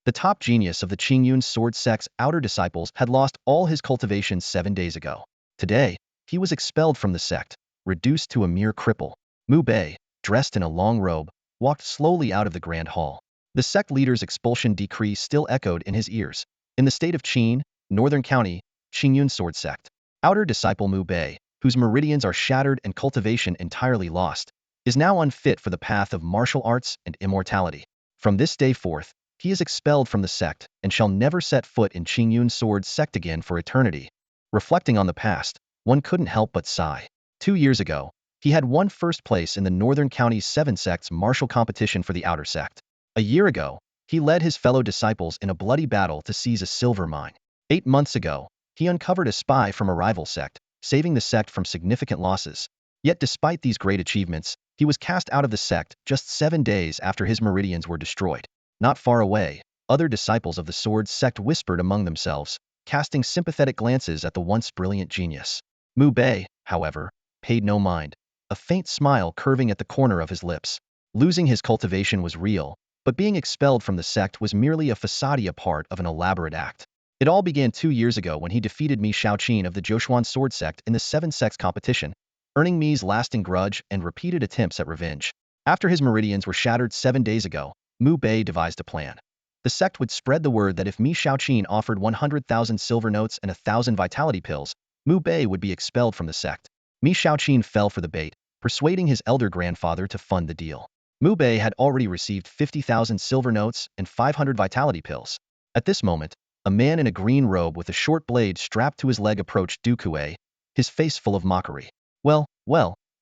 The top genius of the Qingyun sword sect's outer disciples had lost all his cultivation 7 days ago. Today, he was expelled from the sect, reduced to a mere cripple. Mu Bei, dressed in a long robe, walked slowly out of the grand hall. The sect leader's expulsion decree still echoed in his ears. In the state of Qin, Northern County, Qingyun sword sect. Outer disciple Mu Bei, whose meridians are shattered and cultivation entirely lost, is now unfit for the path of martial arts and immortality. From this day forth, he is expelled from the sect and shall never set foot in Qingyun sword sect again for eternity. Reflecting on the past, one couldn't help but sigh. 2 years ago, he had won first place in the Northern County's 7 sects martial competition for the outer sect. A year ago, he led his fellow disciples in a bloody battle to seize a silver mine. 8 months ago, he uncovered a spy from a rival sect, saving the sect from significant losses. Yet despite these great achievements, he was cast out of the sect just 7 days after his meridians were destroyed. Not far away, other disciples of the sword sect whispered among themselves, casting sympathetic glances at the once brilliant genius. Mu Bei, however, paid no mind, a faint smile curving at the corner of his lips. Losing his cultivation was real, but being expelled from the sect was merely a facade part of an elaborate act. It all began 2 years ago when he defeated Mi Shaoqin of the Zhoushuan sword sect in the 7 sects competition, earning Mi's lasting grudge and repeated attempts at revenge. After his meridians were shattered 7 days ago, Mu Bei devised a plan. The sect would spread the word that if Mi Shaoqin offered 100,000 silver notes and 1,000 vitality pills, Mu Bei would be expelled from the sect. Mi Shaoqin fell for the bait, persuading his elder grandfather to fund the deal. Mu Bei had already received 50,000 silver notes and 500 vitality pills. At this moment, a man in a green robe with a short blade strapped to his leg approached Duku, his face full of mockery. Well,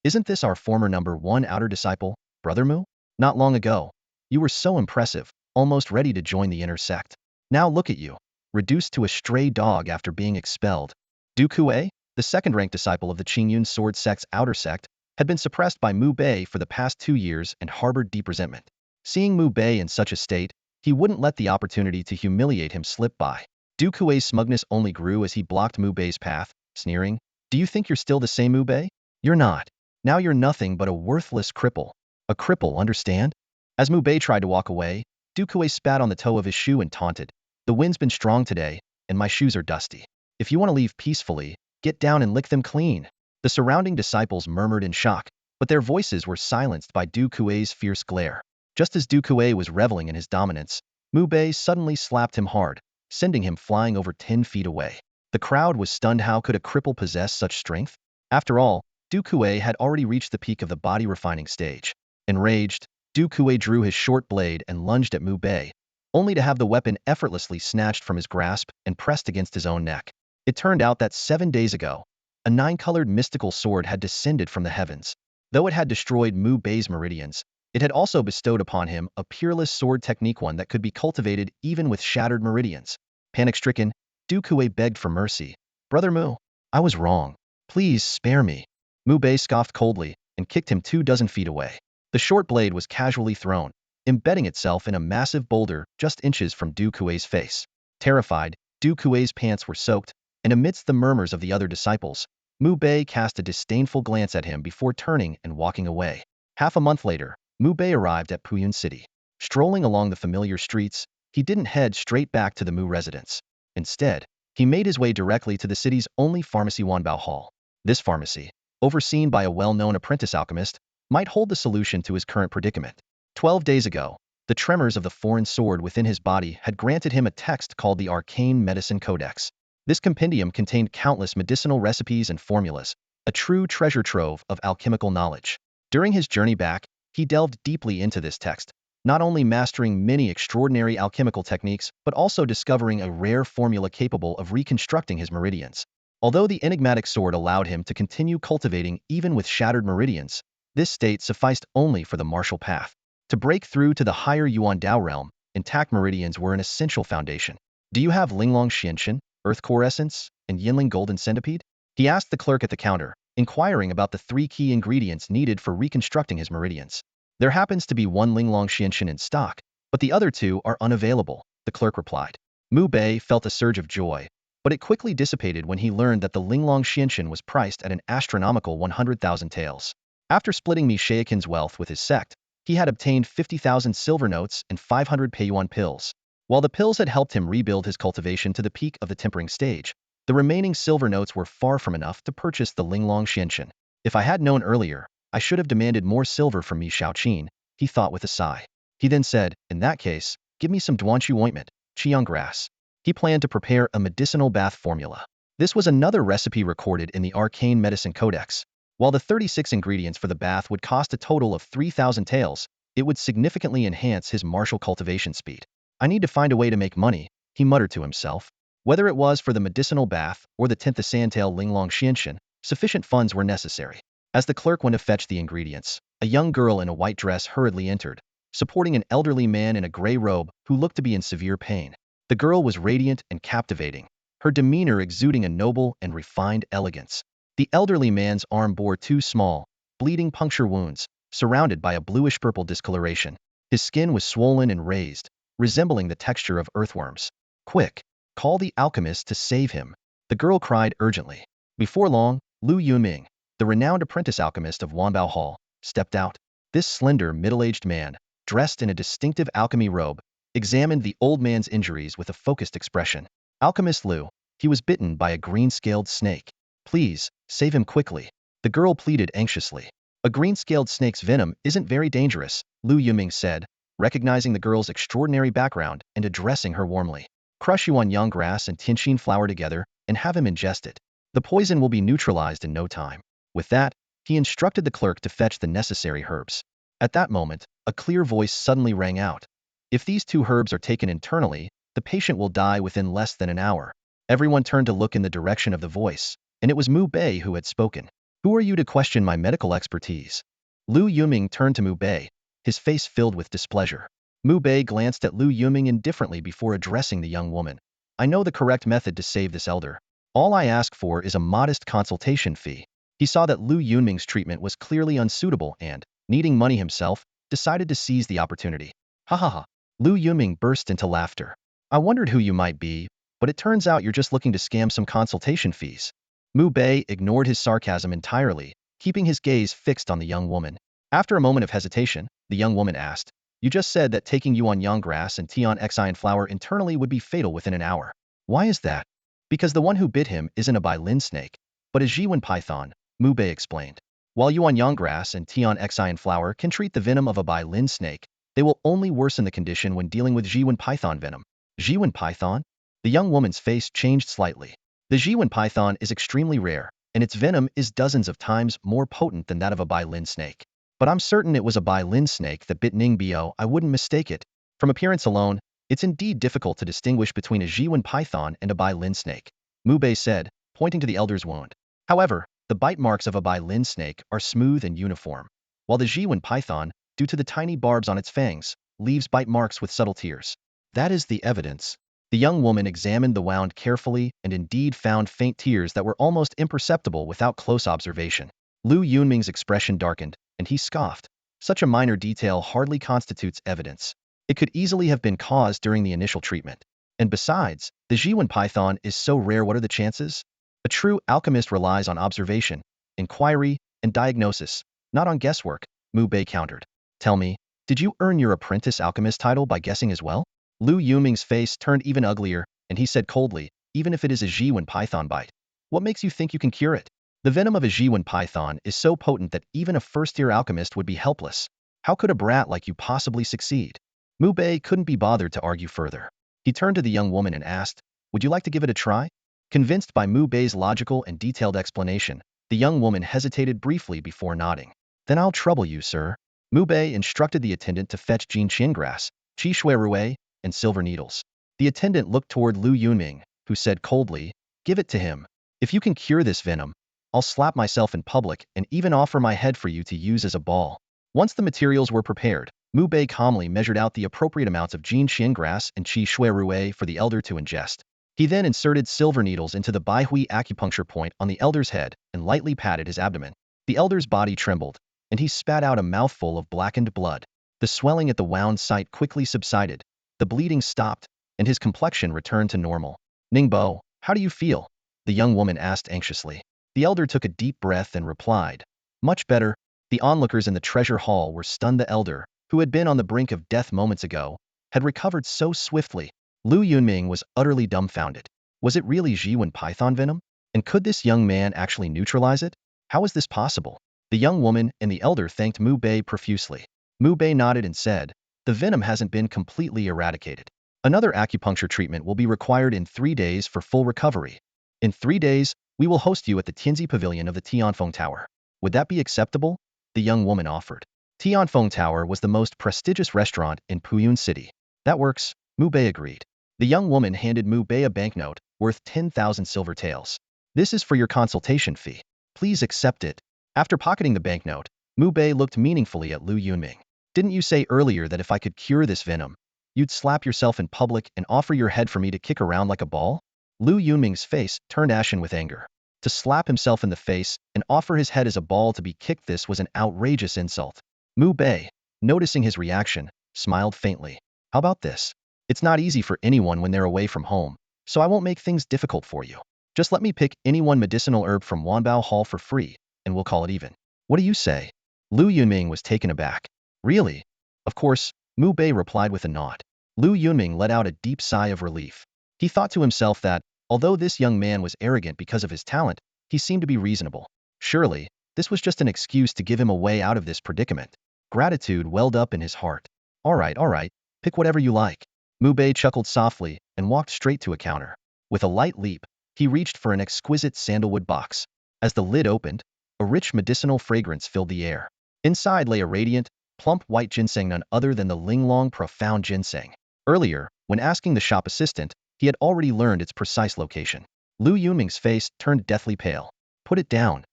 isn't this our former number 1 outer disciple, Brother Mu? Not long ago, you were so impressive, almost ready to join the inner sect. Now look at you, reduced to a stray dog after being expelled. Duku, the second-ranked disciple of the Qingyun sword sect's outer sect, had been suppressed by Mu Bei for the past 2 years and harbored deep resentment. Seeing Mu Bei in such a state, he wouldn't let the opportunity to humiliate him slip by. Duku's smugness only grew as he blocked Mu Bei's path, sneering, "Do you think you're still the same Mu Bei? You're not. Now you're nothing but a worthless cripple. A cripple, understand?" As Mu Bei tried to walk away, Duku spat on the toe of his shoe and taunted, "The wind's been strong today, and my shoes are dusty. If you want to leave peacefully, get down and lick them clean." The surrounding disciples murmured in shock, but their voices were silenced by Duku's fierce glare. Just as Duku was reveling in his dominance, Mu Bei suddenly slapped him hard, sending him flying over 10 feet away. The crowd was stunned. How could a cripple possess such strength? After all, Duku had already reached the peak of the body-refining stage. Enraged, Duku drew his short blade and lunged at Mu Bei, only to have the weapon effortlessly snatched from his grasp and pressed against his own neck. It turned out that 7 days ago, a 9-colored mystical sword had descended from the heavens. Though it had destroyed Mu Bei's meridians, it had also bestowed upon him a peerless sword technique, one that could be cultivated even with shattered meridians. Panic-stricken, Duku begged for mercy. "Brother Mu, I was wrong. Please spare me." Mu Bei scoffed coldly and kicked him 24 feet away. The short blade was casually thrown, embedding itself in a massive boulder just inches from Duku's face. Terrified, Duku's pants were soaked, and amidst the murmurs of the other disciples, Mu Bei cast a disdainful glance at him before turning and walking away. Half a month later, Mu Bei arrived at Puyan City. Strolling along the familiar streets, he didn't head straight back to the Mu residence. Instead, he made his way directly to the city's only pharmacy, Wanbao Hall. This pharmacy, overseen by a well-known apprentice alchemist, might hold the solution to his current predicament. 12 days ago, the tremors of the foreign sword within his body had granted him a text called the Arcane Medicine Codex. This compendium contained countless medicinal recipes and formulas, a true treasure trove of alchemical knowledge. During his journey back, he delved deeply into this text, not only mastering many extraordinary alchemical techniques, but also discovering a rare formula capable of reconstructing his meridians. Although the enigmatic sword allowed him to continue cultivating even with shattered meridians, this state sufficed only for the martial path. To break through to the higher Yuan Dao realm, intact meridians were an essential foundation. "Do you have Linglong Xianxin, Earth Core Essence, and Yinling Golden Centipede?" he asked the clerk at the counter, inquiring about the 3 key ingredients needed for reconstructing his meridians. "There happens to be 1 Linglong Xianxin in stock, but the other 2 are unavailable," the clerk replied. Mu Bei felt a surge of joy, but it quickly dissipated when he learned that the Linglong Xianxin was priced at an astronomical 100,000 taels. After splitting Mi Shaoqin's wealth with his sect, he had obtained 50,000 silver notes and 500 Puyan pills. While the pills had helped him rebuild his cultivation to the peak of the tempering stage, the remaining silver notes were far from enough to purchase the Linglong Xianxian. If I had known earlier, I should have demanded more silver from me Xiaoqin, he thought with a sigh. He then said, in that case, give me some Duanqu ointment, Qiang grass. He planned to prepare a medicinal bath formula. This was another recipe recorded in the Arcane Medicine Codex. While the 36 ingredients for the bath would cost a total of 3,000 taels, it would significantly enhance his martial cultivation speed. I need to find a way to make money, he muttered to himself. Whether it was for the medicinal bath or the 10th Santail Linglong Xianxian, sufficient funds were necessary. As the clerk went to fetch the ingredients, a young girl in a white dress hurriedly entered, supporting an elderly man in a gray robe who looked to be in severe pain. The girl was radiant and captivating, her demeanor exuding a noble and refined elegance. The elderly man's arm bore two small, bleeding puncture wounds, surrounded by a bluish-purple discoloration. His skin was swollen and raised, resembling the texture of earthworms. Quick, call the alchemist to save him, the girl cried urgently. Before long, Lu Yunming, the renowned apprentice alchemist of Wanbao Hall, stepped out. This slender, middle-aged man, dressed in a distinctive alchemy robe, examined the old man's injuries with a focused expression. Alchemist Lu, he was bitten by a green-scaled snake. Please, save him quickly, the girl pleaded anxiously. A green-scaled snake's venom isn't very dangerous, Lu Yuming said, recognizing the girl's extraordinary background and addressing her warmly. Crush yuanyang grass and tianxin flower together and have him ingest it. The poison will be neutralized in no time. With that, he instructed the clerk to fetch the necessary herbs. At that moment, a clear voice suddenly rang out. If these two herbs are taken internally, the patient will die within less than an hour. Everyone turned to look in the direction of the voice, and it was Mu Bei who had spoken. Who are you to question my medical expertise? Lu Yuming turned to Mu Bei, his face filled with displeasure. Mu Bei glanced at Lu Yuming indifferently before addressing the young woman. I know the correct method to save this elder. All I ask for is a modest consultation fee. He saw that Lu Yunming's treatment was clearly unsuitable and, needing money himself, decided to seize the opportunity. Ha ha ha. Lu Yuming burst into laughter. I wondered who you might be, but it turns out you're just looking to scam some consultation fees. Mu Bei ignored his sarcasm entirely, keeping his gaze fixed on the young woman. After a moment of hesitation, the young woman asked, you just said that taking yuanyang grass and tian xian flower internally would be fatal within an hour. Why is that? Because the one who bit him isn't a Bai Lin snake, but a Jiwen python, Mu Bei explained. While yuanyang grass and tian xian flower can treat the venom of a Bai Lin snake, they will only worsen the condition when dealing with Jiwen python venom. Jiwen python? The young woman's face changed slightly. The Jiwen python is extremely rare, and its venom is dozens of times more potent than that of a Bai Lin snake. But I'm certain it was a Bai Lin snake that bit Ning Bio. I wouldn't mistake it. From appearance alone, it's indeed difficult to distinguish between a Jiwen python and a Bai Lin snake, Mu Bei said, pointing to the elder's wound. However, the bite marks of a Bai Lin snake are smooth and uniform, while the Jiwen python, due to the tiny barbs on its fangs, leaves bite marks with subtle tears. That is the evidence. The young woman examined the wound carefully and indeed found faint tears that were almost imperceptible without close observation. Lu Yunming's expression darkened, and he scoffed. Such a minor detail hardly constitutes evidence. It could easily have been caused during the initial treatment. And besides, the Jiwen python is so rare. What are the chances? A true alchemist relies on observation, inquiry, and diagnosis, not on guesswork, Mu Bei countered. Tell me, did you earn your apprentice alchemist title by guessing as well? Lu Yuming's face turned even uglier, and he said coldly, even if it is a Jiwen python bite. What makes you think you can cure it? The venom of a Jiwen python is so potent that even a first-year alchemist would be helpless. How could a brat like you possibly succeed? Mu Bei couldn't be bothered to argue further. He turned to the young woman and asked, would you like to give it a try? Convinced by Mu Bei's logical and detailed explanation, the young woman hesitated briefly before nodding. Then I'll trouble you, sir. Mu Bei instructed the attendant to fetch Jinqian grass, Qi Shui Rui, and silver needles. The attendant looked toward Lu Yunming, who said coldly, give it to him. If you can cure this venom, I'll slap myself in public and even offer my head for you to use as a ball. Once the materials were prepared, Mu Bei calmly measured out the appropriate amounts of Jinqian grass and Qi Shui Rui for the elder to ingest. He then inserted silver needles into the Baihui acupuncture point on the elder's head and lightly patted his abdomen. The elder's body trembled, and he spat out a mouthful of blackened blood. The swelling at the wound site quickly subsided, the bleeding stopped, and his complexion returned to normal. Ningbo, how do you feel? The young woman asked anxiously. The elder took a deep breath and replied, much better. The onlookers in the treasure hall were stunned. The elder, who had been on the brink of death moments ago, had recovered so swiftly. Lu Yunming was utterly dumbfounded. Was it really Jiwen python venom? And could this young man actually neutralize it? How was this possible? The young woman and the elder thanked Mu Bei profusely. Mu Bei nodded and said, "The venom hasn't been completely eradicated. Another acupuncture treatment will be required in 3 days for full recovery. In 3 days, we will host you at the Tianzi Pavilion of the Tianfeng Tower. Would that be acceptable?" The young woman offered. Tianfeng Tower was the most prestigious restaurant in Puyan City. "That works," Mu Bei agreed. The young woman handed Mu Bei a banknote worth 10,000 silver taels. "This is for your consultation fee. Please accept it." After pocketing the banknote, Mu Bei looked meaningfully at Lu Yunming. "Didn't you say earlier that if I could cure this venom, you'd slap yourself in public and offer your head for me to kick around like a ball?" Lu Yunming's face turned ashen with anger. To slap himself in the face and offer his head as a ball to be kicked, this was an outrageous insult. Mu Bei, noticing his reaction, smiled faintly. "How about this? It's not easy for anyone when they're away from home, so I won't make things difficult for you. Just let me pick any one medicinal herb from Wanbao Hall for free, and we'll call it even. What do you say?" Lu Yunming was taken aback. "Really?" "Of course," Mu Bei replied with a nod. Lu Yunming let out a deep sigh of relief. He thought to himself that, although this young man was arrogant because of his talent, he seemed to be reasonable. Surely, this was just an excuse to give him a way out of this predicament. Gratitude welled up in his heart. All right, pick whatever you like." Mu Bei chuckled softly and walked straight to a counter. With a light leap, he reached for an exquisite sandalwood box. As the lid opened, a rich medicinal fragrance filled the air. Inside lay a radiant, plump white ginseng, none other than the Linglong profound ginseng. Earlier, when asking the shop assistant, he had already learned its precise location. Lu Yunming's face turned deathly pale. Put it down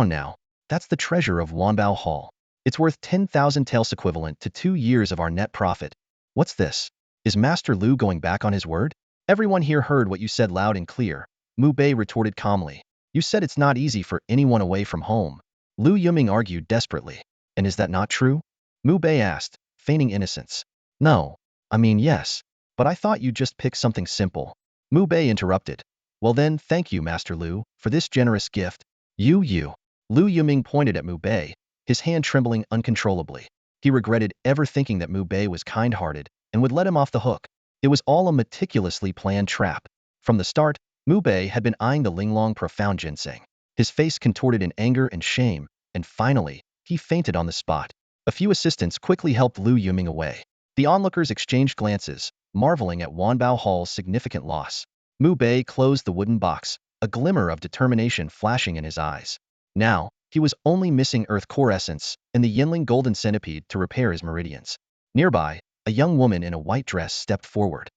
now. That's the treasure of Wanbao Hall. It's worth 10,000 taels, equivalent to 2 years of our net profit." "What's this? Is Master Lu going back on his word?" "Everyone here heard what you said loud and clear," Mu Bei retorted calmly. "You said it's not easy for anyone away from home." Lu Yunming argued desperately. "And is that not true?" Mu Bei asked, feigning innocence. "No. I mean, yes. But I thought you'd just pick something simple." Mu Bei interrupted. "Well then, thank you, Master Lu, for this generous gift." You. Lu Yunming pointed at Mu Bei, his hand trembling uncontrollably. He regretted ever thinking that Mu Bei was kind-hearted and would let him off the hook. It was all a meticulously planned trap. From the start, Mu Bei had been eyeing the Linglong profound ginseng. His face contorted in anger and shame, and finally, he fainted on the spot. A few assistants quickly helped Lu Yunming away. The onlookers exchanged glances, marveling at Wanbao Hall's significant loss. Mu Bei closed the wooden box, a glimmer of determination flashing in his eyes. Now, he was only missing earth core essence and the Yinling golden centipede to repair his meridians. Nearby, a young woman in a white dress stepped forward.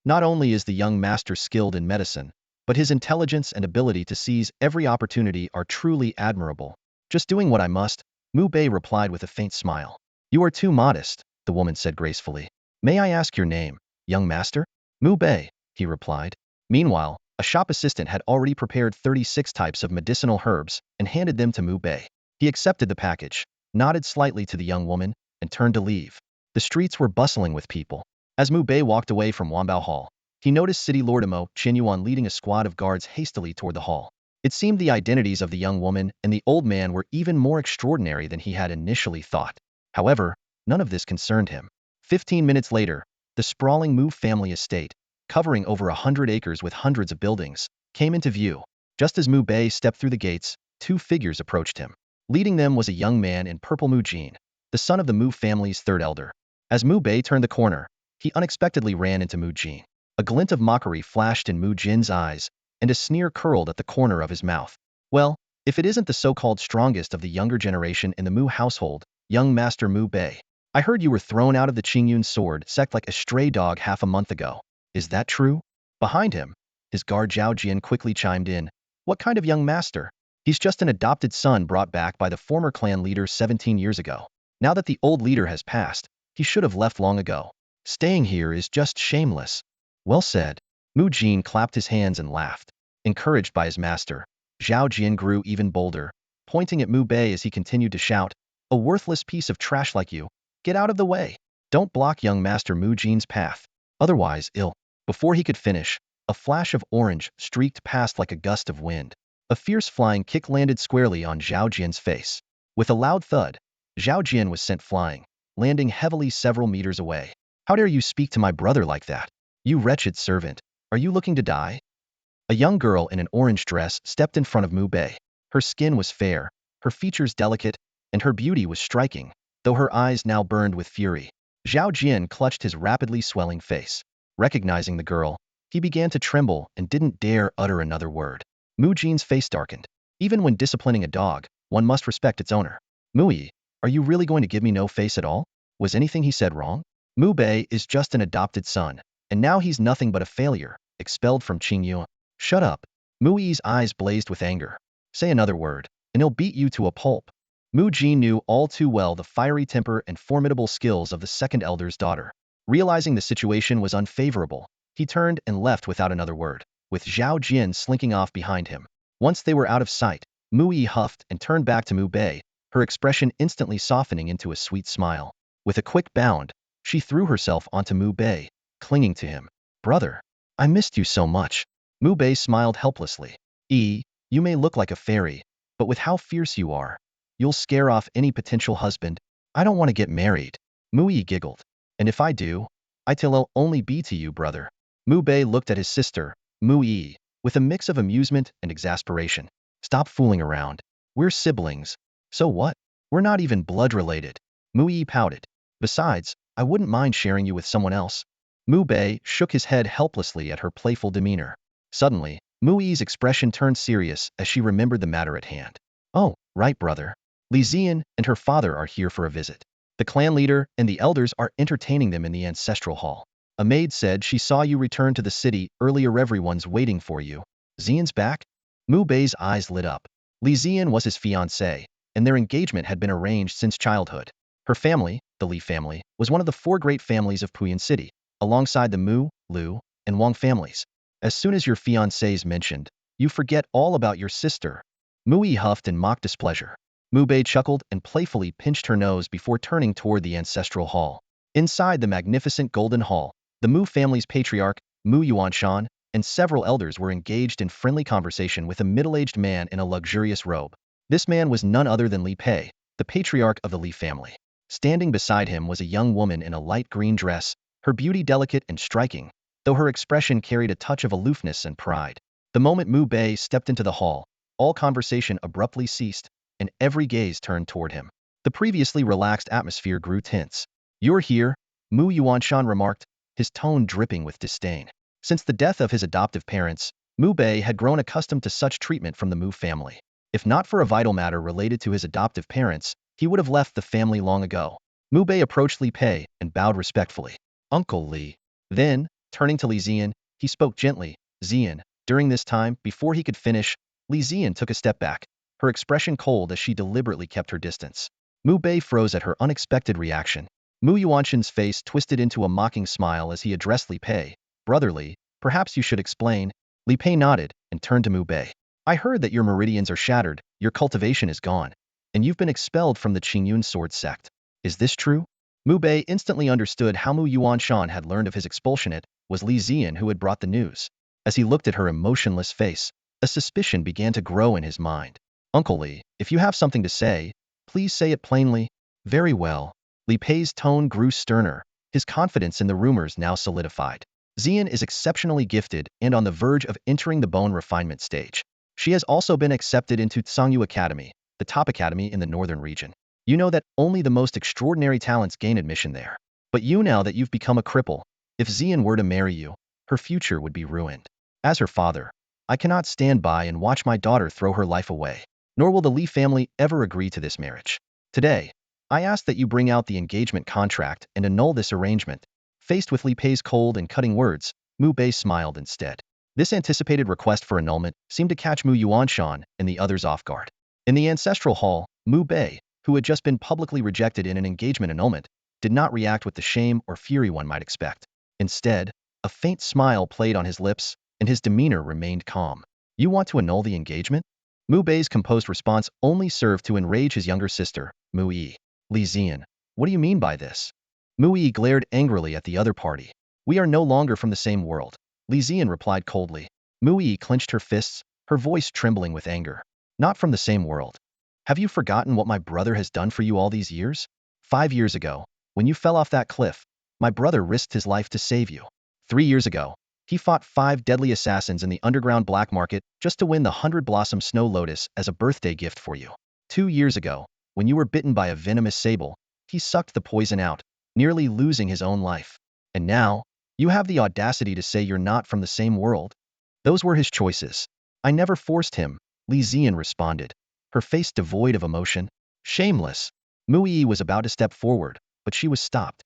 Not only is the young master skilled in medicine, but his intelligence and ability to seize every opportunity are truly admirable. "Just doing what I must," Mu Bei replied with a faint smile. "You are too modest," the woman said gracefully. "May I ask your name, young master?" "Mu Bei," he replied. Meanwhile, a shop assistant had already prepared 36 types of medicinal herbs and handed them to Mu Bei. He accepted the package, nodded slightly to the young woman, and turned to leave. The streets were bustling with people. As Mu Bei walked away from Wanbao Hall, he noticed City Lord Mo Qinyuan leading a squad of guards hastily toward the hall. It seemed the identities of the young woman and the old man were even more extraordinary than he had initially thought. However, none of this concerned him. 15 minutes later, the sprawling Mu family estate, covering over 100 acres with hundreds of buildings, came into view. Just as Mu Bei stepped through the gates, 2 figures approached him. Leading them was a young man in purple Mu Jin, the son of the Mu family's 3rd elder. As Mu Bei turned the corner, he unexpectedly ran into Mu Jin. A glint of mockery flashed in Mu Jin's eyes, and a sneer curled at the corner of his mouth. "Well, if it isn't the so-called strongest of the younger generation in the Mu household, young Master Mu Bei. I heard you were thrown out of the Qingyun sword sect like a stray dog half a month ago. Is that true?" Behind him, his guard Zhao Jian quickly chimed in. "What kind of young master? He's just an adopted son brought back by the former clan leader 17 years ago. Now that the old leader has passed, he should have left long ago. Staying here is just shameless." "Well said." Mu Jin clapped his hands and laughed. Encouraged by his master, Zhao Jian grew even bolder, pointing at Mu Bei as he continued to shout, "A worthless piece of trash like you. Get out of the way. Don't block young Master Mu Jin's path. Otherwise, ill." Before he could finish, a flash of orange streaked past like a gust of wind. A fierce flying kick landed squarely on Zhao Jian's face. With a loud thud, Zhao Jian was sent flying, landing heavily several meters away. How dare you speak to my brother like that? You wretched servant. Are you looking to die? A young girl in an orange dress stepped in front of Mu Bei. Her skin was fair, her features delicate, and her beauty was striking, though her eyes now burned with fury. Zhao Jian clutched his rapidly swelling face. Recognizing the girl, he began to tremble and didn't dare utter another word. Mu Jin's face darkened. Even when disciplining a dog, one must respect its owner. Mui, are you really going to give me no face at all? Was anything he said wrong? Mu Bei is just an adopted son, and now he's nothing but a failure, expelled from Qingyuan. Shut up. Mui's eyes blazed with anger. Say another word, and he'll beat you to a pulp. Mu Jin knew all too well the fiery temper and formidable skills of the second elder's daughter. Realizing the situation was unfavorable, he turned and left without another word, with Zhao Jian slinking off behind him. Once they were out of sight, Mui huffed and turned back to Mu Bei, her expression instantly softening into a sweet smile. With a quick bound, she threw herself onto Mu Bei, clinging to him. Brother, I missed you so much. Mu Bei smiled helplessly. You may look like a fairy, but with how fierce you are, you'll scare off any potential husband. I don't want to get married. Mui giggled. And if I do, it'll only be to you, brother. Mu Bei looked at his sister, Mui, with a mix of amusement and exasperation. Stop fooling around. We're siblings. So what? We're not even blood related. Mui pouted. Besides, I wouldn't mind sharing you with someone else. Mu Bei shook his head helplessly at her playful demeanor. Suddenly, Mui's expression turned serious as she remembered the matter at hand. Oh, right, brother. Li Zian and her father are here for a visit. The clan leader and the elders are entertaining them in the ancestral hall. A maid said she saw you return to the city earlier. Everyone's waiting for you. Zian's back? Mu Bei's eyes lit up. Li Zian was his fiancée, and their engagement had been arranged since childhood. Her family, the Li family, was one of the four great families of Puyan City, alongside the Mu, Lu, and Wang families. As soon as your fiancé's mentioned, you forget all about your sister. Mui huffed in mock displeasure. Mu Bei chuckled and playfully pinched her nose before turning toward the ancestral hall. Inside the magnificent golden hall, the Mu family's patriarch, Mu Yuanshan, and several elders were engaged in friendly conversation with a middle-aged man in a luxurious robe. This man was none other than Li Pei, the patriarch of the Li family. Standing beside him was a young woman in a light green dress, her beauty delicate and striking, though her expression carried a touch of aloofness and pride. The moment Mu Bei stepped into the hall, all conversation abruptly ceased, and every gaze turned toward him. The previously relaxed atmosphere grew tense. You're here, Mu Yuanshan remarked, his tone dripping with disdain. Since the death of his adoptive parents, Mu Bei had grown accustomed to such treatment from the Mu family. If not for a vital matter related to his adoptive parents, he would have left the family long ago. Mu Bei approached Li Pei and bowed respectfully. Uncle Li. Then, turning to Li Zian, he spoke gently. Zian. During this time, before he could finish, Li Zian took a step back, her expression cold as she deliberately kept her distance. Mu Bei froze at her unexpected reaction. Mu Yuanshan's face twisted into a mocking smile as he addressed Li Pei. Brotherly, perhaps you should explain. Li Pei nodded and turned to Mu Bei. I heard that your meridians are shattered, your cultivation is gone, and you've been expelled from the Qingyun sword sect. Is this true? Mu Bei instantly understood how Mu Yuanshan had learned of his expulsion. It was Li Zian who had brought the news. As he looked at her emotionless face, a suspicion began to grow in his mind. Uncle Li, if you have something to say, please say it plainly. Very well. Li Pei's tone grew sterner, his confidence in the rumors now solidified. Zian is exceptionally gifted and on the verge of entering the bone refinement stage. She has also been accepted into Tsangyu Academy, the top academy in the northern region. You know that only the most extraordinary talents gain admission there. But you now that you've become a cripple, if Zian were to marry you, her future would be ruined. As her father, I cannot stand by and watch my daughter throw her life away, nor will the Li family ever agree to this marriage. Today, I ask that you bring out the engagement contract and annul this arrangement. Faced with Li Pei's cold and cutting words, Mu Bei smiled instead. This anticipated request for annulment seemed to catch Mu Yuanshan and the others off guard. In the ancestral hall, Mu Bei, who had just been publicly rejected in an engagement annulment, did not react with the shame or fury one might expect. Instead, a faint smile played on his lips, and his demeanor remained calm. You want to annul the engagement? Mu Bei's composed response only served to enrage his younger sister, Mu Yi. Li Zian, what do you mean by this? Mu Yi glared angrily at the other party. We are no longer from the same world. Li Zian replied coldly. Mu Yi clenched her fists, her voice trembling with anger. Not from the same world. Have you forgotten what my brother has done for you all these years? 5 years ago, when you fell off that cliff, My brother risked his life to save you. 3 years ago, he fought 5 deadly assassins in the underground black market just to win the 100-blossom snow lotus as a birthday gift for you. 2 years ago, when you were bitten by a venomous sable, he sucked the poison out, nearly losing his own life. And now, you have the audacity to say you're not from the same world? Those were his choices. I never forced him, Li Zian responded, her face devoid of emotion. Shameless. Mu Yi was about to step forward, but she was stopped.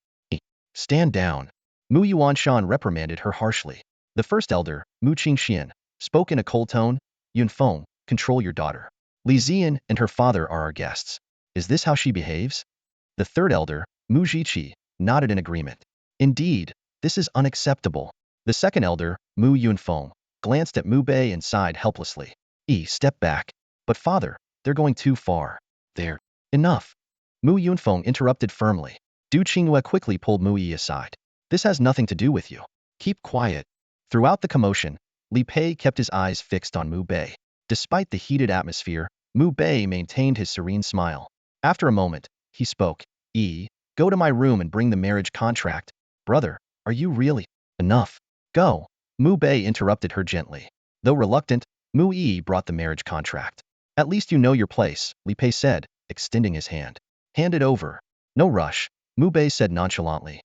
Stand down. Mu Yuanshan reprimanded her harshly. The first elder, Mu Qingxian, spoke in a cold tone. Yunfeng, control your daughter. Li Zian and her father are our guests. Is this how she behaves? The third elder, Mu Zhiqi, nodded in agreement. Indeed, this is unacceptable. The second elder, Mu Yunfeng, glanced at Mu Bei and sighed helplessly. Step back. But father, they're going too far. There. Enough. Mu Yunfeng interrupted firmly. Du Qingyue quickly pulled Mu Yi aside. This has nothing to do with you. Keep quiet. Throughout the commotion, Li Pei kept his eyes fixed on Mu Bei. Despite the heated atmosphere, Mu Bei maintained his serene smile. After a moment, he spoke. Go to my room and bring the marriage contract. Brother, are you really? Enough. Go. Mu Bei interrupted her gently. Though reluctant, Mu Yi brought the marriage contract. At least you know your place, Li Pei said, extending his hand. Hand it over. No rush, Mu Bei said nonchalantly.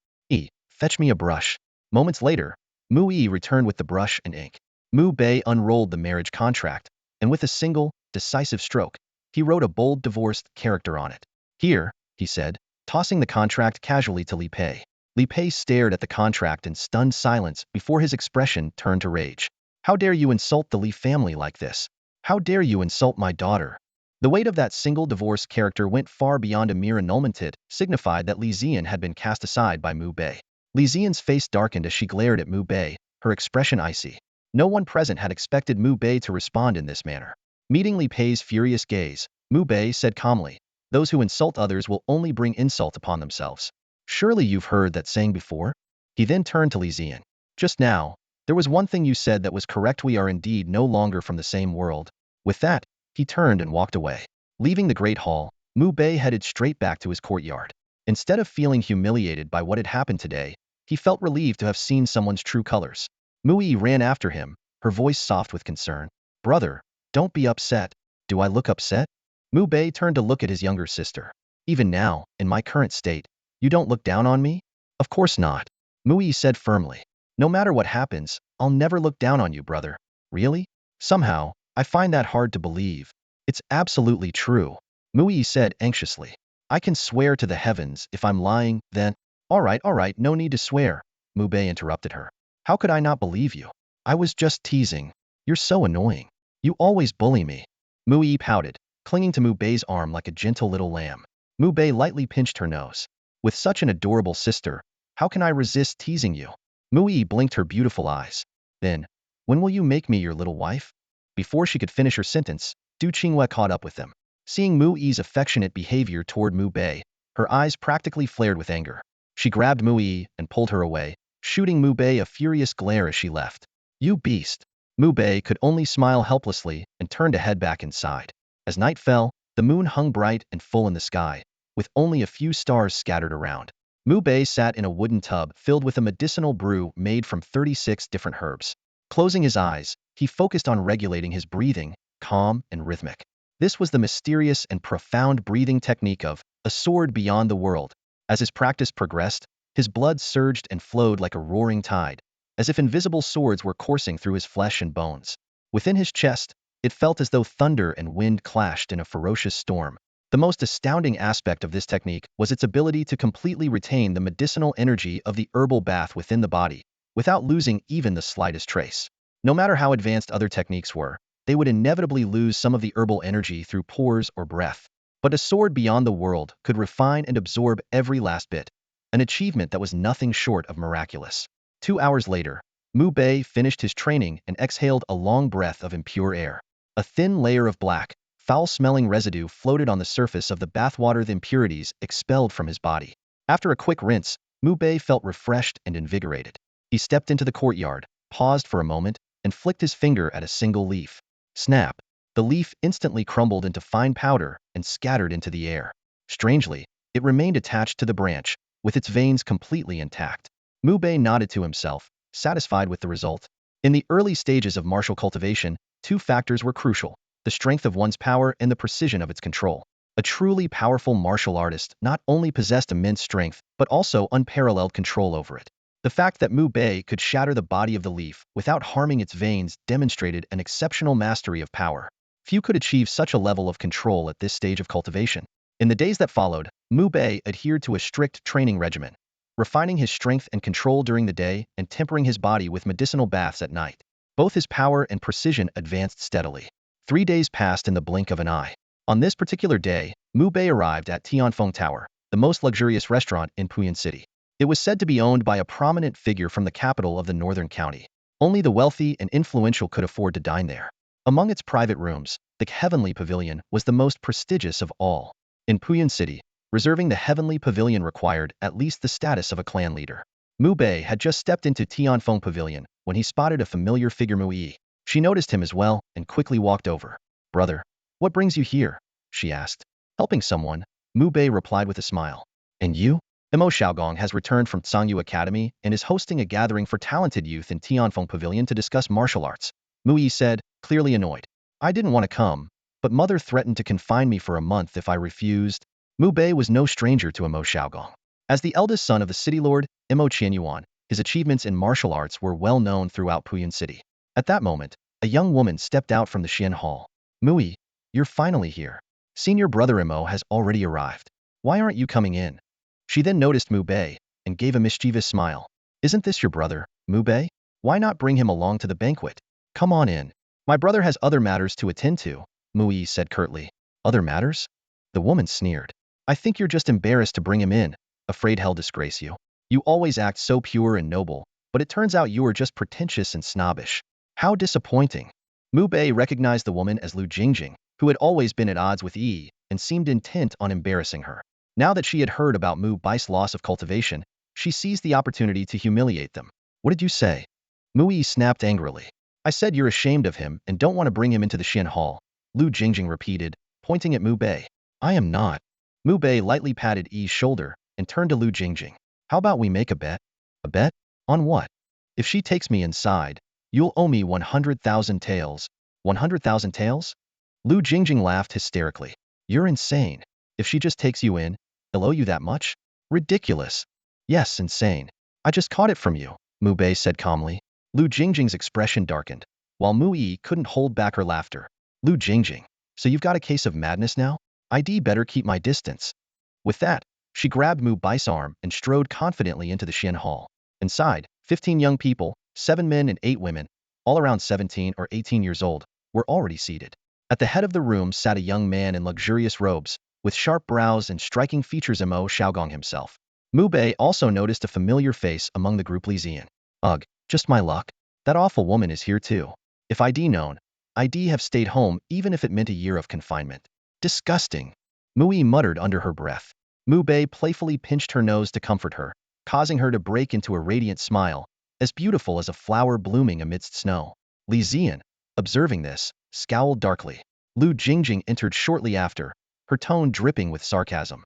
Fetch me a brush. Moments later, Mu Yi returned with the brush and ink. Mu Bei unrolled the marriage contract, and with a single, decisive stroke, he wrote a bold divorced character on it. Here, he said, tossing the contract casually to Li Pei. Li Pei stared at the contract in stunned silence before his expression turned to rage. How dare you insult the Li family like this? How dare you insult my daughter? The weight of that single divorce character went far beyond a mere annulment. It signified that Li Zian had been cast aside by Mu Bei. Li Zian's face darkened as she glared at Mu Bei, her expression icy. No one present had expected Mu Bei to respond in this manner. Meeting Li Pei's furious gaze, Mu Bei said calmly, those who insult others will only bring insult upon themselves. Surely you've heard that saying before? He then turned to Li Zian. Just now, there was one thing you said that was correct. We are indeed no longer from the same world. With that, he turned and walked away. Leaving the great hall, Mu Bei headed straight back to his courtyard. Instead of feeling humiliated by what had happened today, he felt relieved to have seen someone's true colors. Mu Yi ran after him, her voice soft with concern. Brother, don't be upset. Do I look upset? Mu Bei turned to look at his younger sister. Even now, in my current state, you don't look down on me? Of course not. Mu Yi said firmly. No matter what happens, I'll never look down on you, brother. Really? Somehow, I find that hard to believe. It's absolutely true. Mu Yi said anxiously. I can swear to the heavens if I'm lying, then… All right, no need to swear, Mu Bei interrupted her. How could I not believe you? I was just teasing. You're so annoying. You always bully me. Mu Yi pouted, clinging to Mu Bei's arm like a gentle little lamb. Mu Bei lightly pinched her nose. With such an adorable sister, how can I resist teasing you? Mu Yi blinked her beautiful eyes. Then, when will you make me your little wife? Before she could finish her sentence, Du Qingyue caught up with them. Seeing Mu Yi's affectionate behavior toward Mu Bei, her eyes practically flared with anger. She grabbed Mu Yi and pulled her away, shooting Mu Bei a furious glare as she left. You beast! Mu Bei could only smile helplessly and turned to head back inside. As night fell, the moon hung bright and full in the sky, with only a few stars scattered around. Mu Bei sat in a wooden tub filled with a medicinal brew made from 36 different herbs. Closing his eyes, he focused on regulating his breathing, calm and rhythmic. This was the mysterious and profound breathing technique of a sword beyond the world. As his practice progressed, his blood surged and flowed like a roaring tide, as if invisible swords were coursing through his flesh and bones. Within his chest, it felt as though thunder and wind clashed in a ferocious storm. The most astounding aspect of this technique was its ability to completely retain the medicinal energy of the herbal bath within the body, without losing even the slightest trace. No matter how advanced other techniques were, they would inevitably lose some of the herbal energy through pores or breath. But a sword beyond the world could refine and absorb every last bit, an achievement that was nothing short of miraculous. 2 hours later, Mu Bei finished his training and exhaled a long breath of impure air. A thin layer of black, foul-smelling residue floated on the surface of the bathwater, the impurities expelled from his body. After a quick rinse, Mu Bei felt refreshed and invigorated. He stepped into the courtyard, paused for a moment, and flicked his finger at a single leaf. Snap! The leaf instantly crumbled into fine powder and scattered into the air. Strangely, it remained attached to the branch, with its veins completely intact. Mu Bei nodded to himself, satisfied with the result. In the early stages of martial cultivation, two factors were crucial: the strength of one's power and the precision of its control. A truly powerful martial artist not only possessed immense strength, but also unparalleled control over it. The fact that Mu Bei could shatter the body of the leaf without harming its veins demonstrated an exceptional mastery of power. Few could achieve such a level of control at this stage of cultivation. In the days that followed, Mu Bei adhered to a strict training regimen, refining his strength and control during the day and tempering his body with medicinal baths at night. Both his power and precision advanced steadily. 3 days passed in the blink of an eye. On this particular day, Mu Bei arrived at Tianfeng Tower, the most luxurious restaurant in Puyan City. It was said to be owned by a prominent figure from the capital of the northern county. Only the wealthy and influential could afford to dine there. Among its private rooms, the Heavenly Pavilion was the most prestigious of all. In Puyan City, reserving the Heavenly Pavilion required at least the status of a clan leader. Mu Bei had just stepped into Tianfeng Pavilion when he spotted a familiar figure. Mu Yi. She noticed him as well and quickly walked over. "Brother, what brings you here?" she asked. "Helping someone," Mu Bei replied with a smile. "And you?" Imo Xiaogong has returned from Tsangyu Academy and is hosting a gathering for talented youth in Tianfeng Pavilion to discuss martial arts, Mu Yi said, clearly annoyed. "I didn't want to come, but mother threatened to confine me for a month if I refused." Mu Bei was no stranger to Imo Xiaogong. As the eldest son of the city lord, Imo Qianyuan, his achievements in martial arts were well known throughout Puyan City. At that moment, a young woman stepped out from the Xian Hall. "Mu Yi, you're finally here. Senior brother Imo has already arrived. Why aren't you coming in?" She then noticed Mu Bei and gave a mischievous smile. "Isn't this your brother, Mu Bei? Why not bring him along to the banquet? Come on in." "My brother has other matters to attend to," Mu Yi said curtly. "Other matters?" The woman sneered. "I think you're just embarrassed to bring him in, afraid he'll disgrace you. You always act so pure and noble, but it turns out you are just pretentious and snobbish. How disappointing." Mu Bei recognized the woman as Lu Jingjing, who had always been at odds with Yi and seemed intent on embarrassing her. Now that she had heard about Mu Bai's loss of cultivation, she seized the opportunity to humiliate them. "What did you say?" Mu Yi snapped angrily. "I said you're ashamed of him and don't want to bring him into the Xian Hall," Lu Jingjing repeated, pointing at Mu Bei. "I am not." Mu Bei lightly patted Yi's shoulder and turned to Lu Jingjing. "How about we make a bet?" "A bet? On what?" "If she takes me inside, you'll owe me 100,000 taels." 100,000 taels? Lu Jingjing laughed hysterically. "You're insane. If she just takes you in, I'll owe you that much? Ridiculous." "Yes, insane. I just caught it from you," Mu Bei said calmly. Lu Jingjing's expression darkened, while Mu Yi couldn't hold back her laughter. "Lu Jingjing, so you've got a case of madness now? I'd better keep my distance." With that, she grabbed Mu Bai's arm and strode confidently into the Xian Hall. Inside, 15 young people, 7 men and 8 women, all around 17 or 18 years old, were already seated. At the head of the room sat a young man in luxurious robes, with sharp brows and striking features. Imo Xiaogong himself. Mu Bei also noticed a familiar face among the group. Li Zian. "Ugh, just my luck. That awful woman is here too. If I'd known, I'd have stayed home even if it meant a year of confinement. Disgusting." Mu Yi muttered under her breath. Mu Bei playfully pinched her nose to comfort her, causing her to break into a radiant smile, as beautiful as a flower blooming amidst snow. Li Zian, observing this, scowled darkly. Lu Jingjing entered shortly after, her tone dripping with sarcasm.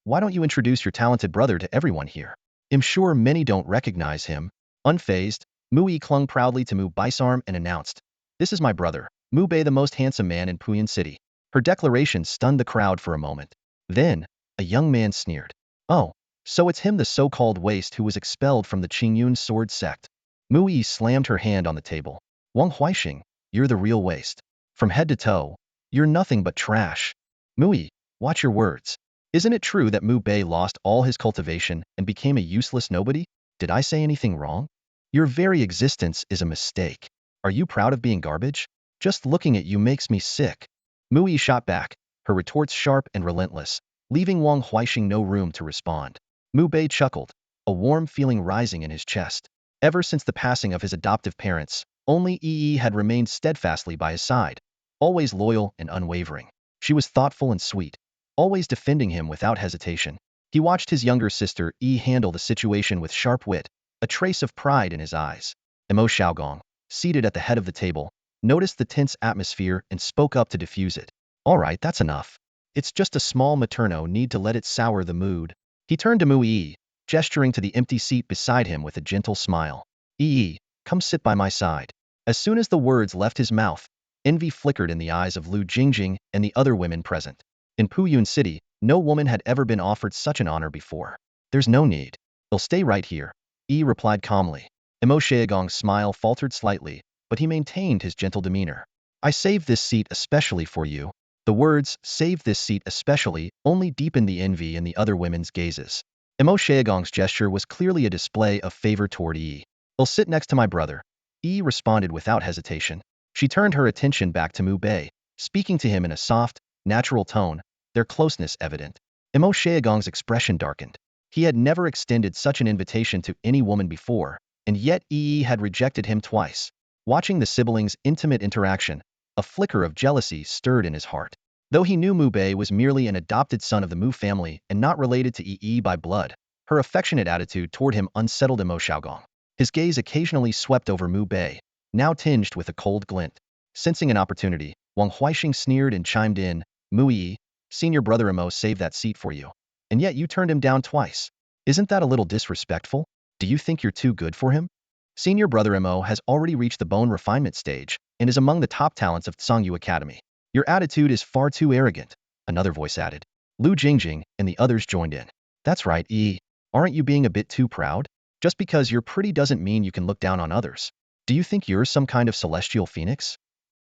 Why don't you introduce your talented brother to everyone here? I'm sure many don't recognize him." Unfazed, Mu Yi clung proudly to Mu Bai's arm and announced, "This is my brother, Mu Bei, the most handsome man in Puyan City." Her declaration stunned the crowd for a moment. Then, a young man sneered. "Oh, so it's him, the so-called waste who was expelled from the Qingyun sword sect." Mu Yi slammed her hand on the table. "Wang Huixing, you're the real waste. From head to toe, you're nothing but trash." "Mu Yi, watch your words. Isn't it true that Mu Bei lost all his cultivation and became a useless nobody? Did I say anything wrong? Your very existence is a mistake. Are you proud of being garbage? Just looking at you makes me sick." Mu Yi shot back, her retorts sharp and relentless, leaving Wang Huixing no room to respond. Mu Bei chuckled, a warm feeling rising in his chest. Ever since the passing of his adoptive parents, only Yi had remained steadfastly by his side, always loyal and unwavering. She was thoughtful and sweet, always defending him without hesitation. He watched his younger sister handle the situation with sharp wit, a trace of pride in his eyes. Imo Xiaogong, seated at the head of the table, noticed the tense atmosphere and spoke up to diffuse it. "All right, that's enough. It's just a small materno need to let it sour the mood." He turned to Mu Bei, gesturing to the empty seat beside him with a gentle smile. Yi, come sit by my side. As soon as the words left his mouth, envy flickered in the eyes of Lu Jingjing and the other women present. In Puyan City, no woman had ever been offered such an honor before. There's no need. They'll stay right here, Yi replied calmly. Imo Sheagong's smile faltered slightly, but he maintained his gentle demeanor. I saved this seat especially for you. The words, saved this seat especially, only deepened the envy in the other women's gazes. Imo Sheagong's gesture was clearly a display of favor toward Yi. They'll sit next to my brother, Yi responded without hesitation. She turned her attention back to Mu Bei, speaking to him in a soft, natural tone, their closeness evident. Imo Sheagong's expression darkened. He had never extended such an invitation to any woman before, and yet Yi had rejected him twice. Watching the siblings' intimate interaction, a flicker of jealousy stirred in his heart. Though he knew Mu Bei was merely an adopted son of the Mu family and not related to Yi by blood, her affectionate attitude toward him unsettled Imo Sheagong. His gaze occasionally swept over Mu Bei, now tinged with a cold glint. Sensing an opportunity, Wang Huixing sneered and chimed in, Mu Yi, senior brother Imo saved that seat for you. And yet you turned him down twice. Isn't that a little disrespectful? Do you think you're too good for him? Senior brother Imo has already reached the bone refinement stage and is among the top talents of Tsangyu Academy. Your attitude is far too arrogant, another voice added. Lu Jingjing and the others joined in. That's right, Yi. Aren't you being a bit too proud? Just because you're pretty doesn't mean you can look down on others. Do you think you're some kind of celestial phoenix?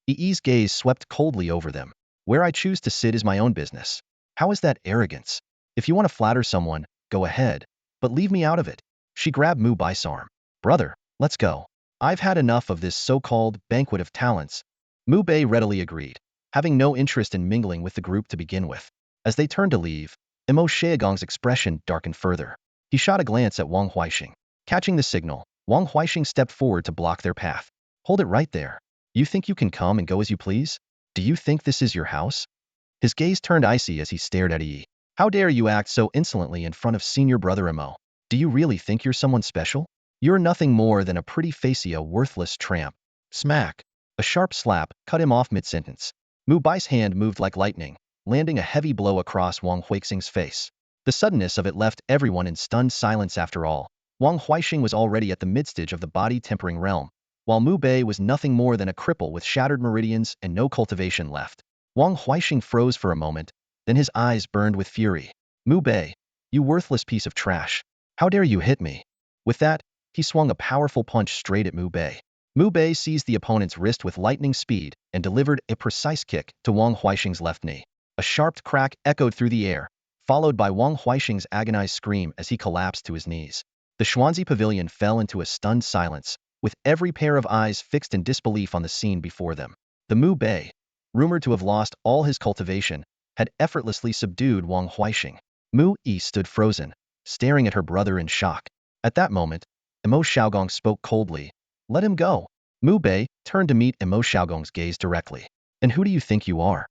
Yi's gaze swept coldly over them. Where I choose to sit is my own business. How is that arrogance? If you want to flatter someone, go ahead, but leave me out of it. She grabbed Mu Bei's arm. Brother, let's go. I've had enough of this so-called banquet of talents. Mu Bei readily agreed, having no interest in mingling with the group to begin with. As they turned to leave, Imo Sheagong's expression darkened further. He shot a glance at Wang Huixing. Catching the signal, Wang Huixing stepped forward to block their path. Hold it right there. You think you can come and go as you please? Do you think this is your house? His gaze turned icy as he stared at Yi. How dare you act so insolently in front of senior brother Imo? Do you really think you're someone special? You're nothing more than a pretty facey, a worthless tramp. Smack. A sharp slap cut him off mid-sentence. Mu Bei's hand moved like lightning, landing a heavy blow across Wang Huixing's face. The suddenness of it left everyone in stunned silence. After all, Wang Huixing was already at the midstage of the body-tempering realm, while Mu Bei was nothing more than a cripple with shattered meridians and no cultivation left. Wang Huixing froze for a moment, then his eyes burned with fury. Mu Bei, you worthless piece of trash. How dare you hit me? With that, he swung a powerful punch straight at Mu Bei. Mu Bei seized the opponent's wrist with lightning speed and delivered a precise kick to Wang Huixing's left knee. A sharp crack echoed through the air, followed by Wang Huixing's agonized scream as he collapsed to his knees. The Xuanzi Pavilion fell into a stunned silence, with every pair of eyes fixed in disbelief on the scene before them. The Mu Bei, rumored to have lost all his cultivation, had effortlessly subdued Wang Huixing. Mu Yi stood frozen, staring at her brother in shock. At that moment, Imo Sheagong spoke coldly. Let him go. Mu Bei turned to meet Imo Sheagong's gaze directly. And who do you think you are?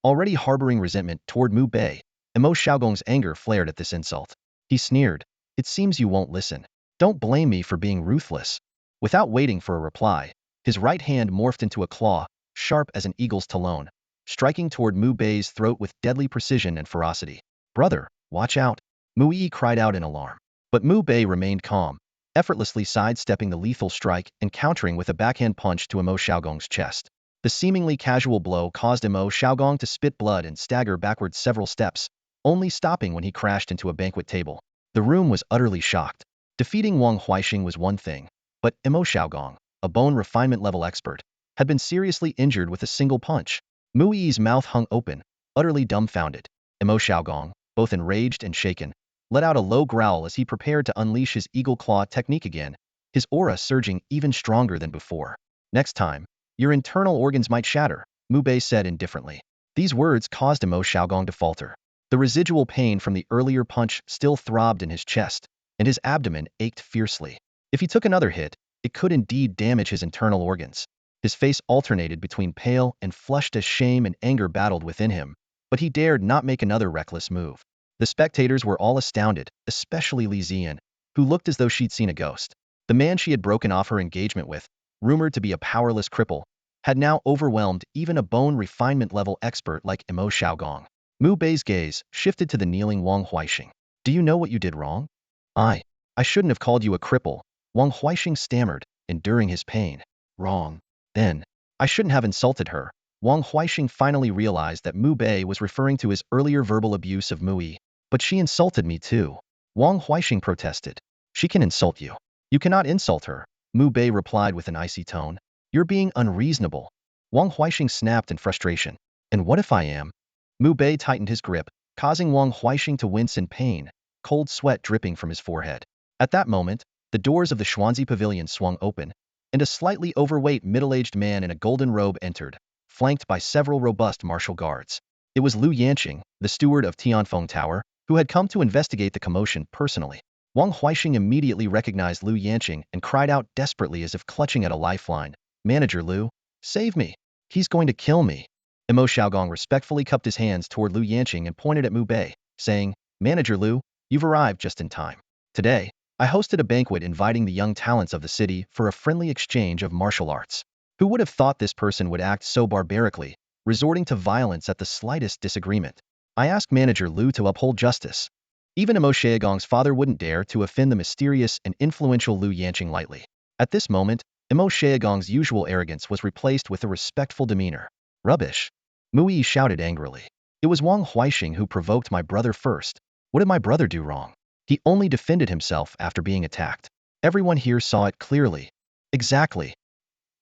Already harboring resentment toward Mu Bei, Imo Sheagong's anger flared at this insult. He sneered. It seems you won't listen. Don't blame me for being ruthless. Without waiting for a reply, his right hand morphed into a claw, sharp as an eagle's talon, striking toward Mu Bei's throat with deadly precision and ferocity. Brother, watch out. Mu Yi cried out in alarm. But Mu Bei remained calm, effortlessly sidestepping the lethal strike and countering with a backhand punch to Imo Sheagong's chest. The seemingly casual blow caused Imo Sheagong to spit blood and stagger backwards several steps, only stopping when he crashed into a banquet table. The room was utterly shocked. Defeating Wang Huixing was one thing, but Imo Sheagong, a bone refinement level expert, had been seriously injured with a single punch. Mu Yi's mouth hung open, utterly dumbfounded. Imo Sheagong, both enraged and shaken, let out a low growl as he prepared to unleash his eagle claw technique again, his aura surging even stronger than before. Next time, your internal organs might shatter, Mu Bei said indifferently. These words caused Imo Sheagong to falter. The residual pain from the earlier punch still throbbed in his chest, and his abdomen ached fiercely. If he took another hit, it could indeed damage his internal organs. His face alternated between pale and flushed as shame and anger battled within him, but he dared not make another reckless move. The spectators were all astounded, especially Li Zian, who looked as though she'd seen a ghost. The man she had broken off her engagement with, rumored to be a powerless cripple, had now overwhelmed even a bone refinement level expert like Imo Sheagong. Mu Bei's gaze shifted to the kneeling Wang Huixing. Do you know what you did wrong? I. I shouldn't have called you a cripple, Wang Huixing stammered, enduring his pain. Wrong. Then. I shouldn't have insulted her. Wang Huixing finally realized that Mu Bei was referring to his earlier verbal abuse of Mu Yi. But she insulted me too. Wang Huixing protested. She can insult you. You cannot insult her, Mu Bei replied with an icy tone. You're being unreasonable. Wang Huixing snapped in frustration. And what if I am? Mu Bei tightened his grip, causing Wang Huixing to wince in pain, cold sweat dripping from his forehead. At that moment, the doors of the Xuanzi pavilion swung open, and a slightly overweight middle-aged man in a golden robe entered, flanked by several robust martial guards. It was Lu Yanqing, the steward of Tianfeng Tower, who had come to investigate the commotion personally. Wang Huixing immediately recognized Lu Yanqing and cried out desperately as if clutching at a lifeline. Manager Lu, save me. He's going to kill me. Imo Xiaogong respectfully cupped his hands toward Lu Yanqing and pointed at Mu Bei, saying, Manager Lu, you've arrived just in time. Today, I hosted a banquet inviting the young talents of the city for a friendly exchange of martial arts. Who would have thought this person would act so barbarically, resorting to violence at the slightest disagreement? I asked Manager Lu to uphold justice. Even Imo Xiaogong's father wouldn't dare to offend the mysterious and influential Lu Yanqing lightly. At this moment, Imo Xiaogong's usual arrogance was replaced with a respectful demeanor. Rubbish. Mu Yi shouted angrily. It was Wang Huixing who provoked my brother first. What did my brother do wrong? He only defended himself after being attacked. Everyone here saw it clearly. Exactly.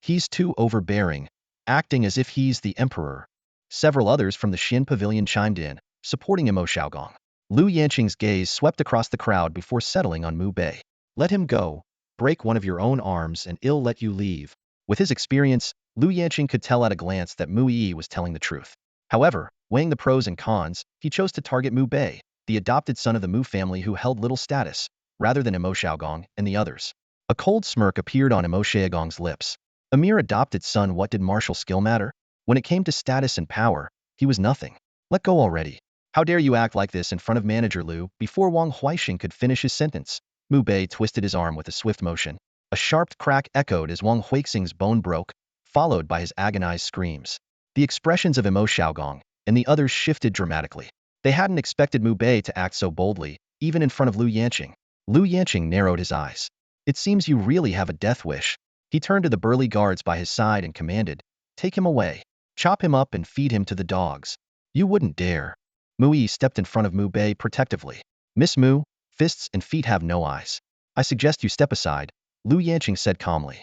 He's too overbearing, acting as if he's the emperor. Several others from the Xin Pavilion chimed in, supporting Imo Xiaogong. Lu Yanqing's gaze swept across the crowd before settling on Mu Bei. Let him go. Break one of your own arms and I'll let you leave. With his experience, Lu Yanqing could tell at a glance that Mu Yi was telling the truth. However, weighing the pros and cons, he chose to target Mu Bei, the adopted son of the Mu family who held little status, rather than Imo Xiaogong and the others. A cold smirk appeared on Imo Xiaogong's lips. A mere adopted son, what did martial skill matter? When it came to status and power, he was nothing. Let go already. How dare you act like this in front of Manager Lu? Before Wang Huixing could finish his sentence, Mu Bei twisted his arm with a swift motion. A sharp crack echoed as Wang Huixing's bone broke, followed by his agonized screams. The expressions of Imo Xiaogong and the others shifted dramatically. They hadn't expected Mu Bei to act so boldly, even in front of Lu Yanqing. Lu Yanqing narrowed his eyes. It seems you really have a death wish. He turned to the burly guards by his side and commanded, take him away. Chop him up and feed him to the dogs. You wouldn't dare. Mu Yi stepped in front of Mu Bei protectively. Miss Mu, fists and feet have no eyes. I suggest you step aside, Lu Yanqing said calmly.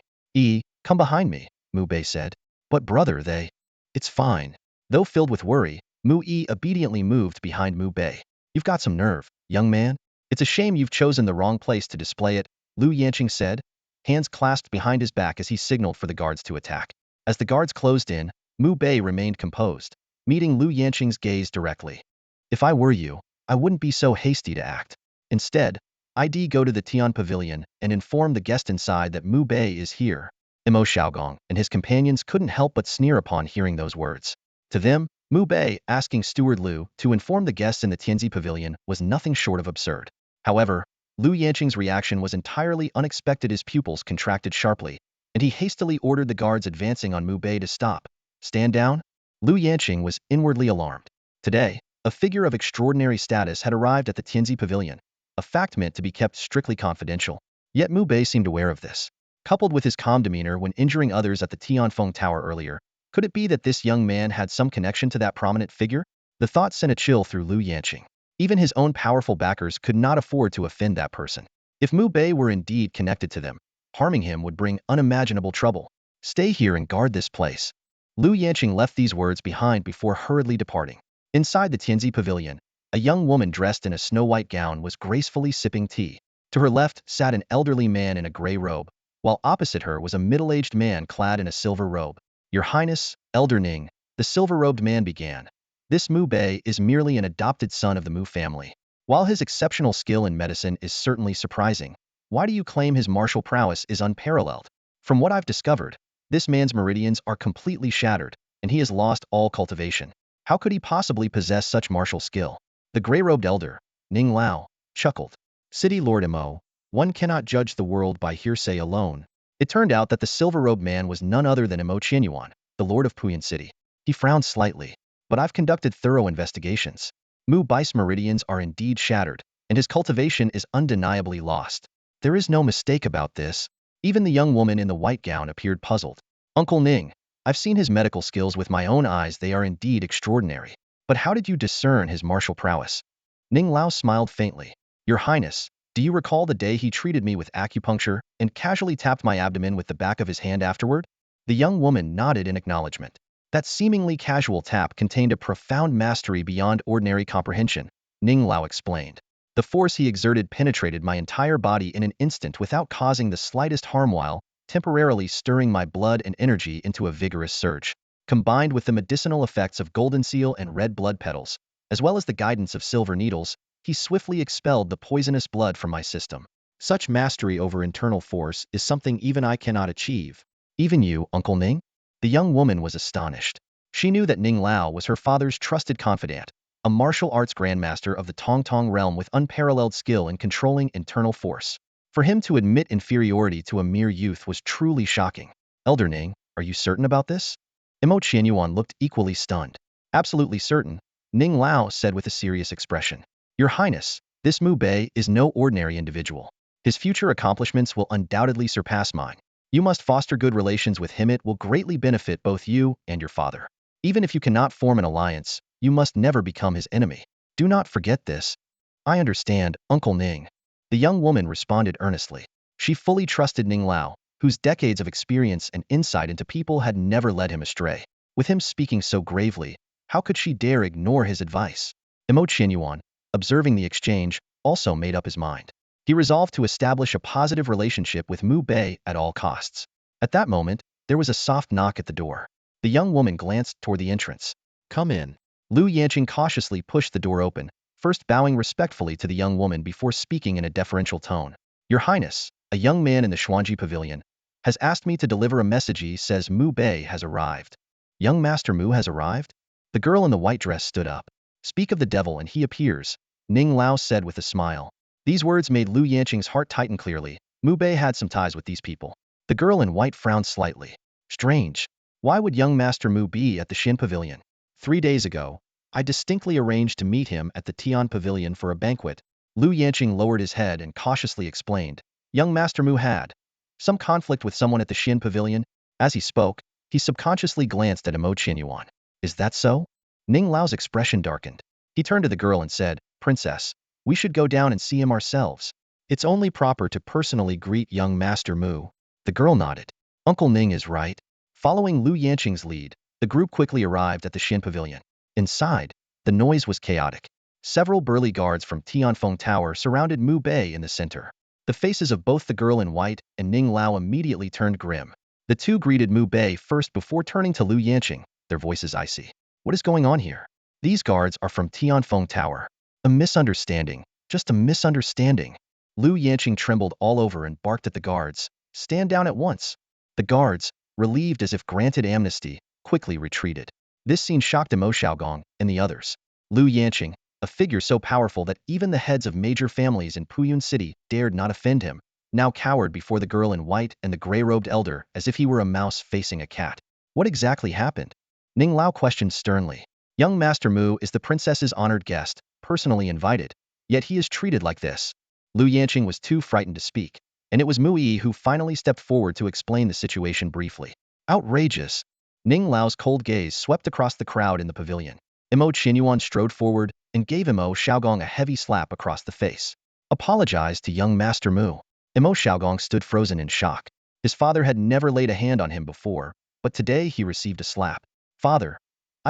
Come behind me, Mu Bei said. But brother, they... It's fine. Though filled with worry, Mu Yi obediently moved behind Mu Bei. You've got some nerve, young man. It's a shame you've chosen the wrong place to display it, Lu Yanqing said, hands clasped behind his back as he signaled for the guards to attack. As the guards closed in, Mu Bei remained composed, meeting Lu Yanqing's gaze directly. If I were you, I wouldn't be so hasty to act. Instead, I'd go to the Tian Pavilion and inform the guest inside that Mu Bei is here. Imo Xiaogong and his companions couldn't help but sneer upon hearing those words. To them, Mu Bei asking Steward Lu to inform the guests in the Tianzi Pavilion was nothing short of absurd. However, Lu Yanqing's reaction was entirely unexpected. His pupils contracted sharply, and he hastily ordered the guards advancing on Mu Bei to stop. Stand down? Lu Yanqing was inwardly alarmed. Today, a figure of extraordinary status had arrived at the Tianzi Pavilion, a fact meant to be kept strictly confidential. Yet Mu Bei seemed aware of this. Coupled with his calm demeanor when injuring others at the Tianfeng Tower earlier, could it be that this young man had some connection to that prominent figure? The thought sent a chill through Lu Yanqing. Even his own powerful backers could not afford to offend that person. If Mu Bei were indeed connected to them, harming him would bring unimaginable trouble. Stay here and guard this place. Lu Yanqing left these words behind before hurriedly departing. Inside the Tianzi Pavilion, a young woman dressed in a snow-white gown was gracefully sipping tea. To her left sat an elderly man in a gray robe, while opposite her was a middle-aged man clad in a silver robe. Your Highness, Elder Ning, the silver-robed man began. This Mu Bei is merely an adopted son of the Mu family. While his exceptional skill in medicine is certainly surprising, why do you claim his martial prowess is unparalleled? From what I've discovered, this man's meridians are completely shattered, and he has lost all cultivation. How could he possibly possess such martial skill? The gray-robed elder, Ning Lao, chuckled. City Lord Imo, one cannot judge the world by hearsay alone. It turned out that the silver-robed man was none other than Imo Qianyuan, the lord of Puyan City. He frowned slightly. But I've conducted thorough investigations. Mu Bei's meridians are indeed shattered, and his cultivation is undeniably lost. There is no mistake about this. Even the young woman in the white gown appeared puzzled. Uncle Ning, I've seen his medical skills with my own eyes. They are indeed extraordinary. But how did you discern his martial prowess? Ning Lao smiled faintly. Your Highness, do you recall the day he treated me with acupuncture and casually tapped my abdomen with the back of his hand afterward? The young woman nodded in acknowledgement. That seemingly casual tap contained a profound mastery beyond ordinary comprehension, Ning Lao explained. The force he exerted penetrated my entire body in an instant without causing the slightest harm while temporarily stirring my blood and energy into a vigorous surge. Combined with the medicinal effects of golden seal and red blood petals, as well as the guidance of silver needles, he swiftly expelled the poisonous blood from my system. Such mastery over internal force is something even I cannot achieve. Even you, Uncle Ning? The young woman was astonished. She knew that Ning Lao was her father's trusted confidant, a martial arts grandmaster of the Tong Tong realm with unparalleled skill in controlling internal force. For him to admit inferiority to a mere youth was truly shocking. Elder Ning, are you certain about this? Imo Qianyuan looked equally stunned. Absolutely certain, Ning Lao said with a serious expression. Your Highness, this Mu Bei is no ordinary individual. His future accomplishments will undoubtedly surpass mine. You must foster good relations with him. It will greatly benefit both you and your father. Even if you cannot form an alliance, you must never become his enemy. Do not forget this. I understand, Uncle Ning. The young woman responded earnestly. She fully trusted Ning Lao, whose decades of experience and insight into people had never led him astray. With him speaking so gravely, how could she dare ignore his advice? Imo Qianyuan, observing the exchange, also made up his mind. He resolved to establish a positive relationship with Mu Bei at all costs. At that moment, there was a soft knock at the door. The young woman glanced toward the entrance. Come in. Lu Yanqing cautiously pushed the door open, first bowing respectfully to the young woman before speaking in a deferential tone. Your Highness, a young man in the Xuanji Pavilion, has asked me to deliver a message. He says Mu Bei has arrived. Young Master Mu has arrived? The girl in the white dress stood up. Speak of the devil and he appears, Ning Lao said with a smile. These words made Lu Yanqing's heart tighten clearly. Mu Bei had some ties with these people. The girl in white frowned slightly. Strange. Why would young Master Mu be at the Xin Pavilion? 3 days ago, I distinctly arranged to meet him at the Tian Pavilion for a banquet. Lu Yanqing lowered his head and cautiously explained. Young Master Mu had some conflict with someone at the Xin Pavilion. As he spoke, he subconsciously glanced at Imo Qianyuan. Is that so? Ning Lao's expression darkened. He turned to the girl and said, Princess, we should go down and see him ourselves. It's only proper to personally greet young Master Mu. The girl nodded. Uncle Ning is right. Following Lu Yanqing's lead, the group quickly arrived at the Xin Pavilion. Inside, the noise was chaotic. Several burly guards from Tianfeng Tower surrounded Mu Bei in the center. The faces of both the girl in white and Ning Lao immediately turned grim. The two greeted Mu Bei first before turning to Lu Yanqing, their voices icy. What is going on here? These guards are from Tianfeng Tower. A misunderstanding. Just a misunderstanding. Lu Yanqing trembled all over and barked at the guards. Stand down at once. The guards, relieved as if granted amnesty, quickly retreated. This scene shocked Mo Xiaogong and the others. Lu Yanqing, a figure so powerful that even the heads of major families in Puyan City dared not offend him, now cowered before the girl in white and the gray-robed elder as if he were a mouse facing a cat. What exactly happened? Ning Lao questioned sternly. Young Master Mu is the princess's honored guest, personally invited, yet he is treated like this. Lu Yanqing was too frightened to speak, and it was Mu Yi who finally stepped forward to explain the situation briefly. Outrageous! Ning Lao's cold gaze swept across the crowd in the pavilion. Imo Qianyuan strode forward and gave Imo Xiaogong a heavy slap across the face. Apologize to young Master Mu. Imo Xiaogong stood frozen in shock. His father had never laid a hand on him before, but today he received a slap. Father!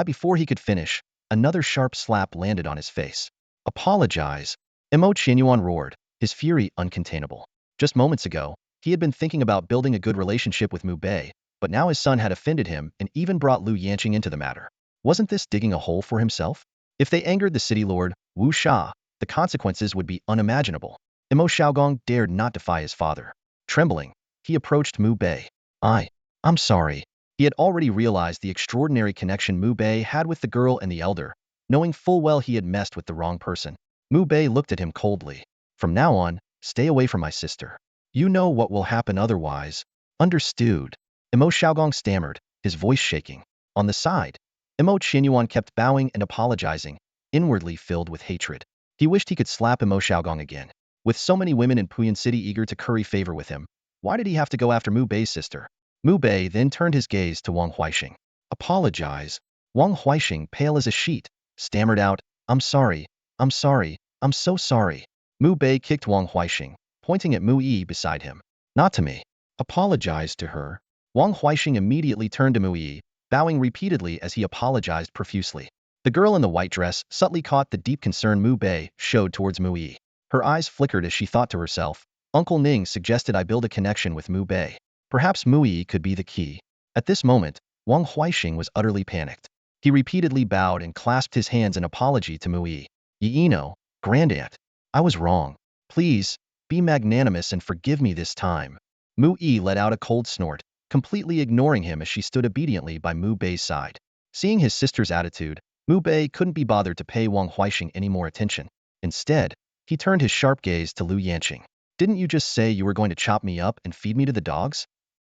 Before he could finish, another sharp slap landed on his face. Apologize! Imo Qianyuan roared, his fury uncontainable. Just moments ago, he had been thinking about building a good relationship with Mu Bei, but now his son had offended him and even brought Lu Yanqing into the matter. Wasn't this digging a hole for himself? If they angered the city lord, Wu Sha, the consequences would be unimaginable. Imo Xiaogong dared not defy his father. Trembling, he approached Mu Bei. I'm sorry. He had already realized the extraordinary connection Mu Bei had with the girl and the elder, knowing full well he had messed with the wrong person. Mu Bei looked at him coldly. From now on, stay away from my sister. You know what will happen otherwise. Understood. Imo Xiaogong stammered, his voice shaking. On the side, Imo Qianyuan kept bowing and apologizing, inwardly filled with hatred. He wished he could slap Imo Xiaogong again. With so many women in Puyan City eager to curry favor with him, why did he have to go after Mu Bei's sister? Mu Bei then turned his gaze to Wang Huixing. Apologize. Wang Huixing, pale as a sheet, stammered out, I'm sorry, I'm sorry, I'm so sorry. Mu Bei kicked Wang Huixing, pointing at Mu Yi beside him. Not to me. Apologize to her. Wang Huixing immediately turned to Mu Yi, bowing repeatedly as he apologized profusely. The girl in the white dress subtly caught the deep concern Mu Bei showed towards Mu Yi. Her eyes flickered as she thought to herself, Uncle Ning suggested I build a connection with Mu Bei. Perhaps Mu Yi could be the key. At this moment, Wang Huixing was utterly panicked. He repeatedly bowed and clasped his hands in apology to Mu Yi. Yiino, Grandaunt, I was wrong. Please, be magnanimous and forgive me this time. Mu Yi let out a cold snort, completely ignoring him as she stood obediently by Mu Bei's side. Seeing his sister's attitude, Mu Bei couldn't be bothered to pay Wang Huixing any more attention. Instead, he turned his sharp gaze to Lu Yanqing. Didn't you just say you were going to chop me up and feed me to the dogs?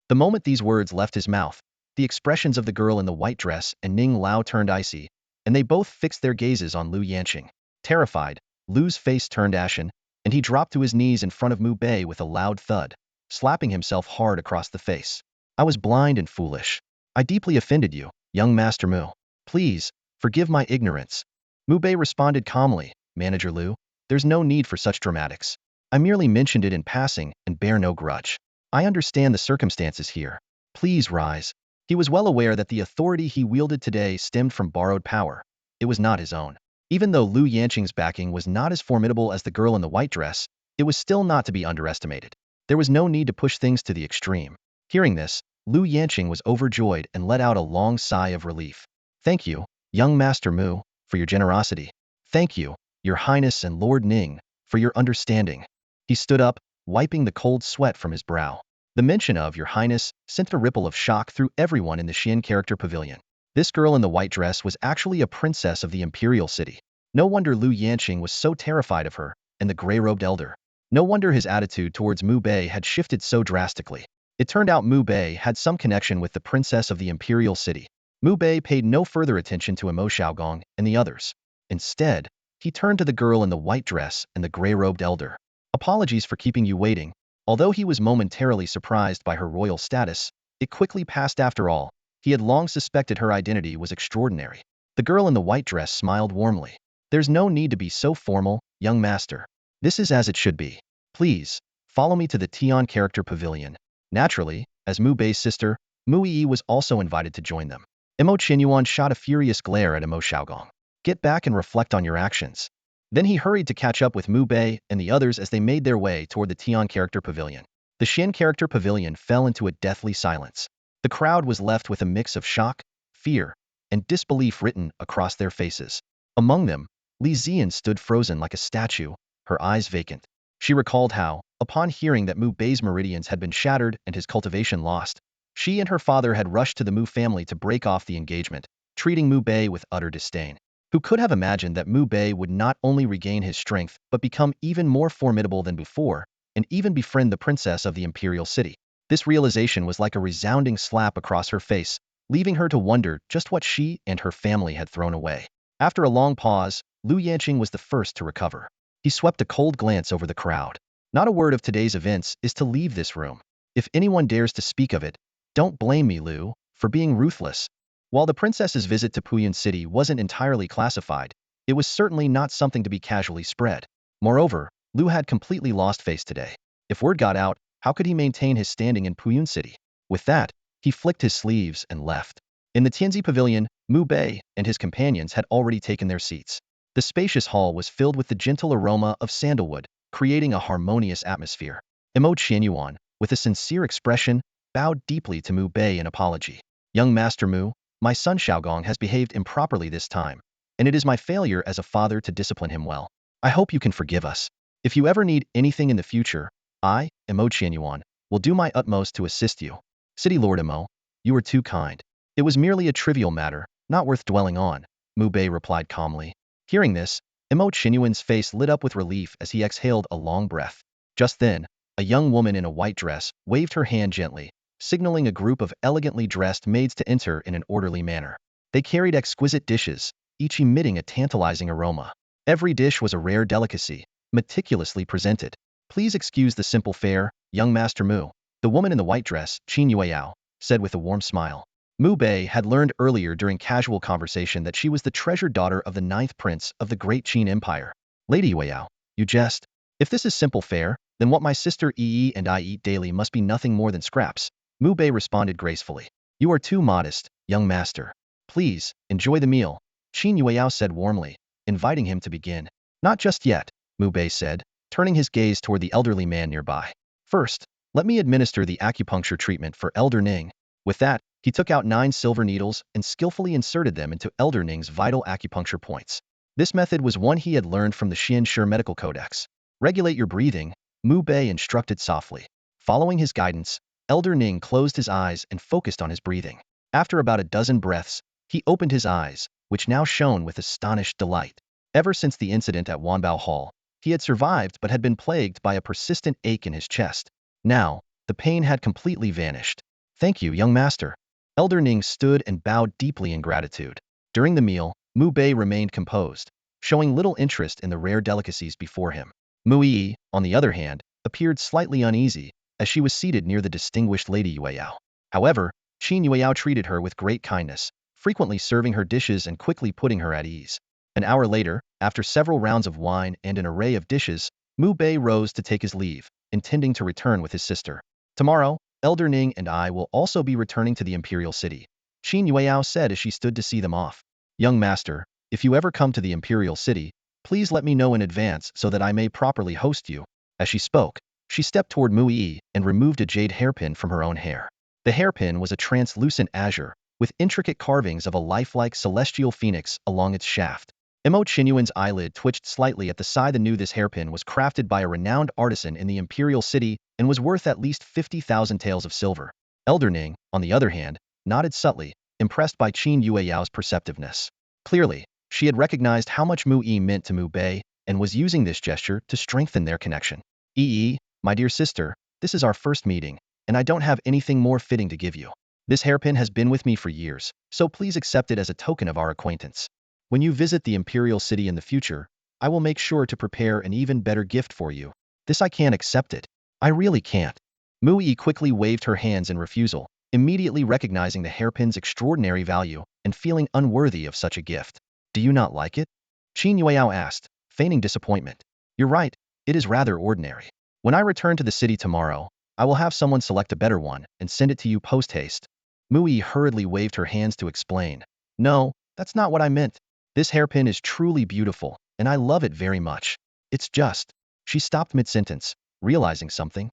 The moment these words left his mouth, the expressions of the girl in the white dress and Ning Lao turned icy, and they both fixed their gazes on Lu Yanqing. Terrified, Lu's face turned ashen, and he dropped to his knees in front of Mu Bei with a loud thud, slapping himself hard across the face. I was blind and foolish. I deeply offended you, young Master Mu. Please, forgive my ignorance. Mu Bei responded calmly, Manager Lu, there's no need for such dramatics. I merely mentioned it in passing and bear no grudge. I understand the circumstances here. Please rise. He was well aware that the authority he wielded today stemmed from borrowed power. It was not his own. Even though Lu Yanqing's backing was not as formidable as the girl in the white dress, it was still not to be underestimated. There was no need to push things to the extreme. Hearing this, Lu Yanqing was overjoyed and let out a long sigh of relief. Thank you, young Master Mu, for your generosity. Thank you, Your Highness and Lord Ning, for your understanding. He stood up, wiping the cold sweat from his brow. The mention of Your Highness sent a ripple of shock through everyone in the Xian character pavilion. This girl in the white dress was actually a princess of the imperial city. No wonder Lu Yanqing was so terrified of her, and the gray-robed elder. No wonder his attitude towards Mu Bei had shifted so drastically. It turned out Mu Bei had some connection with the princess of the imperial city. Mu Bei paid no further attention to Imo Xiaogong and the others. Instead, he turned to the girl in the white dress and the gray-robed elder. Apologies for keeping you waiting. Although he was momentarily surprised by her royal status, it quickly passed after all. He had long suspected her identity was extraordinary. The girl in the white dress smiled warmly. There's no need to be so formal, young master. This is as it should be. Please, follow me to the Tian character pavilion. Naturally, as Mu Bei's sister, Mu Yi was also invited to join them. Imo Qinyuan shot a furious glare at Imo Xiaogong. Get back and reflect on your actions. Then he hurried to catch up with Mu Bei and the others as they made their way toward the Tian character pavilion. The Xian character pavilion fell into a deathly silence. The crowd was left with a mix of shock, fear, and disbelief written across their faces. Among them, Li Ziyan stood frozen like a statue, her eyes vacant. She recalled how, upon hearing that Mu Bei's meridians had been shattered and his cultivation lost, she and her father had rushed to the Mu family to break off the engagement, treating Mu Bei with utter disdain. Who could have imagined that Mu Bei would not only regain his strength but become even more formidable than before, and even befriend the princess of the imperial city? This realization was like a resounding slap across her face, leaving her to wonder just what she and her family had thrown away. After a long pause, Lu Yanqing was the first to recover. He swept a cold glance over the crowd. Not a word of today's events is to leave this room. If anyone dares to speak of it, don't blame me, Lu, for being ruthless. While the princess's visit to Puyan City wasn't entirely classified, it was certainly not something to be casually spread. Moreover, Lu had completely lost face today. If word got out, how could he maintain his standing in Puyan City? With that, he flicked his sleeves and left. In the Tianzi pavilion, Mu Bei and his companions had already taken their seats. The spacious hall was filled with the gentle aroma of sandalwood, creating a harmonious atmosphere. Imo Qianyuan, with a sincere expression, bowed deeply to Mu Bei in apology. Young Master Mu, my son Xiaogong has behaved improperly this time, and it is my failure as a father to discipline him well. I hope you can forgive us. If you ever need anything in the future, I, Imo Qianyuan, will do my utmost to assist you. City Lord Imo, you were too kind. It was merely a trivial matter, not worth dwelling on, Mu Bei replied calmly. Hearing this, Imo Qianyuan's face lit up with relief as he exhaled a long breath. Just then, a young woman in a white dress waved her hand gently, signaling a group of elegantly dressed maids to enter in an orderly manner. They carried exquisite dishes, each emitting a tantalizing aroma. Every dish was a rare delicacy, meticulously presented. Please excuse the simple fare, young Master Mu. The woman in the white dress, Qin Yueyao, said with a warm smile. Mu Bei had learned earlier during casual conversation that she was the treasured daughter of the 9th prince of the great Qin Empire. Lady Yueyao, you jest. If this is simple fare, then what my sister Yi and I eat daily must be nothing more than scraps. Mu Bei responded gracefully. You are too modest, young master. Please, enjoy the meal, Qin Yueyao said warmly, inviting him to begin. Not just yet, Mu Bei said, turning his gaze toward the elderly man nearby. First, let me administer the acupuncture treatment for Elder Ning. With that, he took out 9 silver needles and skillfully inserted them into Elder Ning's vital acupuncture points. This method was one he had learned from the Xian Shi Medical Codex. Regulate your breathing, Mu Bei instructed softly. Following his guidance, Elder Ning closed his eyes and focused on his breathing. After about a dozen breaths, he opened his eyes, which now shone with astonished delight. Ever since the incident at Wanbao Hall, he had survived but had been plagued by a persistent ache in his chest. Now, the pain had completely vanished. Thank you, young master. Elder Ning stood and bowed deeply in gratitude. During the meal, Mu Bei remained composed, showing little interest in the rare delicacies before him. Mu Yi, on the other hand, appeared slightly uneasy, as she was seated near the distinguished Lady Yueyao. However, Qin Yueyao treated her with great kindness, frequently serving her dishes and quickly putting her at ease. An hour later, after several rounds of wine and an array of dishes, Mu Bei rose to take his leave, intending to return with his sister. Tomorrow, Elder Ning and I will also be returning to the Imperial City, Qin Yueyao said as she stood to see them off. Young master, if you ever come to the Imperial City, please let me know in advance so that I may properly host you. As she spoke, she stepped toward Mu Yi and removed a jade hairpin from her own hair. The hairpin was a translucent azure, with intricate carvings of a lifelike celestial phoenix along its shaft. Imo Qinyuan's eyelid twitched slightly at the sight and knew this hairpin was crafted by a renowned artisan in the Imperial City and was worth at least 50,000 taels of silver. Elder Ning, on the other hand, nodded subtly, impressed by Qin Yueyao's perceptiveness. Clearly, she had recognized how much Mu Yi meant to Mu Bei and was using this gesture to strengthen their connection. Yi, my dear sister, this is our first meeting, and I don't have anything more fitting to give you. This hairpin has been with me for years, so please accept it as a token of our acquaintance. When you visit the Imperial City in the future, I will make sure to prepare an even better gift for you. This I can't accept it. I really can't. Mu Yi quickly waved her hands in refusal, immediately recognizing the hairpin's extraordinary value and feeling unworthy of such a gift. Do you not like it? Qin Yueyao asked, feigning disappointment. You're right, it is rather ordinary. When I return to the city tomorrow, I will have someone select a better one and send it to you post-haste. Mu Yi hurriedly waved her hands to explain. No, that's not what I meant. This hairpin is truly beautiful, and I love it very much. It's just. She stopped mid-sentence, realizing something.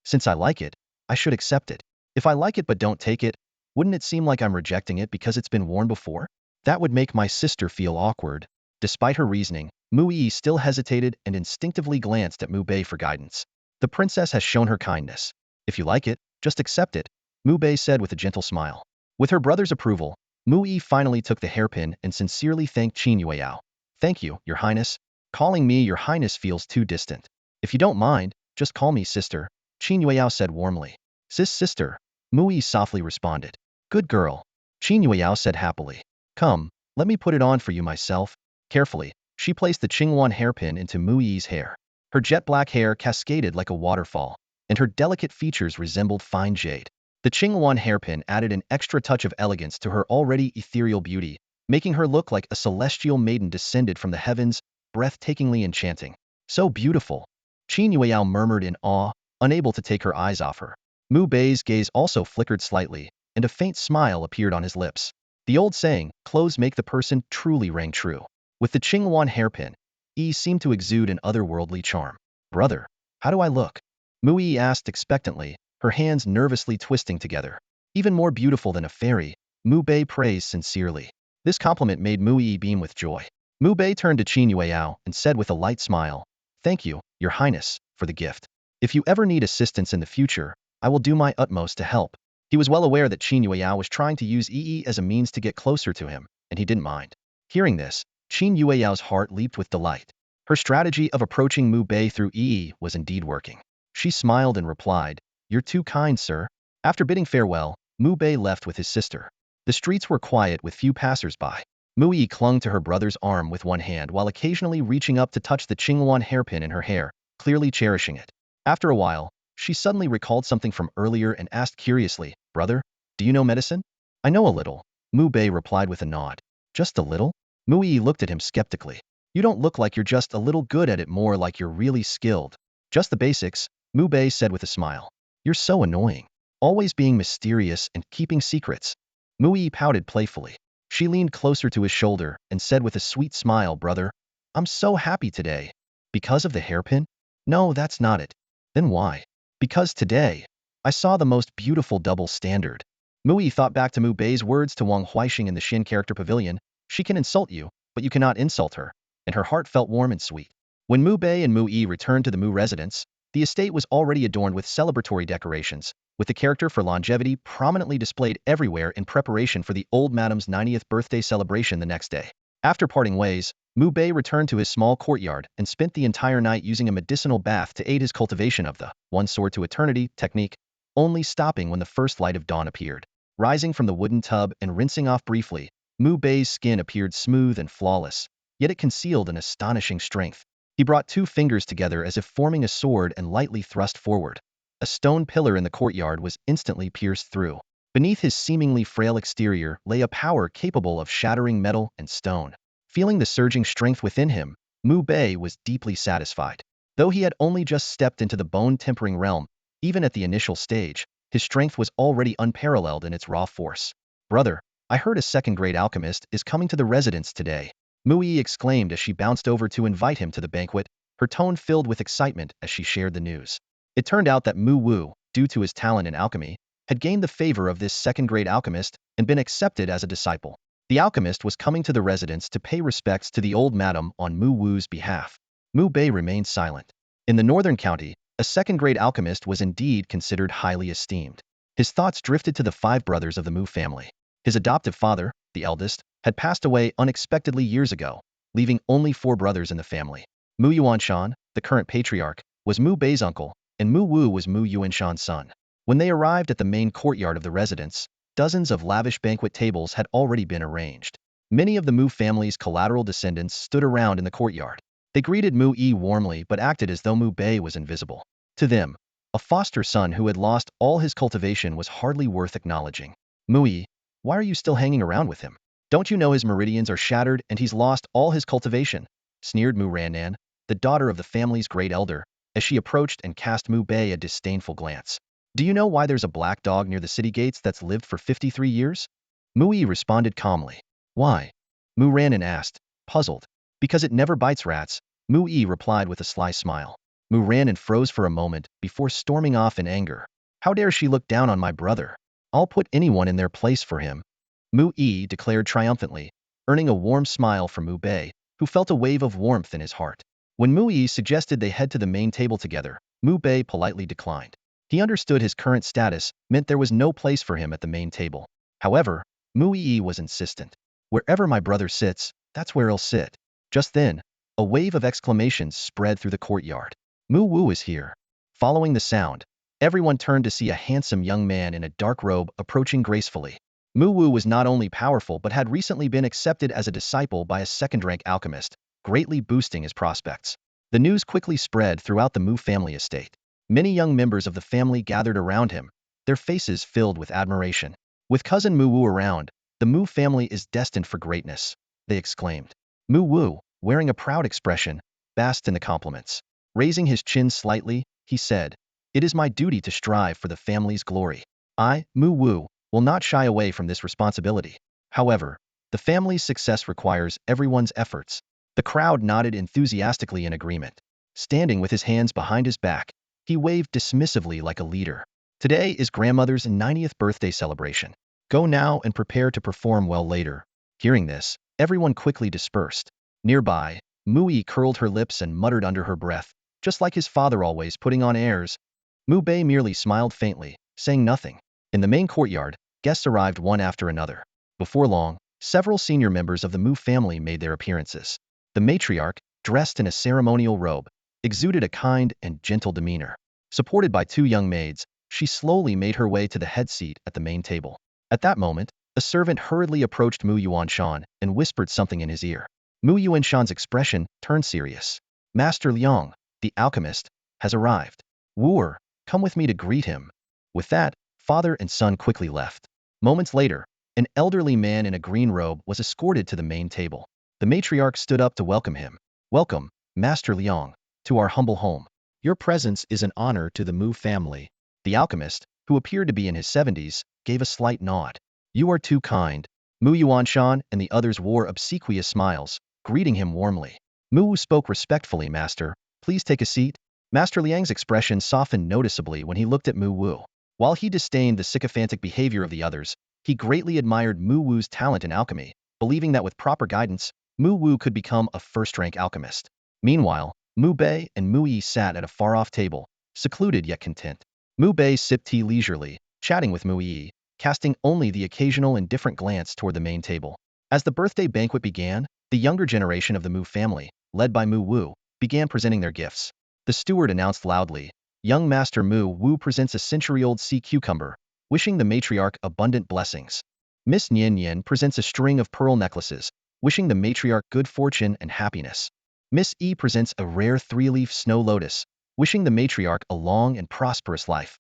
Since I like it, I should accept it. If I like it but don't take it, wouldn't it seem like I'm rejecting it because it's been worn before? That would make my sister feel awkward. Despite her reasoning, Mu Yi still hesitated and instinctively glanced at Mu Bei for guidance. The princess has shown her kindness. If you like it, just accept it, Mu Bei said with a gentle smile. With her brother's approval, Mu Yi finally took the hairpin and sincerely thanked Qin Yueyao. Thank you, Your Highness. Calling me Your Highness feels too distant. If you don't mind, just call me sister, Qin Yueyao said warmly. Sister, Mu Yi softly responded. Good girl, Qin Yueyao said happily. Come, let me put it on for you myself. Carefully, she placed the Qingwan hairpin into Mu Yi's hair. Her jet black hair cascaded like a waterfall, and her delicate features resembled fine jade. The Qingwan hairpin added an extra touch of elegance to her already ethereal beauty, making her look like a celestial maiden descended from the heavens, breathtakingly enchanting. So beautiful. Qin Yueyao murmured in awe, unable to take her eyes off her. Mu Bei's gaze also flickered slightly, and a faint smile appeared on his lips. The old saying, clothes make the person, truly rang true. With the Qingwan hairpin, Yi seemed to exude an otherworldly charm. Brother, how do I look? Mu Yi asked expectantly, her hands nervously twisting together. Even more beautiful than a fairy, Mu Bei praised sincerely. This compliment made Mu Yi beam with joy. Mu Bei turned to Qin Yueyao and said with a light smile, Thank you, Your Highness, for the gift. If you ever need assistance in the future, I will do my utmost to help. He was well aware that Qin Yueyao was trying to use Yi as a means to get closer to him, and he didn't mind. Hearing this, Qin Yueyao's heart leaped with delight. Her strategy of approaching Mu Bei through Yi was indeed working. She smiled and replied, You're too kind, sir. After bidding farewell, Mu Bei left with his sister. The streets were quiet with few passers-by. Mu Yi clung to her brother's arm with one hand while occasionally reaching up to touch the Qingluan hairpin in her hair, clearly cherishing it. After a while, she suddenly recalled something from earlier and asked curiously, "Brother, do you know medicine?" "I know a little," Mu Bei replied with a nod. "Just a little?" Mu Yi looked at him skeptically. "You don't look like you're just a little good at it, more like you're really skilled." "Just the basics," Mu Bei said with a smile. "You're so annoying. Always being mysterious and keeping secrets." Mu Yi pouted playfully. She leaned closer to his shoulder and said with a sweet smile, "Brother, I'm so happy today." "Because of the hairpin?" "No, that's not it." "Then why?" "Because today, I saw the most beautiful double standard." Mu Yi thought back to Mu Bei's words to Wang Huixing in the Xin character pavilion. "She can insult you, but you cannot insult her," and her heart felt warm and sweet. When Mu Bei and Mu Yi returned to the Mu residence, the estate was already adorned with celebratory decorations, with the character for longevity prominently displayed everywhere in preparation for the old madam's 90th birthday celebration the next day. After parting ways, Mu Bei returned to his small courtyard and spent the entire night using a medicinal bath to aid his cultivation of the one sword to eternity technique, only stopping when the first light of dawn appeared. Rising from the wooden tub and rinsing off briefly, Mu Bei's skin appeared smooth and flawless, yet it concealed an astonishing strength. He brought two fingers together as if forming a sword and lightly thrust forward. A stone pillar in the courtyard was instantly pierced through. Beneath his seemingly frail exterior lay a power capable of shattering metal and stone. Feeling the surging strength within him, Mu Bei was deeply satisfied. Though he had only just stepped into the bone-tempering realm, even at the initial stage, his strength was already unparalleled in its raw force. "Brother, I heard a second-grade alchemist is coming to the residence today," Mu Yi exclaimed as she bounced over to invite him to the banquet, her tone filled with excitement as she shared the news. It turned out that Mu Wu, due to his talent in alchemy, had gained the favor of this second-grade alchemist and been accepted as a disciple. The alchemist was coming to the residence to pay respects to the old madam on Mu Wu's behalf. Mu Bei remained silent. In the northern county, a second-grade alchemist was indeed considered highly esteemed. His thoughts drifted to the five brothers of the Mu family. His adoptive father, the eldest, had passed away unexpectedly years ago, leaving only four brothers in the family. Mu Yuanshan, the current patriarch, was Mu Bei's uncle, and Mu Wu was Mu Yuanshan's son. When they arrived at the main courtyard of the residence, dozens of lavish banquet tables had already been arranged. Many of the Mu family's collateral descendants stood around in the courtyard. They greeted Mu Yi warmly but acted as though Mu Bei was invisible. To them, a foster son who had lost all his cultivation was hardly worth acknowledging. "Mu Yi, why are you still hanging around with him? Don't you know his meridians are shattered and he's lost all his cultivation?" sneered Mu Rannan, the daughter of the family's great elder, as she approached and cast Mu Bei a disdainful glance. "Do you know why there's a black dog near the city gates that's lived for 53 years? Mu Yi responded calmly. "Why?" Mu Rannan asked, puzzled. "Because it never bites rats," Mu Yi replied with a sly smile. Mu Rannan froze for a moment before storming off in anger. "How dare she look down on my brother? I'll put anyone in their place for him," Mu Yi declared triumphantly, earning a warm smile from Mu Bei, who felt a wave of warmth in his heart. When Mu Yi suggested they head to the main table together, Mu Bei politely declined. He understood his current status meant there was no place for him at the main table. However, Mu Yi was insistent. "Wherever my brother sits, that's where he'll sit." Just then, a wave of exclamations spread through the courtyard. "Mu Wu is here." Following the sound, everyone turned to see a handsome young man in a dark robe approaching gracefully. Mu Wu was not only powerful but had recently been accepted as a disciple by a second-rank alchemist, greatly boosting his prospects. The news quickly spread throughout the Mu family estate. Many young members of the family gathered around him, their faces filled with admiration. "With cousin Mu Wu around, the Mu family is destined for greatness," they exclaimed. Mu Wu, wearing a proud expression, basked in the compliments. Raising his chin slightly, he said, "It is my duty to strive for the family's glory. I, Mu Wu, will not shy away from this responsibility. However, the family's success requires everyone's efforts." The crowd nodded enthusiastically in agreement. Standing with his hands behind his back, he waved dismissively like a leader. "Today is grandmother's 90th birthday celebration. Go now and prepare to perform well later." Hearing this, everyone quickly dispersed. Nearby, Mu Yi curled her lips and muttered under her breath, just like his father always putting on airs. Mu Bei merely smiled faintly, saying nothing. In the main courtyard, guests arrived one after another. Before long, several senior members of the Mu family made their appearances. The matriarch, dressed in a ceremonial robe, exuded a kind and gentle demeanor. Supported by two young maids, she slowly made her way to the head seat at the main table. At that moment, A servant hurriedly approached Mu Yuanshan and whispered something in his ear. Mu Yuanshan's expression turned serious. Master Liang, the alchemist, has arrived. Wooer, come with me to greet him. With that, father and son quickly left. Moments later, an elderly man in a green robe was escorted to the main table. The matriarch stood up to welcome him. Welcome, Master Liang, to our humble home. Your presence is an honor to the Mu family. The alchemist, who appeared to be in his 70s, gave a slight nod. You are too kind. Mu Yuanshan and the others wore obsequious smiles, greeting him warmly. Mu spoke respectfully, Master. Please take a seat. Master Liang's expression softened noticeably when he looked at Mu Wu. While he disdained the sycophantic behavior of the others, he greatly admired Mu Wu's talent in alchemy, believing that with proper guidance, Mu Wu could become a first-rank alchemist. Meanwhile, Mu Bei and Mu Yi sat at a far-off table, secluded yet content. Mu Bei sipped tea leisurely, chatting with Mu Yi, casting only the occasional indifferent glance toward the main table. As the birthday banquet began, the younger generation of the Mu family, led by Mu Wu, began presenting their gifts. The steward announced loudly, Young Master Mu Wu presents a century-old sea cucumber, wishing the matriarch abundant blessings. Miss Nian Yin presents a string of pearl necklaces, wishing the matriarch good fortune and happiness. Miss E presents a rare three-leaf snow lotus, wishing the matriarch a long and prosperous life.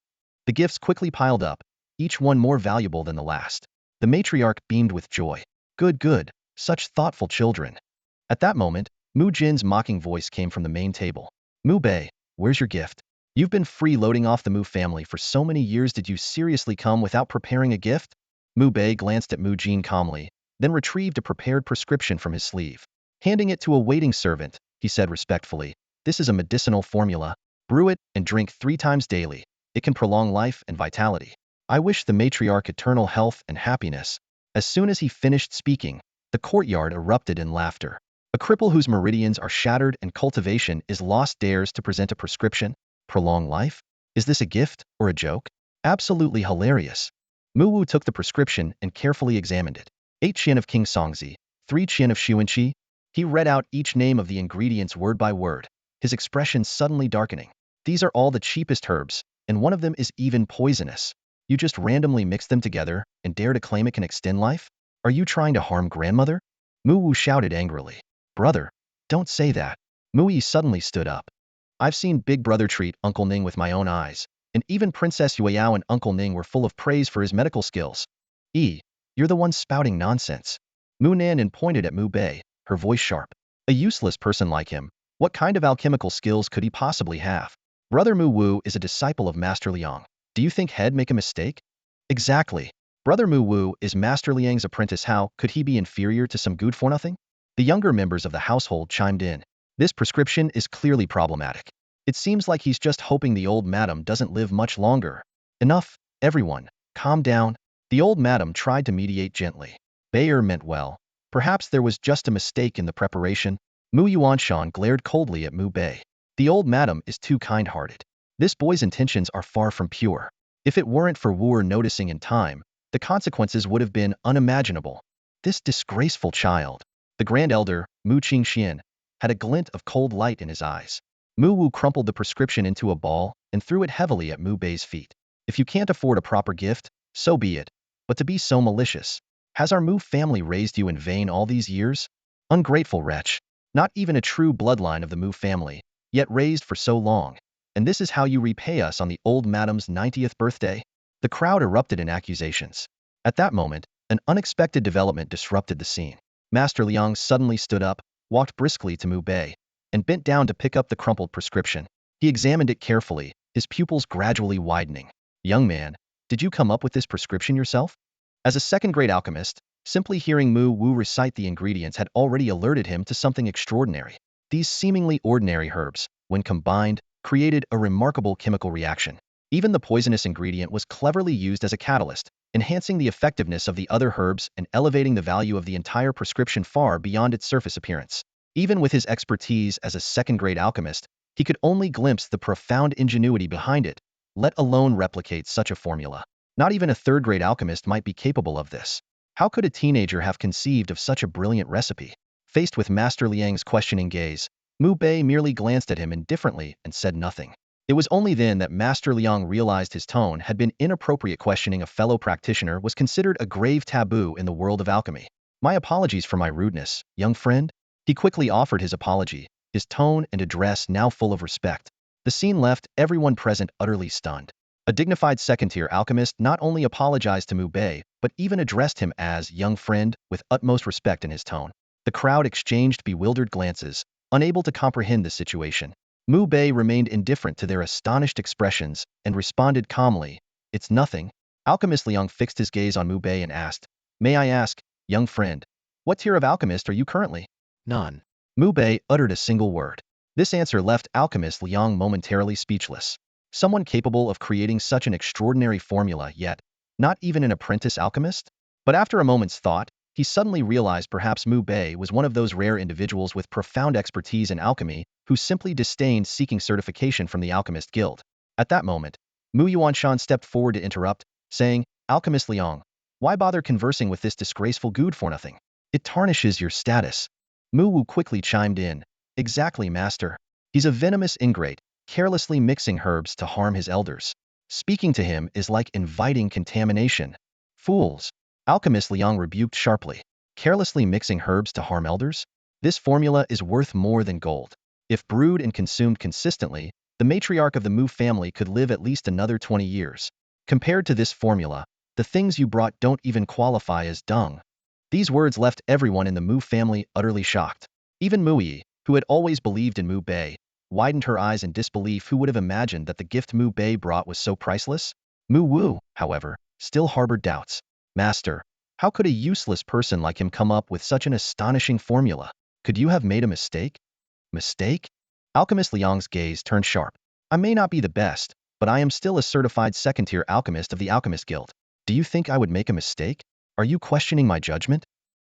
The gifts quickly piled up, each one more valuable than the last. The matriarch beamed with joy. Good, good, such thoughtful children. At that moment, Mu Jin's mocking voice came from the main table. Mu Bei, where's your gift? You've been freeloading off the Mu family for so many years. Did you seriously come without preparing a gift? Mu Bei glanced at Mu Jin calmly, then retrieved a prepared prescription from his sleeve. Handing it to a waiting servant, he said respectfully, This is a medicinal formula. Brew it and drink 3 times daily. It can prolong life and vitality. I wish the matriarch eternal health and happiness. As soon as he finished speaking, the courtyard erupted in laughter. A cripple whose meridians are shattered and cultivation is lost dares to present a prescription? Prolong life? Is this a gift or a joke? Absolutely hilarious. Mu Wu took the prescription and carefully examined it. 8 qian of King Songzi, 3 qian of Xuanqi. He read out each name of the ingredients word by word, his expression suddenly darkening. These are all the cheapest herbs, and one of them is even poisonous. You just randomly mix them together and dare to claim it can extend life? Are you trying to harm grandmother? Mu Wu shouted angrily. Brother, don't say that. Mu Yi suddenly stood up. I've seen Big Brother treat Uncle Ning with my own eyes, and even Princess Yueyao and Uncle Ning were full of praise for his medical skills. You're the one spouting nonsense. Mu Nanan pointed at Mu Bei, her voice sharp. A useless person like him, what kind of alchemical skills could he possibly have? Brother Mu Wu is a disciple of Master Liang. Do you think he'd make a mistake? Exactly. Brother Mu Wu is Master Liang's apprentice. How could he be inferior to some good-for-nothing? The younger members of the household chimed in. This prescription is clearly problematic. It seems like he's just hoping the old madam doesn't live much longer. Enough, everyone, calm down. The old madam tried to mediate gently. Bayer meant well. Perhaps there was just a mistake in the preparation. Mu Yuanshan glared coldly at Mu Bei. The old madam is too kind-hearted. This boy's intentions are far from pure. If it weren't for Wooer noticing in time, the consequences would have been unimaginable. This disgraceful child. The grand elder, Mu Qingxian, had a glint of cold light in his eyes. Mu Wu crumpled the prescription into a ball and threw it heavily at Mu Bei's feet. If you can't afford a proper gift, so be it. But to be so malicious. Has our Mu family raised you in vain all these years? Ungrateful wretch. Not even a true bloodline of the Mu family, yet raised for so long. And this is how you repay us on the old madam's 90th birthday? The crowd erupted in accusations. At that moment, an unexpected development disrupted the scene. Master Liang suddenly stood up, walked briskly to Mu Bei, and bent down to pick up the crumpled prescription. He examined it carefully, his pupils gradually widening. Young man, did you come up with this prescription yourself? As a second-grade alchemist, simply hearing Mu Wu recite the ingredients had already alerted him to something extraordinary. These seemingly ordinary herbs, when combined, created a remarkable chemical reaction. Even the poisonous ingredient was cleverly used as a catalyst, enhancing the effectiveness of the other herbs and elevating the value of the entire prescription far beyond its surface appearance. Even with his expertise as a second-grade alchemist, he could only glimpse the profound ingenuity behind it, let alone replicate such a formula. Not even a third-grade alchemist might be capable of this. How could a teenager have conceived of such a brilliant recipe? Faced with Master Liang's questioning gaze, Mu Bei merely glanced at him indifferently and said nothing. It was only then that Master Liang realized his tone had been inappropriate. Questioning a fellow practitioner was considered a grave taboo in the world of alchemy. My apologies for my rudeness, young friend. He quickly offered his apology, his tone and address now full of respect. The scene left everyone present utterly stunned. A dignified second-tier alchemist not only apologized to Mu Bei, but even addressed him as young friend with utmost respect in his tone. The crowd exchanged bewildered glances, unable to comprehend the situation. Mu Bei remained indifferent to their astonished expressions and responded calmly, "It's nothing." Alchemist Liang fixed his gaze on Mu Bei and asked, "May I ask, young friend, what tier of alchemist are you currently?" None. Mu Bei uttered a single word. This answer left Alchemist Liang momentarily speechless. Someone capable of creating such an extraordinary formula, yet not even an apprentice alchemist? But after a moment's thought, he suddenly realized perhaps Mu Bei was one of those rare individuals with profound expertise in alchemy who simply disdained seeking certification from the Alchemist Guild. At that moment, Mu Yuanshan stepped forward to interrupt, saying, "Alchemist Liang, why bother conversing with this disgraceful good for nothing? It tarnishes your status." Mu Wu quickly chimed in, "Exactly, master. He's a venomous ingrate, carelessly mixing herbs to harm his elders. Speaking to him is like inviting contamination." "Fools!" Alchemist Liang rebuked sharply. "Carelessly mixing herbs to harm elders? This formula is worth more than gold. If brewed and consumed consistently, the matriarch of the Mu family could live at least another 20 years. Compared to this formula, the things you brought don't even qualify as dung." These words left everyone in the Mu family utterly shocked. Even Mu Yi, who had always believed in Mu Bei, widened her eyes in disbelief. Who would have imagined that the gift Mu Bei brought was so priceless? Mu Wu, however, still harbored doubts. "Master, how could a useless person like him come up with such an astonishing formula? Could you have made a mistake?" "Mistake?" Alchemist Liang's gaze turned sharp. "I may not be the best, but I am still a certified second-tier alchemist of the Alchemist Guild. Do you think I would make a mistake? Are you questioning my judgment?"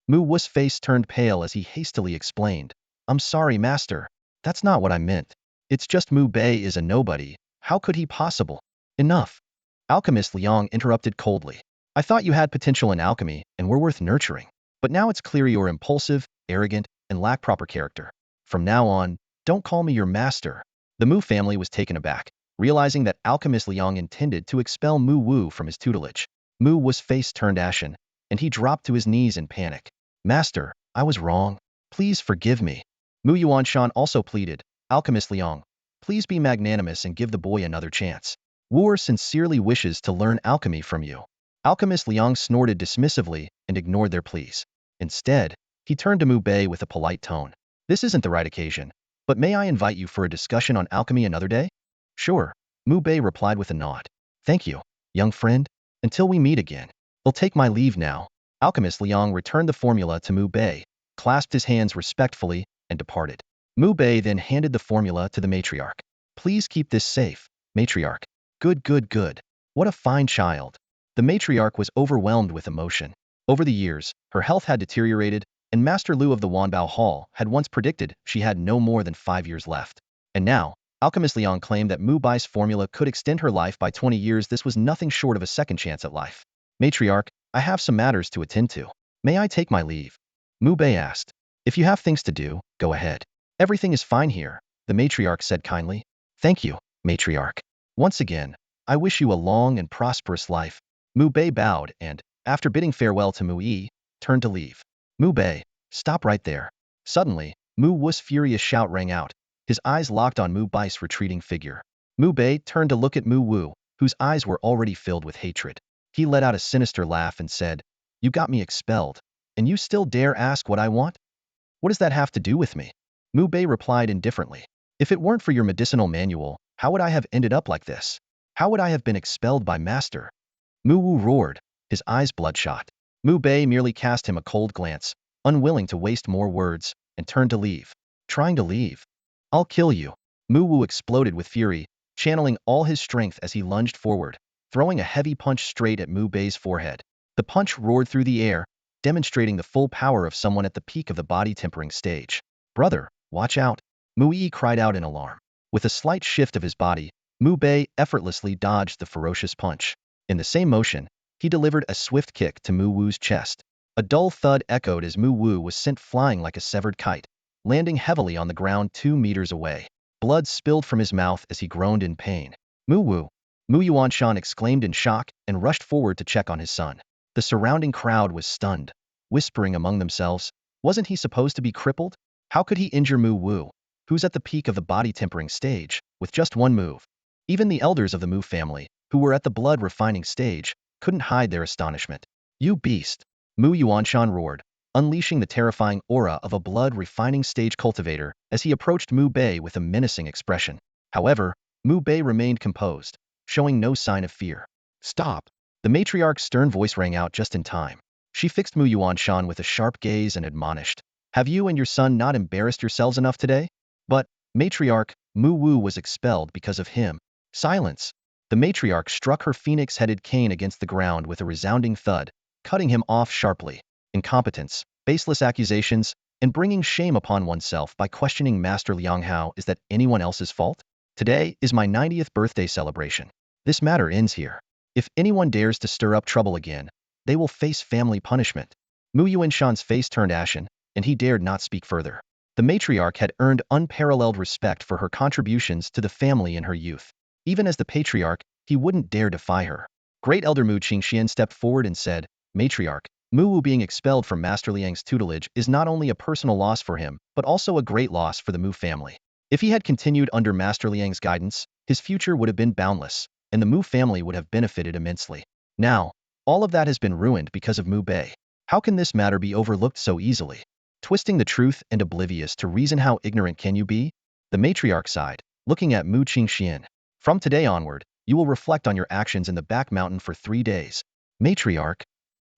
Mu Wu's face turned pale as he hastily explained, "I'm sorry, master. That's not what I meant. It's just Mu Bei is a nobody. How could he possible?" "Enough." Alchemist Liang interrupted coldly. "I thought you had potential in alchemy and were worth nurturing. But now it's clear you're impulsive, arrogant, and lack proper character. From now on, don't call me your master." The Mu family was taken aback, realizing that Alchemist Liang intended to expel Mu Wu from his tutelage. Mu Wu's face turned ashen, and he dropped to his knees in panic. "Master, I was wrong. Please forgive me." Mu Yuanshan also pleaded, "Alchemist Liang, please be magnanimous and give the boy another chance. Wu sincerely wishes to learn alchemy from you." Alchemist Liang snorted dismissively and ignored their pleas. Instead, he turned to Mu Bei with a polite tone. "This isn't the right occasion, but may I invite you for a discussion on alchemy another day?" "Sure," Mu Bei replied with a nod. "Thank you, young friend. Until we meet again. I'll take my leave now." Alchemist Liang returned the formula to Mu Bei, clasped his hands respectfully, and departed. Mu Bei then handed the formula to the matriarch. "Please keep this safe, matriarch." "Good, good, good. What a fine child." The matriarch was overwhelmed with emotion. Over the years, her health had deteriorated, and Master Lu of the Wanbao Hall had once predicted she had no more than 5 years left. And now, Alchemist Liang claimed that Mu Bai's formula could extend her life by 20 years. This was nothing short of a second chance at life. "Matriarch, I have some matters to attend to. May I take my leave?" Mu Bei asked. "If you have things to do, go ahead. Everything is fine here," the matriarch said kindly. "Thank you, matriarch. Once again, I wish you a long and prosperous life." Mu Bei bowed and, after bidding farewell to Mu Yi, turned to leave. "Mu Bei, stop right there." Suddenly, Mu Wu's furious shout rang out. His eyes locked on Mu Bai's retreating figure. Mu Bei turned to look at Mu Wu, whose eyes were already filled with hatred. He let out a sinister laugh and said, "You got me expelled, and you still dare ask what I want? What does that have to do with me?" Mu Bei replied indifferently, "If it weren't for your medicinal manual, how would I have ended up like this? How would I have been expelled by master?" Mu Wu roared, his eyes bloodshot. Mu Bei merely cast him a cold glance, unwilling to waste more words, and turned to leave. "Trying to leave? I'll kill you." Mu Wu exploded with fury, channeling all his strength as he lunged forward, throwing a heavy punch straight at Mu Bei's forehead. The punch roared through the air, demonstrating the full power of someone at the peak of the body-tempering stage. "Brother, watch out!" Mu Yi cried out in alarm. With a slight shift of his body, Mu Bei effortlessly dodged the ferocious punch. In the same motion, he delivered a swift kick to Mu Wu's chest. A dull thud echoed as Mu Wu was sent flying like a severed kite, landing heavily on the ground 2 meters away. Blood spilled from his mouth as he groaned in pain. Mu Yuanshan exclaimed in shock and rushed forward to check on his son. The surrounding crowd was stunned, whispering among themselves, wasn't he supposed to be crippled? How could he injure Mu Wu, who's at the peak of the body tempering stage, with just one move? Even the elders of the Mu family, who were at the blood refining stage, couldn't hide their astonishment. You beast! Mu Yuanshan roared, unleashing the terrifying aura of a blood refining stage cultivator as he approached Mu Bei with a menacing expression. However, Mu Bei remained composed, showing no sign of fear. Stop! The matriarch's stern voice rang out just in time. She fixed Mu Yuanshan with a sharp gaze and admonished, "Have you and your son not embarrassed yourselves enough today?" But, matriarch, Mu Wu was expelled because of him. Silence! The matriarch struck her phoenix-headed cane against the ground with a resounding thud, cutting him off sharply. Incompetence, baseless accusations, and bringing shame upon oneself by questioning Master Liang Hao, is that anyone else's fault? Today is my 90th birthday celebration. This matter ends here. If anyone dares to stir up trouble again, they will face family punishment. Mu Yuanshan's face turned ashen, and he dared not speak further. The matriarch had earned unparalleled respect for her contributions to the family in her youth. Even as the patriarch, he wouldn't dare defy her. Great Elder Mu Qingxian stepped forward and said, "Matriarch, Mu Wu being expelled from Master Liang's tutelage is not only a personal loss for him, but also a great loss for the Mu family. If he had continued under Master Liang's guidance, his future would have been boundless, and the Mu family would have benefited immensely. Now, all of that has been ruined because of Mu Bei. How can this matter be overlooked so easily? Twisting the truth and oblivious to reason, how ignorant can you be?" The matriarch sighed, looking at Mu Qingxian. "From today onward, you will reflect on your actions in the back mountain for 3 days. Matriarch.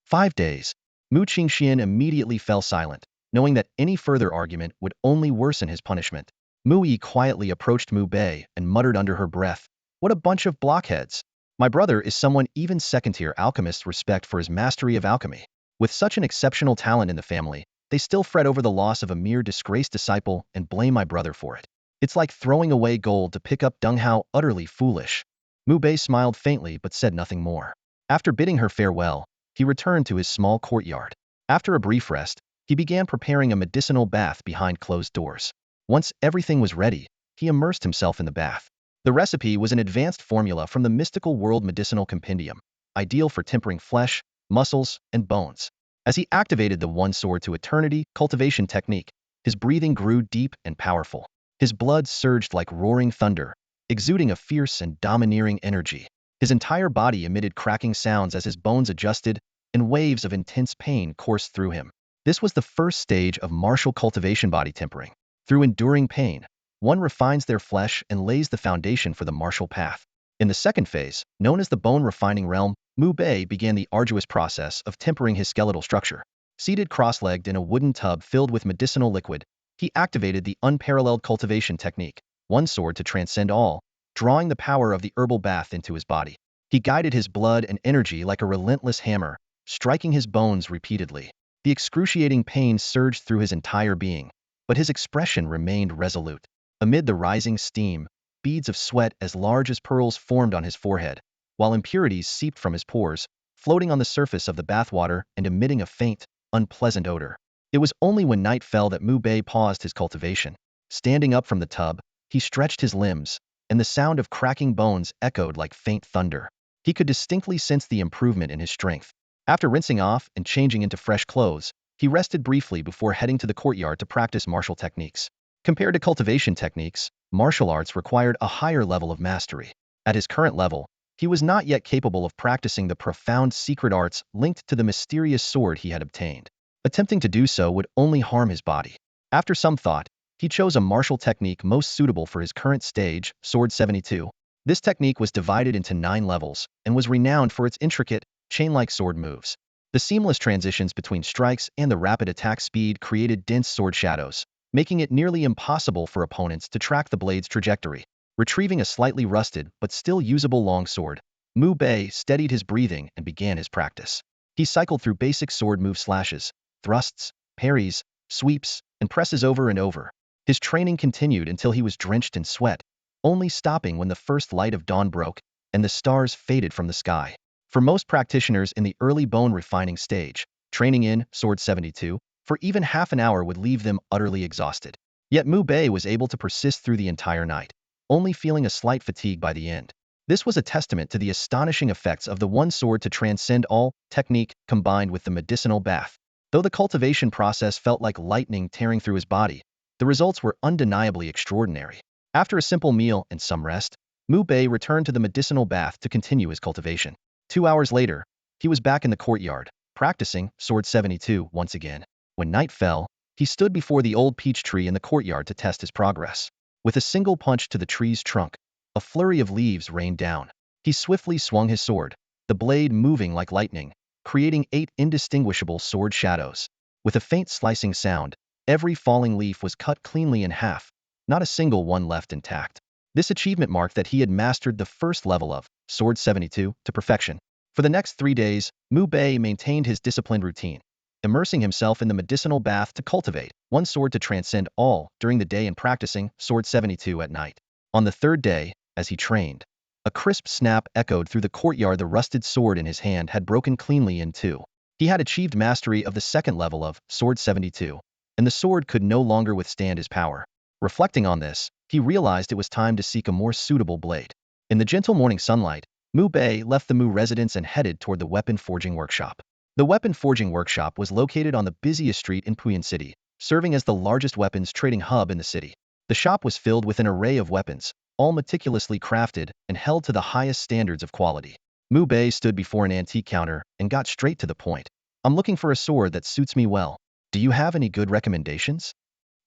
5 days. Mu Qingxian immediately fell silent, knowing that any further argument would only worsen his punishment. Mu Yi quietly approached Mu Bei and muttered under her breath, "What a bunch of blockheads! My brother is someone even second-tier alchemists respect for his mastery of alchemy. With such an exceptional talent in the family, they still fret over the loss of a mere disgraced disciple and blame my brother for it. It's like throwing away gold to pick up dung. How utterly foolish." Mu Bei smiled faintly but said nothing more. After bidding her farewell, he returned to his small courtyard. After a brief rest, he began preparing a medicinal bath behind closed doors. Once everything was ready, he immersed himself in the bath. The recipe was an advanced formula from the mystical world medicinal compendium, ideal for tempering flesh, muscles, and bones. As he activated the one sword to eternity cultivation technique, his breathing grew deep and powerful. His blood surged like roaring thunder, exuding a fierce and domineering energy. His entire body emitted cracking sounds as his bones adjusted, and waves of intense pain coursed through him. This was the first stage of martial cultivation body tempering. Through enduring pain, one refines their flesh and lays the foundation for the martial path. In the second phase, known as the bone refining realm, Mu Bei began the arduous process of tempering his skeletal structure. Seated cross-legged in a wooden tub filled with medicinal liquid, he activated the unparalleled cultivation technique, one sword to transcend all, drawing the power of the herbal bath into his body. He guided his blood and energy like a relentless hammer, striking his bones repeatedly. The excruciating pain surged through his entire being, but his expression remained resolute. Amid the rising steam, beads of sweat as large as pearls formed on his forehead, while impurities seeped from his pores, floating on the surface of the bathwater and emitting a faint, unpleasant odor. It was only when night fell that Mu Bei paused his cultivation. Standing up from the tub, he stretched his limbs, and the sound of cracking bones echoed like faint thunder. He could distinctly sense the improvement in his strength. After rinsing off and changing into fresh clothes, he rested briefly before heading to the courtyard to practice martial techniques. Compared to cultivation techniques, martial arts required a higher level of mastery. At his current level, he was not yet capable of practicing the profound secret arts linked to the mysterious sword he had obtained. Attempting to do so would only harm his body. After some thought, he chose a martial technique most suitable for his current stage, Sword 72. This technique was divided into 9 levels and was renowned for its intricate, chain-like sword moves. The seamless transitions between strikes and the rapid attack speed created dense sword shadows, making it nearly impossible for opponents to track the blade's trajectory. Retrieving a slightly rusted but still usable longsword, Mu Bei steadied his breathing and began his practice. He cycled through basic sword move slashes, thrusts, parries, sweeps, and presses over and over. His training continued until he was drenched in sweat, only stopping when the first light of dawn broke and the stars faded from the sky. For most practitioners in the early bone refining stage, training in Sword 72 for even half an hour would leave them utterly exhausted. Yet Mu Bei was able to persist through the entire night, only feeling a slight fatigue by the end. This was a testament to the astonishing effects of the one sword to transcend all technique combined with the medicinal bath. Though the cultivation process felt like lightning tearing through his body, the results were undeniably extraordinary. After a simple meal and some rest, Mu Bei returned to the medicinal bath to continue his cultivation. 2 hours later, he was back in the courtyard, practicing Sword 72 once again. When night fell, he stood before the old peach tree in the courtyard to test his progress. With a single punch to the tree's trunk, a flurry of leaves rained down. He swiftly swung his sword, the blade moving like lightning, creating 8 indistinguishable sword shadows. With a faint slicing sound, every falling leaf was cut cleanly in half, not a single one left intact. This achievement marked that he had mastered the first level of Sword 72 to perfection. For the next 3 days, Mu Bei maintained his disciplined routine, immersing himself in the medicinal bath to cultivate one sword to transcend all during the day and practicing Sword 72 at night. On the 3rd day, as he trained, a crisp snap echoed through the courtyard. The rusted sword in his hand had broken cleanly in two. He had achieved mastery of the 2nd level of Sword 72, and the sword could no longer withstand his power. Reflecting on this, he realized it was time to seek a more suitable blade. In the gentle morning sunlight, Mu Bei left the Mu residence and headed toward the weapon forging workshop. The weapon forging workshop was located on the busiest street in Puyan City, serving as the largest weapons trading hub in the city. The shop was filled with an array of weapons, all meticulously crafted and held to the highest standards of quality. Mu Bei stood before an antique counter and got straight to the point. "I'm looking for a sword that suits me well. Do you have any good recommendations?"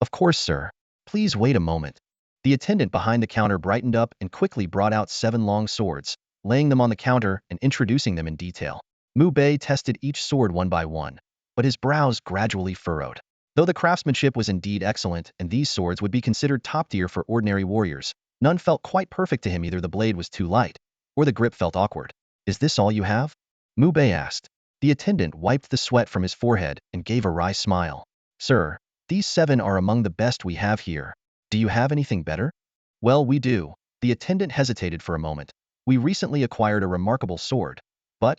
"Of course, sir. Please wait a moment." The attendant behind the counter brightened up and quickly brought out 7 long swords, laying them on the counter and introducing them in detail. Mu Bei tested each sword one by one, but his brows gradually furrowed. Though the craftsmanship was indeed excellent and these swords would be considered top tier for ordinary warriors, none felt quite perfect to him. Either the blade was too light, or the grip felt awkward. "Is this all you have?" Mu Bei asked. The attendant wiped the sweat from his forehead and gave a wry smile. "Sir, these 7 are among the best we have here. Do you have anything better?" "Well, we do." The attendant hesitated for a moment. "We recently acquired a remarkable sword, but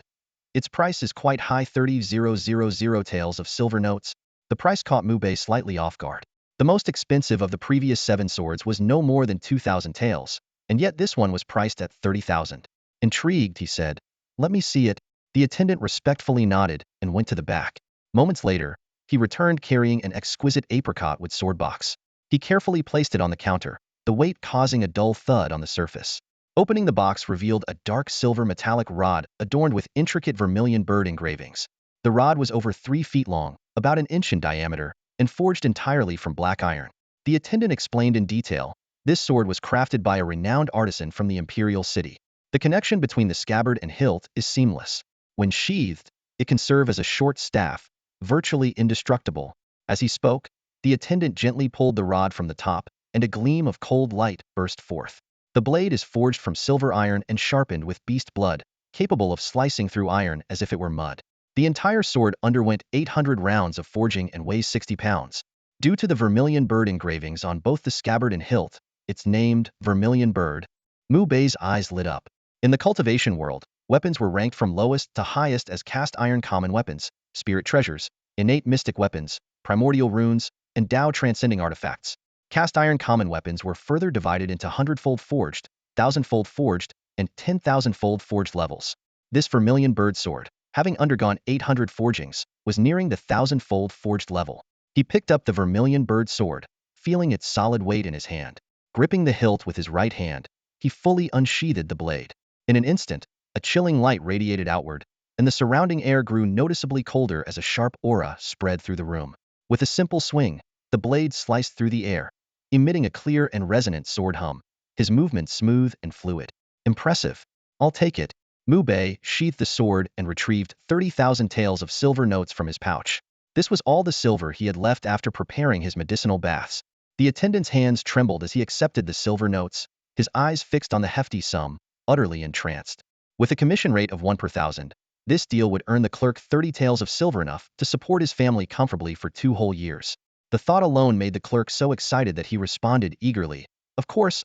its price is quite high, 30,000 taels of silver notes." The price caught Mu Bei slightly off guard. The most expensive of the previous 7 swords was no more than 2,000 taels, and yet this one was priced at 30,000. Intrigued, he said, "Let me see it." The attendant respectfully nodded and went to the back. Moments later, he returned carrying an exquisite apricot wood sword box. He carefully placed it on the counter, the weight causing a dull thud on the surface. Opening the box revealed a dark silver metallic rod adorned with intricate vermilion bird engravings. The rod was over 3 feet long, about an inch in diameter, and forged entirely from black iron. The attendant explained in detail, this sword was crafted by a renowned artisan from the imperial city. The connection between the scabbard and hilt is seamless. When sheathed, it can serve as a short staff, virtually indestructible. As he spoke, the attendant gently pulled the rod from the top, and a gleam of cold light burst forth. The blade is forged from silver iron and sharpened with beast blood, capable of slicing through iron as if it were mud. The entire sword underwent 800 rounds of forging and weighs 60 pounds. Due to the vermilion bird engravings on both the scabbard and hilt, it's named Vermilion Bird. Mu Bei's eyes lit up. In the cultivation world, weapons were ranked from lowest to highest as cast iron common weapons, spirit treasures, innate mystic weapons, primordial runes, and Tao transcending artifacts. Cast iron common weapons were further divided into 100-fold forged, 1,000-fold forged, and 10,000-fold forged levels. This Vermilion Bird sword, having undergone 800 forgings, was nearing the 1,000-fold forged level. He picked up the Vermilion Bird sword, feeling its solid weight in his hand. Gripping the hilt with his right hand, he fully unsheathed the blade. In an instant, a chilling light radiated outward, and the surrounding air grew noticeably colder as a sharp aura spread through the room. With a simple swing, the blade sliced through the air, emitting a clear and resonant sword hum, his movements smooth and fluid. "Impressive. I'll take it." Mu Bei sheathed the sword and retrieved 30,000 taels of silver notes from his pouch. This was all the silver he had left after preparing his medicinal baths. The attendant's hands trembled as he accepted the silver notes, his eyes fixed on the hefty sum, utterly entranced. With a commission rate of 1 per 1,000, this deal would earn the clerk 30 taels of silver, enough to support his family comfortably for 2 whole years. The thought alone made the clerk so excited that he responded eagerly, of course,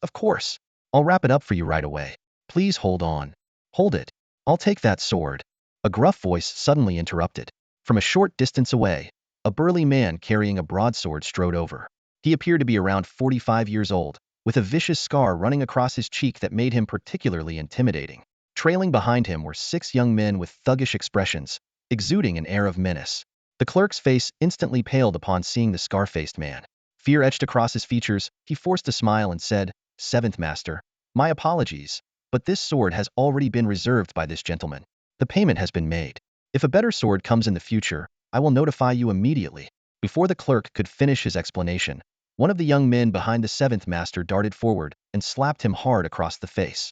I'll wrap it up for you right away. Please hold on." "Hold it. I'll take that sword." A gruff voice suddenly interrupted. From a short distance away, a burly man carrying a broadsword strode over. He appeared to be around 45 years old, with a vicious scar running across his cheek that made him particularly intimidating. Trailing behind him were 6 young men with thuggish expressions, exuding an air of menace. The clerk's face instantly paled upon seeing the scar-faced man. Fear etched across his features. He forced a smile and said, "Seventh Master, my apologies, but this sword has already been reserved by this gentleman. The payment has been made. If a better sword comes in the future, I will notify you immediately." Before the clerk could finish his explanation, one of the young men behind the 7th Master darted forward and slapped him hard across the face.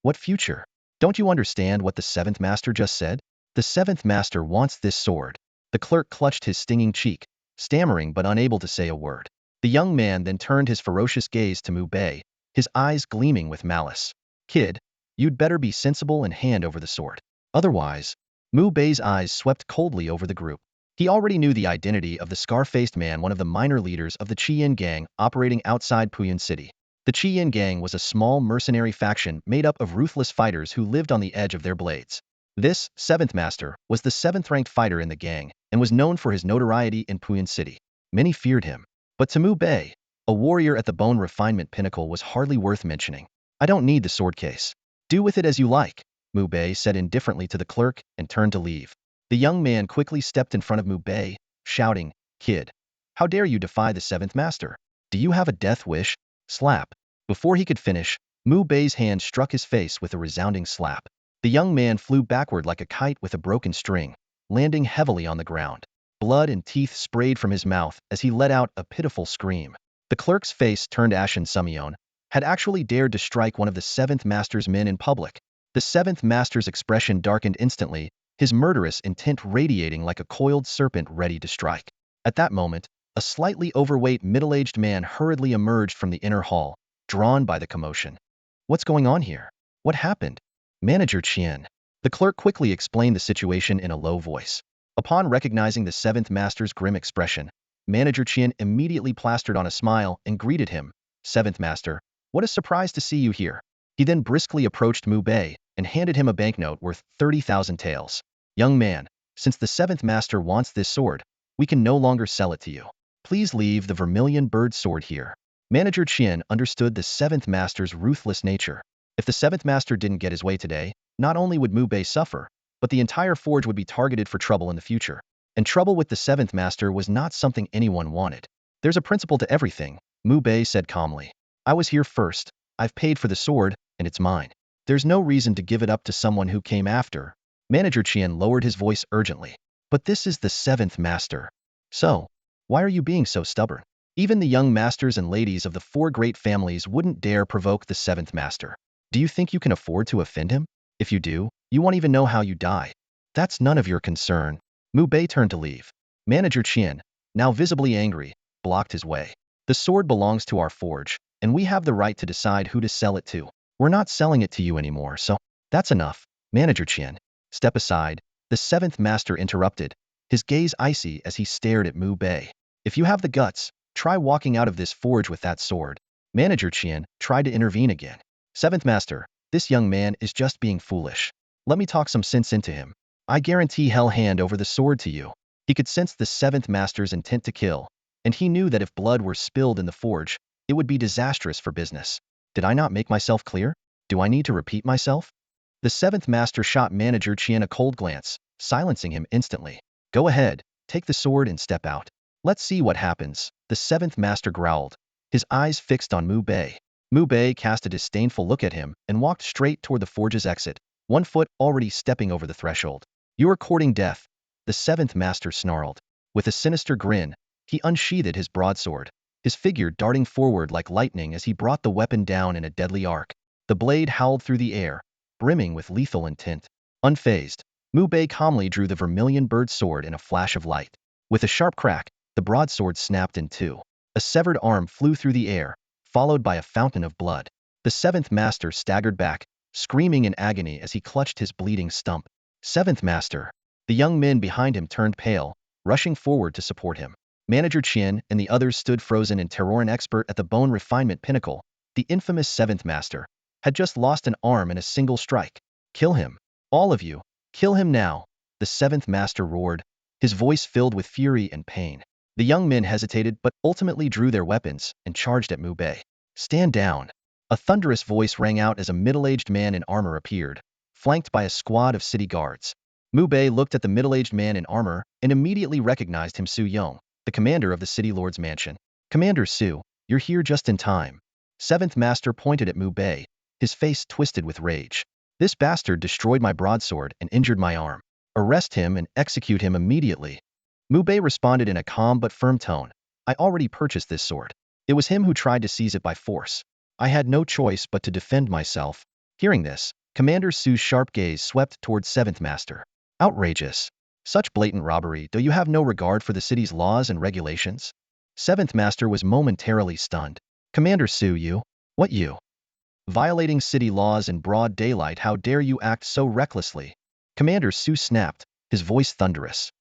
"What future? Don't you understand what the 7th Master just said? The 7th Master wants this sword." The clerk clutched his stinging cheek, stammering but unable to say a word. The young man then turned his ferocious gaze to Mu Bei, his eyes gleaming with malice. "Kid, you'd better be sensible and hand over the sword. Otherwise." Mu Bei's eyes swept coldly over the group. He already knew the identity of the scar-faced man, one of the minor leaders of the Puyan gang operating outside Puyan City. The Puyan gang was a small mercenary faction made up of ruthless fighters who lived on the edge of their blades. This 7th Master was the 7th-ranked fighter in the gang and was known for his notoriety in Puyan City. Many feared him. But to Mu Bei, a warrior at the bone refinement pinnacle, was hardly worth mentioning. "I don't need the sword case. Do with it as you like," Mu Bei said indifferently to the clerk and turned to leave. The young man quickly stepped in front of Mu Bei, shouting, "Kid, how dare you defy the 7th Master? Do you have a death wish?" Slap. Before he could finish, Mu Bei's hand struck his face with a resounding slap. The young man flew backward like a kite with a broken string, landing heavily on the ground. Blood and teeth sprayed from his mouth as he let out a pitiful scream. The clerk's face turned ashen. Sumyon had actually dared to strike one of the 7th Master's men in public. The 7th Master's expression darkened instantly, his murderous intent radiating like a coiled serpent ready to strike. At that moment, a slightly overweight middle-aged man hurriedly emerged from the inner hall, drawn by the commotion. "What's going on here? What happened?" "Manager Qian." The clerk quickly explained the situation in a low voice. Upon recognizing the 7th Master's grim expression, Manager Qian immediately plastered on a smile and greeted him. "7th Master, what a surprise to see you here." He then briskly approached Mu Bei and handed him a banknote worth 30,000 taels. "Young man, since the 7th Master wants this sword, we can no longer sell it to you. Please leave the vermilion bird sword here." Manager Qian understood the 7th Master's ruthless nature. If the 7th Master didn't get his way today, not only would Mu Bei suffer, but the entire forge would be targeted for trouble in the future. And trouble with the 7th Master was not something anyone wanted. "There's a principle to everything," Mu Bei said calmly. "I was here first. I've paid for the sword, and it's mine. There's no reason to give it up to someone who came after." Manager Qian lowered his voice urgently. "But this is the 7th Master. So, why are you being so stubborn?" Even the young masters and ladies of the 4 great families wouldn't dare provoke the 7th Master. "Do you think you can afford to offend him? If you do, you won't even know how you die. That's none of your concern." Mu Bei turned to leave. Manager Qian, now visibly angry, blocked his way. "The sword belongs to our forge, and we have the right to decide who to sell it to. We're not selling it to you anymore, so that's enough." "Manager Qian, step aside," the 7th Master interrupted, his gaze icy as he stared at Mu Bei. "If you have the guts, try walking out of this forge with that sword." Manager Qian tried to intervene again. "7th Master, this young man is just being foolish. Let me talk some sense into him. I guarantee he'll hand over the sword to you." He could sense the 7th Master's intent to kill, and he knew that if blood were spilled in the forge, it would be disastrous for business. Did I not make myself clear? Do I need to repeat myself? The 7th Master shot Manager Qian a cold glance, silencing him instantly. "Go ahead, take the sword and step out. Let's see what happens," the 7th Master growled, his eyes fixed on Mu Bei. Mu Bei cast a disdainful look at him and walked straight toward the forge's exit, one foot already stepping over the threshold. "You are courting death," the 7th Master snarled. With a sinister grin, he unsheathed his broadsword, his figure darting forward like lightning as he brought the weapon down in a deadly arc. The blade howled through the air, brimming with lethal intent. Unfazed, Mu Bei calmly drew the vermilion bird sword in a flash of light. With a sharp crack, the broadsword snapped in two. A severed arm flew through the air, followed by a fountain of blood. The 7th Master staggered back, screaming in agony as he clutched his bleeding stump. "7th Master!" The young men behind him turned pale, rushing forward to support him. Manager Qian and the others stood frozen in terror. An expert at the bone refinement pinnacle, the infamous 7th Master, had just lost an arm in a single strike. "Kill him! All of you! Kill him now!" the 7th Master roared, his voice filled with fury and pain. The young men hesitated but ultimately drew their weapons and charged at Mu Bei. Stand down. A thunderous voice rang out as a middle-aged man in armor appeared, flanked by a squad of city guards. Mu Bei looked at the middle-aged man in armor and immediately recognized him, Su Yong, the commander of the city lord's mansion. Commander Su, you're here just in time. Seventh Master pointed at Mu Bei, his face twisted with rage. This bastard destroyed my broadsword and injured my arm. Arrest him and execute him immediately. Mu Bei responded in a calm but firm tone. I already purchased this sword. It was him who tried to seize it by force. I had no choice but to defend myself. Hearing this, Commander Su's sharp gaze swept towards Seventh Master. Outrageous. Such blatant robbery, do you have no regard for the city's laws and regulations? Seventh Master was momentarily stunned. Commander Su, you? What you? Violating city laws in broad daylight, how dare you act so recklessly? Commander Su snapped, his voice thunderous.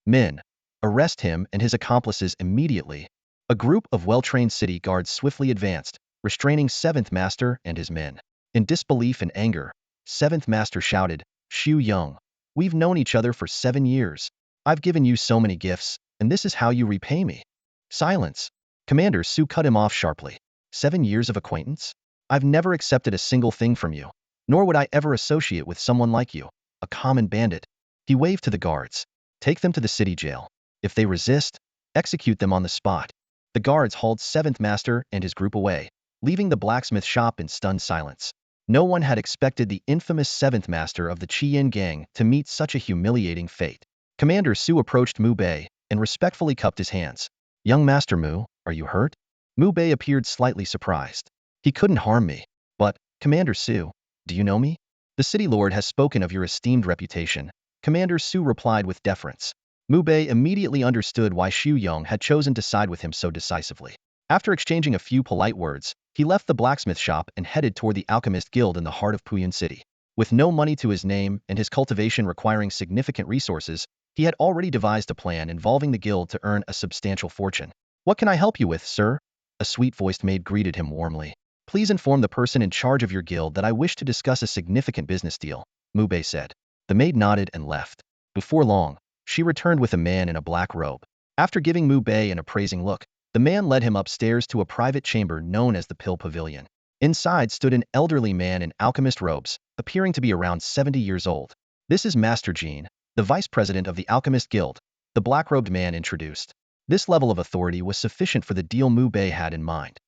Men, arrest him and his accomplices immediately. A group of well-trained city guards swiftly advanced, restraining Seventh Master and his men. In disbelief and anger, Seventh Master shouted, Xu Yong, we've known each other for 7 years. I've given you so many gifts, and this is how you repay me. Silence. Commander Su cut him off sharply. 7 years of acquaintance? I've never accepted a single thing from you, nor would I ever associate with someone like you, a common bandit. He waved to the guards. Take them to the city jail. If they resist, execute them on the spot. The guards hauled Seventh Master and his group away, leaving the blacksmith shop in stunned silence. No one had expected the infamous Seventh Master of the Qian gang to meet such a humiliating fate. Commander Su approached Mu Bei and respectfully cupped his hands. Young Master Mu, are you hurt? Mu Bei appeared slightly surprised. He couldn't harm me. But, Commander Su, do you know me? The city lord has spoken of your esteemed reputation. Commander Su replied with deference. Mu Bei immediately understood why Xu Yong had chosen to side with him so decisively. After exchanging a few polite words, he left the blacksmith shop and headed toward the alchemist guild in the heart of Puyan City. With no money to his name and his cultivation requiring significant resources, he had already devised a plan involving the guild to earn a substantial fortune. What can I help you with, sir? A sweet-voiced maid greeted him warmly. Please inform the person in charge of your guild that I wish to discuss a significant business deal, Mu Bei said. The maid nodded and left. Before long, she returned with a man in a black robe. After giving Mu Bei an appraising look, the man led him upstairs to a private chamber known as the Pill Pavilion. Inside stood an elderly man in alchemist robes, appearing to be around 70 years old. This is Master Jean, the vice president of the Alchemist Guild, the black-robed man introduced. This level of authority was sufficient for the deal Mu Bei had in mind.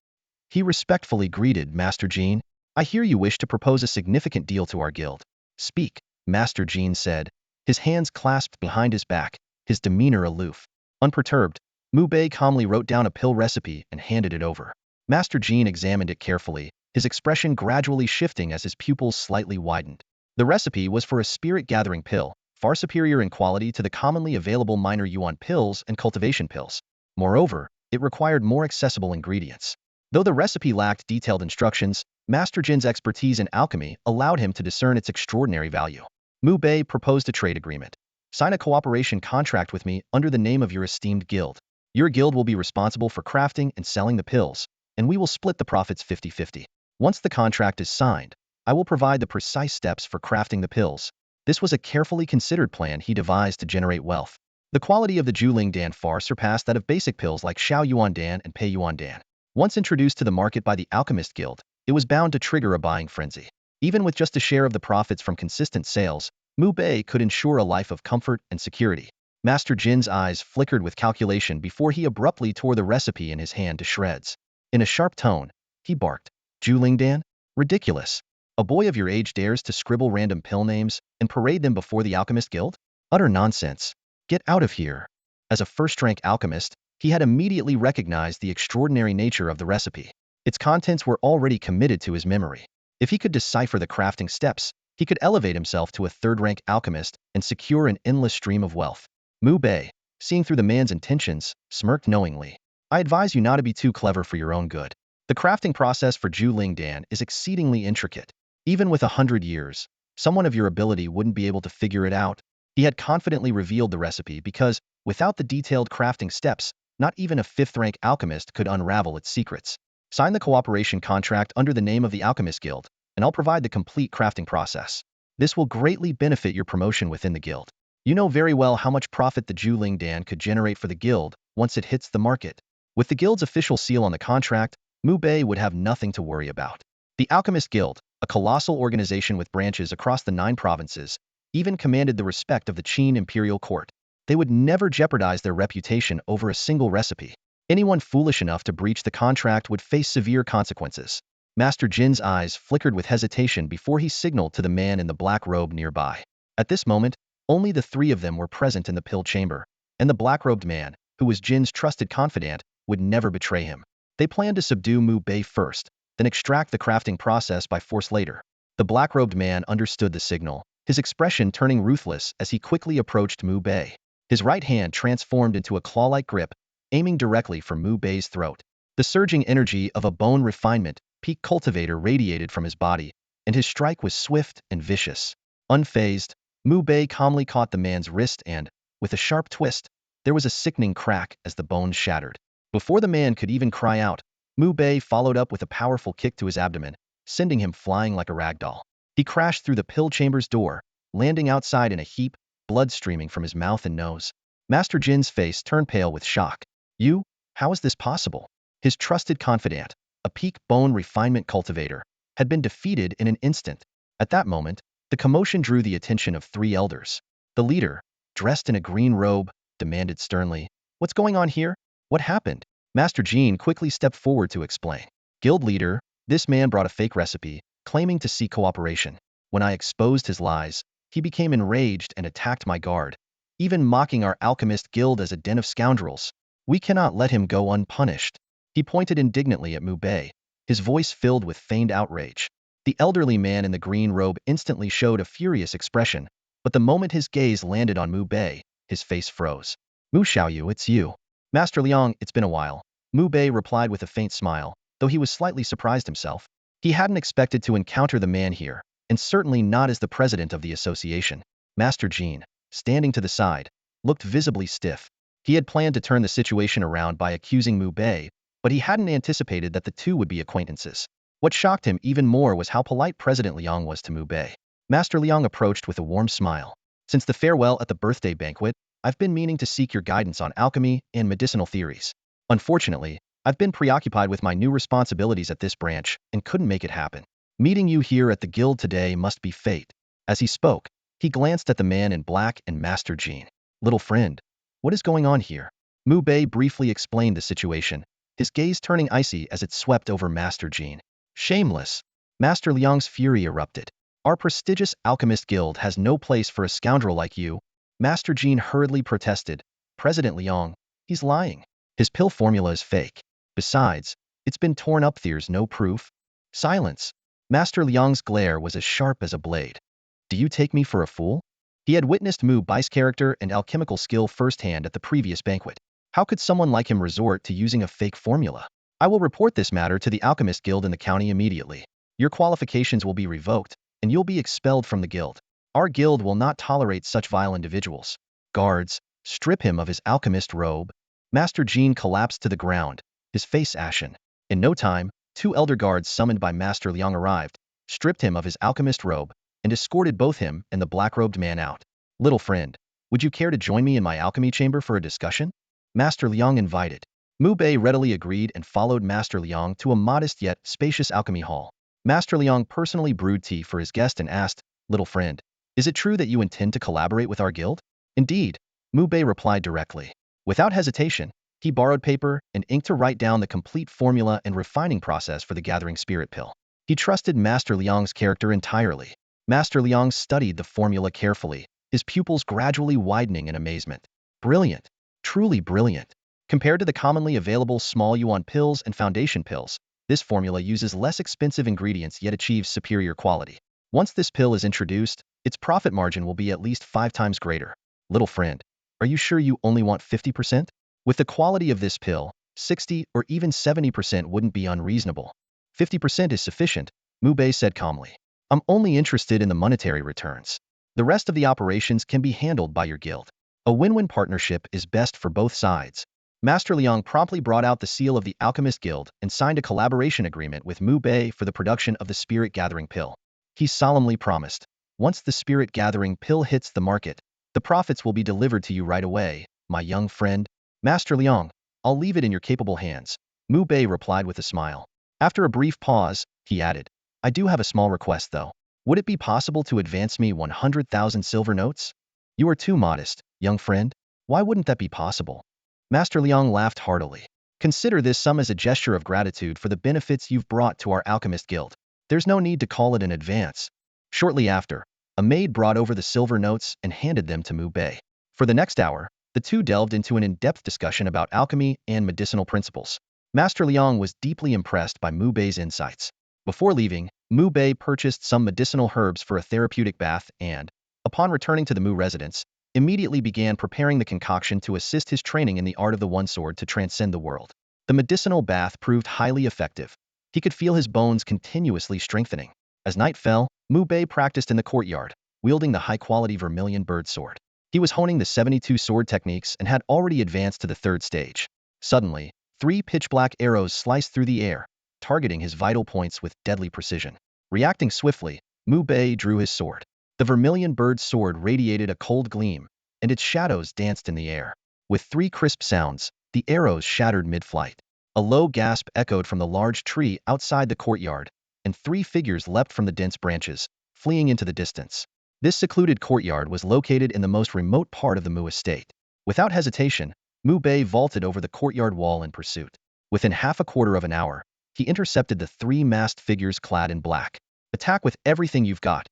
He respectfully greeted Master Jean. I hear you wish to propose a significant deal to our guild. Speak, Master Jean said, his hands clasped behind his back, his demeanor aloof. Unperturbed, Mu Bei calmly wrote down a pill recipe and handed it over. Master Jean examined it carefully, his expression gradually shifting as his pupils slightly widened. The recipe was for a spirit-gathering pill, far superior in quality to the commonly available minor yuan pills and cultivation pills. Moreover, it required more accessible ingredients. Though the recipe lacked detailed instructions, Master Jin's expertise in alchemy allowed him to discern its extraordinary value. Mu Bei proposed a trade agreement. Sign a cooperation contract with me under the name of your esteemed guild. Your guild will be responsible for crafting and selling the pills, and we will split the profits 50-50. Once the contract is signed, I will provide the precise steps for crafting the pills. This was a carefully considered plan he devised to generate wealth. The quality of the Juling Dan far surpassed that of basic pills like Xiao Yuan Dan and Pei Yuan Dan. Once introduced to the market by the Alchemist Guild, it was bound to trigger a buying frenzy. Even with just a share of the profits from consistent sales, Mu Bei could ensure a life of comfort and security. Master Jin's eyes flickered with calculation before he abruptly tore the recipe in his hand to shreds. In a sharp tone, he barked, Juling Dan? Ridiculous. A boy of your age dares to scribble random pill names and parade them before the Alchemist Guild? Utter nonsense. Get out of here. As a first-rank alchemist, he had immediately recognized the extraordinary nature of the recipe. Its contents were already committed to his memory. If he could decipher the crafting steps, he could elevate himself to a third-rank alchemist and secure an endless stream of wealth. Mu Bei, seeing through the man's intentions, smirked knowingly. I advise you not to be too clever for your own good. The crafting process for Juling Dan is exceedingly intricate. Even with 100 years, someone of your ability wouldn't be able to figure it out. He had confidently revealed the recipe because, without the detailed crafting steps, not even a fifth-rank alchemist could unravel its secrets. Sign the cooperation contract under the name of the Alchemist Guild, and I'll provide the complete crafting process. This will greatly benefit your promotion within the guild. You know very well how much profit the Juling Dan could generate for the guild once it hits the market. With the guild's official seal on the contract, Mu Bei would have nothing to worry about. The Alchemist Guild, a colossal organization with branches across the 9 provinces, even commanded the respect of the Qin imperial court. They would never jeopardize their reputation over a single recipe. Anyone foolish enough to breach the contract would face severe consequences. Master Jin's eyes flickered with hesitation before he signaled to the man in the black robe nearby. At this moment, only the 3 of them were present in the pill chamber, and the black-robed man, who was Jin's trusted confidant, would never betray him. They planned to subdue Mu Bei first, then extract the crafting process by force later. The black-robed man understood the signal, his expression turning ruthless as he quickly approached Mu Bei. His right hand transformed into a claw-like grip, aiming directly for Mu Bei's throat. The surging energy of a bone refinement peak cultivator radiated from his body, and his strike was swift and vicious. Unfazed, Mu Bei calmly caught the man's wrist and, with a sharp twist, there was a sickening crack as the bones shattered. Before the man could even cry out, Mu Bei followed up with a powerful kick to his abdomen, sending him flying like a ragdoll. He crashed through the pill chamber's door, landing outside in a heap, blood streaming from his mouth and nose. Master Jin's face turned pale with shock. You? How is this possible? His trusted confidant, a peak bone refinement cultivator, had been defeated in an instant. At that moment, the commotion drew the attention of 3 elders. The leader, dressed in a green robe, demanded sternly, "What's going on here? What happened?" Master Jin quickly stepped forward to explain. Guild leader, this man brought a fake recipe, claiming to seek cooperation. When I exposed his lies, he became enraged and attacked my guard, even mocking our alchemist guild as a den of scoundrels. We cannot let him go unpunished. He pointed indignantly at Mu Bei, his voice filled with feigned outrage. The elderly man in the green robe instantly showed a furious expression, but the moment his gaze landed on Mu Bei, his face froze. "Mu Xiaoyu, it's you." "Master Liang, it's been a while," Mu Bei replied with a faint smile, though he was slightly surprised himself. He hadn't expected to encounter the man here, and certainly not as the president of the association. Master Jin, standing to the side, looked visibly stiff. He had planned to turn the situation around by accusing Mu Bei, but he hadn't anticipated that the 2 would be acquaintances. What shocked him even more was how polite President Liang was to Mu Bei. Master Liang approached with a warm smile. "Since the farewell at the birthday banquet, I've been meaning to seek your guidance on alchemy and medicinal theories. Unfortunately, I've been preoccupied with my new responsibilities at this branch and couldn't make it happen. Meeting you here at the guild today must be fate." As he spoke, he glanced at the man in black and Master Jin. "Little friend, what is going on here?" Mu Bei briefly explained the situation, his gaze turning icy as it swept over Master Jin. "Shameless!" Master Liang's fury erupted. "Our prestigious alchemist guild has no place for a scoundrel like you." Master Jin hurriedly protested. "President Liang, he's lying. His pill formula is fake. Besides, it's been torn up. There's no proof." "Silence!" Master Liang's glare was as sharp as a blade. "Do you take me for a fool?" He had witnessed Mu Bei's character and alchemical skill firsthand at the previous banquet. How could someone like him resort to using a fake formula? "I will report this matter to the Alchemist Guild in the county immediately. Your qualifications will be revoked, and you'll be expelled from the guild. Our guild will not tolerate such vile individuals. Guards, strip him of his alchemist robe." Master Jin collapsed to the ground, his face ashen. In no time, 2 elder guards summoned by Master Liang arrived, stripped him of his alchemist robe, and escorted both him and the black-robed man out. "Little friend, would you care to join me in my alchemy chamber for a discussion?" Master Liang invited. Mu Bei readily agreed and followed Master Liang to a modest yet spacious alchemy hall. Master Liang personally brewed tea for his guest and asked, "Little friend, is it true that you intend to collaborate with our guild?" "Indeed," Mu Bei replied directly. Without hesitation, he borrowed paper and ink to write down the complete formula and refining process for the gathering spirit pill. He trusted Master Liang's character entirely. Master Liang studied the formula carefully, his pupils gradually widening in amazement. Brilliant. Truly brilliant. Compared to the commonly available small yuan pills and foundation pills, this formula uses less expensive ingredients yet achieves superior quality. Once this pill is introduced, its profit margin will be at least 5 times greater. "Little friend, are you sure you only want 50%? With the quality of this pill, 60 or even 70% wouldn't be unreasonable. 50% is sufficient," Mu Bei said calmly. "I'm only interested in the monetary returns. The rest of the operations can be handled by your guild. A win-win partnership is best for both sides." Master Liang promptly brought out the seal of the Alchemist Guild and signed a collaboration agreement with Mu Bei for the production of the Spirit Gathering Pill. He solemnly promised, once the Spirit Gathering Pill hits the market, The profits will be delivered to you right away, my young friend. Master Liang, I'll leave it in your capable hands, Mu Bei replied with a smile. After a brief pause, he added, I do have a small request though. Would it be possible to advance me 100,000 silver notes? You are too modest, young friend. Why wouldn't that be possible? Master Liang laughed heartily. Consider this sum as a gesture of gratitude for the benefits you've brought to our alchemist guild. There's no need to call it an advance. Shortly after, a maid brought over the silver notes and handed them to Mu Bei. For the next hour, the two delved into an in-depth discussion about alchemy and medicinal principles. Master Liang was deeply impressed by Mu Bei's insights. Before leaving, Mu Bei purchased some medicinal herbs for a therapeutic bath and, upon returning to the Mu residence, immediately began preparing the concoction to assist his training in the art of the one sword to transcend the world. The medicinal bath proved highly effective. He could feel his bones continuously strengthening. As night fell, Mu Bei practiced in the courtyard, wielding the high-quality vermilion bird sword. He was honing the 72 sword techniques and had already advanced to the third stage. Suddenly, 3 pitch-black arrows sliced through the air, targeting his vital points with deadly precision. Reacting swiftly, Mu Bei drew his sword. The vermilion bird's sword radiated a cold gleam, and its shadows danced in the air. With 3 crisp sounds, the arrows shattered mid-flight. A low gasp echoed from the large tree outside the courtyard, and 3 figures leapt from the dense branches, fleeing into the distance. This secluded courtyard was located in the most remote part of the Mu estate. Without hesitation, Mu Bei vaulted over the courtyard wall in pursuit. Within half a quarter of an hour, he intercepted the 3 masked figures clad in black. Attack with everything you've got,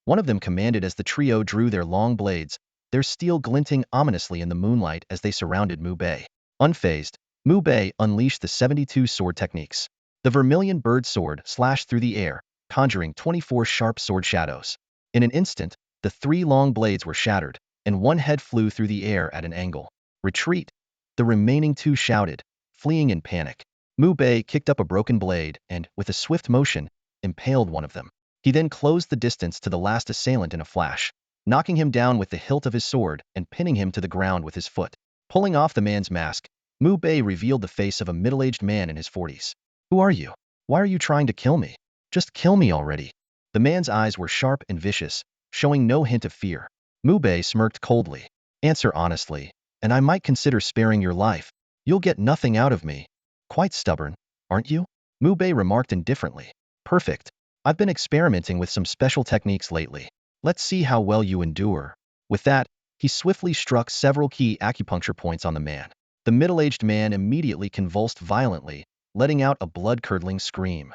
one of them commanded as the trio drew their long blades, their steel glinting ominously in the moonlight as they surrounded Mu Bei. Unfazed, Mu Bei unleashed the 72 sword techniques. The vermilion bird sword slashed through the air, conjuring 24 sharp sword shadows. In an instant, the 3 long blades were shattered, and one head flew through the air at an angle. Retreat! The remaining 2 shouted, fleeing in panic. Mu Bei kicked up a broken blade and, with a swift motion, impaled one of them. He then closed the distance to the last assailant in a flash, knocking him down with the hilt of his sword and pinning him to the ground with his foot. Pulling off the man's mask, Mu Bei revealed the face of a middle-aged man in his 40s. Who are you? Why are you trying to kill me? Just kill me already. The man's eyes were sharp and vicious, showing no hint of fear. Mu Bei smirked coldly. Answer honestly, and I might consider sparing your life. You'll get nothing out of me. Quite stubborn, aren't you? Mu Bei remarked indifferently. Perfect. I've been experimenting with some special techniques lately. Let's see how well you endure. With that, he swiftly struck several key acupuncture points on the man. The middle-aged man immediately convulsed violently, letting out a blood-curdling scream.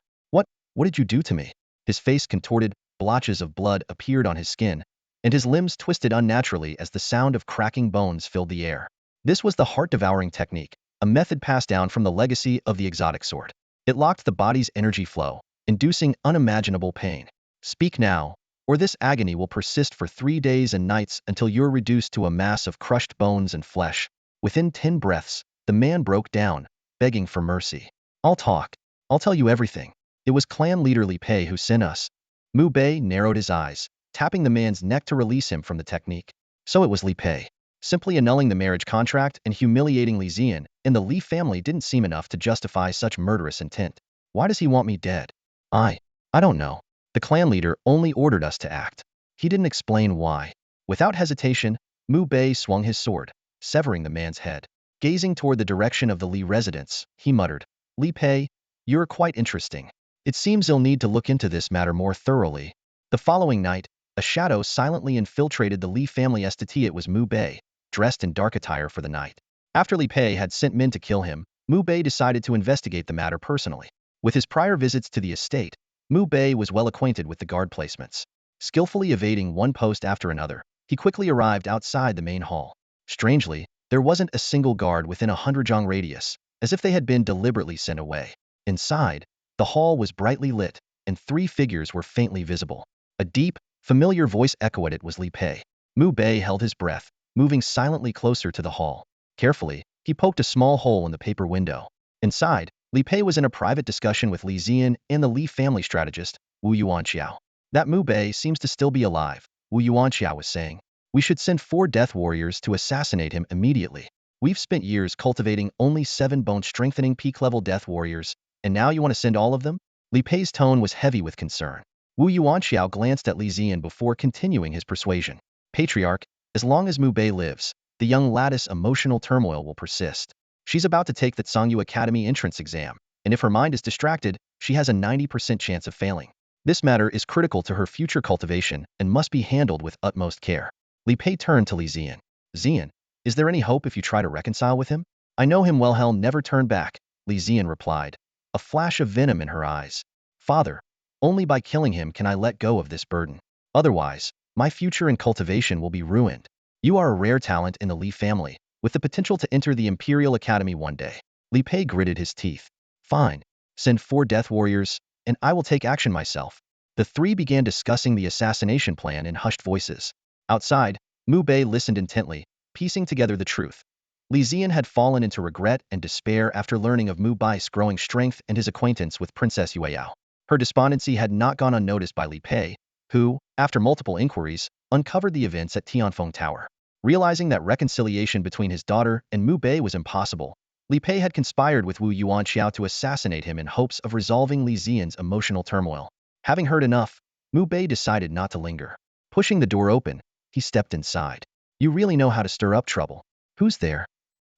What did you do to me? His face contorted, blotches of blood appeared on his skin, and his limbs twisted unnaturally as the sound of cracking bones filled the air. This was the heart-devouring technique, a method passed down from the legacy of the exotic sword. It locked the body's energy flow, inducing unimaginable pain. Speak now, or this agony will persist for 3 days and nights until you're reduced to a mass of crushed bones and flesh. Within 10 breaths, the man broke down, begging for mercy. I'll talk. I'll tell you everything. It was clan leader Li Pei who sent us. Mu Bei narrowed his eyes, tapping the man's neck to release him from the technique. So it was Li Pei. Simply annulling the marriage contract and humiliating Li Zian and the Li family didn't seem enough to justify such murderous intent. Why does he want me dead? I don't know. The clan leader only ordered us to act. He didn't explain why. Without hesitation, Mu Bei swung his sword, severing the man's head. Gazing toward the direction of the Li residence, he muttered, Li Pei, you're quite interesting. It seems you'll need to look into this matter more thoroughly. The following night, a shadow silently infiltrated the Li family estate. It was Mu Bei, dressed in dark attire for the night. After Li Pei had sent men to kill him, Mu Bei decided to investigate the matter personally. With his prior visits to the estate, Mu Bei was well acquainted with the guard placements. Skillfully evading one post after another, he quickly arrived outside the main hall. Strangely, there wasn't a single guard within 100 jang radius, as if they had been deliberately sent away. Inside, the hall was brightly lit, and 3 figures were faintly visible. A deep, familiar voice echoed. It was Li Pei. Mu Bei held his breath, moving silently closer to the hall. Carefully, he poked a small hole in the paper window. Inside, Li Pei was in a private discussion with Li Zian and the Li family strategist, Wu Yuanqiao. That Mu Bei seems to still be alive, Wu Yuanqiao was saying. We should send 4 death warriors to assassinate him immediately. We've spent years cultivating only 7 bone-strengthening peak-level death warriors, and now you want to send all of them? Li Pei's tone was heavy with concern. Wu Yuanqiao glanced at Li Zian before continuing his persuasion. Patriarch, As long as Mu Bei lives, the young lattice's emotional turmoil will persist. She's about to take the Tsangyu Academy entrance exam, and if her mind is distracted, she has a 90% chance of failing. This matter is critical to her future cultivation and must be handled with utmost care. Li Pei turned to Li Zian. Zian, is there any hope if you try to reconcile with him? I know him well, he'll never turn back, Li Zian replied, a flash of venom in her eyes. Father, only by killing him can I let go of this burden. Otherwise, my future in cultivation will be ruined. You are a rare talent in the Li family, with the potential to enter the Imperial Academy one day. Li Pei gritted his teeth. Fine. Send 4 death warriors, and I will take action myself. The three began discussing the assassination plan in hushed voices. Outside, Mu Bei listened intently, piecing together the truth. Li Zian had fallen into regret and despair after learning of Mu Bai's growing strength and his acquaintance with Princess Yueyao. Her despondency had not gone unnoticed by Li Pei, who, after multiple inquiries, uncovered the events at Tianfeng Tower. Realizing that reconciliation between his daughter and Mu Bei was impossible, Li Pei had conspired with Wu Yuanxiao to assassinate him in hopes of resolving Li Zian's emotional turmoil. Having heard enough, Mu Bei decided not to linger. Pushing the door open, he stepped inside. You really know how to stir up trouble. Who's there?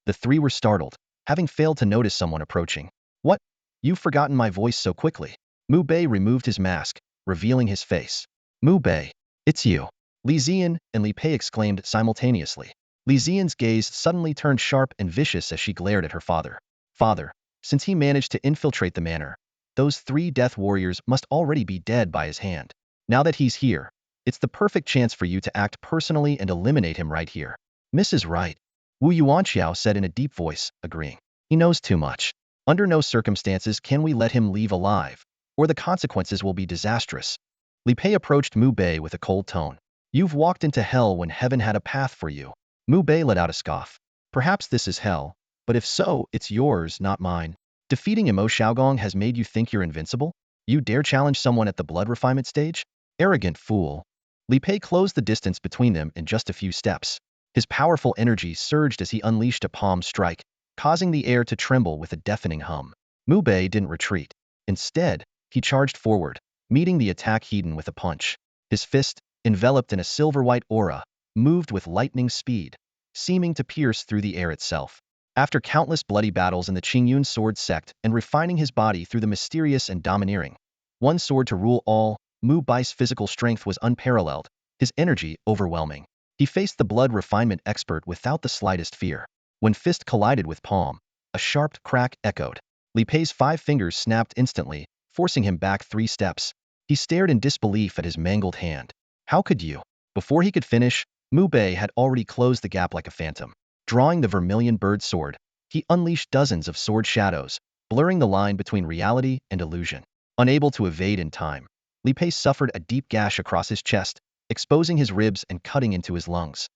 The three were startled, having failed to notice someone approaching. What? You've forgotten my voice so quickly. Mu Bei removed his mask, revealing his face. Mu Bei, it's you. Li Zian and Li Pei exclaimed simultaneously. Li Zian's gaze suddenly turned sharp and vicious as she glared at her father. Father, since he managed to infiltrate the manor, those 3 death warriors must already be dead by his hand. Now that he's here, it's the perfect chance for you to act personally and eliminate him right here. Mrs. Right. Wu Yuanxiao said in a deep voice, agreeing. He knows too much. Under no circumstances can we let him leave alive, or the consequences will be disastrous. Li Pei approached Mu Bei with a cold tone. You've walked into hell when heaven had a path for you. Mu Bei let out a scoff. Perhaps this is hell, but if so, it's yours, not mine. Defeating Imo Xiaogong has made you think you're invincible? You dare challenge someone at the blood refinement stage? Arrogant fool. Li Pei closed the distance between them in just a few steps. His powerful energy surged as he unleashed a palm strike, causing the air to tremble with a deafening hum. Mu Bei didn't retreat. Instead, he charged forward, meeting the attack head-on with a punch. His fist, enveloped in a silver-white aura, moved with lightning speed, seeming to pierce through the air itself. After countless bloody battles in the Qingyun sword sect and refining his body through the mysterious and domineering one sword to rule all, Mu Bai's physical strength was unparalleled, his energy overwhelming. He faced the blood refinement expert without the slightest fear. When fist collided with palm, a sharp crack echoed. Li Pei's 5 fingers snapped instantly, forcing him back 3 steps. He stared in disbelief at his mangled hand. How could you? Before he could finish, Mu Bei had already closed the gap like a phantom. Drawing the vermilion bird sword, he unleashed dozens of sword shadows, blurring the line between reality and illusion. Unable to evade in time, Li Pei suffered a deep gash across his chest, exposing his ribs and cutting into his lungs.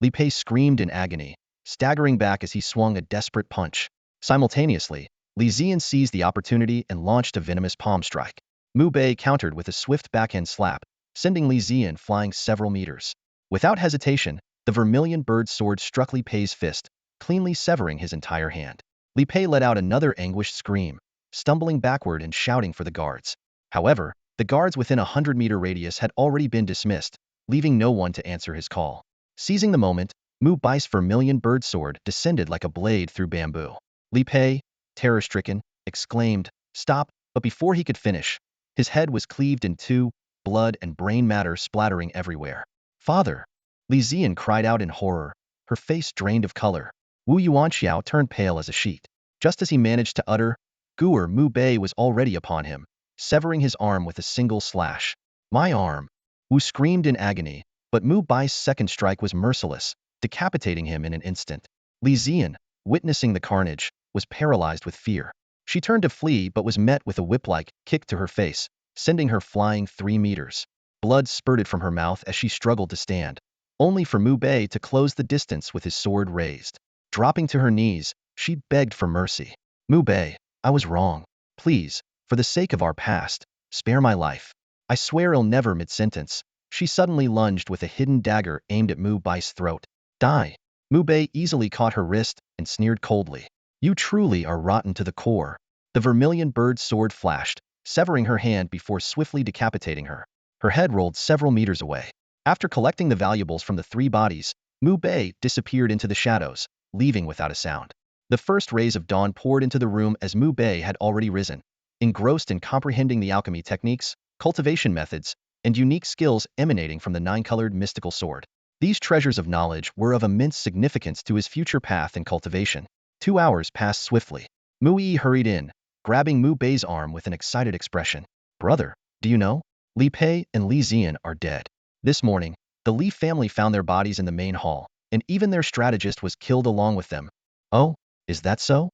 Li Pei screamed in agony, staggering back as he swung a desperate punch. Simultaneously, Li Zian seized the opportunity and launched a venomous palm strike. Mu Bei countered with a swift backhand slap, sending Li Zian flying several meters. Without hesitation, the vermilion bird sword struck Li Pei's fist, cleanly severing his entire hand. Li Pei let out another anguished scream, stumbling backward and shouting for the guards. However, the guards within a 100-meter radius had already been dismissed, leaving no one to answer his call. Seizing the moment, Mu Bai's vermilion bird sword descended like a blade through bamboo. Li Pei, terror-stricken, exclaimed, "Stop!" But before he could finish, his head was cleaved in 2, blood and brain matter splattering everywhere. Father! Li Zian cried out in horror, her face drained of color. Wu Yuanxiao turned pale as a sheet. Just as he managed to utter, "Guer," Mu Bei was already upon him, severing his arm with a single slash. My arm! Wu screamed in agony, but Mu Bai's second strike was merciless, decapitating him in an instant. Li Zian, witnessing the carnage, was paralyzed with fear. She turned to flee but was met with a whip-like kick to her face, sending her flying 3 meters. Blood spurted from her mouth as she struggled to stand, only for Mu Bei to close the distance with his sword raised. Dropping to her knees, she begged for mercy. Mu Bei, I was wrong. Please, for the sake of our past, spare my life. I swear I'll never. Mid-sentence, she suddenly lunged with a hidden dagger aimed at Mu Bai's throat. Die! Mu Bei easily caught her wrist and sneered coldly. You truly are rotten to the core. The vermilion bird sword flashed, severing her hand before swiftly decapitating her. Her head rolled several meters away. After collecting the valuables from the three bodies, Mu Bei disappeared into the shadows, leaving without a sound. The first rays of dawn poured into the room as Mu Bei had already risen, engrossed in comprehending the alchemy techniques, cultivation methods, and unique skills emanating from the nine-colored mystical sword. These treasures of knowledge were of immense significance to his future path in cultivation. 2 hours passed swiftly. Mu Yi hurried in, grabbing Mu Bei's arm with an excited expression. Brother, do you know? Li Pei and Li Zian are dead. This morning, the Li family found their bodies in the main hall, and even their strategist was killed along with them. Oh, is that so?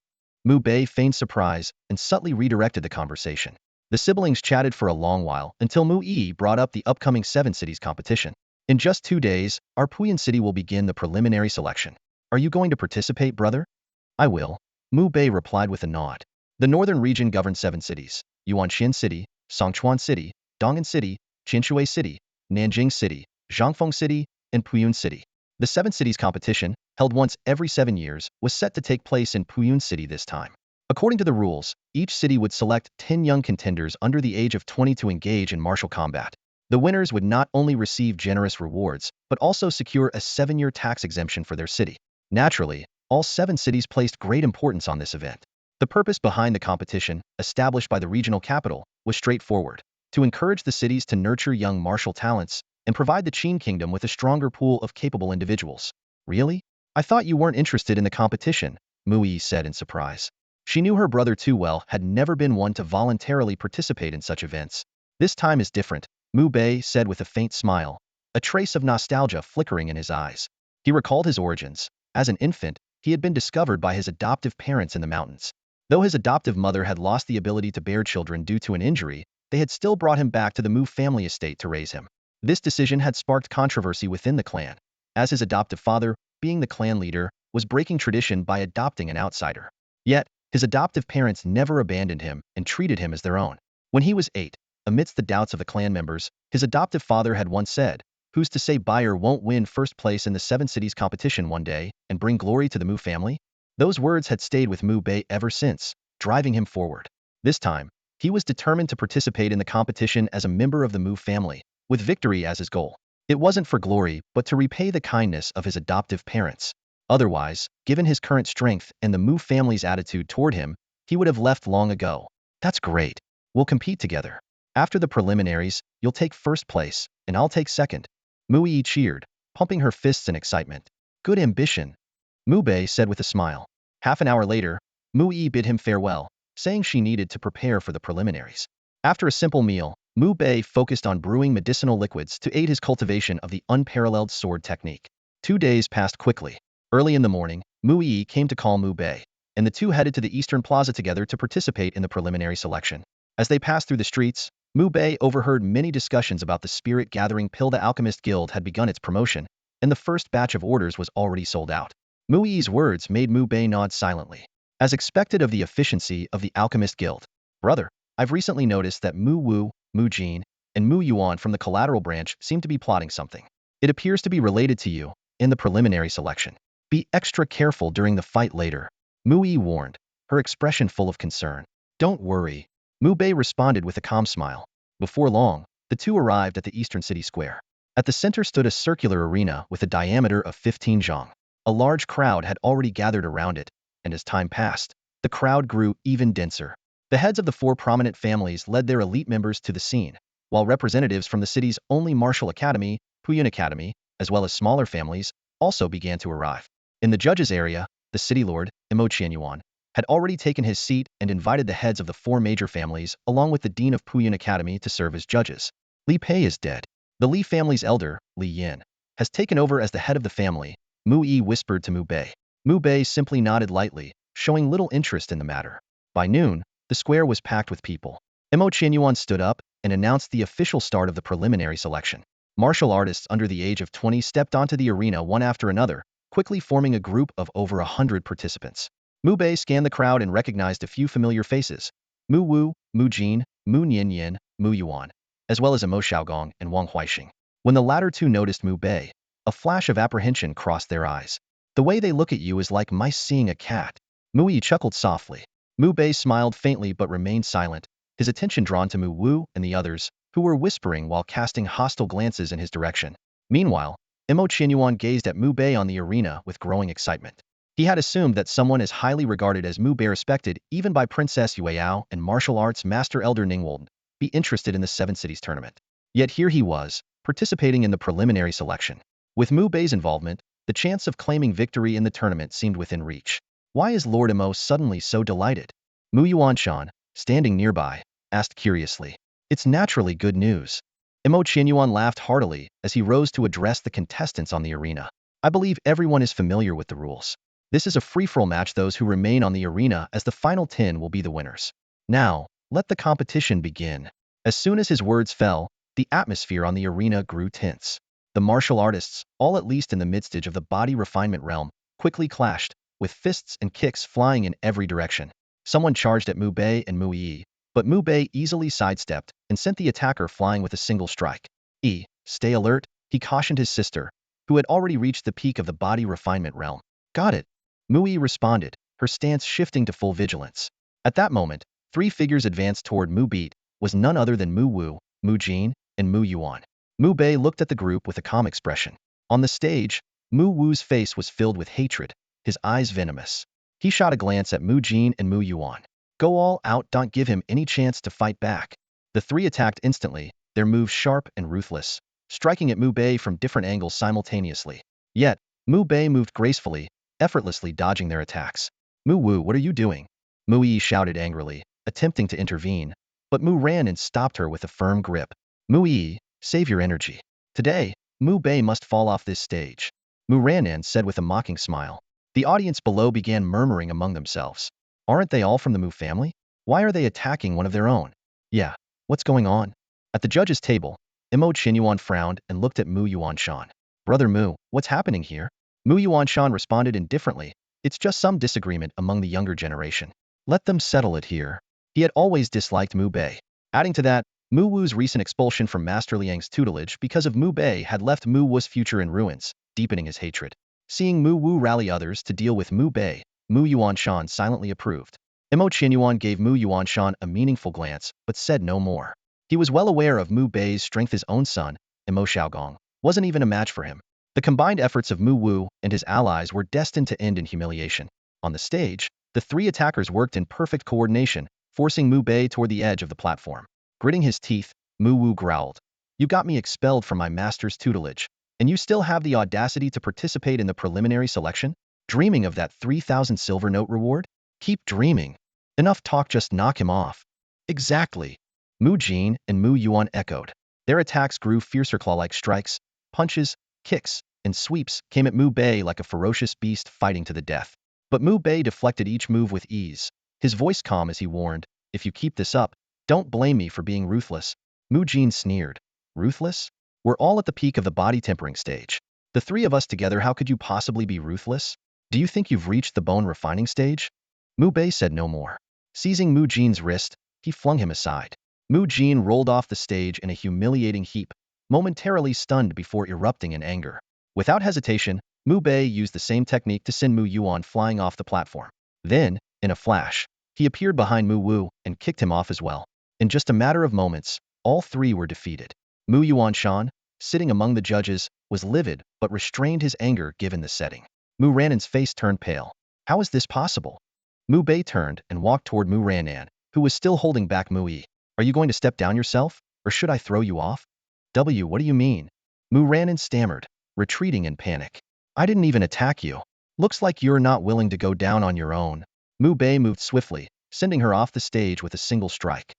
Mu Bei feigned surprise and subtly redirected the conversation. The siblings chatted for a long while until Mu Yi brought up the upcoming Seven Cities competition. In just 2 days, our Puyan city will begin the preliminary selection. Are you going to participate, brother? I will, Mu Bei replied with a nod. The northern region governs 7 cities: Yuanxian City, Songchuan City, Dong'an City, Qinshui City, Nanjing City, Zhangfeng City, and Puyun City. The 7 cities competition, held once every 7 years, was set to take place in Puyun City this time. According to the rules, each city would select 10 young contenders under the age of 20 to engage in martial combat. The winners would not only receive generous rewards, but also secure a 7-year tax exemption for their city. Naturally, all 7 cities placed great importance on this event. The purpose behind the competition, established by the regional capital, was straightforward: to encourage the cities to nurture young martial talents and provide the Qin Kingdom with a stronger pool of capable individuals. Really? I thought you weren't interested in the competition, Mu Yi said in surprise. She knew her brother too well, had never been one to voluntarily participate in such events. This time is different, Mu Bei said with a faint smile, a trace of nostalgia flickering in his eyes. He recalled his origins. As an infant, he had been discovered by his adoptive parents in the mountains. Though his adoptive mother had lost the ability to bear children due to an injury, they had still brought him back to the Mu family estate to raise him. This decision had sparked controversy within the clan, as his adoptive father, being the clan leader, was breaking tradition by adopting an outsider. Yet, his adoptive parents never abandoned him and treated him as their own. When he was 8, amidst the doubts of the clan members, his adoptive father had once said, "Who's to say Bayer won't win first place in the 7 cities competition one day and bring glory to the Mu family?" Those words had stayed with Mu Bei ever since, driving him forward. This time, he was determined to participate in the competition as a member of the Mu family, with victory as his goal. It wasn't for glory, but to repay the kindness of his adoptive parents. Otherwise, given his current strength and the Mu family's attitude toward him, he would have left long ago. That's great. We'll compete together. After the preliminaries, you'll take first place, and I'll take second. Mu Yi cheered, pumping her fists in excitement. Good ambition, Mu Bei said with a smile. Half an hour later, Mu Yi bid him farewell, saying she needed to prepare for the preliminaries. After a simple meal, Mu Bei focused on brewing medicinal liquids to aid his cultivation of the unparalleled sword technique. 2 days passed quickly. Early in the morning, Mu Yi came to call Mu Bei, and the two headed to the Eastern Plaza together to participate in the preliminary selection. As they passed through the streets, Mu Bei overheard many discussions about the spirit-gathering pill. The Alchemist Guild had begun its promotion, and the first batch of orders was already sold out. Mu Yi's words made Mu Bei nod silently. As expected of the efficiency of the Alchemist Guild. Brother, I've recently noticed that Mu Wu, Mu Jin, and Mu Yuan from the collateral branch seem to be plotting something. It appears to be related to you, in the preliminary selection. Be extra careful during the fight later, Mu Yi warned, her expression full of concern. Don't worry, Mu Bei responded with a calm smile. Before long, the two arrived at the Eastern City Square. At the center stood a circular arena with a diameter of 15 zhang. A large crowd had already gathered around it, and as time passed, the crowd grew even denser. The heads of the 4 prominent families led their elite members to the scene, while representatives from the city's only martial academy, Puyan Academy, as well as smaller families, also began to arrive. In the judges' area, the city lord, Immortal Yuan, had already taken his seat and invited the heads of the 4 major families along with the dean of Puyan Academy to serve as judges. Li Pei is dead. The Li family's elder, Li Yin, has taken over as the head of the family, Mu Yi whispered to Mu Bei. Mu Bei simply nodded lightly, showing little interest in the matter. By noon, the square was packed with people. Immortal Yuan stood up and announced the official start of the preliminary selection. Martial artists under the age of 20 stepped onto the arena one after another, quickly forming a group of over 100 participants. Mu Bei scanned the crowd and recognized a few familiar faces: Mu Wu, Mu Jin, Mu Nianyan, Mu Yuan, as well as Mo Xiaogong and Wang Huixing. When the latter two noticed Mu Bei, a flash of apprehension crossed their eyes. The way they look at you is like mice seeing a cat. Mu Yi chuckled softly. Mu Bei smiled faintly but remained silent, his attention drawn to Mu Wu and the others, who were whispering while casting hostile glances in his direction. Meanwhile, Imo Qianyuan gazed at Mu Bei on the arena with growing excitement. He had assumed that someone as highly regarded as Mu Bei, respected even by Princess Yueyao and martial arts master Elder Ningwold, be interested in the Seven Cities tournament. Yet here he was, participating in the preliminary selection. With Mu Bei's involvement, the chance of claiming victory in the tournament seemed within reach. Why is Lord Imo suddenly so delighted? Mu Yuanshan, standing nearby, asked curiously. It's naturally good news. Imo Qianyuan laughed heartily as he rose to address the contestants on the arena. I believe everyone is familiar with the rules. This is a free-for-all match. Those who remain on the arena as the final 10 will be the winners. Now, let the competition begin. As soon as his words fell, the atmosphere on the arena grew tense. The martial artists, all at least in the midst of the body refinement realm, quickly clashed, with fists and kicks flying in every direction. Someone charged at Mu Bei and Mu Yi, but Mu Bei easily sidestepped and sent the attacker flying with a single strike. Stay alert, he cautioned his sister, who had already reached the peak of the body refinement realm. Got it. Mu Yi responded, her stance shifting to full vigilance. At that moment, 3 figures advanced toward Mu Bei, was none other than Mu Wu, Mu Jin, and Mu Yuan. Mu Bei looked at the group with a calm expression. On the stage, Mu Wu's face was filled with hatred, his eyes venomous. He shot a glance at Mu Jin and Mu Yuan. Go all out, don't give him any chance to fight back. The 3 attacked instantly, their moves sharp and ruthless, striking at Mu Bei from different angles simultaneously. Yet, Mu Bei moved gracefully, effortlessly dodging their attacks. Mu Wu, what are you doing? Mu Yi shouted angrily, attempting to intervene, but Mu ran and stopped her with a firm grip. Mu Yi, save your energy. Today, Mu Bei must fall off this stage. Mu Ranan said with a mocking smile. The audience below began murmuring among themselves. Aren't they all from the Mu family? Why are they attacking one of their own? Yeah, what's going on? At the judges' table, Imo Qianyuan frowned and looked at Mu Yuanshan. Brother Mu, what's happening here? Mu Yuanshan responded indifferently, it's just some disagreement among the younger generation. Let them settle it here. He had always disliked Mu Bei. Adding to that, Mu Wu's recent expulsion from Master Liang's tutelage because of Mu Bei had left Mu Wu's future in ruins, deepening his hatred. Seeing Mu Wu rally others to deal with Mu Bei, Mu Yuanshan silently approved. Imo Qianyuan gave Mu Yuanshan a meaningful glance, but said no more. He was well aware of Mu Bei's strength. His own son, Imo Xiaogong, wasn't even a match for him. The combined efforts of Mu Wu and his allies were destined to end in humiliation. On the stage, the 3 attackers worked in perfect coordination, forcing Mu Bei toward the edge of the platform. Gritting his teeth, Mu Wu growled. You got me expelled from my master's tutelage, and you still have the audacity to participate in the preliminary selection? Dreaming of that 3,000 silver note reward? Keep dreaming. Enough talk, just knock him off. Exactly. Mu Jin and Mu Yuan echoed. Their attacks grew fiercer. Claw-like strikes, punches, kicks, and sweeps came at Mu Bei like a ferocious beast fighting to the death. But Mu Bei deflected each move with ease, his voice calm as he warned, if you keep this up, don't blame me for being ruthless. Mu Jin sneered. Ruthless? We're all at the peak of the body tempering stage. The 3 of us together, how could you possibly be ruthless? Do you think you've reached the bone refining stage? Mu Bei said no more. Seizing Mu Jin's wrist, he flung him aside. Mu Jin rolled off the stage in a humiliating heap, momentarily stunned before erupting in anger. Without hesitation, Mu Bei used the same technique to send Mu Yuan flying off the platform. Then, in a flash, he appeared behind Mu Wu and kicked him off as well. In just a matter of moments, all 3 were defeated. Mu Yuanshan, sitting among the judges, was livid but restrained his anger given the setting. Mu Ranan's face turned pale. How is this possible? Mu Bei turned and walked toward Mu Ranan, who was still holding back Mu Yi. Are you going to step down yourself, or should I throw you off? What do you mean? Mu Ranan stammered, retreating in panic. I didn't even attack you. Looks like you're not willing to go down on your own. Mu Bei moved swiftly, sending her off the stage with a single strike.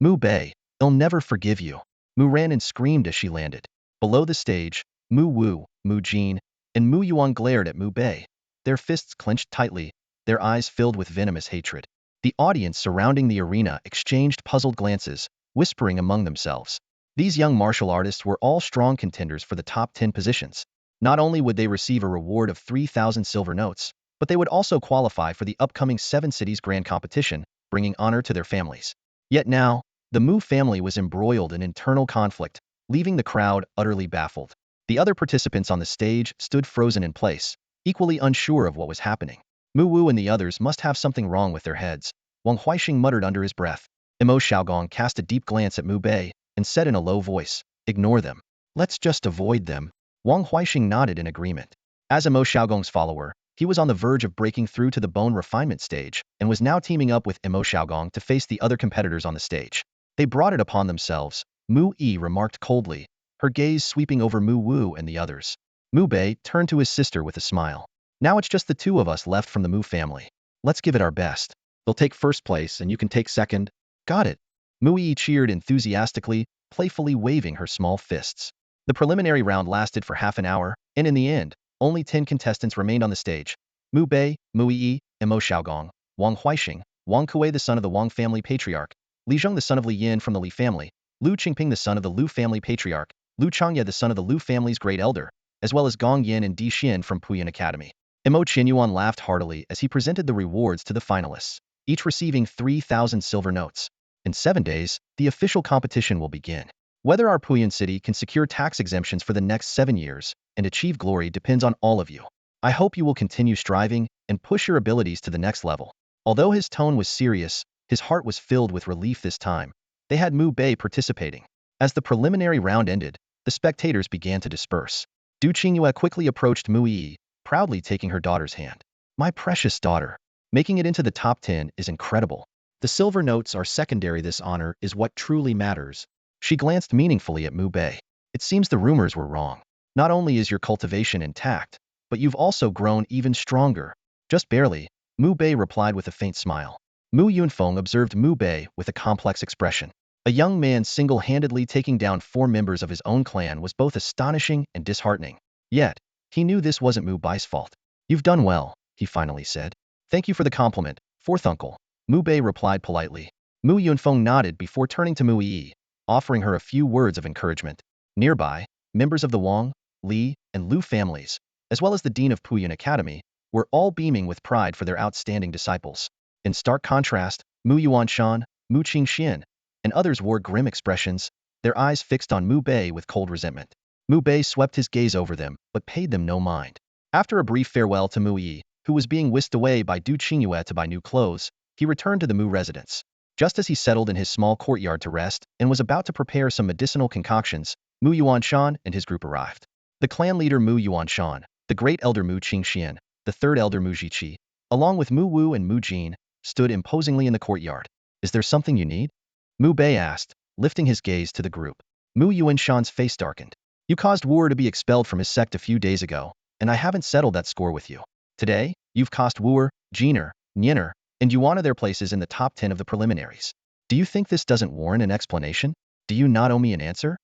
Mu Bei, I'll never forgive you. Mu Ranan screamed as she landed. Below the stage, Mu Wu, Mu Jin, and Mu Yuan glared at Mu Bei, their fists clenched tightly, their eyes filled with venomous hatred. The audience surrounding the arena exchanged puzzled glances, whispering among themselves. These young martial artists were all strong contenders for the top 10 positions. Not only would they receive a reward of 3,000 silver notes, but they would also qualify for the upcoming 7 Cities Grand Competition, bringing honor to their families. Yet now, the Mu family was embroiled in internal conflict, leaving the crowd utterly baffled. The other participants on the stage stood frozen in place, equally unsure of what was happening. Mu Wu and the others must have something wrong with their heads, Wang Huixing muttered under his breath. Imo Xiaogong cast a deep glance at Mu Bei and said in a low voice, ignore them. Let's just avoid them. Wang Huixing nodded in agreement. As Imo Xiaogong's follower, he was on the verge of breaking through to the bone refinement stage and was now teaming up with Imo Xiaogong to face the other competitors on the stage. They brought it upon themselves, Mu Yi remarked coldly, her gaze sweeping over Mu Wu and the others. Mu Bei turned to his sister with a smile. Now it's just the two of us left from the Mu family. Let's give it our best. They'll take first place and you can take second. Got it. Mu Yi cheered enthusiastically, playfully waving her small fists. The preliminary round lasted for half an hour, and in the end, only 10 contestants remained on the stage. Mu Bei, Mu Yi, Imo Xiaogong, Wang Huixing, Wang Kuei the son of the Wang family patriarch, Li Zheng the son of Li Yin from the Li family, Lu Qingping the son of the Lu family patriarch, Lu Changye the son of the Lu family's great elder, as well as Gong Yin and Di Xin from Puyan Academy. Imo Qianyuan laughed heartily as he presented the rewards to the finalists, each receiving 3,000 silver notes. In 7 days, the official competition will begin. Whether our Puyan city can secure tax exemptions for the next 7 years and achieve glory depends on all of you. I hope you will continue striving and push your abilities to the next level. Although his tone was serious, his heart was filled with relief this time. They had Mu Bei participating. As the preliminary round ended, the spectators began to disperse. Du Qingyue quickly approached Mu Yi, proudly taking her daughter's hand. My precious daughter. Making it into the top 10 is incredible. The silver notes are secondary. This honor is what truly matters. She glanced meaningfully at Mu Bei. It seems the rumors were wrong. Not only is your cultivation intact, but you've also grown even stronger. Just barely, Mu Bei replied with a faint smile. Mu Yunfeng observed Mu Bei with a complex expression. A young man single-handedly taking down 4 members of his own clan was both astonishing and disheartening. Yet, he knew this wasn't Mu Bei's fault. You've done well, he finally said. Thank you for the compliment, fourth uncle. Mu Bei replied politely. Mu Yunfeng nodded before turning to Mu Yi, offering her a few words of encouragement. Nearby, members of the Wang, Li, and Lu families, as well as the dean of Puyan Academy, were all beaming with pride for their outstanding disciples. In stark contrast, Mu Yuanshan, Mu Qingxian, and others wore grim expressions, their eyes fixed on Mu Bei with cold resentment. Mu Bei swept his gaze over them, but paid them no mind. After a brief farewell to Mu Yi, who was being whisked away by Du Qingyue to buy new clothes, he returned to the Mu residence. Just as he settled in his small courtyard to rest and was about to prepare some medicinal concoctions, Mu Yuanshan and his group arrived. The clan leader Mu Yuanshan, the great elder Mu Qingxian, the third elder Mu Jiqi, along with Mu Wu and Mu Jin, stood imposingly in the courtyard. Is there something you need? Mu Bei asked, lifting his gaze to the group. Mu Yuanshan's face darkened. You caused Wu to be expelled from his sect a few days ago, and I haven't settled that score with you. Today, you've cost Wu, Jiner, Niner, and Yuana their places in the top 10 of the preliminaries. Do you think this doesn't warrant an explanation? Do you not owe me an answer?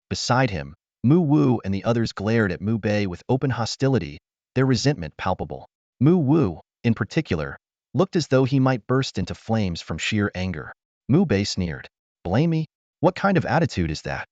Beside him, Mu Wu and the others glared at Mu Bei with open hostility, their resentment palpable. Mu Wu, in particular, looked as though he might burst into flames from sheer anger. Mu Bei sneered. Blame me? What kind of attitude is that?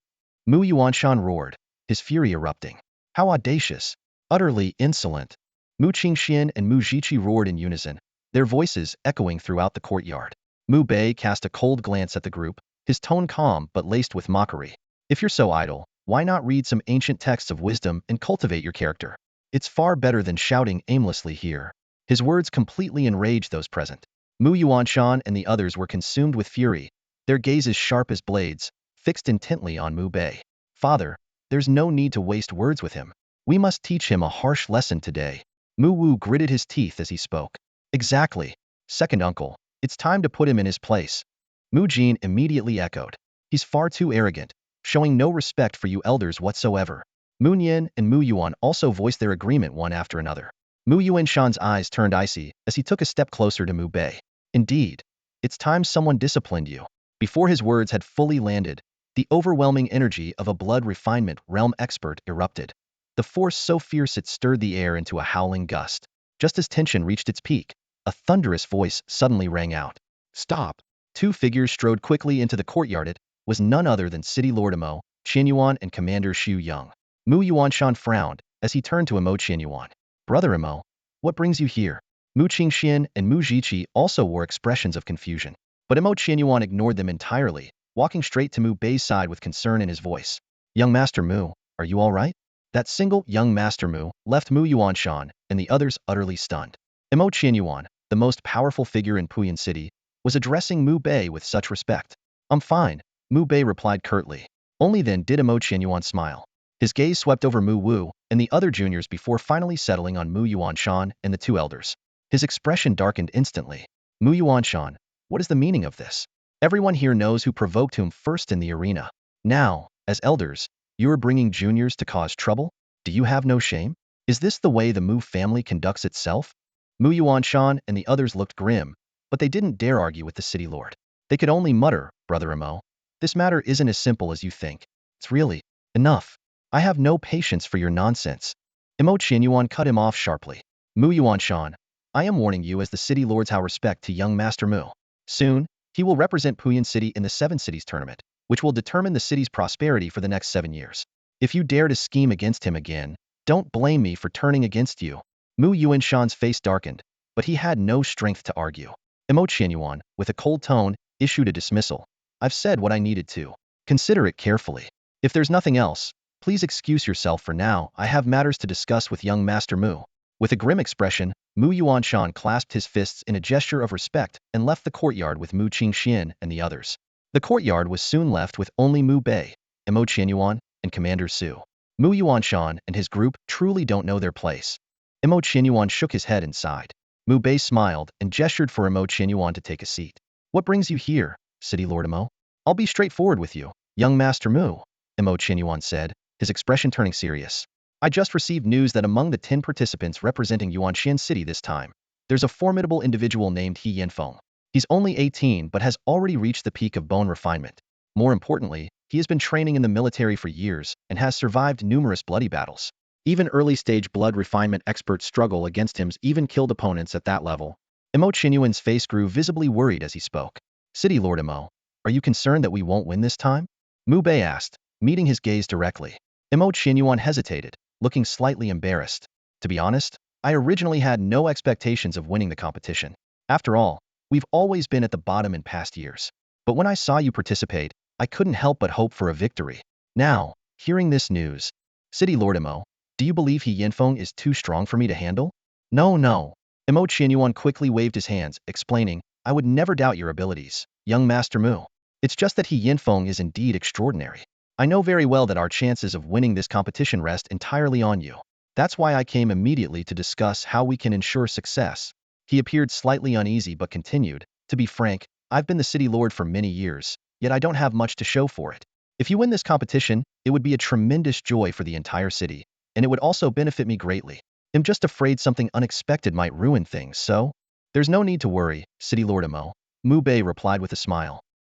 Mu Yuanshan roared, his fury erupting. How audacious! Utterly insolent! Mu Qingxian and Mu Jiqi roared in unison, their voices echoing throughout the courtyard. Mu Bei cast a cold glance at the group, his tone calm but laced with mockery. If you're so idle, why not read some ancient texts of wisdom and cultivate your character? It's far better than shouting aimlessly here. His words completely enraged those present. Mu Yuanshan and the others were consumed with fury, their gazes sharp as blades, fixed intently on Mu Bei. Father, there's no need to waste words with him. We must teach him a harsh lesson today. Mu Wu gritted his teeth as he spoke. Exactly. Second uncle, it's time to put him in his place. Mu Jin immediately echoed. He's far too arrogant, showing no respect for you elders whatsoever. Mu Nian and Mu Yuan also voiced their agreement one after another. Mu Yuanshan's eyes turned icy as he took a step closer to Mu Bei. Indeed, it's time someone disciplined you. Before his words had fully landed, the overwhelming energy of a blood refinement realm expert erupted. The force so fierce it stirred the air into a howling gust. Just as tension reached its peak, a thunderous voice suddenly rang out. Stop! 2 figures strode quickly into the courtyard. It was none other than City Lord Imo Qianyuan and Commander Xu Yang. Mu Yuanshan frowned as he turned to Imo Qianyuan. Brother Imo, what brings you here? Mu Qingxian and Mu Jiqi also wore expressions of confusion. But Imo Qianyuan ignored them entirely, walking straight to Mu Bei's side with concern in his voice. Young Master Mu, are you all right? That single young Master Mu left Mu Yuanshan and the others utterly stunned. Imo Qianyuan, the most powerful figure in Puyan City, was addressing Mu Bei with such respect. I'm fine, Mu Bei replied curtly. Only then did Imo Qianyuan smile. His gaze swept over Mu Wu and the other juniors before finally settling on Mu Yuanshan and the two elders. His expression darkened instantly. Mu Yuanshan, what is the meaning of this? Everyone here knows who provoked whom first in the arena. Now, as elders, you are bringing juniors to cause trouble? Do you have no shame? Is this the way the Mu family conducts itself? Mu Yuanshan and the others looked grim, but they didn't dare argue with the city lord. They could only mutter, Brother Imo, this matter isn't as simple as you think. It's really enough. I have no patience for your nonsense. Imo Qianyuan cut him off sharply. Mu Yuanshan, I am warning you as the city lords how respect to young Master Mu. Soon, he will represent Puyan City in the Seven Cities tournament, which will determine the city's prosperity for the next 7 years. If you dare to scheme against him again, don't blame me for turning against you. Mu Yuanshan's face darkened, but he had no strength to argue. Imo Qianyuan, with a cold tone, issued a dismissal. I've said what I needed to. Consider it carefully. If there's nothing else, please excuse yourself for now. I have matters to discuss with young Master Mu. With a grim expression, Mu Yuanshan clasped his fists in a gesture of respect and left the courtyard with Mu Qingxian and the others. The courtyard was soon left with only Mu Bei, Imo Qianyuan, and Commander Su. Mu Yuanshan and his group truly don't know their place. Imo Qianyuan shook his head and sighed. Mu Bei smiled and gestured for Imo Qianyuan to take a seat. What brings you here, City Lord Imo? I'll be straightforward with you, young Master Mu, Imo Qianyuan said, his expression turning serious. I just received news that among the 10 participants representing Yuanxian City this time, there's a formidable individual named He Yanfeng. He's only 18 but has already reached the peak of bone refinement. More importantly, he has been training in the military for years and has survived numerous bloody battles. Even early-stage blood refinement experts struggle against him, even killed opponents at that level. Imo Qianyuan's face grew visibly worried as he spoke. City Lord Imo, are you concerned that we won't win this time? Mu Bei asked, meeting his gaze directly. Imo Qianyuan hesitated, looking slightly embarrassed. To be honest, I originally had no expectations of winning the competition. After all, we've always been at the bottom in past years. But when I saw you participate, I couldn't help but hope for a victory. Now, hearing this news, City Lord Imo, do you believe He Yanfeng is too strong for me to handle? No. Imo Qianyuan quickly waved his hands, explaining, I would never doubt your abilities, young Master Mu. It's just that He Yanfeng is indeed extraordinary. I know very well that our chances of winning this competition rest entirely on you. That's why I came immediately to discuss how we can ensure success. He appeared slightly uneasy but continued, to be frank, I've been the city lord for many years, yet I don't have much to show for it. If you win this competition, it would be a tremendous joy for the entire city, and it would also benefit me greatly. I'm just afraid something unexpected might ruin things, so? There's no need to worry, City Lord Imo, Mu Bei replied with a smile.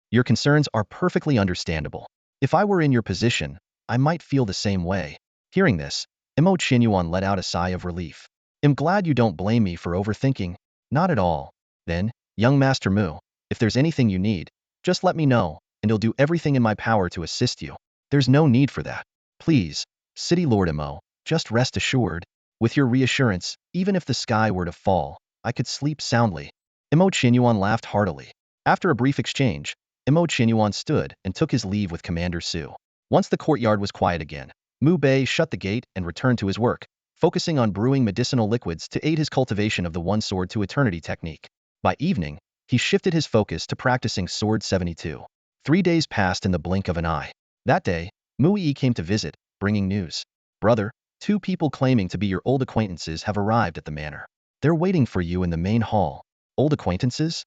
Your concerns are perfectly understandable. If I were in your position, I might feel the same way. Hearing this, Imo Qianyuan let out a sigh of relief. I'm glad you don't blame me for overthinking. Not at all. Then, young Master Mu, if there's anything you need, just let me know, and I'll do everything in my power to assist you. There's no need for that. Please, City Lord Imo, just rest assured. With your reassurance, even if the sky were to fall, I could sleep soundly. Imo Qianyuan laughed heartily. After a brief exchange, Imo Qianyuan stood and took his leave with Commander Su. Once the courtyard was quiet again, Mu Bei shut the gate and returned to his work, focusing on brewing medicinal liquids to aid his cultivation of the one sword to eternity technique. By evening, he shifted his focus to practicing Sword 72. 3 days passed in the blink of an eye. That day, Mu Yi came to visit, bringing news. Brother, 2 people claiming to be your old acquaintances have arrived at the manor. They're waiting for you in the main hall. Old acquaintances?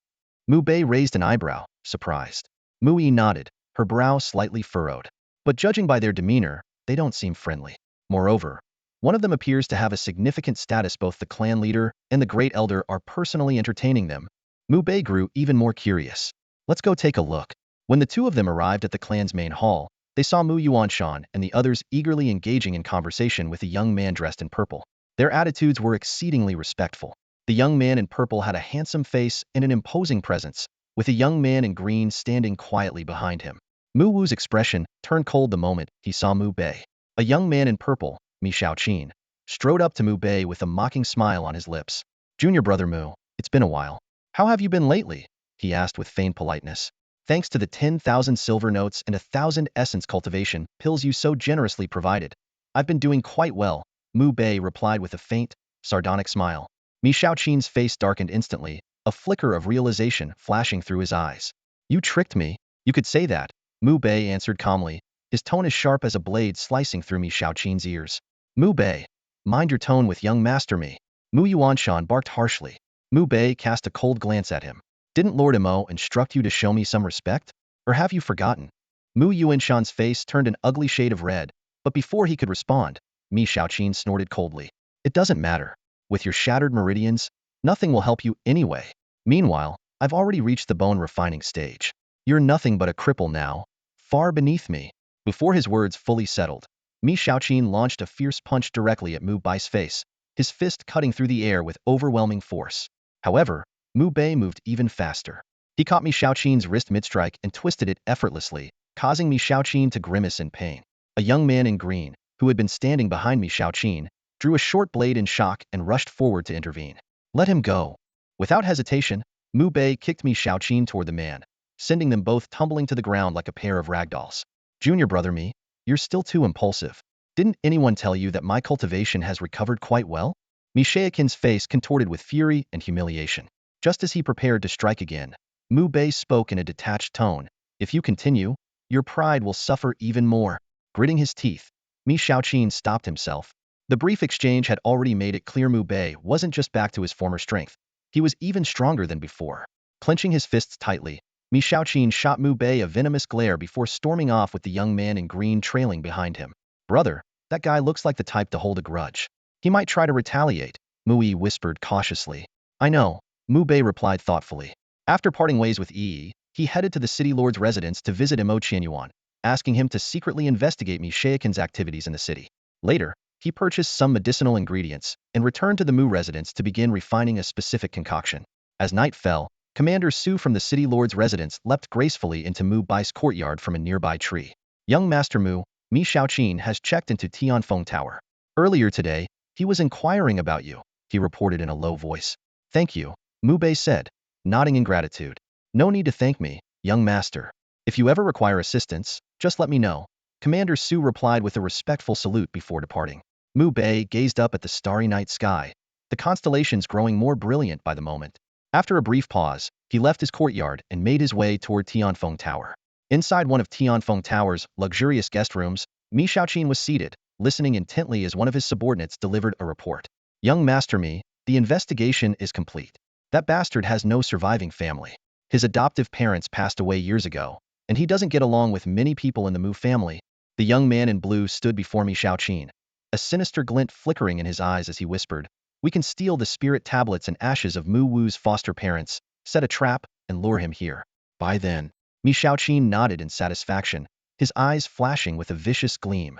Mu Bei raised an eyebrow, surprised. Mu Yi nodded, her brow slightly furrowed. But judging by their demeanor, they don't seem friendly. Moreover, one of them appears to have a significant status. Both the clan leader and the great elder are personally entertaining them. Mu Bei grew even more curious. Let's go take a look. When the 2 of them arrived at the clan's main hall, they saw Mu Yuanshan and the others eagerly engaging in conversation with a young man dressed in purple. Their attitudes were exceedingly respectful. The young man in purple had a handsome face and an imposing presence, with a young man in green standing quietly behind him. Mu Wu's expression turned cold the moment he saw Mu Bei. A young man in purple, Mi Shaoqin, strode up to Mu Bei with a mocking smile on his lips. Junior brother Mu, it's been a while. How have you been lately? He asked with feigned politeness. Thanks to the 10,000 silver notes and 1,000 essence cultivation pills you so generously provided, I've been doing quite well, Mu Bei replied with a faint, sardonic smile. Mi Shaoqin's face darkened instantly, a flicker of realization flashing through his eyes. You tricked me. You could say that, Mu Bei answered calmly. his tone as sharp as a blade slicing through Mi Shaoqin's ears. Mu Bei, mind your tone with young master me. Mu Yuanshan barked harshly. Mu Bei cast a cold glance at him. Didn't Lord Imo instruct you to show me some respect? Or have you forgotten? Mu Yuanshan's face turned an ugly shade of red, but before he could respond, Mi Shaoqin snorted coldly. It doesn't matter. With your shattered meridians, nothing will help you anyway. Meanwhile, I've already reached the bone refining stage. You're nothing but a cripple now, far beneath me. Before his words fully settled, Mi Shaoqin launched a fierce punch directly at Mu Bei's face, his fist cutting through the air with overwhelming force. However, Mu Bei moved even faster. He caught Mi Shaoqin's wrist mid-strike and twisted it effortlessly, causing Mi Shaoqin to grimace in pain. A young man in green, who had been standing behind Mi Shaoqin, drew a short blade in shock and rushed forward to intervene. Let him go. Without hesitation, Mu Bei kicked Mi Shaoqin toward the man, sending them both tumbling to the ground like a pair of ragdolls. Junior brother me, you're still too impulsive. Didn't anyone tell you that my cultivation has recovered quite well? Mi Shaoqin's face contorted with fury and humiliation. Just as he prepared to strike again, Mu Bei spoke in a detached tone. If you continue, your pride will suffer even more. Gritting his teeth, Mi Shaoqin stopped himself. The brief exchange had already made it clear Mu Bei wasn't just back to his former strength. He was even stronger than before. Clenching his fists tightly, Mi Shaoqin shot Mu Bei a venomous glare before storming off with the young man in green trailing behind him. Brother, that guy looks like the type to hold a grudge. He might try to retaliate, Mu Yi whispered cautiously. I know, Mu Bei replied thoughtfully. After parting ways with Yi, he headed to the city lord's residence to visit Imo Qianyuan, asking him to secretly investigate Mi Shaoqin's activities in the city. Later, he purchased some medicinal ingredients and returned to the Mu residence to begin refining a specific concoction. As night fell, Commander Su from the city lord's residence leapt gracefully into Mu Bai's courtyard from a nearby tree. Young Master Mu, Mi Shaoqin has checked into Tianfeng Tower. Earlier today, he was inquiring about you, he reported in a low voice. Thank you, Mu Bei said, nodding in gratitude. No need to thank me, young master. If you ever require assistance, just let me know. Commander Su replied with a respectful salute before departing. Mu Bei gazed up at the starry night sky, the constellations growing more brilliant by the moment. After a brief pause, he left his courtyard and made his way toward Tianfeng Tower. Inside one of Tianfeng Tower's luxurious guest rooms, Mi Shaoqin was seated, listening intently as one of his subordinates delivered a report. Young Master Mi, the investigation is complete. That bastard has no surviving family. His adoptive parents passed away years ago, and he doesn't get along with many people in the Mu family. The young man in blue stood before Mi Shaoqin, a sinister glint flickering in his eyes as he whispered, we can steal the spirit tablets and ashes of Mu Wu's foster parents, set a trap, and lure him here. By then, Mi Shaoqin nodded in satisfaction, his eyes flashing with a vicious gleam.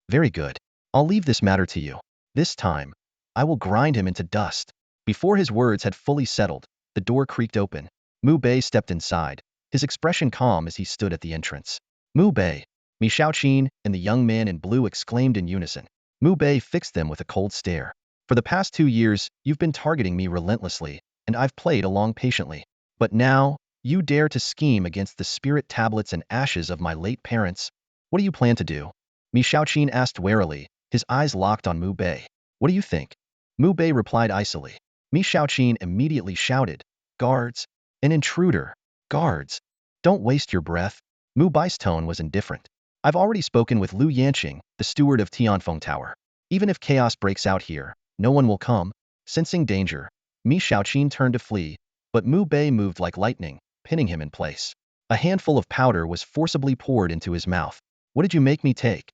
Very good. I'll leave this matter to you. This time, I will grind him into dust. Before his words had fully settled, the door creaked open. Mu Bei stepped inside, his expression calm as he stood at the entrance. Mu Bei, Mi Shaoqin and the young man in blue exclaimed in unison. Mu Bei fixed them with a cold stare. For the past 2 years, you've been targeting me relentlessly, and I've played along patiently. But now, you dare to scheme against the spirit tablets and ashes of my late parents? What do you plan to do? Mi Shaoqin asked warily, his eyes locked on Mu Bei. What do you think? Mu Bei replied icily. Mi Shaoqin immediately shouted, Guards! An intruder! Guards! Don't waste your breath. Mu Bai's tone was indifferent. I've already spoken with Lu Yanqing, the steward of Tianfeng Tower. Even if chaos breaks out here, no one will come. Sensing danger, Mi Shaoqin turned to flee, but Mu Bei moved like lightning, pinning him in place. A handful of powder was forcibly poured into his mouth. What did you make me take?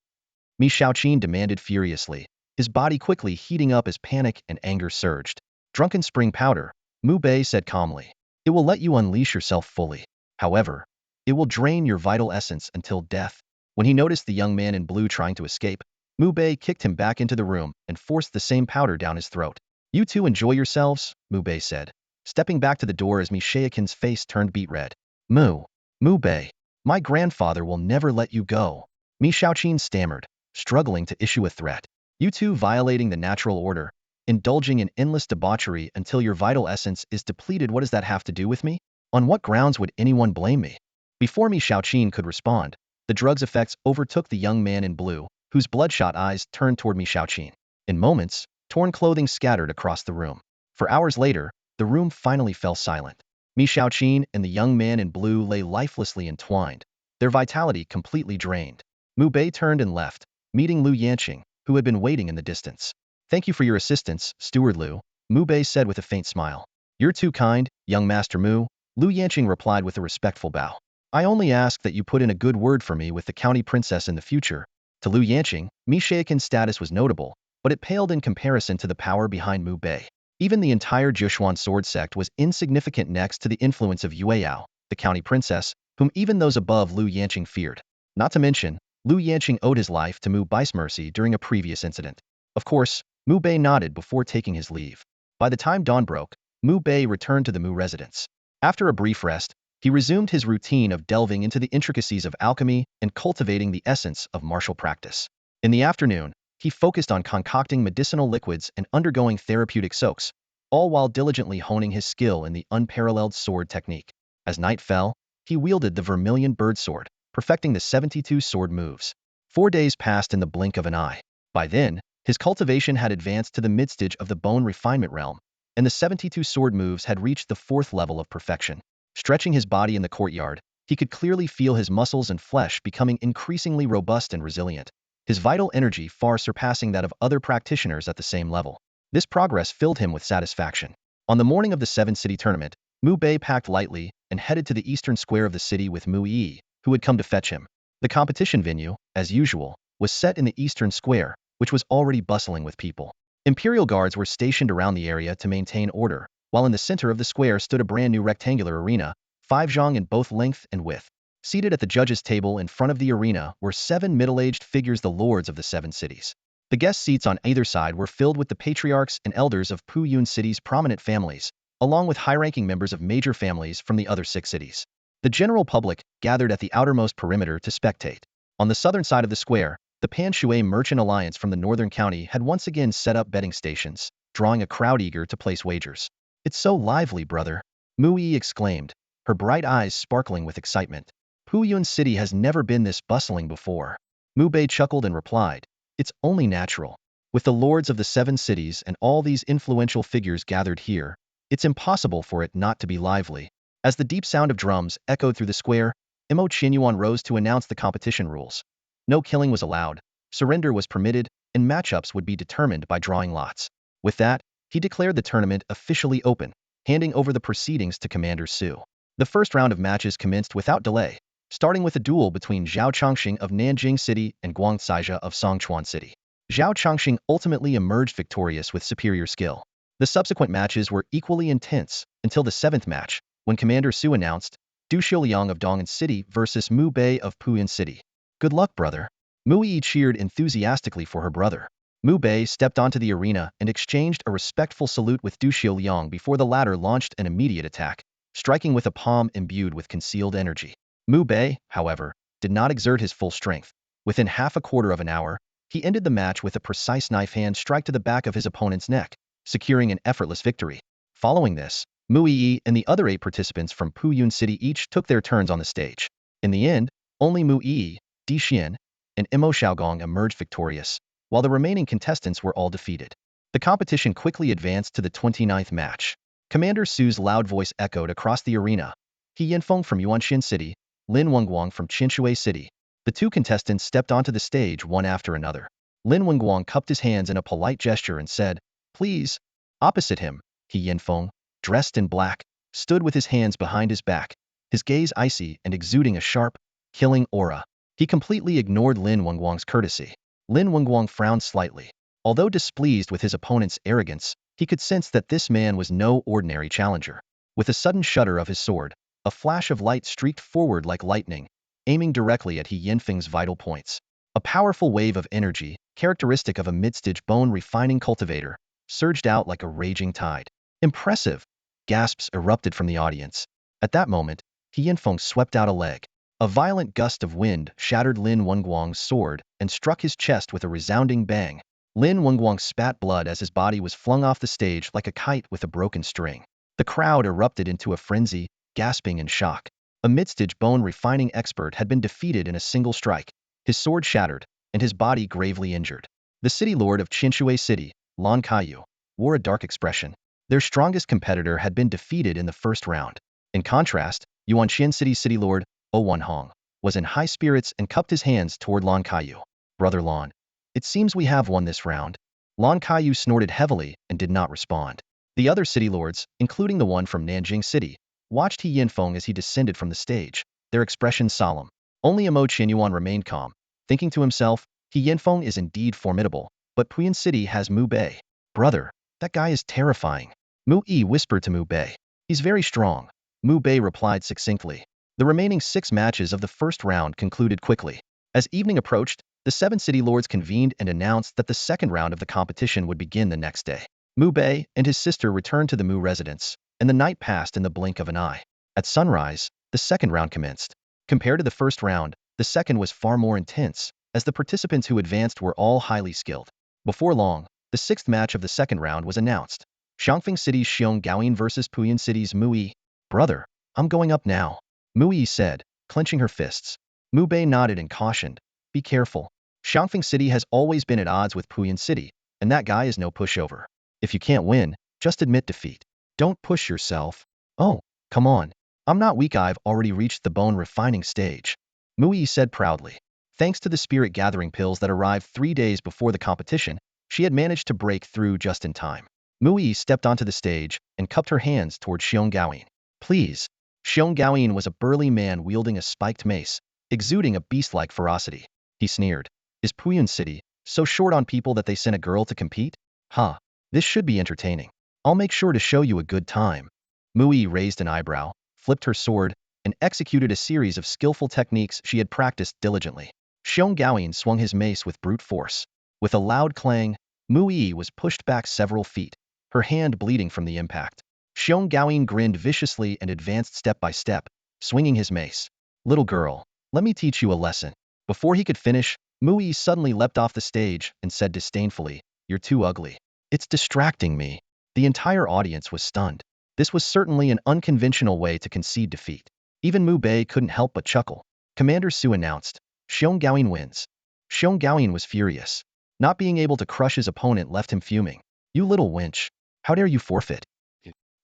Mi Shaoqin demanded furiously, his body quickly heating up as panic and anger surged. Drunken spring powder, Mu Bei said calmly. It will let you unleash yourself fully. However, it will drain your vital essence until death. When he noticed the young man in blue trying to escape, Mu Bei kicked him back into the room and forced the same powder down his throat. You two enjoy yourselves, Mu Bei said, stepping back to the door as Mi Shaoqin's face turned beet red. Mu Bei, my grandfather will never let you go. Mi Shaoqin stammered, struggling to issue a threat. You two violating the natural order, indulging in endless debauchery until your vital essence is depleted. What does that have to do with me? On what grounds would anyone blame me? Before Mi Shaoqin could respond, the drug's effects overtook the young man in blue, whose bloodshot eyes turned toward Mi Shaoqin. In moments, torn clothing scattered across the room. For hours later, the room finally fell silent. Mi Shaoqin and the young man in blue lay lifelessly entwined, their vitality completely drained. Mu Bei turned and left, meeting Lu Yanqing, who had been waiting in the distance. Thank you for your assistance, Steward Lu, Mu Bei said with a faint smile. You're too kind, young Master Mu, Lu Yanqing replied with a respectful bow. I only ask that you put in a good word for me with the county princess in the future. To Lu Yanqing, Mi Shaoqin's status was notable, but it paled in comparison to the power behind Mu Bei. Even the entire Jishuan sword sect was insignificant next to the influence of Yueyao, the county princess, whom even those above Lu Yanqing feared. Not to mention, Lu Yanqing owed his life to Mu Bei's mercy during a previous incident. Of course, Mu Bei nodded before taking his leave. By the time dawn broke, Mu Bei returned to the Mu residence. After a brief rest, he resumed his routine of delving into the intricacies of alchemy and cultivating the essence of martial practice. In the afternoon, he focused on concocting medicinal liquids and undergoing therapeutic soaks, all while diligently honing his skill in the unparalleled sword technique. As night fell, he wielded the vermilion bird sword, perfecting the 72 sword moves. 4 days passed in the blink of an eye. By then, his cultivation had advanced to the midstage of the bone refinement realm, and the 72 sword moves had reached the 4th level of perfection. Stretching his body in the courtyard, he could clearly feel his muscles and flesh becoming increasingly robust and resilient, his vital energy far surpassing that of other practitioners at the same level. This progress filled him with satisfaction. On the morning of the 7-city tournament, Mu Bei packed lightly and headed to the eastern square of the city with Mu Yi, who had come to fetch him. The competition venue, as usual, was set in the eastern square, which was already bustling with people. Imperial guards were stationed around the area to maintain order, while in the center of the square stood a brand new rectangular arena, 5 zhang in both length and width. Seated at the judges' table in front of the arena were 7 middle-aged figures, the lords of the 7 cities. The guest seats on either side were filled with the patriarchs and elders of Puyan city's prominent families, along with high-ranking members of major families from the other 6 cities. The general public gathered at the outermost perimeter to spectate. On the southern side of the square, the Pan-Shui Merchant Alliance from the northern county had once again set up betting stations, drawing a crowd eager to place wagers. It's so lively, brother, Mu Yi exclaimed, her bright eyes sparkling with excitement. Puyan City has never been this bustling before. Mu Bei chuckled and replied, it's only natural. With the lords of the 7 cities and all these influential figures gathered here, it's impossible for it not to be lively. As the deep sound of drums echoed through the square, Imo Qinyuan rose to announce the competition rules. No killing was allowed, surrender was permitted, and matchups would be determined by drawing lots. With that, he declared the tournament officially open, handing over the proceedings to Commander Su. The first round of matches commenced without delay, starting with a duel between Zhao Chongxing of Nanjing City and Guang Caizhe of Songchuan City. Zhao Chongxing ultimately emerged victorious with superior skill. The subsequent matches were equally intense, until the 7th match, when Commander Su announced, Du Xiuliang of Dong'an City versus Mu Bei of Puyan City. Good luck, brother. Mu Yi cheered enthusiastically for her brother. Mu Bei stepped onto the arena and exchanged a respectful salute with Du Xiuliang before the latter launched an immediate attack, striking with a palm imbued with concealed energy. Mu Bei, however, did not exert his full strength. Within half a quarter of an hour, he ended the match with a precise knife hand strike to the back of his opponent's neck, securing an effortless victory. Following this, Mu Yi and the other 8 participants from Puyan City each took their turns on the stage. In the end, only Mu Yi, Di Xian, and Imo Xiaogong emerged victorious, while the remaining contestants were all defeated. The competition quickly advanced to the 29th match. Commander Su's loud voice echoed across the arena. He Yinfeng from Yuanxian City, Lin Wenguang from Qinshui City. The 2 contestants stepped onto the stage one after another. Lin Wenguang cupped his hands in a polite gesture and said, please. Opposite him, He Yinfeng, dressed in black, stood with his hands behind his back, his gaze icy and exuding a sharp, killing aura. He completely ignored Lin Wenguang's courtesy. Lin Wenguang frowned slightly. Although displeased with his opponent's arrogance, he could sense that this man was no ordinary challenger. With a sudden shudder of his sword, a flash of light streaked forward like lightning, aiming directly at He Yinfeng's vital points. A powerful wave of energy, characteristic of a mid-stage bone refining cultivator, surged out like a raging tide. Impressive! Gasps erupted from the audience. At that moment, He Yinfeng swept out a leg. A violent gust of wind shattered Lin Wenguang's sword and struck his chest with a resounding bang. Lin Wenguang spat blood as his body was flung off the stage like a kite with a broken string. The crowd erupted into a frenzy, gasping in shock. A mid-stage bone refining expert had been defeated in a single strike, his sword shattered, and his body gravely injured. The city lord of Qinshui City, Lan Kaiyu, wore a dark expression. Their strongest competitor had been defeated in the first round. In contrast, Yuanxian City's city lord, Owen Hong, was in high spirits and cupped his hands toward Lon Kaiyu. Brother Lon, it seems we have won this round. Lon Kaiyu snorted heavily and did not respond. The other city lords, including the one from Nanjing City, watched He Yinfeng as he descended from the stage, their expressions solemn. Only Imo Qinyuan remained calm, thinking to himself, He Yinfeng is indeed formidable, but Puyan City has Mu Bei. Brother, that guy is terrifying. Mu Yi whispered to Mu Bei. He's very strong. Mu Bei replied succinctly. The remaining 6 matches of the first round concluded quickly. As evening approached, the 7 city lords convened and announced that the second round of the competition would begin the next day. Mu Bei and his sister returned to the Mu residence, and the night passed in the blink of an eye. At sunrise, the second round commenced. Compared to the first round, the second was far more intense, as the participants who advanced were all highly skilled. Before long, the 6th match of the second round was announced. Shangfeng City's Xiong Gaoyin versus Puyan City's Mu Yi. Brother, I'm going up now, Mu Yi said, clenching her fists. Mu Bei nodded and cautioned, be careful. Shangfeng City has always been at odds with Puyan City, and that guy is no pushover. If you can't win, just admit defeat. Don't push yourself. Oh, come on. I'm not weak, I've already reached the bone refining stage, Mu Yi said proudly. Thanks to the spirit gathering pills that arrived 3 days before the competition, she had managed to break through just in time. Mu Yi stepped onto the stage and cupped her hands toward Xiong Gaoyin. Please. Xiong Gaoyin was a burly man wielding a spiked mace, exuding a beast-like ferocity. He sneered. Is Puyan City so short on people that they sent a girl to compete? Huh. This should be entertaining. I'll make sure to show you a good time. Mu Yi raised an eyebrow, flipped her sword, and executed a series of skillful techniques she had practiced diligently. Xiong Gaoyin swung his mace with brute force. With a loud clang, Mu Yi was pushed back several feet, her hand bleeding from the impact. Xiong Gaoyin grinned viciously and advanced step by step, swinging his mace. Little girl, let me teach you a lesson. Before he could finish, Mu Yi suddenly leapt off the stage and said disdainfully, You're too ugly. It's distracting me. The entire audience was stunned. This was certainly an unconventional way to concede defeat. Even Mu Bei couldn't help but chuckle. Commander Su announced, Xiong Gaoyin wins. Xiong Gaoyin was furious. Not being able to crush his opponent left him fuming. You little wench. How dare you forfeit?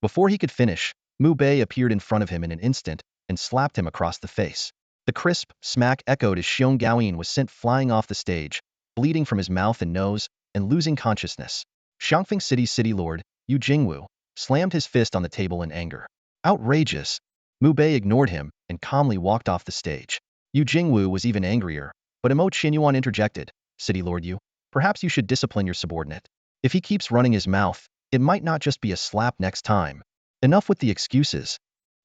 Before he could finish, Mu Bei appeared in front of him in an instant and slapped him across the face. The crisp smack echoed as Xiong Gaoyin was sent flying off the stage, bleeding from his mouth and nose, and losing consciousness. Shangfeng City's city lord, Yu Jingwu, slammed his fist on the table in anger. Outrageous! Mu Bei ignored him and calmly walked off the stage. Yu Jingwu was even angrier, but Imo Qinyuan interjected, City Lord Yu, perhaps you should discipline your subordinate. If he keeps running his mouth, it might not just be a slap next time. Enough with the excuses.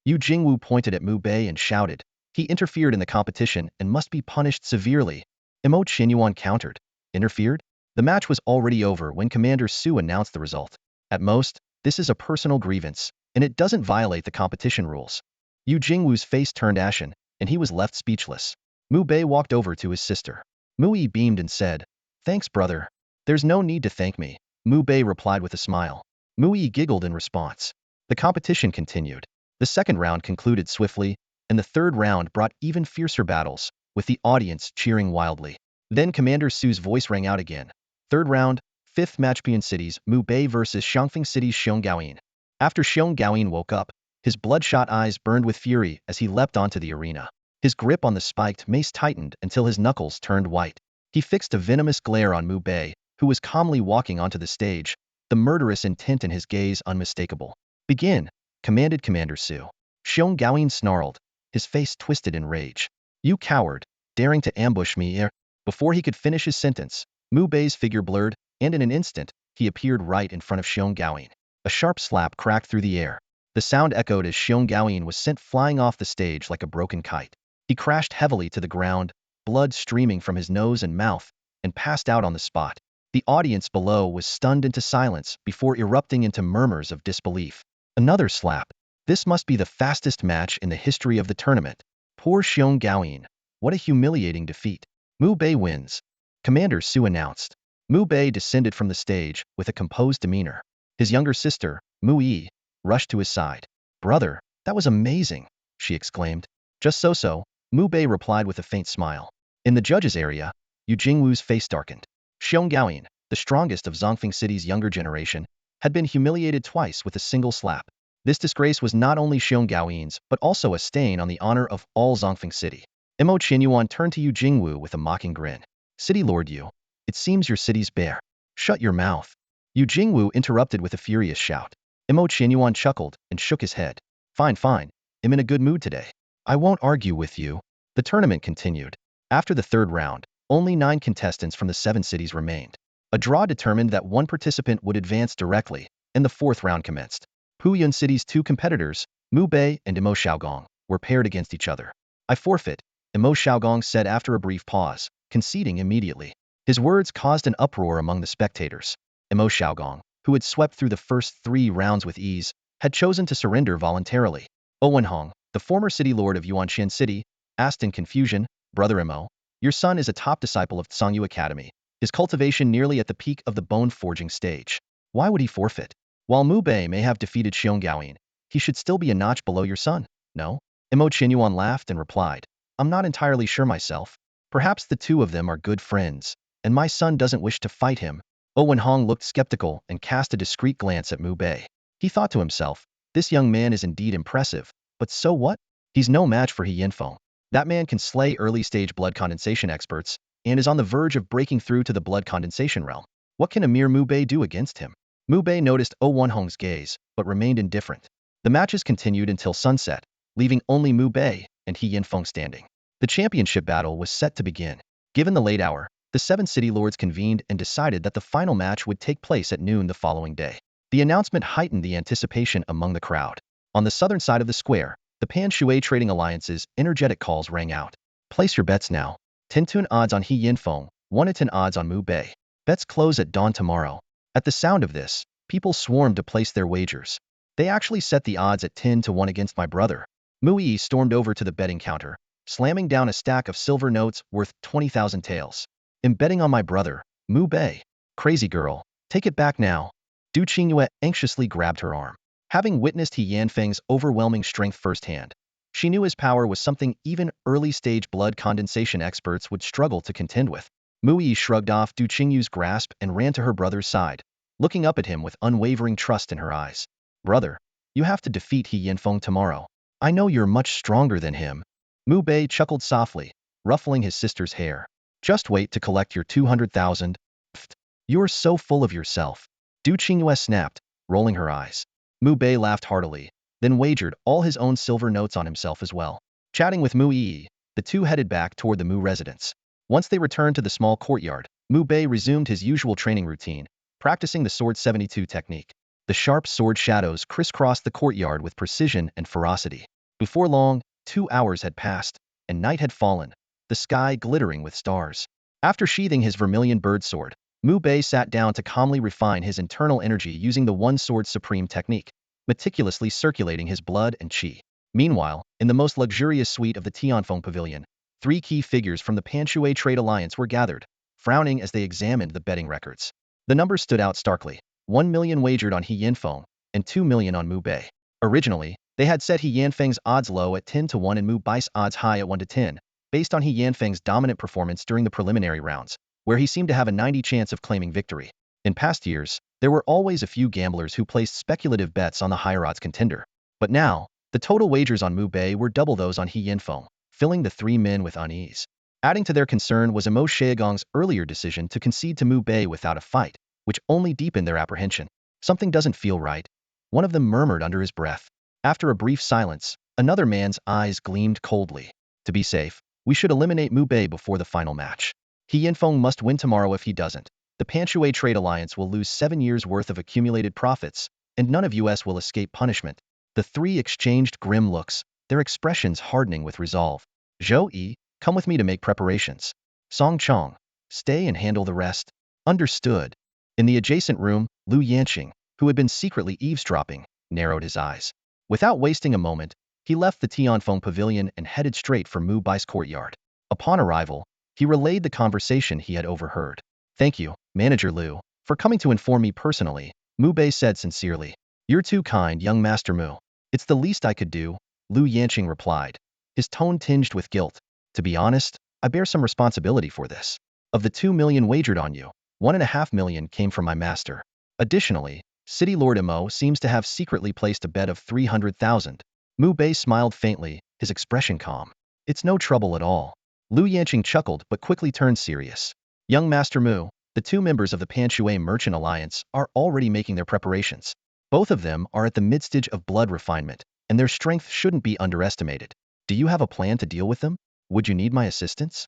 Yu Jingwu pointed at Mu Bei and shouted, he interfered in the competition and must be punished severely. Imo Qinyuan countered. Interfered? The match was already over when Commander Su announced the result. At most, this is a personal grievance, and it doesn't violate the competition rules. Yu Jingwu's face turned ashen, and he was left speechless. Mu Bei walked over to his sister. Mu Yi beamed and said, Thanks, brother. There's no need to thank me, Mu Bei replied with a smile. Mu Yi giggled in response. The competition continued. The second round concluded swiftly, and the third round brought even fiercer battles, with the audience cheering wildly. Then Commander Su's voice rang out again. Third round, 5th match, Puyan City's Mu Bei versus Shangfeng City's Xiong Gaoyin. After Xiong Gaoyin woke up, his bloodshot eyes burned with fury as he leapt onto the arena. His grip on the spiked mace tightened until his knuckles turned white. He fixed a venomous glare on Mu Bei, who was calmly walking onto the stage, the murderous intent in his gaze unmistakable. Begin, commanded Commander Su. Xiong Gaoyin snarled, his face twisted in rage. You coward, daring to ambush me here. Before he could finish his sentence, Mu Bei's figure blurred, and in an instant, he appeared right in front of Xiong Gaoyin. A sharp slap cracked through the air. The sound echoed as Xiong Gaoyin was sent flying off the stage like a broken kite. He crashed heavily to the ground, blood streaming from his nose and mouth, and passed out on the spot. The audience below was stunned into silence before erupting into murmurs of disbelief. Another slap. This must be the fastest match in the history of the tournament. Poor Xiong Gaoyin. What a humiliating defeat. Mu Bei wins. Commander Su announced. Mu Bei descended from the stage with a composed demeanor. His younger sister, Mu Yi, rushed to his side. Brother, that was amazing, she exclaimed. Just so, Mu Bei replied with a faint smile. In the judges' area, Yu Jingwu's face darkened. Xiong Gaoyin, the strongest of Zongfeng City's younger generation, had been humiliated twice with a single slap. This disgrace was not only Xiong Gaoyin's, but also a stain on the honor of all Zongfeng City. Imo Qianyuan turned to Yu Jingwu with a mocking grin. City Lord Yu, it seems your city's bare. Shut your mouth. Yu Jingwu interrupted with a furious shout. Imo Qianyuan chuckled and shook his head. Fine, fine. I'm in a good mood today. I won't argue with you. The tournament continued. After the third round, only 9 contestants from the 7 cities remained. A draw determined that one participant would advance directly, and the 4th round commenced. Puyan City's 2 competitors, Mu Bei and Imo Xiaogong, were paired against each other. I forfeit, Imo Xiaogong said after a brief pause, conceding immediately. His words caused an uproar among the spectators. Imo Xiaogong, who had swept through the first 3 rounds with ease, had chosen to surrender voluntarily. Owenhong, the former city lord of Yuanxian City, asked in confusion, Brother Imo, your son is a top disciple of Tsangyu Academy, his cultivation nearly at the peak of the bone-forging stage. Why would he forfeit? While Mu Bei may have defeated Xionggaoyin, he should still be a notch below your son, no? Imo Qianyuan laughed and replied, I'm not entirely sure myself. Perhaps the 2 of them are good friends, and my son doesn't wish to fight him. Owenhong looked skeptical and cast a discreet glance at Mu Bei. He thought to himself, this young man is indeed impressive, but so what? He's no match for He Yinfeng. That man can slay early-stage blood condensation experts, and is on the verge of breaking through to the blood condensation realm. What can a mere Mu Bei do against him? Mu Bei noticed Owenhong's gaze, but remained indifferent. The matches continued until sunset, leaving only Mu Bei and He Yinfeng standing. The championship battle was set to begin. Given the late hour, the 7 city lords convened and decided that the final match would take place at noon the following day. The announcement heightened the anticipation among the crowd. On the southern side of the square, the Pan Shui Trading Alliance's energetic calls rang out. Place your bets now. 10-to-1 odds on He Yinfeng, 1-to-10 odds on Mu Bei. Bets close at dawn tomorrow. At the sound of this, people swarmed to place their wagers. They actually set the odds at 10-to-1 against my brother. Mu Yi stormed over to the betting counter, slamming down a stack of silver notes worth 20,000 taels. I'm betting on my brother, Mu Bei. Crazy girl, take it back now. Du Qingyue anxiously grabbed her arm. Having witnessed He Yanfeng's overwhelming strength firsthand, she knew his power was something even early-stage blood condensation experts would struggle to contend with. Mu Yi shrugged off Du Qingyue's grasp and ran to her brother's side, looking up at him with unwavering trust in her eyes. Brother, you have to defeat He Yinfeng tomorrow. I know you're much stronger than him. Mu Bei chuckled softly, ruffling his sister's hair. Just wait to collect your 200,000. Pfft, you're so full of yourself. Du Qingyue snapped, rolling her eyes. Mu Bei laughed heartily, then wagered all his own silver notes on himself as well. Chatting with Mu Yi, the 2 headed back toward the Mu residence. Once they returned to the small courtyard, Mu Bei resumed his usual training routine, practicing the Sword 72 technique. The sharp sword shadows crisscrossed the courtyard with precision and ferocity. Before long, 2 hours had passed, and night had fallen, the sky glittering with stars. After sheathing his vermilion bird sword, Mu Bei sat down to calmly refine his internal energy using the One Sword Supreme technique, meticulously circulating his blood and qi. Meanwhile, in the most luxurious suite of the Tianfeng Pavilion, 3 key figures from the Panshui Trade Alliance were gathered, frowning as they examined the betting records. The numbers stood out starkly. 1 million wagered on He Yinfeng, and 2 million on Mu Bei. Originally, they had set He Yanfeng's odds low at 10-to-1 and Mu Bei's odds high at 1-to-10, based on He Yanfeng's dominant performance during the preliminary rounds, where he seemed to have a 90% chance of claiming victory. In past years, there were always a few gamblers who placed speculative bets on the higher odds contender. But now, the total wagers on Mu Bei were double those on He Yinfeng, filling the 3 men with unease. Adding to their concern was Imo Xiaogong's earlier decision to concede to Mu Bei without a fight, which only deepened their apprehension. Something doesn't feel right. One of them murmured under his breath. After a brief silence, another man's eyes gleamed coldly. To be safe, we should eliminate Mu Bei before the final match. He Yinfeng must win tomorrow. If he doesn't, the Panshui Trade Alliance will lose 7 years' worth of accumulated profits, and none of us will escape punishment. The 3 exchanged grim looks, their expressions hardening with resolve. Zhou Yi, come with me to make preparations. Song Chong, stay and handle the rest. Understood. In the adjacent room, Lu Yanqing, who had been secretly eavesdropping, narrowed his eyes. Without wasting a moment, he left the Tianfeng Pavilion and headed straight for Mu Bei's courtyard. Upon arrival, he relayed the conversation he had overheard. Thank you, Manager Lu, for coming to inform me personally, Mu Bei said sincerely. You're too kind, young Master Mu. It's the least I could do, Lu Yanqing replied, his tone tinged with guilt. To be honest, I bear some responsibility for this. Of the 2 million wagered on you, 1.5 million came from my master. Additionally, City Lord Imo seems to have secretly placed a bet of 300,000. Mu Bei smiled faintly, his expression calm. It's no trouble at all. Lu Yanqing chuckled but quickly turned serious. Young Master Mu, the two members of the Panshui Merchant Alliance are already making their preparations. Both of them are at the mid-stage of blood refinement, and their strength shouldn't be underestimated. Do you have a plan to deal with them? Would you need my assistance?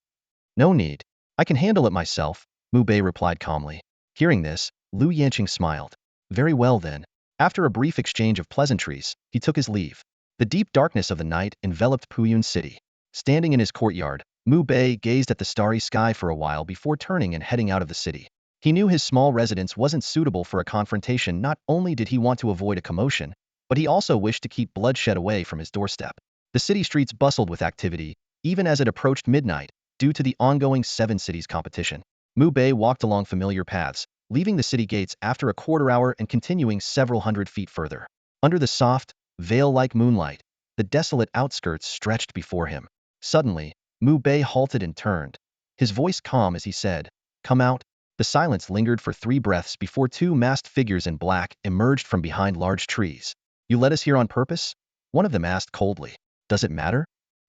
No need. I can handle it myself, Mu Bei replied calmly. Hearing this, Lu Yanqing smiled. Very well then. After a brief exchange of pleasantries, he took his leave. The deep darkness of the night enveloped Puyan city. Standing in his courtyard, Mu Bei gazed at the starry sky for a while before turning and heading out of the city. He knew his small residence wasn't suitable for a confrontation. Not only did he want to avoid a commotion, but he also wished to keep bloodshed away from his doorstep. The city streets bustled with activity, even as it approached midnight, due to the ongoing Seven Cities competition. Mu Bei walked along familiar paths, leaving the city gates after a quarter hour and continuing several hundred feet further. Under the soft, veil-like moonlight, the desolate outskirts stretched before him. Suddenly, Mu Bei halted and turned, his voice calm as he said, "Come out." The silence lingered for 3 breaths before 2 masked figures in black emerged from behind large trees. You led us here on purpose? One of them asked coldly. Does it matter?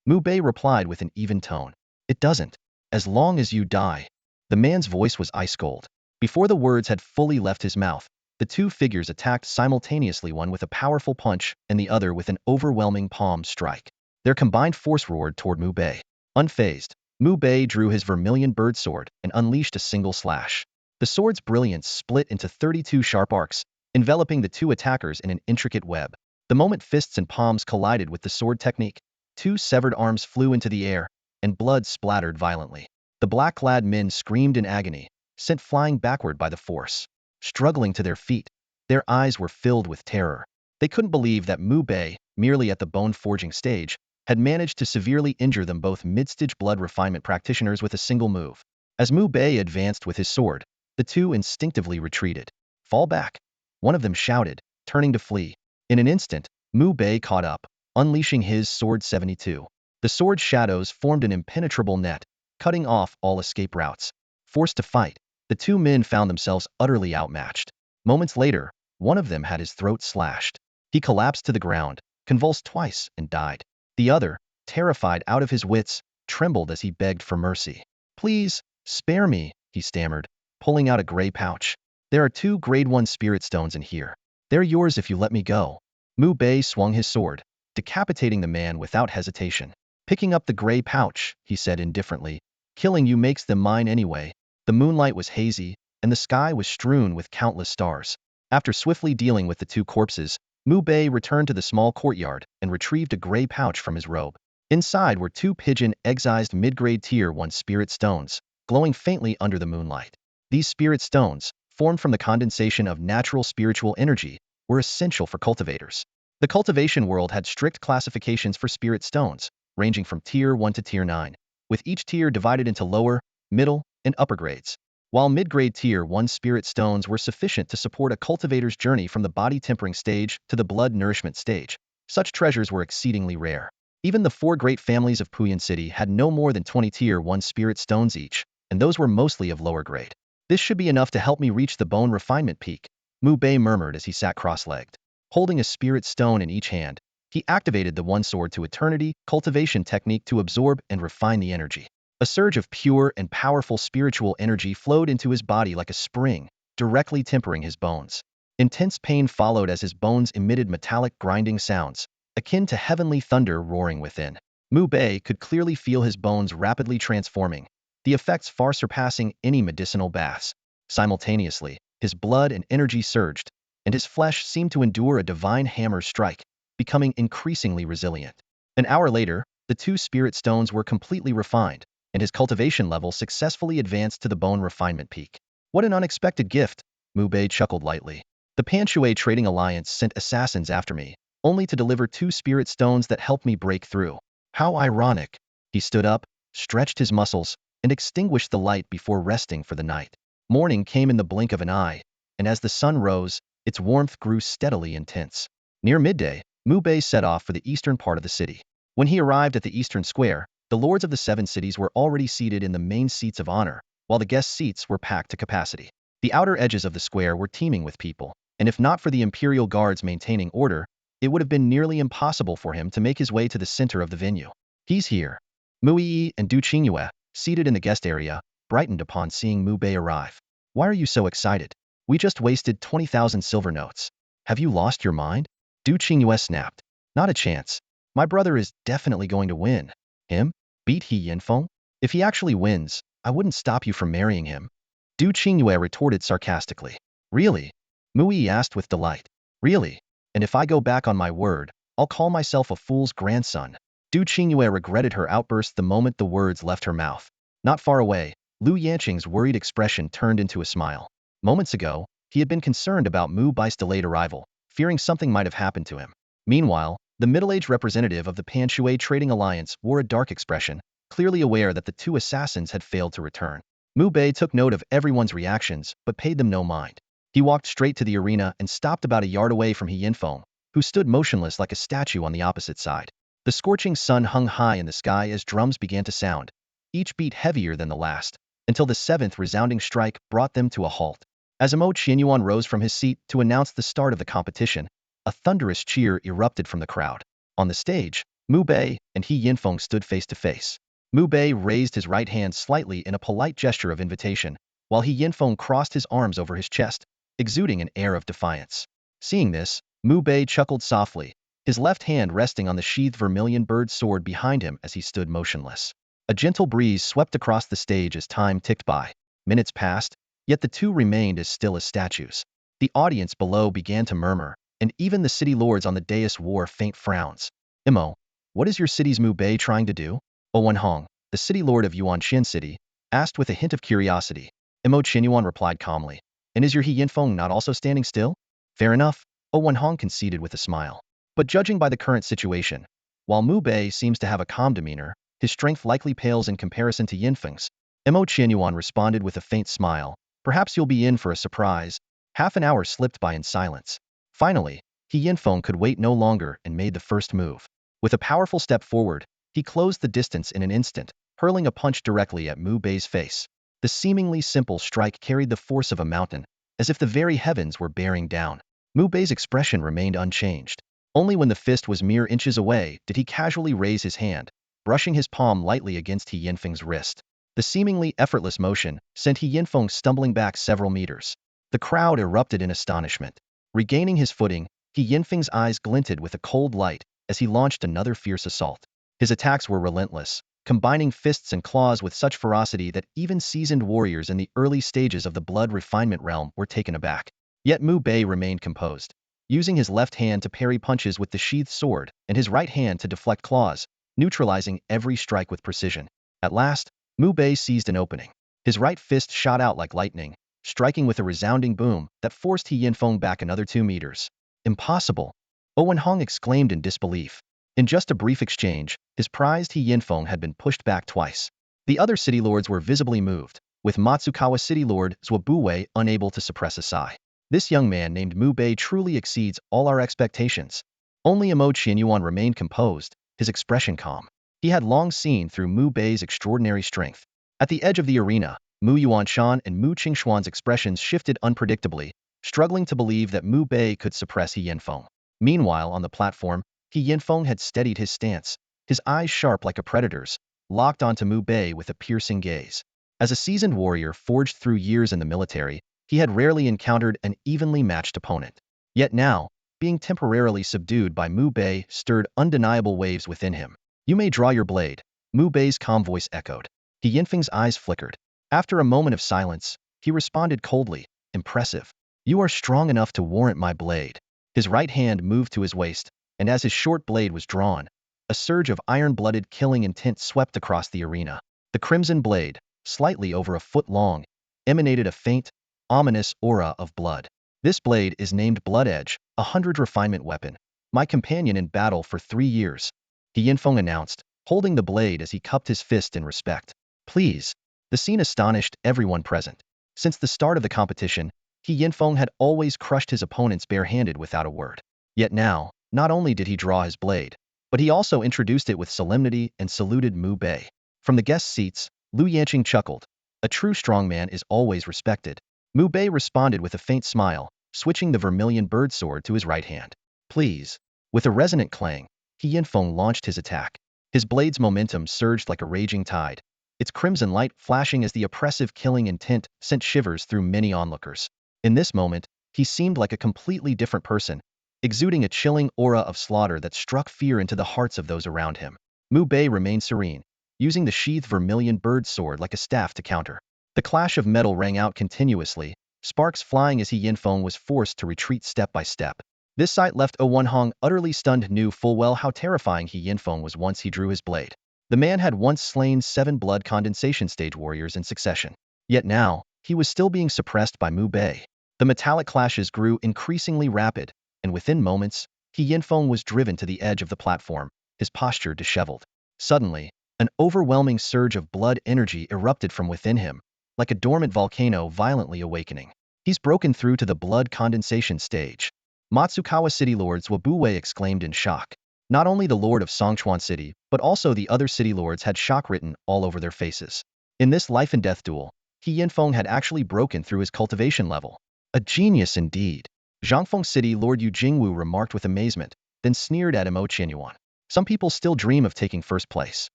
Mu Bei replied with an even tone. It doesn't. As long as you die. The man's voice was ice cold. Before the words had fully left his mouth, the 2 figures attacked simultaneously, one with a powerful punch and the other with an overwhelming palm strike. Their combined force roared toward Mu Bei. Unfazed, Mu Bei drew his vermilion bird sword and unleashed a single slash. The sword's brilliance split into 32 sharp arcs, enveloping the 2 attackers in an intricate web. The moment fists and palms collided with the sword technique, 2 severed arms flew into the air, and blood splattered violently. The black-clad men screamed in agony, sent flying backward by the force. Struggling to their feet, their eyes were filled with terror. They couldn't believe that Mu Bei, merely at the bone-forging stage, had managed to severely injure them, both mid-stage blood refinement practitioners, with a single move. As Mu Bei advanced with his sword, the 2 instinctively retreated. Fall back, one of them shouted, turning to flee. In an instant, Mu Bei caught up, unleashing his sword 72. The sword's shadows formed an impenetrable net, cutting off all escape routes. Forced to fight, the 2 men found themselves utterly outmatched. Moments later, one of them had his throat slashed. He collapsed to the ground, convulsed twice, and died. The other, terrified out of his wits, trembled as he begged for mercy. Please, spare me, he stammered, pulling out a gray pouch. There are 2 grade 1 spirit stones in here. They're yours if you let me go. Mu Bei swung his sword, decapitating the man without hesitation. Picking up the gray pouch, he said indifferently, killing you makes them mine anyway. The moonlight was hazy, and the sky was strewn with countless stars. After swiftly dealing with the 2 corpses, Mu Bei returned to the small courtyard and retrieved a gray pouch from his robe. Inside were 2 pigeon-excised mid-grade tier 1 spirit stones, glowing faintly under the moonlight. These spirit stones, formed from the condensation of natural spiritual energy, were essential for cultivators. The cultivation world had strict classifications for spirit stones, ranging from tier 1 to tier 9, with each tier divided into lower, middle, and upper grades. While mid-grade tier 1 spirit stones were sufficient to support a cultivator's journey from the body tempering stage to the blood nourishment stage, such treasures were exceedingly rare. Even the 4 great families of Puyan City had no more than 20 tier 1 spirit stones each, and those were mostly of lower grade. This should be enough to help me reach the bone refinement peak, Mu Bei murmured as he sat cross-legged. Holding a spirit stone in each hand, he activated the One Sword to Eternity cultivation technique to absorb and refine the energy. A surge of pure and powerful spiritual energy flowed into his body like a spring, directly tempering his bones. Intense pain followed as his bones emitted metallic grinding sounds, akin to heavenly thunder roaring within. Mu Bei could clearly feel his bones rapidly transforming, the effects far surpassing any medicinal baths. Simultaneously, his blood and energy surged, and his flesh seemed to endure a divine hammer strike, becoming increasingly resilient. An hour later, the 2 spirit stones were completely refined, and his cultivation level successfully advanced to the bone refinement peak. What an unexpected gift, Mu Bei chuckled lightly. The Panshui Trading Alliance sent assassins after me, only to deliver 2 spirit stones that helped me break through. How ironic. He stood up, stretched his muscles, and extinguished the light before resting for the night. Morning came in the blink of an eye, and as the sun rose, its warmth grew steadily intense. Near midday, Mu Bei set off for the eastern part of the city. When he arrived at the eastern square, the lords of the 7 cities were already seated in the main seats of honor, while the guest seats were packed to capacity. The outer edges of the square were teeming with people, and if not for the imperial guards maintaining order, it would have been nearly impossible for him to make his way to the center of the venue. He's here. Mu Yi and Du Qingyue, seated in the guest area, brightened upon seeing Mu Bei arrive. Why are you so excited? We just wasted 20,000 silver notes. Have you lost your mind? Du Qingyue snapped. Not a chance. My brother is definitely going to win. Him? Beat He Yinfeng? If he actually wins, I wouldn't stop you from marrying him. Du Qingyue retorted sarcastically. Really? Mu Yi asked with delight. Really? And if I go back on my word, I'll call myself a fool's grandson. Du Qingyue regretted her outburst the moment the words left her mouth. Not far away, Lu Yanqing's worried expression turned into a smile. Moments ago, he had been concerned about Mu Bai's delayed arrival, fearing something might have happened to him. Meanwhile, the middle-aged representative of the Panshui Trading Alliance wore a dark expression, clearly aware that the two assassins had failed to return. Mu Bei took note of everyone's reactions, but paid them no mind. He walked straight to the arena and stopped about a yard away from He Yinfeng, who stood motionless like a statue on the opposite side. The scorching sun hung high in the sky as drums began to sound, each beat heavier than the last, until the seventh resounding strike brought them to a halt. As Imo Qianyuan rose from his seat to announce the start of the competition, a thunderous cheer erupted from the crowd. On the stage, Mu Bei and He Yinfeng stood face to face. Mu Bei raised his right hand slightly in a polite gesture of invitation, while He Yinfeng crossed his arms over his chest, exuding an air of defiance. Seeing this, Mu Bei chuckled softly, his left hand resting on the sheathed vermilion bird sword behind him as he stood motionless. A gentle breeze swept across the stage as time ticked by. Minutes passed, yet the two remained as still as statues. The audience below began to murmur, and even the city lords on the dais wore faint frowns. Imo, what is your city's Mu Bei trying to do? Owen Hong, the city lord of Yuanxin City, asked with a hint of curiosity. Imo Qianyuan replied calmly. And is your He Yinfeng not also standing still? Fair enough, Owen Hong conceded with a smile. But judging by the current situation, while Mu Bei seems to have a calm demeanor, his strength likely pales in comparison to Yinfeng's. Imo Qianyuan responded with a faint smile. Perhaps you'll be in for a surprise. Half an hour slipped by in silence. Finally, He Yinfeng could wait no longer and made the first move. With a powerful step forward, he closed the distance in an instant, hurling a punch directly at Mu Bei's face. The seemingly simple strike carried the force of a mountain, as if the very heavens were bearing down. Mu Bei's expression remained unchanged. Only when the fist was mere inches away did he casually raise his hand, brushing his palm lightly against He Yinfeng's wrist. The seemingly effortless motion sent He Yinfeng stumbling back several meters. The crowd erupted in astonishment. Regaining his footing, He Yinfeng's eyes glinted with a cold light as he launched another fierce assault. His attacks were relentless, combining fists and claws with such ferocity that even seasoned warriors in the early stages of the blood refinement realm were taken aback. Yet Mu Bei remained composed, using his left hand to parry punches with the sheathed sword and his right hand to deflect claws, neutralizing every strike with precision. At last, Mu Bei seized an opening. His right fist shot out like lightning, striking with a resounding boom that forced He Yinfeng back another 2 meters. Impossible! Owen Hong exclaimed in disbelief. In just a brief exchange, his prized He Yinfeng had been pushed back twice. The other city lords were visibly moved, with Matsukawa city lord Zhuo Buwei unable to suppress a sigh. This young man named Mu Bei truly exceeds all our expectations. Only Imo Qianyuan remained composed, his expression calm. He had long seen through Mu Bei's extraordinary strength. At the edge of the arena, Mu Yuanshan and Mu Qingshuan's expressions shifted unpredictably, struggling to believe that Mu Bei could suppress He Yinfeng. Meanwhile, on the platform, He Yinfeng had steadied his stance, his eyes sharp like a predator's, locked onto Mu Bei with a piercing gaze. As a seasoned warrior forged through years in the military, he had rarely encountered an evenly matched opponent. Yet now, being temporarily subdued by Mu Bei stirred undeniable waves within him. You may draw your blade, Mu Bei's calm voice echoed. He Yinfeng's eyes flickered. After a moment of silence, he responded coldly, impressive. You are strong enough to warrant my blade. His right hand moved to his waist, and as his short blade was drawn, a surge of iron-blooded killing intent swept across the arena. The crimson blade, slightly over a foot long, emanated a faint, ominous aura of blood. This blade is named Blood Edge, a 100 refinement weapon. My companion in battle for 3 years. He Yinfeng announced, holding the blade as he cupped his fist in respect. Please. The scene astonished everyone present. Since the start of the competition, He Yinfeng had always crushed his opponents barehanded without a word. Yet now, not only did he draw his blade, but he also introduced it with solemnity and saluted Mu Bei. From the guest seats, Lu Yanqing chuckled. A true strongman is always respected. Mu Bei responded with a faint smile, switching the vermilion bird sword to his right hand. Please. With a resonant clang, He Yinfeng launched his attack. His blade's momentum surged like a raging tide, its crimson light flashing as the oppressive killing intent sent shivers through many onlookers. In this moment, he seemed like a completely different person, exuding a chilling aura of slaughter that struck fear into the hearts of those around him. Mu Bei remained serene, using the sheathed vermilion bird sword like a staff to counter. The clash of metal rang out continuously, sparks flying as He Yinfeng was forced to retreat step by step. This sight left Wanhong utterly stunned, knew full well how terrifying He Yinfeng was once he drew his blade. The man had once slain 7 blood condensation stage warriors in succession. Yet now, he was still being suppressed by Mu Bei. The metallic clashes grew increasingly rapid, and within moments, He Yinfeng was driven to the edge of the platform, his posture disheveled. Suddenly, an overwhelming surge of blood energy erupted from within him, like a dormant volcano violently awakening. He's broken through to the blood condensation stage. Matsukawa city lords Wabuwei exclaimed in shock. Not only the lord of Songchuan City, but also the other city lords had shock written all over their faces. In this life and death duel, He Yinfeng had actually broken through his cultivation level. A genius indeed. Zhangfeng City Lord Yu Jingwu remarked with amazement, then sneered at Imo Qianyuan. Some people still dream of taking first place.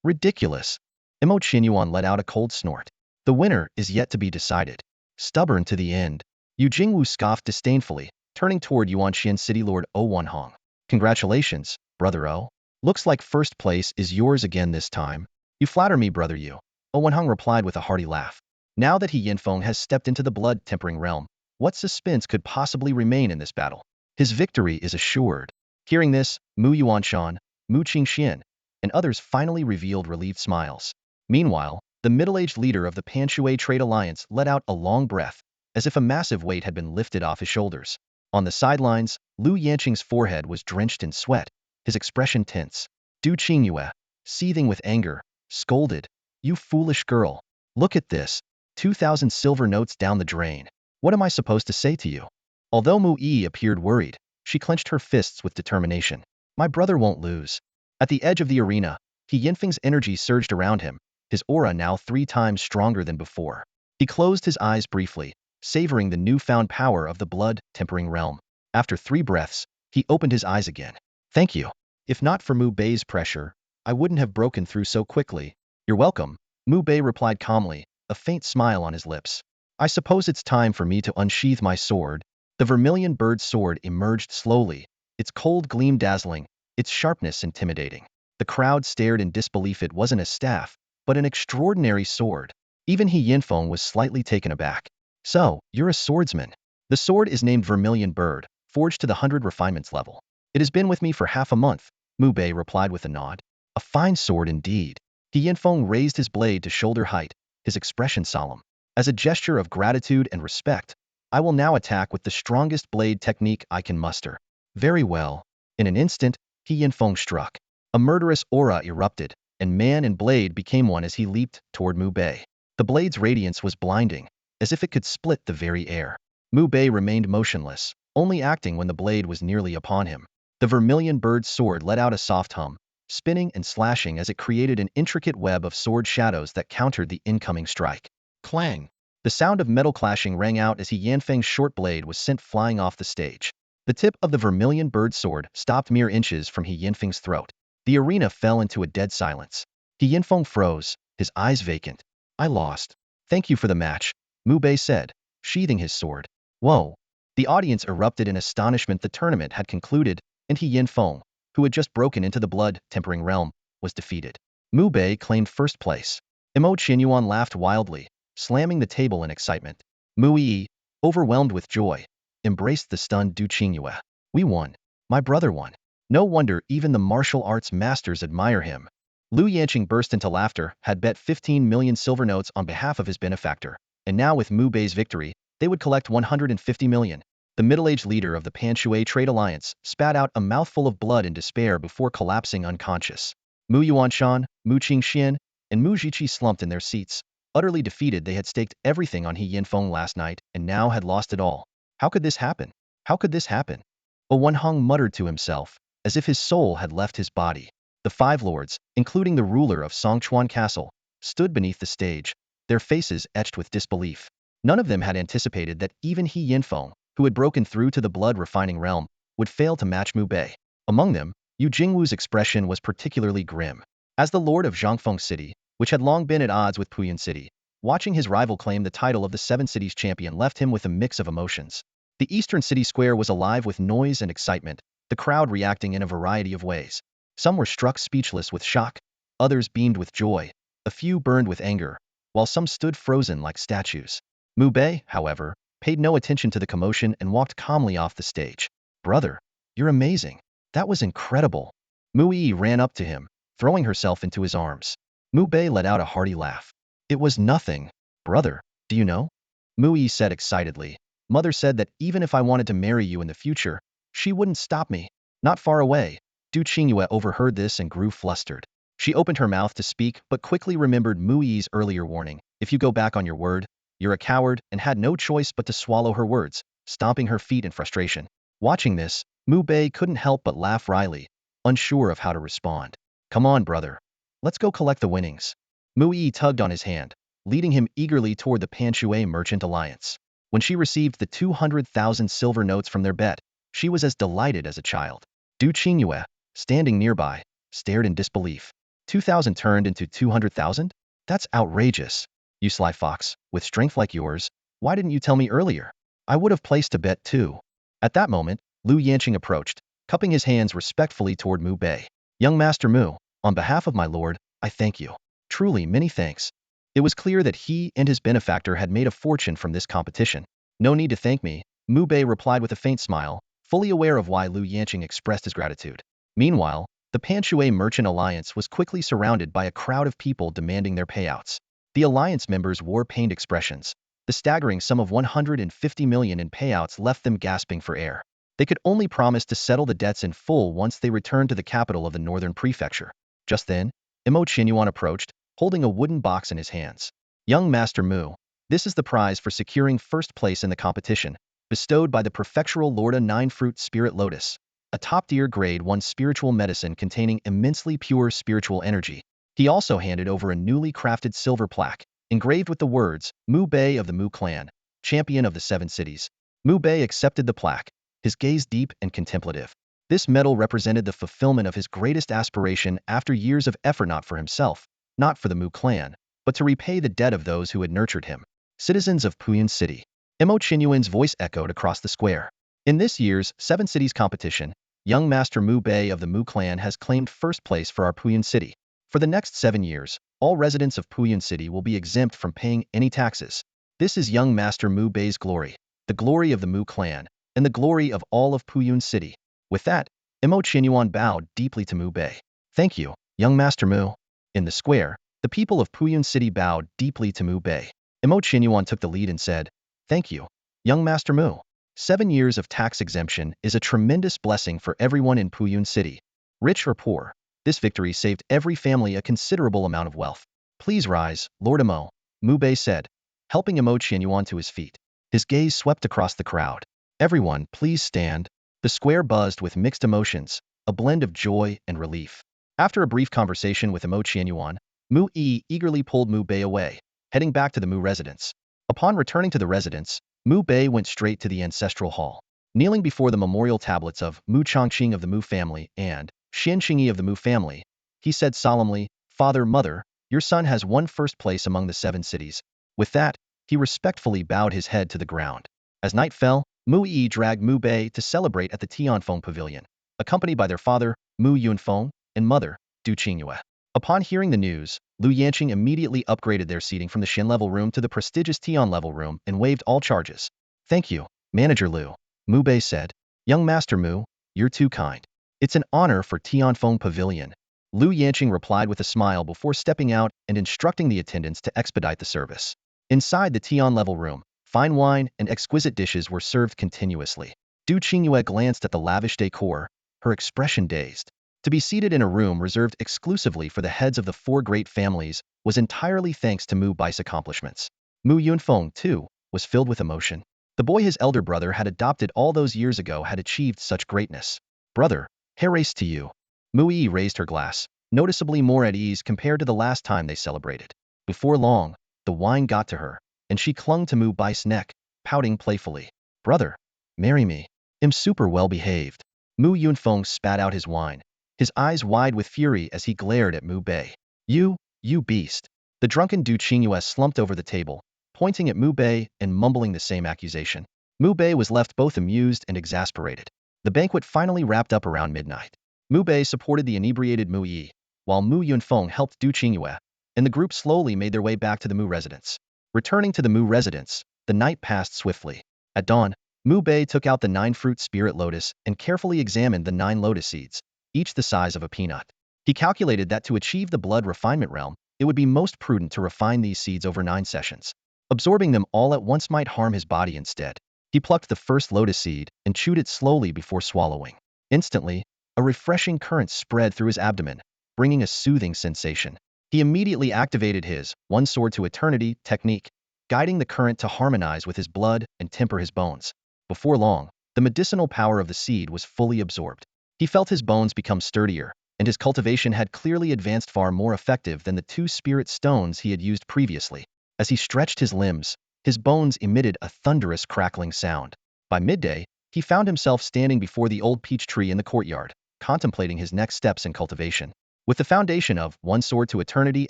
Ridiculous. Imo Qianyuan let out a cold snort. The winner is yet to be decided. Stubborn to the end. Yu Jingwu scoffed disdainfully, turning toward Yuanxian City Lord O Wanhong. Congratulations, Brother O. Looks like first place is yours again this time. You flatter me, Brother Yu. O Wanhong replied with a hearty laugh. Now that He Yinfeng has stepped into the blood-tempering realm, what suspense could possibly remain in this battle? His victory is assured. Hearing this, Mu Yuanshan, Mu Qingxian, and others finally revealed relieved smiles. Meanwhile, the middle-aged leader of the Panshui Trade Alliance let out a long breath, as if a massive weight had been lifted off his shoulders. On the sidelines, Lu Yanqing's forehead was drenched in sweat, his expression tense. Du Qingyue, seething with anger, scolded, "You foolish girl. Look at this. 2,000 silver notes down the drain. What am I supposed to say to you?" Although Mu Yi appeared worried, she clenched her fists with determination. My brother won't lose. At the edge of the arena, He Yinfeng's energy surged around him, his aura now 3 times stronger than before. He closed his eyes briefly, savoring the newfound power of the blood-tempering realm. After 3 breaths, he opened his eyes again. Thank you. If not for Mu Bei's pressure, I wouldn't have broken through so quickly. You're welcome, Mu Bei replied calmly, a faint smile on his lips. I suppose it's time for me to unsheath my sword. The vermilion bird sword emerged slowly, its cold gleam dazzling, its sharpness intimidating. The crowd stared in disbelief. It wasn't a staff, but an extraordinary sword. Even He Yinfeng was slightly taken aback. So, you're a swordsman. The sword is named Vermilion Bird, forged to the 100 refinements level. It has been with me for half a month, Mu Bei replied with a nod. A fine sword indeed. He Yinfeng raised his blade to shoulder height, his expression solemn. As a gesture of gratitude and respect, I will now attack with the strongest blade technique I can muster. Very well. In an instant, He Yinfeng struck. A murderous aura erupted, and man and blade became one as he leaped toward Mu Bei. The blade's radiance was blinding, as if it could split the very air. Mu Bei remained motionless, only acting when the blade was nearly upon him. The vermilion bird's sword let out a soft hum, spinning and slashing as it created an intricate web of sword shadows that countered the incoming strike. Clang! The sound of metal clashing rang out as He Yanfeng's short blade was sent flying off the stage. The tip of the vermilion bird sword stopped mere inches from He Yanfeng's throat. The arena fell into a dead silence. He Yanfeng froze, his eyes vacant. I lost. Thank you for the match, Mu Bei said, sheathing his sword. Whoa! The audience erupted in astonishment. The tournament had concluded, and He Yinfeng, who had just broken into the blood-tempering realm, was defeated. Mu Bei claimed first place. Imo Qianyuan laughed wildly, slamming the table in excitement. Mu Yi, overwhelmed with joy, embraced the stunned Du Qingyue. We won. My brother won. No wonder even the martial arts masters admire him. Lu Yanqing burst into laughter, had bet 15 million silver notes on behalf of his benefactor, and now with Mu Bei's victory, they would collect 150 million. The middle-aged leader of the Panshui Trade Alliance spat out a mouthful of blood in despair before collapsing unconscious. Mu Yuanshan, Mu Qingxian, and Mu Zhiqi slumped in their seats. Utterly defeated, they had staked everything on He Yinfeng last night and now had lost it all. How could this happen? How could this happen? O Wanhong muttered to himself, as if his soul had left his body. The 5 lords, including the ruler of Songchuan Castle, stood beneath the stage, their faces etched with disbelief. None of them had anticipated that even He Yinfeng, who had broken through to the blood-refining realm, would fail to match Mu Bei. Among them, Yu Jingwu's expression was particularly grim. As the lord of Zhangfeng City, which had long been at odds with Puyan City, watching his rival claim the title of the Seven Cities champion left him with a mix of emotions. The eastern city square was alive with noise and excitement, the crowd reacting in a variety of ways. Some were struck speechless with shock, others beamed with joy, a few burned with anger, while some stood frozen like statues. Mu Bei, however, paid no attention to the commotion and walked calmly off the stage. Brother, you're amazing. That was incredible. Mu Yi ran up to him, throwing herself into his arms. Mu Bei let out a hearty laugh. It was nothing. Brother, do you know? Mu Yi said excitedly. Mother said that even if I wanted to marry you in the future, she wouldn't stop me. Not far away. Du Qingyue overheard this and grew flustered. She opened her mouth to speak but quickly remembered Mu Yi's earlier warning. If you go back on your word, you're a coward, and had no choice but to swallow her words, stomping her feet in frustration. Watching this, Mu Bei couldn't help but laugh wryly, unsure of how to respond. Come on, brother. Let's go collect the winnings. Mu Yi tugged on his hand, leading him eagerly toward the Panshui Merchant Alliance. When she received the 200,000 silver notes from their bet, she was as delighted as a child. Du Qingyue, standing nearby, stared in disbelief. 2,000 turned into 200,000? That's outrageous. You sly fox, with strength like yours, why didn't you tell me earlier? I would have placed a bet too. At that moment, Lu Yanqing approached, cupping his hands respectfully toward Mu Bei. Young Master Mu, on behalf of my lord, I thank you. Truly, many thanks. It was clear that he and his benefactor had made a fortune from this competition. No need to thank me, Mu Bei replied with a faint smile, fully aware of why Lu Yanqing expressed his gratitude. Meanwhile, the Panshui Merchant Alliance was quickly surrounded by a crowd of people demanding their payouts. The alliance members wore pained expressions. The staggering sum of 150 million in payouts left them gasping for air. They could only promise to settle the debts in full once they returned to the capital of the northern prefecture. Just then, Immortal Chronicles approached, holding a wooden box in his hands. Young Master Mu, this is the prize for securing first place in the competition, bestowed by the Prefectural Lorda 9-Fruit Spirit Lotus, a top-tier grade 1 spiritual medicine containing immensely pure spiritual energy. He also handed over a newly crafted silver plaque, engraved with the words, Mu Bei of the Mu clan, champion of the 7 cities. Mu Bei accepted the plaque, his gaze deep and contemplative. This medal represented the fulfillment of his greatest aspiration after years of effort, not for himself, not for the Mu clan, but to repay the debt of those who had nurtured him. Citizens of Puyan City. Imo Qinyuan's voice echoed across the square. In this year's 7 Cities competition, young Master Mu Bei of the Mu clan has claimed first place for our Puyan City. For the next 7 years, all residents of Puyan City will be exempt from paying any taxes. This is young Master Mu Bei's glory, the glory of the Mu clan, and the glory of all of Puyan City. With that, Imo Qinyuan bowed deeply to Mu Bei. Thank you, young Master Mu. In the square, the people of Puyan City bowed deeply to Mu Bei. Imo Qinyuan took the lead and said, Thank you, young Master Mu. 7 years of tax exemption is a tremendous blessing for everyone in Puyan City. Rich or poor, this victory saved every family a considerable amount of wealth. Please rise, Lord Imo, Mu Bei said, helping Imo Qinyuan to his feet. His gaze swept across the crowd. Everyone, please stand. The square buzzed with mixed emotions, a blend of joy and relief. After a brief conversation with Imo Qinyuan, Mu Yi eagerly pulled Mu Bei away, heading back to the Mu residence. Upon returning to the residence, Mu Bei went straight to the ancestral hall. Kneeling before the memorial tablets of Mu Chongqing of the Mu family and Xin Qingyi of the Mu family, he said solemnly, Father, Mother, your son has won first place among the 7 cities. With that, he respectfully bowed his head to the ground. As night fell, Mu Yi dragged Mu Bei to celebrate at the Tianfeng Pavilion, accompanied by their father, Mu Yunfeng, and mother, Du Qingyue. Upon hearing the news, Lu Yanqing immediately upgraded their seating from the Xin level room to the prestigious Tian level room and waived all charges. Thank you, Manager Lu, Mu Bei said. Young Master Mu, you're too kind. It's an honor for Tianfeng Pavilion. Lu Yanqing replied with a smile before stepping out and instructing the attendants to expedite the service. Inside the Tian level room, fine wine and exquisite dishes were served continuously. Du Qingyue glanced at the lavish decor, her expression dazed. To be seated in a room reserved exclusively for the heads of the 4 great families was entirely thanks to Mu Bei's accomplishments. Mu Yunfeng, too, was filled with emotion. The boy his elder brother had adopted all those years ago had achieved such greatness. Brother, hair to you. Mu Yi raised her glass, noticeably more at ease compared to the last time they celebrated. Before long, the wine got to her, and she clung to Mu Bei's neck, pouting playfully. Brother, marry me. I'm super well behaved. Mu Yunfeng spat out his wine, his eyes wide with fury as he glared at Mu Bei. You beast. The drunken Du Qingyue slumped over the table, pointing at Mu Bei and mumbling the same accusation. Mu Bei was left both amused and exasperated. The banquet finally wrapped up around midnight. Mu Bei supported the inebriated Mu Yi, while Mu Yunfeng helped Du Qingyue, and the group slowly made their way back to the Mu residence. Returning to the Mu residence, the night passed swiftly. At dawn, Mu Bei took out the 9-fruit spirit lotus and carefully examined the 9 lotus seeds, each the size of a peanut. He calculated that to achieve the blood refinement realm, it would be most prudent to refine these seeds over 9 sessions. Absorbing them all at once might harm his body instead. He plucked the first lotus seed and chewed it slowly before swallowing. Instantly, a refreshing current spread through his abdomen, bringing a soothing sensation. He immediately activated his one sword to eternity technique, guiding the current to harmonize with his blood and temper his bones. Before long, the medicinal power of the seed was fully absorbed. He felt his bones become sturdier, and his cultivation had clearly advanced far more effective than the 2 spirit stones he had used previously. As he stretched his limbs, his bones emitted a thunderous crackling sound. By midday, he found himself standing before the old peach tree in the courtyard, contemplating his next steps in cultivation. With the foundation of one sword to eternity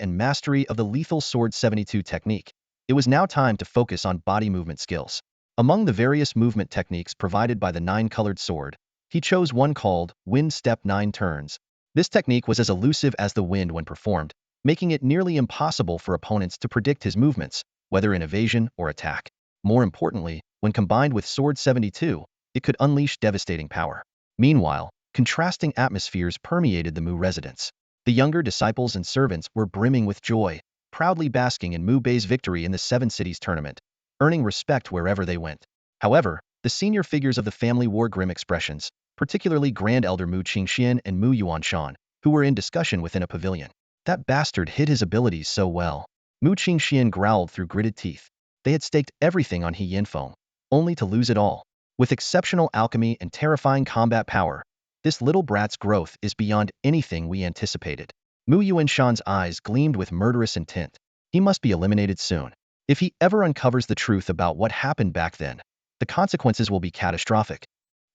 and mastery of the lethal sword 72 technique, it was now time to focus on body movement skills. Among the various movement techniques provided by the 9-colored sword, he chose one called Wind Step 9 Turns. This technique was as elusive as the wind when performed, making it nearly impossible for opponents to predict his movements, whether in evasion or attack. More importantly, when combined with Sword 72, it could unleash devastating power. Meanwhile, contrasting atmospheres permeated the Mu residence. The younger disciples and servants were brimming with joy, proudly basking in Mu Bei's victory in the 7 Cities tournament, earning respect wherever they went. However, the senior figures of the family wore grim expressions, particularly Grand Elder Mu Qingxian and Mu Yuanshan, who were in discussion within a pavilion. That bastard hid his abilities so well. Mu Qingxian growled through gritted teeth. They had staked everything on He Yinfeng, only to lose it all. With exceptional alchemy and terrifying combat power, this little brat's growth is beyond anything we anticipated. Mu Yuanshan's eyes gleamed with murderous intent. He must be eliminated soon. If he ever uncovers the truth about what happened back then, the consequences will be catastrophic.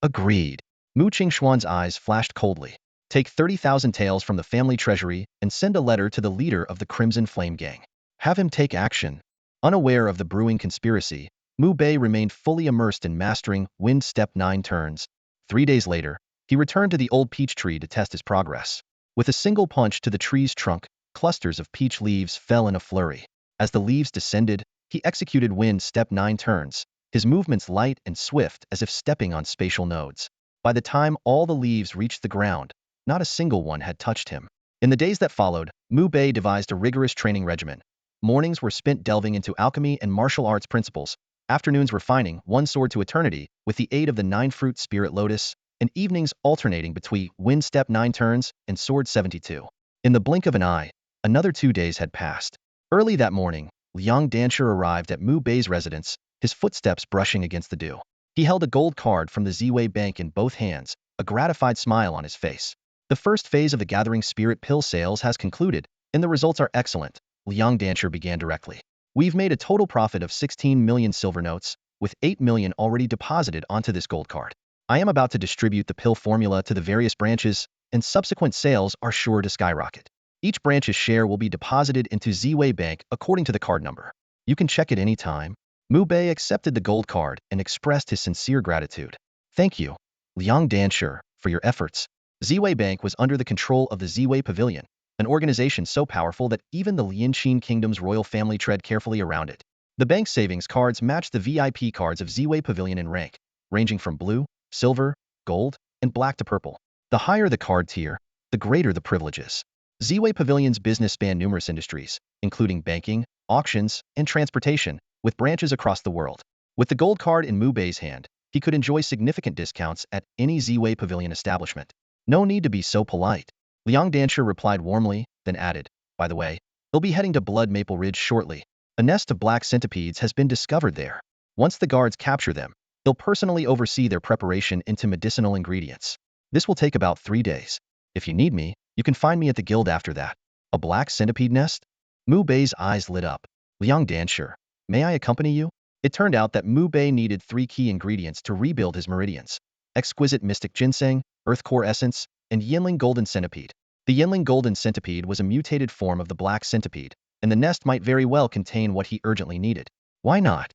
Agreed. Mu Qingshuan's eyes flashed coldly. Take 30,000 taels from the family treasury and send a letter to the leader of the Crimson Flame Gang. Have him take action. Unaware of the brewing conspiracy, Mu Bei remained fully immersed in mastering Wind Step 9 Turns. 3 days later, he returned to the old peach tree to test his progress. With a single punch to the tree's trunk, clusters of peach leaves fell in a flurry. As the leaves descended, he executed Wind Step 9 Turns, his movements light and swift as if stepping on spatial nodes. By the time all the leaves reached the ground, not a single one had touched him. In the days that followed, Mu Bei devised a rigorous training regimen. Mornings were spent delving into alchemy and martial arts principles, afternoons refining one sword to eternity with the aid of the 9-fruit spirit lotus, and evenings alternating between Wind Step 9 Turns and Sword 72. In the blink of an eye, another 2 days had passed. Early that morning, Liang Danshi arrived at Mu Bei's residence, his footsteps brushing against the dew. He held a gold card from the Ziwei Bank in both hands, a gratified smile on his face. The first phase of the Gathering Spirit Pill sales has concluded, and the results are excellent, Liang Danshi began directly. We've made a total profit of 16 million silver notes, with 8 million already deposited onto this gold card. I am about to distribute the pill formula to the various branches, and subsequent sales are sure to skyrocket. Each branch's share will be deposited into Ziwei Bank according to the card number. You can check it any time. Mu Bei accepted the gold card and expressed his sincere gratitude. Thank you, Liang Danshi, for your efforts. Ziwei Bank was under the control of the Ziwei Pavilion, an organization so powerful that even the Lianqin Kingdom's royal family tread carefully around it. The bank's savings cards matched the VIP cards of Ziwei Pavilion in rank, ranging from blue, silver, gold, and black to purple. The higher the card tier, the greater the privileges. Ziwei Pavilion's business spanned numerous industries, including banking, auctions, and transportation, with branches across the world. With the gold card in Mu Bei's hand, he could enjoy significant discounts at any Ziwei Pavilion establishment. No need to be so polite. Liang Danshi replied warmly, then added, by the way, they'll be heading to Blood Maple Ridge shortly. A nest of black centipedes has been discovered there. Once the guards capture them, they'll personally oversee their preparation into medicinal ingredients. This will take about 3 days. If you need me, you can find me at the guild after that. A black centipede nest? Mu Bei's eyes lit up. Liang Danshi, may I accompany you? It turned out that Mu Bei needed 3 key ingredients to rebuild his meridians: exquisite mystic ginseng, earth core essence, and Yinling golden centipede. The Yinling golden centipede was a mutated form of the black centipede, and the nest might very well contain what he urgently needed. Why not?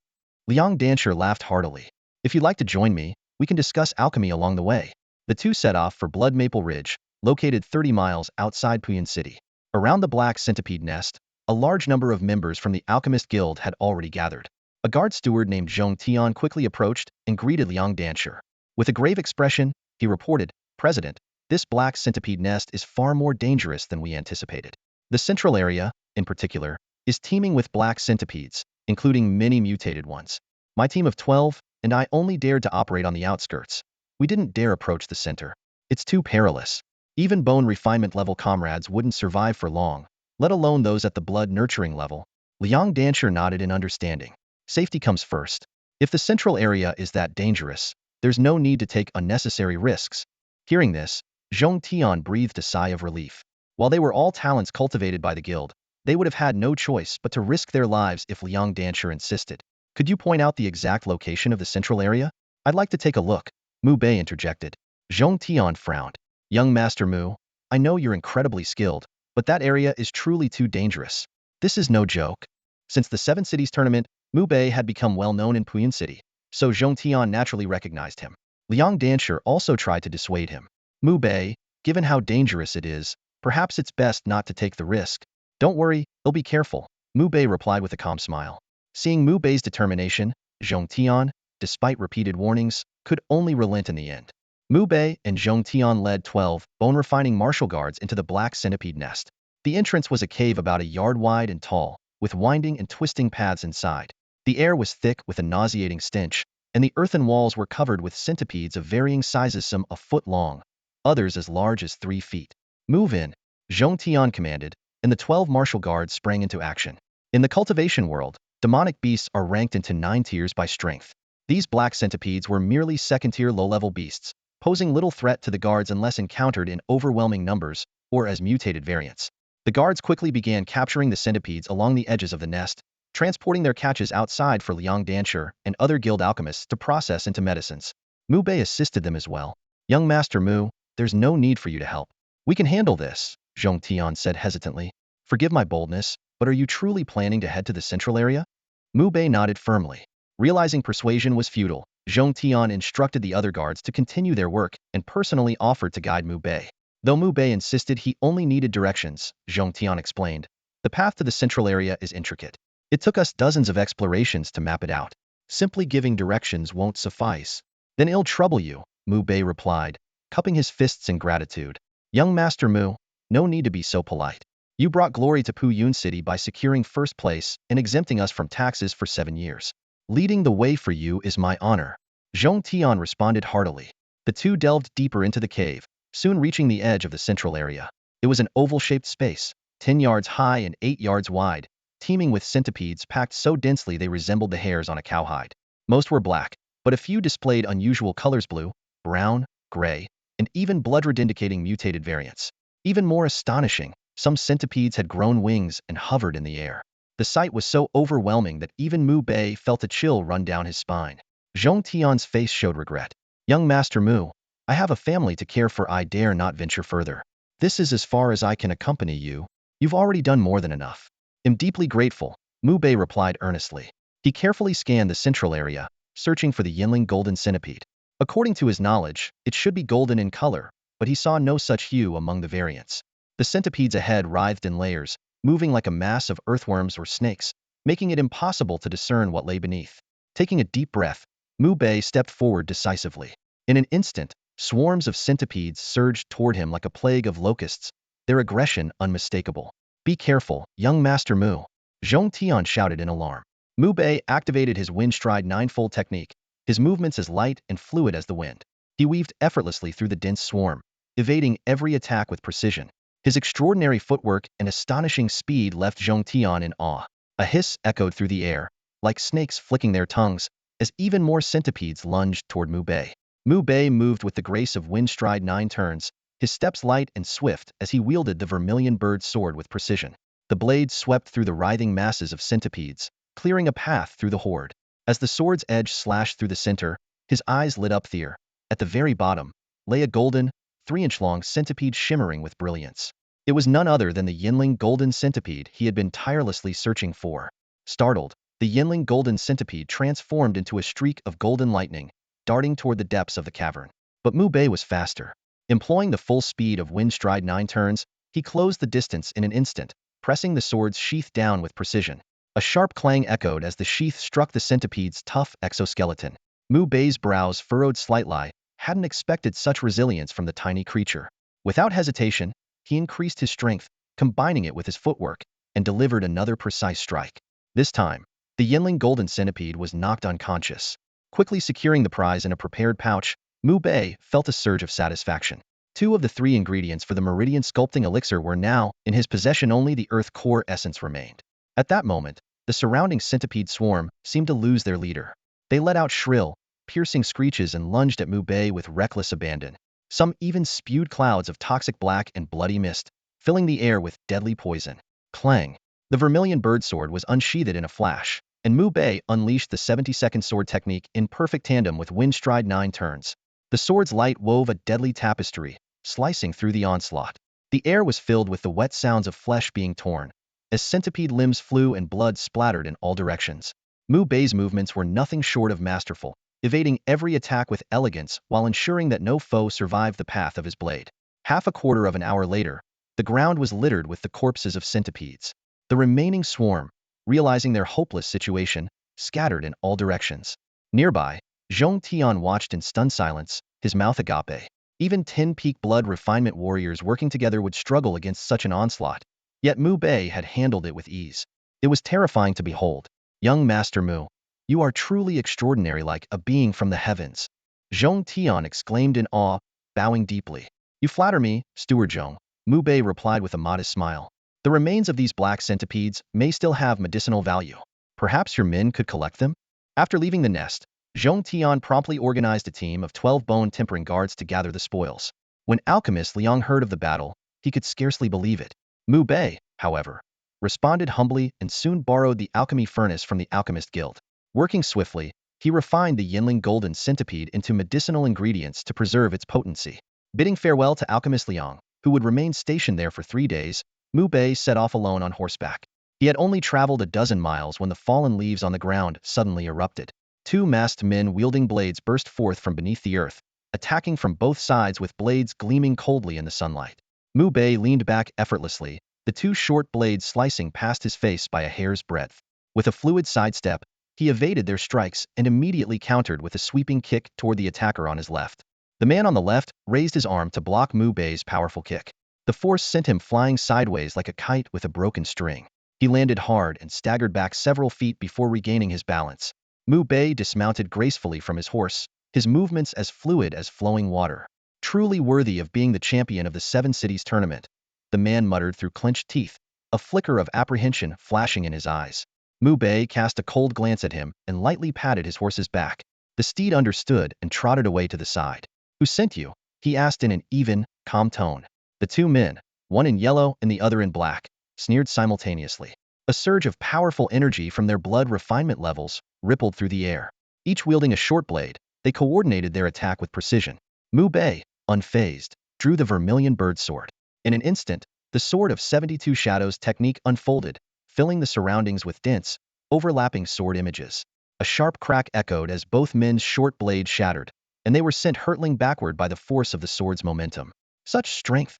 Liang Dancher laughed heartily. If you'd like to join me, we can discuss alchemy along the way. The two set off for Blood Maple Ridge, located 30 miles outside Puyan City. Around the black centipede nest, a large number of members from the Alchemist Guild had already gathered. A guard steward named Zhong Tian quickly approached and greeted Liang Dancher. With a grave expression, he reported, "President, this black centipede nest is far more dangerous than we anticipated. The central area, in particular, is teeming with black centipedes, including many mutated ones. My team of 12 and I only dared to operate on the outskirts. We didn't dare approach the center. It's too perilous. Even bone refinement level comrades wouldn't survive for long, let alone those at the blood nurturing level." Liang Dancher nodded in understanding. Safety comes first. If the central area is that dangerous, there's no need to take unnecessary risks. Hearing this, Zhong Tian breathed a sigh of relief. While they were all talents cultivated by the guild, they would have had no choice but to risk their lives if Liang Dancher insisted. "Could you point out the exact location of the central area? I'd like to take a look," Mu Bei interjected. Zhong Tian frowned. "Young Master Mu, I know you're incredibly skilled, but that area is truly too dangerous. This is no joke." Since the Seven Cities tournament, Mu Bei had become well known in Puyan City, so Zhong Tian naturally recognized him. Liang Dancher also tried to dissuade him. "Mu Bei, given how dangerous it is, perhaps it's best not to take the risk." "Don't worry, I'll be careful," Mu Bei replied with a calm smile. Seeing Mu Bei's determination, Zhong Tian, despite repeated warnings, could only relent in the end. Mu Bei and Zhong Tian led 12 bone-refining martial guards into the black centipede nest. The entrance was a cave about a yard wide and tall, with winding and twisting paths inside. The air was thick with a nauseating stench, and the earthen walls were covered with centipedes of varying sizes, some a foot long, others as large as 3 feet. "Move in," Zhong Tian commanded, and the 12 martial guards sprang into action. In the cultivation world, demonic beasts are ranked into 9 tiers by strength. These black centipedes were merely second-tier low-level beasts, posing little threat to the guards unless encountered in overwhelming numbers or as mutated variants. The guards quickly began capturing the centipedes along the edges of the nest, transporting their catches outside for Liang Dancher and other guild alchemists to process into medicines. Mu Bei assisted them as well. "Young Master Mu, there's no need for you to help. We can handle this," Zhong Tian said hesitantly. "Forgive my boldness, but are you truly planning to head to the central area?" Mu Bei nodded firmly. Realizing persuasion was futile, Zhong Tian instructed the other guards to continue their work and personally offered to guide Mu Bei. Though Mu Bei insisted he only needed directions, Zhong Tian explained, "The path to the central area is intricate. It took us dozens of explorations to map it out. Simply giving directions won't suffice." "Then it'll trouble you," Mu Bei replied, cupping his fists in gratitude. "Young Master Mu, no need to be so polite. You brought glory to Puyan City by securing first place and exempting us from taxes for 7 years. Leading the way for you is my honor." Zhong Tian responded heartily. The two delved deeper into the cave, soon reaching the edge of the central area. It was an oval-shaped space, 10 yards high and 8 yards wide, teeming with centipedes packed so densely they resembled the hairs on a cowhide. Most were black, but a few displayed unusual colors: blue, brown, gray, and even blood-red, indicating mutated variants. Even more astonishing, some centipedes had grown wings and hovered in the air. The sight was so overwhelming that even Mu Bei felt a chill run down his spine. Zhong Tian's face showed regret. "Young Master Mu, I have a family to care for. I dare not venture further. This is as far as I can accompany you. You've already done more than enough." "I'm deeply grateful," Mu Bei replied earnestly. He carefully scanned the central area, searching for the Yinling golden centipede. According to his knowledge, it should be golden in color, but he saw no such hue among the variants. The centipedes ahead writhed in layers, moving like a mass of earthworms or snakes, making it impossible to discern what lay beneath. Taking a deep breath, Mu Bei stepped forward decisively. In an instant, swarms of centipedes surged toward him like a plague of locusts, their aggression unmistakable. "Be careful, young Master Mu," Zhong Tian shouted in alarm. Mu Bei activated his Windstride ninefold technique, his movements as light and fluid as the wind. He weaved effortlessly through the dense swarm, evading every attack with precision. His extraordinary footwork and astonishing speed left Zhong Tian in awe. A hiss echoed through the air, like snakes flicking their tongues, as even more centipedes lunged toward Mu Bei. Mu Bei moved with the grace of Windstride 9 turns, his steps light and swift as he wielded the vermilion bird sword with precision. The blade swept through the writhing masses of centipedes, clearing a path through the horde. As the sword's edge slashed through the center, his eyes lit up there. At the very bottom lay a golden, 3-inch-long centipede shimmering with brilliance. It was none other than the Yinling golden centipede he had been tirelessly searching for. Startled, the Yinling golden centipede transformed into a streak of golden lightning, darting toward the depths of the cavern. But Mu Bei was faster. Employing the full speed of wind stride 9 turns, he closed the distance in an instant, pressing the sword's sheath down with precision. A sharp clang echoed as the sheath struck the centipede's tough exoskeleton. Mu Bei's brows furrowed slightly, hadn't expected such resilience from the tiny creature. Without hesitation, he increased his strength, combining it with his footwork, and delivered another precise strike. This time, the Yinling golden centipede was knocked unconscious. Quickly securing the prize in a prepared pouch, Mu Bei felt a surge of satisfaction. 2 of the 3 ingredients for the meridian sculpting elixir were now in his possession. Only the earth core essence remained. At that moment, the surrounding centipede swarm seemed to lose their leader. They let out shrill, piercing screeches and lunged at Mu Bei with reckless abandon. Some even spewed clouds of toxic black and bloody mist, filling the air with deadly poison. Clang! The vermilion bird sword was unsheathed in a flash, and Mu Bei unleashed the 70-second sword technique in perfect tandem with wind stride 9 turns. The sword's light wove a deadly tapestry, slicing through the onslaught. The air was filled with the wet sounds of flesh being torn, as centipede limbs flew and blood splattered in all directions. Mu Bei's movements were nothing short of masterful, evading every attack with elegance while ensuring that no foe survived the path of his blade. Half a quarter of an hour later, the ground was littered with the corpses of centipedes. The remaining swarm, realizing their hopeless situation, scattered in all directions. Nearby, Zhong Tian watched in stunned silence, his mouth agape. Even 10 peak blood refinement warriors working together would struggle against such an onslaught. Yet Mu Bei had handled it with ease. It was terrifying to behold. Young Master Mu, you are truly extraordinary, like a being from the heavens. Zhong Tian exclaimed in awe, bowing deeply. You flatter me, Steward Zhong, Mu Bei replied with a modest smile. The remains of these black centipedes may still have medicinal value. Perhaps your men could collect them? After leaving the nest, Zhong Tian promptly organized a team of 12 bone-tempering guards to gather the spoils. When alchemist Liang heard of the battle, he could scarcely believe it. Mu Bei, however, responded humbly and soon borrowed the alchemy furnace from the Alchemist Guild. Working swiftly, he refined the Yinling golden centipede into medicinal ingredients to preserve its potency. Bidding farewell to alchemist Liang, who would remain stationed there for 3 days, Mu Bei set off alone on horseback. He had only traveled a dozen miles when the fallen leaves on the ground suddenly erupted. 2 masked men wielding blades burst forth from beneath the earth, attacking from both sides with blades gleaming coldly in the sunlight. Mu Bei leaned back effortlessly, the 2 short blades slicing past his face by a hair's breadth. With a fluid sidestep, he evaded their strikes and immediately countered with a sweeping kick toward the attacker on his left. The man on the left raised his arm to block Mu Bei's powerful kick. The force sent him flying sideways like a kite with a broken string. He landed hard and staggered back several feet before regaining his balance. Mu Bei dismounted gracefully from his horse, his movements as fluid as flowing water. Truly worthy of being the champion of the 7 Cities tournament, the man muttered through clenched teeth, a flicker of apprehension flashing in his eyes. Mu Bei cast a cold glance at him and lightly patted his horse's back. The steed understood and trotted away to the side. Who sent you? He asked in an even, calm tone. The 2 men, one in yellow and the other in black, sneered simultaneously. A surge of powerful energy from their blood refinement levels rippled through the air. Each wielding a short blade, they coordinated their attack with precision. Mu Bei, unfazed, drew the vermilion bird sword. In an instant, the Sword of 72 Shadows technique unfolded, filling the surroundings with dense, overlapping sword images. A sharp crack echoed as both men's short blades shattered, and they were sent hurtling backward by the force of the sword's momentum. Such strength!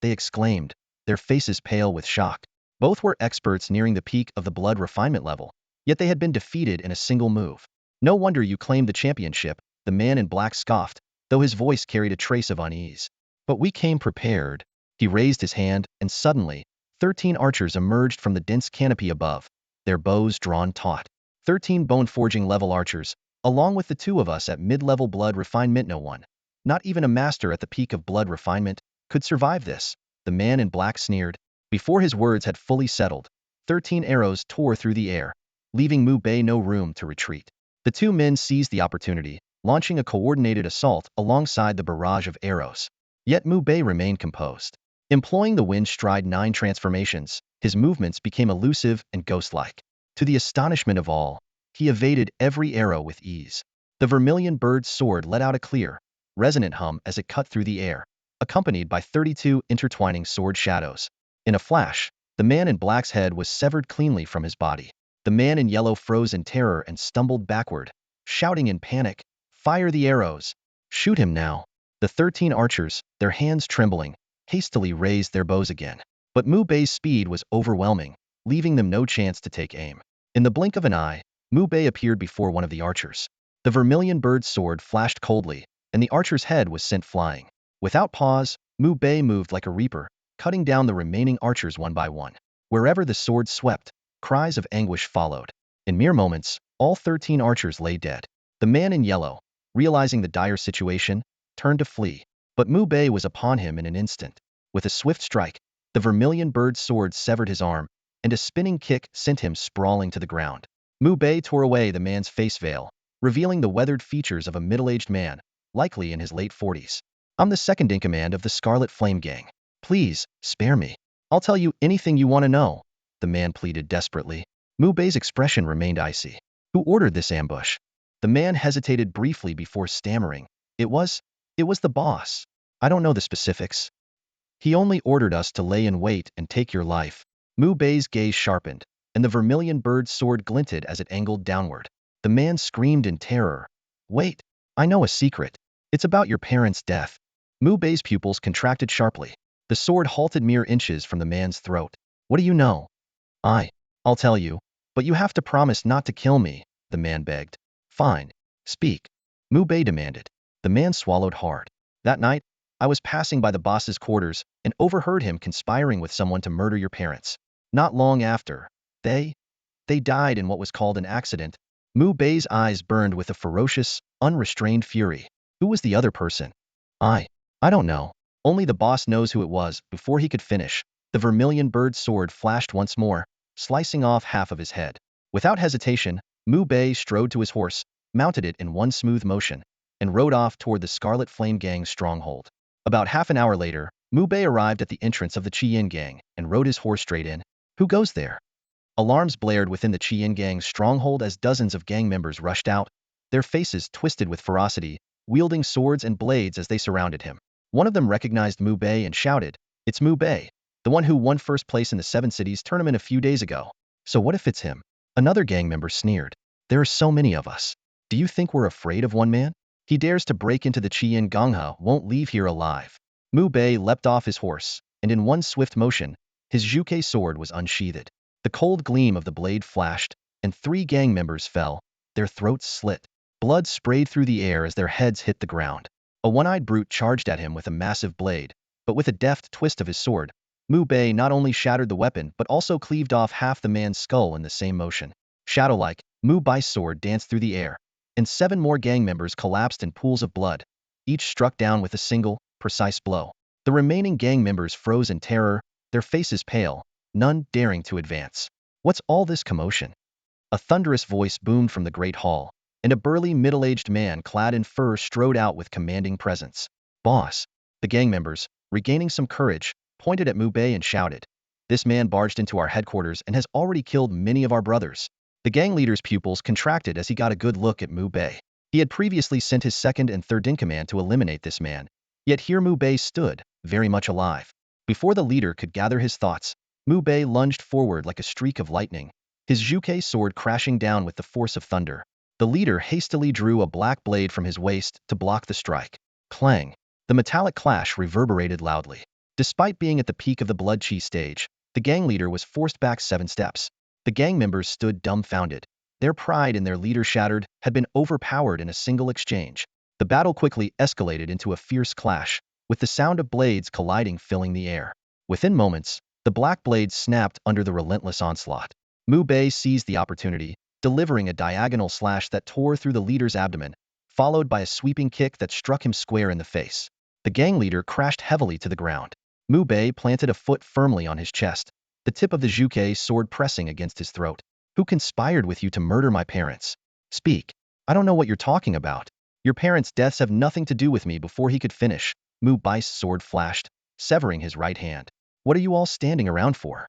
They exclaimed, their faces pale with shock. Both were experts nearing the peak of the blood refinement level, yet they had been defeated in a single move. No wonder you claimed the championship, the man in black scoffed, though his voice carried a trace of unease. But we came prepared. He raised his hand, and suddenly, 13 archers emerged from the dense canopy above, their bows drawn taut. 13 bone-forging level archers, along with the 2 of us at mid-level blood refinement. No one, not even a master at the peak of blood refinement, could survive this, the man in black sneered. Before his words had fully settled, 13 arrows tore through the air, leaving Mu Bei no room to retreat. The 2 men seized the opportunity, launching a coordinated assault alongside the barrage of arrows. Yet Mu Bei remained composed. Employing the wind stride 9 transformations, his movements became elusive and ghost-like. To the astonishment of all, he evaded every arrow with ease. The vermilion bird's sword let out a clear, resonant hum as it cut through the air, accompanied by 32 intertwining sword shadows. In a flash, the man in black's head was severed cleanly from his body. The man in yellow froze in terror and stumbled backward, shouting in panic, "Fire the arrows! Shoot him now!" The 13 archers, their hands trembling, hastily raised their bows again. But Mu Bei's speed was overwhelming, leaving them no chance to take aim. In the blink of an eye, Mu Bei appeared before one of the archers. The vermilion bird's sword flashed coldly, and the archer's head was sent flying. Without pause, Mu Bei moved like a reaper, cutting down the remaining archers one by one. Wherever the sword swept, cries of anguish followed. In mere moments, all 13 archers lay dead. The man in yellow, realizing the dire situation, turned to flee. But Mu Bei was upon him in an instant. With a swift strike, the vermilion bird's sword severed his arm, and a spinning kick sent him sprawling to the ground. Mu Bei tore away the man's face veil, revealing the weathered features of a middle-aged man, likely in his late 40s. "I'm the second-in-command of the Scarlet Flame Gang. Please, spare me. I'll tell you anything you want to know," the man pleaded desperately. Mu Bei's expression remained icy. "Who ordered this ambush?" The man hesitated briefly before stammering. It was the boss. "I don't know the specifics. He only ordered us to lay in wait and take your life." Mu Bei's gaze sharpened, and the vermilion bird's sword glinted as it angled downward. The man screamed in terror. "Wait, I know a secret. It's about your parents' death." Mu Bei's pupils contracted sharply. The sword halted mere inches from the man's throat. "What do you know?" I'll tell you, but you have to promise not to kill me," the man begged. "Fine. Speak," Mu Bei demanded. The man swallowed hard. "That night, I was passing by the boss's quarters and overheard him conspiring with someone to murder your parents. Not long after, they died in what was called an accident." Mu Bei's eyes burned with a ferocious, unrestrained fury. "Who was the other person?" I don't know. Only the boss knows who it was." Before he could finish, the vermilion bird's sword flashed once more, slicing off half of his head. Without hesitation, Mu Bei strode to his horse, mounted it in one smooth motion, and rode off toward the Scarlet Flame Gang's stronghold. About half an hour later, Mu Bei arrived at the entrance of the Puyan gang and rode his horse straight in. "Who goes there?" Alarms blared within the Puyan gang's stronghold as dozens of gang members rushed out, their faces twisted with ferocity, wielding swords and blades as they surrounded him. One of them recognized Mu Bei and shouted, "It's Mu Bei, the one who won first place in the Seven Cities tournament a few days ago." "So what if it's him?" Another gang member sneered. "There are so many of us. Do you think we're afraid of one man? He dares to break into the Qian Gongha, won't leave here alive." Mu Bei leapt off his horse, and in one swift motion, his Zhuke sword was unsheathed. The cold gleam of the blade flashed, and 3 gang members fell, their throats slit. Blood sprayed through the air as their heads hit the ground. A one-eyed brute charged at him with a massive blade, but with a deft twist of his sword, Mu Bei not only shattered the weapon but also cleaved off half the man's skull in the same motion. Shadow-like, Mu Bei's sword danced through the air, and 7 more gang members collapsed in pools of blood, each struck down with a single, precise blow. The remaining gang members froze in terror, their faces pale, none daring to advance. "What's all this commotion?" A thunderous voice boomed from the great hall, and a burly middle-aged man clad in fur strode out with commanding presence. "Boss." The gang members, regaining some courage, pointed at Mu Bei and shouted, "This man barged into our headquarters and has already killed many of our brothers." The gang leader's pupils contracted as he got a good look at Mu Bei. He had previously sent his second and third in command to eliminate this man, yet here Mu Bei stood, very much alive. Before the leader could gather his thoughts, Mu Bei lunged forward like a streak of lightning, his Zhuke sword crashing down with the force of thunder. The leader hastily drew a black blade from his waist to block the strike. Clang! The metallic clash reverberated loudly. Despite being at the peak of the blood chi stage, the gang leader was forced back 7 steps. The gang members stood dumbfounded. Their pride in their leader shattered, had been overpowered in a single exchange. The battle quickly escalated into a fierce clash, with the sound of blades colliding filling the air. Within moments, the black blades snapped under the relentless onslaught. Mu Bei seized the opportunity, delivering a diagonal slash that tore through the leader's abdomen, followed by a sweeping kick that struck him square in the face. The gang leader crashed heavily to the ground. Mu Bei planted a foot firmly on his chest, the tip of the Zhuke sword pressing against his throat. "Who conspired with you to murder my parents? Speak." "I don't know what you're talking about. Your parents' deaths have nothing to do with me." Before he could finish, Mu Bei's sword flashed, severing his right hand. "What are you all standing around for?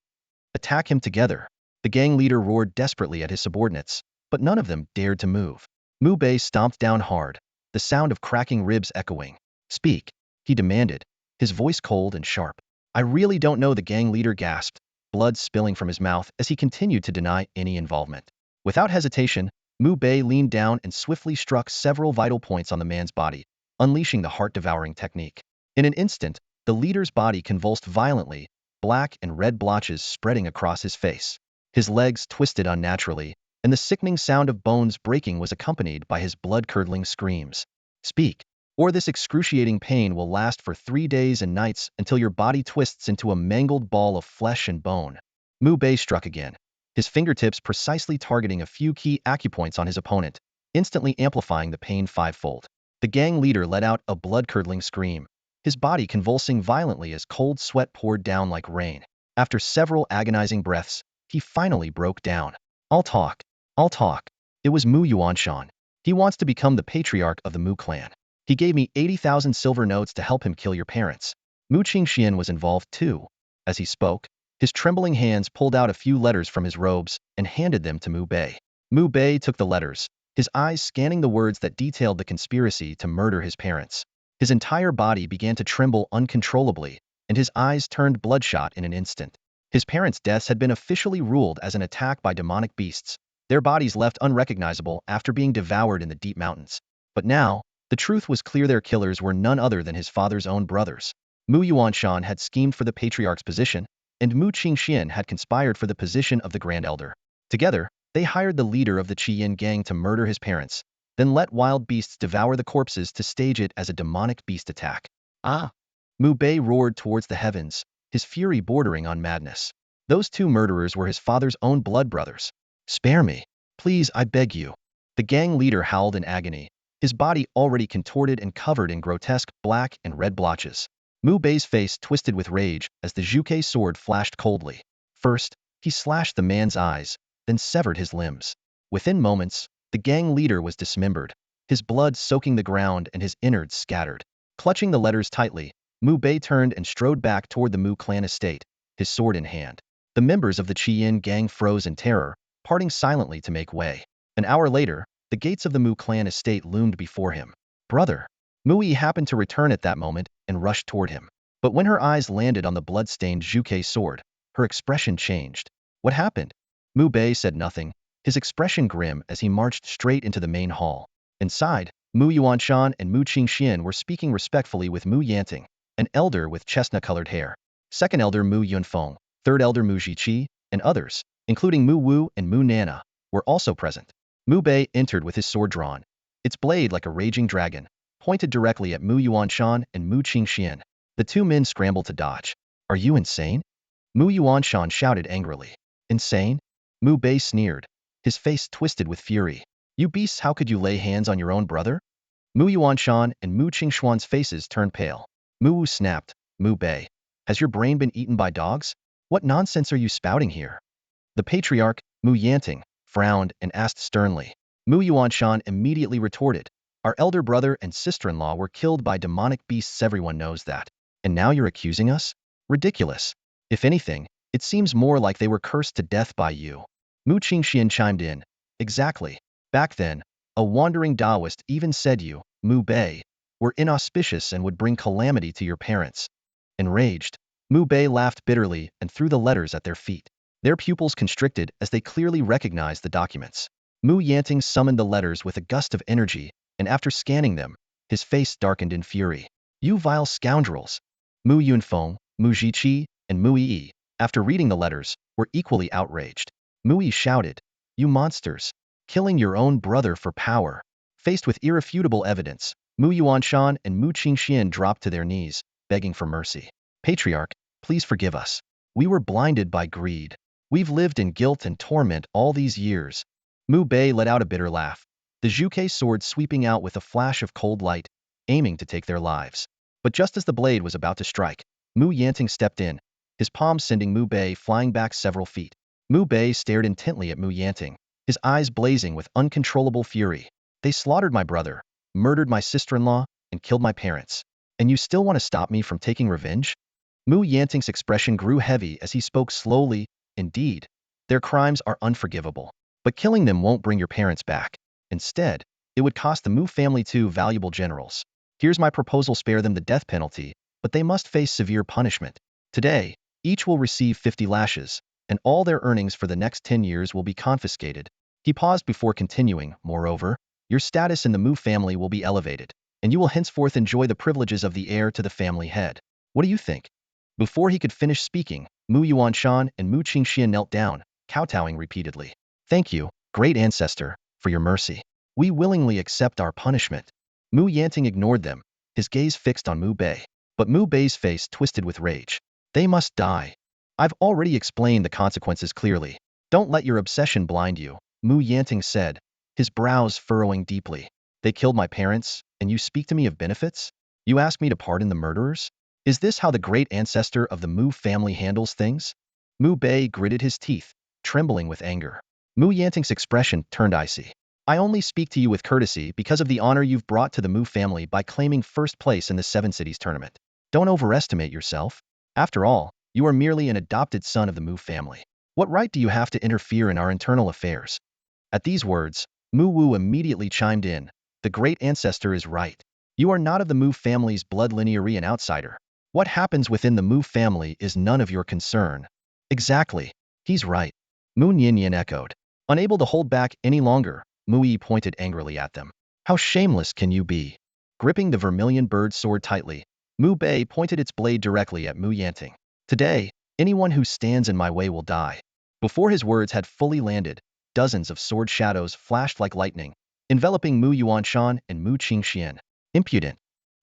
Attack him together." The gang leader roared desperately at his subordinates, but none of them dared to move. Mu Bei stomped down hard, the sound of cracking ribs echoing. "Speak," he demanded. his voice cold and sharp. I really don't know, the gang leader gasped, blood spilling from his mouth as he continued to deny any involvement. Without hesitation, Mu Bei leaned down and swiftly struck several vital points on the man's body, unleashing the heart-devouring technique. In an instant, the leader's body convulsed violently, black and red blotches spreading across his face. His legs twisted unnaturally, and the sickening sound of bones breaking was accompanied by his blood-curdling screams. Speak, or this excruciating pain will last for 3 days and nights until your body twists into a mangled ball of flesh and bone. Mu Bei struck again, his fingertips precisely targeting a few key acupoints on his opponent, instantly amplifying the pain fivefold. The gang leader let out a blood-curdling scream, his body convulsing violently as cold sweat poured down like rain. After several agonizing breaths, he finally broke down. I'll talk. I'll talk. It was Mu Yuanshan. He wants to become the patriarch of the Mu clan. He gave me 80,000 silver notes to help him kill your parents. Mu Qingxian was involved too. As he spoke, his trembling hands pulled out a few letters from his robes and handed them to Mu Bei. Mu Bei took the letters, his eyes scanning the words that detailed the conspiracy to murder his parents. His entire body began to tremble uncontrollably, and his eyes turned bloodshot in an instant. His parents' deaths had been officially ruled as an attack by demonic beasts, their bodies left unrecognizable after being devoured in the deep mountains. But now, the truth was clear, their killers were none other than his father's own brothers. Mu Yuanshan had schemed for the patriarch's position, and Mu Qingxian had conspired for the position of the Grand Elder. Together, they hired the leader of the Qiyin gang to murder his parents, then let wild beasts devour the corpses to stage it as a demonic beast attack. Ah! Mu Bei roared towards the heavens, his fury bordering on madness. Those two murderers were his father's own blood brothers. Spare me. Please, I beg you. The gang leader howled in agony, his body already contorted and covered in grotesque black and red blotches. Mu Bei's face twisted with rage as the Zhuke sword flashed coldly. First, he slashed the man's eyes, then severed his limbs. Within moments, the gang leader was dismembered, his blood soaking the ground and his innards scattered. Clutching the letters tightly, Mu Bei turned and strode back toward the Mu clan estate, his sword in hand. The members of the Qiyin gang froze in terror, parting silently to make way. An hour later, the gates of the Mu clan estate loomed before him. Brother! Mu Yi happened to return at that moment and rushed toward him. But when her eyes landed on the blood-stained Zhuke sword, her expression changed. What happened? Mu Bei said nothing, his expression grim as he marched straight into the main hall. Inside, Mu Yuanshan and Mu Qingxian were speaking respectfully with Mu Yanting, an elder with chestnut-colored hair, second elder Mu Yunfeng, third elder Mu Zhiqi, and others, including Mu Wu and Mu Nana, were also present. Mu Bei entered with his sword drawn, its blade like a raging dragon, pointed directly at Mu Yuanshan and Mu Qingxian. The two men scrambled to dodge. Are you insane? Mu Yuanshan shouted angrily. Insane? Mu Bei sneered, his face twisted with fury. You beasts, how could you lay hands on your own brother? Mu Yuanshan and Mu Qingxuan's faces turned pale. Mu Wu snapped, Mu Bei, has your brain been eaten by dogs? What nonsense are you spouting here? The patriarch, Mu Yanting, frowned and asked sternly. Mu Yuanshan immediately retorted, our elder brother and sister-in-law were killed by demonic beasts, everyone knows that. And now you're accusing us? Ridiculous. If anything, it seems more like they were cursed to death by you. Mu Qingxian chimed in. Exactly. Back then, a wandering Taoist even said you, Mu Bei, were inauspicious and would bring calamity to your parents. Enraged, Mu Bei laughed bitterly and threw the letters at their feet. Their pupils constricted as they clearly recognized the documents. Mu Yanting summoned the letters with a gust of energy, and after scanning them, his face darkened in fury. You vile scoundrels! Mu Yunfeng, Mu Zhiqi, and Mu Yi, after reading the letters, were equally outraged. Mu Yi shouted, you monsters! Killing your own brother for power. Faced with irrefutable evidence, Mu Yuanshan and Mu Qingxian dropped to their knees, begging for mercy. Patriarch, please forgive us. We were blinded by greed. We've lived in guilt and torment all these years. Mu Bei let out a bitter laugh, the Zhuke sword sweeping out with a flash of cold light, aiming to take their lives. But just as the blade was about to strike, Mu Yanting stepped in, his palm sending Mu Bei flying back several feet. Mu Bei stared intently at Mu Yanting, his eyes blazing with uncontrollable fury. They slaughtered my brother, murdered my sister-in-law, and killed my parents. And you still want to stop me from taking revenge? Mu Yanting's expression grew heavy as he spoke slowly. Indeed, their crimes are unforgivable. But killing them won't bring your parents back. Instead, it would cost the Mu family 2 valuable generals. Here's my proposal, spare them the death penalty, but they must face severe punishment. Today, each will receive 50 lashes, and all their earnings for the next 10 years will be confiscated. He paused before continuing, moreover, your status in the Mu family will be elevated, and you will henceforth enjoy the privileges of the heir to the family head. What do you think? Before he could finish speaking, Mu Yuanshan and Mu Qingxian knelt down, kowtowing repeatedly. Thank you, great ancestor, for your mercy. We willingly accept our punishment. Mu Yanting ignored them, his gaze fixed on Mu Bei. But Mu Bei's face twisted with rage. They must die. I've already explained the consequences clearly. Don't let your obsession blind you, Mu Yanting said, his brows furrowing deeply. They killed my parents, and you speak to me of benefits? You ask me to pardon the murderers? Is this how the great ancestor of the Mu family handles things? Mu Bei gritted his teeth, trembling with anger. Mu Yanting's expression turned icy. I only speak to you with courtesy because of the honor you've brought to the Mu family by claiming first place in the Seven Cities tournament. Don't overestimate yourself. After all, you are merely an adopted son of the Mu family. What right do you have to interfere in our internal affairs? At these words, Mu Wu immediately chimed in. The great ancestor is right. You are not of the Mu family's blood lineary, an outsider. What happens within the Mu family is none of your concern. Exactly. He's right. Mu Ninian echoed. Unable to hold back any longer, Mu Yi pointed angrily at them. How shameless can you be? Gripping the vermilion bird sword tightly, Mu Bei pointed its blade directly at Mu Yanting. Today, anyone who stands in my way will die. Before his words had fully landed, dozens of sword shadows flashed like lightning, enveloping Mu Yuanshan and Mu Qingxian. Impudent.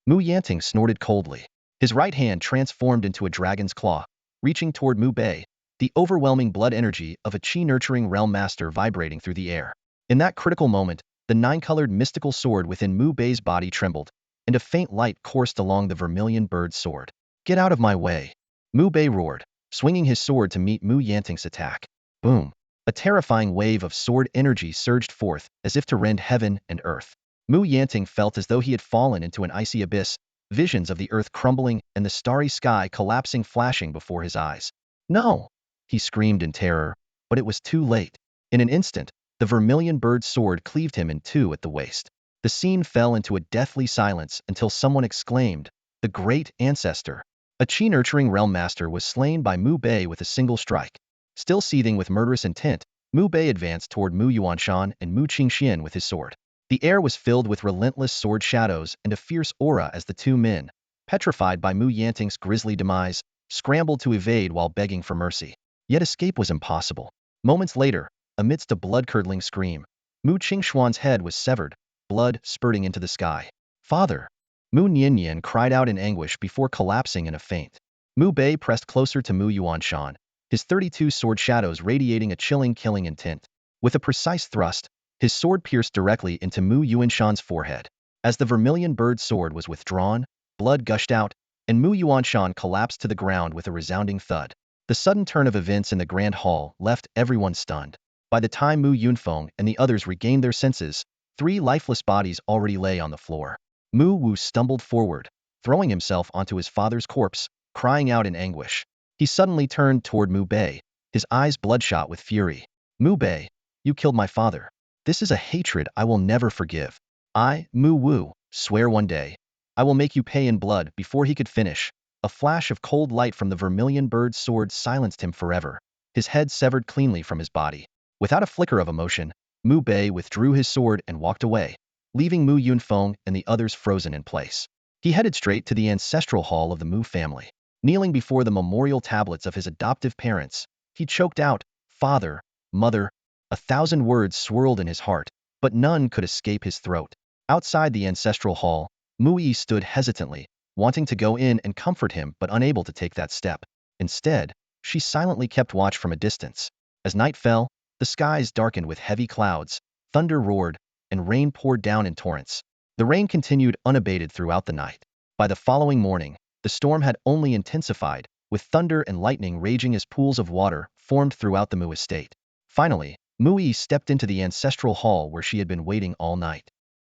Mu Yanting snorted coldly. His right hand transformed into a dragon's claw, reaching toward Mu Bei, the overwhelming blood energy of a chi-nurturing realm master vibrating through the air. In that critical moment, the nine-colored mystical sword within Mu Bei's body trembled, and a faint light coursed along the vermilion bird sword. Get out of my way! Mu Bei roared, swinging his sword to meet Mu Yanting's attack. Boom! A terrifying wave of sword energy surged forth, as if to rend heaven and earth. Mu Yanting felt as though he had fallen into an icy abyss, visions of the earth crumbling and the starry sky collapsing flashing before his eyes. No! He screamed in terror, but it was too late. In an instant, the vermilion bird sword cleaved him in two at the waist. The scene fell into a deathly silence until someone exclaimed, the great ancestor. A chi-nurturing realm master was slain by Mu Bei with a single strike. Still seething with murderous intent, Mu Bei advanced toward Mu Yuanshan and Mu Qingxian with his sword. The air was filled with relentless sword shadows and a fierce aura as the two men, petrified by Mu Yanting's grisly demise, scrambled to evade while begging for mercy. Yet escape was impossible. Moments later, amidst a blood-curdling scream, Mu Qingxuan's head was severed, blood spurting into the sky. Father! Mu Ninian cried out in anguish before collapsing in a faint. Mu Bei pressed closer to Mu Yuanshan, his 32 sword shadows radiating a chilling killing intent. With a precise thrust, his sword pierced directly into Mu Yuanshan's forehead. As the vermilion bird sword was withdrawn, blood gushed out, and Mu Yuanshan collapsed to the ground with a resounding thud. The sudden turn of events in the Grand Hall left everyone stunned. By the time Mu Yunfeng and the others regained their senses, 3 lifeless bodies already lay on the floor. Mu Wu stumbled forward, throwing himself onto his father's corpse, crying out in anguish. He suddenly turned toward Mu Bei, his eyes bloodshot with fury. Mu Bei, you killed my father. This is a hatred I will never forgive. I, Mu Wu, swear one day, I will make you pay in blood. Before he could finish, a flash of cold light from the vermilion bird's sword silenced him forever, his head severed cleanly from his body. Without a flicker of emotion, Mu Bei withdrew his sword and walked away, leaving Mu Yunfeng and the others frozen in place. He headed straight to the ancestral hall of the Mu family. Kneeling before the memorial tablets of his adoptive parents, he choked out, "Father, Mother." 1,000 words swirled in his heart, but none could escape his throat. Outside the ancestral hall, Mu Yi stood hesitantly, wanting to go in and comfort him but unable to take that step. Instead, she silently kept watch from a distance. As night fell, the skies darkened with heavy clouds, thunder roared, and rain poured down in torrents. The rain continued unabated throughout the night. By the following morning, the storm had only intensified, with thunder and lightning raging as pools of water formed throughout the Mu estate. Finally, Mu Yi stepped into the ancestral hall where she had been waiting all night.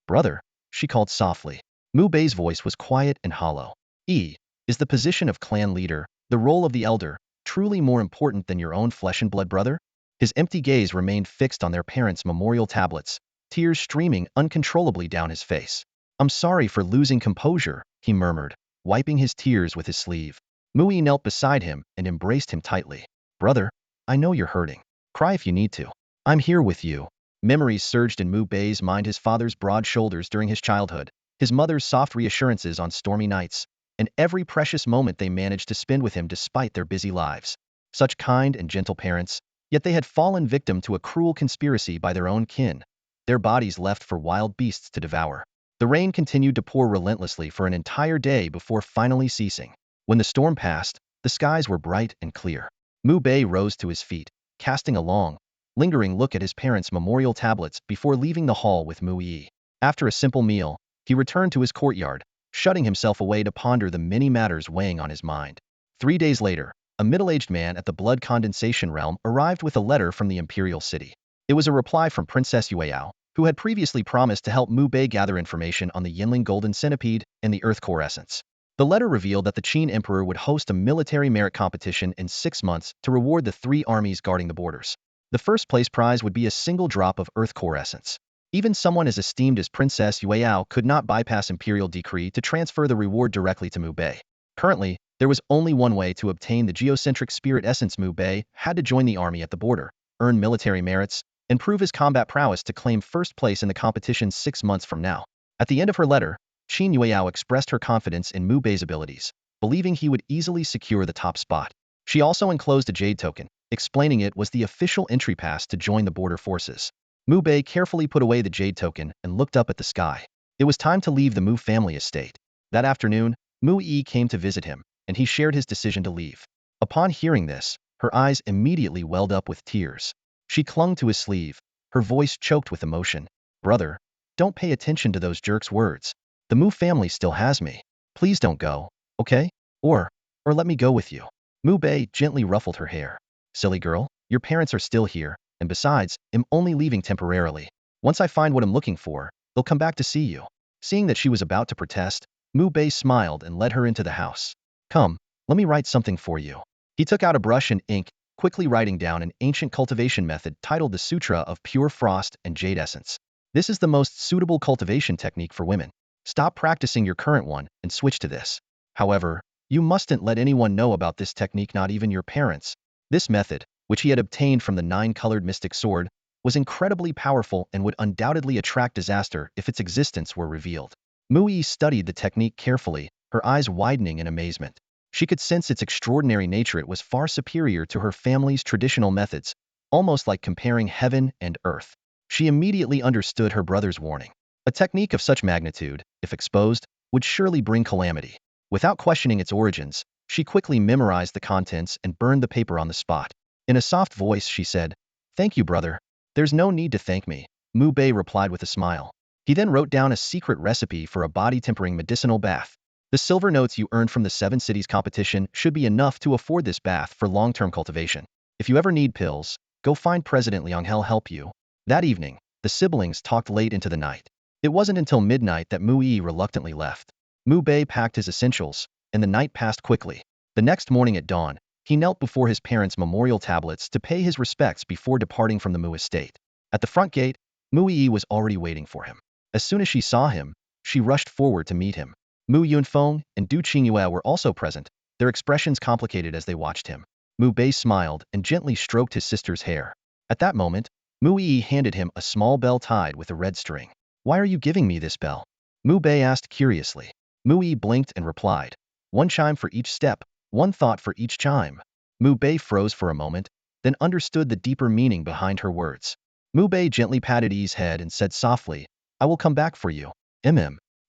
"Brother," she called softly. Mu Bei's voice was quiet and hollow. Is the position of clan leader, the role of the elder, truly more important than your own flesh and blood brother? His empty gaze remained fixed on their parents' memorial tablets, tears streaming uncontrollably down his face. "I'm sorry for losing composure," he murmured, wiping his tears with his sleeve. Mu Bei knelt beside him and embraced him tightly. Brother, I know you're hurting. Cry if you need to. I'm here with you. Memories surged in Mu Bei's mind, his father's broad shoulders during his childhood, his mother's soft reassurances on stormy nights, and every precious moment they managed to spend with him despite their busy lives. Such kind and gentle parents, yet they had fallen victim to a cruel conspiracy by their own kin, their bodies left for wild beasts to devour. The rain continued to pour relentlessly for an entire day before finally ceasing. When the storm passed, the skies were bright and clear. Mu Bei rose to his feet, casting a long, lingering look at his parents' memorial tablets before leaving the hall with Mu Bei. After a simple meal, he returned to his courtyard, shutting himself away to ponder the many matters weighing on his mind. 3 days later, a middle-aged man at the blood condensation realm arrived with a letter from the imperial city. It was a reply from Princess Yueyao, who had previously promised to help Mu Bei gather information on the Yinling Golden Centipede and the Earth Core Essence. The letter revealed that the Qin Emperor would host a military merit competition in 6 months to reward the 3 armies guarding the borders. The first place prize would be a single drop of Earth Core Essence. Even someone as esteemed as Princess Yueyao could not bypass imperial decree to transfer the reward directly to Mu Bei. Currently, there was only one way to obtain the geocentric spirit essence. Mu Bei had to join the army at the border, earn military merits, and prove his combat prowess to claim first place in the competition 6 months from now. At the end of her letter, Qin Yueyao expressed her confidence in Mu Bei's abilities, believing he would easily secure the top spot. She also enclosed a jade token, explaining it was the official entry pass to join the border forces. Mu Bei carefully put away the jade token and looked up at the sky. It was time to leave the Mu family estate. That afternoon, Mu Bei came to visit him, and he shared his decision to leave. Upon hearing this, her eyes immediately welled up with tears. She clung to his sleeve, her voice choked with emotion. Brother, don't pay attention to those jerks' words. The Mu family still has me. Please don't go, okay? Or let me go with you. Mu Bei gently ruffled her hair. Silly girl, your parents are still here, and besides, I'm only leaving temporarily. Once I find what I'm looking for, they'll come back to see you. Seeing that she was about to protest, Mu Bei smiled and led her into the house. Come, let me write something for you. He took out a brush and ink, quickly writing down an ancient cultivation method titled the Sutra of Pure Frost and Jade Essence. This is the most suitable cultivation technique for women. Stop practicing your current one and switch to this. However, you mustn't let anyone know about this technique, not even your parents. This method, which he had obtained from the 9-colored mystic sword, was incredibly powerful and would undoubtedly attract disaster if its existence were revealed. Mu Bei studied the technique carefully, her eyes widening in amazement. She could sense its extraordinary nature. It was far superior to her family's traditional methods, almost like comparing heaven and earth. She immediately understood her brother's warning. A technique of such magnitude, if exposed, would surely bring calamity. Without questioning its origins, she quickly memorized the contents and burned the paper on the spot. In a soft voice, she said, "Thank you, brother." "There's no need to thank me," Mu Bei replied with a smile. He then wrote down a secret recipe for a body-tempering medicinal bath. The silver notes you earned from the 7 cities competition should be enough to afford this bath for long-term cultivation. If you ever need pills, go find President Liang. He'll help you. That evening, the siblings talked late into the night. It wasn't until midnight that Mu Bei reluctantly left. Mu Bei packed his essentials, and the night passed quickly. The next morning at dawn, he knelt before his parents' memorial tablets to pay his respects before departing from the Mu estate. At the front gate, Mu Bei was already waiting for him. As soon as she saw him, she rushed forward to meet him. Mu Yunfeng and Du Qingyue were also present, their expressions complicated as they watched him. Mu Bei smiled and gently stroked his sister's hair. At that moment, Mu Bei handed him a small bell tied with a red string. "Why are you giving me this bell?" Mu Bei asked curiously. Mu Bei blinked and replied, "One chime for each step, one thought for each chime." Mu Bei froze for a moment, then understood the deeper meaning behind her words. Mu Bei gently patted Yi's head and said softly, "I will come back for you.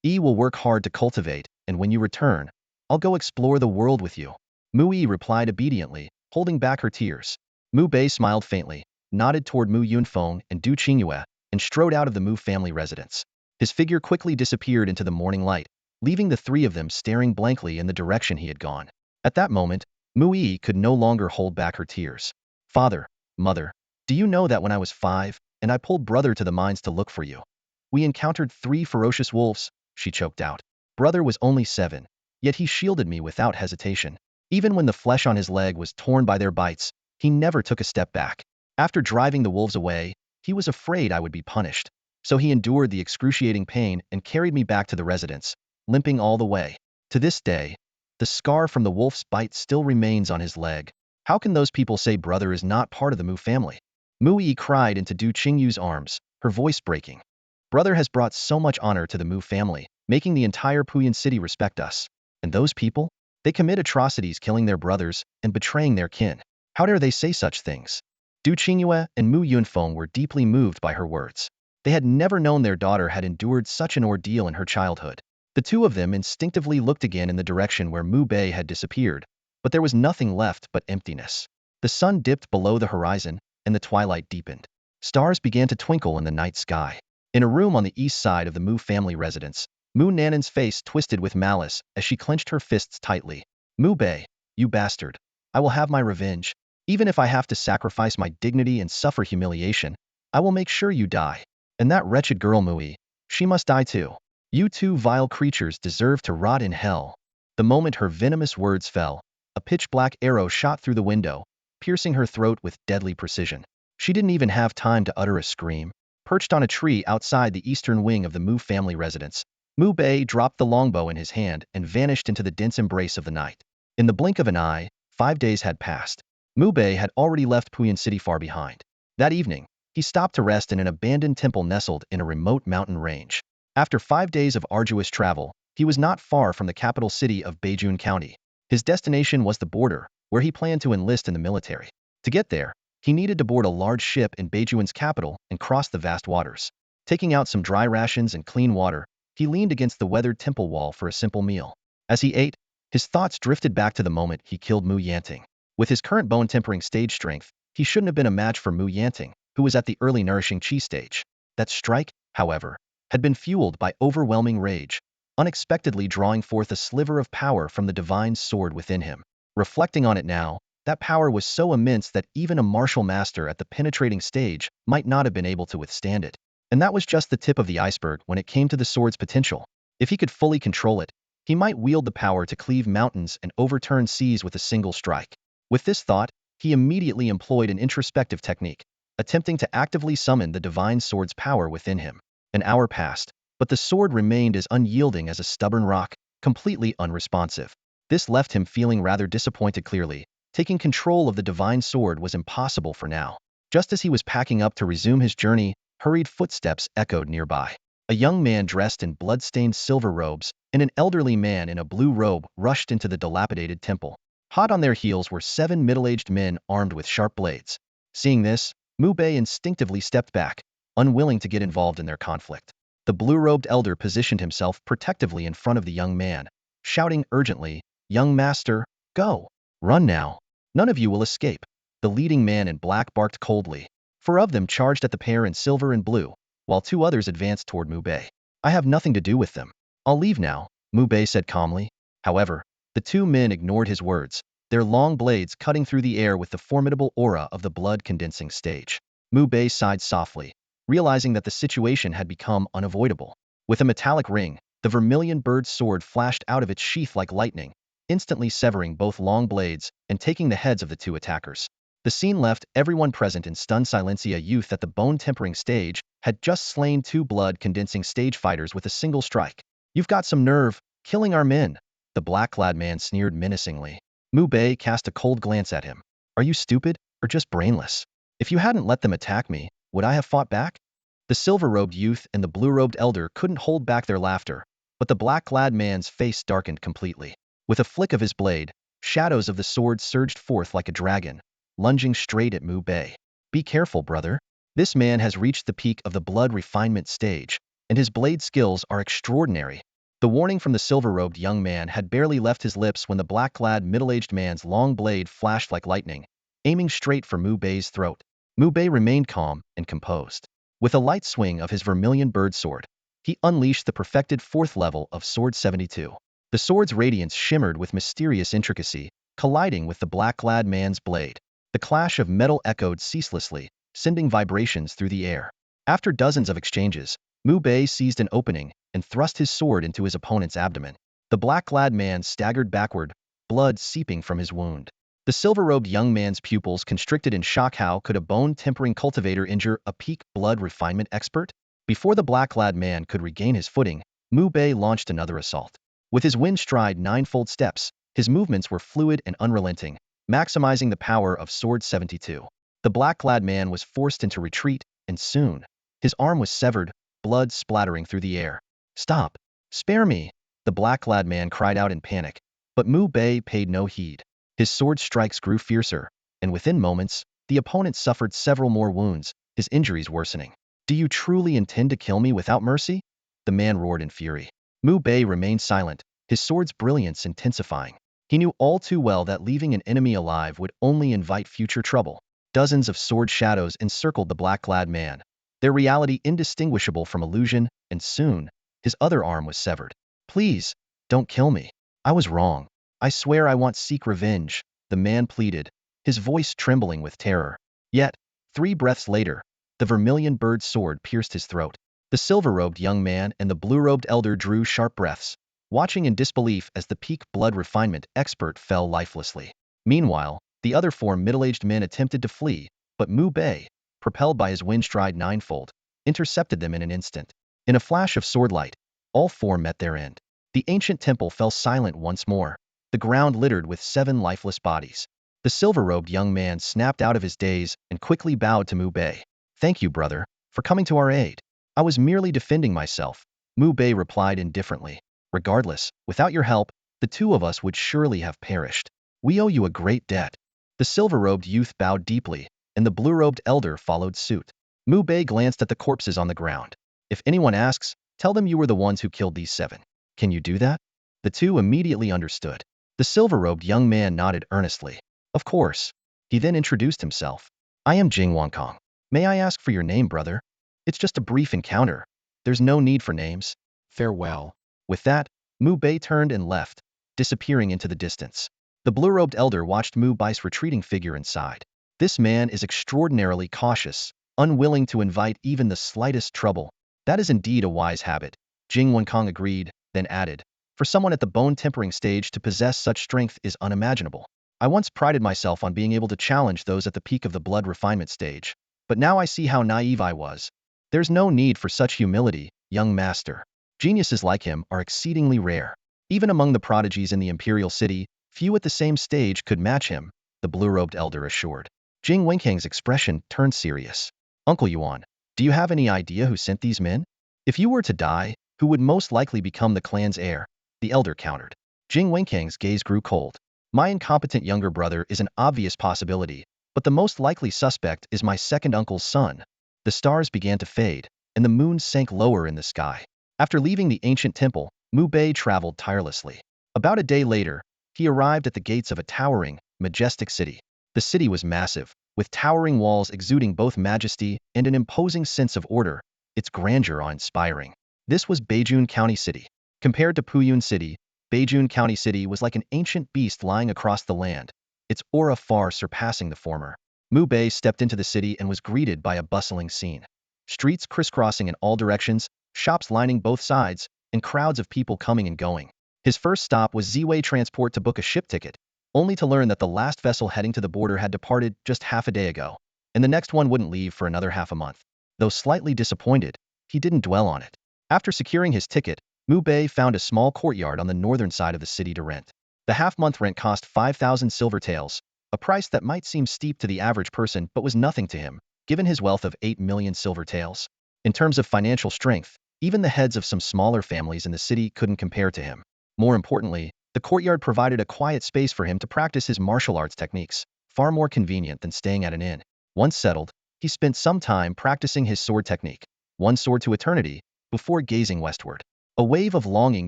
Yi will work hard to cultivate, and when you return, I'll go explore the world with you." Mu Yi replied obediently, holding back her tears. Mu Bei smiled faintly, nodded toward Mu Yunfeng and Du Qingyue, and strode out of the Mu family residence. His figure quickly disappeared into the morning light, leaving the 3 of them staring blankly in the direction he had gone. At that moment, Mu Yi could no longer hold back her tears. "Father, mother, do you know that when I was 5, and I pulled brother to the mines to look for you, we encountered 3 ferocious wolves?" She choked out. "Brother was only 7, yet he shielded me without hesitation. Even when the flesh on his leg was torn by their bites, he never took a step back. After driving the wolves away, he was afraid I would be punished, so he endured the excruciating pain and carried me back to the residence, limping all the way. To this day, the scar from the wolf's bite still remains on his leg. How can those people say brother is not part of the Mu family? Mu Yi cried into Du Qingyu's arms, her voice breaking. Brother has brought so much honor to the Mu family, making the entire Puyan city respect us. And those people? They commit atrocities killing their brothers and betraying their kin. How dare they say such things? Du Qingyue and Mu Yunfeng were deeply moved by her words. They had never known their daughter had endured such an ordeal in her childhood. The two of them instinctively looked again in the direction where Mu Bei had disappeared, but there was nothing left but emptiness. The sun dipped below the horizon, and the twilight deepened. Stars began to twinkle in the night sky. In a room on the east side of the Mu family residence, Mu Nanan's face twisted with malice as she clenched her fists tightly. Mu Bei, you bastard. I will have my revenge. Even if I have to sacrifice my dignity and suffer humiliation, I will make sure you die. And that wretched girl Mui, she must die too. You two vile creatures deserve to rot in hell. The moment her venomous words fell, a pitch-black arrow shot through the window, piercing her throat with deadly precision. She didn't even have time to utter a scream. Perched on a tree outside the eastern wing of the Mu family residence, Mu Bei dropped the longbow in his hand and vanished into the dense embrace of the night. In the blink of an eye, 5 days had passed. Mu Bei had already left Puyan City far behind. That evening, he stopped to rest in an abandoned temple nestled in a remote mountain range. After 5 days of arduous travel, he was not far from the capital city of Beijun County. His destination was the border, where he planned to enlist in the military. To get there, he needed to board a large ship in Beijun's capital and cross the vast waters. Taking out some dry rations and clean water, he leaned against the weathered temple wall for a simple meal. As he ate, his thoughts drifted back to the moment he killed Mu Yanting. With his current bone-tempering stage strength, he shouldn't have been a match for Mu Yanting, who was at the early nourishing chi stage. That strike, however, had been fueled by overwhelming rage, unexpectedly drawing forth a sliver of power from the divine sword within him. Reflecting on it now, that power was so immense that even a martial master at the penetrating stage might not have been able to withstand it. And that was just the tip of the iceberg when it came to the sword's potential. If he could fully control it, he might wield the power to cleave mountains and overturn seas with a single strike. With this thought, he immediately employed an introspective technique, attempting to actively summon the divine sword's power within him. An hour passed, but the sword remained as unyielding as a stubborn rock, completely unresponsive. This left him feeling rather disappointed. Clearly, taking control of the divine sword was impossible for now. Just as he was packing up to resume his journey, hurried footsteps echoed nearby. A young man dressed in blood-stained silver robes and an elderly man in a blue robe rushed into the dilapidated temple. Hot on their heels were 7 middle-aged men armed with sharp blades. Seeing this, Mu Bei instinctively stepped back, unwilling to get involved in their conflict. The blue-robed elder positioned himself protectively in front of the young man, shouting urgently, "Young master, go! Run now! None of you will escape!" The leading man in black barked coldly. 4 of them charged at the pair in silver and blue, while 2 others advanced toward Mu Bei. "I have nothing to do with them. I'll leave now," Mu Bei said calmly. However, the 2 men ignored his words, their long blades cutting through the air with the formidable aura of the blood-condensing stage. Mu Bei sighed softly, realizing that the situation had become unavoidable. With a metallic ring, the vermilion bird's sword flashed out of its sheath like lightning, instantly severing both long blades and taking the heads of the 2 attackers. The scene left everyone present in stunned silence. A youth at the bone-tempering stage had just slain 2 blood-condensing stage fighters with a single strike. "You've got some nerve, killing our men," the black-clad man sneered menacingly. Mu Bei cast a cold glance at him. "Are you stupid, or just brainless? If you hadn't let them attack me, would I have fought back?" The silver-robed youth and the blue-robed elder couldn't hold back their laughter, but the black-clad man's face darkened completely. With a flick of his blade, shadows of the sword surged forth like a dragon, lunging straight at Mu Bei. "Be careful, brother. This man has reached the peak of the blood refinement stage, and his blade skills are extraordinary." The warning from the silver-robed young man had barely left his lips when the black-clad middle-aged man's long blade flashed like lightning, aiming straight for Mu Bei's throat. Mu Bei remained calm and composed. With a light swing of his vermilion bird sword, he unleashed the perfected 4th level of Sword 72. The sword's radiance shimmered with mysterious intricacy, colliding with the black-clad man's blade. The clash of metal echoed ceaselessly, sending vibrations through the air. After dozens of exchanges, Mu Bei seized an opening and thrust his sword into his opponent's abdomen. The black-clad man staggered backward, blood seeping from his wound. The silver-robed young man's pupils constricted in shock. How could a bone-tempering cultivator injure a peak blood refinement expert? Before the black-clad man could regain his footing, Mu Bei launched another assault. With his wind stride ninefold steps, his movements were fluid and unrelenting, maximizing the power of Sword 72. The black-clad man was forced into retreat, and soon, his arm was severed, blood splattering through the air. "Stop! Spare me!" the black-clad man cried out in panic, but Mu Bei paid no heed. His sword strikes grew fiercer, and within moments, the opponent suffered several more wounds, his injuries worsening. "Do you truly intend to kill me without mercy?" the man roared in fury. Mu Bei remained silent, his sword's brilliance intensifying. He knew all too well that leaving an enemy alive would only invite future trouble. Dozens of sword shadows encircled the black-clad man, their reality indistinguishable from illusion, and soon, his other arm was severed. "Please, don't kill me. I was wrong. I swear I want to seek revenge," the man pleaded, his voice trembling with terror. Yet, 3 breaths later, the vermilion bird's sword pierced his throat. The silver-robed young man and the blue-robed elder drew sharp breaths, watching in disbelief as the peak blood refinement expert fell lifelessly. Meanwhile, the other 4 middle-aged men attempted to flee, but Mu Bei, propelled by his wind stride ninefold, intercepted them in an instant. In a flash of swordlight, all 4 met their end. The ancient temple fell silent once more, the ground littered with 7 lifeless bodies. The silver-robed young man snapped out of his daze and quickly bowed to Mu Bei. "Thank you, brother, for coming to our aid." "I was merely defending myself," Mu Bei replied indifferently. "Regardless, without your help, the 2 of us would surely have perished. We owe you a great debt." The silver-robed youth bowed deeply, and the blue-robed elder followed suit. Mu Bei glanced at the corpses on the ground. "If anyone asks, tell them you were the ones who killed these 7. Can you do that?" The 2 immediately understood. The silver-robed young man nodded earnestly. "Of course." He then introduced himself. "I am Jinsang. May I ask for your name, brother?" "It's just a brief encounter. There's no need for names. Farewell." With that, Mu Bei turned and left, disappearing into the distance. The blue-robed elder watched Mu Bei's retreating figure inside. "This man is extraordinarily cautious, unwilling to invite even the slightest trouble." "That is indeed a wise habit," Jing Wenkang agreed, then added, "For someone at the bone-tempering stage to possess such strength is unimaginable. I once prided myself on being able to challenge those at the peak of the blood refinement stage, but now I see how naive I was. There's no need for such humility, young master. Geniuses like him are exceedingly rare. Even among the prodigies in the imperial city, few at the same stage could match him," the blue-robed elder assured. Jing Wenkang's expression turned serious. "Uncle Yuan, do you have any idea who sent these men? If you were to die, who would most likely become the clan's heir?" the elder countered. Jing Wenkang's gaze grew cold. "My incompetent younger brother is an obvious possibility, but the most likely suspect is my second uncle's son." The stars began to fade, and the moon sank lower in the sky. After leaving the ancient temple, Mu Bei traveled tirelessly. About a day later, he arrived at the gates of a towering, majestic city. The city was massive, with towering walls exuding both majesty and an imposing sense of order, its grandeur awe-inspiring. This was Beijun County City. Compared to Puyan City, Beijun County City was like an ancient beast lying across the land, its aura far surpassing the former. Mu Bei stepped into the city and was greeted by a bustling scene. Streets crisscrossing in all directions, shops lining both sides, and crowds of people coming and going. His first stop was Ziwei Transport to book a ship ticket, only to learn that the last vessel heading to the border had departed just half a day ago, and the next one wouldn't leave for another half a month. Though slightly disappointed, he didn't dwell on it. After securing his ticket, Mu Bei found a small courtyard on the northern side of the city to rent. The half-month rent cost 5,000 silver taels, a price that might seem steep to the average person but was nothing to him, given his wealth of 8 million silver taels. In terms of financial strength, even the heads of some smaller families in the city couldn't compare to him. More importantly, the courtyard provided a quiet space for him to practice his martial arts techniques, far more convenient than staying at an inn. Once settled, he spent some time practicing his sword technique, one sword to eternity, before gazing westward. A wave of longing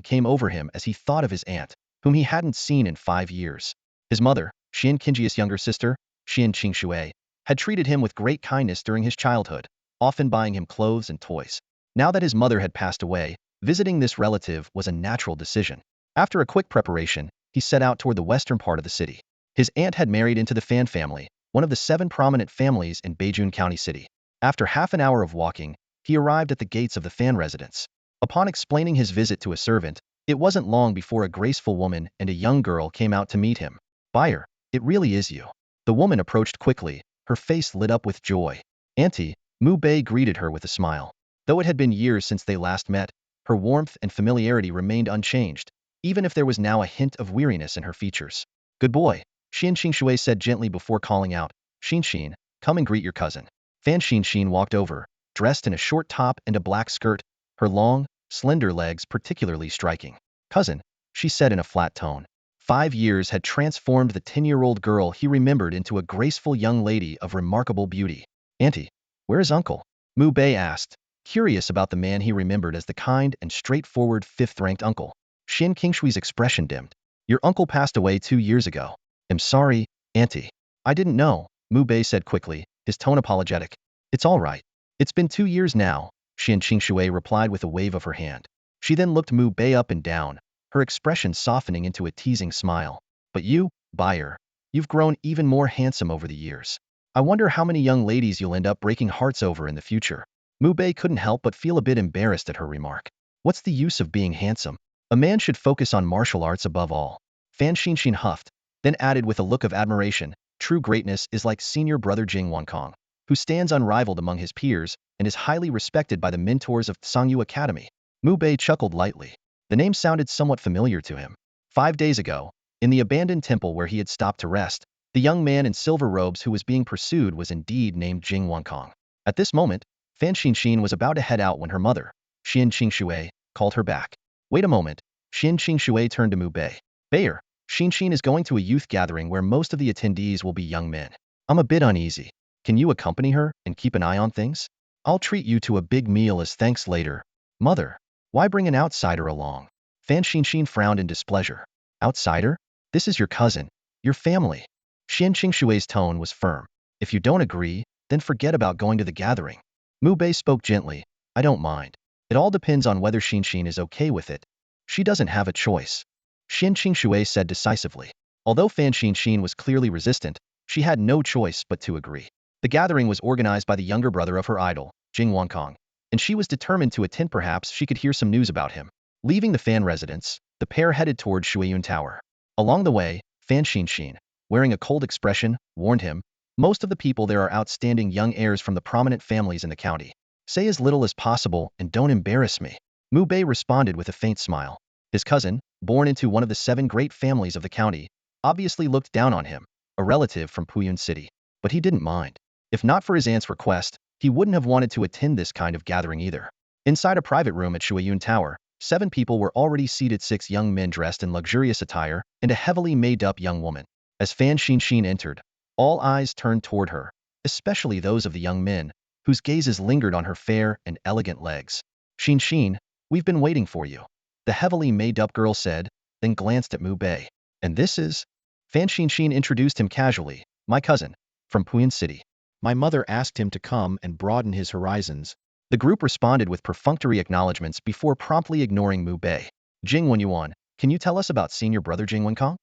came over him as he thought of his aunt, whom he hadn't seen in 5 years. His mother, Xian Qingjia's younger sister, Xian Qingshui, had treated him with great kindness during his childhood, often buying him clothes and toys. Now that his mother had passed away, visiting this relative was a natural decision. After a quick preparation, he set out toward the western part of the city. His aunt had married into the Fan family, one of the 7 prominent families in Beijun County City. After half an hour of walking, he arrived at the gates of the Fan residence. Upon explaining his visit to a servant, it wasn't long before a graceful woman and a young girl came out to meet him. "Buyer, it really is you." The woman approached quickly, her face lit up with joy. "Auntie," Mu Bei greeted her with a smile. Though it had been years since they last met, her warmth and familiarity remained unchanged, even if there was now a hint of weariness in her features. Good boy, Xian Qingshui said gently before calling out, Xin, come and greet your cousin. Fan Xin walked over, dressed in a short top and a black skirt, her long, slender legs particularly striking. Cousin, she said in a flat tone. 5 years had transformed the 10-year-old girl he remembered into a graceful young lady of remarkable beauty. Auntie, where is uncle? Mu Bei asked, curious about the man he remembered as the kind and straightforward 5th-ranked uncle. Xian Qingshui's expression dimmed. Your uncle passed away 2 years ago. I'm sorry, Auntie. I didn't know, Mu Bei said quickly, his tone apologetic. It's all right. It's been 2 years now, Xian Qingshui replied with a wave of her hand. She then looked Mu Bei up and down, her expression softening into a teasing smile. But you, buyer, you've grown even more handsome over the years. I wonder how many young ladies you'll end up breaking hearts over in the future. Mu Bei couldn't help but feel a bit embarrassed at her remark. What's the use of being handsome? A man should focus on martial arts above all. Fan Xin huffed, then added with a look of admiration, true greatness is like senior brother Jing Wankong, who stands unrivaled among his peers and is highly respected by the mentors of Tsangyu Academy. Mu Bei chuckled lightly. The name sounded somewhat familiar to him. 5 days ago, in the abandoned temple where he had stopped to rest, the young man in silver robes who was being pursued was indeed named Jing Wankong. At this moment, Fan Xin was about to head out when her mother, Xian Qingshui, called her back. Wait a moment, Xian Qingshui turned to Mu Bei. Bayer, Xin is going to a youth gathering where most of the attendees will be young men. I'm a bit uneasy. Can you accompany her and keep an eye on things? I'll treat you to a big meal as thanks later. Mother, why bring an outsider along? Fan Xin frowned in displeasure. Outsider? This is your cousin, your family. Xian Qingshui's tone was firm. If you don't agree, then forget about going to the gathering. Mu Bei spoke gently. I don't mind. It all depends on whether Xin is okay with it. She doesn't have a choice. Xian Qingshui said decisively. Although Fan Xin was clearly resistant, she had no choice but to agree. The gathering was organized by the younger brother of her idol, Jing Wankong, and she was determined to attend. Perhaps she could hear some news about him. Leaving the Fan residence, the pair headed toward Shuiyun Tower. Along the way, Fan Xin, wearing a cold expression, warned him, most of the people there are outstanding young heirs from the prominent families in the county. Say as little as possible and don't embarrass me. Mu Bei responded with a faint smile. His cousin, born into one of the 7 great families of the county, obviously looked down on him, a relative from Puyan City. But he didn't mind. If not for his aunt's request, he wouldn't have wanted to attend this kind of gathering either. Inside a private room at Shuiyun Tower, 7 people were already seated, 6 young men dressed in luxurious attire, and a heavily made-up young woman. As Fan Xin entered, all eyes turned toward her, especially those of the young men, whose gazes lingered on her fair and elegant legs. Xin, we've been waiting for you, the heavily made-up girl said, then glanced at Mu Bei. And this is? Fan Xin introduced him casually, my cousin, from Puyan City. My mother asked him to come and broaden his horizons. The group responded with perfunctory acknowledgments before promptly ignoring Mu Bei. Jing Wenyuan, can you tell us about senior brother Jing Wenkong?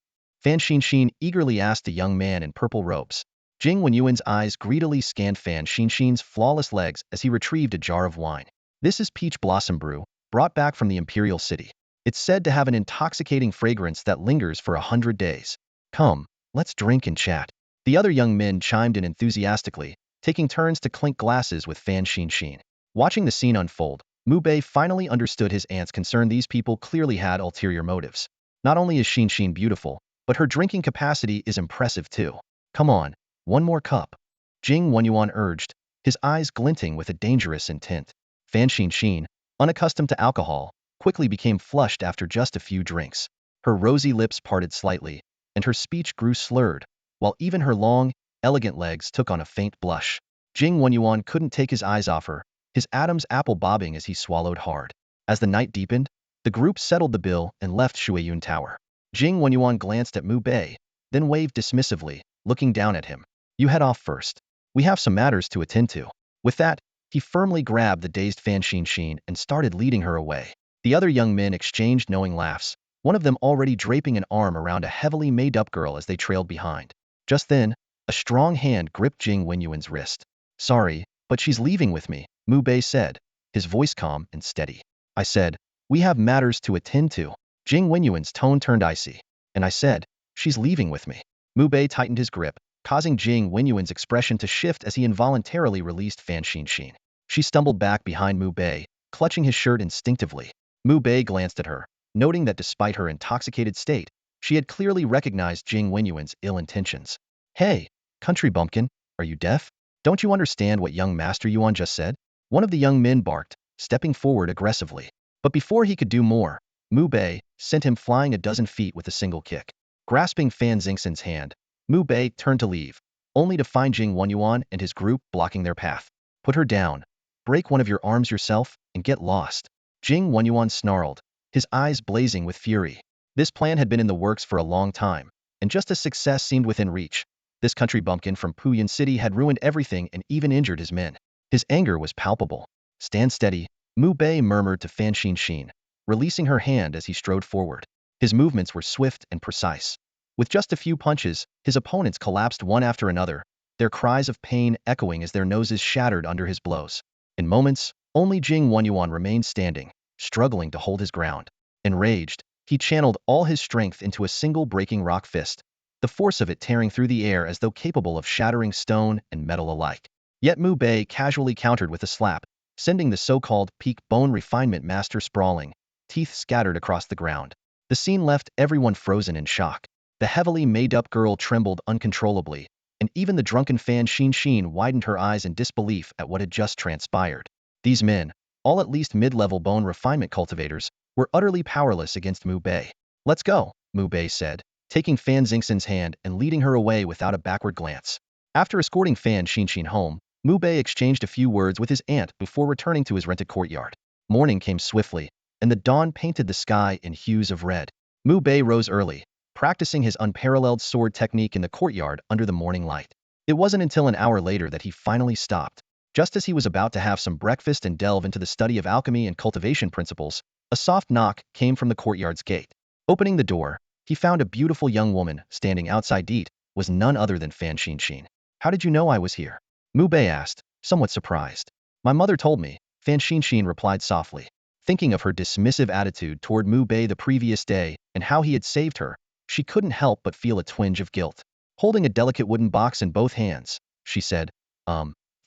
Fan Xin eagerly asked the young man in purple robes. Jing Wenyuan's eyes greedily scanned Fan Xin's flawless legs as he retrieved a jar of wine. This is peach blossom brew, brought back from the imperial city. It's said to have an intoxicating fragrance that lingers for 100 days. Come, let's drink and chat. The other young men chimed in enthusiastically, taking turns to clink glasses with Fan Xin. Watching the scene unfold, Mu Bei finally understood his aunt's concern. These people clearly had ulterior motives. Not only is Xin beautiful, but her drinking capacity is impressive too. Come on, one more cup. Jing Wenyuan urged, his eyes glinting with a dangerous intent. Fan Xin, unaccustomed to alcohol, quickly became flushed after just a few drinks. Her rosy lips parted slightly, and her speech grew slurred, while even her long, elegant legs took on a faint blush. Jing Wenyuan couldn't take his eyes off her, his Adam's apple bobbing as he swallowed hard. As the night deepened, the group settled the bill and left Shuiyun Tower. Jing Wenyuan glanced at Mu Bei, then waved dismissively, looking down at him. You head off first. We have some matters to attend to. With that, he firmly grabbed the dazed Fan Xin and started leading her away. The other young men exchanged knowing laughs, one of them already draping an arm around a heavily made-up girl as they trailed behind. Just then, a strong hand gripped Jing Wenyuan's wrist. Sorry, but she's leaving with me, Mu Bei said, his voice calm and steady. I said, we have matters to attend to. Jing Wenyuan's tone turned icy. And I said, she's leaving with me. Mu Bei tightened his grip, causing Jing Wenyuan's expression to shift as he involuntarily released Fan Xin. She stumbled back behind Mu Bei, clutching his shirt instinctively. Mu Bei glanced at her, noting that despite her intoxicated state, she had clearly recognized Jing Wenyuan's ill intentions. Hey, country bumpkin, are you deaf? Don't you understand what young Master Yuan just said? One of the young men barked, stepping forward aggressively. But before he could do more, Mu Bei sent him flying a dozen feet with a single kick. Grasping Fan Xingxin's hand, Mu Bei turned to leave, only to find Jing Wenyuan and his group blocking their path. Put her down. Break one of your arms yourself and get lost. Jing Wenyuan snarled, his eyes blazing with fury. This plan had been in the works for a long time, and just as success seemed within reach, this country bumpkin from Puyan City had ruined everything and even injured his men. His anger was palpable. Stand steady, Mu Bei murmured to Fan Xinxin, releasing her hand as he strode forward. His movements were swift and precise. With just a few punches, his opponents collapsed one after another, their cries of pain echoing as their noses shattered under his blows. In moments, only Jing Wenyuan remained standing, struggling to hold his ground. Enraged, he channeled all his strength into a single breaking rock fist, the force of it tearing through the air as though capable of shattering stone and metal alike. Yet Mu Bei casually countered with a slap, sending the so-called peak bone refinement master sprawling, teeth scattered across the ground. The scene left everyone frozen in shock. The heavily made-up girl trembled uncontrollably, and even the drunken Fan Xinxin widened her eyes in disbelief at what had just transpired. These men, all at least mid-level bone refinement cultivators, were utterly powerless against Mu Bei. Let's go, Mu Bei said, taking Fan Xingxin's hand and leading her away without a backward glance. After escorting Fan Xinxin home, Mu Bei exchanged a few words with his aunt before returning to his rented courtyard. Morning came swiftly, and the dawn painted the sky in hues of red. Mu Bei rose early, practicing his unparalleled sword technique in the courtyard under the morning light. It wasn't until an hour later that he finally stopped. Just as he was about to have some breakfast and delve into the study of alchemy and cultivation principles, a soft knock came from the courtyard's gate. Opening the door, he found a beautiful young woman standing outside. It was none other than Fan Xinxin. How did you know I was here? Mu Bei asked, somewhat surprised. My mother told me, Fan Xinxin replied softly. Thinking of her dismissive attitude toward Mu Bei the previous day and how he had saved her, she couldn't help but feel a twinge of guilt. Holding a delicate wooden box in both hands, she said,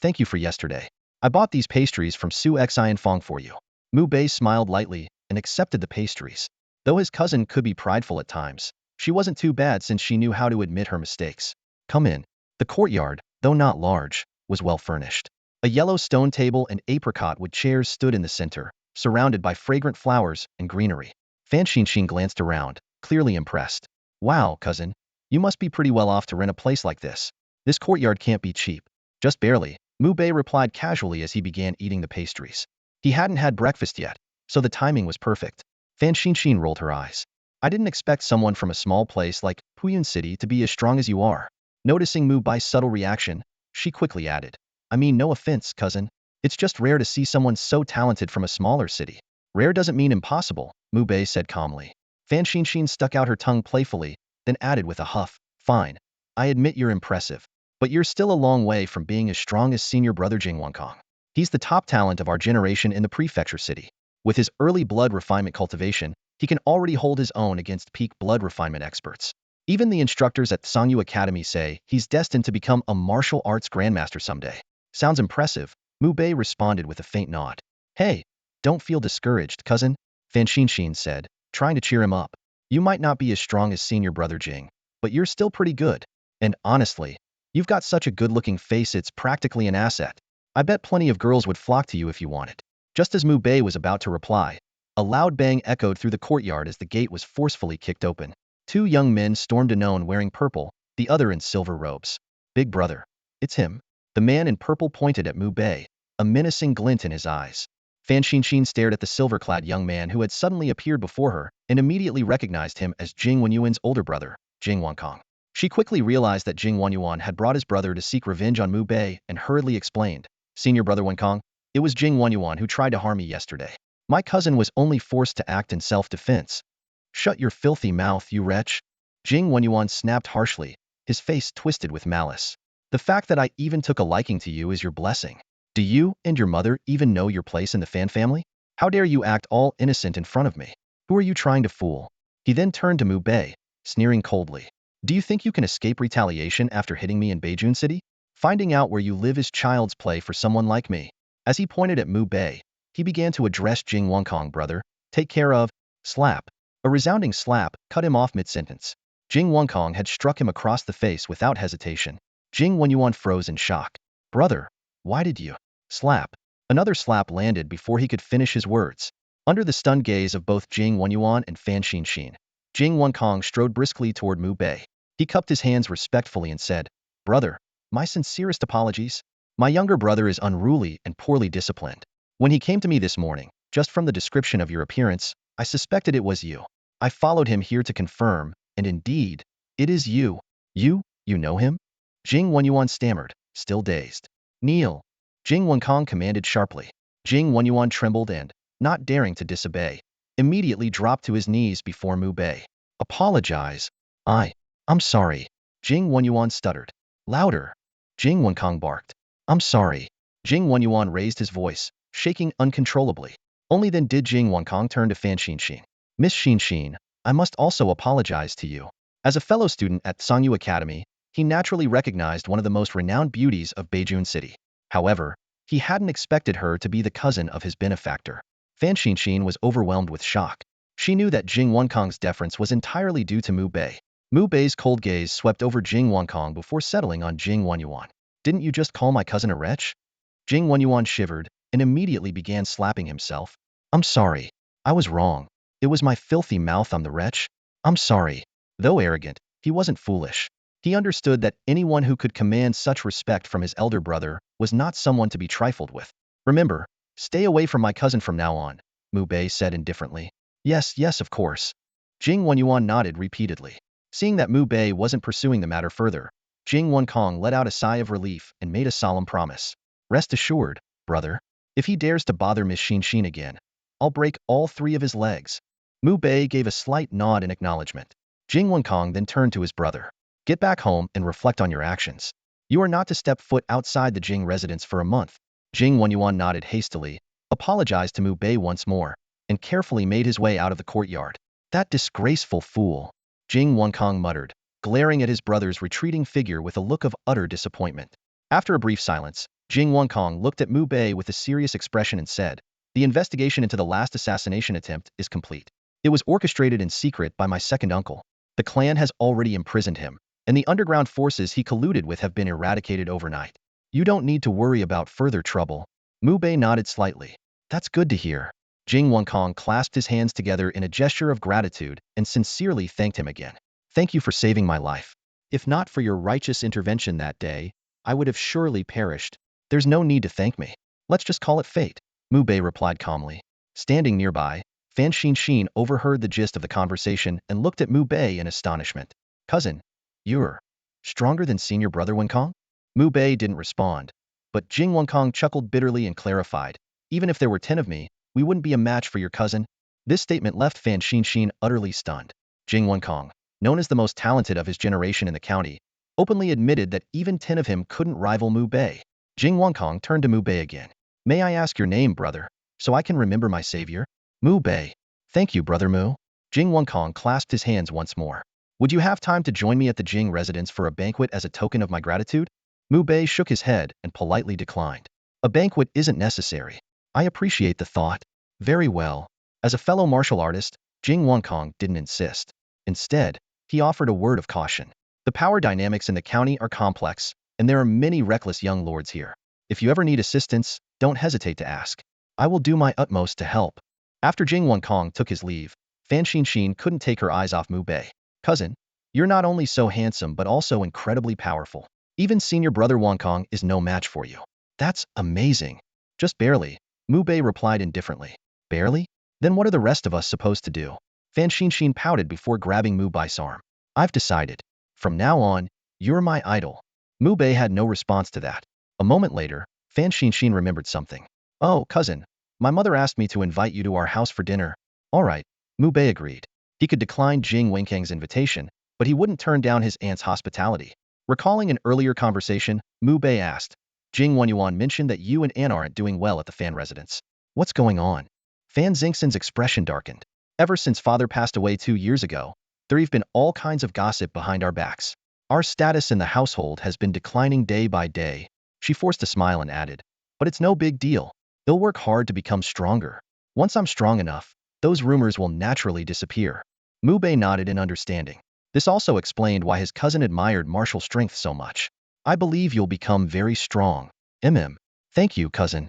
thank you for yesterday. I bought these pastries from Su Xianfang for you. Mu Bei smiled lightly and accepted the pastries. Though his cousin could be prideful at times, she wasn't too bad since she knew how to admit her mistakes. Come in. The courtyard, though not large, was well furnished. A yellow stone table and apricot wood chairs stood in the center, surrounded by fragrant flowers and greenery. Fan Xinxin glanced around, clearly impressed. Wow, cousin, you must be pretty well off to rent a place like this. This courtyard can't be cheap. Just barely, Mu Bei replied casually as he began eating the pastries. He hadn't had breakfast yet, so the timing was perfect. Fan Xinxin rolled her eyes. I didn't expect someone from a small place like Puyan City to be as strong as you are. Noticing Mu Bei's subtle reaction, she quickly added, I mean no offense, cousin. It's just rare to see someone so talented from a smaller city. Rare doesn't mean impossible, Mu Bei said calmly. Fan Xinxin stuck out her tongue playfully, then added with a huff, fine. I admit you're impressive. But you're still a long way from being as strong as senior brother Jing Wenkong. He's the top talent of our generation in the prefecture city. With his early blood refinement cultivation, he can already hold his own against peak blood refinement experts. Even the instructors at Sangyu Academy say he's destined to become a martial arts grandmaster someday. Sounds impressive, Mu Bei responded with a faint nod. Hey, don't feel discouraged, cousin, Fan Xinxin said, trying to cheer him up. You might not be as strong as senior brother Jing, but you're still pretty good. And honestly, you've got such a good-looking face it's practically an asset. I bet plenty of girls would flock to you if you wanted. Just as Mu Bei was about to reply, a loud bang echoed through the courtyard as the gate was forcefully kicked open. Two young men stormed in wearing purple, the other in silver robes. Big brother. It's him. The man in purple pointed at Mu Bei, a menacing glint in his eyes. Fan Xinxin stared at the silver-clad young man who had suddenly appeared before her and immediately recognized him as Jing Wenyuan's older brother, Jing Wenkong. She quickly realized that Jing Wenyuan had brought his brother to seek revenge on Mu Bei and hurriedly explained, Senior brother Wenkong, it was Jing Wenyuan who tried to harm me yesterday. My cousin was only forced to act in self-defense. Shut your filthy mouth, you wretch. Jing Wenyuan snapped harshly, his face twisted with malice. The fact that I even took a liking to you is your blessing. Do you and your mother even know your place in the Fan family? How dare you act all innocent in front of me? Who are you trying to fool? He then turned to Mu Bei, sneering coldly. Do you think you can escape retaliation after hitting me in Beijun City? Finding out where you live is child's play for someone like me. As he pointed at Mu Bei, he began to address Jing Wenkong, brother. Take care of, slap. A resounding slap cut him off mid-sentence. Jing Wenkong had struck him across the face without hesitation. Jing Wenyuan froze in shock. Brother, why did you? Slap. Another slap landed before he could finish his words. Under the stunned gaze of both Jing Wenyuan and Fan Xinxin, Jing Wenkong strode briskly toward Mu Bei. He cupped his hands respectfully and said, Brother, my sincerest apologies. My younger brother is unruly and poorly disciplined. When he came to me this morning, just from the description of your appearance, I suspected it was you. I followed him here to confirm, and indeed, it is you. You know him? Jing Wenyuan stammered, still dazed. Kneel. Jing Wenkong commanded sharply. Jing Wenyuan trembled and, not daring to disobey, immediately dropped to his knees before Mu Bei. Apologize. I'm sorry. Jing Wenyuan stuttered. Louder. Jing Wenkong barked. I'm sorry. Jing Wenyuan raised his voice, shaking uncontrollably. Only then did Jing Wenkong turn to Fan Xinxin. Miss Xinxin, I must also apologize to you. As a fellow student at Sangyu Academy, he naturally recognized one of the most renowned beauties of Beijun City. However, he hadn't expected her to be the cousin of his benefactor. Fan Xinxin was overwhelmed with shock. She knew that Jing Wenkong's deference was entirely due to Mu Bei. Mu Bei's cold gaze swept over Jing Wenkong before settling on Jing Wenyuan. Didn't you just call my cousin a wretch? Jing Wenyuan shivered and immediately began slapping himself. I'm sorry. I was wrong. It was my filthy mouth on the wretch. I'm sorry. Though arrogant, he wasn't foolish. He understood that anyone who could command such respect from his elder brother was not someone to be trifled with. Remember, stay away from my cousin from now on, Mu Bei said indifferently. Yes, of course. Jing Wenyuan nodded repeatedly. Seeing that Mu Bei wasn't pursuing the matter further, Jing Wenkong let out a sigh of relief and made a solemn promise. Rest assured, brother, if he dares to bother Miss Xinxin again, I'll break all 3 of his legs. Mu Bei gave a slight nod in acknowledgement. Jing Wenkong then turned to his brother. Get back home and reflect on your actions. You are not to step foot outside the Jing residence for a month. Jing Wenyuan nodded hastily, apologized to Mu Bei once more, and carefully made his way out of the courtyard. That disgraceful fool, Jing Wenkong muttered, glaring at his brother's retreating figure with a look of utter disappointment. After a brief silence, Jing Wenkong looked at Mu Bei with a serious expression and said, The investigation into the last assassination attempt is complete. It was orchestrated in secret by my second uncle. The clan has already imprisoned him, and the underground forces he colluded with have been eradicated overnight. You don't need to worry about further trouble. Mu Bei nodded slightly. That's good to hear. Jing Wenkong clasped his hands together in a gesture of gratitude and sincerely thanked him again. Thank you for saving my life. If not for your righteous intervention that day, I would have surely perished. There's no need to thank me. Let's just call it fate, Mu Bei replied calmly. Standing nearby, Fan Xinxin overheard the gist of the conversation and looked at Mu Bei in astonishment. Cousin, you're stronger than senior brother Wenkong? Mu Bei didn't respond, but Jing Wenkong chuckled bitterly and clarified, even if there were 10 of me, we wouldn't be a match for your cousin. This statement left Fan Xinxin utterly stunned. Jing Wenkong, known as the most talented of his generation in the county, openly admitted that even 10 of him couldn't rival Mu Bei. Jing Wenkong turned to Mu Bei again. May I ask your name, brother, so I can remember my savior? Mu Bei. Thank you, brother Mu. Jing Wenkong clasped his hands once more. Would you have time to join me at the Jing residence for a banquet as a token of my gratitude? Mu Bei shook his head and politely declined. A banquet isn't necessary. I appreciate the thought. Very well. As a fellow martial artist, Jing Wenkong didn't insist. Instead, he offered a word of caution. The power dynamics in the county are complex, and there are many reckless young lords here. If you ever need assistance, don't hesitate to ask. I will do my utmost to help. After Jing Wenkong took his leave, Fan Xinxin couldn't take her eyes off Mu Bei. Cousin, you're not only so handsome but also incredibly powerful. Even senior brother Wenkong is no match for you. That's amazing. Just barely, Mu Bei replied indifferently. Barely? Then what are the rest of us supposed to do? Fan Xinxin pouted before grabbing Mu Bei's arm. I've decided. From now on, you're my idol. Mu Bei had no response to that. A moment later, Fan Xinxin remembered something. Oh, cousin, my mother asked me to invite you to our house for dinner. All right, Mu Bei agreed. He could decline Jing Wenkang's invitation, but he wouldn't turn down his aunt's hospitality. Recalling an earlier conversation, Mu Bei asked, Jing Wenyuan mentioned that you and Ann aren't doing well at the Fan residence. What's going on? Fan Xingxin's expression darkened. Ever since father passed away 2 years ago, there've been all kinds of gossip behind our backs. Our status in the household has been declining day by day. She forced a smile and added, but it's no big deal. They'll work hard to become stronger. Once I'm strong enough, those rumors will naturally disappear. Mu Bei nodded in understanding. This also explained why his cousin admired martial strength so much. I believe you'll become very strong. Thank you, cousin.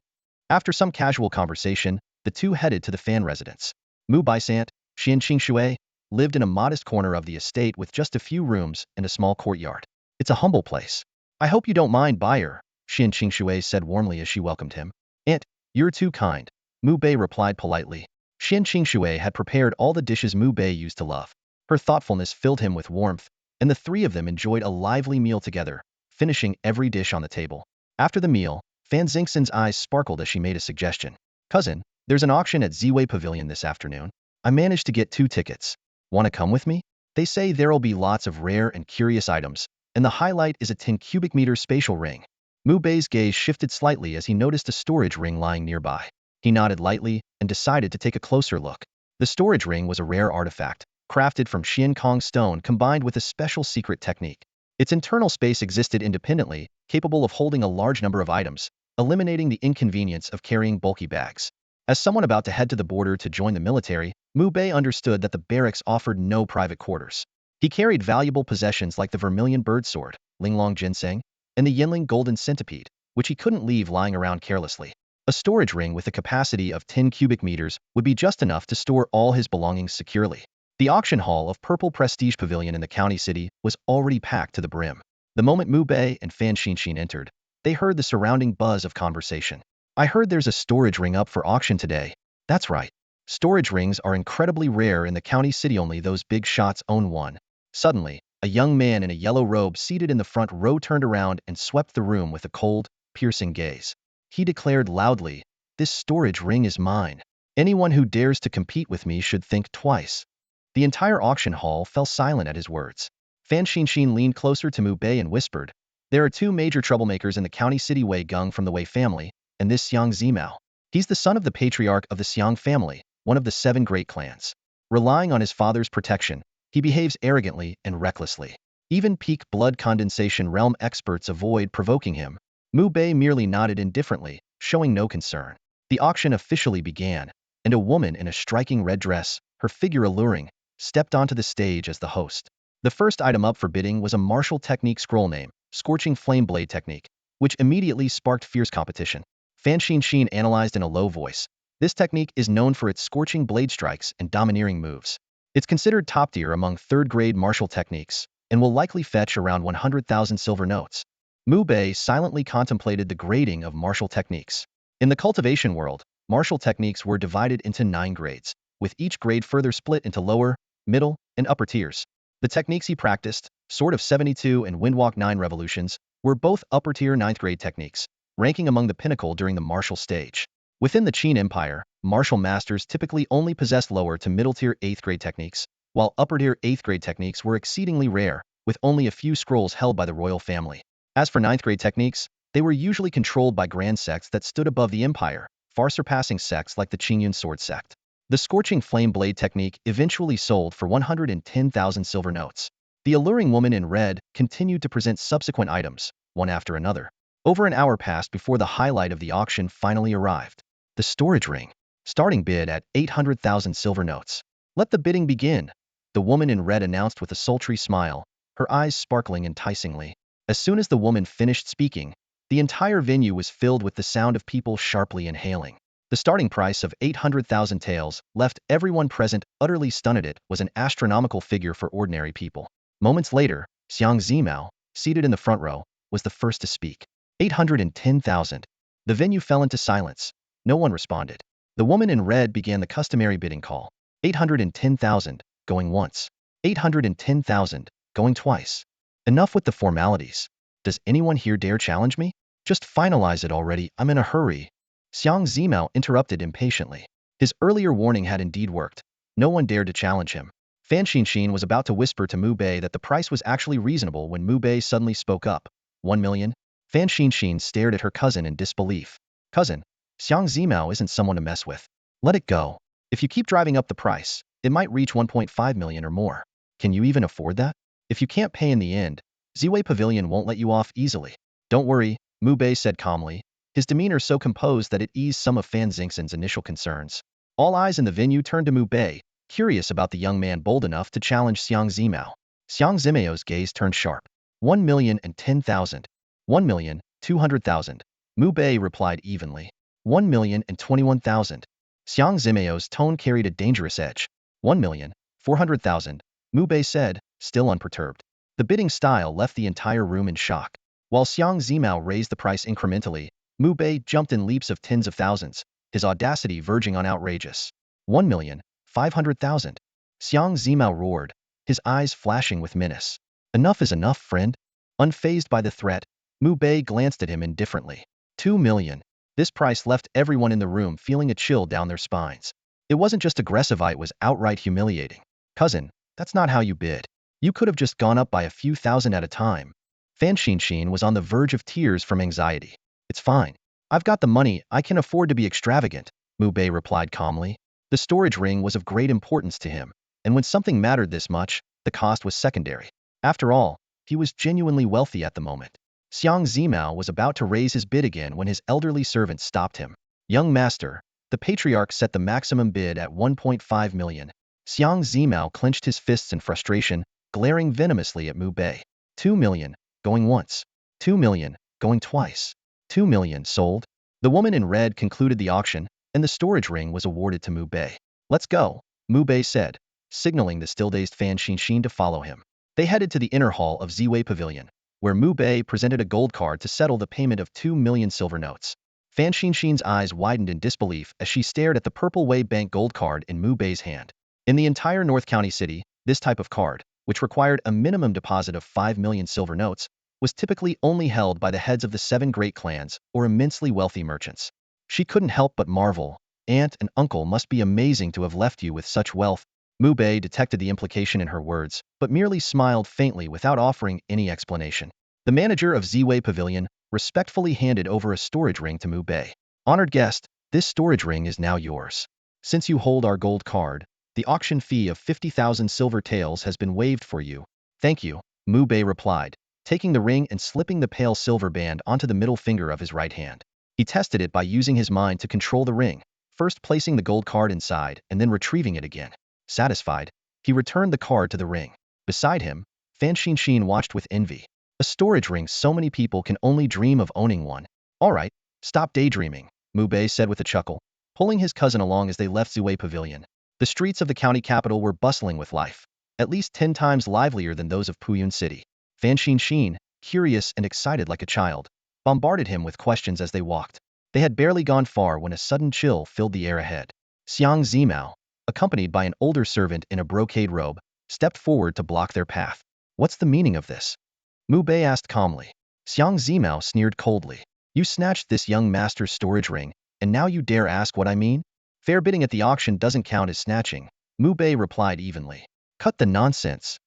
After some casual conversation, the two headed to the fan residence. Mu Bei Sant, Xianqing Shui, lived in a modest corner of the estate with just a few rooms and a small courtyard. It's a humble place. I hope you don't mind, buyer, Xianqing Shui said warmly as she welcomed him. Aunt, you're too kind, Mu Bei replied politely. Xianqing Shui had prepared all the dishes Mu Bei used to love. Her thoughtfulness filled him with warmth, and the three of them enjoyed a lively meal together, finishing every dish on the table. After the meal, Fan Xingxin's eyes sparkled as she made a suggestion. Cousin, there's an auction at Ziwei Pavilion this afternoon. I managed to get 2 tickets. Want to come with me? They say there'll be lots of rare and curious items, and the highlight is a 10 cubic meter spatial ring. Mu Bei's gaze shifted slightly as he noticed a storage ring lying nearby. He nodded lightly and decided to take a closer look. The storage ring was a rare artifact, crafted from Xiankong stone combined with a special secret technique. Its internal space existed independently, capable of holding a large number of items, eliminating the inconvenience of carrying bulky bags. As someone about to head to the border to join the military, Mu Bei understood that the barracks offered no private quarters. He carried valuable possessions like the vermilion bird sword, Linglong Jinsang, and the Yinling golden centipede, which he couldn't leave lying around carelessly. A storage ring with a capacity of 10 cubic meters would be just enough to store all his belongings securely. The auction hall of Purple Prestige Pavilion in the county city was already packed to the brim. The moment Mu Bei and Fan Xinxin entered, they heard the surrounding buzz of conversation. I heard there's a storage ring up for auction today. That's right. Storage rings are incredibly rare in the county city, only those big shots own one. Suddenly, a young man in a yellow robe seated in the front row turned around and swept the room with a cold, piercing gaze. He declared loudly, "This storage ring is mine. Anyone who dares to compete with me should think twice." The entire auction hall fell silent at his words. Fan Xinxin leaned closer to Mu Bei and whispered, "There are 2 major troublemakers in the county city, Wei Geng from the Wei family, and this Xiang Zimao. He's the son of the patriarch of the Xiang family, one of the 7 great clans. Relying on his father's protection, he behaves arrogantly and recklessly. Even peak blood condensation realm experts avoid provoking him." Mu Bei merely nodded indifferently, showing no concern. The auction officially began, and a woman in a striking red dress, her figure alluring, stepped onto the stage as the host. The first item up for bidding was a martial technique scroll name, Scorching Flame Blade Technique, which immediately sparked fierce competition. Fan Xinxin analyzed in a low voice. This technique is known for its scorching blade strikes and domineering moves. It's considered top tier among 3rd-grade martial techniques, and will likely fetch around 100,000 silver notes. Mu Bei silently contemplated the grading of martial techniques. In the cultivation world, martial techniques were divided into 9 grades, with each grade further split into lower, middle, and upper tiers. The techniques he practiced, Sword of 72 and Windwalk 9 Revolutions, were both upper-tier 9th-grade techniques, ranking among the pinnacle during the martial stage. Within the Qin Empire, martial masters typically only possessed lower to middle-tier 8th-grade techniques, while upper-tier 8th-grade techniques were exceedingly rare, with only a few scrolls held by the royal family. As for 9th-grade techniques, they were usually controlled by grand sects that stood above the empire, far surpassing sects like the Qingyun sword sect. The Scorching Flame Blade technique eventually sold for 110,000 silver notes. The alluring woman in red continued to present subsequent items, one after another. Over an hour passed before the highlight of the auction finally arrived. The storage ring. Starting bid at 800,000 silver notes. "Let the bidding begin," the woman in red announced with a sultry smile, her eyes sparkling enticingly. As soon as the woman finished speaking, the entire venue was filled with the sound of people sharply inhaling. The starting price of 800,000 taels left everyone present utterly stunned. It was an astronomical figure for ordinary people. Moments later, Xiang Zimao, seated in the front row, was the first to speak. 810,000. The venue fell into silence. No one responded. The woman in red began the customary bidding call. 810,000, going once. 810,000, going twice. Enough with the formalities. Does anyone here dare challenge me? Just finalize it already, I'm in a hurry. Xiang Zimao interrupted impatiently. His earlier warning had indeed worked. No one dared to challenge him. Fan Xinxin was about to whisper to Mu Bei that the price was actually reasonable when Mu Bei suddenly spoke up. 1 million? Fan Xinxin stared at her cousin in disbelief. "Cousin, Xiang Zimao isn't someone to mess with. Let it go. If you keep driving up the price, it might reach 1.5 million or more. Can you even afford that? If you can't pay in the end, Ziwei Pavilion won't let you off easily." "Don't worry," Mu Bei said calmly, his demeanor so composed that it eased some of Fan Xingxin's initial concerns. All eyes in the venue turned to Mu Bei, curious about the young man bold enough to challenge Xiang Zimao. Xiang Zimao's gaze turned sharp. 1,010,000. 1,200,000. Mu Bei replied evenly. 1,021,000. Xiang Zimao's tone carried a dangerous edge. 1,400,000. Mu Bei said, still unperturbed. The bidding style left the entire room in shock. While Xiang Zimao raised the price incrementally, Mu Bei jumped in leaps of tens of thousands, his audacity verging on outrageous. 1,500,000. Xiang Zimao roared, his eyes flashing with menace. Enough is enough, friend. Unfazed by the threat, Mu Bei glanced at him indifferently. 2 million. This price left everyone in the room feeling a chill down their spines. It wasn't just aggressive, it was outright humiliating. Cousin, that's not how you bid. You could have just gone up by a few thousand at a time. Fan Xinxin was on the verge of tears from anxiety. It's fine. I've got the money, I can afford to be extravagant, Mu Bei replied calmly. The storage ring was of great importance to him, and when something mattered this much, the cost was secondary. After all, he was genuinely wealthy at the moment. Xiang Zimao was about to raise his bid again when his elderly servant stopped him. Young master, the patriarch set the maximum bid at 1.5 million. Xiang Zimao clenched his fists in frustration, glaring venomously at Mu Bei. 2 million, going once. 2 million, going twice. 2 million sold. The woman in red concluded the auction, and the storage ring was awarded to Mu Bei. Let's go, Mu Bei said, signaling the still-dazed Fan Xinxin to follow him. They headed to the inner hall of Ziwei Pavilion, where Mu Bei presented a gold card to settle the payment of 2 million silver notes. Fan Xinxin's eyes widened in disbelief as she stared at the Purple Wei Bank gold card in Mu Bei's hand. In the entire North County city, this type of card, which required a minimum deposit of 5 million silver notes, was typically only held by the heads of the 7 great clans or immensely wealthy merchants. She couldn't help but marvel. Aunt and uncle must be amazing to have left you with such wealth. Mu Bei detected the implication in her words, but merely smiled faintly without offering any explanation. The manager of Ziwei Pavilion respectfully handed over a storage ring to Mu Bei. Honored guest, this storage ring is now yours. Since you hold our gold card, the auction fee of 50,000 silver taels has been waived for you. Thank you, Mu Bei replied, taking the ring and slipping the pale silver band onto the middle finger of his right hand. He tested it by using his mind to control the ring, first placing the gold card inside and then retrieving it again. Satisfied, he returned the card to the ring. Beside him, Fan Xinxin watched with envy. A storage ring, so many people can only dream of owning one. All right, stop daydreaming, Mu Bei said with a chuckle, pulling his cousin along as they left Ziwei Pavilion. The streets of the county capital were bustling with life, at least 10 times livelier than those of Puyan City. Fan Xinxin, curious and excited like a child, bombarded him with questions as they walked. They had barely gone far when a sudden chill filled the air ahead. Xiang Zimao, accompanied by an older servant in a brocade robe, stepped forward to block their path. What's the meaning of this? Mu Bei asked calmly. Xiang Zimao sneered coldly. You snatched this young master's storage ring, and now you dare ask what I mean? Fair bidding at the auction doesn't count as snatching, Mu Bei replied evenly. Cut the nonsense.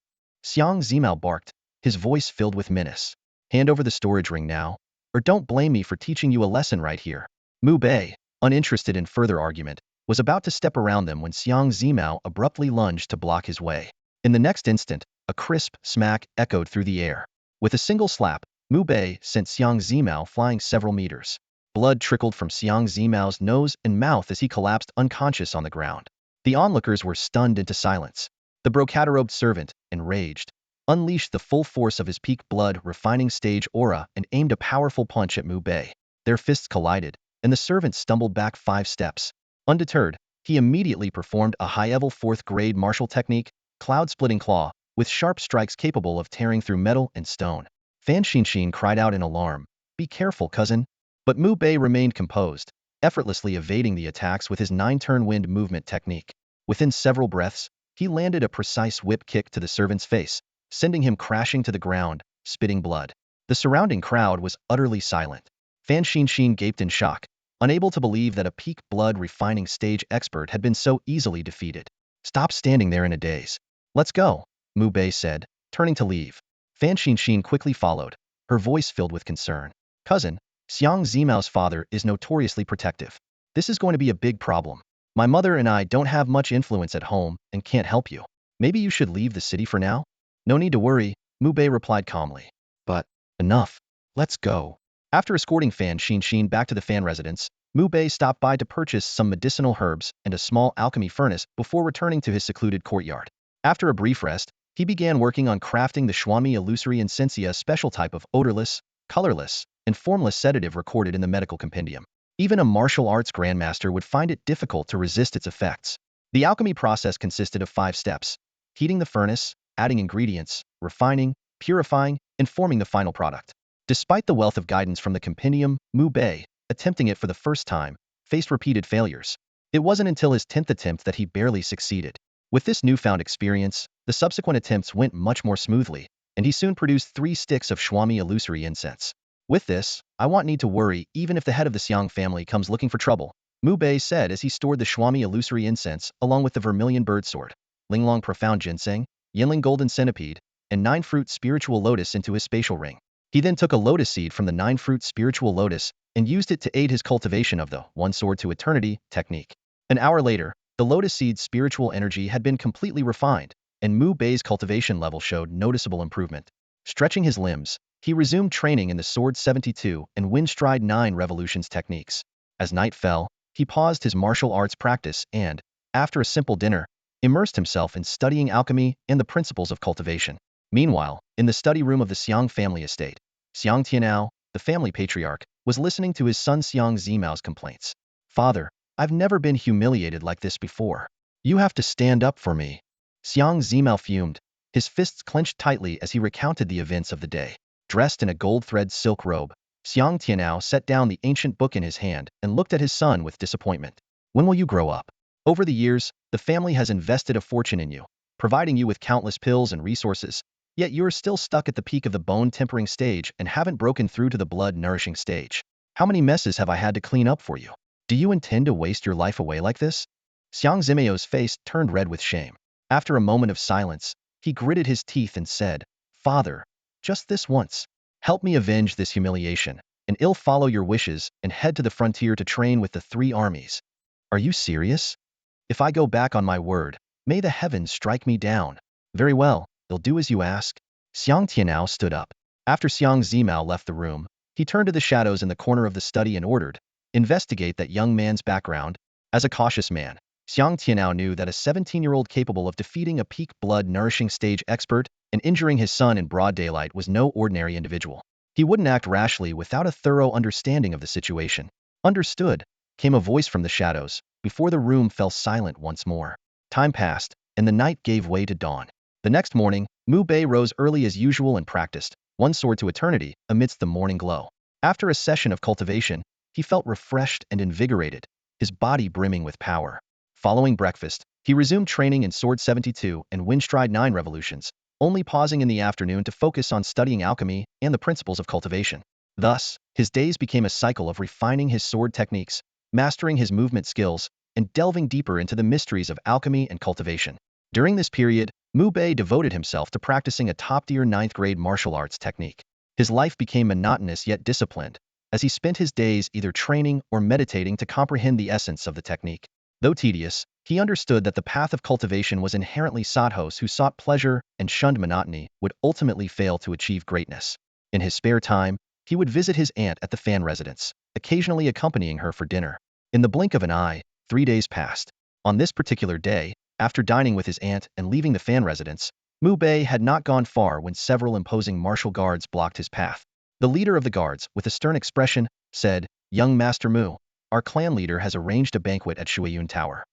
Xiang Zimao barked, his voice filled with menace. Hand over the storage ring now, or don't blame me for teaching you a lesson right here. Mu Bei, uninterested in further argument, was about to step around them when Xiang Zimao abruptly lunged to block his way. In the next instant, a crisp smack echoed through the air. With a single slap, Mu Bei sent Xiang Zimao flying several meters. Blood trickled from Xiang Zimao's nose and mouth as he collapsed unconscious on the ground. The onlookers were stunned into silence. The brocade-robed servant, enraged, unleashed the full force of his peak blood refining stage aura and aimed a powerful punch at Mu Bei. Their fists collided, and the servant stumbled back 5 steps. Undeterred, he immediately performed a high-level 4th-grade martial technique, Cloud-Splitting Claw, with sharp strikes capable of tearing through metal and stone. Fan Xinxin cried out in alarm, "Be careful, cousin." But Mu Bei remained composed, effortlessly evading the attacks with his 9-turn wind movement technique. Within several breaths, he landed a precise whip kick to the servant's face, sending him crashing to the ground, spitting blood. The surrounding crowd was utterly silent. Fan Xinxin gaped in shock, unable to believe that a peak blood refining stage expert had been so easily defeated. Stop standing there in a daze. Let's go, Mu Bei said, turning to leave. Fan Xinxin quickly followed, her voice filled with concern. Cousin, Xiang Zimao's father is notoriously protective. This is going to be a big problem. My mother and I don't have much influence at home and can't help you. Maybe you should leave the city for now? No need to worry, Mu Bei replied calmly. But enough. Let's go. After escorting Fan Xinxin back to the fan residence, Mu Bei stopped by to purchase some medicinal herbs and a small alchemy furnace before returning to his secluded courtyard. After a brief rest, he began working on crafting the Schwami illusory incensia, a special type of odorless, colorless, and formless sedative recorded in the medical compendium. Even a martial arts grandmaster would find it difficult to resist its effects. The alchemy process consisted of 5 steps: heating the furnace, adding ingredients, refining, purifying, and forming the final product. Despite the wealth of guidance from the compendium, Mu Bei, attempting it for the first time, faced repeated failures. It wasn't until his 10th attempt that he barely succeeded. With this newfound experience, the subsequent attempts went much more smoothly, and he soon produced 3 sticks of Schwami illusory incense. With this, I won't need to worry even if the head of the Xiang family comes looking for trouble, Mu Bei said as he stored the Schwami illusory incense along with the vermilion bird sword, Linglong profound ginseng, Yinling golden centipede, and 9-fruit spiritual lotus into his spatial ring. He then took a lotus seed from the 9-fruit spiritual lotus and used it to aid his cultivation of the one sword to eternity technique. An hour later, the lotus seed's spiritual energy had been completely refined, and Mu Bei's cultivation level showed noticeable improvement. Stretching his limbs, he resumed training in the Sword 72 and Wind Stride 9 revolutions techniques. As night fell, he paused his martial arts practice and, after a simple dinner, immersed himself in studying alchemy and the principles of cultivation. Meanwhile, in the study room of the Xiang family estate, Xiang Tianao, the family patriarch, was listening to his son Xiang Zimao's complaints. "Father, I've never been humiliated like this before. You have to stand up for me." Xiang Zimao fumed, his fists clenched tightly as he recounted the events of the day. Dressed in a gold-thread silk robe, Xiang Tianao set down the ancient book in his hand and looked at his son with disappointment. "When will you grow up? Over the years, the family has invested a fortune in you, providing you with countless pills and resources, yet you are still stuck at the peak of the bone-tempering stage and haven't broken through to the blood-nourishing stage. How many messes have I had to clean up for you? Do you intend to waste your life away like this?" Xiang Zimao's face turned red with shame. After a moment of silence, he gritted his teeth and said, "Father, just this once. Help me avenge this humiliation, and I'll follow your wishes and head to the frontier to train with the 3 armies." "Are you serious? If I go back on my word, may the heavens strike me down." "Very well, I'll do as you ask." Xiang Tianao stood up. After Xiang Zimao left the room, he turned to the shadows in the corner of the study and ordered, "Investigate that young man's background." As a cautious man, Xiang Tianao knew that a 17-year-old capable of defeating a peak blood-nourishing stage expert and injuring his son in broad daylight was no ordinary individual. He wouldn't act rashly without a thorough understanding of the situation. "Understood," came a voice from the shadows, before the room fell silent once more. Time passed, and the night gave way to dawn. The next morning, Mu Bei rose early as usual and practiced one sword to eternity amidst the morning glow. After a session of cultivation, he felt refreshed and invigorated, his body brimming with power. Following breakfast, he resumed training in Sword 72 and Wind Stride 9 revolutions, only pausing in the afternoon to focus on studying alchemy and the principles of cultivation. Thus, his days became a cycle of refining his sword techniques, mastering his movement skills, and delving deeper into the mysteries of alchemy and cultivation. During this period, Mu Bei devoted himself to practicing a top-tier 9th-grade martial arts technique. His life became monotonous yet disciplined, as he spent his days either training or meditating to comprehend the essence of the technique. Though tedious, he understood that the path of cultivation was inherently sadhos who sought pleasure and shunned monotony would ultimately fail to achieve greatness. In his spare time, he would visit his aunt at the fan residence, occasionally accompanying her for dinner. In the blink of an eye, 3 days passed. On this particular day, after dining with his aunt and leaving the fan residence, Mu Bei had not gone far when several imposing martial guards blocked his path. The leader of the guards, with a stern expression, said, "Young Master Mu, our clan leader has arranged a banquet at Shuiyun Tower.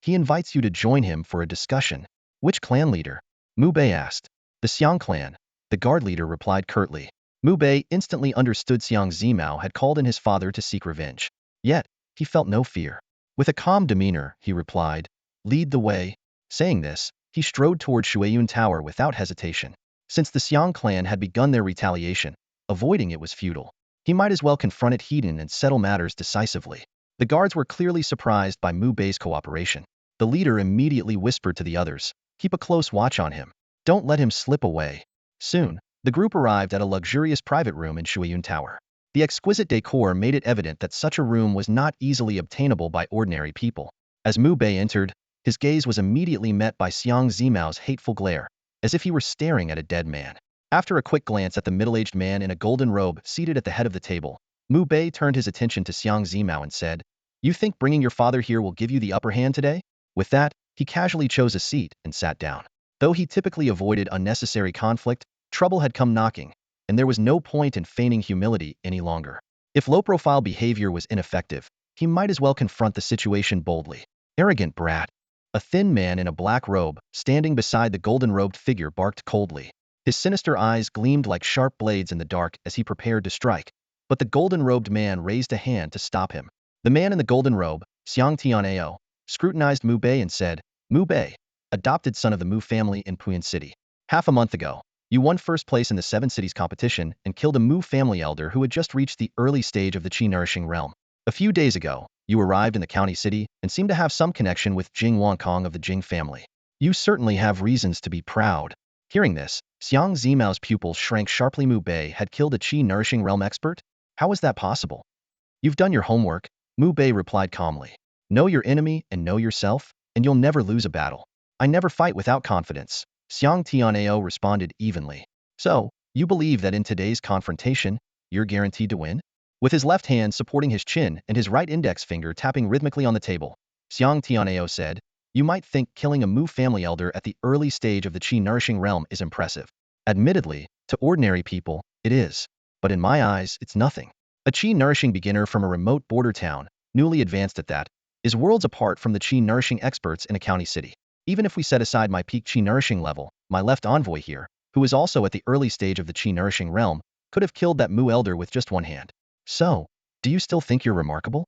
He invites you to join him for a discussion." "Which clan leader?" Mu Bei asked. "The Xiang clan," the guard leader replied curtly. Mu Bei instantly understood Xiang Zimao had called in his father to seek revenge. Yet, he felt no fear. With a calm demeanor, he replied, "Lead the way." Saying this, he strode toward Shuiyun Tower without hesitation. Since the Xiang clan had begun their retaliation, avoiding it was futile. He might as well confront it head-on and settle matters decisively. The guards were clearly surprised by Mu Bei's cooperation. The leader immediately whispered to the others, "Keep a close watch on him. Don't let him slip away." Soon, the group arrived at a luxurious private room in Shuiyun Tower. The exquisite decor made it evident that such a room was not easily obtainable by ordinary people. As Mu Bei entered, his gaze was immediately met by Xiang Zimao's hateful glare, as if he were staring at a dead man. After a quick glance at the middle-aged man in a golden robe seated at the head of the table, Mu Bei turned his attention to Xiang Zimao and said, "You think bringing your father here will give you the upper hand today?" With that, he casually chose a seat and sat down. Though he typically avoided unnecessary conflict, trouble had come knocking, and there was no point in feigning humility any longer. If low-profile behavior was ineffective, he might as well confront the situation boldly. Arrogant brat. A thin man in a black robe, standing beside the golden-robed figure, barked coldly. His sinister eyes gleamed like sharp blades in the dark as he prepared to strike, but the golden-robed man raised a hand to stop him. The man in the golden robe, Xiang Tianao, scrutinized Mu Bei and said, "Mu Bei, adopted son of the Mu family in Puyan City. Half a month ago, you won first place in the Seven Cities competition and killed a Mu family elder who had just reached the early stage of the Qi-nourishing realm. A few days ago, you arrived in the county city and seemed to have some connection with Jing Wankong of the Jing family. You certainly have reasons to be proud." Hearing this, Xiang Zimao's pupils shrank sharply. Mu Bei had killed a Qi-nourishing realm expert? How was that possible? "You've done your homework," Mu Bei replied calmly. "Know your enemy and know yourself, and you'll never lose a battle." "I never fight without confidence," Xiang Tianao responded evenly. "So, you believe that in today's confrontation, you're guaranteed to win?" With his left hand supporting his chin and his right index finger tapping rhythmically on the table, Xiang Tianao said, "You might think killing a Mu family elder at the early stage of the Qi-nourishing realm is impressive. Admittedly, to ordinary people, it is. But in my eyes, it's nothing. A Qi-nourishing beginner from a remote border town, newly advanced at that, is worlds apart from the Qi-nourishing experts in a county city. Even if we set aside my peak Qi-nourishing level, my left envoy here, who is also at the early stage of the Qi-nourishing realm, could have killed that Mu elder with just one hand. So, do you still think you're remarkable?"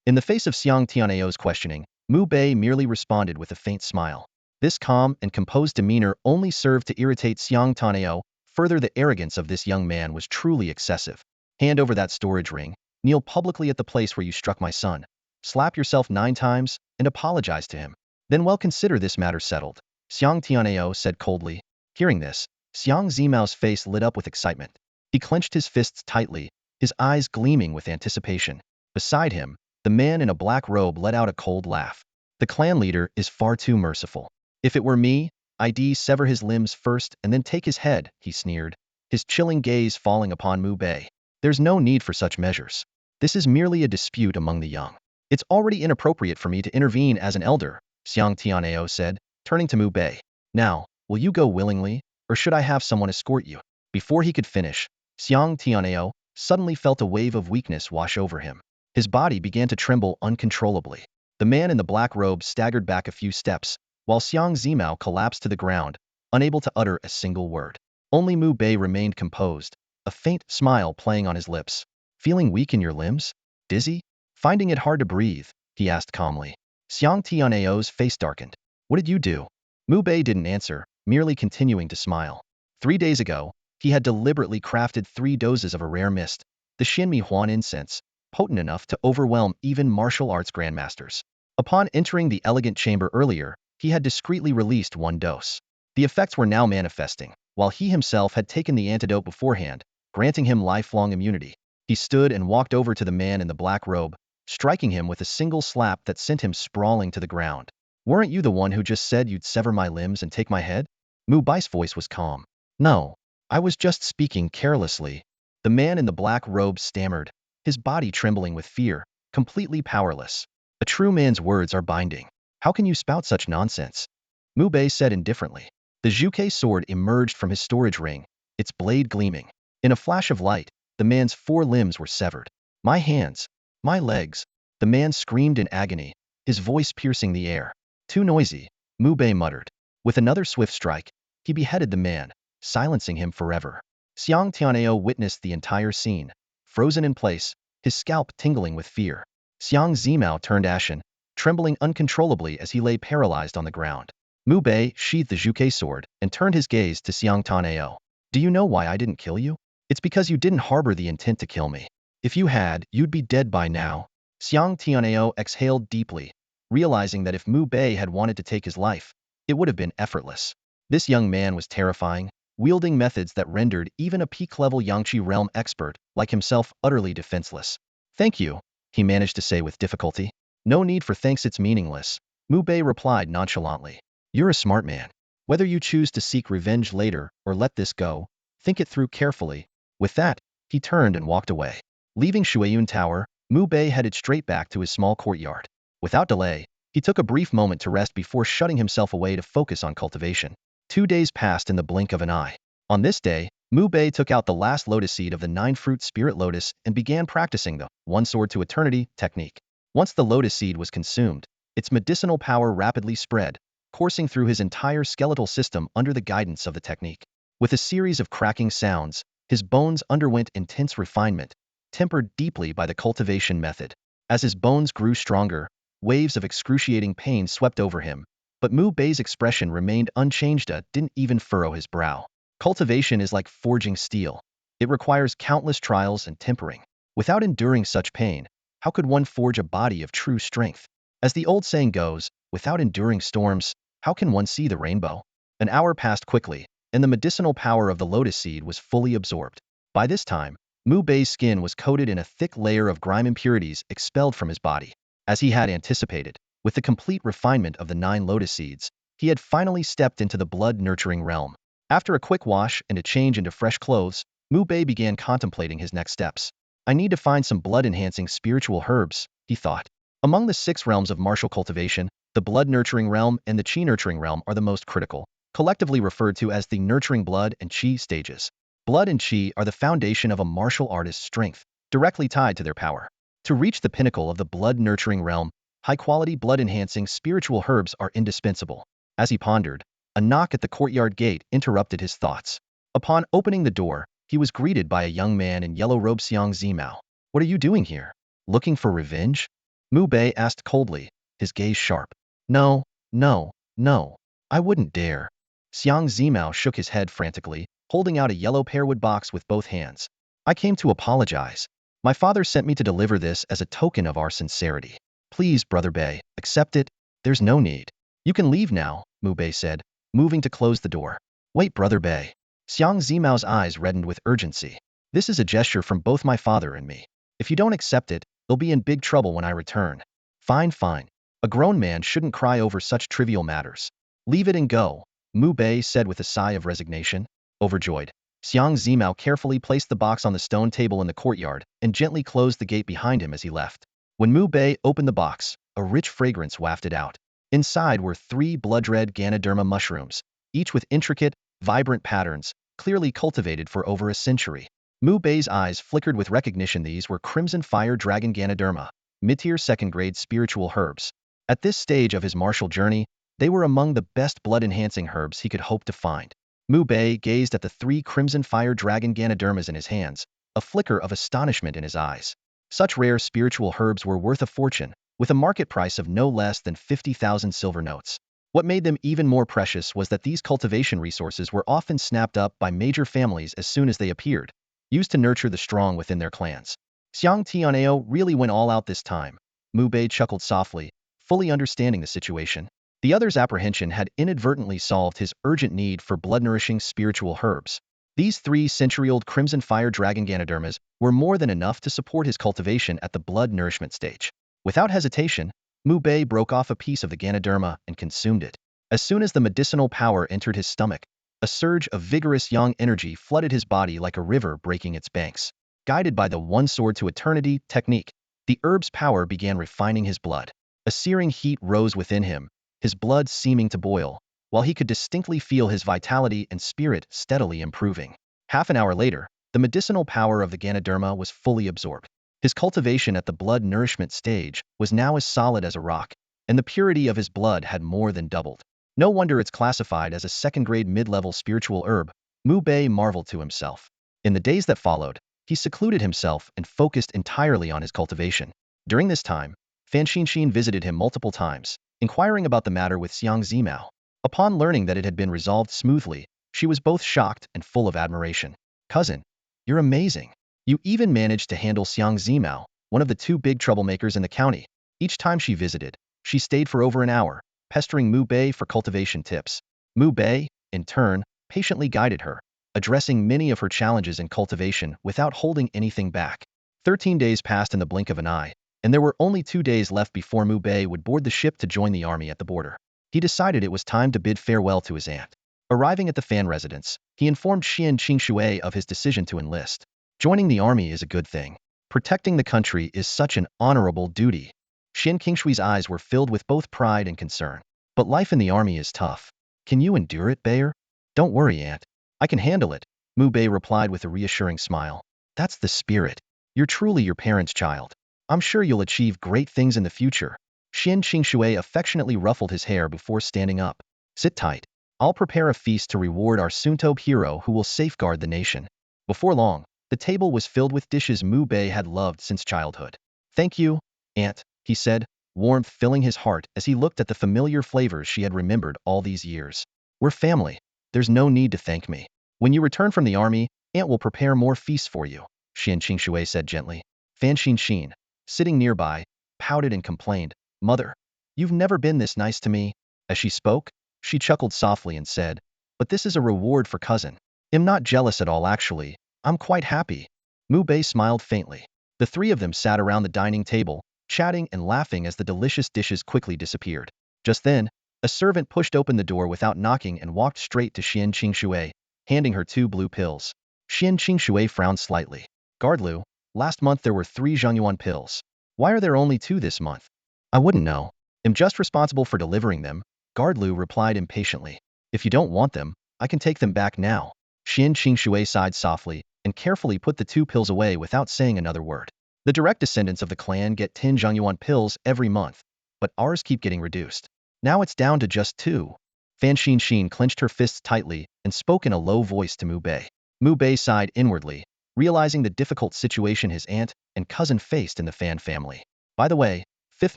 In the face of Xiang Tianao's questioning, Mu Bei merely responded with a faint smile. This calm and composed demeanor only served to irritate Xiang Tianao. Further, the arrogance of this young man was truly excessive. "Hand over that storage ring, kneel publicly at the place where you struck my son, slap yourself 9 times, and apologize to him. Then well consider this matter settled," Xiang Tianao said coldly. Hearing this, Xiang Zimao's face lit up with excitement. He clenched his fists tightly, his eyes gleaming with anticipation. Beside him, the man in a black robe let out a cold laugh. "The clan leader is far too merciful. If it were me, I'd sever his limbs first and then take his head," he sneered, his chilling gaze falling upon Mu Bei. "There's no need for such measures. This is merely a dispute among the young. It's already inappropriate for me to intervene as an elder," Xiang Tianao said, turning to Mu Bei. "Now, will you go willingly, or should I have someone escort you?" Before he could finish, Xiang Tianao suddenly felt a wave of weakness wash over him. His body began to tremble uncontrollably. The man in the black robe staggered back a few steps, while Xiang Zimao collapsed to the ground, unable to utter a single word. Only Mu Bei remained composed, a faint smile playing on his lips. "Feeling weak in your limbs? Dizzy? Finding it hard to breathe?" he asked calmly. Xiang Tianao's face darkened. "What did you do?" Mu Bei didn't answer, merely continuing to smile. 3 days ago, he had deliberately crafted 3 doses of a rare mist, the Xinmi Huan incense, potent enough to overwhelm even martial arts grandmasters. Upon entering the elegant chamber earlier, he had discreetly released 1 dose. The effects were now manifesting, while he himself had taken the antidote beforehand, granting him lifelong immunity. He stood and walked over to the man in the black robe, striking him with a single slap that sent him sprawling to the ground. "Weren't you the one who just said you'd sever my limbs and take my head?" Mu Bai's voice was calm. "No, I was just speaking carelessly," the man in the black robe stammered, his body trembling with fear, completely powerless. "A true man's words are binding. How can you spout such nonsense?" Mu Bei said indifferently. The Zhuke sword emerged from his storage ring, its blade gleaming. In a flash of light, the man's 4 limbs were severed. "My hands! My legs!" The man screamed in agony, his voice piercing the air. "Too noisy," Mu Bei muttered. With another swift strike, he beheaded the man, silencing him forever. Xiang Tianao witnessed the entire scene, frozen in place, his scalp tingling with fear. Xiang Zimao turned ashen, trembling uncontrollably as he lay paralyzed on the ground. Mu Bei sheathed the Zhuke sword and turned his gaze to Xiang Tianao. "Do you know why I didn't kill you? It's because you didn't harbor the intent to kill me. If you had, you'd be dead by now." Xiang Tianao exhaled deeply, realizing that if Mu Bei had wanted to take his life, it would have been effortless. This young man was terrifying, wielding methods that rendered even a peak-level Yangqi realm expert like himself utterly defenseless. "Thank you," he managed to say with difficulty. "No need for thanks, it's meaningless," Mu Bei replied nonchalantly. "You're a smart man. Whether you choose to seek revenge later or let this go, think it through carefully." With that, he turned and walked away. Leaving Shuiyun Tower, Mu Bei headed straight back to his small courtyard. Without delay, he took a brief moment to rest before shutting himself away to focus on cultivation. 2 days passed in the blink of an eye. On this day, Mu Bei took out the last lotus seed of the 9-fruit spirit lotus and began practicing the one sword to eternity technique. Once the lotus seed was consumed, its medicinal power rapidly spread, coursing through his entire skeletal system under the guidance of the technique. With a series of cracking sounds, his bones underwent intense refinement, tempered deeply by the cultivation method. As his bones grew stronger, waves of excruciating pain swept over him, but Mu Bei's expression remained unchanged. Didn't even furrow his brow. Cultivation is like forging steel. It requires countless trials and tempering. Without enduring such pain, how could one forge a body of true strength? As the old saying goes, without enduring storms, how can one see the rainbow? An hour passed quickly, and the medicinal power of the lotus seed was fully absorbed. By this time, Mu Bei's skin was coated in a thick layer of grime impurities expelled from his body. As he had anticipated, with the complete refinement of the 9 lotus seeds, he had finally stepped into the blood-nurturing realm. After a quick wash and a change into fresh clothes, Mu Bei began contemplating his next steps. I need to find some blood-enhancing spiritual herbs, he thought. Among the 6 realms of martial cultivation, the blood-nurturing realm and the qi-nurturing realm are the most critical, collectively referred to as the nurturing blood and qi stages. Blood and qi are the foundation of a martial artist's strength, directly tied to their power. To reach the pinnacle of the blood-nurturing realm, high-quality blood-enhancing spiritual herbs are indispensable. As he pondered, a knock at the courtyard gate interrupted his thoughts. Upon opening the door, he was greeted by a young man in yellow robe. Xiang Zimao. What are you doing here? Looking for revenge? Mu Bei asked coldly, his gaze sharp. No, no, no. I wouldn't dare. Xiang Zimao shook his head frantically, holding out a yellow pearwood box with both hands. I came to apologize. My father sent me to deliver this as a token of our sincerity. Please, Brother Bei, accept it. There's no need. You can leave now, Mu Bei said, moving to close the door. Wait, Brother Bei. Xiang Zimao's eyes reddened with urgency. This is a gesture from both my father and me. If you don't accept it, they'll be in big trouble when I return. Fine, fine. A grown man shouldn't cry over such trivial matters. Leave it and go, Mu Bei said with a sigh of resignation. Overjoyed, Xiang Zimao carefully placed the box on the stone table in the courtyard and gently closed the gate behind him as he left. When Mu Bei opened the box, a rich fragrance wafted out. Inside were 3 blood-red Ganoderma mushrooms, each with intricate, vibrant patterns, clearly cultivated for over a century. Mu Bei's eyes flickered with recognition. These were Crimson Fire Dragon Ganoderma, mid-tier 2nd-grade spiritual herbs. At this stage of his martial journey, they were among the best blood-enhancing herbs he could hope to find. Mu Bei gazed at the 3 Crimson Fire Dragon Ganodermas in his hands, a flicker of astonishment in his eyes. Such rare spiritual herbs were worth a fortune, with a market price of no less than 50,000 silver notes. What made them even more precious was that these cultivation resources were often snapped up by major families as soon as they appeared, used to nurture the strong within their clans. Xiang Tianao really went all out this time. Mu Bei chuckled softly, fully understanding the situation. The other's apprehension had inadvertently solved his urgent need for blood-nourishing spiritual herbs. These 3-century-old Crimson Fire Dragon Ganodermas were more than enough to support his cultivation at the blood nourishment stage. Without hesitation, Mu Bei broke off a piece of the Ganoderma and consumed it. As soon as the medicinal power entered his stomach, a surge of vigorous yang energy flooded his body like a river breaking its banks. Guided by the one sword to eternity technique, the herb's power began refining his blood. A searing heat rose within him, his blood seeming to boil, while he could distinctly feel his vitality and spirit steadily improving. Half an hour later, the medicinal power of the Ganoderma was fully absorbed. His cultivation at the blood nourishment stage was now as solid as a rock, and the purity of his blood had more than doubled. No wonder it's classified as a 2nd-grade mid-level spiritual herb, Mu Bei marveled to himself. In the days that followed, he secluded himself and focused entirely on his cultivation. During this time, Fan Xinxin visited him multiple times, inquiring about the matter with Xiang Zimao. Upon learning that it had been resolved smoothly, she was both shocked and full of admiration. Cousin, you're amazing. You even managed to handle Xiang Zimao, one of the 2 big troublemakers in the county. Each time she visited, she stayed for over an hour, pestering Mu Bei for cultivation tips. Mu Bei, in turn, patiently guided her, addressing many of her challenges in cultivation without holding anything back. 13 days passed in the blink of an eye, and there were only 2 days left before Mu Bei would board the ship to join the army at the border. He decided it was time to bid farewell to his aunt. Arriving at the Fan residence, he informed Xian Qingshui of his decision to enlist. Joining the army is a good thing. Protecting the country is such an honorable duty. Qian Qingshui's eyes were filled with both pride and concern. But life in the army is tough. Can you endure it, Bayer? Don't worry, Aunt. I can handle it, Mu Bei replied with a reassuring smile. That's the spirit. You're truly your parents' child. I'm sure you'll achieve great things in the future. Qian Qingshui affectionately ruffled his hair before standing up. Sit tight. I'll prepare a feast to reward our Suntob hero who will safeguard the nation. Before long, the table was filled with dishes Mu Bei had loved since childhood. Thank you, Aunt, he said, warmth filling his heart as he looked at the familiar flavors she had remembered all these years. We're family. There's no need to thank me. When you return from the army, Aunt will prepare more feasts for you, Qian Qingshui said gently. Fan Xin, sitting nearby, pouted and complained, Mother, you've never been this nice to me. As she spoke, she chuckled softly and said, but this is a reward for cousin. I'm not jealous at all actually. I'm quite happy. Mu Bei smiled faintly. The three of them sat around the dining table, chatting and laughing as the delicious dishes quickly disappeared. Just then, a servant pushed open the door without knocking and walked straight to Qian Qingshui, handing her 2 blue pills. Qian Qingshui frowned slightly. Guard Lu, last month there were 3 Zhongyuan pills. Why are there only 2 this month? I wouldn't know. I'm just responsible for delivering them, Guard Lu replied impatiently. If you don't want them, I can take them back now. Qian Qingshui sighed softly and carefully put the 2 pills away without saying another word. The direct descendants of the clan get 10 Zhongyuan pills every month, but ours keep getting reduced. Now it's down to just 2. Fan Xin clenched her fists tightly and spoke in a low voice to Mu Bei. Mu Bei sighed inwardly, realizing the difficult situation his aunt and cousin faced in the Fan family. By the way, 5th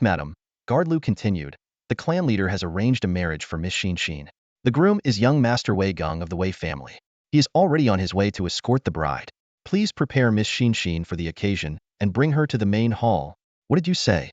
Madam, Guard Lu continued, the clan leader has arranged a marriage for Miss Xin. The groom is young Master Wei Gong of the Wei family. He is already on his way to escort the bride. Please prepare Miss Xin for the occasion and bring her to the main hall. What did you say?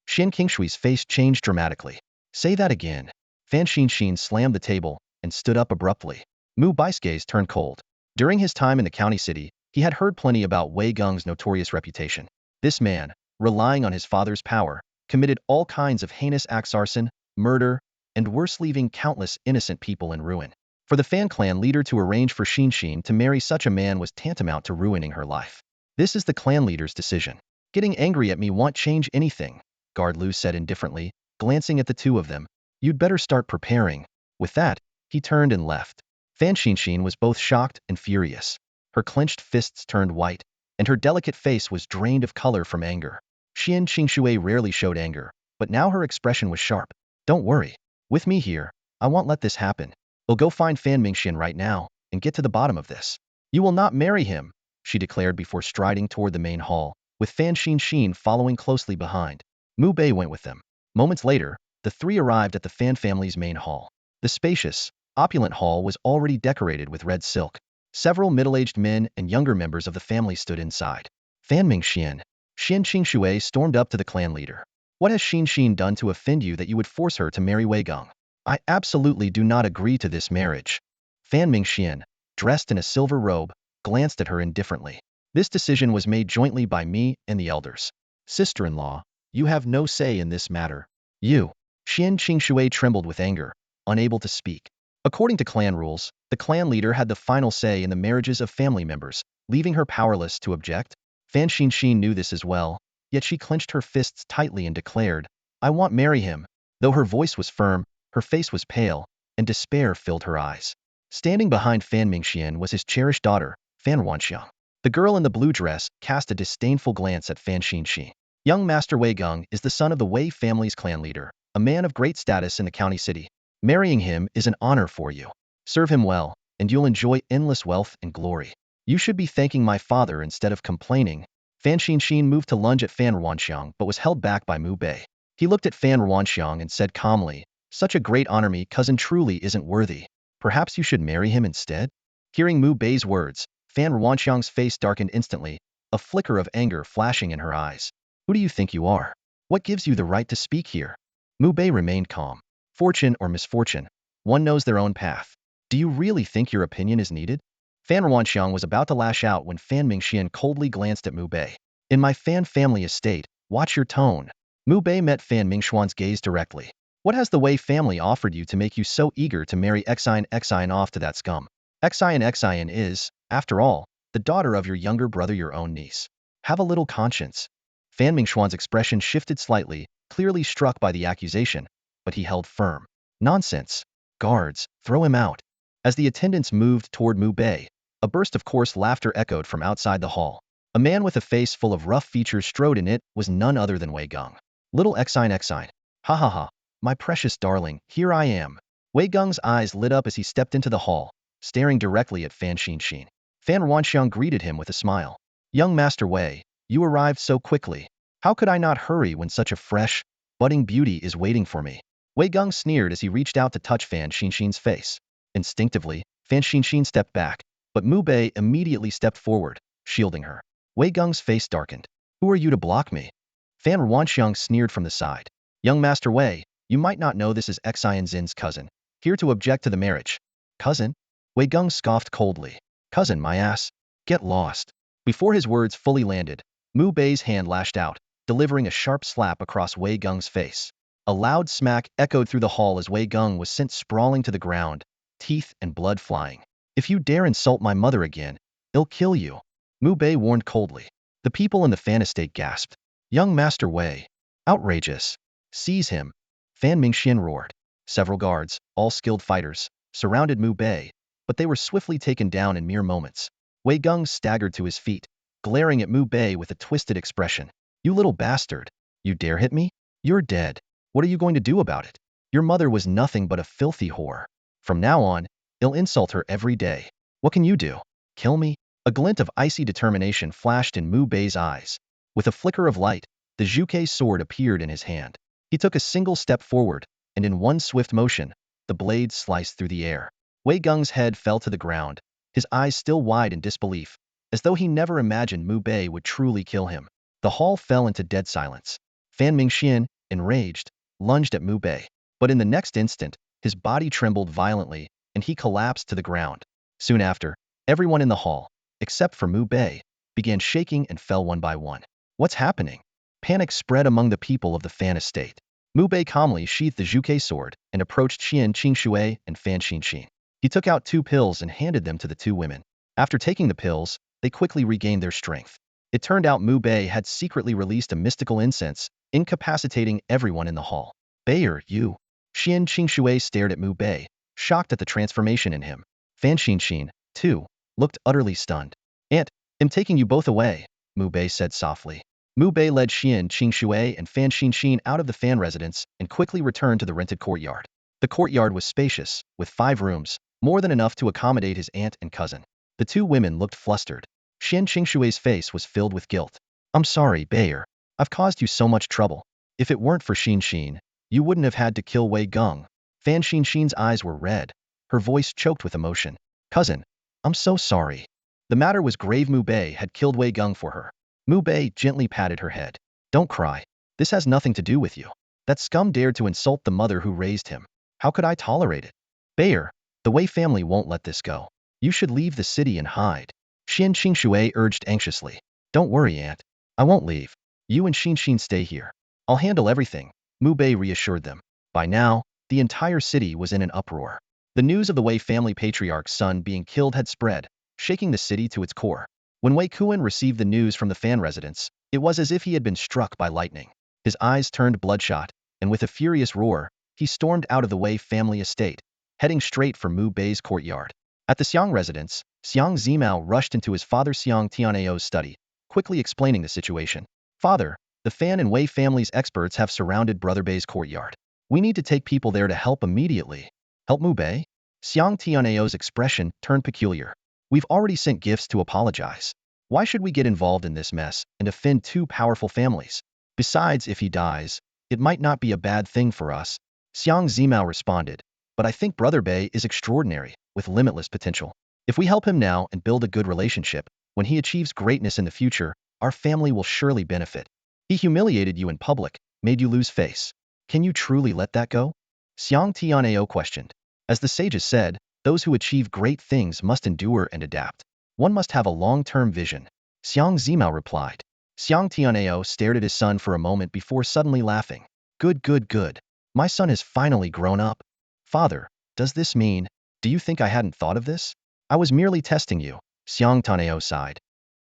Qian Qingshui's face changed dramatically. Say that again. Fan Xin slammed the table and stood up abruptly. Mu Bei's gaze turned cold. During his time in the county city, he had heard plenty about Wei Gong's notorious reputation. This man, relying on his father's power, committed all kinds of heinous acts, arson, murder, and worse, leaving countless innocent people in ruin. For the Fan clan leader to arrange for Xin to marry such a man was tantamount to ruining her life. This is the clan leader's decision. Getting angry at me won't change anything, Guard Lu said indifferently, glancing at the 2 of them. You'd better start preparing. With that, he turned and left. Fan Xin was both shocked and furious. Her clenched fists turned white, and her delicate face was drained of color from anger. Qian Qingshui rarely showed anger, but now her expression was sharp. Don't worry. With me here, I won't let this happen. We'll go find Fan Mingxian right now and get to the bottom of this. You will not marry him, she declared before striding toward the main hall, with Fan Xin following closely behind. Mu Bei went with them. Moments later, the 3 arrived at the Fan family's main hall. The spacious, opulent hall was already decorated with red silk. Several middle-aged men and younger members of the family stood inside. Fan Mingxian. Qian Qingshui stormed up to the clan leader. What has Xin done to offend you that you would force her to marry Wei Gong? I absolutely do not agree to this marriage. Fan Mingxian, dressed in a silver robe, glanced at her indifferently. This decision was made jointly by me and the elders. Sister-in-law, you have no say in this matter. You. Qian Qingshui trembled with anger, unable to speak. According to clan rules, the clan leader had the final say in the marriages of family members, leaving her powerless to object. Fan Xin knew this as well, yet she clenched her fists tightly and declared, I won't marry him. Though her voice was firm, her face was pale, and despair filled her eyes. Standing behind Fan Mingxian was his cherished daughter, Fan Wanxiang. The girl in the blue dress cast a disdainful glance at Fan Xin. Young Master Wei Gong is the son of the Wei family's clan leader, a man of great status in the county city. Marrying him is an honor for you. Serve him well, and you'll enjoy endless wealth and glory. You should be thanking my father instead of complaining. Fan Xin moved to lunge at Fan Wanxiang but was held back by Mu Bei. He looked at Fan Wanxiang and said calmly, such a great honor me cousin truly isn't worthy. Perhaps you should marry him instead? Hearing Mu Bei's words, Fan Wanxiang's face darkened instantly, a flicker of anger flashing in her eyes. Who do you think you are? What gives you the right to speak here? Mu Bei remained calm. Fortune or misfortune, one knows their own path. Do you really think your opinion is needed? Fan Wanxiang was about to lash out when Fan Mingxian coldly glanced at Mu Bei. In my Fan family estate, watch your tone. Mu Bei met Fan Mingxian's gaze directly. What has the Wei family offered you to make you so eager to marry Xian off to that scum? Xian is, after all, the daughter of your younger brother, your own niece. Have a little conscience. Fan Mingxuan's expression shifted slightly, clearly struck by the accusation, but he held firm. Nonsense. Guards, throw him out. As the attendants moved toward Mu Bei, a burst of coarse laughter echoed from outside the hall. A man with a face full of rough features strode in it was none other than Wei Geng. Little Exine. Ha ha ha. My precious darling, here I am. Wei Geng's eyes lit up as he stepped into the hall, staring directly at Fan Xinxin. Fan Wanxiang greeted him with a smile. Young Master Wei, you arrived so quickly. How could I not hurry when such a fresh, budding beauty is waiting for me? Wei Geng sneered as he reached out to touch Fan Xinxin's face. Instinctively, Fan Xinxin stepped back, but Mu Bei immediately stepped forward, shielding her. Wei Geng's face darkened. Who are you to block me? Fan Wanxiang sneered from the side. Young Master Wei, you might not know this is Xian Zin's cousin, here to object to the marriage. Cousin? Wei Geng scoffed coldly. Cousin, my ass. Get lost. Before his words fully landed, Mu Bei's hand lashed out, delivering a sharp slap across Wei Geng's face. A loud smack echoed through the hall as Wei Geng was sent sprawling to the ground, teeth and blood flying. If you dare insult my mother again, I'll kill you. Mu Bei warned coldly. The people in the Fan estate gasped. Young Master Wei. Outrageous. Seize him. Fan Mingxian roared. Several guards, all skilled fighters, surrounded Mu Bei, but they were swiftly taken down in mere moments. Wei Geng staggered to his feet, glaring at Mu Bei with a twisted expression. You little bastard. You dare hit me? You're dead. What are you going to do about it? Your mother was nothing but a filthy whore. From now on, I'll insult her every day. What can you do? Kill me? A glint of icy determination flashed in Mu Bei's eyes. With a flicker of light, the Zhuke sword appeared in his hand. He took a single step forward, and in one swift motion, the blade sliced through the air. Wei Geng's head fell to the ground, his eyes still wide in disbelief, as though he never imagined Mu Bei would truly kill him. The hall fell into dead silence. Fan Mingxian, enraged, lunged at Mu Bei, but in the next instant, his body trembled violently, and he collapsed to the ground. Soon after, everyone in the hall, except for Mu Bei, began shaking and fell one by one. What's happening? Panic spread among the people of the Fan estate. Mu Bei calmly sheathed the Zhuke sword and approached Qian Qingshui and Fan Xinxin. He took out 2 pills and handed them to the 2 women. After taking the pills, they quickly regained their strength. It turned out Mu Bei had secretly released a mystical incense, incapacitating everyone in the hall. Bayer, you. Qian Qingshui stared at Mu Bei, shocked at the transformation in him. Fan Xinxin, too, looked utterly stunned. Aunt, I'm taking you both away, Mu Bei said softly. Mu Bei led Qian Qingshui and Fan Xinxin out of the Fan residence and quickly returned to the rented courtyard. The courtyard was spacious, with 5 rooms, more than enough to accommodate his aunt and cousin. The 2 women looked flustered. Qian Qingshui's face was filled with guilt. I'm sorry, Bayer. I've caused you so much trouble. If it weren't for Xinxin, you wouldn't have had to kill Wei Geng. Fan Xinxin's eyes were red. Her voice choked with emotion. Cousin, I'm so sorry. The matter was grave. Mu Bei had killed Wei Geng for her. Mu Bei gently patted her head. Don't cry. This has nothing to do with you. That scum dared to insult the mother who raised him. How could I tolerate it? Bayer, the Wei family won't let this go. You should leave the city and hide. Qian Qingshui urged anxiously. Don't worry, Aunt. I won't leave. You and Xinxin stay here. I'll handle everything, Mu Bei reassured them. By now, the entire city was in an uproar. The news of the Wei family patriarch's son being killed had spread, shaking the city to its core. When Wei Kuan received the news from the Fan residence, it was as if he had been struck by lightning. His eyes turned bloodshot, and with a furious roar, he stormed out of the Wei family estate, heading straight for Mu Bei's courtyard. At the Xiang residence, Xiang Zimao rushed into his father Xiang Tianao's study, quickly explaining the situation. Father, the Fan and Wei family's experts have surrounded Brother Bei's courtyard. We need to take people there to help immediately. Help Mu Bei? Xiang Tianao's expression turned peculiar. We've already sent gifts to apologize. Why should we get involved in this mess and offend 2 powerful families? Besides, if he dies, it might not be a bad thing for us. Xiang Zimao responded. But I think Brother Bei is extraordinary, with limitless potential. If we help him now and build a good relationship, when he achieves greatness in the future, our family will surely benefit. He humiliated you in public, made you lose face. Can you truly let that go? Xiang Tianao questioned. As the sages said, those who achieve great things must endure and adapt. One must have a long-term vision. Xiang Zimao replied. Xiang Tianao stared at his son for a moment before suddenly laughing. Good. My son has finally grown up. Father, does this mean, do you think I hadn't thought of this? I was merely testing you, Xiang Tanao sighed.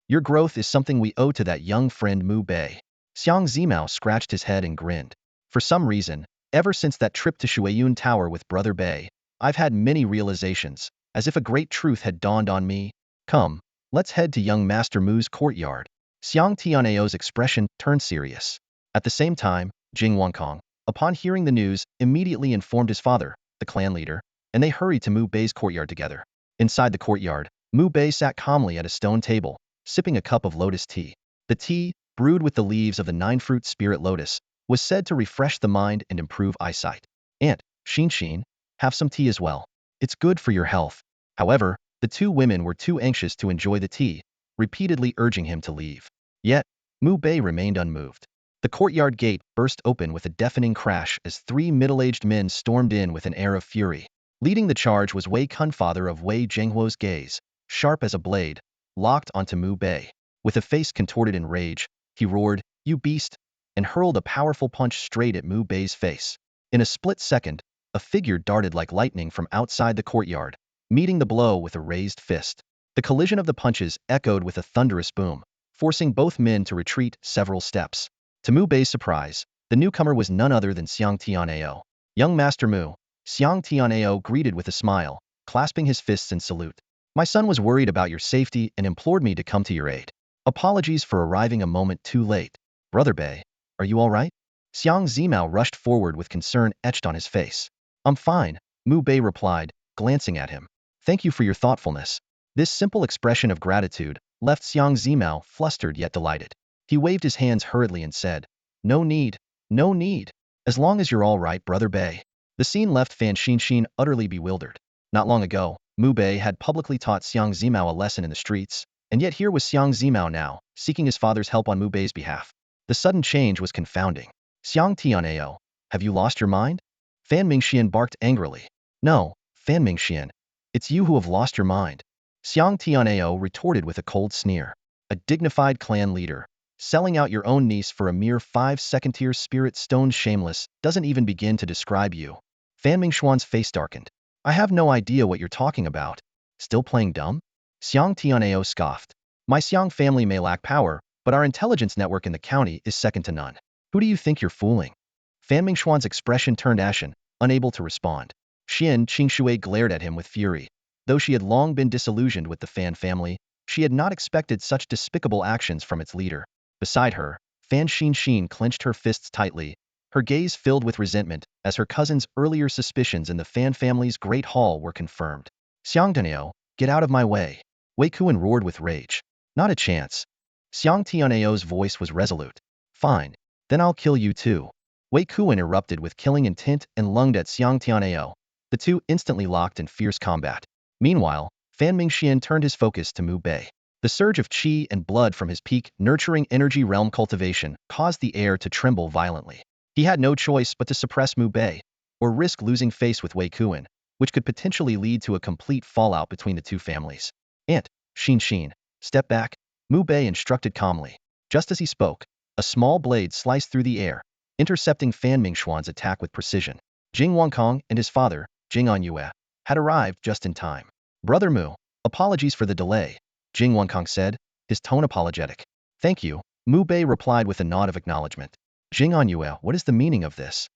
Your growth is something we owe to that young friend Mu Bei. Xiang Zimao scratched his head and grinned. For some reason, ever since that trip to Shuiyun Tower with Brother Bei, I've had many realizations, as if a great truth had dawned on me. Come, let's head to young Master Mu's courtyard. Xiang Tianao's expression turned serious. At the same time, Jing Wankong, upon hearing the news, immediately informed his father, the clan leader, and they hurried to Mu Bei's courtyard together. Inside the courtyard, Mu Bei sat calmly at a stone table, sipping a cup of lotus tea. The tea, brewed with the leaves of the nine-fruit spirit lotus, was said to refresh the mind and improve eyesight. Aunt, Xin, have some tea as well. It's good for your health. However, the two women were too anxious to enjoy the tea, repeatedly urging him to leave. Yet, Mu Bei remained unmoved. The courtyard gate burst open with a deafening crash as three middle-aged men stormed in with an air of fury. Leading the charge was Wei Kun, father of Wei Zhenghuo's gaze, sharp as a blade, locked onto Mu Bei. With a face contorted in rage, he roared, "You beast!" and hurled a powerful punch straight at Mu Bei's face. In a split second, a figure darted like lightning from outside the courtyard, meeting the blow with a raised fist. The collision of the punches echoed with a thunderous boom, forcing both men to retreat several steps. To Mu Bei's surprise, the newcomer was none other than Xiang Tianao. "Young Master Mu," Xiang Tianao greeted with a smile, clasping his fists in salute. "My son was worried about your safety and implored me to come to your aid. Apologies for arriving a moment too late. Brother Bei, are you all right?" Xiang Zimao rushed forward with concern etched on his face. "I'm fine," Mu Bei replied, glancing at him. "Thank you for your thoughtfulness." This simple expression of gratitude left Xiang Zimao flustered yet delighted. He waved his hands hurriedly and said, "No need, no need. As long as you're all right, Brother Bei." The scene left Fan Xin utterly bewildered. Not long ago, Mu Bei had publicly taught Xiang Zimao a lesson in the streets, and yet here was Xiang Zimao now, seeking his father's help on Mu Bei's behalf. The sudden change was confounding. "Xiang Tianao, have you lost your mind?" Fan Mingxian barked angrily. "No, Fan Mingxian, it's you who have lost your mind." Xiang Tianao retorted with a cold sneer. "A dignified clan leader, selling out your own niece for a mere 5-second-tier spirit stone shameless doesn't even begin to describe you." Fan Mingxuan's face darkened. "I have no idea what you're talking about. Still playing dumb?" Xiang Tianao scoffed. "My Xiang family may lack power, but our intelligence network in the county is second to none. Who do you think you're fooling?" Fan Mingxuan's expression turned ashen, unable to respond. Xian Qingshui glared at him with fury. Though she had long been disillusioned with the Fan family, she had not expected such despicable actions from its leader. Beside her, Fan Xin clenched her fists tightly, her gaze filled with resentment as her cousin's earlier suspicions in the Fan family's great hall were confirmed. "Xiang Tianao, get out of my way!" Wei Kuan roared with rage. "Not a chance." Xiang Tianao's voice was resolute. "Fine, then I'll kill you too." Wei Kuan erupted with killing intent and lunged at Xiang Tianao. The two instantly locked in fierce combat. Meanwhile, Fan Mingxian turned his focus to Mu Bei. The surge of qi and blood from his peak nurturing energy realm cultivation caused the air to tremble violently. He had no choice but to suppress Mu Bei, or risk losing face with Wei Kuan, which could potentially lead to a complete fallout between the two families. "Aunt, Xin, step back," Mu Bei instructed calmly. Just as he spoke, a small blade sliced through the air, intercepting Fan Mingxuan's attack with precision. Jing Wankong and his father, Jing Anyue, had arrived just in time. "Brother Mu, apologies for the delay," Jing Wankong said, his tone apologetic. "Thank you," Mu Bei replied with a nod of acknowledgement. "Jing Anyue, what is the meaning of this?"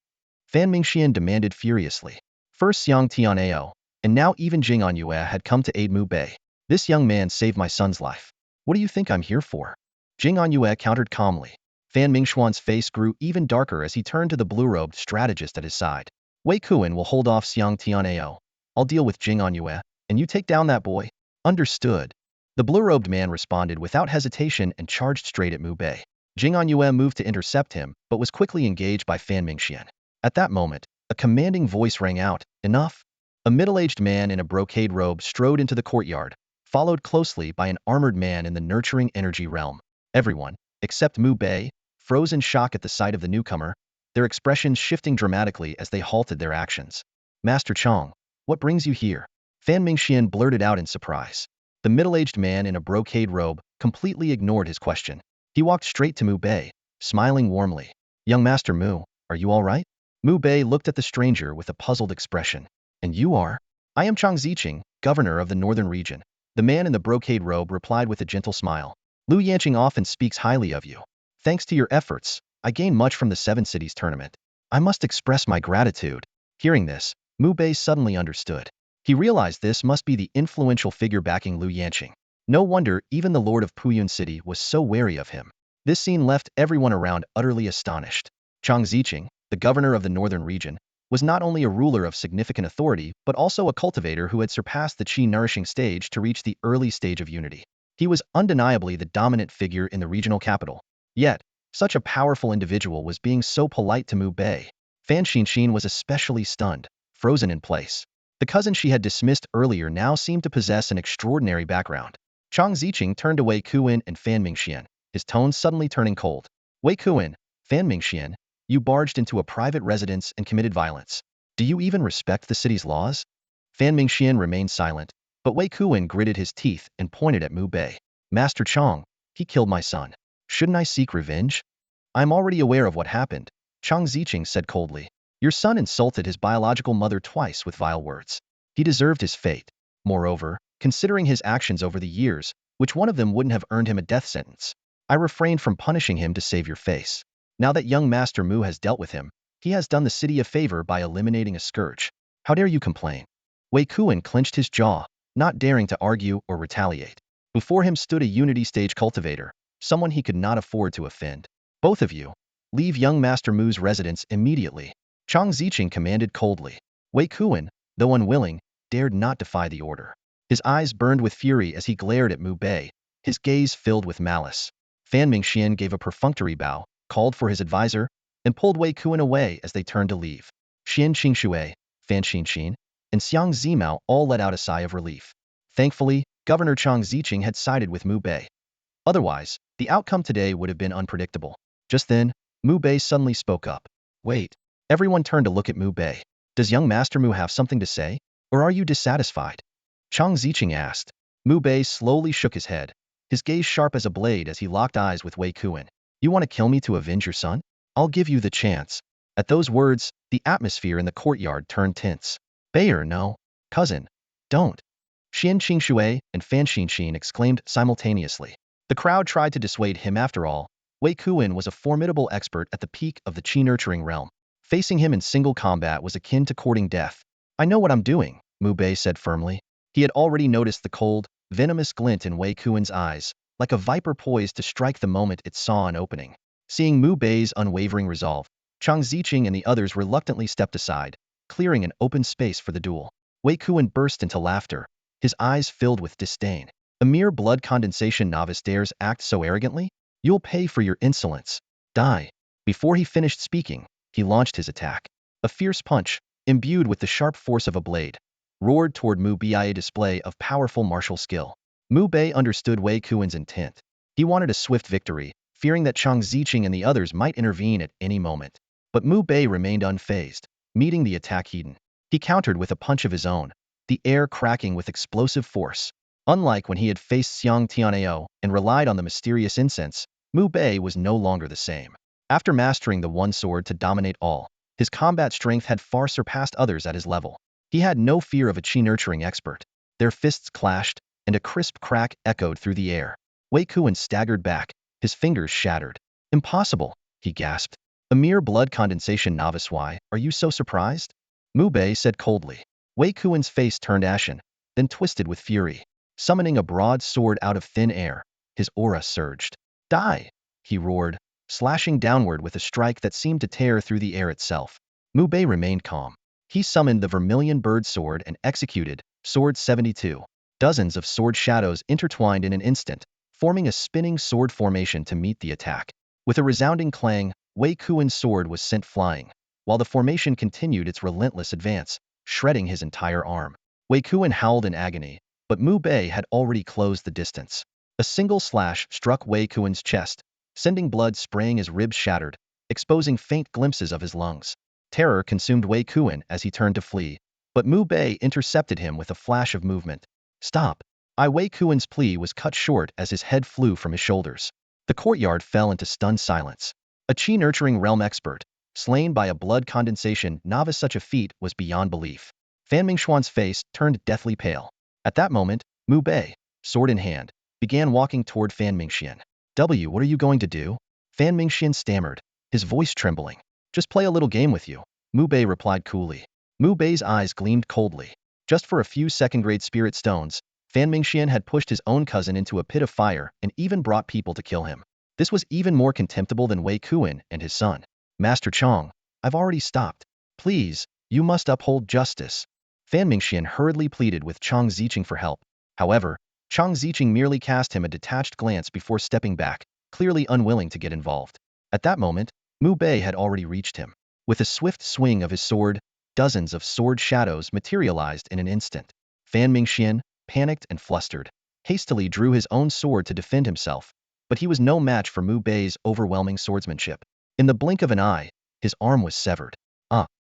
Fan Mingxian demanded furiously. First Xiang Tianao, and now even Jing Anyue had come to aid Mu Bei. "This young man saved my son's life. What do you think I'm here for?" Jing Anyue countered calmly. Fan Mingxuan's face grew even darker as he turned to the blue-robed strategist at his side. "Wei Kuan will hold off Xiang Tianao. I'll deal with Jing Anyue, and you take down that boy." "Understood." The blue-robed man responded without hesitation and charged straight at Mu Bei. Jing Anyue moved to intercept him, but was quickly engaged by Fan Mingxian. At that moment, a commanding voice rang out, "Enough!" A middle-aged man in a brocade robe strode into the courtyard, followed closely by an armored man in the nurturing energy realm. Everyone, except Mu Bei, froze in shock at the sight of the newcomer, their expressions shifting dramatically as they halted their actions. "Master Chong, what brings you here?" Fan Mingxian blurted out in surprise. The middle-aged man in a brocade robe completely ignored his question. He walked straight to Mu Bei, smiling warmly. "Young Master Mu, are you all right?" Mu Bei looked at the stranger with a puzzled expression. "And you are?" "I am Chang Ziqing, governor of the northern region." The man in the brocade robe replied with a gentle smile. Lu Yanqing often speaks highly of you. Thanks to your efforts, I gained much from the Seven Cities tournament. I must express my gratitude. Hearing this, Mu Bei suddenly understood. He realized this must be the influential figure backing Lu Yanqing. No wonder even the Lord of Puyan City was so wary of him. This scene left everyone around utterly astonished. Chang Ziqing, the governor of the northern region, was not only a ruler of significant authority but also a cultivator who had surpassed the qi-nourishing stage to reach the early stage of unity. He was undeniably the dominant figure in the regional capital. Yet, such a powerful individual was being so polite to Mu Bei. Fan Xinxin was especially stunned, frozen in place. The cousin she had dismissed earlier now seemed to possess an extraordinary background. Chang Ziqing turned to Wei Kuan and Fan Mingxian, his tone suddenly turning cold. Wei Kuan, Fan Mingxian, you barged into a private residence and committed violence. Do you even respect the city's laws? Fan Mingxian remained silent, but Wei Kuan gritted his teeth and pointed at Mu Bei. Master Chang, he killed my son. Shouldn't I seek revenge? I'm already aware of what happened, Chang Ziqing said coldly. Your son insulted his biological mother twice with vile words. He deserved his fate. Moreover, considering his actions over the years, which one of them wouldn't have earned him a death sentence? I refrained from punishing him to save your face. Now that young Master Mu has dealt with him, he has done the city a favor by eliminating a scourge. How dare you complain? Wei Kuan clenched his jaw, not daring to argue or retaliate. Before him stood a unity stage cultivator, someone he could not afford to offend. Both of you, leave young Master Mu's residence immediately. Chang Ziqing commanded coldly. Wei Kuan, though unwilling, dared not defy the order. His eyes burned with fury as he glared at Mu Bei, his gaze filled with malice. Fan Mingxian gave a perfunctory bow, called for his advisor, and pulled Wei Kuan away as they turned to leave. Xian Qingxue, Fan Xinxin, and Xiang Zimao all let out a sigh of relief. Thankfully, Governor Chang Ziqing had sided with Mu Bei. Otherwise, the outcome today would have been unpredictable. Just then, Mu Bei suddenly spoke up. Wait. Everyone turned to look at Mu Bei. Does young Master Mu have something to say? Or are you dissatisfied? Chang Ziqing asked. Mu Bei slowly shook his head, his gaze sharp as a blade as he locked eyes with Wei Kuan. You want to kill me to avenge your son? I'll give you the chance. At those words, the atmosphere in the courtyard turned tense. Bayer, no. Cousin. Don't. Xian Qingxue and Fan Xinxin exclaimed simultaneously. The crowd tried to dissuade him after all. Wei Kuan was a formidable expert at the peak of the qi-nurturing realm. Facing him in single combat was akin to courting death. I know what I'm doing, Mu Bei said firmly. He had already noticed the cold, venomous glint in Wei Kuan's eyes, like a viper poised to strike the moment it saw an opening. Seeing Mu Bei's unwavering resolve, Chang Ziqing and the others reluctantly stepped aside, clearing an open space for the duel. Wei Kuan burst into laughter, his eyes filled with disdain. A mere blood condensation novice dares act so arrogantly? You'll pay for your insolence. Die. Before he finished speaking, he launched his attack. A fierce punch, imbued with the sharp force of a blade, roared toward Mu Bei, a display of powerful martial skill. Mu Bei understood Wei Kuan's intent. He wanted a swift victory, fearing that Chang Ziqing and the others might intervene at any moment. But Mu Bei remained unfazed, meeting the attack head-on. He countered with a punch of his own, the air cracking with explosive force. Unlike when he had faced Xiang Tianao and relied on the mysterious incense, Mu Bei was no longer the same. After mastering the one sword to dominate all, his combat strength had far surpassed others at his level. He had no fear of a qi-nurturing expert. Their fists clashed, and a crisp crack echoed through the air. Wei Kuan staggered back, his fingers shattered. Impossible, he gasped. A mere blood condensation novice, why are you so surprised? Mu Bei said coldly. Wei Kuan's face turned ashen, then twisted with fury. Summoning a broad sword out of thin air, his aura surged. Die, he roared, slashing downward with a strike that seemed to tear through the air itself. Mu Bei remained calm. He summoned the vermilion bird sword and executed Sword 72. Dozens of sword shadows intertwined in an instant, forming a spinning sword formation to meet the attack. With a resounding clang, Wei Kuan's sword was sent flying, while the formation continued its relentless advance, shredding his entire arm. Wei Kuan howled in agony, but Mu Bei had already closed the distance. A single slash struck Wei Kuan's chest, sending blood spraying as ribs shattered, exposing faint glimpses of his lungs. Terror consumed Wei Kuan as he turned to flee, but Mu Bei intercepted him with a flash of movement. Stop! Wei Kuan's plea was cut short as his head flew from his shoulders. The courtyard fell into stunned silence. A qi-nurturing realm expert, slain by a blood condensation novice, such a feat was beyond belief. Fan Mingxuan's face turned deathly pale. At that moment, Mu Bei, sword in hand, began walking toward Fan Mingxian. What are you going to do? Fan Mingxian stammered, his voice trembling. Just play a little game with you, Mu Bei replied coolly. Mu Bei's eyes gleamed coldly. Just for a few second-grade spirit stones, Fan Mingxian had pushed his own cousin into a pit of fire and even brought people to kill him. This was even more contemptible than Wei Kuan and his son. Master Chong, I've already stopped. Please, you must uphold justice. Fan Mingxian hurriedly pleaded with Chang Ziqing for help. However, Chang Ziqing merely cast him a detached glance before stepping back, clearly unwilling to get involved. At that moment, Mu Bei had already reached him. With a swift swing of his sword, dozens of sword shadows materialized in an instant. Fan Mingxian, panicked and flustered, hastily drew his own sword to defend himself, but he was no match for Mu Bei's overwhelming swordsmanship. In the blink of an eye, his arm was severed.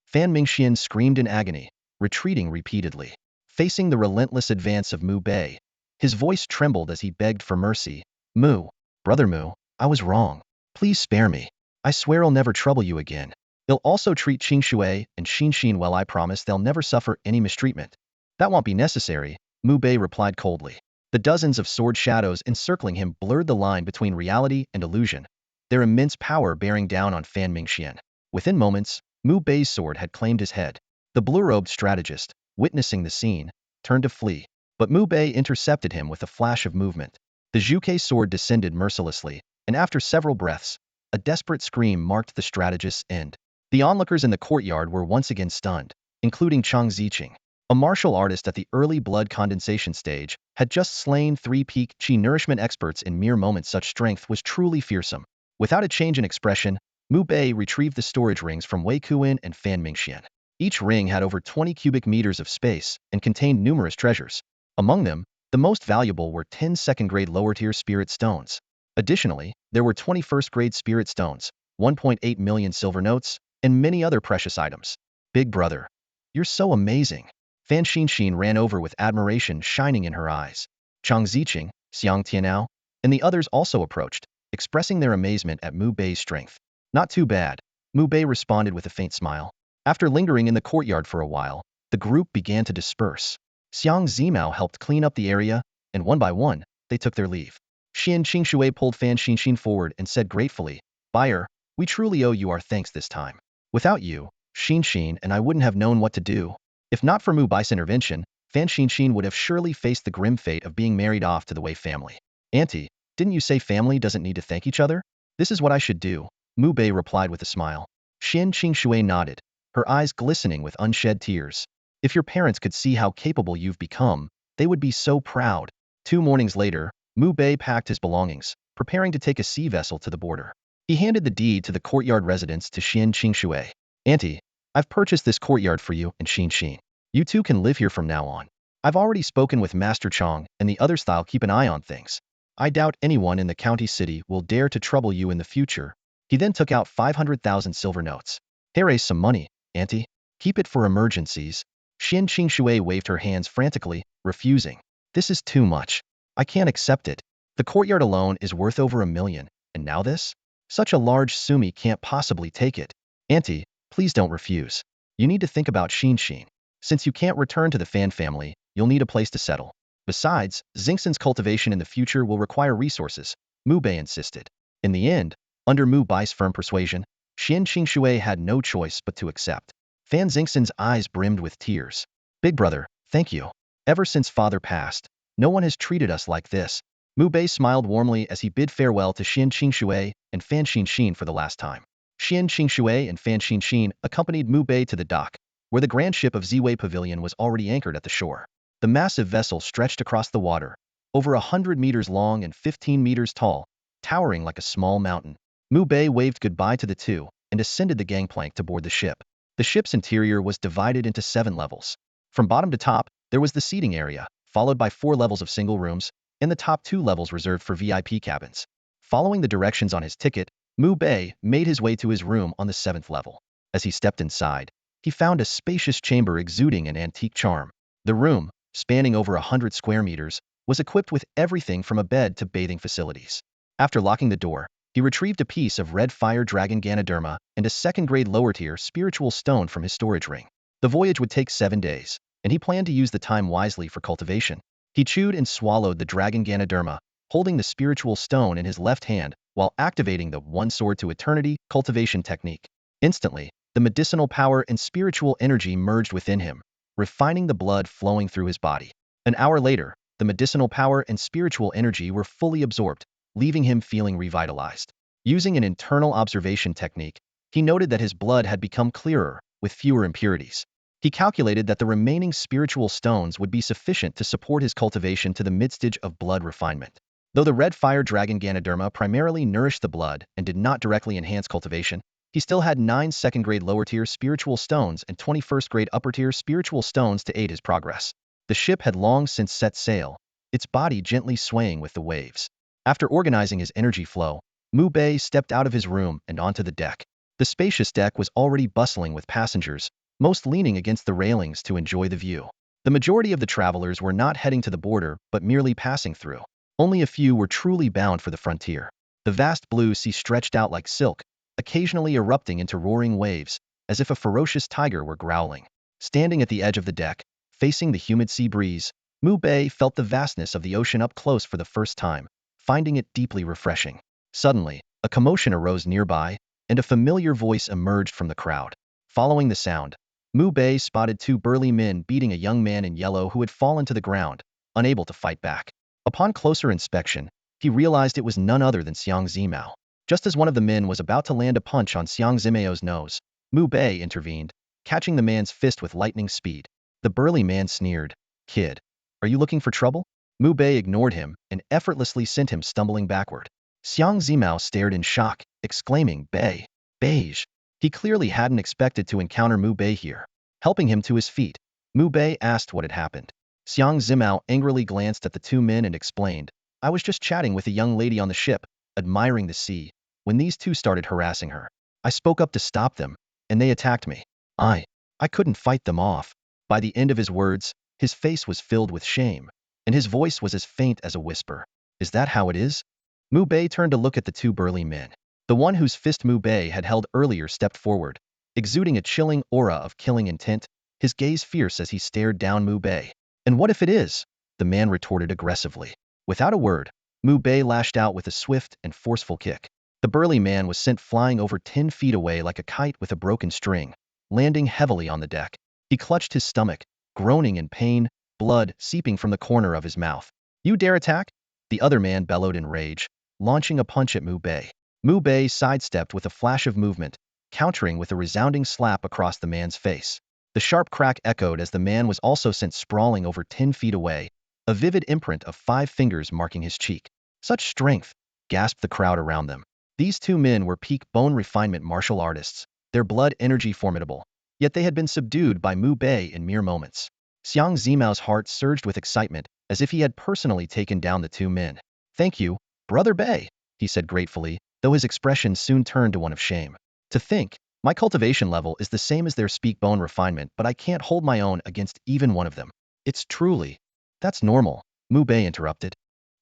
Fan Mingxian screamed in agony, retreating repeatedly. Facing the relentless advance of Mu Bei, his voice trembled as he begged for mercy. Brother Mu, I was wrong. Please spare me. I swear I'll never trouble you again. I'll also treat Qing Shui and Xin Xin well. I promise they'll never suffer any mistreatment. That won't be necessary, Mu Bei replied coldly. The dozens of sword shadows encircling him blurred the line between reality and illusion, their immense power bearing down on Fan Mingxian. Within moments, Mu Bei's sword had claimed his head. The blue-robed strategist, witnessing the scene, turned to flee, but Mu Bei intercepted him with a flash of movement. The Zhuke sword descended mercilessly, and after several breaths, a desperate scream marked the strategist's end. The onlookers in the courtyard were once again stunned, including Chang Ziqing. A martial artist at the early blood condensation stage had just slain 3 peak Qi nourishment experts in mere moments. Such strength was truly fearsome. Without a change in expression, Mu Bei retrieved the storage rings from Wei Kuan and Fan Mingxian. Each ring had over 20 cubic meters of space and contained numerous treasures. Among them, the most valuable were 10 second-grade lower-tier spirit stones. Additionally, there were 21st-grade spirit stones, 1.8 million silver notes, and many other precious items. Big brother, you're so amazing. Fan Xinxin ran over with admiration shining in her eyes. Chang Ziqing, Xiang Tianao, and the others also approached, expressing their amazement at Mu Bei's strength. Not too bad, Mu Bei responded with a faint smile. After lingering in the courtyard for a while, the group began to disperse. Xiang Zimao helped clean up the area, and one by one, they took their leave. Xian Qingshui pulled Fan Xinxin forward and said gratefully, "Buyer, we truly owe you our thanks this time. Without you, Xinxin and I wouldn't have known what to do." If not for Mu Bei's intervention, Fan Xinxin would have surely faced the grim fate of being married off to the Wei family. Auntie, didn't you say family doesn't need to thank each other? This is what I should do, Mu Bei replied with a smile. Xian Qingshui nodded, her eyes glistening with unshed tears. If your parents could see how capable you've become, they would be so proud. 2 mornings later, Mu Bei packed his belongings, preparing to take a sea vessel to the border. He handed the deed to the courtyard residents to Xian Qingshui. Auntie, I've purchased this courtyard for you and Xin. You two can live here from now on. I've already spoken with Master Chong and the others. They'll keep an eye on things. I doubt anyone in the county city will dare to trouble you in the future. He then took out 500,000 silver notes. Here is some money, Auntie. Keep it for emergencies. Xian Qingshui waved her hands frantically, refusing. This is too much. I can't accept it. The courtyard alone is worth over 1 million, and now this? Such a large sum can't possibly take it. Auntie, please don't refuse. You need to think about Xin. Since you can't return to the Fan family, you'll need a place to settle. Besides, Xingxin's cultivation in the future will require resources, Mu Bei insisted. In the end, under Mu Bei's firm persuasion, Xian Qingshui had no choice but to accept. Fan Xingxin's eyes brimmed with tears. Big brother, thank you. Ever since father passed, no one has treated us like this. Mu Bei smiled warmly as he bid farewell to Xian Qingshui and Fan Xinxin for the last time. Xian Qingshui and Fan Xinxin accompanied Mu Bei to the dock, where the grand ship of Ziwei Pavilion was already anchored at the shore. The massive vessel stretched across the water, over 100 meters long and 15 meters tall, towering like a small mountain. Mu Bei waved goodbye to the two and ascended the gangplank to board the ship. The ship's interior was divided into 7 levels. From bottom to top, there was the seating area, followed by 4 levels of single rooms, and the top 2 levels reserved for VIP cabins. Following the directions on his ticket, Mu Bei made his way to his room on the 7th level. As he stepped inside, he found a spacious chamber exuding an antique charm. The room, spanning over 100 square meters, was equipped with everything from a bed to bathing facilities. After locking the door, he retrieved a piece of red fire dragon Ganoderma and a second-grade lower-tier spiritual stone from his storage ring. The voyage would take 7 days, and he planned to use the time wisely for cultivation. He chewed and swallowed the dragon Ganoderma, holding the spiritual stone in his left hand while activating the one sword to eternity cultivation technique. Instantly, the medicinal power and spiritual energy merged within him, refining the blood flowing through his body. An hour later, the medicinal power and spiritual energy were fully absorbed, leaving him feeling revitalized. Using an internal observation technique, he noted that his blood had become clearer, with fewer impurities. He calculated that the remaining spiritual stones would be sufficient to support his cultivation to the mid-stage of blood refinement. Though the red fire dragon Ganoderma primarily nourished the blood and did not directly enhance cultivation, he still had 9 second-grade lower-tier spiritual stones and 21st-grade upper-tier spiritual stones to aid his progress. The ship had long since set sail, its body gently swaying with the waves. After organizing his energy flow, Mu Bei stepped out of his room and onto the deck. The spacious deck was already bustling with passengers, most leaning against the railings to enjoy the view. The majority of the travelers were not heading to the border but merely passing through. Only a few were truly bound for the frontier. The vast blue sea stretched out like silk, occasionally erupting into roaring waves, as if a ferocious tiger were growling. Standing at the edge of the deck, facing the humid sea breeze, Mu Bei felt the vastness of the ocean up close for the first time, finding it deeply refreshing. Suddenly, a commotion arose nearby, and a familiar voice emerged from the crowd. Following the sound, Mu Bei spotted 2 burly men beating a young man in yellow who had fallen to the ground, unable to fight back. Upon closer inspection, he realized it was none other than Xiang Zimao. Just as one of the men was about to land a punch on Xiang Zimao's nose, Mu Bei intervened, catching the man's fist with lightning speed. The burly man sneered, "Kid, are you looking for trouble?" Mu Bei ignored him and effortlessly sent him stumbling backward. Xiang Zimao stared in shock, exclaiming, Beige. He clearly hadn't expected to encounter Mu Bei here. Helping him to his feet, Mu Bei asked what had happened. Xiang Zimao angrily glanced at the 2 men and explained, "I was just chatting with a young lady on the ship, admiring the sea, when these 2 started harassing her. I spoke up to stop them, and they attacked me. I couldn't fight them off." By the end of his words, his face was filled with shame, and his voice was as faint as a whisper. "Is that how it is?" Mu Bei turned to look at the 2 burly men. The one whose fist Mu Bei had held earlier stepped forward, exuding a chilling aura of killing intent, his gaze fierce as he stared down Mu Bei. "And what if it is?" the man retorted aggressively. Without a word, Mu Bei lashed out with a swift and forceful kick. The burly man was sent flying over 10 feet away like a kite with a broken string, landing heavily on the deck. He clutched his stomach, groaning in pain, blood seeping from the corner of his mouth. "You dare attack?" the other man bellowed in rage, launching a punch at Mu Bei. Mu Bei sidestepped with a flash of movement, countering with a resounding slap across the man's face. The sharp crack echoed as the man was also sent sprawling over 10 feet away, a vivid imprint of 5 fingers marking his cheek. "Such strength!" gasped the crowd around them. These 2 men were peak bone refinement martial artists, their blood energy formidable, yet they had been subdued by Mu Bei in mere moments. Xiang Zimao's heart surged with excitement, as if he had personally taken down the 2 men. "Thank you, Brother Bei," he said gratefully, though his expression soon turned to one of shame. "To think, my cultivation level is the same as their speak bone refinement, but I can't hold my own against even one of them. It's truly..." "That's normal," Mu Bei interrupted.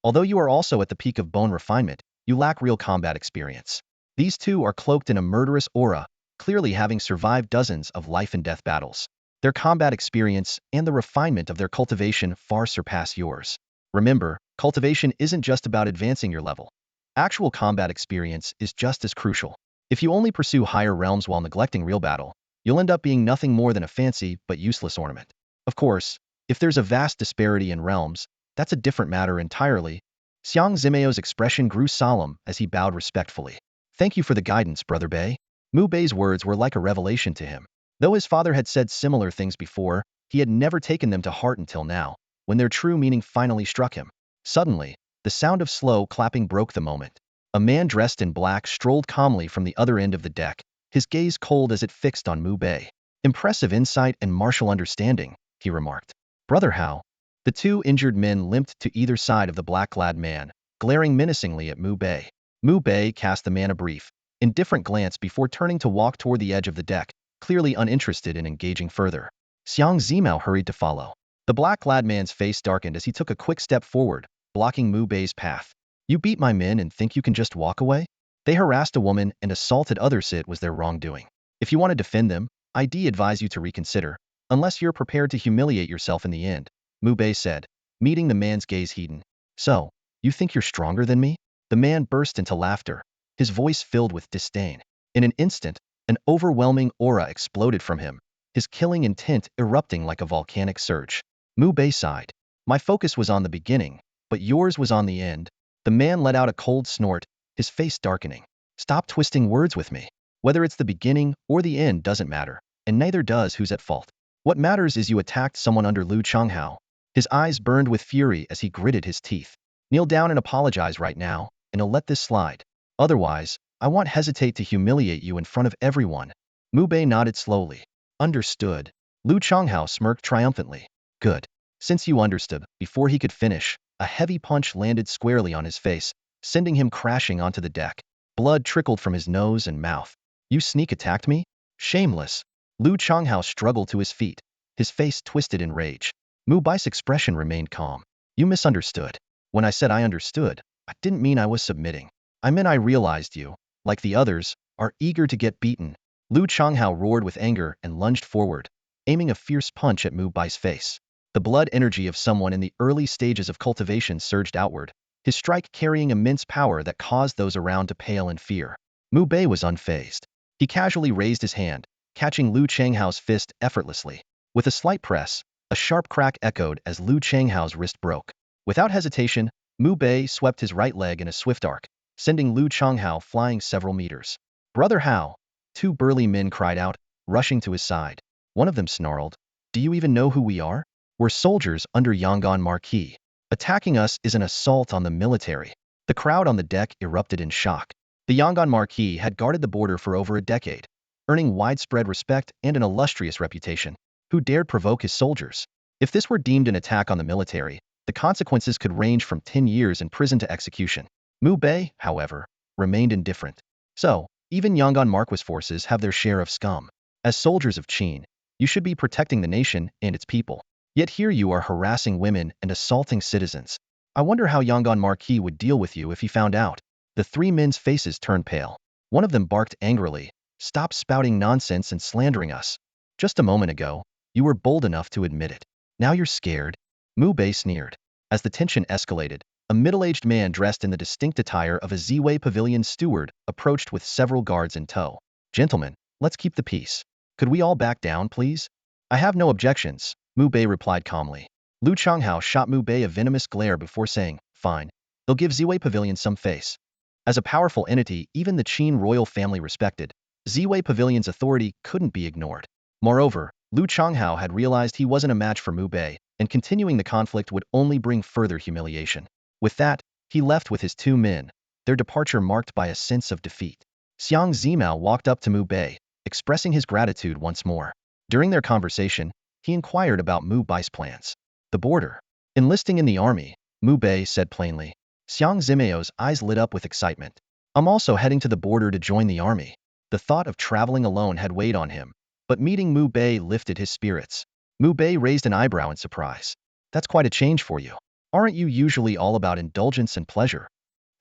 "Although you are also at the peak of bone refinement, you lack real combat experience. These 2 are cloaked in a murderous aura, clearly having survived dozens of life-and-death battles. Their combat experience and the refinement of their cultivation far surpass yours. Remember, cultivation isn't just about advancing your level. Actual combat experience is just as crucial. If you only pursue higher realms while neglecting real battle, you'll end up being nothing more than a fancy but useless ornament. Of course, if there's a vast disparity in realms, that's a different matter entirely." Xiang Zimao's expression grew solemn as he bowed respectfully. "Thank you for the guidance, Brother Bei." Mu Bei's words were like a revelation to him. Though his father had said similar things before, he had never taken them to heart until now, when their true meaning finally struck him. Suddenly, the sound of slow clapping broke the moment. A man dressed in black strolled calmly from the other end of the deck, his gaze cold as it fixed on Mu Bei. "Impressive insight and martial understanding," he remarked. "Brother Hao." The 2 injured men limped to either side of the black-clad man, glaring menacingly at Mu Bei. Mu Bei cast the man a brief, indifferent glance before turning to walk toward the edge of the deck, clearly uninterested in engaging further. Xiang Zimao hurried to follow. The black-clad man's face darkened as he took a quick step forward, blocking Mu Bei's path. "You beat my men and think you can just walk away? They harassed a woman and assaulted others. It was their wrongdoing. If you want to defend them, I'd advise you to reconsider, unless you're prepared to humiliate yourself in the end," Mu Bei said, meeting the man's gaze heated. "So, You think you're stronger than me? The man burst into laughter, his voice filled with disdain. In an instant, an overwhelming aura exploded from him, his killing intent erupting like a volcanic surge. Mu Bei sighed. My focus was on the beginning, but yours was on the end. The man let out a cold snort, his face darkening. Stop twisting words with me. Whether it's the beginning or the end doesn't matter, and neither does who's at fault. What matters is you attacked someone under Lu Changhao. His eyes burned with fury as he gritted his teeth. Kneel down and apologize right now, and I'll let this slide. Otherwise, I won't hesitate to humiliate you in front of everyone. Mu Bei nodded slowly. Understood. Lu Changhao smirked triumphantly. Good. Since you understood, before he could finish, a heavy punch landed squarely on his face, sending him crashing onto the deck. Blood trickled from his nose and mouth. You sneak attacked me? Shameless. Lu Changhao struggled to his feet, his face twisted in rage. Mu Bai's expression remained calm. You misunderstood. When I said I understood, I didn't mean I was submitting. I meant I realized you, like the others, are eager to get beaten. Lu Changhao roared with anger and lunged forward, aiming a fierce punch at Mu Bai's face. The blood energy of someone in the early stages of cultivation surged outward, his strike carrying immense power that caused those around to pale in fear. Mu Bei was unfazed. He casually raised his hand, catching Lu Changhao's fist effortlessly. With a slight press, a sharp crack echoed as Lu Changhao's wrist broke. Without hesitation, Mu Bei swept his right leg in a swift arc, sending Lu Changhao flying several meters. Brother Hao! Two burly men cried out, rushing to his side. One of them snarled, Do you even know who we are? We're soldiers under Yangon Marquis. Attacking us is an assault on the military. The crowd on the deck erupted in shock. The Yangon Marquis had guarded the border for over a decade, earning widespread respect and an illustrious reputation. Who dared provoke his soldiers? If this were deemed an attack on the military, the consequences could range from 10 years in prison to execution. Mu Bei, however, remained indifferent. So, even Yangon Marquis forces have their share of scum. As soldiers of Qin, you should be protecting the nation and its people. Yet here you are harassing women and assaulting citizens. I wonder how Yangon Marquis would deal with you if he found out. The three men's faces turned pale. One of them barked angrily, Stop spouting nonsense and slandering us. Just a moment ago, you were bold enough to admit it. Now you're scared. Mu Bei sneered. As the tension escalated, a middle-aged man dressed in the distinct attire of a Ziwei Pavilion steward approached with several guards in tow. Gentlemen, let's keep the peace. Could we all back down, please? I have no objections, Mu Bei replied calmly. Lu Changhao shot Mu Bei a venomous glare before saying, Fine. They'll give Ziwei Pavilion some face. As a powerful entity even the Qin royal family respected, Ziwei Pavilion's authority couldn't be ignored. Moreover, Lu Changhao had realized he wasn't a match for Mu Bei, and continuing the conflict would only bring further humiliation. With that, he left with his two men, their departure marked by a sense of defeat. Xiang Zimao walked up to Mu Bei, expressing his gratitude once more. During their conversation, he inquired about Mu Bai's plans. The border. Enlisting in the army, Mu Bei said plainly. Xiang Zimao's eyes lit up with excitement. I'm also heading to the border to join the army. The thought of traveling alone had weighed on him, but meeting Mu Bei lifted his spirits. Mu Bei raised an eyebrow in surprise. That's quite a change for you. Aren't you usually all about indulgence and pleasure?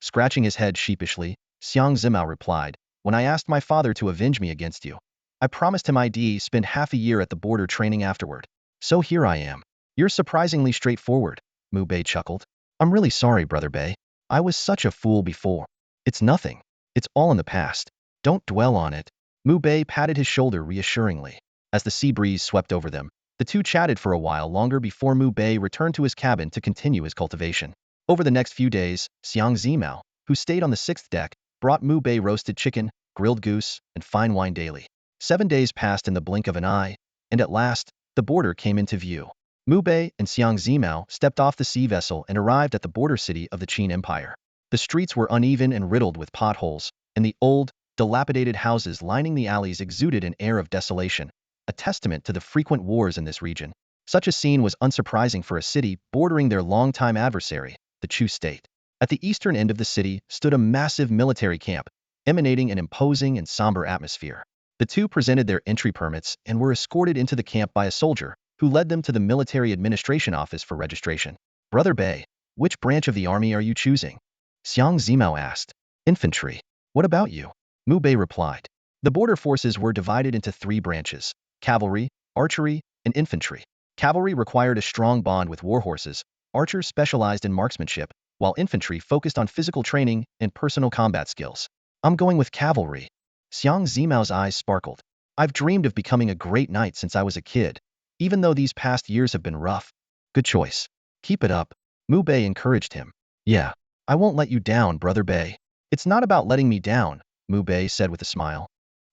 Scratching his head sheepishly, Xiang Zimao replied, When I asked my father to avenge me against you, I promised him I'd spend half a year at the border training afterward. So here I am. You're surprisingly straightforward, Mu Bei chuckled. I'm really sorry, Brother Bei. I was such a fool before. It's nothing. It's all in the past. Don't dwell on it. Mu Bei patted his shoulder reassuringly. As the sea breeze swept over them, the two chatted for a while longer before Mu Bei returned to his cabin to continue his cultivation. Over the next few days, Xiang Zimao, who stayed on the 6th deck, brought Mu Bei roasted chicken, grilled goose, and fine wine daily. 7 days passed in the blink of an eye, and at last, the border came into view. Mu Bei and Xiang Zimao stepped off the sea vessel and arrived at the border city of the Qin Empire. The streets were uneven and riddled with potholes, and the old, dilapidated houses lining the alleys exuded an air of desolation, a testament to the frequent wars in this region. Such a scene was unsurprising for a city bordering their longtime adversary, the Chu state. At the eastern end of the city stood a massive military camp, emanating an imposing and somber atmosphere. The two presented their entry permits and were escorted into the camp by a soldier, who led them to the military administration office for registration. Brother Bei, which branch of the army are you choosing? Xiang Zimao asked. Infantry. What about you? Mu Bei replied. The border forces were divided into 3 branches: cavalry, archery, and infantry. Cavalry required a strong bond with war horses, archers specialized in marksmanship, while infantry focused on physical training and personal combat skills. I'm going with cavalry. Xiang Zimao's eyes sparkled. I've dreamed of becoming a great knight since I was a kid, even though these past years have been rough. Good choice. Keep it up. Mu Bei encouraged him. Yeah, I won't let you down, Brother Bei. It's not about letting me down, Mu Bei said with a smile.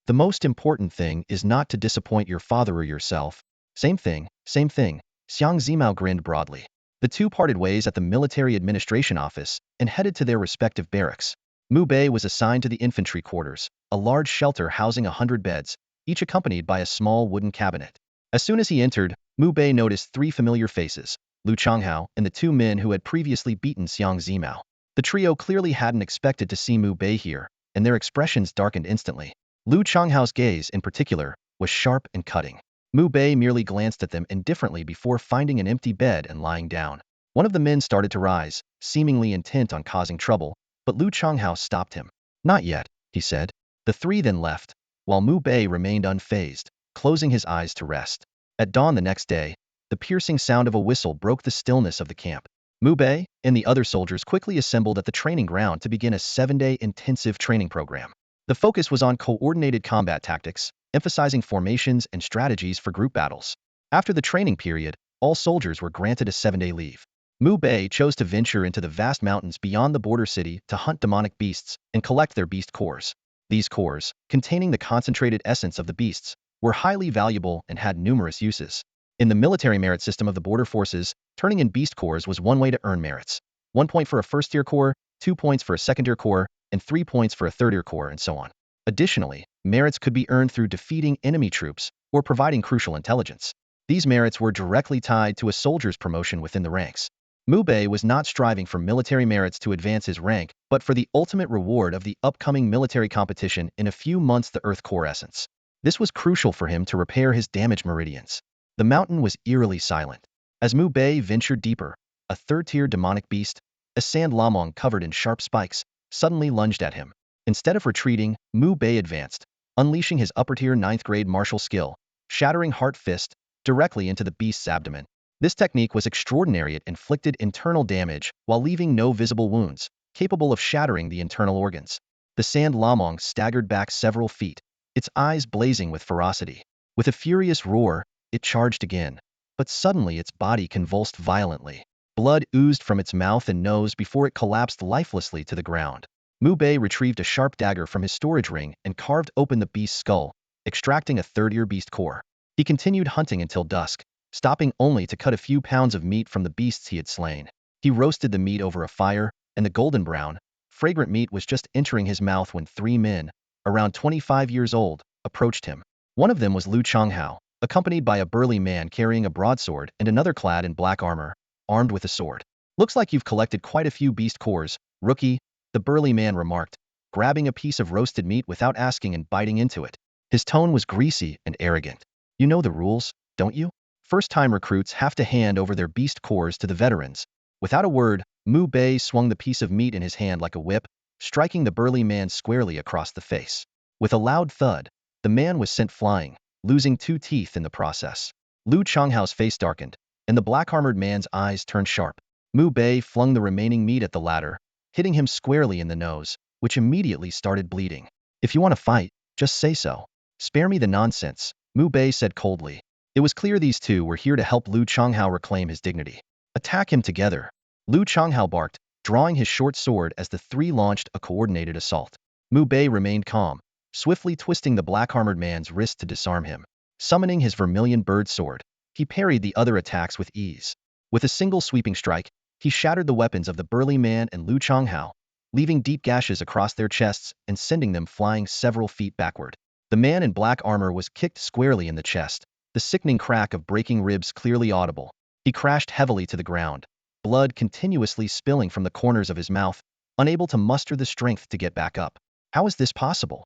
The most important thing is not to disappoint your father or yourself. Same thing, same thing. Xiang Zimao grinned broadly. The two parted ways at the military administration office and headed to their respective barracks. Mu Bei was assigned to the infantry quarters, a large shelter housing 100 beds, each accompanied by a small wooden cabinet. As soon as he entered, Mu Bei noticed three familiar faces, Lu Changhao and the two men who had previously beaten Xiang Zimao. The trio clearly hadn't expected to see Mu Bei here, and their expressions darkened instantly. Lu Changhao's gaze, in particular, was sharp and cutting. Mu Bei merely glanced at them indifferently before finding an empty bed and lying down. One of the men started to rise, seemingly intent on causing trouble, but Lu Changhao stopped him. Not yet, he said. The three then left, while Mu Bei remained unfazed, closing his eyes to rest. At dawn the next day, the piercing sound of a whistle broke the stillness of the camp. Mu Bei and the other soldiers quickly assembled at the training ground to begin a 7-day intensive training program. The focus was on coordinated combat tactics, emphasizing formations and strategies for group battles. After the training period, all soldiers were granted a 7-day leave. Mu Bei chose to venture into the vast mountains beyond the border city to hunt demonic beasts and collect their beast cores. These cores, containing the concentrated essence of the beasts, were highly valuable and had numerous uses. In the military merit system of the border forces, turning in beast cores was one way to earn merits. 1 point for a first-tier core, 2 points for a second-tier core, and 3 points for a third-tier core, and so on. Additionally, merits could be earned through defeating enemy troops or providing crucial intelligence. These merits were directly tied to a soldier's promotion within the ranks. Mu Bei was not striving for military merits to advance his rank, but for the ultimate reward of the upcoming military competition in a few months, the Earth Core Essence. This was crucial for him to repair his damaged meridians. The mountain was eerily silent. As Mu Bei ventured deeper, a third-tier demonic beast, a sand lamong covered in sharp spikes, suddenly lunged at him. Instead of retreating, Mu Bei advanced, unleashing his upper-tier 9th-grade martial skill, shattering Heart Fist directly into the beast's abdomen. This technique was extraordinary. It inflicted internal damage while leaving no visible wounds, capable of shattering the internal organs. The sand lamong staggered back several feet, its eyes blazing with ferocity. With a furious roar, it charged again, but suddenly its body convulsed violently. Blood oozed from its mouth and nose before it collapsed lifelessly to the ground. Mu Bei retrieved a sharp dagger from his storage ring and carved open the beast's skull, extracting a third-ear beast core. He continued hunting until dusk, stopping only to cut a few pounds of meat from the beasts he had slain. He roasted the meat over a fire, and the golden brown, fragrant meat was just entering his mouth when 3 men, around 25 years old, approached him. One of them was Lu Changhao, accompanied by a burly man carrying a broadsword and another clad in black armor, armed with a sword. Looks like you've collected quite a few beast cores, rookie, the burly man remarked, grabbing a piece of roasted meat without asking and biting into it. His tone was greasy and arrogant. You know the rules, don't you? First-time recruits have to hand over their beast cores to the veterans. Without a word, Mu Bei swung the piece of meat in his hand like a whip, striking the burly man squarely across the face. With a loud thud, the man was sent flying, losing 2 teeth in the process. Lu Changhao's face darkened, and the black-armored man's eyes turned sharp. Mu Bei flung the remaining meat at the latter, hitting him squarely in the nose, which immediately started bleeding. If you want to fight, just say so. Spare me the nonsense, Mu Bei said coldly. It was clear these two were here to help Lu Changhao reclaim his dignity. Attack him together. Lu Changhao barked, drawing his short sword as the three launched a coordinated assault. Mu Bei remained calm, swiftly twisting the black-armored man's wrist to disarm him. Summoning his vermilion bird sword, he parried the other attacks with ease. With a single sweeping strike, he shattered the weapons of the burly man and Lu Changhao, leaving deep gashes across their chests and sending them flying several feet backward. The man in black armor was kicked squarely in the chest, the sickening crack of breaking ribs clearly audible. He crashed heavily to the ground, blood continuously spilling from the corners of his mouth, unable to muster the strength to get back up. How is this possible?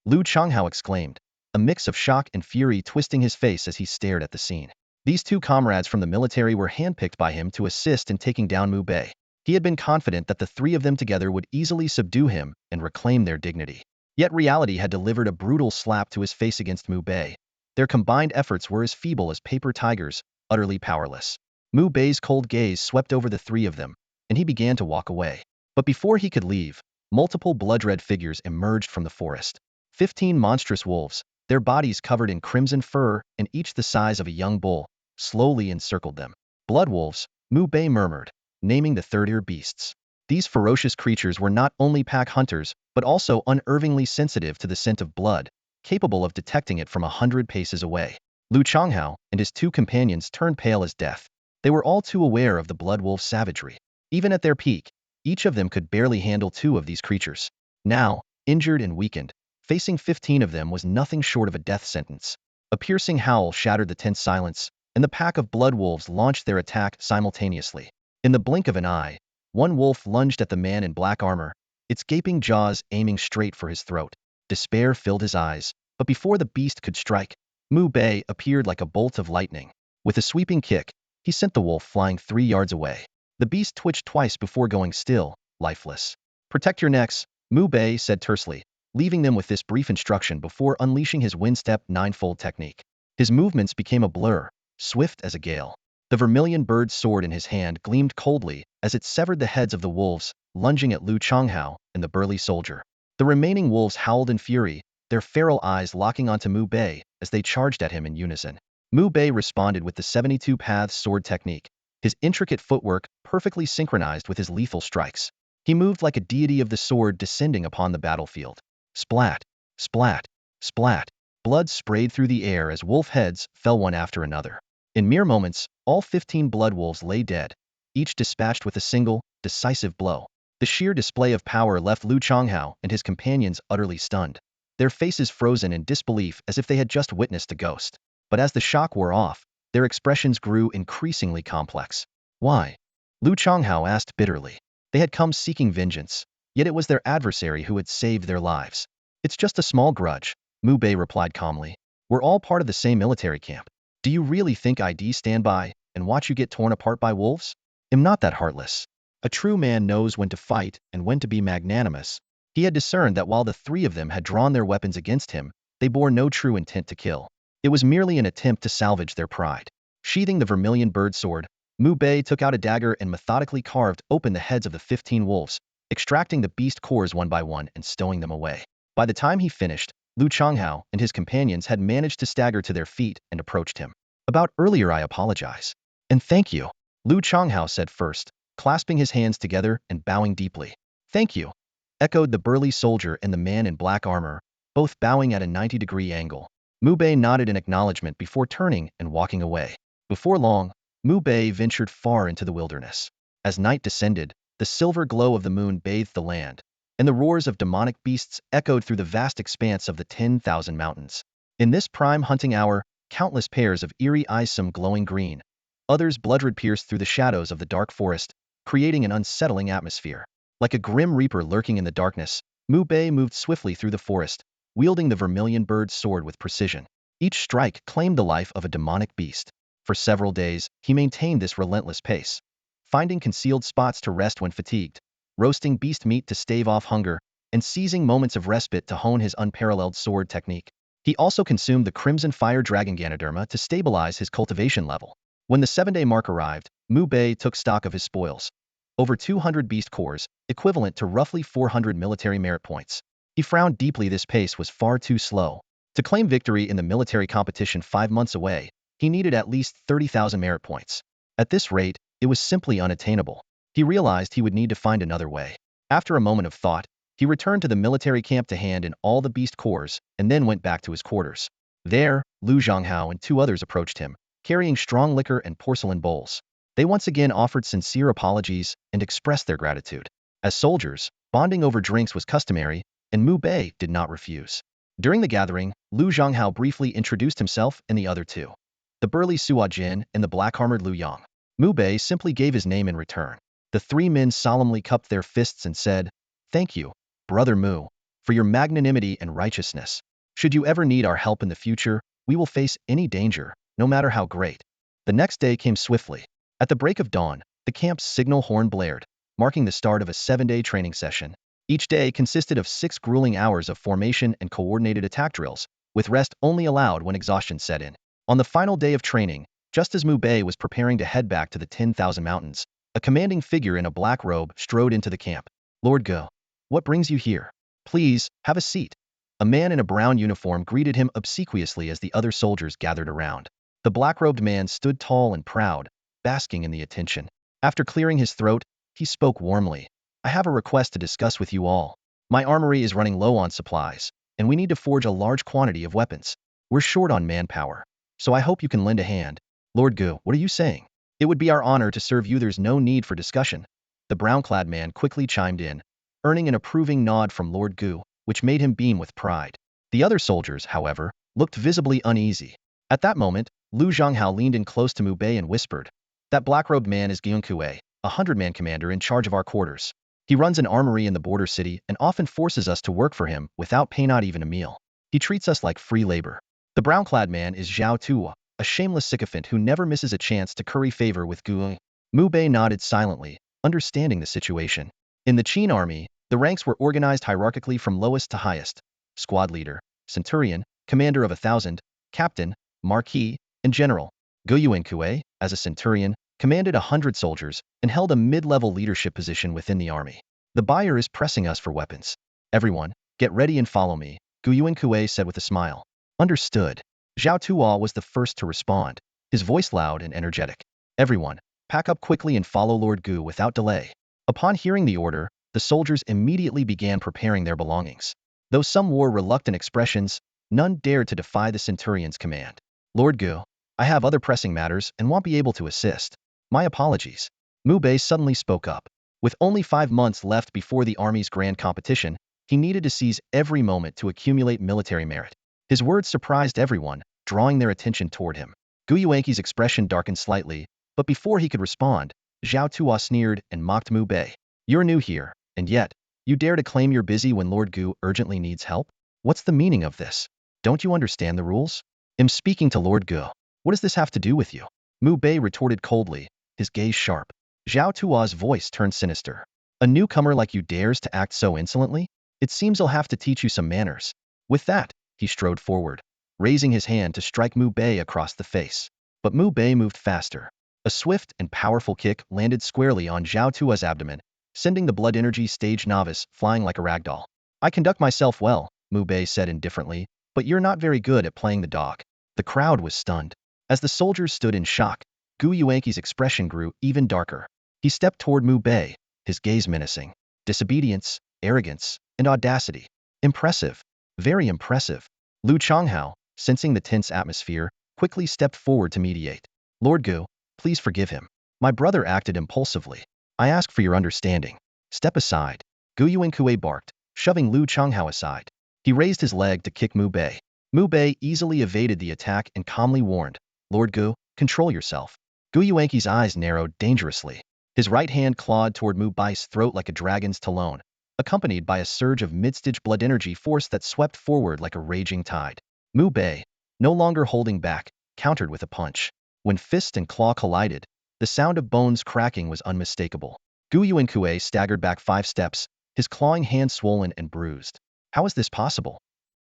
Lu Changhao exclaimed, a mix of shock and fury twisting his face as he stared at the scene. These two comrades from the military were handpicked by him to assist in taking down Mu Bei. He had been confident that the three of them together would easily subdue him and reclaim their dignity. Yet reality had delivered a brutal slap to his face against Mu Bei. Their combined efforts were as feeble as paper tigers, utterly powerless. Mu Bei's cold gaze swept over the three of them, and he began to walk away. But before he could leave, multiple blood-red figures emerged from the forest. 15 monstrous wolves, their bodies covered in crimson fur and each the size of a young bull, slowly encircled them. Blood wolves, Mu Bei murmured, naming the third-ear beasts. These ferocious creatures were not only pack hunters, but also unervingly sensitive to the scent of blood, capable of detecting it from 100 paces away. Lu Changhao and his two companions turned pale as death. They were all too aware of the blood wolf's savagery. Even at their peak, each of them could barely handle 2 of these creatures. Now, injured and weakened, facing 15 of them was nothing short of a death sentence. A piercing howl shattered the tense silence, and the pack of blood wolves launched their attack simultaneously. In the blink of an eye, one wolf lunged at the man in black armor, its gaping jaws aiming straight for his throat. Despair filled his eyes, but before the beast could strike, Mu Bei appeared like a bolt of lightning. With a sweeping kick, he sent the wolf flying 3 yards away. The beast twitched twice before going still, lifeless. "Protect your necks," Mu Bei said tersely, leaving them with this brief instruction before unleashing his wind-step 9-fold technique. His movements became a blur, swift as a gale. The vermilion bird's sword in his hand gleamed coldly as it severed the heads of the wolves, lunging at Lu Changhao and the burly soldier. The remaining wolves howled in fury, their feral eyes locking onto Mu Bei as they charged at him in unison. Mu Bei responded with the 72 paths sword technique, his intricate footwork perfectly synchronized with his lethal strikes. He moved like a deity of the sword descending upon the battlefield. Splat, splat, splat. Blood sprayed through the air as wolf heads fell one after another. In mere moments, all 15 blood wolves lay dead, each dispatched with a single, decisive blow. The sheer display of power left Lu Changhao and his companions utterly stunned, their faces frozen in disbelief as if they had just witnessed a ghost. But as the shock wore off, their expressions grew increasingly complex. "Why?" Lu Changhao asked bitterly. They had come seeking vengeance, yet it was their adversary who had saved their lives. "It's just a small grudge," Mu Bei replied calmly. "We're all part of the same military camp. Do you really think I'd stand by and watch you get torn apart by wolves? I'm not that heartless." A true man knows when to fight and when to be magnanimous. He had discerned that while the 3 of them had drawn their weapons against him, they bore no true intent to kill. It was merely an attempt to salvage their pride. Sheathing the vermilion bird sword, Mu Bei took out a dagger and methodically carved open the heads of the 15 wolves, extracting the beast cores one by one and stowing them away. By the time he finished, Lu Changhao and his companions had managed to stagger to their feet and approached him. "About earlier, I apologize. And thank you," Lu Changhao said first, clasping his hands together and bowing deeply. "Thank you," echoed the burly soldier and the man in black armor, both bowing at a 90-degree angle. Mu Bei nodded in acknowledgement before turning and walking away. Before long, Mu Bei ventured far into the wilderness. As night descended, the silver glow of the moon bathed the land, and the roars of demonic beasts echoed through the vast expanse of the 10,000 mountains. In this prime hunting hour, countless pairs of eerie eyes, some glowing green, others blood-red, pierced through the shadows of the dark forest, creating an unsettling atmosphere. Like a grim reaper lurking in the darkness, Mu Bei moved swiftly through the forest, wielding the vermilion bird's sword with precision. Each strike claimed the life of a demonic beast. For several days, he maintained this relentless pace, finding concealed spots to rest when fatigued, roasting beast meat to stave off hunger, and seizing moments of respite to hone his unparalleled sword technique. He also consumed the crimson fire dragon Ganoderma to stabilize his cultivation level. When the 7-day mark arrived, Mu Bei took stock of his spoils. Over 200 beast cores, equivalent to roughly 400 military merit points. He frowned deeply. This pace was far too slow. To claim victory in the military competition 5 months away, he needed at least 30,000 merit points. At this rate, it was simply unattainable. He realized he would need to find another way. After a moment of thought, he returned to the military camp to hand in all the beast cores and then went back to his quarters. There, Lu Zhonghao and 2 others approached him, carrying strong liquor and porcelain bowls. They once again offered sincere apologies and expressed their gratitude. As soldiers, bonding over drinks was customary, and Mu Bei did not refuse. During the gathering, Lu Zhonghao briefly introduced himself and the other 2. The burly Sua Jin and the black-armored Lu Yang. Mu Bei simply gave his name in return. The 3 men solemnly cupped their fists and said, "Thank you, Brother Mu, for your magnanimity and righteousness. Should you ever need our help in the future, we will face any danger, no matter how great." The next day came swiftly. At the break of dawn, the camp's signal horn blared, marking the start of a 7-day training session. Each day consisted of 6 grueling hours of formation and coordinated attack drills, with rest only allowed when exhaustion set in. On the final day of training, just as Mu Bei was preparing to head back to the 10,000 mountains, A commanding figure in a black robe strode into the camp. Lord Gu, what brings you here? Please, have a seat. A man in a brown uniform greeted him obsequiously as the other soldiers gathered around. The black-robed man stood tall and proud, basking in the attention. After clearing his throat, he spoke warmly. I have a request to discuss with you all. My armory is running low on supplies, and we need to forge a large quantity of weapons. We're short on manpower, so I hope you can lend a hand. Lord Gu, what are you saying? It would be our honor to serve you. There's no need for discussion. The brown-clad man quickly chimed in, earning an approving nod from Lord Gu, which made him beam with pride. The other soldiers, however, looked visibly uneasy. At that moment, Lu Zhonghao leaned in close to Mu Bei and whispered, that black-robed man is Gyunkue, a 100-man commander in charge of our quarters. He runs an armory in the border city and often forces us to work for him without pay, not even a meal. He treats us like free labor. The brown-clad man is Zhao Tuo, a shameless sycophant who never misses a chance to curry favor with Gu. Mu Bei nodded silently, understanding the situation. In the Qin army, the ranks were organized hierarchically from lowest to highest. Squad leader, centurion, commander of 1,000, captain, marquis, and general. Gu Yuankue, as a centurion, commanded 100 soldiers and held a mid-level leadership position within the army. The buyer is pressing us for weapons. Everyone, get ready and follow me, Gu Yuankue said with a smile. Understood. Zhao Tuo was the first to respond, his voice loud and energetic. Everyone, pack up quickly and follow Lord Gu without delay. Upon hearing the order, the soldiers immediately began preparing their belongings. Though some wore reluctant expressions, none dared to defy the centurion's command. Lord Gu, I have other pressing matters and won't be able to assist. My apologies. Mu Bei suddenly spoke up. With only 5 months left before the army's grand competition, he needed to seize every moment to accumulate military merit. His words surprised everyone, drawing their attention toward him. Gu Yuanqi's expression darkened slightly, but before he could respond, Zhao Tuo sneered and mocked Mu Bei. You're new here, and yet, you dare to claim you're busy when Lord Gu urgently needs help? What's the meaning of this? Don't you understand the rules? I'm speaking to Lord Gu. What does this have to do with you? Mu Bei retorted coldly, his gaze sharp. Zhao Tuo's voice turned sinister. A newcomer like you dares to act so insolently? It seems I'll have to teach you some manners. With that, he strode forward, raising his hand to strike Mu Bei across the face. But Mu Bei moved faster. A swift and powerful kick landed squarely on Zhao Tuo's abdomen, sending the blood energy stage novice flying like a ragdoll. I conduct myself well, Mu Bei said indifferently, but you're not very good at playing the dog. The crowd was stunned. As the soldiers stood in shock, Gu Yuanqi's expression grew even darker. He stepped toward Mu Bei, his gaze menacing. Disobedience, arrogance, and audacity. Impressive. Very impressive. Lu Zhonghao, sensing the tense atmosphere, quickly stepped forward to mediate. Lord Gu, please forgive him. My brother acted impulsively. I ask for your understanding. Step aside. Gu Yuankue barked, shoving Lu Zhonghao aside. He raised his leg to kick Mu Bei. Mu Bei easily evaded the attack and calmly warned, Lord Gu, control yourself. Gu Yuanqi's eyes narrowed dangerously. His right hand clawed toward Mu Bei's throat like a dragon's talon, accompanied by a surge of mid-stage blood energy force that swept forward like a raging tide. Mu Bei, no longer holding back, countered with a punch. When fist and claw collided, the sound of bones cracking was unmistakable. Gu Yuankue staggered back 5 steps, his clawing hand swollen and bruised. How is this possible?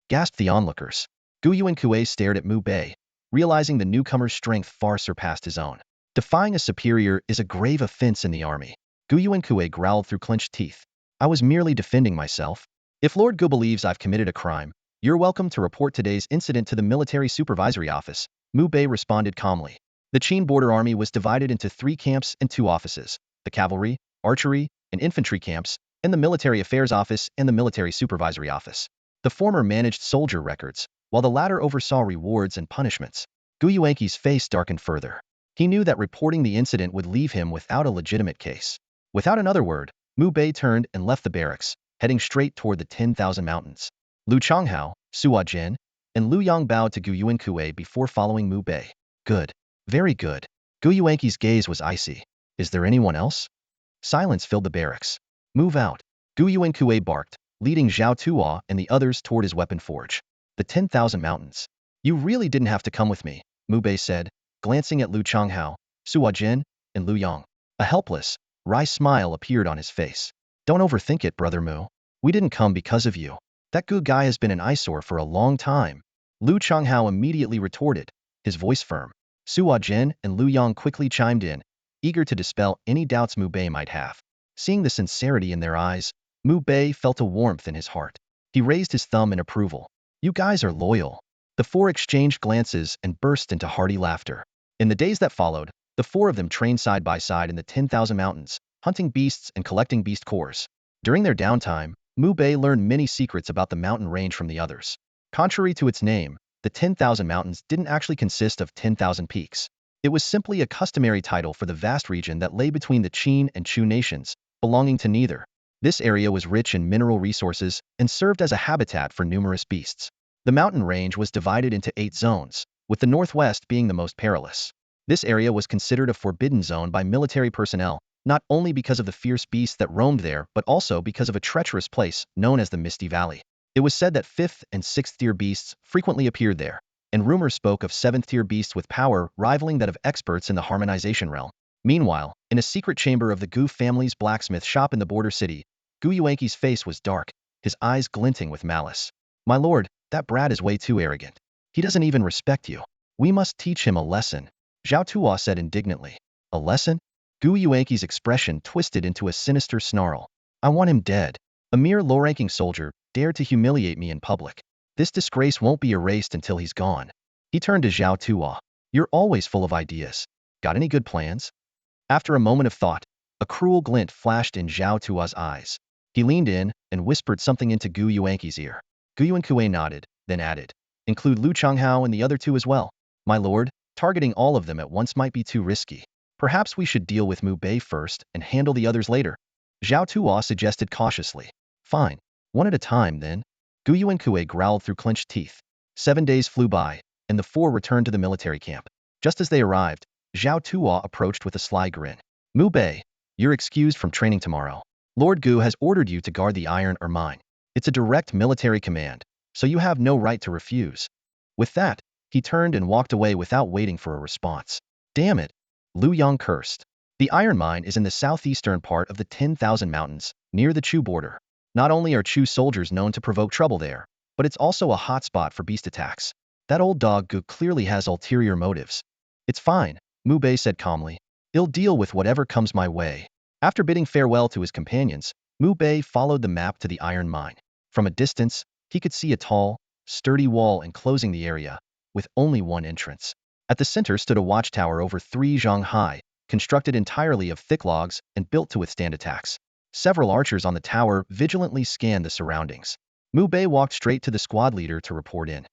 Gasped the onlookers. Gu Yuankue stared at Mu Bei, realizing the newcomer's strength far surpassed his own. Defying a superior is a grave offense in the army. Gu Yuankue growled through clenched teeth. I was merely defending myself. If Lord Gu believes I've committed a crime, you're welcome to report today's incident to the Military Supervisory Office, Mu Bei responded calmly. The Qin border army was divided into 3 camps and 2 offices, the cavalry, archery, and infantry camps, and the Military Affairs Office and the Military Supervisory Office. The former managed soldier records, while the latter oversaw rewards and punishments. Gu Yuanqi's face darkened further. He knew that reporting the incident would leave him without a legitimate case. Without another word, Mu Bei turned and left the barracks, heading straight toward the 10,000 mountains. Lu Zhonghao, Suo Jin, and Lu Yang bowed to Gu Yuankue before following Mu Bei. Good. Very good. Gu Yuanqi's gaze was icy. Is there anyone else? Silence filled the barracks. Move out. Gu Yuankue barked, leading Zhao Tuo and the others toward his weapon forge. The 10,000 mountains. You really didn't have to come with me, Mu Bei said, glancing at Lu Zhonghao, Suo Jin, and Lu Yang. A helpless, wry smile appeared on his face. Don't overthink it, Brother Mu. We didn't come because of you. That Gu guy has been an eyesore for a long time. Lu Zhonghao immediately retorted, his voice firm. Suo Jin and Lu Yang quickly chimed in, eager to dispel any doubts Mu Bei might have. Seeing the sincerity in their eyes, Mu Bei felt a warmth in his heart. He raised his thumb in approval. You guys are loyal. The four exchanged glances and burst into hearty laughter. In the days that followed, the four of them trained side by side in the 10,000 mountains, hunting beasts and collecting beast cores. During their downtime, Mu Bei learned many secrets about the mountain range from the others. Contrary to its name, the 10,000 mountains didn't actually consist of 10,000 peaks. It was simply a customary title for the vast region that lay between the Qin and Chu nations, belonging to neither. This area was rich in mineral resources and served as a habitat for numerous beasts. The mountain range was divided into 8 zones, with the northwest being the most perilous. This area was considered a forbidden zone by military personnel, not only because of the fierce beasts that roamed there but also because of a treacherous place known as the Misty Valley. It was said that 5th and 6th tier beasts frequently appeared there, and rumors spoke of 7th tier beasts with power rivaling that of experts in the harmonization realm. Meanwhile, in a secret chamber of the Gu family's blacksmith shop in the border city, Gu Yuanqi's face was dark, his eyes glinting with malice. My lord, that brat is way too arrogant. He doesn't even respect you. We must teach him a lesson, Zhao Tuo said indignantly. A lesson? Gu Yuanqi's expression twisted into a sinister snarl. I want him dead. A mere low-ranking soldier dared to humiliate me in public. This disgrace won't be erased until he's gone. He turned to Zhao Tuo. You're always full of ideas. Got any good plans? After a moment of thought, a cruel glint flashed in Zhao Tuo's eyes. He leaned in and whispered something into Gu Yuanqi's ear. Gu Yuanqi nodded, then added, include Lu Changhao and the other 2 as well. My lord, targeting all of them at once might be too risky. Perhaps we should deal with Mu Bei first and handle the others later. Zhao Tuo suggested cautiously. Fine. One at a time, then. Gu Yuanqi growled through clenched teeth. 7 days flew by, and the 4 returned to the military camp. Just as they arrived, Zhao Tuo approached with a sly grin. Mu Bei, you're excused from training tomorrow. Lord Gu has ordered you to guard the iron or mine. It's a direct military command, so you have no right to refuse. With that, he turned and walked away without waiting for a response. Damn it! Lu Yang cursed. The iron mine is in the southeastern part of the 10,000 mountains, near the Chu border. Not only are Chu soldiers known to provoke trouble there, but it's also a hotspot for beast attacks. That old dog Gu clearly has ulterior motives. It's fine, Mu Bei said calmly. I'll deal with whatever comes my way. After bidding farewell to his companions, Mu Bei followed the map to the iron mine. From a distance, he could see a tall, sturdy wall enclosing the area, with only one entrance. At the center stood a watchtower over 3 zhang high, constructed entirely of thick logs and built to withstand attacks. Several archers on the tower vigilantly scanned the surroundings. Mu Bei walked straight to the squad leader to report in.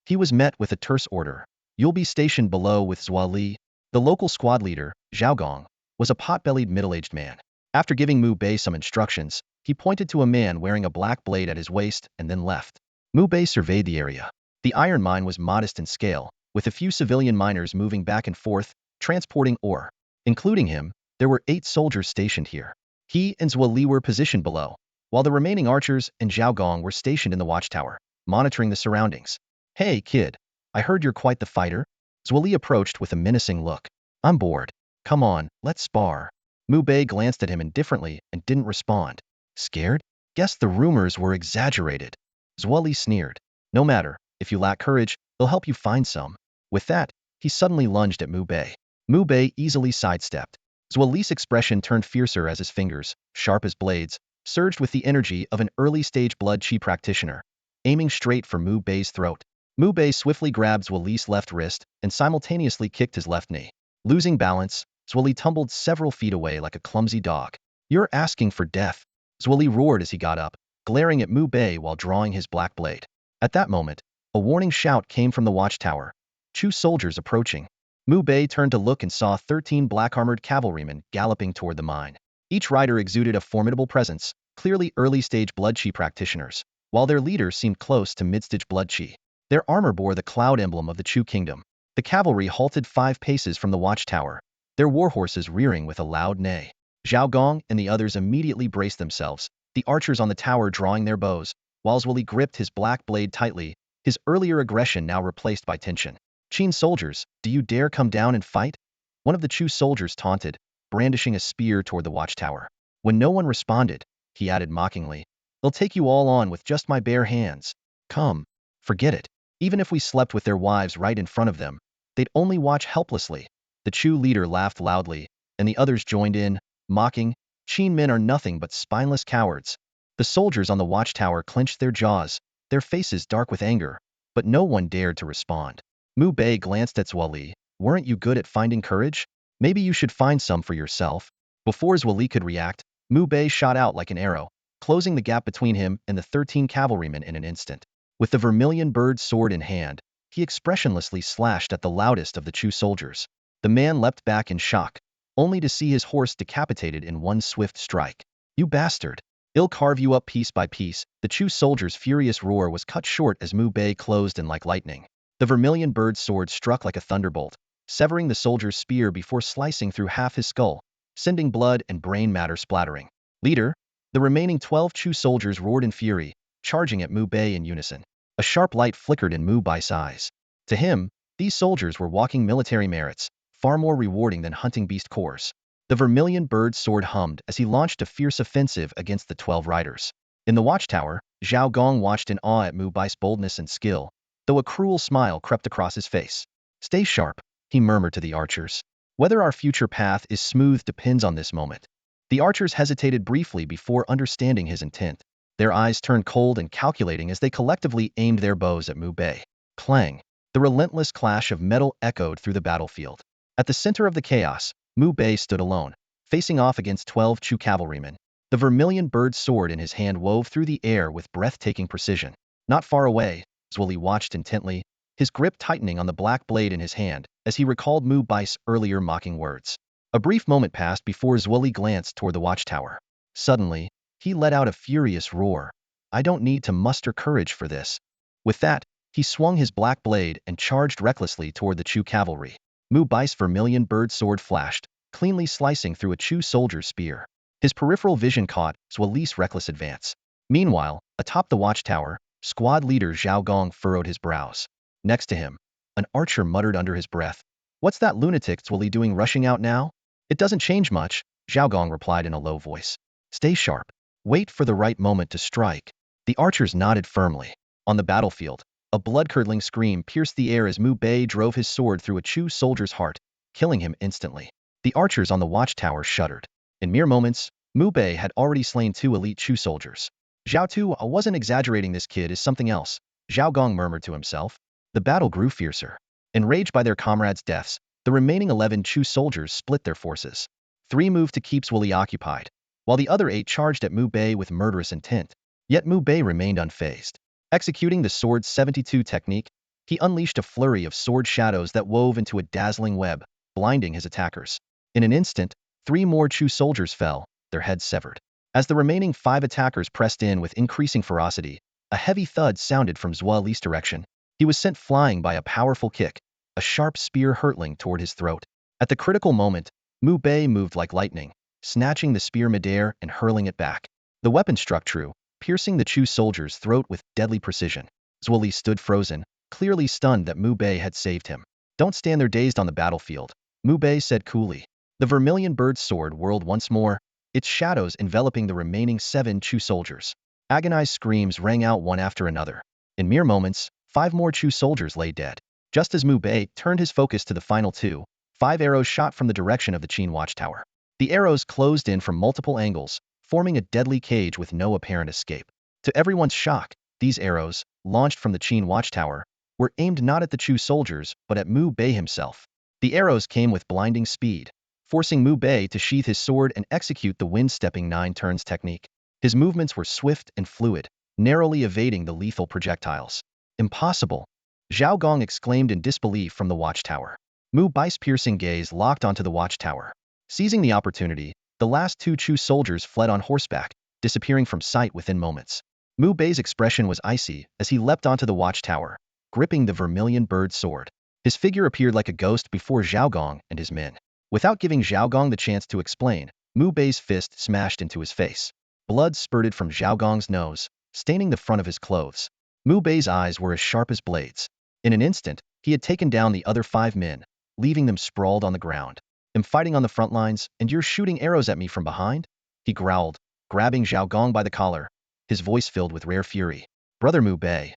He was met with a terse order. You'll be stationed below with Zhua Li. The local squad leader, Zhao Gong, was a pot-bellied middle-aged man. After giving Mu Bei some instructions, he pointed to a man wearing a black blade at his waist and then left. Mu Bei surveyed the area. The iron mine was modest in scale, with a few civilian miners moving back and forth, transporting ore. Including him, there were 8 soldiers stationed here. He and Zhua Li were positioned below, while the remaining archers and Zhao Gong were stationed in the watchtower, monitoring the surroundings. Hey, kid, I heard you're quite the fighter. Zhua Li approached with a menacing look. I'm bored. Come on, let's spar. Mu Bei glanced at him indifferently and didn't respond. Scared? Guess the rumors were exaggerated. Zhua Li sneered. No matter, if you lack courage, they'll help you find some. With that, he suddenly lunged at Mu Bei. Mu Bei easily sidestepped. Zhua Li's expression turned fiercer as his fingers, sharp as blades, surged with the energy of an early-stage blood chi practitioner, aiming straight for Mu Bei's throat. Mu Bei swiftly grabbed Zhua Li's left wrist and simultaneously kicked his left knee. Losing balance, Zhua Li tumbled several feet away like a clumsy dog. You're asking for death. Zhua Li roared as he got up, glaring at Mu Bei while drawing his black blade. At that moment, a warning shout came from the watchtower. Chu soldiers approaching. Mu Bei turned to look and saw 13 black-armored cavalrymen galloping toward the mine. Each rider exuded a formidable presence, clearly early-stage blood chi practitioners, while their leader seemed close to mid-stage blood chi. Their armor bore the cloud emblem of the Chu kingdom. The cavalry halted 5 paces from the watchtower, their warhorses rearing with a loud neigh. Zhao Gong and the others immediately braced themselves, the archers on the tower drawing their bows, while Zhua Li gripped his black blade tightly, his earlier aggression now replaced by tension. Qin soldiers, do you dare come down and fight? One of the Chu soldiers taunted, brandishing a spear toward the watchtower. When no one responded, he added mockingly, they'll take you all on with just my bare hands. Come. Forget it. Even if we slept with their wives right in front of them, they'd only watch helplessly. The Chu leader laughed loudly, and the others joined in, mocking, "Qin men are nothing but spineless cowards." The soldiers on the watchtower clenched their jaws, their faces dark with anger, but no one dared to respond. Mu Bei glanced at Zuali. "Weren't you good at finding courage? Maybe you should find some for yourself." Before Zuali could react, Mu Bei shot out like an arrow, closing the gap between him and the 13 cavalrymen in an instant. With the vermilion bird sword in hand, he expressionlessly slashed at the loudest of the Chu soldiers. The man leapt back in shock, only to see his horse decapitated in one swift strike. "You bastard! I'll carve you up piece by piece." The Chu soldier's furious roar was cut short as Mu Bei closed in like lightning. The vermilion bird sword struck like a thunderbolt, severing the soldier's spear before slicing through half his skull, sending blood and brain matter splattering. "Leader!" The remaining 12 Chu soldiers roared in fury, charging at Mu Bei in unison. A sharp light flickered in Mu Bai's eyes. To him, these soldiers were walking military merits, far more rewarding than hunting beast cores. The vermilion bird sword hummed as he launched a fierce offensive against the 12 riders. In the watchtower, Zhao Gong watched in awe at Mu Bai's boldness and skill, though a cruel smile crept across his face. "Stay sharp," he murmured to the archers. "Whether our future path is smooth depends on this moment." The archers hesitated briefly before understanding his intent. Their eyes turned cold and calculating as they collectively aimed their bows at Mu Bei. Clang! The relentless clash of metal echoed through the battlefield. At the center of the chaos, Mu Bei stood alone, facing off against 12 Chu cavalrymen. The vermilion bird sword in his hand wove through the air with breathtaking precision. Not far away, Zuali watched intently, his grip tightening on the black blade in his hand as he recalled Mu Bai's earlier mocking words. A brief moment passed before Zuali glanced toward the watchtower. Suddenly, he let out a furious roar. "I don't need to muster courage for this." With that, he swung his black blade and charged recklessly toward the Chu cavalry. Mu Bai's vermilion bird sword flashed, cleanly slicing through a Chu soldier's spear. His peripheral vision caught Zuali's reckless advance. Meanwhile, atop the watchtower, squad leader Zhao Gong furrowed his brows. Next to him, an archer muttered under his breath, "What's that lunatic Zuali doing rushing out now?" "It doesn't change much," Zhao Gong replied in a low voice. "Stay sharp. Wait for the right moment to strike." The archers nodded firmly. On the battlefield, a blood-curdling scream pierced the air as Mu Bei drove his sword through a Chu soldier's heart, killing him instantly. The archers on the watchtower shuddered. In mere moments, Mu Bei had already slain 2 elite Chu soldiers. "Zhao Tu, I wasn't exaggerating, this kid is something else," Zhao Gong murmured to himself. The battle grew fiercer. Enraged by their comrades' deaths, the remaining 11 Chu soldiers split their forces. 3 moved to keep Zuali occupied, while the other 8 charged at Mu Bei with murderous intent. Yet Mu Bei remained unfazed. Executing the sword's 72 technique, he unleashed a flurry of sword shadows that wove into a dazzling web, blinding his attackers. In an instant, 3 more Chu soldiers fell, their heads severed. As the remaining 5 attackers pressed in with increasing ferocity, a heavy thud sounded from Zuali's direction. He was sent flying by a powerful kick, a sharp spear hurtling toward his throat. At the critical moment, Mu Bei moved like lightning, snatching the spear midair and hurling it back. The weapon struck true, piercing the Chu soldier's throat with deadly precision. Zuali stood frozen, clearly stunned that Mu Bei had saved him. "Don't stand there dazed on the battlefield," Mu Bei said coolly. The vermilion bird sword whirled once more, its shadows enveloping the remaining 7 Chu soldiers. Agonized screams rang out one after another. In mere moments, 5 more Chu soldiers lay dead. Just as Mu Bei turned his focus to the final 2, 5 arrows shot from the direction of the Qin watchtower. The arrows closed in from multiple angles, forming a deadly cage with no apparent escape. To everyone's shock, these arrows, launched from the Qin watchtower, were aimed not at the Chu soldiers but at Mu Bei himself. The arrows came with blinding speed, forcing Mu Bei to sheath his sword and execute the wind-stepping 9 turns technique. His movements were swift and fluid, narrowly evading the lethal projectiles. "Impossible!" Zhao Gong exclaimed in disbelief from the watchtower. Mu Bai's piercing gaze locked onto the watchtower. Seizing the opportunity, the last 2 Chu soldiers fled on horseback, disappearing from sight within moments. Mu Bei's expression was icy as he leapt onto the watchtower, gripping the vermilion bird sword. His figure appeared like a ghost before Zhao Gong and his men. Without giving Zhao Gong the chance to explain, Mu Bei's fist smashed into his face. Blood spurted from Zhao Gong's nose, staining the front of his clothes. Mu Bei's eyes were as sharp as blades. In an instant, he had taken down the other 5 men, leaving them sprawled on the ground. "I'm fighting on the front lines, and you're shooting arrows at me from behind?" he growled, grabbing Zhao Gong by the collar, his voice filled with rare fury. "Brother Mu Bei,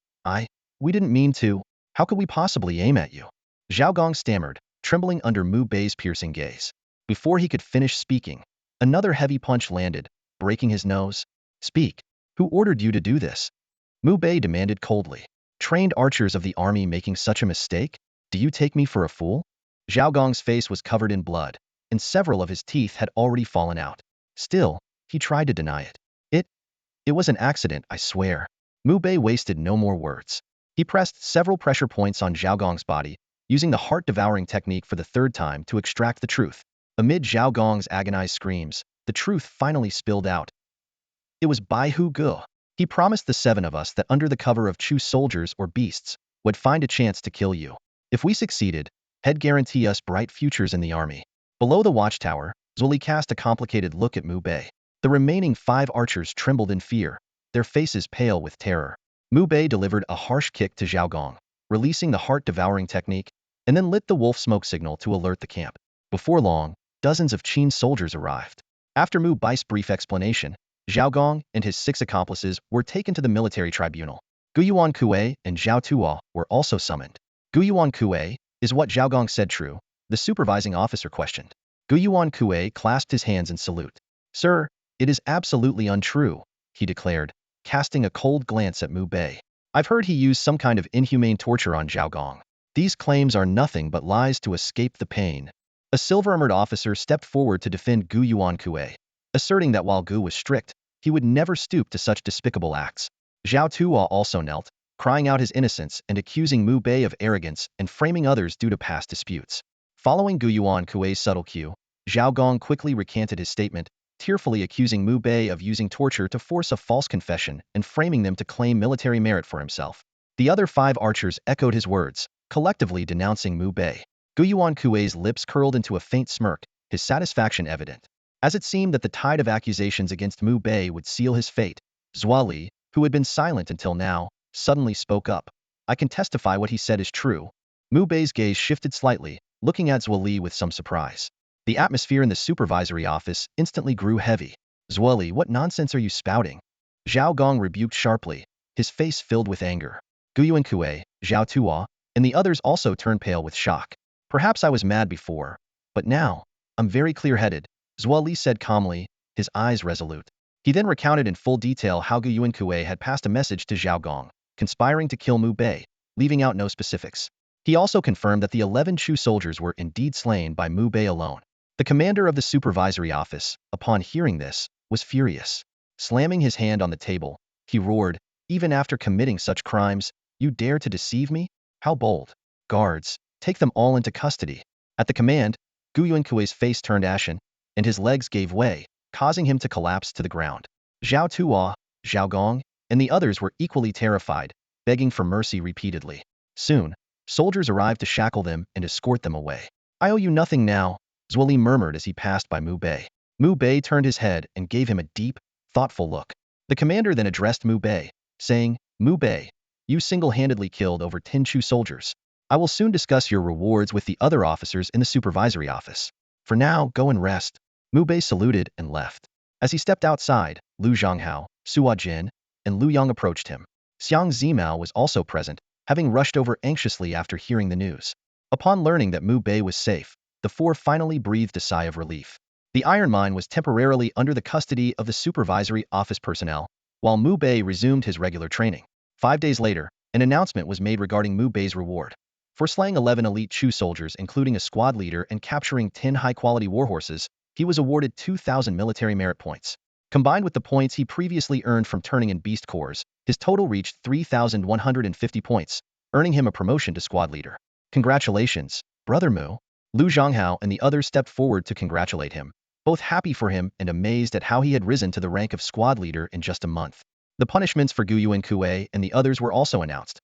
we didn't mean to. How could we possibly aim at you?" Zhao Gong stammered, trembling under Mu Bei's piercing gaze. Before he could finish speaking, another heavy punch landed, breaking his nose. Speak. Who ordered you to do this? Mu Bei demanded coldly. Trained archers of the army making such a mistake? Do you take me for a fool? Zhao Gong's face was covered in blood, and several of his teeth had already fallen out. Still, he tried to deny it. It was an accident, I swear. Mu Bei wasted no more words. He pressed several pressure points on Zhao Gong's body, using the heart-devouring technique for the third time to extract the truth. Amid Zhao Gong's agonized screams, the truth finally spilled out. It was Bai Hu Ge. He promised the seven of us that under the cover of Chu soldiers or beasts, would find a chance to kill you. If we succeeded, he'd guarantee us bright futures in the army. Below the watchtower, Zuli cast a complicated look at Mu Bei. The remaining 5 archers trembled in fear, their faces pale with terror. Mu Bei delivered a harsh kick to Zhao Gong, releasing the heart-devouring technique, and then lit the wolf smoke signal to alert the camp. Before long, dozens of Qin soldiers arrived. After Mu Bei's brief explanation, Zhao Gong and his 6 accomplices were taken to the military tribunal. Guyuan Kue and Zhao Tuo were also summoned. Guyuan Kue, is what Zhao Gong said true? The supervising officer questioned. Guyuan Kue clasped his hands in salute. Sir, it is absolutely untrue, he declared, casting a cold glance at Mu Bei. I've heard he used some kind of inhumane torture on Zhao Gong. These claims are nothing but lies to escape the pain. A silver-armored officer stepped forward to defend Gu Yuan Kue, asserting that while Gu was strict, he would never stoop to such despicable acts. Zhao Tuo also knelt, crying out his innocence and accusing Mu Bei of arrogance and framing others due to past disputes. Following Gu Yuan Kue's subtle cue, Zhao Gong quickly recanted his statement, tearfully accusing Mu Bei of using torture to force a false confession and framing them to claim military merit for himself. The other 5 archers echoed his words, collectively denouncing Mu Bei. Guyuan Kue's lips curled into a faint smirk, his satisfaction evident. As it seemed that the tide of accusations against Mu Bei would seal his fate, Zhua Li, who had been silent until now, suddenly spoke up. I can testify what he said is true. Mu Bei's gaze shifted slightly, looking at Zhua Li with some surprise. The atmosphere in the supervisory office instantly grew heavy. Zhua Li, what nonsense are you spouting? Zhao Gong rebuked sharply, his face filled with anger. Guyuan Kue, Zhao Tuo, and the others also turned pale with shock. Perhaps I was mad before, but now, I'm very clear-headed, Zhua Li said calmly, his eyes resolute. He then recounted in full detail how Guyuan Kue had passed a message to Zhao Gong, conspiring to kill Mu Bei, leaving out no specifics. He also confirmed that the 11 Chu soldiers were indeed slain by Mu Bei alone. The commander of the supervisory office, upon hearing this, was furious. Slamming his hand on the table, he roared, even after committing such crimes, you dare to deceive me? How bold. Guards, take them all into custody. At the command, Guyuan Kue's face turned ashen, and his legs gave way, causing him to collapse to the ground. Zhao Tuo, Zhao Gong, and the others were equally terrified, begging for mercy repeatedly. Soon, soldiers arrived to shackle them and escort them away. I owe you nothing now, Zhua Li murmured as he passed by Mu Bei. Mu Bei turned his head and gave him a deep, thoughtful look. The commander then addressed Mu Bei, saying, Mu Bei, you single-handedly killed over 10 Chu soldiers. I will soon discuss your rewards with the other officers in the supervisory office. For now, go and rest. Mu Bei saluted and left. As he stepped outside, Lu Zhonghao, Suo Jin, and Lu Yang approached him. Xiang Zimao was also present, having rushed over anxiously after hearing the news. Upon learning that Mu Bei was safe, the 4 finally breathed a sigh of relief. The iron mine was temporarily under the custody of the supervisory office personnel, while Mu Bei resumed his regular training. 5 days later, an announcement was made regarding Mu Bei's reward. For slaying 11 elite Chu soldiers including a squad leader and capturing 10 high-quality warhorses, he was awarded 2,000 military merit points. Combined with the points he previously earned from turning in beast corps, his total reached 3,150 points, earning him a promotion to squad leader. Congratulations, Brother Mu. Lu Zhonghao and the others stepped forward to congratulate him, both happy for him and amazed at how he had risen to the rank of squad leader in just a month. The punishments for Guyuan Kue and the others were also announced.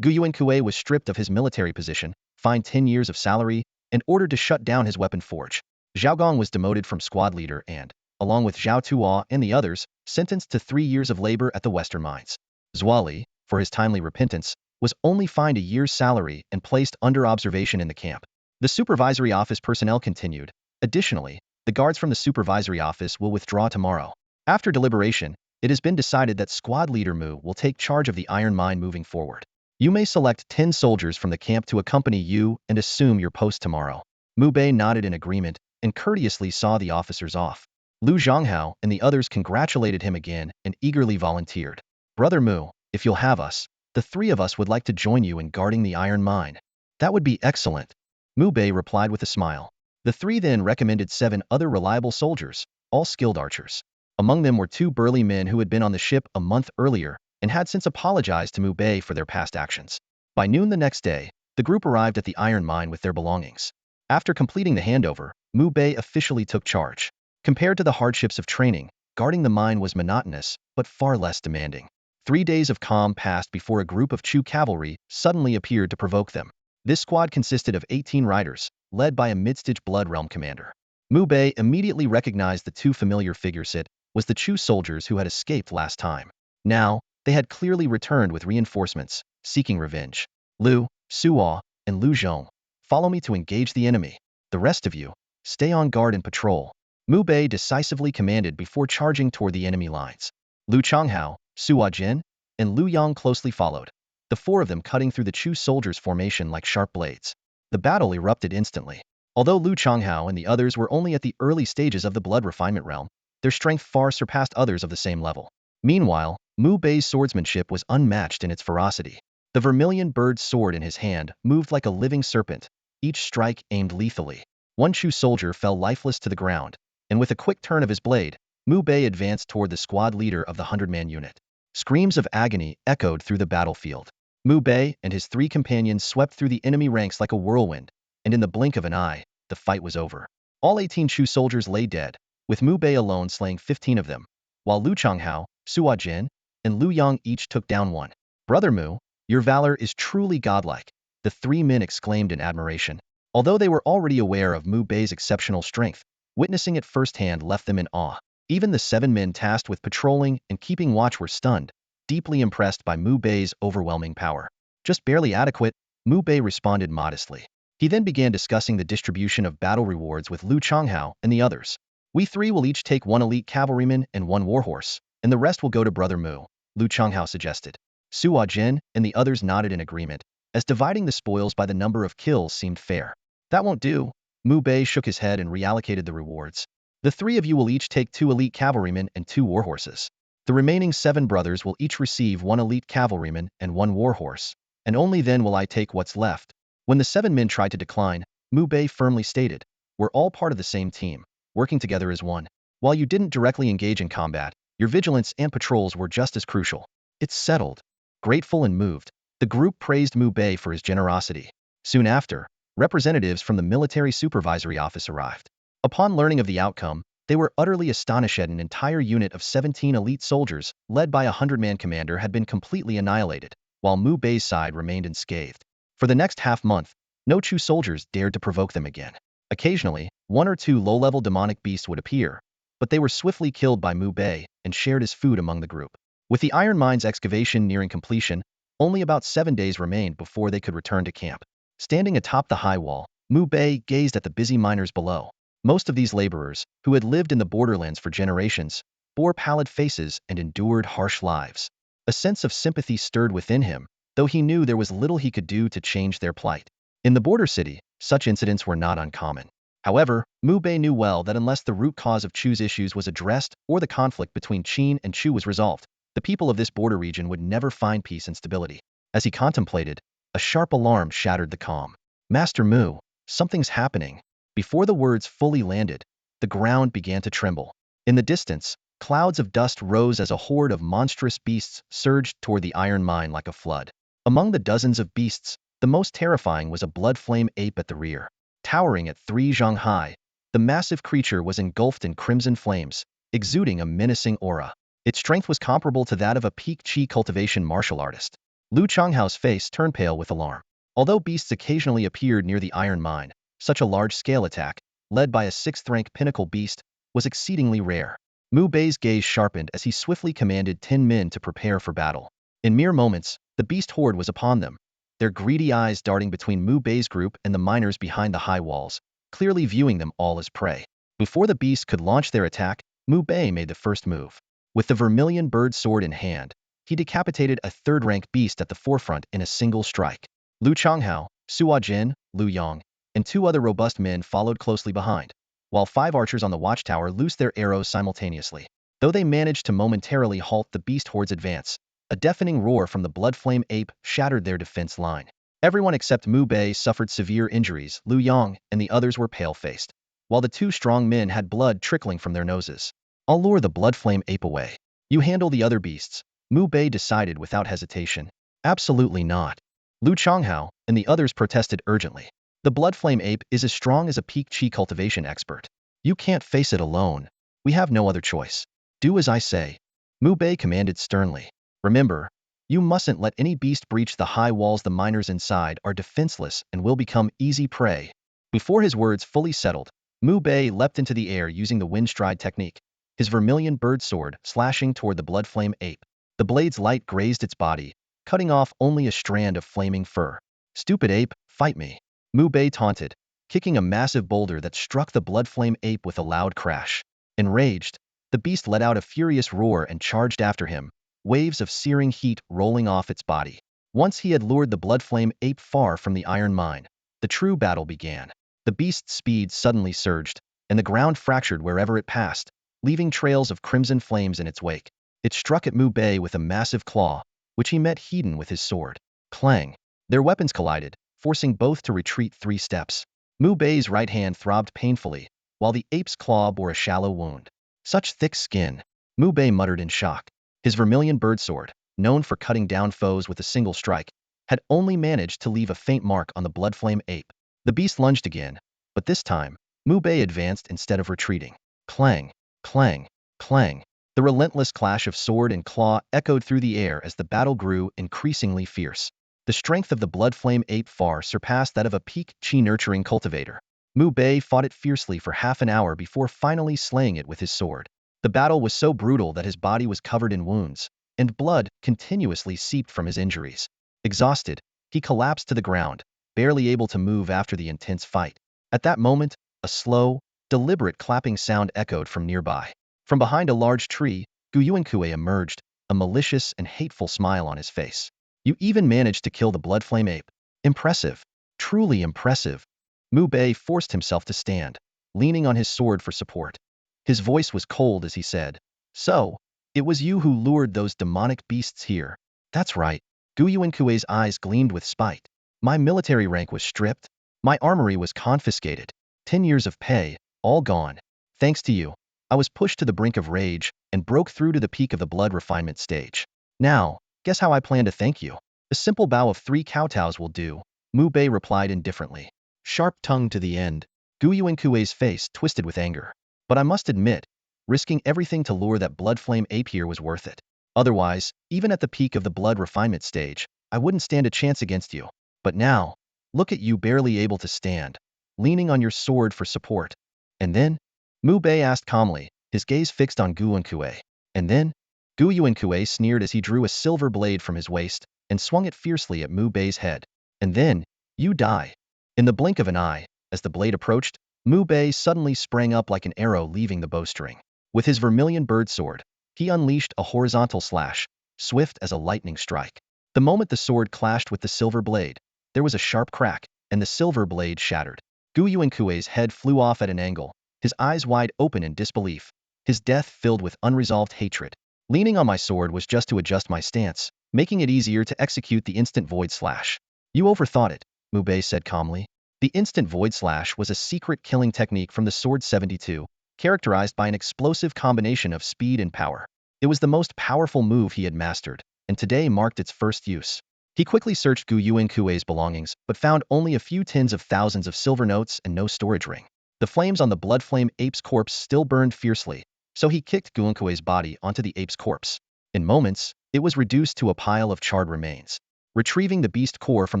Guyuan Kue was stripped of his military position, fined 10 years of salary, and ordered to shut down his weapon forge. Zhao Gong was demoted from squad leader and, along with Zhao Tuo and the others, sentenced to 3 years of labor at the Western mines. Zhua Li, for his timely repentance, was only fined a year's salary and placed under observation in the camp. The supervisory office personnel continued. Additionally, the guards from the supervisory office will withdraw tomorrow. After deliberation, it has been decided that squad leader Mu will take charge of the iron mine moving forward. You may select 10 soldiers from the camp to accompany you and assume your post tomorrow. Mu Bei nodded in agreement, and courteously saw the officers off. Lu Zhonghao and the others congratulated him again and eagerly volunteered. Brother Mu, if you'll have us, the three of us would like to join you in guarding the iron mine. That would be excellent. Mu Bei replied with a smile. The three then recommended 7 other reliable soldiers, all skilled archers. Among them were 2 burly men who had been on the ship a month earlier and had since apologized to Mu Bei for their past actions. By noon the next day, the group arrived at the iron mine with their belongings. After completing the handover, Mu Bei officially took charge. Compared to the hardships of training, guarding the mine was monotonous, but far less demanding. 3 days of calm passed before a group of Chu cavalry suddenly appeared to provoke them. This squad consisted of 18 riders, led by a mid-stage Blood Realm commander. Mu Bei immediately recognized the 2 familiar figures. It was the Chu soldiers who had escaped last time. Now, they had clearly returned with reinforcements, seeking revenge. Lu, Suo, and Lu Zhong, follow me to engage the enemy. The rest of you, stay on guard and patrol. Mu Bei decisively commanded before charging toward the enemy lines. Lu Changhao, Suo Jin, and Lu Yang closely followed, the 4 of them cutting through the Chu soldiers' formation like sharp blades. The battle erupted instantly. Although Lu Changhao and the others were only at the early stages of the blood refinement realm, their strength far surpassed others of the same level. Meanwhile, Mu Bei's swordsmanship was unmatched in its ferocity. The vermilion bird's sword in his hand moved like a living serpent, each strike aimed lethally. One Chu soldier fell lifeless to the ground, and with a quick turn of his blade, Mu Bei advanced toward the squad leader of the 100-man unit. Screams of agony echoed through the battlefield. Mu Bei and his 3 companions swept through the enemy ranks like a whirlwind, and in the blink of an eye, the fight was over. All 18 Chu soldiers lay dead, with Mu Bei alone slaying 15 of them, while Lu Changhao, Suo Jin, and Lu Yang each took down 1. Brother Mu, your valor is truly godlike, the 3 men exclaimed in admiration. Although they were already aware of Mu Bei's exceptional strength, witnessing it firsthand left them in awe. Even the 7 men tasked with patrolling and keeping watch were stunned, deeply impressed by Mu Bei's overwhelming power. Just barely adequate, Mu Bei responded modestly. He then began discussing the distribution of battle rewards with Lu Changhao and the others. We 3 will each take 1 elite cavalryman and 1 warhorse, and the rest will go to Brother Mu, Lu Changhao suggested. Suo Jin and the others nodded in agreement, as dividing the spoils by the number of kills seemed fair. That won't do. Mu Bei shook his head and reallocated the rewards. The 3 of you will each take 2 elite cavalrymen and 2 warhorses. The remaining 7 brothers will each receive 1 elite cavalryman and 1 warhorse, and only then will I take what's left. When the 7 men tried to decline, Mu Bei firmly stated, we're all part of the same team, working together as one. While you didn't directly engage in combat, your vigilance and patrols were just as crucial. It's settled. Grateful and moved, the group praised Mu Bei for his generosity. Soon after, representatives from the military supervisory office arrived. Upon learning of the outcome, they were utterly astonished. An entire unit of 17 elite soldiers, led by a 100-man commander, had been completely annihilated, while Mu Bei's side remained unscathed. For the next half-month, no Chu soldiers dared to provoke them again. Occasionally, 1 or 2 low-level demonic beasts would appear, but they were swiftly killed by Mu Bei and shared as food among the group. With the iron mine's excavation nearing completion, only about 7 days remained before they could return to camp. Standing atop the high wall, Mu Bei gazed at the busy miners below. Most of these laborers, who had lived in the borderlands for generations, bore pallid faces and endured harsh lives. A sense of sympathy stirred within him, though he knew there was little he could do to change their plight. In the border city, such incidents were not uncommon. However, Mu Bei knew well that unless the root cause of Chu's issues was addressed or the conflict between Qin and Chu was resolved, the people of this border region would never find peace and stability. As he contemplated, a sharp alarm shattered the calm. Master Mu, something's happening. Before the words fully landed, the ground began to tremble. In the distance, clouds of dust rose as a horde of monstrous beasts surged toward the iron mine like a flood. Among the dozens of beasts, the most terrifying was a blood flame ape at the rear. Towering at 3 zhang high, the massive creature was engulfed in crimson flames, exuding a menacing aura. Its strength was comparable to that of a peak Qi cultivation martial artist. Lu Changhao's face turned pale with alarm. Although beasts occasionally appeared near the iron mine, such a large-scale attack, led by a 6th-rank pinnacle beast, was exceedingly rare. Mu Bei's gaze sharpened as he swiftly commanded 10 men to prepare for battle. In mere moments, the beast horde was upon them, their greedy eyes darting between Mu Bei's group and the miners behind the high walls, clearly viewing them all as prey. Before the beasts could launch their attack, Mu Bei made the first move. With the vermilion bird sword in hand, he decapitated a 3rd-rank beast at the forefront in a single strike. Lu Changhao, Suo Jin, Lu Yang, and 2 other robust men followed closely behind. while 5 archers on the watchtower loosed their arrows simultaneously. Though they managed to momentarily halt the beast horde's advance, a deafening roar from the blood flame ape shattered their defense line. Everyone except Mu Bei suffered severe injuries. Lu Yang and the others were pale-faced, while the 2 strong men had blood trickling from their noses. I'll lure the blood flame ape away. You handle the other beasts, Mu Bei decided without hesitation. Absolutely not. Lu Changhao and the others protested urgently. The blood flame ape is as strong as a peak chi cultivation expert. You can't face it alone. We have no other choice. Do as I say, Mu Bei commanded sternly. Remember, you mustn't let any beast breach the high walls. The miners inside are defenseless and will become easy prey. Before his words fully settled, Mu Bei leapt into the air using the wind stride technique, his vermilion bird sword slashing toward the blood flame ape. The blade's light grazed its body, cutting off only a strand of flaming fur. Stupid ape, fight me, Mu Bei taunted, kicking a massive boulder that struck the blood flame ape with a loud crash. Enraged, the beast let out a furious roar and charged after him, waves of searing heat rolling off its body. Once he had lured the blood flame ape far from the iron mine, the true battle began. The beast's speed suddenly surged, and the ground fractured wherever it passed, leaving trails of crimson flames in its wake. It struck at Mu Bei with a massive claw, which he met hidden with his sword. Clang! Their weapons collided, forcing both to retreat 3 steps. Mu Bei's right hand throbbed painfully, while the ape's claw bore a shallow wound. Such thick skin, Mu Bei muttered in shock. His vermilion birdsword, known for cutting down foes with a single strike, had only managed to leave a faint mark on the blood flame ape. The beast lunged again, but this time, Mu Bei advanced instead of retreating. Clang! Clang! Clang! The relentless clash of sword and claw echoed through the air as the battle grew increasingly fierce. The strength of the blood flame ape far surpassed that of a peak chi-nurturing cultivator. Mu Bei fought it fiercely for half an hour before finally slaying it with his sword. The battle was so brutal that his body was covered in wounds, and blood continuously seeped from his injuries. Exhausted, he collapsed to the ground, barely able to move after the intense fight. At that moment, a slow, deliberate clapping sound echoed from nearby. From behind a large tree, Gu Yuankue emerged, a malicious and hateful smile on his face. You even managed to kill the blood flame ape. Impressive. Truly impressive. Mu Bei forced himself to stand, leaning on his sword for support. His voice was cold as he said, "So, it was you who lured those demonic beasts here." "That's right." Gu Yuankue's eyes gleamed with spite. "My military rank was stripped. My armory was confiscated. 10 years of pay, all gone. Thanks to you, I was pushed to the brink of rage and broke through to the peak of the blood refinement stage. Now, guess how I plan to thank you?" "A simple bow of 3 kowtows will do," Mu Bei replied indifferently. Sharp-tongued to the end, Gu Yuankue's face twisted with anger. "But I must admit, risking everything to lure that blood flame ape here was worth it. Otherwise, even at the peak of the blood refinement stage, I wouldn't stand a chance against you. But now, look at you barely able to stand, leaning on your sword for support." "And then?" Mu Bei asked calmly, his gaze fixed on Gu Yuankue. "And then?" Gu Yuankue sneered as he drew a silver blade from his waist and swung it fiercely at Mu Bei's head. "And then, you die." In the blink of an eye, as the blade approached, Mu Bei suddenly sprang up like an arrow leaving the bowstring. With his vermilion bird sword, he unleashed a horizontal slash, swift as a lightning strike. The moment the sword clashed with the silver blade, there was a sharp crack, and the silver blade shattered. Gu Yuankue's head flew off at an angle, his eyes wide open in disbelief, his death filled with unresolved hatred. "Leaning on my sword was just to adjust my stance, making it easier to execute the instant void slash." "You overthought it," Mu Bei said calmly. The instant void slash was a secret killing technique from the Sword 72, characterized by an explosive combination of speed and power. It was the most powerful move he had mastered, and today marked its first use. He quickly searched Gu Yuankue's belongings, but found only a few tens of thousands of silver notes and no storage ring. The flames on the blood flame ape's corpse still burned fiercely, so he kicked Gu Yuankue's body onto the ape's corpse. In moments, it was reduced to a pile of charred remains. Retrieving the beast core from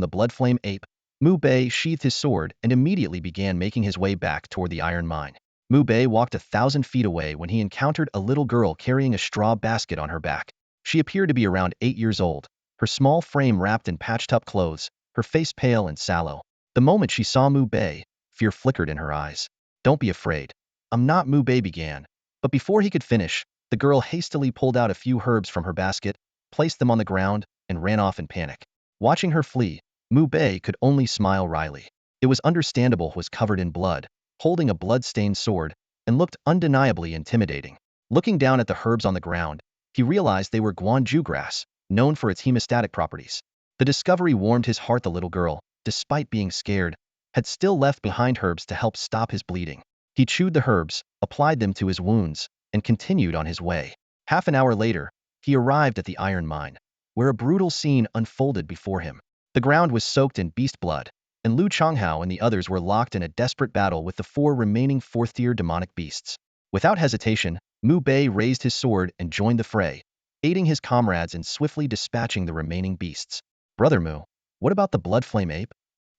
the blood flame ape, Mu Bei sheathed his sword and immediately began making his way back toward the iron mine. Mu Bei walked 1,000 feet away when he encountered a little girl carrying a straw basket on her back. She appeared to be around 8 years old, her small frame wrapped in patched-up clothes, her face pale and sallow. The moment she saw Mu Bei, fear flickered in her eyes. "Don't be afraid. I'm not," Mu Bei began. But before he could finish, the girl hastily pulled out a few herbs from her basket, placed them on the ground, and ran off in panic. Watching her flee, Mu Bei could only smile wryly. It was understandable was covered in blood, holding a blood-stained sword, and looked undeniably intimidating. Looking down at the herbs on the ground, he realized they were guanju grass, known for its hemostatic properties. The discovery warmed his heart. The little girl, despite being scared, had still left behind herbs to help stop his bleeding. He chewed the herbs, applied them to his wounds, and continued on his way. Half an hour later, he arrived at the iron mine, where a brutal scene unfolded before him. The ground was soaked in beast blood, and Lu Changhao and the others were locked in a desperate battle with the 4 remaining 4th-tier demonic beasts. Without hesitation, Mu Bei raised his sword and joined the fray, aiding his comrades in swiftly dispatching the remaining beasts. Brother Mu, what about the blood flame ape?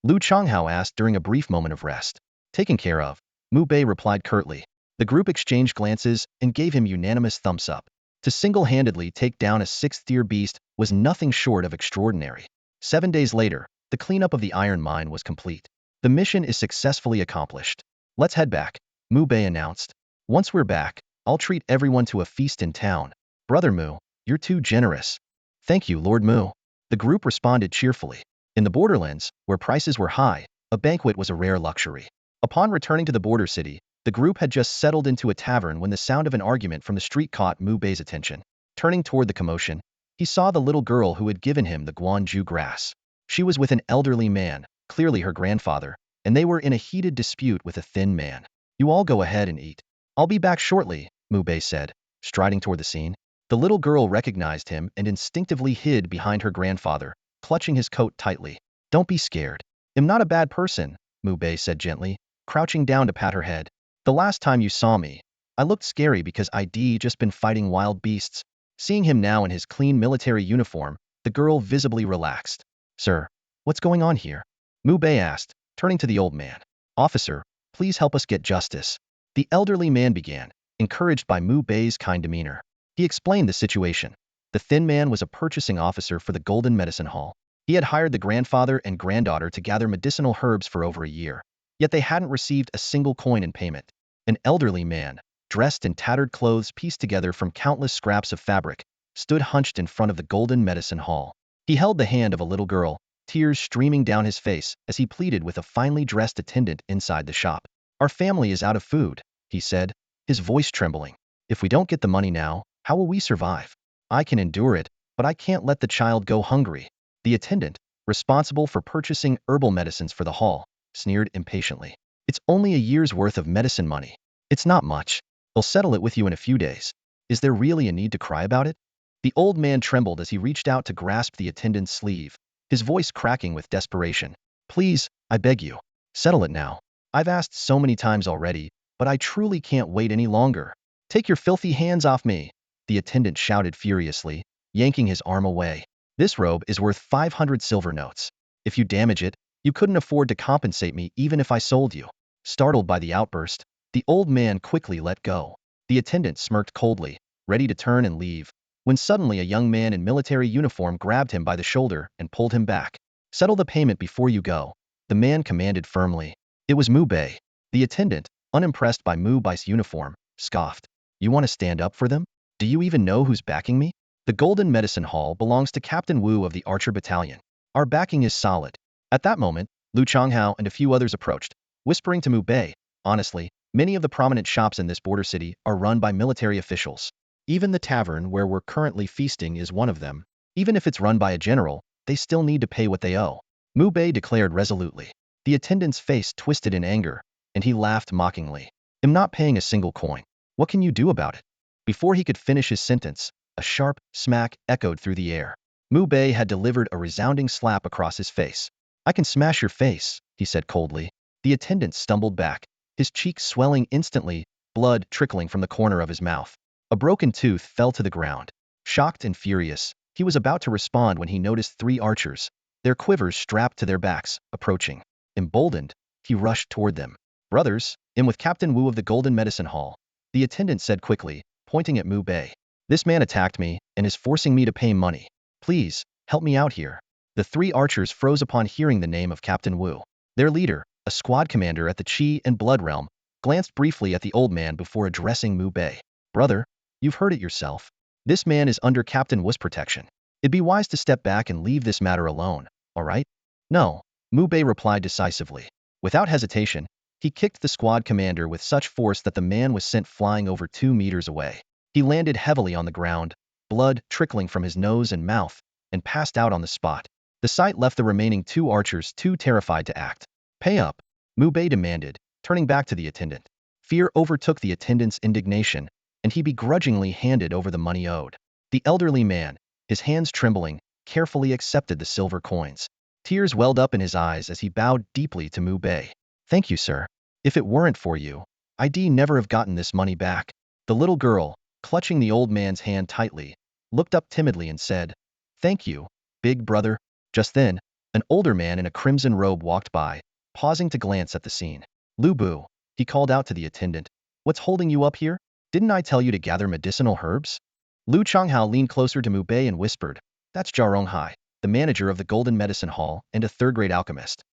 Lu Changhao asked during a brief moment of rest. Taken care of, Mu Bei replied curtly. The group exchanged glances and gave him unanimous thumbs up. To single-handedly take down a 6th-tier beast was nothing short of extraordinary. 7 days later, the cleanup of the iron mine was complete. The mission is successfully accomplished. Let's head back, Mu Bei announced. Once we're back, I'll treat everyone to a feast in town. Brother Mu, you're too generous. Thank you, Lord Mu. The group responded cheerfully. In the borderlands, where prices were high, a banquet was a rare luxury. Upon returning to the border city, the group had just settled into a tavern when the sound of an argument from the street caught Mu Bei's attention. Turning toward the commotion, he saw the little girl who had given him the guanju grass. She was with an elderly man, clearly her grandfather, and they were in a heated dispute with a thin man. You all go ahead and eat. I'll be back shortly, Mu Bei said, striding toward the scene. The little girl recognized him and instinctively hid behind her grandfather, clutching his coat tightly. Don't be scared. I'm not a bad person, Mu Bei said gently, crouching down to pat her head. The last time you saw me, I looked scary because I'd just been fighting wild beasts. Seeing him now in his clean military uniform, the girl visibly relaxed. Sir, what's going on here? Mu Bei asked, turning to the old man. Officer, please help us get justice. The elderly man began, encouraged by Mu Bei's kind demeanor. He explained the situation. The thin man was a purchasing officer for the Golden Medicine Hall. He had hired the grandfather and granddaughter to gather medicinal herbs for over a year, yet they hadn't received a single coin in payment. An elderly man, dressed in tattered clothes pieced together from countless scraps of fabric, stood hunched in front of the Golden Medicine Hall. He held the hand of a little girl, tears streaming down his face as he pleaded with a finely dressed attendant inside the shop. Our family is out of food, he said, his voice trembling. If we don't get the money now, how will we survive? I can endure it, but I can't let the child go hungry. The attendant, responsible for purchasing herbal medicines for the hall, sneered impatiently. It's only a year's worth of medicine money. It's not much. They'll settle it with you in a few days. Is there really a need to cry about it? The old man trembled as he reached out to grasp the attendant's sleeve, his voice cracking with desperation. Please, I beg you, settle it now. I've asked so many times already, but I truly can't wait any longer. Take your filthy hands off me, the attendant shouted furiously, yanking his arm away. This robe is worth 500 silver notes. If you damage it, you couldn't afford to compensate me even if I sold you. Startled by the outburst, the old man quickly let go. The attendant smirked coldly, ready to turn and leave, when suddenly a young man in military uniform grabbed him by the shoulder and pulled him back. Settle the payment before you go, the man commanded firmly. It was Mu Bei. The attendant, unimpressed by Mu Bei's uniform, scoffed. You want to stand up for them? Do you even know who's backing me? The Golden Medicine Hall belongs to Captain Wu of the Archer Battalion. Our backing is solid. At that moment, Lu Changhao and a few others approached, whispering to Mu Bei. Honestly, many of the prominent shops in this border city are run by military officials. Even the tavern where we're currently feasting is one of them. Even if it's run by a general, they still need to pay what they owe, Mu Bei declared resolutely. The attendant's face twisted in anger, and he laughed mockingly. I'm not paying a single coin. What can you do about it? Before he could finish his sentence, a sharp smack echoed through the air. Mu Bei had delivered a resounding slap across his face. I can smash your face, he said coldly. The attendant stumbled back, his cheeks swelling instantly, blood trickling from the corner of his mouth. A broken tooth fell to the ground. Shocked and furious, he was about to respond when he noticed 3 archers, their quivers strapped to their backs, approaching. Emboldened, he rushed toward them. Brothers, in with Captain Wu of the Golden Medicine Hall, the attendant said quickly, pointing at Mu Bei. This man attacked me and is forcing me to pay money. Please, help me out here. The 3 archers froze upon hearing the name of Captain Wu. Their leader, a squad commander at the Qi and Blood Realm, glanced briefly at the old man before addressing Mu Bei. Brother, you've heard it yourself. This man is under Captain Wu's protection. It'd be wise to step back and leave this matter alone, all right? No, Mu Bei replied decisively. Without hesitation, He kicked the squad commander with such force that the man was sent flying over 2 meters away. He landed heavily on the ground, blood trickling from his nose and mouth, and passed out on the spot. The sight left the remaining 2 archers too terrified to act. "Pay up," Mu Bei demanded, turning back to the attendant. Fear overtook the attendant's indignation, and he begrudgingly handed over the money owed. The elderly man, his hands trembling, carefully accepted the silver coins. Tears welled up in his eyes as he bowed deeply to Mu Bei. "Thank you, sir. If it weren't for you, I'd never have gotten this money back." The little girl, clutching the old man's hand tightly, looked up timidly and said, "Thank you, big brother." Just then, an older man in a crimson robe walked by, pausing to glance at the scene. "Lu Bu," he called out to the attendant. "What's holding you up here? Didn't I tell you to gather medicinal herbs?" Lu Changhao leaned closer to Mu Bei and whispered, "That's Jia Ronghai, the manager of the Golden Medicine Hall and a third-grade alchemist.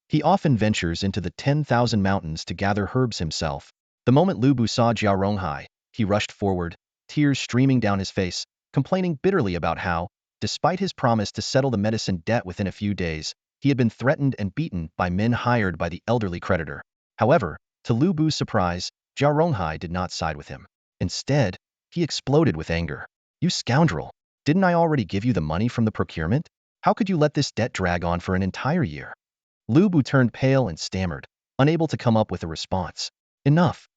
He often ventures into the 10,000 mountains to gather herbs himself." The moment Lu Bu saw Jia Ronghai, he rushed forward, tears streaming down his face, complaining bitterly about how, despite his promise to settle the medicine debt within a few days, he had been threatened and beaten by men hired by the elderly creditor. However, to Lu Bu's surprise, Jia Ronghai did not side with him. Instead, he exploded with anger. "You scoundrel! Didn't I already give you the money from the procurement? How could you let this debt drag on for an entire year?" Lu Bu turned pale and stammered, unable to come up with a response. "Enough!"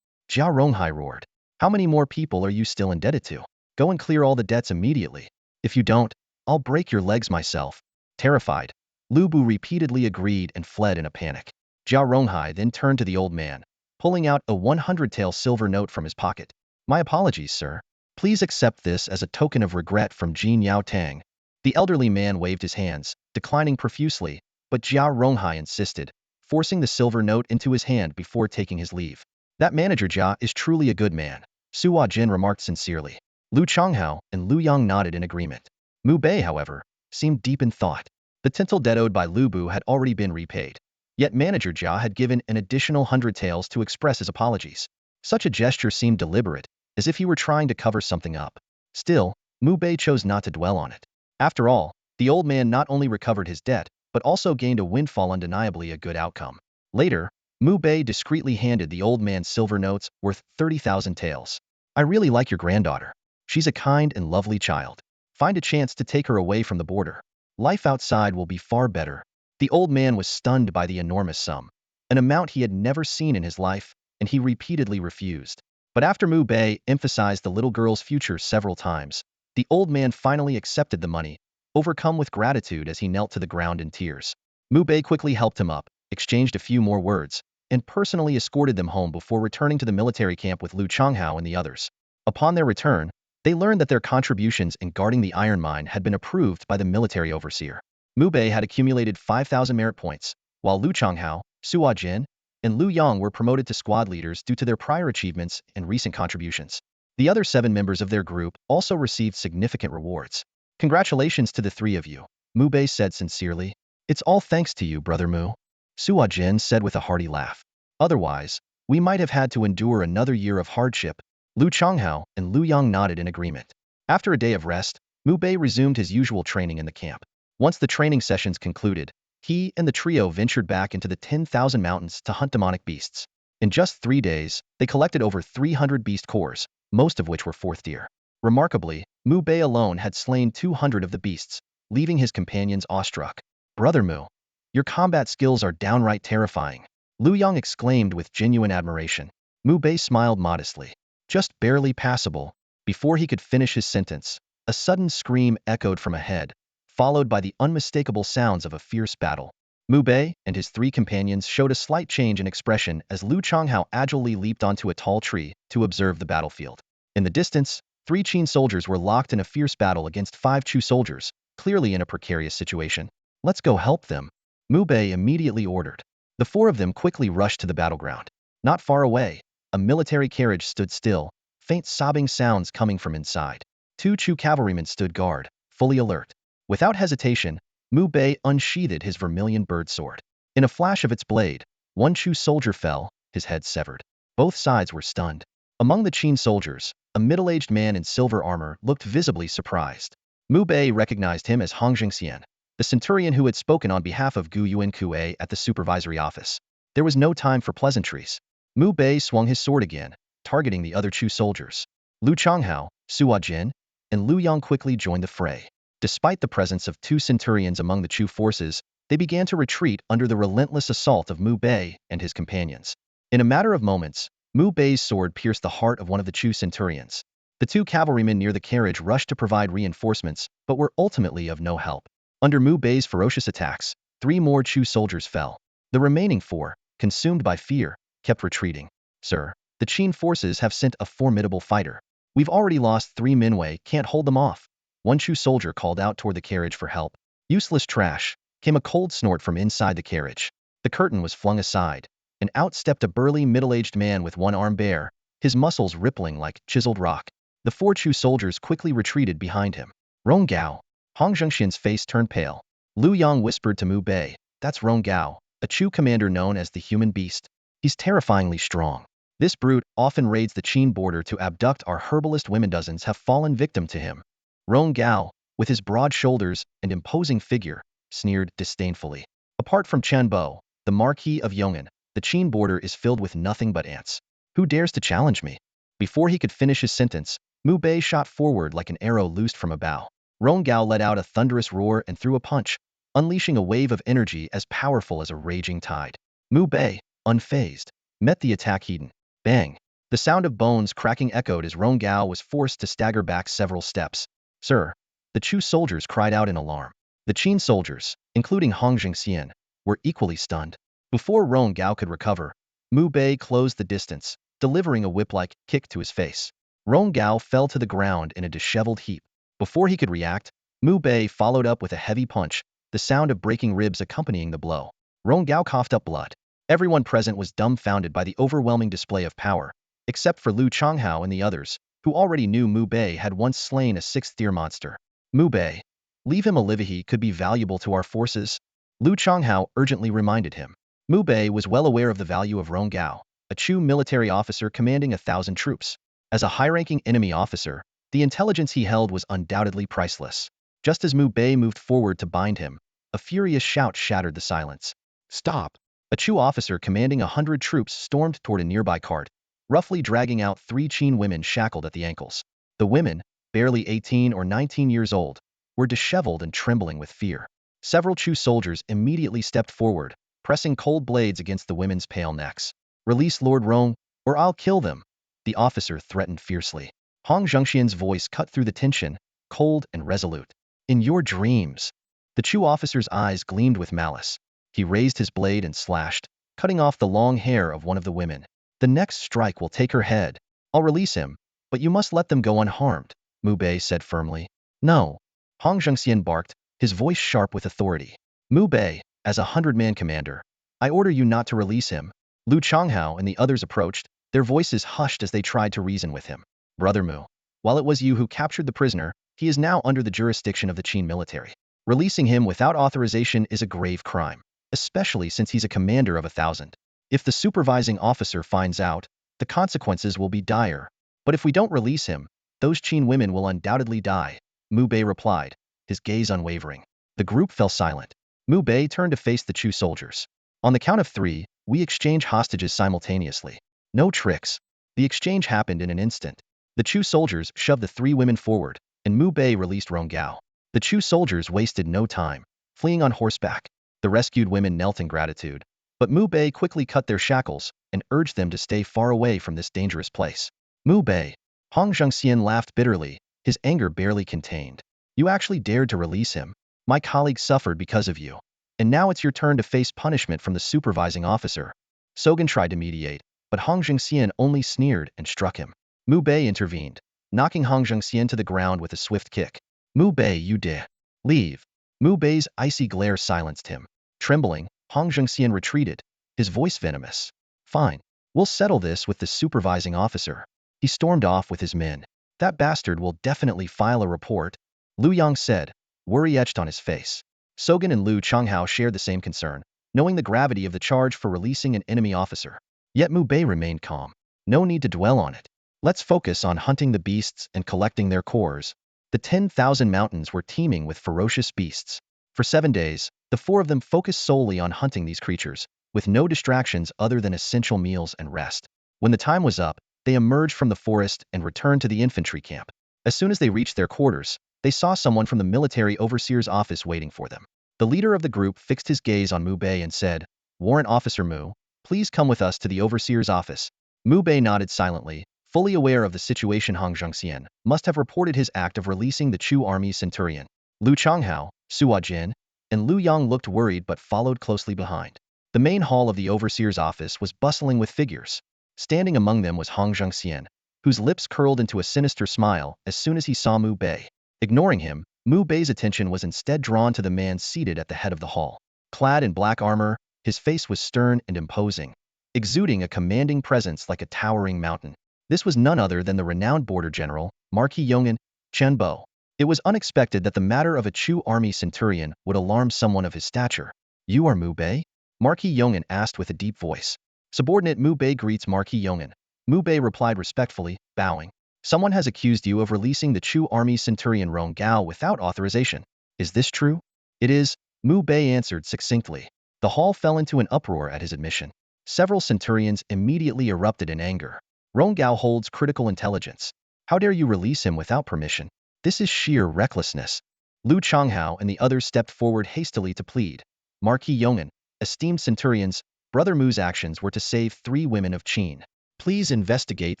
Jia Ronghai roared. "How many more people are you still indebted to? Go and clear all the debts immediately. If you don't, I'll break your legs myself." Terrified, Lu Bu repeatedly agreed and fled in a panic. Jia Ronghai then turned to the old man, pulling out a 100-tael silver note from his pocket. "My apologies, sir. Please accept this as a token of regret from Jin Yao Tang." The elderly man waved his hands, declining profusely, but Jia Ronghai insisted, forcing the silver note into his hand before taking his leave. "That manager Jia is truly a good man," Suwa Jin remarked sincerely. Lu Changhao and Lu Yang nodded in agreement. Mu Bei, however, seemed deep in thought. The tinsel debt owed by Lu Bu had already been repaid. Yet manager Jia had given an additional 100 taels to express his apologies. Such a gesture seemed deliberate, as if he were trying to cover something up. Still, Mu Bei chose not to dwell on it. After all, the old man not only recovered his debt, but also gained a windfall, undeniably a good outcome. Later, Mu Bei discreetly handed the old man silver notes worth 30,000 taels. "I really like your granddaughter. She's a kind and lovely child. Find a chance to take her away from the border. Life outside will be far better." The old man was stunned by the enormous sum, an amount he had never seen in his life, and he repeatedly refused. But after Mu Bei emphasized the little girl's future several times, the old man finally accepted the money, overcome with gratitude as he knelt to the ground in tears. Mu Bei quickly helped him up, exchanged a few more words, and personally escorted them home before returning to the military camp with Lu Changhao and the others. Upon their return, they learned that their contributions in guarding the iron mine had been approved by the military overseer. Mu Bei had accumulated 5,000 merit points, while Lu Changhao, Suwa Jin, and Lu Yang were promoted to squad leaders due to their prior achievements and recent contributions. The other 7 members of their group also received significant rewards. "Congratulations to the 3 of you," Mu Bei said sincerely. "It's all thanks to you, Brother Mu," Suwa Jin said with a hearty laugh. "Otherwise, we might have had to endure another year of hardship." Lu Changhao and Lu Yang nodded in agreement. After a day of rest, Mu Bei resumed his usual training in the camp. Once the training sessions concluded, he and the trio ventured back into the 10,000 mountains to hunt demonic beasts. In just 3 days, they collected over 300 beast cores, most of which were 4th tier. Remarkably, Mu Bei alone had slain 200 of the beasts, leaving his companions awestruck. "Brother Mu, your combat skills are downright terrifying," Lu Yang exclaimed with genuine admiration. Mu Bei smiled modestly. "Just barely passable." Before he could finish his sentence, a sudden scream echoed from ahead, followed by the unmistakable sounds of a fierce battle. Mu Bei and his 3 companions showed a slight change in expression as Lu Changhao agilely leaped onto a tall tree to observe the battlefield. In the distance, 3 Qin soldiers were locked in a fierce battle against 5 Chu soldiers, clearly in a precarious situation. "Let's go help them," Mu Bei immediately ordered. The 4 of them quickly rushed to the battleground. Not far away, a military carriage stood still, faint sobbing sounds coming from inside. 2 Chu cavalrymen stood guard, fully alert. Without hesitation, Mu Bei unsheathed his vermilion bird sword. In a flash of its blade, 1 Chu soldier fell, his head severed. Both sides were stunned. Among the Qin soldiers, a middle-aged man in silver armor looked visibly surprised. Mu Bei recognized him as Hong Jingxian, the centurion who had spoken on behalf of Gu Yuan Kue at the supervisory office. There was no time for pleasantries. Mu Bei swung his sword again, targeting the other Chu soldiers. Lu Changhao, Suo Jin, and Lu Yang quickly joined the fray. Despite the presence of 2 centurions among the Chu forces, they began to retreat under the relentless assault of Mu Bei and his companions. In a matter of moments, Mu Bei's sword pierced the heart of one of the Chu centurions. The 2 cavalrymen near the carriage rushed to provide reinforcements, but were ultimately of no help. Under Mu Bei's ferocious attacks, 3 more Chu soldiers fell. The remaining 4, consumed by fear, kept retreating. Sir, the Qin forces have sent a formidable fighter. We've already lost 3 Minwei, can't hold them off. One Chu soldier called out toward the carriage for help. Useless trash, came a cold snort from inside the carriage. The curtain was flung aside, and out stepped a burly middle-aged man with one arm bare, his muscles rippling like chiseled rock. The 4 Chu soldiers quickly retreated behind him. Rong Gao. Hong Zhengxian's face turned pale. Lu Yang whispered to Mu Bei, "That's Rong Gao, a Chu commander known as the Human Beast. He's terrifyingly strong. This brute often raids the Qin border to abduct our herbalist women. Dozens have fallen victim to him." Rong Gao, with his broad shoulders and imposing figure, sneered disdainfully. "Apart from Chen Bo, the Marquis of Yong'an, the Qin border is filled with nothing but ants. Who dares to challenge me?" Before he could finish his sentence, Mu Bei shot forward like an arrow loosed from a bow. Rong Gao let out a thunderous roar and threw a punch, unleashing a wave of energy as powerful as a raging tide. Mu Bei, unfazed, met the attack head-on. Bang! The sound of bones cracking echoed as Rong Gao was forced to stagger back several steps. "Sir!" The Chu soldiers cried out in alarm. The Qin soldiers, including Hong Zhengxian, were equally stunned. Before Rong Gao could recover, Mu Bei closed the distance, delivering a whip-like kick to his face. Rong Gao fell to the ground in a disheveled heap. Before he could react, Mu Bei followed up with a heavy punch, the sound of breaking ribs accompanying the blow. Rong Gao coughed up blood. Everyone present was dumbfounded by the overwhelming display of power, except for Lu Changhao and the others, who already knew Mu Bei had once slain a 6th-tier monster. "Mu Bei, leave him alive, he could be valuable to our forces," Lu Changhao urgently reminded him. Mu Bei was well aware of the value of Rong Gao, a Chu military officer commanding 1,000 troops. As a high-ranking enemy officer, the intelligence he held was undoubtedly priceless. Just as Mu Bei moved forward to bind him, a furious shout shattered the silence. "Stop!" A Chu officer commanding 100 troops stormed toward a nearby cart, roughly dragging out 3 Qin women shackled at the ankles. The women, barely 18 or 19 years old, were disheveled and trembling with fear. Several Chu soldiers immediately stepped forward, pressing cold blades against the women's pale necks. "Release Lord Rong, or I'll kill them," the officer threatened fiercely. Hong Zhengxian's voice cut through the tension, cold and resolute. "In your dreams." The Chu officer's eyes gleamed with malice. He raised his blade and slashed, cutting off the long hair of one of the women. "The next strike will take her head. I'll release him, but you must let them go unharmed," Mu Bei said firmly. "No." Hong Zhengxian barked, his voice sharp with authority. "Mu Bei, as a 100-man commander, I order you not to release him." Lu Changhao and the others approached, their voices hushed as they tried to reason with him. "Brother Mu, while it was you who captured the prisoner, he is now under the jurisdiction of the Qin military. Releasing him without authorization is a grave crime, especially since he's a commander of 1,000. If the supervising officer finds out, the consequences will be dire. But if we don't release him, those Qin women will undoubtedly die," Mu Bei replied, his gaze unwavering. The group fell silent. Mu Bei turned to face the Chu soldiers. "On the count of 3, we exchange hostages simultaneously. No tricks." The exchange happened in an instant. The Chu soldiers shoved the 3 women forward, and Mu Bei released Rong Gao. The Chu soldiers wasted no time, fleeing on horseback. The rescued women knelt in gratitude, but Mu Bei quickly cut their shackles and urged them to stay far away from this dangerous place. "Mu Bei." Hong Zhengxian laughed bitterly, his anger barely contained. "You actually dared to release him. My colleague suffered because of you. And now it's your turn to face punishment from the supervising officer." Sogan tried to mediate, but Hong Zhengxian only sneered and struck him. Mu Bei intervened, knocking Hong Zhengxian to the ground with a swift kick. "Mu Bei, you dare leave." Mu Bei's icy glare silenced him. Trembling, Hong Zhengxian retreated, his voice venomous. "Fine. We'll settle this with the supervising officer." He stormed off with his men. "That bastard will definitely file a report," Lu Yang said, worry etched on his face. Sogan and Lu Changhao shared the same concern, knowing the gravity of the charge for releasing an enemy officer. Yet Mu Bei remained calm. "No need to dwell on it. Let's focus on hunting the beasts and collecting their cores." The 10,000 mountains were teeming with ferocious beasts. For 7 days, the 4 of them focused solely on hunting these creatures, with no distractions other than essential meals and rest. When the time was up, they emerged from the forest and returned to the infantry camp. As soon as they reached their quarters, they saw someone from the military overseer's office waiting for them. The leader of the group fixed his gaze on Mu Bei and said, "Warrant Officer Mu, please come with us to the overseer's office." Mu Bei nodded silently, fully aware of the situation. Hong Zhengxian must have reported his act of releasing the Chu army's centurion. Lu Changhao, Sua Jin, and Lu Yang looked worried but followed closely behind. The main hall of the overseer's office was bustling with figures. Standing among them was Hong Zhengxian, whose lips curled into a sinister smile as soon as he saw Mu Bei. Ignoring him, Mu Bei's attention was instead drawn to the man seated at the head of the hall. Clad in black armor, his face was stern and imposing, exuding a commanding presence like a towering mountain. This was none other than the renowned border general, Marquis Yong'an, Chen Bo. It was unexpected that the matter of a Chu army centurion would alarm someone of his stature. "You are Mu Bei?" Marquis Yong'an asked with a deep voice. Subordinate Mu Bei greets Marquis Yong'an. Mu Bei replied respectfully, bowing. "Someone has accused you of releasing the Chu army centurion Rong Gao without authorization. Is this true?" "It is," Mu Bei answered succinctly. The hall fell into an uproar at his admission. Several centurions immediately erupted in anger. "Rong Gao holds critical intelligence. How dare you release him without permission? This is sheer recklessness." Lu Changhao and the others stepped forward hastily to plead. "Marquis Yong'an, esteemed centurions, Brother Mu's actions were to save 3 women of Qin. Please investigate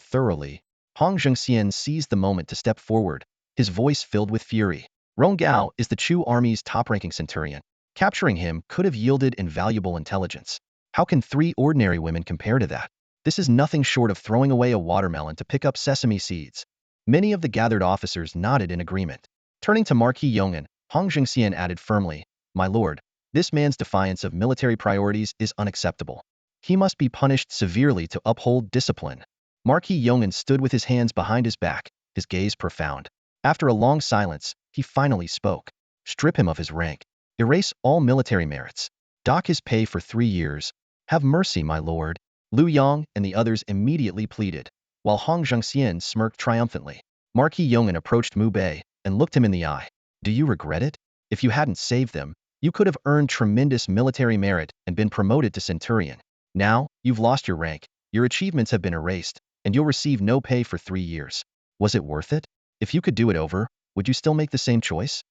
thoroughly." Hong Zhengxian seized the moment to step forward, his voice filled with fury. "Rong Gao is the Chu army's top-ranking centurion. Capturing him could have yielded invaluable intelligence. How can 3 ordinary women compare to that? This is nothing short of throwing away a watermelon to pick up sesame seeds." Many of the gathered officers nodded in agreement. Turning to Marquis Yong'an, Hong Zhengxian added firmly, "My lord, this man's defiance of military priorities is unacceptable. He must be punished severely to uphold discipline." Marquis Yong'an stood with his hands behind his back, his gaze profound. After a long silence, he finally spoke. "Strip him of his rank. Erase all military merits. Dock his pay for 3 years. Have mercy, my lord." Lu Yang and the others immediately pleaded, while Hong Zhengxian smirked triumphantly. Marquis Yong'an approached Mu Bei and looked him in the eye. "Do you regret it? If you hadn't saved them, you could have earned tremendous military merit and been promoted to centurion. Now, you've lost your rank, your achievements have been erased, and you'll receive no pay for 3 years. Was it worth it? If you could do it over, would you still make the same choice?"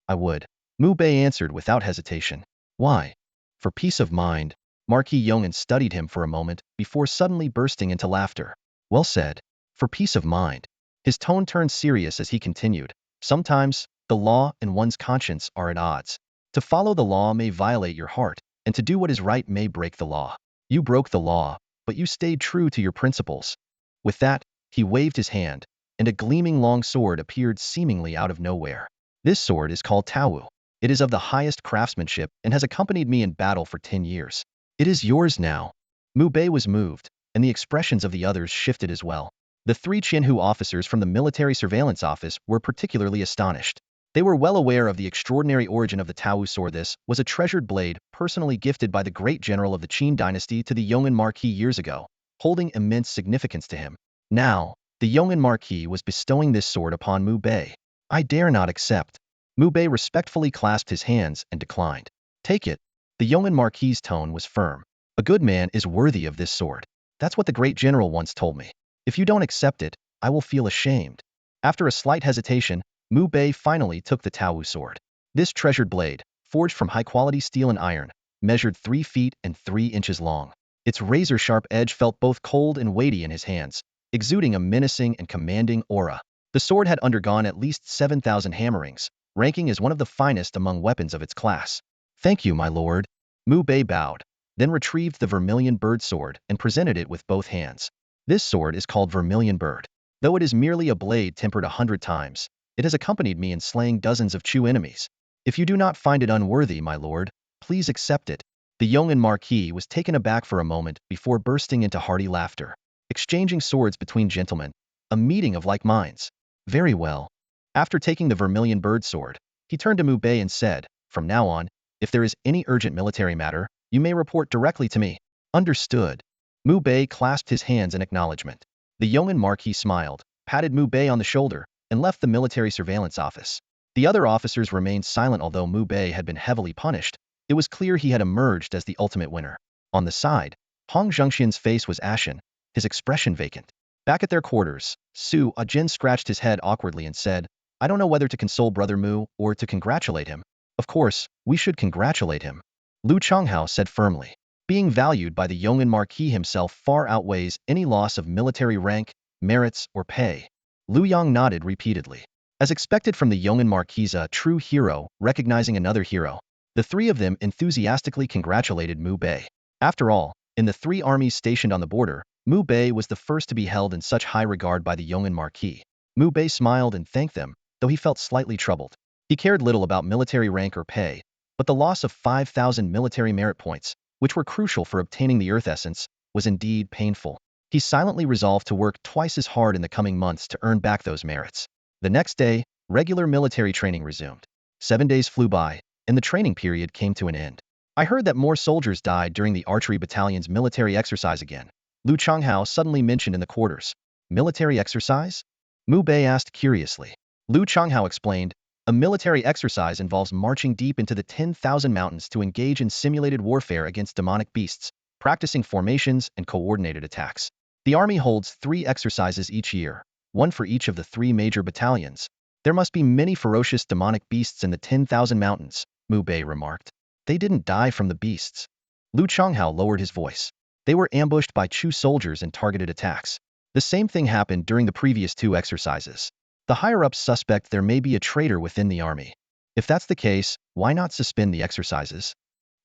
"I would," Mu Bei answered without hesitation. "Why?" "For peace of mind." Marquis Yong'an studied him for a moment before suddenly bursting into laughter. "Well said. For peace of mind." His tone turned serious as he continued. "Sometimes, the law and one's conscience are at odds. To follow the law may violate your heart, and to do what is right may break the law. You broke the law, but you stayed true to your principles." With that, he waved his hand, and a gleaming long sword appeared seemingly out of nowhere. "This sword is called Taowu. It is of the highest craftsmanship and has accompanied me in battle for 10 years. It is yours now." Mu Bei was moved, and the expressions of the others shifted as well. The 3 Qianhu officers from the military surveillance office were particularly astonished. They were well aware of the extraordinary origin of the Taowu sword. This was a treasured blade personally gifted by the great general of the Qin dynasty to the Yong'an Marquis years ago, holding immense significance to him. Now, the Yong'an Marquis was bestowing this sword upon Mu Bei. "I dare not accept." Mu Bei respectfully clasped his hands and declined. "Take it." The Yong'an Marquis's tone was firm. "A good man is worthy of this sword. That's what the great general once told me. If you don't accept it, I will feel ashamed." After a slight hesitation, Mu Bei finally took the Taowu sword. This treasured blade, forged from high-quality steel and iron, measured 3 feet and 3 inches long. Its razor-sharp edge felt both cold and weighty in his hands, exuding a menacing and commanding aura. The sword had undergone at least 7,000 hammerings, ranking as one of the finest among weapons of its class. "Thank you, my lord." Mu Bei bowed, then retrieved the vermilion bird sword and presented it with both hands. "This sword is called Vermilion Bird. Though it is merely a blade tempered 100 times, it has accompanied me in slaying dozens of Chu enemies. If you do not find it unworthy, my lord, please accept it." The Yong'an Marquis was taken aback for a moment before bursting into hearty laughter. Exchanging swords between gentlemen, a meeting of like minds. "Very well." After taking the Vermilion Bird sword, he turned to Mu Bei and said, "From now on, if there is any urgent military matter, you may report directly to me." "Understood." Mu Bei clasped his hands in acknowledgement. The Yong'an Marquis smiled, patted Mu Bei on the shoulder, and left the military surveillance office. The other officers remained silent. Although Mu Bei had been heavily punished, it was clear he had emerged as the ultimate winner. On the side, Hong Zhengxian's face was ashen, his expression vacant. Back at their quarters, Su Ajin scratched his head awkwardly and said, I don't know whether to console Brother Mu or to congratulate him. Of course, we should congratulate him. Lu Changhao said firmly. Being valued by the Yong'an Marquis himself far outweighs any loss of military rank, merits, or pay. Lu Yang nodded repeatedly. As expected from the Yong'an Marquis, a true hero, recognizing another hero, the three of them enthusiastically congratulated Mu Bei. After all, in the three armies stationed on the border, Mu Bei was the first to be held in such high regard by the Yong'an Marquis. Mu Bei smiled and thanked them, though he felt slightly troubled. He cared little about military rank or pay, but the loss of 5,000 military merit points, which were crucial for obtaining the Earth Essence, was indeed painful. He silently resolved to work twice as hard in the coming months to earn back those merits. The next day, regular military training resumed. 7 days flew by, and the training period came to an end. I heard that more soldiers died during the archery battalion's military exercise again. Lu Changhao suddenly mentioned in the quarters. Military exercise? Mu Bei asked curiously. Lu Changhao explained, a military exercise involves marching deep into the 10,000 mountains to engage in simulated warfare against demonic beasts, practicing formations and coordinated attacks. The army holds 3 exercises each year, one for each of the 3 major battalions. There must be many ferocious demonic beasts in the 10,000 mountains, Mu Bei remarked. They didn't die from the beasts. Lu Changhao lowered his voice. They were ambushed by Chu soldiers in targeted attacks. The same thing happened during the previous 2 exercises. The higher-ups suspect there may be a traitor within the army. If that's the case, why not suspend the exercises?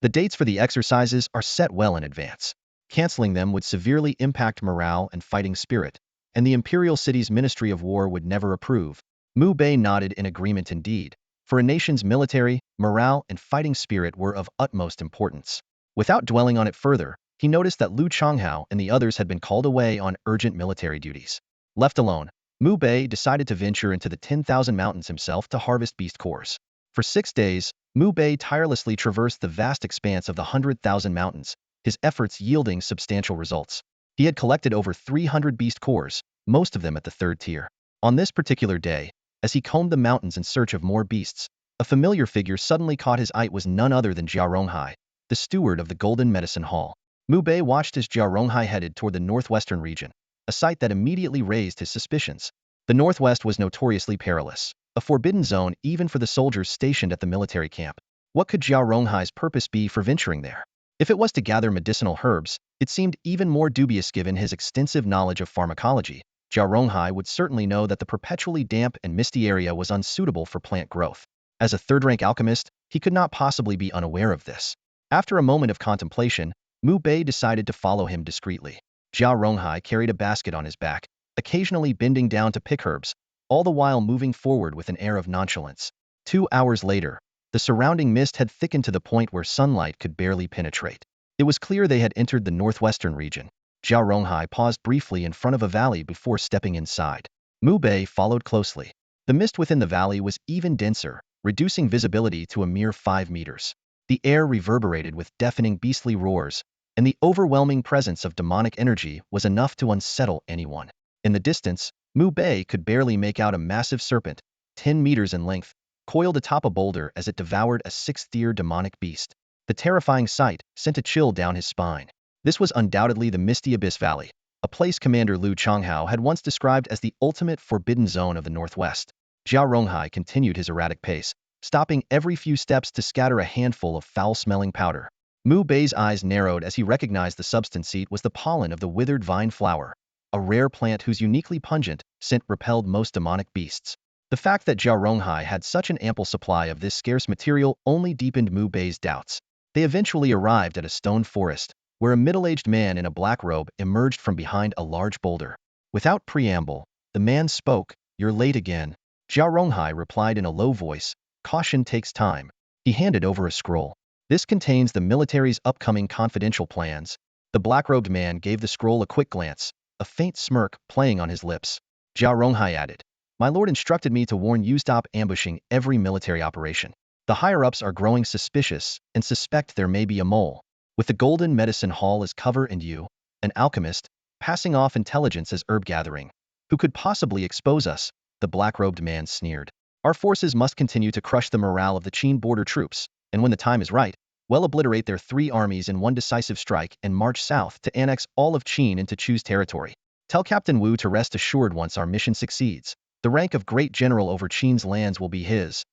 The dates for the exercises are set well in advance. Canceling them would severely impact morale and fighting spirit, and the Imperial City's Ministry of War would never approve. Mu Bei nodded in agreement indeed. For a nation's military, morale and fighting spirit were of utmost importance. Without dwelling on it further, he noticed that Lu Changhao and the others had been called away on urgent military duties. Left alone, Mu Bei decided to venture into the 10,000 mountains himself to harvest beast cores. For 6 days, Mu Bei tirelessly traversed the vast expanse of the 100,000 mountains, his efforts yielding substantial results. He had collected over 300 beast cores, most of them at the 3rd tier. On this particular day, as he combed the mountains in search of more beasts, a familiar figure suddenly caught his eye. Was none other than Jia Ronghai, the steward of the Golden Medicine Hall. Mu Bei watched as Jia Ronghai headed toward the northwestern region, a sight that immediately raised his suspicions. The northwest was notoriously perilous, a forbidden zone even for the soldiers stationed at the military camp. What could Jia Ronghai's purpose be for venturing there? If it was to gather medicinal herbs, it seemed even more dubious given his extensive knowledge of pharmacology. Jia Ronghai would certainly know that the perpetually damp and misty area was unsuitable for plant growth. As a third-rank alchemist, he could not possibly be unaware of this. After a moment of contemplation, Mu Bei decided to follow him discreetly. Jia Ronghai carried a basket on his back, occasionally bending down to pick herbs, all the while moving forward with an air of nonchalance. 2 hours later, the surrounding mist had thickened to the point where sunlight could barely penetrate. It was clear they had entered the northwestern region. Jia Ronghai paused briefly in front of a valley before stepping inside. Mu Bei followed closely. The mist within the valley was even denser, reducing visibility to a mere 5 meters. The air reverberated with deafening beastly roars, and the overwhelming presence of demonic energy was enough to unsettle anyone. In the distance, Mu Bei could barely make out a massive serpent, 10 meters in length, coiled atop a boulder as it devoured a 6th-tier demonic beast. The terrifying sight sent a chill down his spine. This was undoubtedly the Misty Abyss Valley, a place Commander Lu Changhao had once described as the ultimate forbidden zone of the Northwest. Jia Ronghai continued his erratic pace, stopping every few steps to scatter a handful of foul-smelling powder. Mu Bei's eyes narrowed as he recognized the substance. It was the pollen of the withered vine flower, a rare plant whose uniquely pungent scent repelled most demonic beasts. The fact that Jia Ronghai had such an ample supply of this scarce material only deepened Mu Bei's doubts. They eventually arrived at a stone forest, where a middle-aged man in a black robe emerged from behind a large boulder. Without preamble, the man spoke. "You're late again." Jia Ronghai replied in a low voice, "Caution takes time." He handed over a scroll. "This contains the military's upcoming confidential plans." The black-robed man gave the scroll a quick glance, a faint smirk playing on his lips. Jia Ronghai added, "My lord instructed me to warn you, stop ambushing every military operation. The higher-ups are growing suspicious and suspect there may be a mole. With the Golden Medicine Hall as cover and you, an alchemist, passing off intelligence as herb gathering. Who could possibly expose us?" The black-robed man sneered. "Our forces must continue to crush the morale of the Qin border troops, and when the time is right, well obliterate their 3 armies in one decisive strike and march south to annex all of Qin into Chu's territory. Tell Captain Wu to rest assured once our mission succeeds. The rank of Great General over Qin's lands will be his.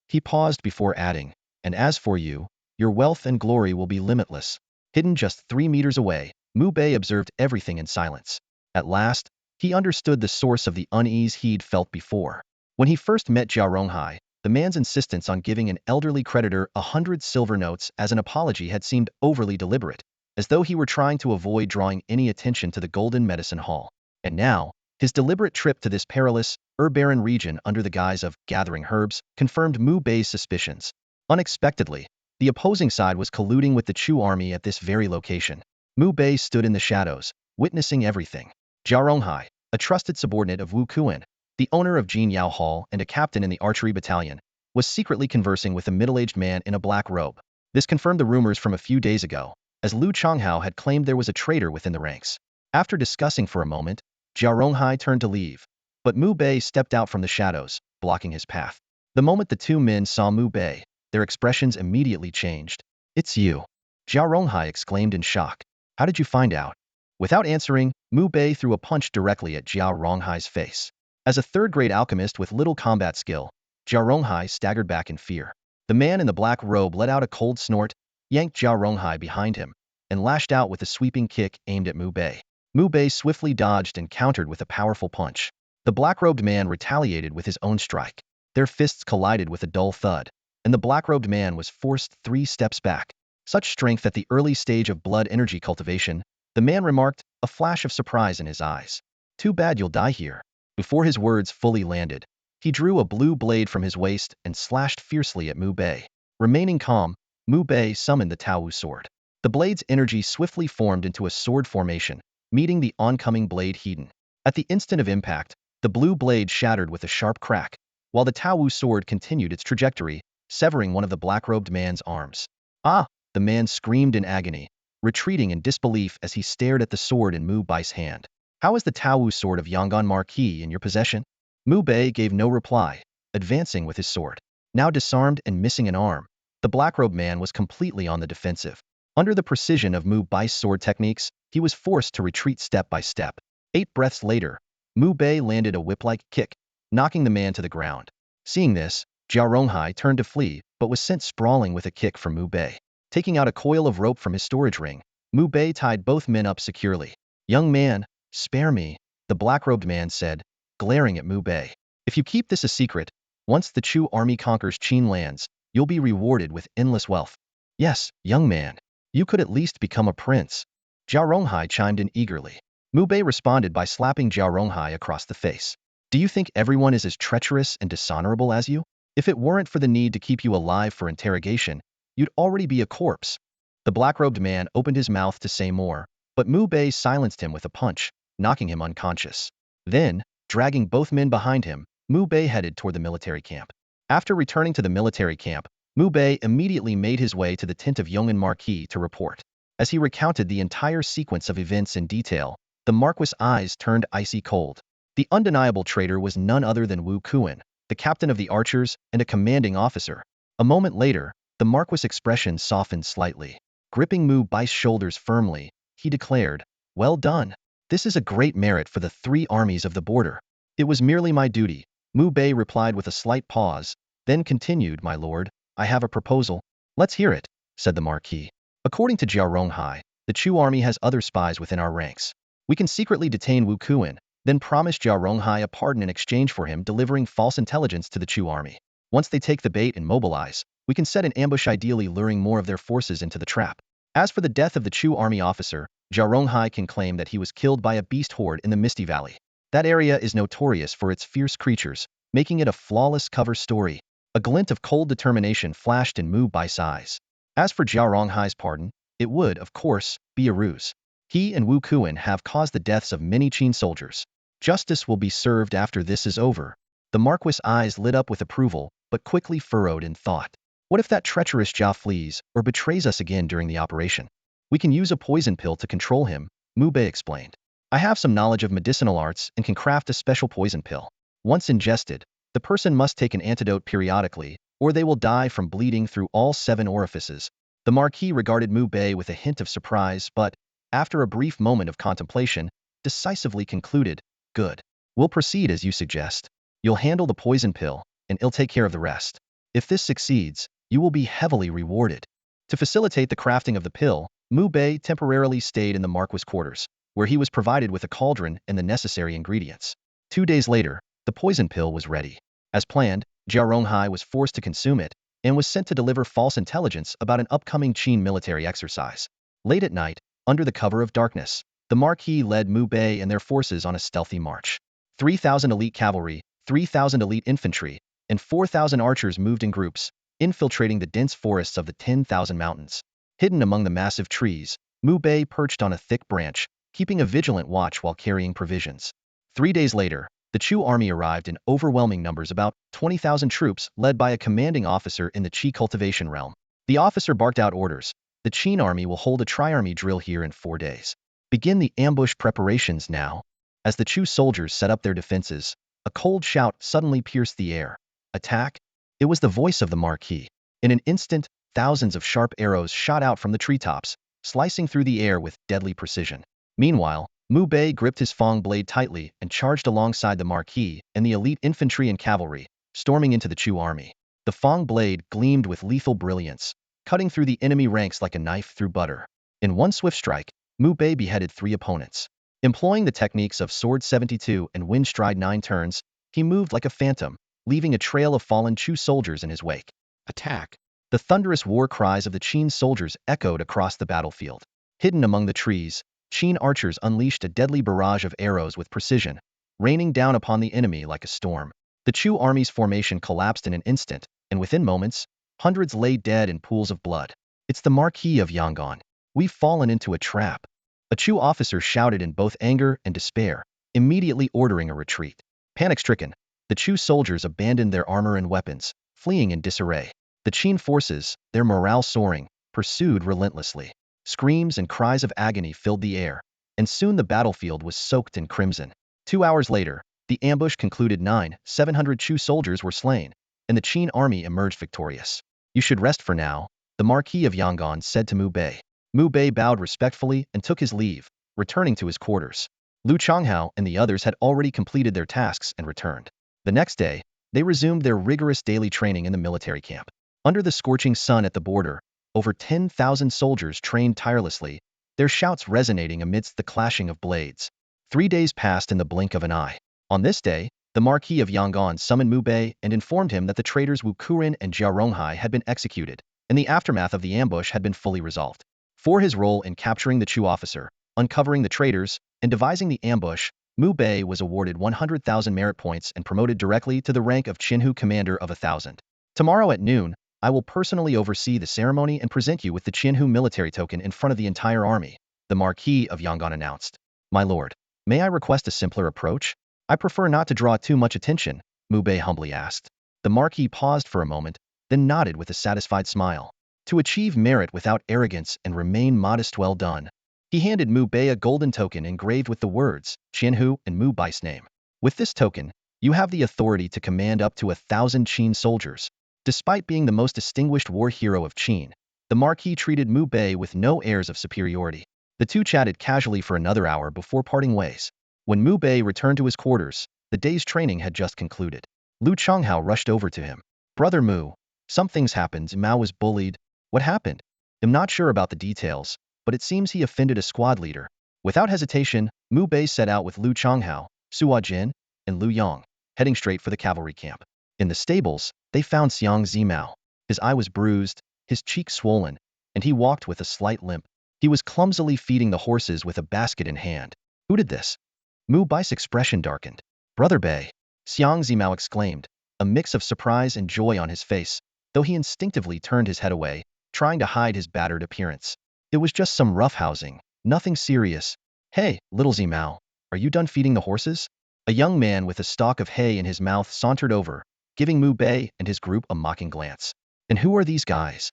He paused before adding, and as for you, your wealth and glory will be limitless. Hidden just 3 meters away, Mu Bei observed everything in silence. At last, he understood the source of the unease he'd felt before. When he first met Jiao Ronghai, the man's insistence on giving an elderly creditor 100 silver notes as an apology had seemed overly deliberate, as though he were trying to avoid drawing any attention to the Golden Medicine Hall. And now, his deliberate trip to this perilous, barren region under the guise of gathering herbs confirmed Mu Bei's suspicions. Unexpectedly, the opposing side was colluding with the Chu army at this very location. Mu Bei stood in the shadows, witnessing everything. Jiao Ronghai, a trusted subordinate of Wu Kuan, the owner of Jin Yao Hall and a captain in the archery battalion, was secretly conversing with a middle-aged man in a black robe. This confirmed the rumors from a few days ago, as Lu Changhao had claimed there was a traitor within the ranks. After discussing for a moment, Jiao Ronghai turned to leave, but Mu Bei stepped out from the shadows, blocking his path. The moment the two men saw Mu Bei, their expressions immediately changed. "It's you!" Jiao Ronghai exclaimed in shock. "How did you find out?" Without answering, Mu Bei threw a punch directly at Jiao Ronghai's face. As a third-grade alchemist with little combat skill, Jiao Ronghai staggered back in fear. The man in the black robe let out a cold snort, yanked Jiao Ronghai behind him, and lashed out with a sweeping kick aimed at Mu Bei. Mu Bei swiftly dodged and countered with a powerful punch. The black-robed man retaliated with his own strike. Their fists collided with a dull thud, and the black-robed man was forced 3 steps back. Such strength at the early stage of blood energy cultivation, the man remarked, a flash of surprise in his eyes. "Too bad you'll die here." Before his words fully landed, he drew a blue blade from his waist and slashed fiercely at Mu Bei. Remaining calm, Mu Bei summoned the Tao Wu sword. The blade's energy swiftly formed into a sword formation, meeting the oncoming blade Hedon. At the instant of impact, the blue blade shattered with a sharp crack, while the Tao Wu sword continued its trajectory, severing one of the black-robed man's arms. "Ah!" the man screamed in agony, retreating in disbelief as he stared at the sword in Mu Bei's hand. "How is the Tao Wu sword of Yangon Marquis in your possession?" Mu Bei gave no reply, advancing with his sword. Now disarmed and missing an arm, the black-robed man was completely on the defensive. Under the precision of Mu Bei's sword techniques, he was forced to retreat step by step. 8 breaths later, Mu Bei landed a whip-like kick, knocking the man to the ground. Seeing this, Jiao Ronghai turned to flee, but was sent sprawling with a kick from Mu Bei. Taking out a coil of rope from his storage ring, Mu Bei tied both men up securely. "Young man, spare me," the black-robed man said, glaring at Mu Bei. "If you keep this a secret, once the Chu army conquers Qin lands, you'll be rewarded with endless wealth." "Yes, young man. You could at least become a prince." Jiao Ronghai chimed in eagerly. Mu Bei responded by slapping Jiao Ronghai across the face. "Do you think everyone is as treacherous and dishonorable as you? If it weren't for the need to keep you alive for interrogation, you'd already be a corpse." The black-robed man opened his mouth to say more, but Mu Bei silenced him with a punch, knocking him unconscious. Then, dragging both men behind him, Mu Bei headed toward the military camp. After returning to the military camp, Mu Bei immediately made his way to the tent of Yong'an Marquis to report. As he recounted the entire sequence of events in detail, the Marquis' eyes turned icy cold. The undeniable traitor was none other than Wu Kuan, the captain of the archers and a commanding officer. A moment later, the Marquis' expression softened slightly. Gripping Mu Bei's shoulders firmly, he declared, "Well done. This is a great merit for the 3 armies of the border." "It was merely my duty," Mu Bei replied with a slight pause, then continued, "My lord, I have a proposal." "Let's hear it," said the Marquis. "According to Jiao Ronghai, the Chu army has other spies within our ranks. We can secretly detain Wu Kuan, then promise Jiao Ronghai a pardon in exchange for him delivering false intelligence to the Chu army. Once they take the bait and mobilize, we can set an ambush, ideally luring more of their forces into the trap. As for the death of the Chu army officer, Jiao Ronghai can claim that he was killed by a beast horde in the Misty Valley. That area is notorious for its fierce creatures, making it a flawless cover story." A glint of cold determination flashed in Mu Bei's eyes. As for Jiao Ronghai's pardon, it would, of course, be a ruse. He and Wu Kuan have caused the deaths of many Qin soldiers. Justice will be served after this is over. The Marquis' eyes lit up with approval, but quickly furrowed in thought. What if that treacherous Jia flees or betrays us again during the operation? "We can use a poison pill to control him," Mu Bei explained. "I have some knowledge of medicinal arts and can craft a special poison pill. Once ingested, the person must take an antidote periodically, or they will die from bleeding through all 7 orifices. The Marquis regarded Mu Bei with a hint of surprise, but, after a brief moment of contemplation, decisively concluded, "Good. We'll proceed as you suggest. You'll handle the poison pill, and I'll take care of the rest. If this succeeds, you will be heavily rewarded." To facilitate the crafting of the pill, Mu Bei temporarily stayed in the Marquis' quarters, where he was provided with a cauldron and the necessary ingredients. 2 days later, the poison pill was ready. As planned, Jia Ronghai was forced to consume it, and was sent to deliver false intelligence about an upcoming Qin military exercise. Late at night, under the cover of darkness, the Marquis led Mu Bei and their forces on a stealthy march. 3,000 elite cavalry, 3,000 elite infantry, and 4,000 archers moved in groups, infiltrating the dense forests of the 10,000 mountains. Hidden among the massive trees, Mu Bei perched on a thick branch, keeping a vigilant watch while carrying provisions. 3 days later, the Chu army arrived in overwhelming numbers, about 20,000 troops led by a commanding officer in the Qi cultivation realm. The officer barked out orders. "The Qin army will hold a tri-army drill here in 4 days. Begin the ambush preparations now." As the Chu soldiers set up their defenses, a cold shout suddenly pierced the air. "Attack!" It was the voice of the Marquis. In an instant, thousands of sharp arrows shot out from the treetops, slicing through the air with deadly precision. Meanwhile, Mu Bei gripped his Fong blade tightly and charged alongside the Marquis and the elite infantry and cavalry, storming into the Chu army. The Fong blade gleamed with lethal brilliance, cutting through the enemy ranks like a knife through butter. In one swift strike, Mu Bei beheaded 3 opponents. Employing the techniques of Sword 72 and Wind Stride 9 turns, he moved like a phantom, leaving a trail of fallen Chu soldiers in his wake. "Attack!" The thunderous war cries of the Qin soldiers echoed across the battlefield. Hidden among the trees, Qin archers unleashed a deadly barrage of arrows with precision, raining down upon the enemy like a storm. The Chu army's formation collapsed in an instant, and within moments, hundreds lay dead in pools of blood. "It's the Marquis of Yangon. We've fallen into a trap." A Chu officer shouted in both anger and despair, immediately ordering a retreat. Panic-stricken, the Chu soldiers abandoned their armor and weapons, fleeing in disarray. The Qin forces, their morale soaring, pursued relentlessly. Screams and cries of agony filled the air, and soon the battlefield was soaked in crimson. 2 hours later, the ambush concluded. 700 Chu soldiers were slain, and the Qin army emerged victorious. "You should rest for now," the Marquis of Yangon said to Mu Bei. Mu Bei bowed respectfully and took his leave, returning to his quarters. Lu Changhao and the others had already completed their tasks and returned. The next day, they resumed their rigorous daily training in the military camp. Under the scorching sun at the border, over 10,000 soldiers trained tirelessly, their shouts resonating amidst the clashing of blades. 3 days passed in the blink of an eye. On this day, the Marquis of Yangon summoned Mu Bei and informed him that the traitors Wu Kurin and Jia Ronghai had been executed, and the aftermath of the ambush had been fully resolved. For his role in capturing the Chu officer, uncovering the traitors, and devising the ambush, Mu Bei was awarded 100,000 merit points and promoted directly to the rank of Qinhu Commander of 1,000. "Tomorrow at noon, I will personally oversee the ceremony and present you with the Qinhu military token in front of the entire army," the Marquis of Yangon announced. "My lord, may I request a simpler approach? I prefer not to draw too much attention," Mu Bei humbly asked. The Marquis paused for a moment, then nodded with a satisfied smile. "To achieve merit without arrogance and remain modest, well done." He handed Mu Bei a golden token engraved with the words, Qinhu and Mu Bei's name. "With this token, you have the authority to command up to 1,000 Qin soldiers." Despite being the most distinguished war hero of Qin, the Marquis treated Mu Bei with no airs of superiority. The two chatted casually for another hour before parting ways. When Mu Bei returned to his quarters, the day's training had just concluded. Lu Changhao rushed over to him. "Brother Mu, something's happened. Mao was bullied." "What happened?" "I'm not sure about the details, but it seems he offended a squad leader." Without hesitation, Mu Bei set out with Lu Changhao, Sua Jin, and Lu Yong, heading straight for the cavalry camp. In the stables, they found Xiang Zimao. His eye was bruised, his cheek swollen, and he walked with a slight limp. He was clumsily feeding the horses with a basket in hand. "Who did this?" Mu Bei's expression darkened. "Brother Bei," Xiang Zimao exclaimed, a mix of surprise and joy on his face, though he instinctively turned his head away, trying to hide his battered appearance. "It was just some roughhousing, nothing serious." "Hey, little Zimao, are you done feeding the horses?" A young man with a stalk of hay in his mouth sauntered over, giving Mu Bei and his group a mocking glance. "And who are these guys?"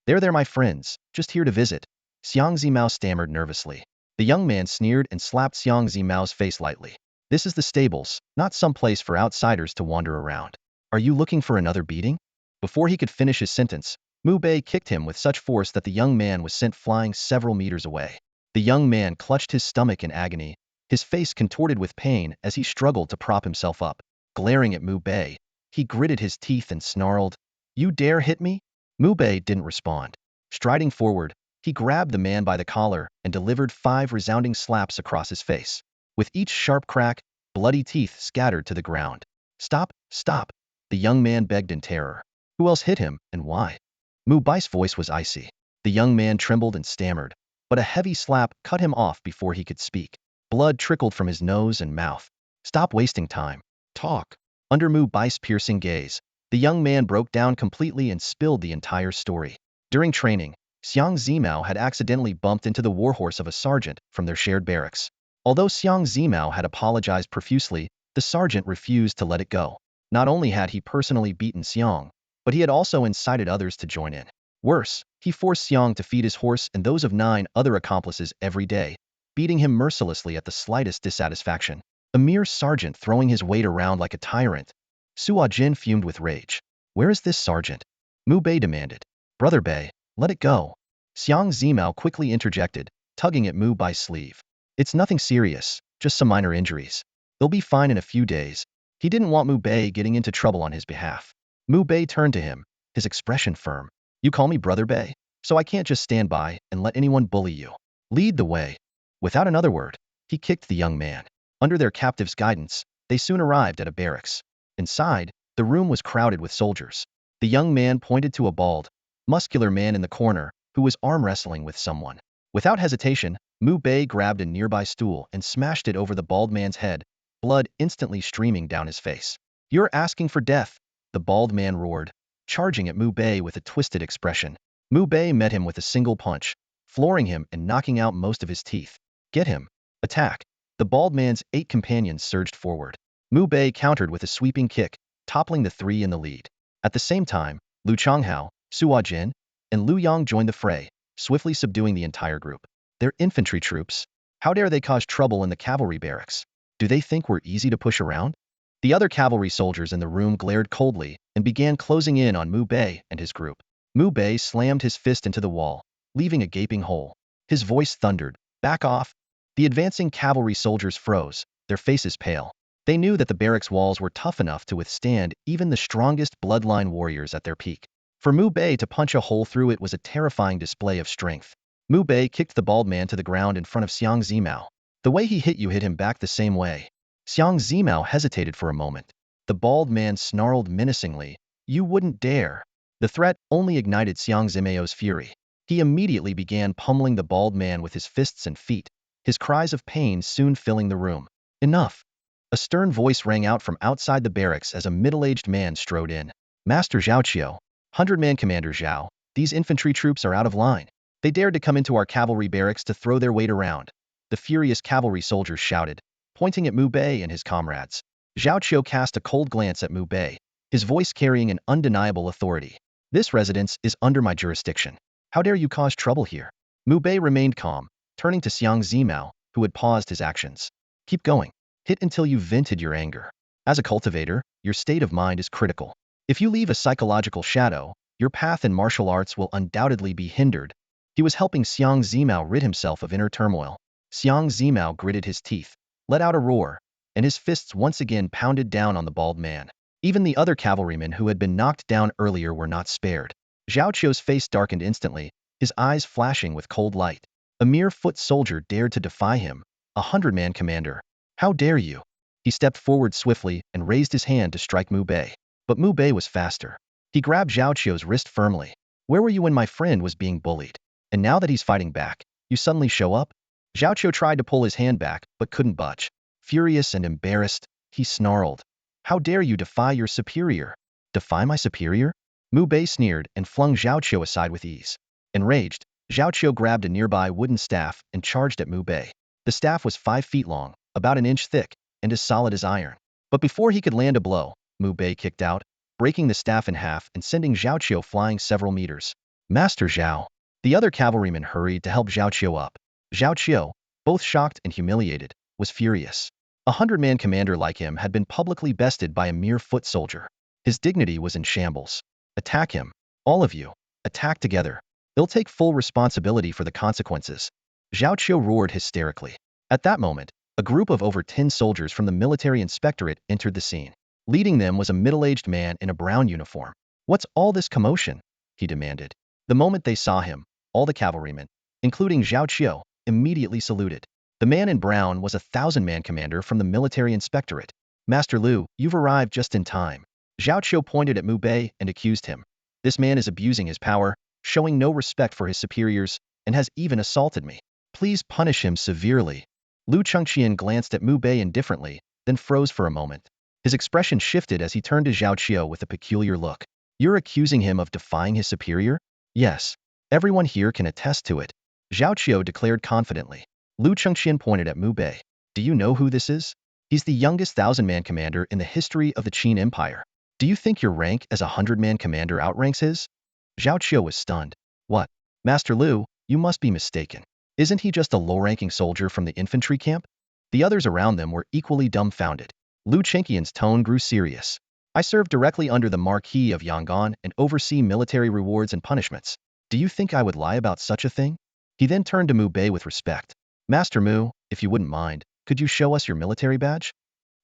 They're my friends, just here to visit," Xiang Zimao stammered nervously. The young man sneered and slapped Xiang Zimao's face lightly. "This is the stables, not some place for outsiders to wander around. Are you looking for another beating?" Before he could finish his sentence, Mu Bei kicked him with such force that the young man was sent flying several meters away. The young man clutched his stomach in agony, his face contorted with pain as he struggled to prop himself up. Glaring at Mu Bei, he gritted his teeth and snarled, "You dare hit me?" Mu Bei didn't respond. Striding forward, he grabbed the man by the collar and delivered 5 resounding slaps across his face. With each sharp crack, bloody teeth scattered to the ground. "Stop, stop," the young man begged in terror. "Who else hit him, and why?" Mu Bai's voice was icy. The young man trembled and stammered, but a heavy slap cut him off before he could speak. Blood trickled from his nose and mouth. "Stop wasting time. Talk." Under Mu Bai's piercing gaze, the young man broke down completely and spilled the entire story. During training, Xiang Zimao had accidentally bumped into the warhorse of a sergeant from their shared barracks. Although Xiang Zimao had apologized profusely, the sergeant refused to let it go. Not only had he personally beaten Xiang, but he had also incited others to join in. Worse, he forced Xiang to feed his horse and those of 9 other accomplices every day, beating him mercilessly at the slightest dissatisfaction. A mere sergeant throwing his weight around like a tyrant. Suo Jin fumed with rage. "Where is this sergeant?" Mu Bei demanded. "Brother Bei, let it go." Xiang Zimao quickly interjected, tugging at Mu Bai's sleeve. "It's nothing serious, just some minor injuries. They'll be fine in a few days." He didn't want Mu Bei getting into trouble on his behalf. Mu Bei turned to him, his expression firm. "You call me Brother Bei, so I can't just stand by and let anyone bully you. Lead the way." Without another word, he kicked the young man. Under their captive's guidance, they soon arrived at a barracks. Inside, the room was crowded with soldiers. The young man pointed to a bald, muscular man in the corner who was arm wrestling with someone. Without hesitation, Mu Bei grabbed a nearby stool and smashed it over the bald man's head, blood instantly streaming down his face. "You're asking for death," the bald man roared, charging at Mu Bei with a twisted expression. Mu Bei met him with a single punch, flooring him and knocking out most of his teeth. "Get him! Attack!" The bald man's 8 companions surged forward. Mu Bei countered with a sweeping kick, toppling the 3 in the lead. At the same time, Lu Changhao, Suo Jin, and Lu Yang joined the fray, swiftly subduing the entire group. "They're infantry troops. How dare they cause trouble in the cavalry barracks? Do they think we're easy to push around?" The other cavalry soldiers in the room glared coldly and began closing in on Mu Bei and his group. Mu Bei slammed his fist into the wall, leaving a gaping hole. His voice thundered, "Back off!" The advancing cavalry soldiers froze, their faces pale. They knew that the barracks walls were tough enough to withstand even the strongest bloodline warriors at their peak. For Mu Bei to punch a hole through it was a terrifying display of strength. Mu Bei kicked the bald man to the ground in front of Xiang Zimao. "The way he hit you hit him back the same way." Xiang Zimao hesitated for a moment. The bald man snarled menacingly, "You wouldn't dare." The threat only ignited Xiang Zimao's fury. He immediately began pummeling the bald man with his fists and feet, his cries of pain soon filling the room. "Enough!" A stern voice rang out from outside the barracks as a middle-aged man strode in. "Master Zhaoqiu, 100-man Commander Zhao, these infantry troops are out of line. They dared to come into our cavalry barracks to throw their weight around." The furious cavalry soldiers shouted, pointing at Mu Bei and his comrades. Zhaoqiu cast a cold glance at Mu Bei, his voice carrying an undeniable authority. "This residence is under my jurisdiction. How dare you cause trouble here?" Mu Bei remained calm, turning to Xiang Zimao, who had paused his actions. "Keep going. Hit until you've vented your anger. As a cultivator, your state of mind is critical. If you leave a psychological shadow, your path in martial arts will undoubtedly be hindered." He was helping Xiang Zimao rid himself of inner turmoil. Xiang Zimao gritted his teeth, let out a roar, and his fists once again pounded down on the bald man. Even the other cavalrymen who had been knocked down earlier were not spared. Zhaoqiu's face darkened instantly, his eyes flashing with cold light. A mere foot soldier dared to defy him, a 100-man commander. "How dare you?" He stepped forward swiftly and raised his hand to strike Mu Bei. But Mu Bei was faster. He grabbed Zhaoqiu's wrist firmly. "Where were you when my friend was being bullied? And now that he's fighting back, you suddenly show up?" Zhaoqiu tried to pull his hand back, but couldn't budge. Furious and embarrassed, he snarled, "How dare you defy your superior?" "Defy my superior?" Mu Bei sneered and flung Zhaoqiu aside with ease. Enraged, Zhaoqiu grabbed a nearby wooden staff and charged at Mu Bei. The staff was 5 feet long, about an inch thick, and as solid as iron. But before he could land a blow, Mu Bei kicked out, breaking the staff in half and sending Zhaoqiu flying several meters. "Master Zhao!" The other cavalryman hurried to help Zhaoqiu up. Zhaoqiu, both shocked and humiliated, was furious. A 100-man commander like him had been publicly bested by a mere foot soldier. His dignity was in shambles. "Attack him, all of you!" Attack together. They'll take full responsibility for the consequences. Zhao Qiu roared hysterically. At that moment, a group of over 10 soldiers from the military inspectorate entered the scene. Leading them was a middle-aged man in a brown uniform. "What's all this commotion?" he demanded. The moment they saw him, all the cavalrymen, including Zhao Qiu, immediately saluted. The man in brown was a 1,000-man commander from the military inspectorate. "Master Lu, you've arrived just in time." Zhao Qiu pointed at Mu Bei and accused him. "This man is abusing his power, showing no respect for his superiors, and has even assaulted me. Please punish him severely." Lu Chengqian glanced at Mu Bei indifferently, then froze for a moment. His expression shifted as he turned to Zhao Qiu with a peculiar look. "You're accusing him of defying his superior?" "Yes. Everyone here can attest to it," Zhao Qiu declared confidently. Lu Chengqian pointed at Mu Bei. "Do you know who this is? He's the youngest 1,000-man commander in the history of the Qin Empire. Do you think your rank as a 100-man commander outranks his?" Zhao Qiu was stunned. "What? Master Lu, you must be mistaken. Isn't he just a low-ranking soldier from the infantry camp?" The others around them were equally dumbfounded. Lu Chengqian's tone grew serious. "I serve directly under the Marquis of Yangon and oversee military rewards and punishments. Do you think I would lie about such a thing?" He then turned to Mu Bei with respect. "Master Mu, if you wouldn't mind, could you show us your military badge?"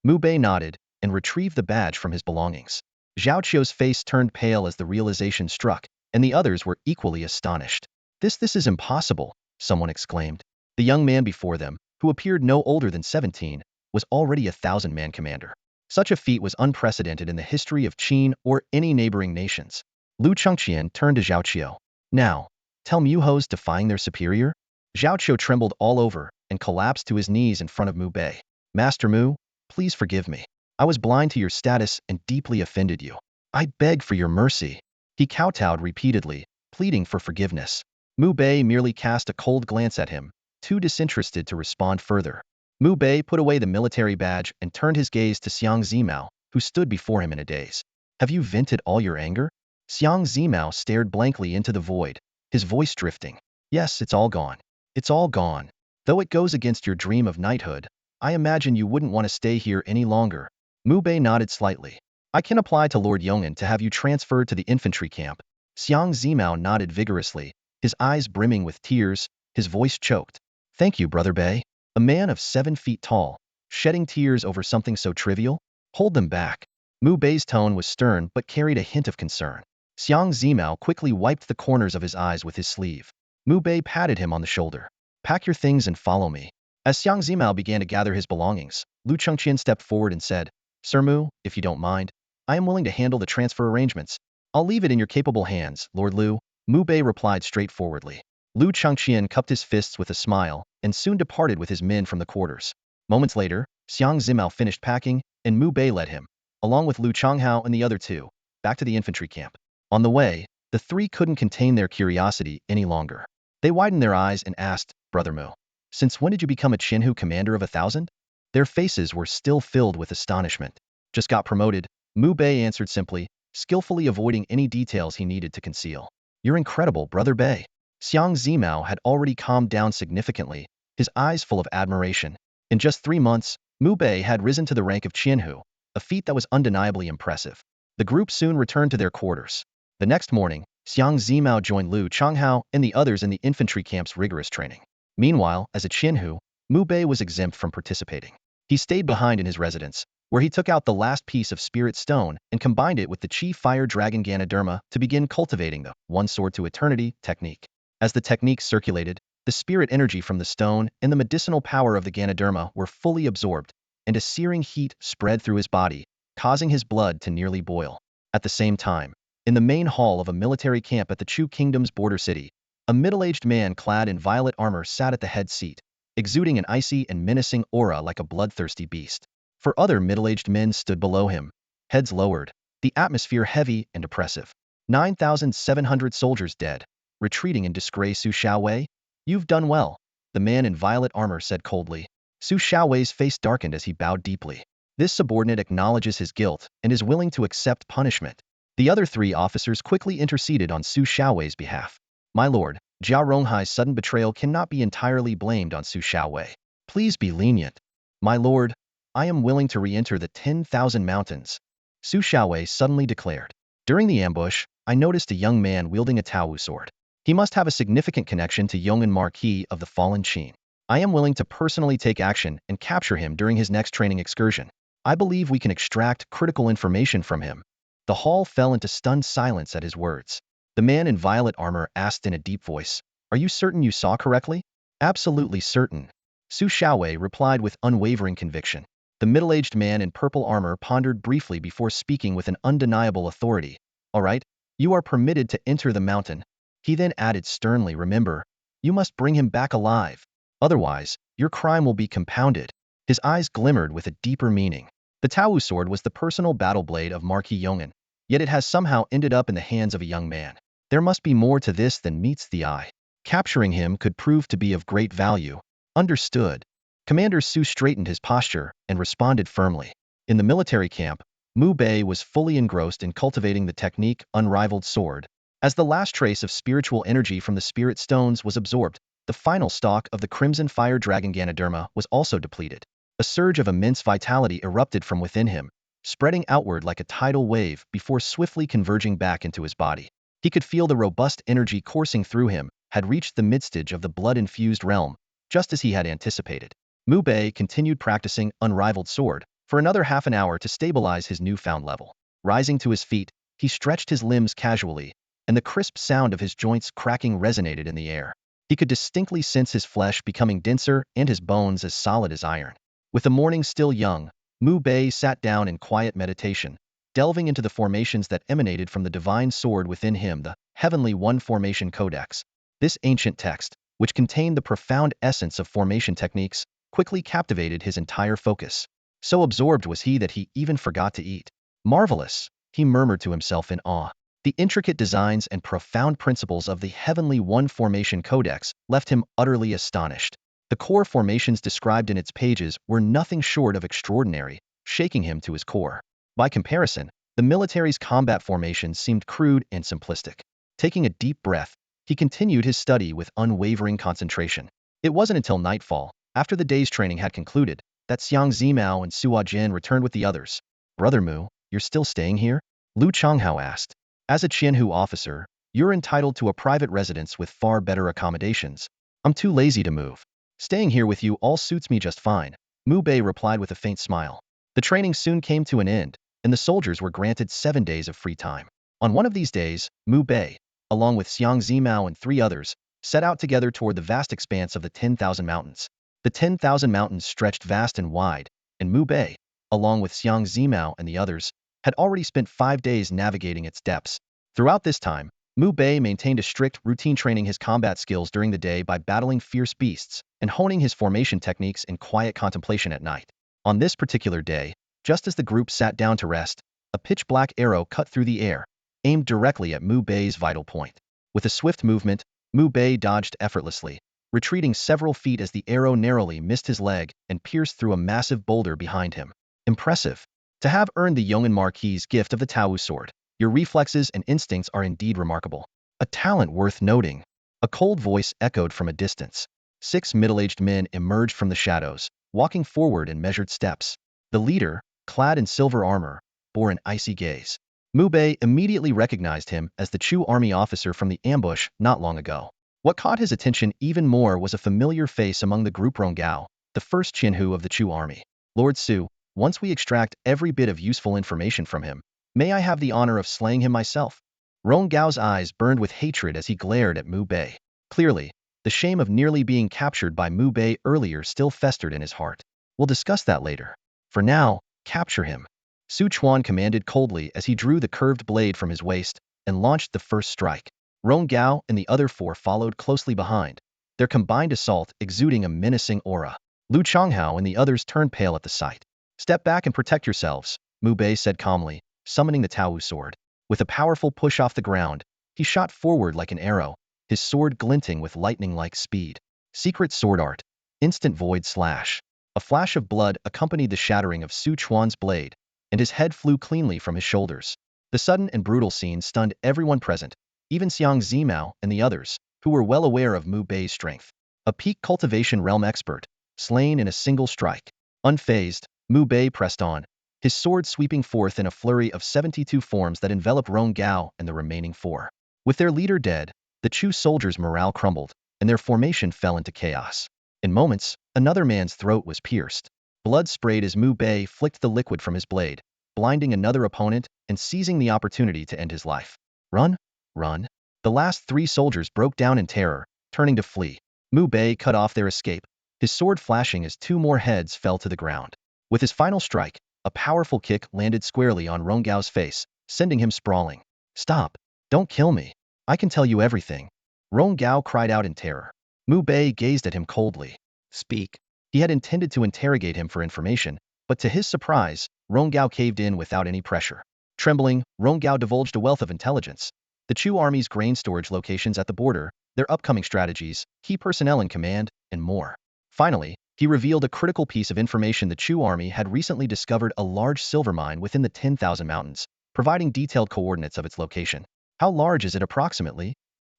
Mu Bei nodded and retrieved the badge from his belongings. Zhao Qiu's face turned pale as the realization struck, and the others were equally astonished. This is impossible," someone exclaimed. The young man before them, who appeared no older than 17, was already a 1,000-man commander. Such a feat was unprecedented in the history of Qin or any neighboring nations. Lu Chengqian turned to Zhao Qiu. "Now, tell me, Yuho's defying their superior?" Zhao Qiu trembled all over and collapsed to his knees in front of Mu Bei. "Master Mu, please forgive me. I was blind to your status and deeply offended you. I beg for your mercy." He kowtowed repeatedly, pleading for forgiveness. Mu Bei merely cast a cold glance at him, too disinterested to respond further. Mu Bei put away the military badge and turned his gaze to Xiang Zimao, who stood before him in a daze. "Have you vented all your anger?" Xiang Zimao stared blankly into the void, his voice drifting. "Yes, it's all gone. It's all gone. Though it goes against your dream of knighthood, I imagine you wouldn't want to stay here any longer." Mu Bei nodded slightly. "I can apply to Lord Yong'an to have you transferred to the infantry camp." Xiang Zimao nodded vigorously, his eyes brimming with tears, his voice choked. "Thank you, Brother Bei." A man of 7 feet tall, shedding tears over something so trivial? "Hold them back." Mu Bei's tone was stern but carried a hint of concern. Xiang Zimao quickly wiped the corners of his eyes with his sleeve. Mu Bei patted him on the shoulder. "Pack your things and follow me." As Xiang Zimao began to gather his belongings, Lu Chengqian stepped forward and said, "Sir Mu, if you don't mind, I am willing to handle the transfer arrangements. I'll leave it in your capable hands, Lord Lu." Mu Bei replied straightforwardly. Lu Chengqian cupped his fists with a smile and soon departed with his men from the quarters. Moments later, Xiang Zimao finished packing, and Mu Bei led him, along with Lu Changhao and the other two, back to the infantry camp. On the way, the three couldn't contain their curiosity any longer. They widened their eyes and asked, "Brother Mu, since when did you become a Qinhu commander of 1,000? Their faces were still filled with astonishment. "Just got promoted," Mu Bei answered simply, skillfully avoiding any details he needed to conceal. "You're incredible, Brother Bei." Xiang Zimao had already calmed down significantly, his eyes full of admiration. In just 3 months, Mu Bei had risen to the rank of Qianhu, a feat that was undeniably impressive. The group soon returned to their quarters. The next morning, Xiang Zimao joined Lu Changhao and the others in the infantry camp's rigorous training. Meanwhile, as a Qianhu, Mu Bei was exempt from participating. He stayed behind in his residence, where he took out the last piece of spirit stone and combined it with the Qi Fire Dragon Ganoderma to begin cultivating the one sword to eternity technique. As the technique circulated, the spirit energy from the stone and the medicinal power of the Ganoderma were fully absorbed, and a searing heat spread through his body, causing his blood to nearly boil. At the same time, in the main hall of a military camp at the Chu Kingdom's border city, a middle-aged man clad in violet armor sat at the head seat, exuding an icy and menacing aura like a bloodthirsty beast. For other middle-aged men stood below him, heads lowered, the atmosphere heavy and oppressive. 9,700 soldiers dead, retreating in disgrace. "Su Xiaowei, you've done well," the man in violet armor said coldly. Su Xiaowei's face darkened as he bowed deeply. This subordinate acknowledges his guilt and is willing to accept punishment. The other 3 officers quickly interceded on Su Xiaowei's behalf. "My lord, Jiao Ronghai's sudden betrayal cannot be entirely blamed on Su Xiaowei. Please be lenient." "My lord, I am willing to re-enter the 10,000 mountains," Su Xiaowei suddenly declared. During the ambush, I noticed a young man wielding a Tao sword. He must have a significant connection to Yong'an Marquis of the Fallen Qin. I am willing to personally take action and capture him during his next training excursion. I believe we can extract critical information from him. The hall fell into stunned silence at his words. The man in violet armor asked in a deep voice, "Are you certain you saw correctly?" "Absolutely certain," Su Xiaowei replied with unwavering conviction. The middle-aged man in purple armor pondered briefly before speaking with an undeniable authority. "All right, you are permitted to enter the mountain." He then added sternly, "Remember, you must bring him back alive. Otherwise, your crime will be compounded." His eyes glimmered with a deeper meaning. The Tao sword was the personal battle blade of Marquis Yong'an, yet it has somehow ended up in the hands of a young man. There must be more to this than meets the eye. Capturing him could prove to be of great value. Understood. Commander Su straightened his posture and responded firmly. In the military camp, Mu Bei was fully engrossed in cultivating the technique unrivaled sword. As the last trace of spiritual energy from the spirit stones was absorbed, the final stalk of the crimson fire dragon Ganoderma was also depleted. A surge of immense vitality erupted from within him, spreading outward like a tidal wave before swiftly converging back into his body. He could feel the robust energy coursing through him, had reached the midstage of the blood-infused realm, just as he had anticipated. Mu Bei continued practicing unrivaled sword for another half an hour to stabilize his newfound level. Rising to his feet, he stretched his limbs casually, and the crisp sound of his joints cracking resonated in the air. He could distinctly sense his flesh becoming denser and his bones as solid as iron. With the morning still young, Mu Bei sat down in quiet meditation, delving into the formations that emanated from the divine sword within him, the Heavenly One Formation Codex. This ancient text, which contained the profound essence of formation techniques, quickly captivated his entire focus. So absorbed was he that he even forgot to eat. "Marvelous," he murmured to himself in awe. The intricate designs and profound principles of the Heavenly One Formation Codex left him utterly astonished. The core formations described in its pages were nothing short of extraordinary, shaking him to his core. By comparison, the military's combat formations seemed crude and simplistic. Taking a deep breath, he continued his study with unwavering concentration. It wasn't until nightfall, after the day's training had concluded, that Xiang Zimao and Sua Jin returned with the others. "Brother Mu, you're still staying here?" Lu Changhao asked. "As a Qianhu officer, you're entitled to a private residence with far better accommodations. I'm too lazy to move. Staying here with you all suits me just fine," Mu Bei replied with a faint smile. The training soon came to an end, and the soldiers were granted 7 days of free time. On one of these days, Mu Bei, along with Xiang Zimao and 3 others, set out together toward the vast expanse of the 10,000 mountains. The 10,000 mountains stretched vast and wide, and Mu Bei, along with Xiang Zimao and the others, had already spent 5 days navigating its depths. Throughout this time, Mu Bei maintained a strict routine, training his combat skills during the day by battling fierce beasts and honing his formation techniques in quiet contemplation at night. On this particular day, just as the group sat down to rest, a pitch-black arrow cut through the air, aimed directly at Mu Bei's vital point. With a swift movement, Mu Bei dodged effortlessly, retreating several feet as the arrow narrowly missed his leg and pierced through a massive boulder behind him. Impressive. To have earned the Yong'an Marquis' gift of the Tao sword, your reflexes and instincts are indeed remarkable. A talent worth noting. A cold voice echoed from a distance. 6 middle-aged men emerged from the shadows, walking forward in measured steps. The leader, clad in silver armor, bore an icy gaze. Mu Bei immediately recognized him as the Chu army officer from the ambush not long ago. What caught his attention even more was a familiar face among the group: Rongao, the first Qianhu of the Chu army. "Lord Su, once we extract every bit of useful information from him, may I have the honor of slaying him myself?" Ronggao's eyes burned with hatred as he glared at Mu Bei. Clearly, the shame of nearly being captured by Mu Bei earlier still festered in his heart. "We'll discuss that later. For now, capture him," Su Chuan commanded coldly as he drew the curved blade from his waist and launched the first strike. Ronggao and the other 4 followed closely behind, their combined assault exuding a menacing aura. Lu Changhao and the others turned pale at the sight. "Step back and protect yourselves," Mu Bei said calmly, summoning the Tao sword. With a powerful push off the ground, he shot forward like an arrow, his sword glinting with lightning-like speed. Secret sword art. Instant void slash. A flash of blood accompanied the shattering of Su Chuan's blade, and his head flew cleanly from his shoulders. The sudden and brutal scene stunned everyone present, even Xiang Zimao and the others, who were well aware of Mu Bei's strength. A peak cultivation realm expert, slain in a single strike. Unfazed, Mu Bei pressed on, his sword sweeping forth in a flurry of 72 forms that envelop Rong Gao and the remaining 4. With their leader dead, the Chu soldiers' morale crumbled, and their formation fell into chaos. In moments, another man's throat was pierced. Blood sprayed as Mu Bei flicked the liquid from his blade, blinding another opponent and seizing the opportunity to end his life. Run! Run! The last 3 soldiers broke down in terror, turning to flee. Mu Bei cut off their escape, his sword flashing as 2 more heads fell to the ground. With his final strike, a powerful kick landed squarely on Rong Gao's face, sending him sprawling. Stop! Don't kill me! I can tell you everything. Rong Gao cried out in terror. Mu Bei gazed at him coldly. Speak. He had intended to interrogate him for information, but to his surprise, Rong Gao caved in without any pressure. Trembling, Rong Gao divulged a wealth of intelligence. The Chu army's grain storage locations at the border, their upcoming strategies, key personnel in command, and more. Finally, he revealed a critical piece of information: the Chu army had recently discovered a large silver mine within the 10,000 mountains, providing detailed coordinates of its location. How large is it approximately?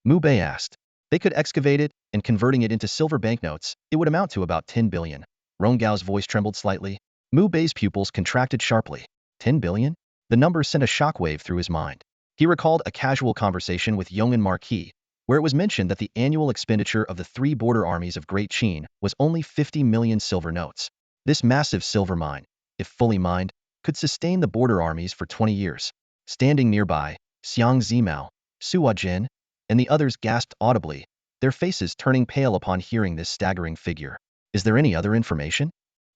Mu Bei asked. They could excavate it, and converting it into silver banknotes, it would amount to about 10 billion. Rong Gao's voice trembled slightly. Mu Bei's pupils contracted sharply. 10 billion? The number sent a shockwave through his mind. He recalled a casual conversation with Yong'an Marquis, where it was mentioned that the annual expenditure of the 3 border armies of Great Qin was only 50 million silver notes. This massive silver mine, if fully mined, could sustain the border armies for 20 years. Standing nearby, Xiang Zimao, Suo Jin, and the others gasped audibly, their faces turning pale upon hearing this staggering figure. Is there any other information?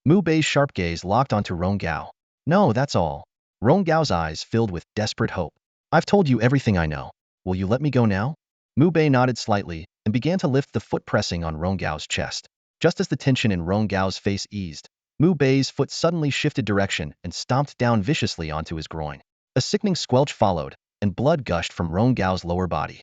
Mu Bei's sharp gaze locked onto Rong Gao. No, that's all. Rong Gao's eyes filled with desperate hope. I've told you everything I know. Will you let me go now? Mu Bei nodded slightly and began to lift the foot, pressing on Rong Gao's chest. Just as the tension in Rong Gao's face eased, Mu Bei's foot suddenly shifted direction and stomped down viciously onto his groin. A sickening squelch followed, and blood gushed from Rong Gao's lower body.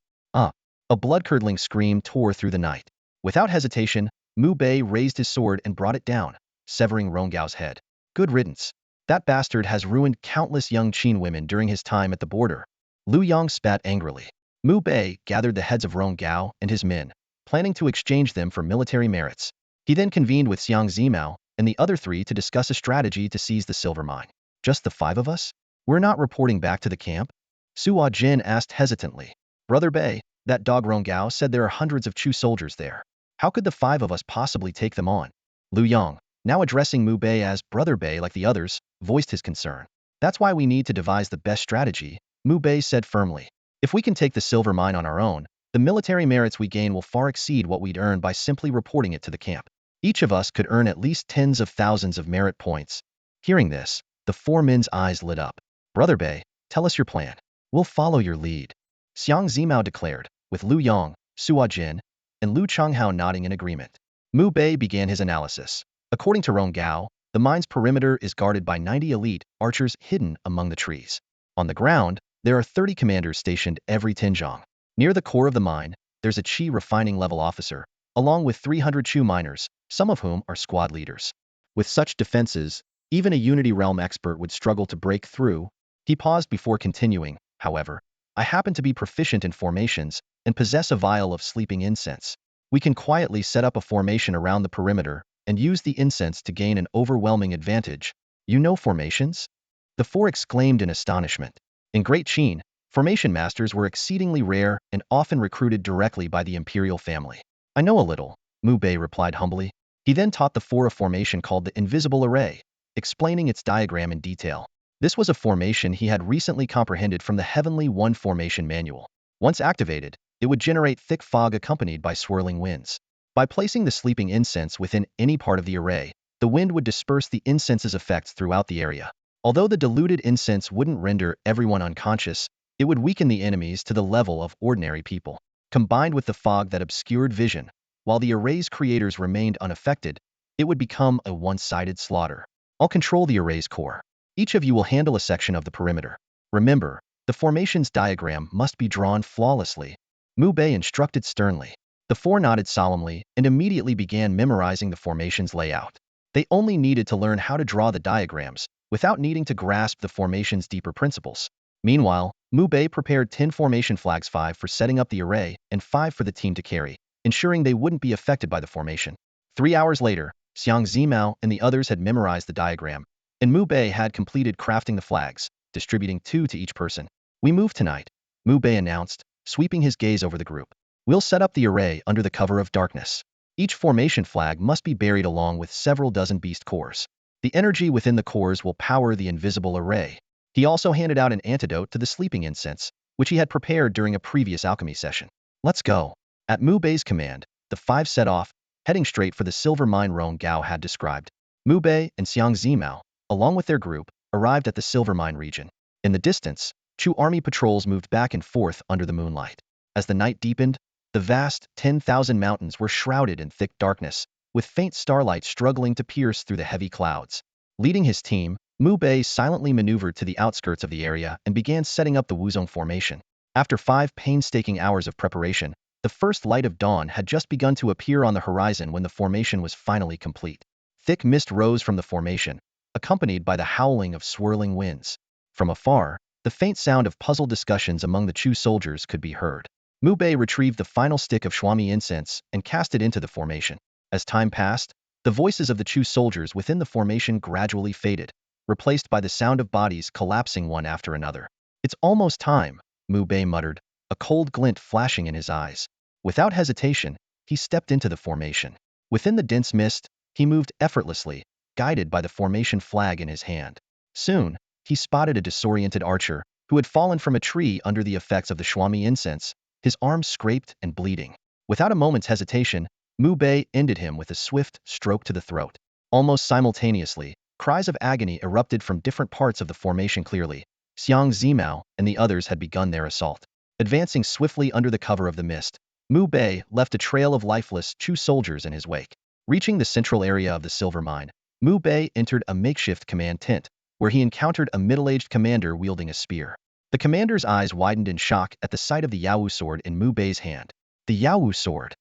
A blood-curdling scream tore through the night. Without hesitation, Mu Bei raised his sword and brought it down, severing Rong Gao's head. Good riddance. That bastard has ruined countless young Qin women during his time at the border. Lu Yang spat angrily. Mu Bei gathered the heads of Rong Gao and his men, planning to exchange them for military merits. He then convened with Xiang Zimao and the other 3 to discuss a strategy to seize the silver mine. Just the 5 of us? We're not reporting back to the camp? Suo Jin asked hesitantly. Brother Bei, that dog Rong Gao said there are hundreds of Chu soldiers there. How could the 5 of us possibly take them on? Lu Yang, now addressing Mu Bei as Brother Bei like the others, voiced his concern. That's why we need to devise the best strategy, Mu Bei said firmly. If we can take the silver mine on our own, the military merits we gain will far exceed what we'd earn by simply reporting it to the camp. Each of us could earn at least tens of thousands of merit points. Hearing this, the 4 men's eyes lit up. Brother Bei, tell us your plan. We'll follow your lead. Xiang Zimao declared, with Lu Yang, Suo Jin, and Lu Changhao nodding in agreement. Mu Bei began his analysis. According to Rong Gao, the mine's perimeter is guarded by 90 elite archers hidden among the trees. On the ground, there are 30 commanders stationed every 10 zhang. Near the core of the mine, there's a Qi refining level officer, along with 300 Chu miners, some of whom are squad leaders. With such defenses, even a Unity Realm expert would struggle to break through. He paused before continuing, however. I happen to be proficient in formations and possess a vial of sleeping incense. We can quietly set up a formation around the perimeter and use the incense to gain an overwhelming advantage. You know formations? The 4 exclaimed in astonishment. In Great Qin, formation masters were exceedingly rare and often recruited directly by the imperial family. I know a little, Mu Bei replied humbly. He then taught the 4 a formation called the Invisible Array, explaining its diagram in detail. This was a formation he had recently comprehended from the Heavenly One formation manual. Once activated, it would generate thick fog accompanied by swirling winds. By placing the sleeping incense within any part of the array, the wind would disperse the incense's effects throughout the area. Although the diluted incense wouldn't render everyone unconscious, it would weaken the enemies to the level of ordinary people. Combined with the fog that obscured vision, while the array's creators remained unaffected, it would become a one-sided slaughter. I'll control the array's core. Each of you will handle a section of the perimeter. Remember, the formation's diagram must be drawn flawlessly. Mu Bei instructed sternly. The 4 nodded solemnly and immediately began memorizing the formation's layout. They only needed to learn how to draw the diagrams, without needing to grasp the formation's deeper principles. Meanwhile, Mu Bei prepared 10 formation flags, 5 for setting up the array and 5 for the team to carry, ensuring they wouldn't be affected by the formation. 3 hours later, Xiang Zimao and the others had memorized the diagram, and Mu Bei had completed crafting the flags, distributing 2 to each person. "We move tonight," Mu Bei announced, sweeping his gaze over the group. "We'll set up the array under the cover of darkness. Each formation flag must be buried along with several dozen beast cores. The energy within the cores will power the invisible array." He also handed out an antidote to the sleeping incense, which he had prepared during a previous alchemy session. "Let's go." At Mu Bei's command, the 5 set off, heading straight for the silver mine Rong Gao had described. Mu Bei and Xiang Zimao, along with their group, arrived at the silver mine region. In the distance, Chu army patrols moved back and forth under the moonlight. As the night deepened, the vast 10,000 mountains were shrouded in thick darkness, with faint starlight struggling to pierce through the heavy clouds. Leading his team, Mu Bei silently maneuvered to the outskirts of the area and began setting up the Wuzong formation. After 5 painstaking hours of preparation, the first light of dawn had just begun to appear on the horizon when the formation was finally complete. Thick mist rose from the formation, accompanied by the howling of swirling winds. From afar, the faint sound of puzzled discussions among the Chu soldiers could be heard. Mu Bei retrieved the final stick of Shuami incense and cast it into the formation. As time passed, the voices of the Chu soldiers within the formation gradually faded, replaced by the sound of bodies collapsing one after another. "It's almost time," Mu Bei muttered, a cold glint flashing in his eyes. Without hesitation, he stepped into the formation. Within the dense mist, he moved effortlessly, guided by the formation flag in his hand. Soon, he spotted a disoriented archer, who had fallen from a tree under the effects of the Shuami incense, his arms scraped and bleeding. Without a moment's hesitation, Mu Bei ended him with a swift stroke to the throat. Almost simultaneously, cries of agony erupted from different parts of the formation clearly. Xiang Zimao and the others had begun their assault. Advancing swiftly under the cover of the mist, Mu Bei left a trail of lifeless Chu soldiers in his wake. Reaching the central area of the silver mine, Mu Bei entered a makeshift command tent, where he encountered a middle-aged commander wielding a spear. The commander's eyes widened in shock at the sight of the Yawu sword in Mu Bei's hand. "The Yawu sword!"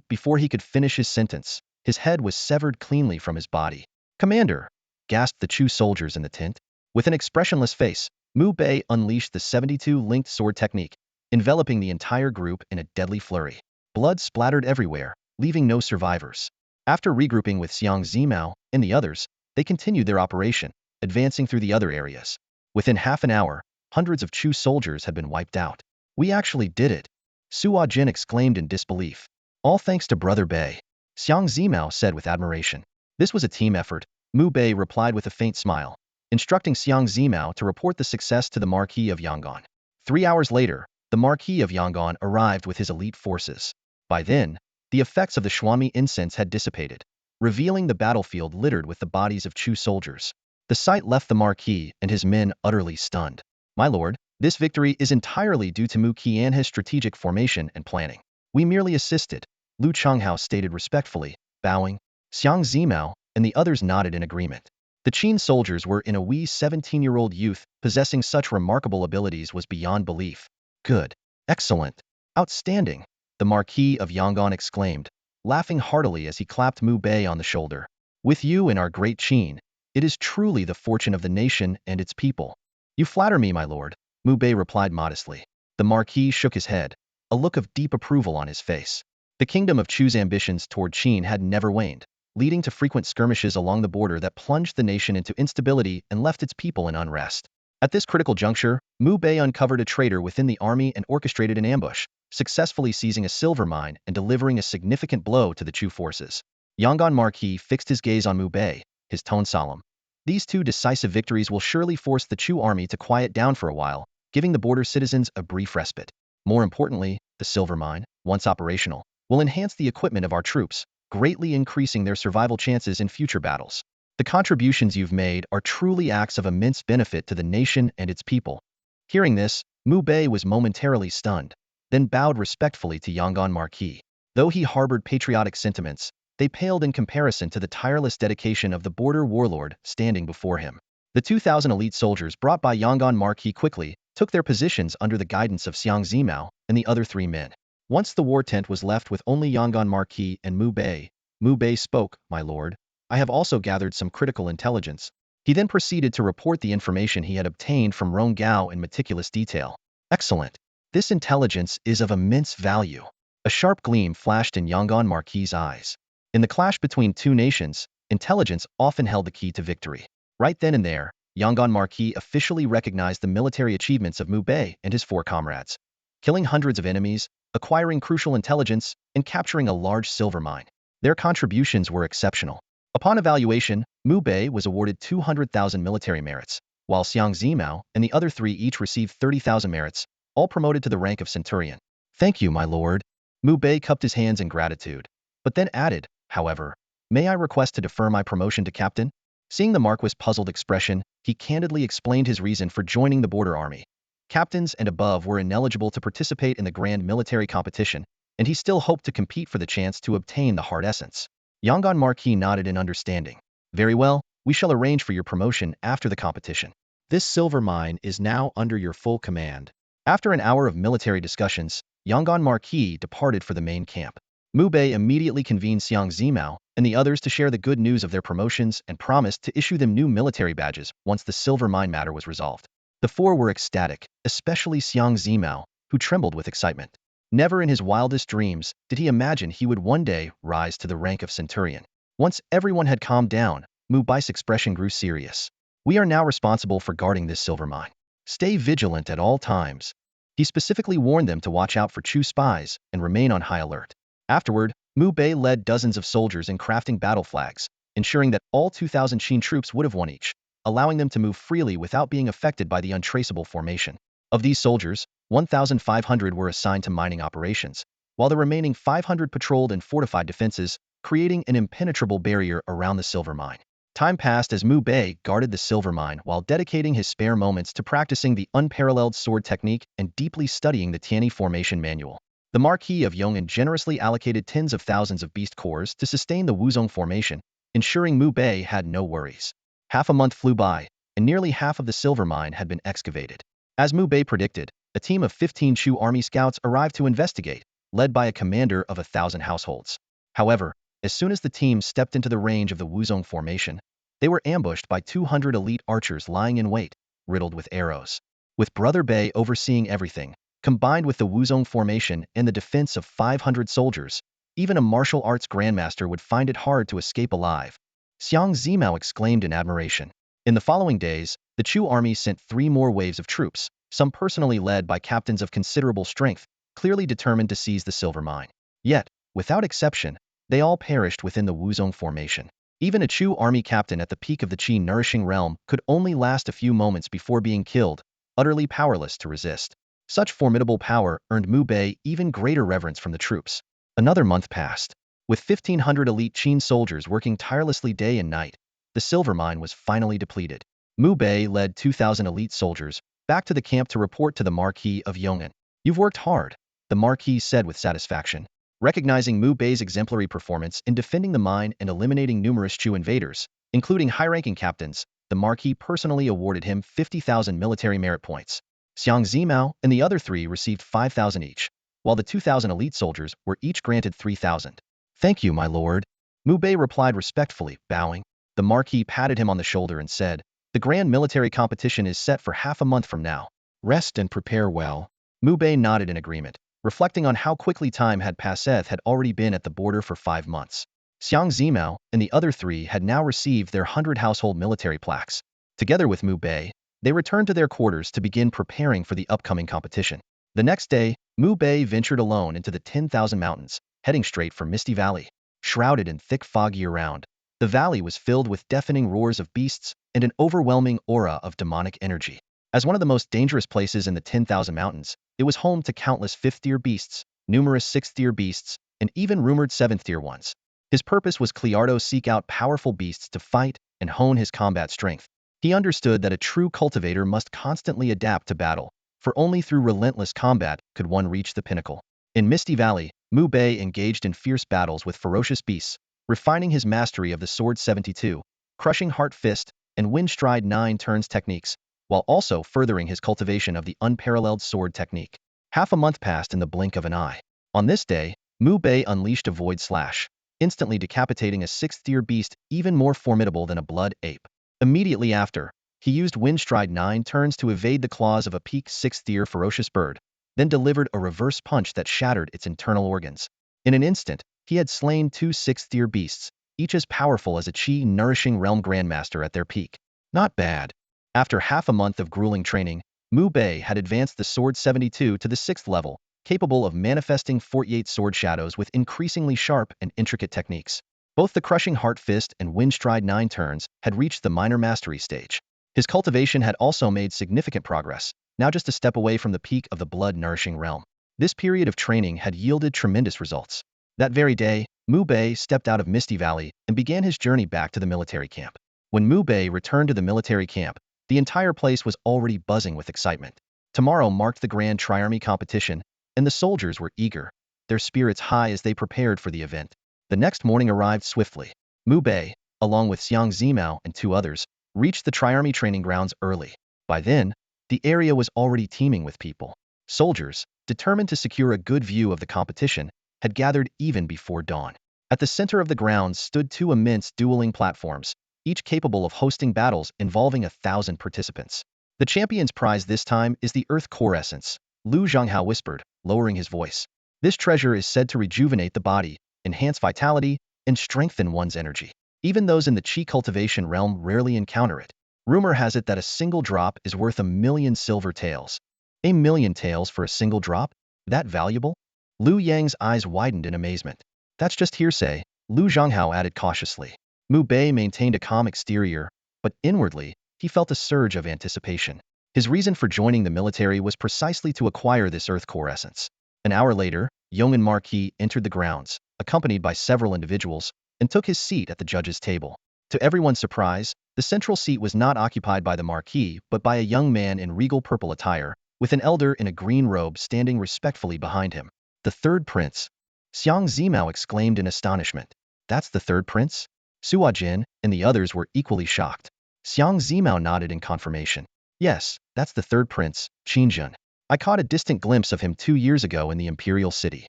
Before he could finish his sentence, his head was severed cleanly from his body. "Commander!" gasped the Chu soldiers in the tent. With an expressionless face, Mu Bei unleashed the 72 linked sword technique, enveloping the entire group in a deadly flurry. Blood splattered everywhere, leaving no survivors. After regrouping with Xiang Zimao and the others, they continued their operation, advancing through the other areas. Within half an hour, hundreds of Chu soldiers had been wiped out. "We actually did it!" Suo Jin exclaimed in disbelief. "All thanks to Brother Bei," Xiang Zimao said with admiration. "This was a team effort," Mu Bei replied with a faint smile, instructing Xiang Zimao to report the success to the Marquis of Yangon. 3 hours later, the Marquis of Yangon arrived with his elite forces. By then, the effects of the Shuami incense had dissipated, revealing the battlefield littered with the bodies of Chu soldiers. The sight left the Marquis and his men utterly stunned. "My lord, this victory is entirely due to Mu Qianhe's strategic formation and planning. We merely assisted," Lu Changhao stated respectfully, bowing. Xiang Zimao and the others nodded in agreement. The Qin soldiers were in a wee 17-year-old youth possessing such remarkable abilities was beyond belief. "Good. Excellent. Outstanding," the Marquis of Yangon exclaimed, laughing heartily as he clapped Mu Bei on the shoulder. "With you and our great Qin, it is truly the fortune of the nation and its people." "You flatter me, my lord," Mu Bei replied modestly. The Marquis shook his head, a look of deep approval on his face. The kingdom of Chu's ambitions toward Qin had never waned, leading to frequent skirmishes along the border that plunged the nation into instability and left its people in unrest. At this critical juncture, Mu Bei uncovered a traitor within the army and orchestrated an ambush, successfully seizing a silver mine and delivering a significant blow to the Chu forces. Yangon Marquis fixed his gaze on Mu Bei, his tone solemn. "These 2 decisive victories will surely force the Chu army to quiet down for a while, giving the border citizens a brief respite. More importantly, the silver mine, once operational, will enhance the equipment of our troops, greatly increasing their survival chances in future battles. The contributions you've made are truly acts of immense benefit to the nation and its people." Hearing this, Mu Bei was momentarily stunned, then bowed respectfully to Yangon Marquis. Though he harbored patriotic sentiments, they paled in comparison to the tireless dedication of the border warlord standing before him. The 2,000 elite soldiers brought by Yangon Marquis quickly took their positions under the guidance of Xiang Zimao and the other 3 men. Once the war tent was left with only Yangon Marquis and Mu Bei spoke, "My lord, I have also gathered some critical intelligence." He then proceeded to report the information he had obtained from Rong Gao in meticulous detail. "Excellent. This intelligence is of immense value." A sharp gleam flashed in Yangon Marquis' eyes. In the clash between 2 nations, intelligence often held the key to victory. Right then and there, Yangon Marquis officially recognized the military achievements of Mu Bei and his 4 comrades, killing hundreds of enemies, acquiring crucial intelligence, and capturing a large silver mine. Their contributions were exceptional. Upon evaluation, Mu Bei was awarded 200,000 military merits, while Xiang Zimao and the other 3 each received 30,000 merits, all promoted to the rank of centurion. Thank you, my lord. Mu Bei cupped his hands in gratitude, but then added, however, may I request to defer my promotion to captain? Seeing the Marquis' puzzled expression, he candidly explained his reason for joining the border army. Captains and above were ineligible to participate in the grand military competition, and he still hoped to compete for the chance to obtain the heart essence. Yangon Marquis nodded in understanding. Very well, we shall arrange for your promotion after the competition. This silver mine is now under your full command. After an hour of military discussions, Yangon Marquis departed for the main camp. Mu Bei immediately convened Xiang Zimao and the others to share the good news of their promotions and promised to issue them new military badges once the silver mine matter was resolved. The 4 were ecstatic, especially Xiang Zimao, who trembled with excitement. Never in his wildest dreams did he imagine he would one day rise to the rank of centurion. Once everyone had calmed down, Mu Bai's expression grew serious. We are now responsible for guarding this silver mine. Stay vigilant at all times. He specifically warned them to watch out for Chu spies and remain on high alert. Afterward, Mu Bei led dozens of soldiers in crafting battle flags, ensuring that all 2,000 Qin troops would have one each, allowing them to move freely without being affected by the untraceable formation. Of these soldiers, 1,500 were assigned to mining operations, while the remaining 500 patrolled and fortified defenses, creating an impenetrable barrier around the silver mine. Time passed as Mu Bei guarded the silver mine while dedicating his spare moments to practicing the unparalleled sword technique and deeply studying the Tianyi formation manual. The Marquis of Yong'an generously allocated tens of thousands of beast cores to sustain the Wuzong formation, ensuring Mu Bei had no worries. Half a month flew by, and nearly half of the silver mine had been excavated. As Mu Bei predicted, a team of 15 Chu army scouts arrived to investigate, led by a commander of 1,000 households. However, as soon as the team stepped into the range of the Wuzong formation, they were ambushed by 200 elite archers lying in wait, riddled with arrows. With Brother Bei overseeing everything, combined with the Wuzong formation and the defense of 500 soldiers, even a martial arts grandmaster would find it hard to escape alive. Xiang Zimao exclaimed in admiration. In the following days, the Chu army sent 3 more waves of troops, some personally led by captains of considerable strength, clearly determined to seize the silver mine. Yet, without exception, they all perished within the Wuzong formation. Even a Chu army captain at the peak of the Qi nourishing realm could only last a few moments before being killed, utterly powerless to resist. Such formidable power earned Mu Bei even greater reverence from the troops. Another month passed. With 1,500 elite Qin soldiers working tirelessly day and night, the silver mine was finally depleted. Mu Bei led 2,000 elite soldiers back to the camp to report to the Marquis of Yong'an. You've worked hard, the Marquis said with satisfaction. Recognizing Mu Bei's exemplary performance in defending the mine and eliminating numerous Chu invaders, including high-ranking captains, the Marquis personally awarded him 50,000 military merit points. Xiang Zimao and the other 3 received 5,000 each, while the 2,000 elite soldiers were each granted 3,000. Thank you, my lord. Mu Bei replied respectfully, bowing. The Marquis patted him on the shoulder and said, the grand military competition is set for half a month from now. Rest and prepare well. Mu Bei nodded in agreement, reflecting on how quickly time had passed. Had already been at the border for 5 months. Xiang Zimao and the other 3 had now received their 100 household military plaques. Together with Mu Bei, they returned to their quarters to begin preparing for the upcoming competition. The next day, Mu Bei ventured alone into the 10,000 mountains, heading straight for Misty Valley. Shrouded in thick fog year-round, the valley was filled with deafening roars of beasts and an overwhelming aura of demonic energy. As one of the most dangerous places in the 10,000 mountains, it was home to countless 5th-tier beasts, numerous 6th-tier beasts, and even rumored 7th-tier ones. His purpose was Cleardo seek out powerful beasts to fight and hone his combat strength. He understood that a true cultivator must constantly adapt to battle, for only through relentless combat could one reach the pinnacle. In Misty Valley, Mu Bei engaged in fierce battles with ferocious beasts, refining his mastery of the Sword 72, crushing Heart Fist, and Wind Stride 9 turns techniques, while also furthering his cultivation of the unparalleled sword technique. Half a month passed in the blink of an eye. On this day, Mu Bei unleashed a Void Slash, instantly decapitating a 6th-tier beast even more formidable than a blood ape. Immediately after, he used Wind Stride 9 turns to evade the claws of a peak 6th-tier ferocious bird, then delivered a reverse punch that shattered its internal organs. In an instant, he had slain 2 6th-tier beasts, each as powerful as a Qi nourishing realm grandmaster at their peak. Not bad. After half a month of grueling training, Mu Bei had advanced the Sword 72 to the 6th level, capable of manifesting 48 sword shadows with increasingly sharp and intricate techniques. Both the Crushing Heart Fist and Wind Stride 9 turns had reached the minor mastery stage. His cultivation had also made significant progress, now just a step away from the peak of the blood-nourishing realm. This period of training had yielded tremendous results. That very day, Mu Bei stepped out of Misty Valley and began his journey back to the military camp. When Mu Bei returned to the military camp, the entire place was already buzzing with excitement. Tomorrow marked the grand tri-army competition, and the soldiers were eager, their spirits high as they prepared for the event. The next morning arrived swiftly. Mu Bei, along with Xiang Zimao and 2 others, reached the tri-army training grounds early. By then, the area was already teeming with people. Soldiers, determined to secure a good view of the competition, had gathered even before dawn. At the center of the grounds stood 2 immense dueling platforms, each capable of hosting battles involving 1,000 participants. The champion's prize this time is the Earth Core Essence, Lu Zhonghao whispered, lowering his voice. This treasure is said to rejuvenate the body, enhance vitality, and strengthen one's energy. Even those in the Qi cultivation realm rarely encounter it. Rumor has it that a single drop is worth 1,000,000 silver taels. 1,000,000 taels for a single drop? That valuable? Lu Yang's eyes widened in amazement. That's just hearsay, Lu Zhonghao added cautiously. Mu Bei maintained a calm exterior, but inwardly, he felt a surge of anticipation. His reason for joining the military was precisely to acquire this Earth Core Essence. An hour later, Yong'an Marquis entered the grounds, accompanied by several individuals, and took his seat at the judges' table. To everyone's surprise, the central seat was not occupied by the Marquis, but by a young man in regal purple attire, with an elder in a green robe standing respectfully behind him. The third prince. Xiang Zimao exclaimed in astonishment. That's the third prince? Sua Jin and the others were equally shocked. Xiang Zimao nodded in confirmation. Yes, that's the third prince, Qinjun. I caught a distant glimpse of him 2 years ago in the imperial city.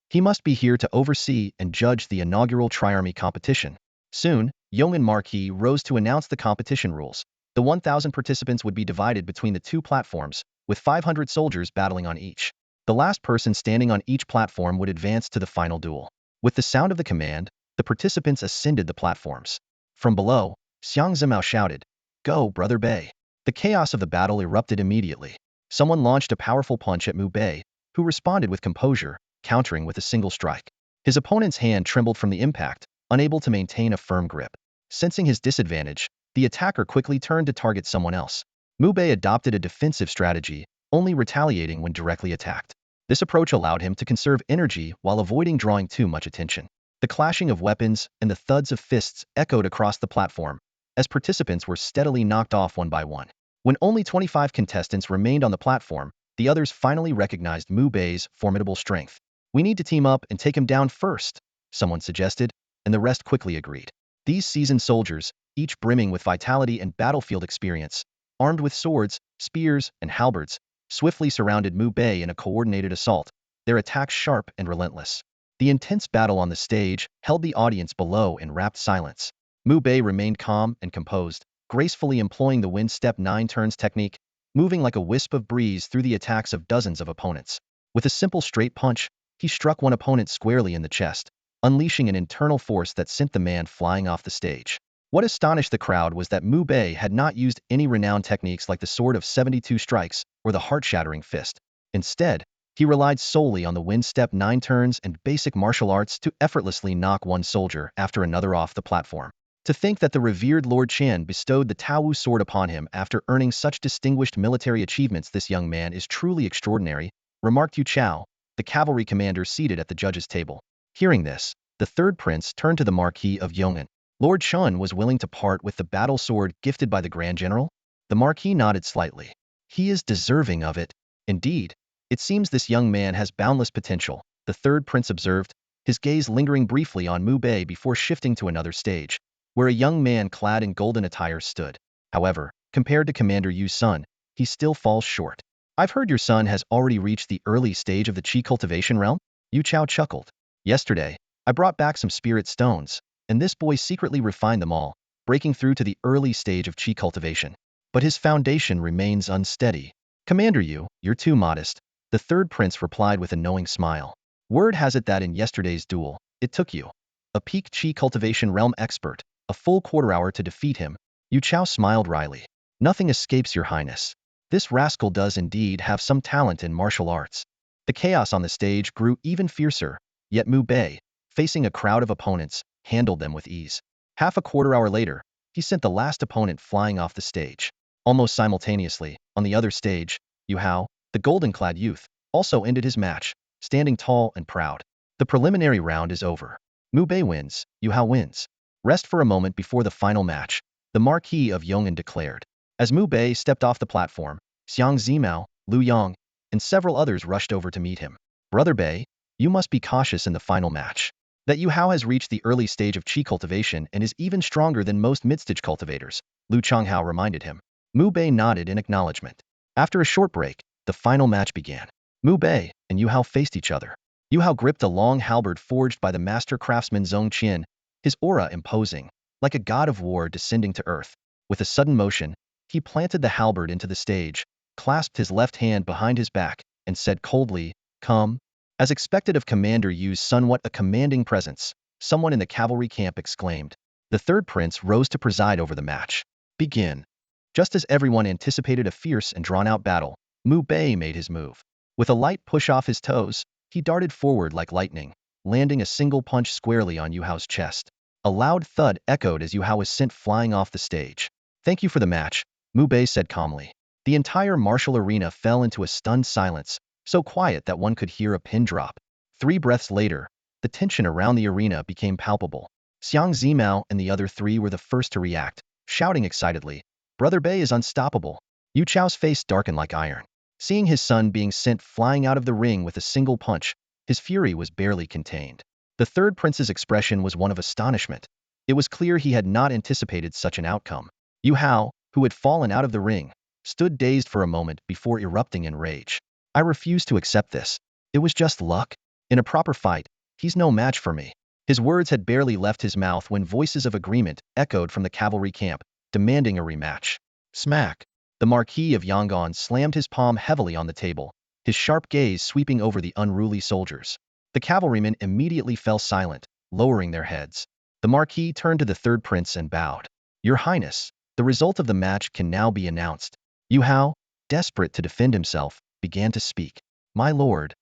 He must be here to oversee and judge the inaugural tri-army competition. Soon, Yong'an Marquis rose to announce the competition rules. The 1,000 participants would be divided between the 2 platforms, with 500 soldiers battling on each. The last person standing on each platform would advance to the final duel. With the sound of the command, the participants ascended the platforms. From below, Xiang Zimao shouted, "Go, Brother Bei!" The chaos of the battle erupted immediately. Someone launched a powerful punch at Mu Bei, who responded with composure, countering with a single strike. His opponent's hand trembled from the impact, unable to maintain a firm grip. Sensing his disadvantage, the attacker quickly turned to target someone else. Mu Bei adopted a defensive strategy, only retaliating when directly attacked. This approach allowed him to conserve energy while avoiding drawing too much attention. The clashing of weapons and the thuds of fists echoed across the platform, as participants were steadily knocked off one by one. When only 25 contestants remained on the platform, the others finally recognized Mu Bei's formidable strength. "We need to team up and take him down first," someone suggested, and the rest quickly agreed. These seasoned soldiers, each brimming with vitality and battlefield experience, armed with swords, spears, and halberds, swiftly surrounded Mu Bei in a coordinated assault, their attacks sharp and relentless. The intense battle on the stage held the audience below in rapt silence. Mu Bei remained calm and composed, gracefully employing the wind step 9 turns technique, moving like a wisp of breeze through the attacks of dozens of opponents. With a simple straight punch, he struck one opponent squarely in the chest, unleashing an internal force that sent the man flying off the stage. What astonished the crowd was that Mu Bei had not used any renowned techniques like the Sword of 72 Strikes or the heart-shattering fist. Instead, he relied solely on the wind step 9 turns and basic martial arts to effortlessly knock one soldier after another off the platform. To think that the revered Lord Chen bestowed the Taowu sword upon him after earning such distinguished military achievements, this young man is truly extraordinary, remarked Yu Chao, the cavalry commander seated at the judges' table. Hearing this, the third prince turned to the Marquis of Yong'an. Lord Chen was willing to part with the battle sword gifted by the Grand General? The Marquis nodded slightly. He is deserving of it. Indeed, it seems this young man has boundless potential, the third prince observed, his gaze lingering briefly on Mu Bei before shifting to another stage, where a young man clad in golden attire stood. However, compared to Commander Yu's son, he still falls short. I've heard your son has already reached the early stage of the Qi cultivation realm? Yu Chao chuckled. Yesterday, I brought back some spirit stones, and this boy secretly refined them all, breaking through to the early stage of Qi cultivation. But his foundation remains unsteady. Commander Yu, you're too modest, the third prince replied with a knowing smile. Word has it that in yesterday's duel, it took you, a peak Qi cultivation realm expert, a full quarter hour to defeat him, Yu Chao smiled wryly. Nothing escapes your highness. This rascal does indeed have some talent in martial arts. The chaos on the stage grew even fiercer, yet Mu Bei, facing a crowd of opponents, handled them with ease. Half a quarter hour later, he sent the last opponent flying off the stage. Almost simultaneously, on the other stage, Yu Hao, the golden-clad youth, also ended his match, standing tall and proud. The preliminary round is over. Mu Bei wins, Yu Hao wins. Rest for a moment before the final match, the Marquis of Yong'an declared. As Mu Bei stepped off the platform, Xiang Zimao, Lu Yang, and several others rushed over to meet him. Brother Bei, you must be cautious in the final match. That Yu Hao has reached the early stage of qi cultivation and is even stronger than most mid-stage cultivators, Lu Changhao reminded him. Mu Bei nodded in acknowledgement. After a short break, the final match began. Mu Bei and Yu Hao faced each other. Yu Hao gripped a long halberd forged by the master craftsman Zhong Qian, his aura imposing, like a god of war descending to earth. With a sudden motion, he planted the halberd into the stage, clasped his left hand behind his back, and said coldly, "Come." As expected of Commander Yu's somewhat a commanding presence, someone in the cavalry camp exclaimed. The third prince rose to preside over the match. Begin. Just as everyone anticipated a fierce and drawn-out battle, Mu Bei made his move. With a light push off his toes, he darted forward like lightning, landing a single punch squarely on Yu Hao's chest. A loud thud echoed as Yu Hao was sent flying off the stage. Thank you for the match, Mu Bei said calmly. The entire martial arena fell into a stunned silence, so quiet that one could hear a pin drop. 3 breaths later, the tension around the arena became palpable. Xiang Zimao and the other 3 were the first to react, shouting excitedly, Brother Bei is unstoppable. Yu Chao's face darkened like iron. Seeing his son being sent flying out of the ring with a single punch, his fury was barely contained. The third prince's expression was one of astonishment. It was clear he had not anticipated such an outcome. Yu Hao, who had fallen out of the ring, stood dazed for a moment before erupting in rage. I refuse to accept this. It was just luck. In a proper fight, he's no match for me. His words had barely left his mouth when voices of agreement echoed from the cavalry camp, demanding a rematch. Smack! The Marquis of Yong'an slammed his palm heavily on the table, his sharp gaze sweeping over the unruly soldiers. The cavalrymen immediately fell silent, lowering their heads. The Marquis turned to the third prince and bowed. Your Highness, the result of the match can now be announced. Yu Hao, desperate to defend himself, began to speak. My lord.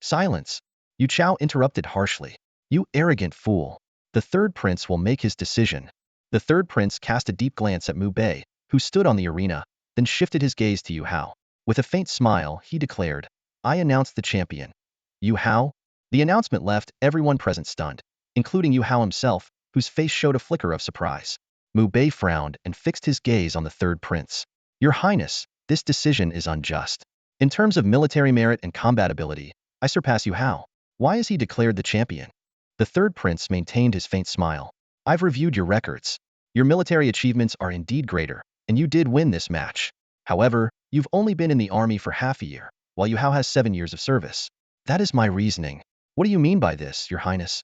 Silence. Yu Chao interrupted harshly. You arrogant fool. The third prince will make his decision. The third prince cast a deep glance at Mu Bei, who stood on the arena, then shifted his gaze to Yu Hao. With a faint smile, he declared, I announce the champion. Yu Hao? The announcement left everyone present stunned, including Yu Hao himself, whose face showed a flicker of surprise. Mu Bei frowned and fixed his gaze on the third prince. Your Highness, this decision is unjust. In terms of military merit and combat ability, I surpass Yu Hao. Why is he declared the champion? The third prince maintained his faint smile. I've reviewed your records. Your military achievements are indeed greater, and you did win this match. However, you've only been in the army for half a year, while Yu Hao has 7 years of service. That is my reasoning. What do you mean by this, Your Highness?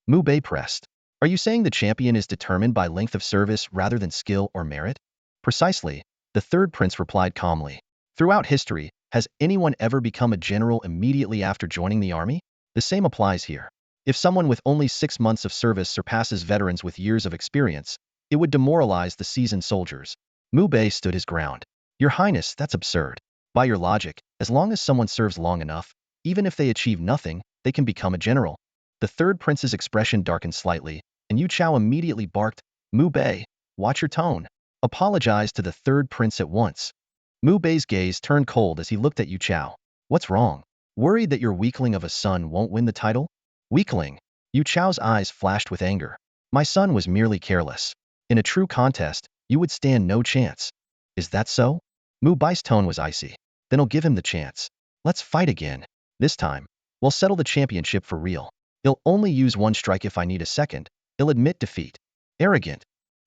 Mu Bei pressed. Are you saying the champion is determined by length of service rather than skill or merit? Precisely, the third prince replied calmly. Throughout history, has anyone ever become a general immediately after joining the army? The same applies here. If someone with only 6 months of service surpasses veterans with years of experience, it would demoralize the seasoned soldiers. Mu Bei stood his ground. Your Highness, that's absurd. By your logic, as long as someone serves long enough, even if they achieve nothing, they can become a general. The third prince's expression darkened slightly, and Yu Chao immediately barked, Mu Bei, watch your tone. Apologize to the third prince at once. Mu Bei's gaze turned cold as he looked at Yu Chao. What's wrong? Worried that your weakling of a son won't win the title? Weakling? Yu Chao's eyes flashed with anger. My son was merely careless. In a true contest, you would stand no chance. Is that so? Mu Bei's tone was icy. Then I'll give him the chance. Let's fight again. This time, we'll settle the championship for real. He'll only use 1 strike if I need a second. He'll admit defeat. Arrogant.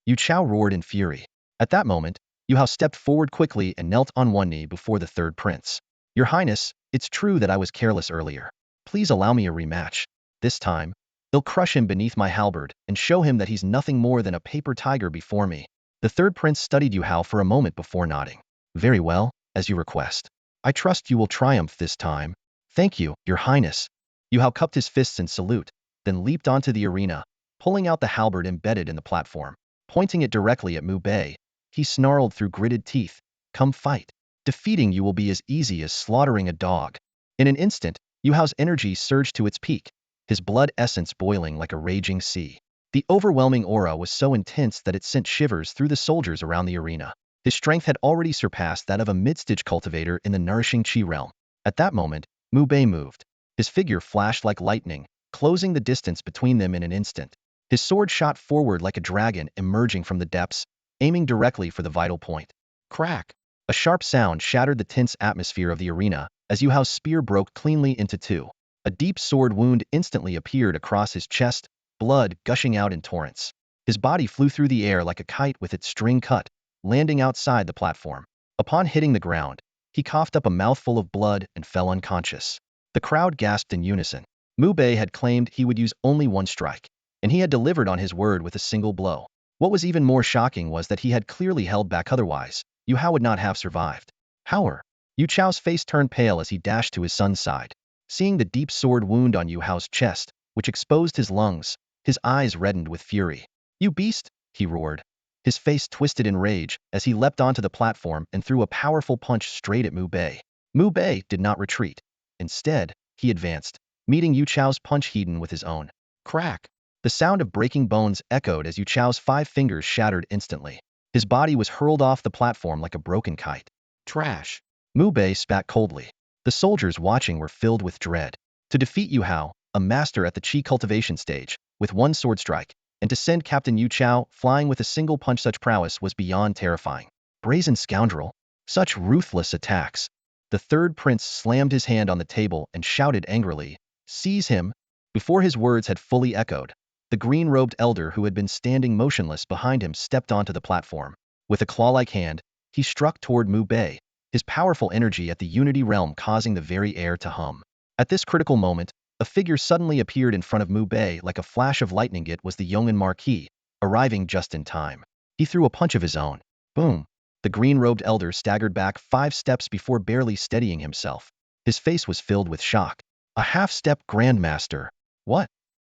Yu Chao roared in fury. At that moment, Yu Hao stepped forward quickly and knelt on one knee before the third prince. Your Highness, it's true that I was careless earlier. Please allow me a rematch. This time, I'll crush him beneath my halberd and show him that he's nothing more than a paper tiger before me. The third prince studied Yu Hao for a moment before nodding. Very well, as you request. I trust you will triumph this time. Thank you, Your Highness. Yu Hao cupped his fists in salute, then leaped onto the arena, pulling out the halberd embedded in the platform. Pointing it directly at Mu Bei, He snarled through gritted teeth. Come fight. Defeating you will be as easy as slaughtering a dog. In an instant, Yu Hao's energy surged to its peak, his blood essence boiling like a raging sea. The overwhelming aura was so intense that it sent shivers through the soldiers around the arena. His strength had already surpassed that of a mid-stage cultivator in the nourishing Qi realm. At that moment, Mu Bei moved. His figure flashed like lightning, closing the distance between them in an instant. His sword shot forward like a dragon emerging from the depths, aiming directly for the vital point. Crack! A sharp sound shattered the tense atmosphere of the arena as Yu Hao's spear broke cleanly into two. A deep sword wound instantly appeared across his chest, blood gushing out in torrents. His body flew through the air like a kite with its string cut, landing outside the platform. Upon hitting the ground, he coughed up a mouthful of blood and fell unconscious. The crowd gasped in unison. Mu Bei had claimed he would use only one strike, and he had delivered on his word with a single blow. What was even more shocking was that he had clearly held back otherwise. Yu Hao would not have survived. However, Yu Chao's face turned pale as he dashed to his son's side. Seeing the deep sword wound on Yu Hao's chest, which exposed his lungs, his eyes reddened with fury. You beast, he roared. His face twisted in rage as he leapt onto the platform and threw a powerful punch straight at Mu Bei. Mu Bei did not retreat. Instead, he advanced, meeting Yu Chao's punch Hedon with his own. Crack! The sound of breaking bones echoed as Yu Chao's 5 fingers shattered instantly. His body was hurled off the platform like a broken kite. Trash! Mu Bei spat coldly. The soldiers watching were filled with dread. To defeat Yu Hao, a master at the Qi cultivation stage, with one sword strike, and to send Captain Yu Chao flying with a single punch, such prowess was beyond terrifying. Brazen scoundrel! Such ruthless attacks! The third prince slammed his hand on the table and shouted angrily, "Seize him!" Before his words had fully echoed, the green-robed elder who had been standing motionless behind him stepped onto the platform. With a claw-like hand, he struck toward Mu Bei, his powerful energy at the Unity realm causing the very air to hum. At this critical moment, a figure suddenly appeared in front of Mu Bei like a flash of lightning. It was the Yong'an Marquis, arriving just in time. He threw a punch of his own. Boom! The green-robed elder staggered back 5 steps before barely steadying himself. His face was filled with shock. A half-step grandmaster. What?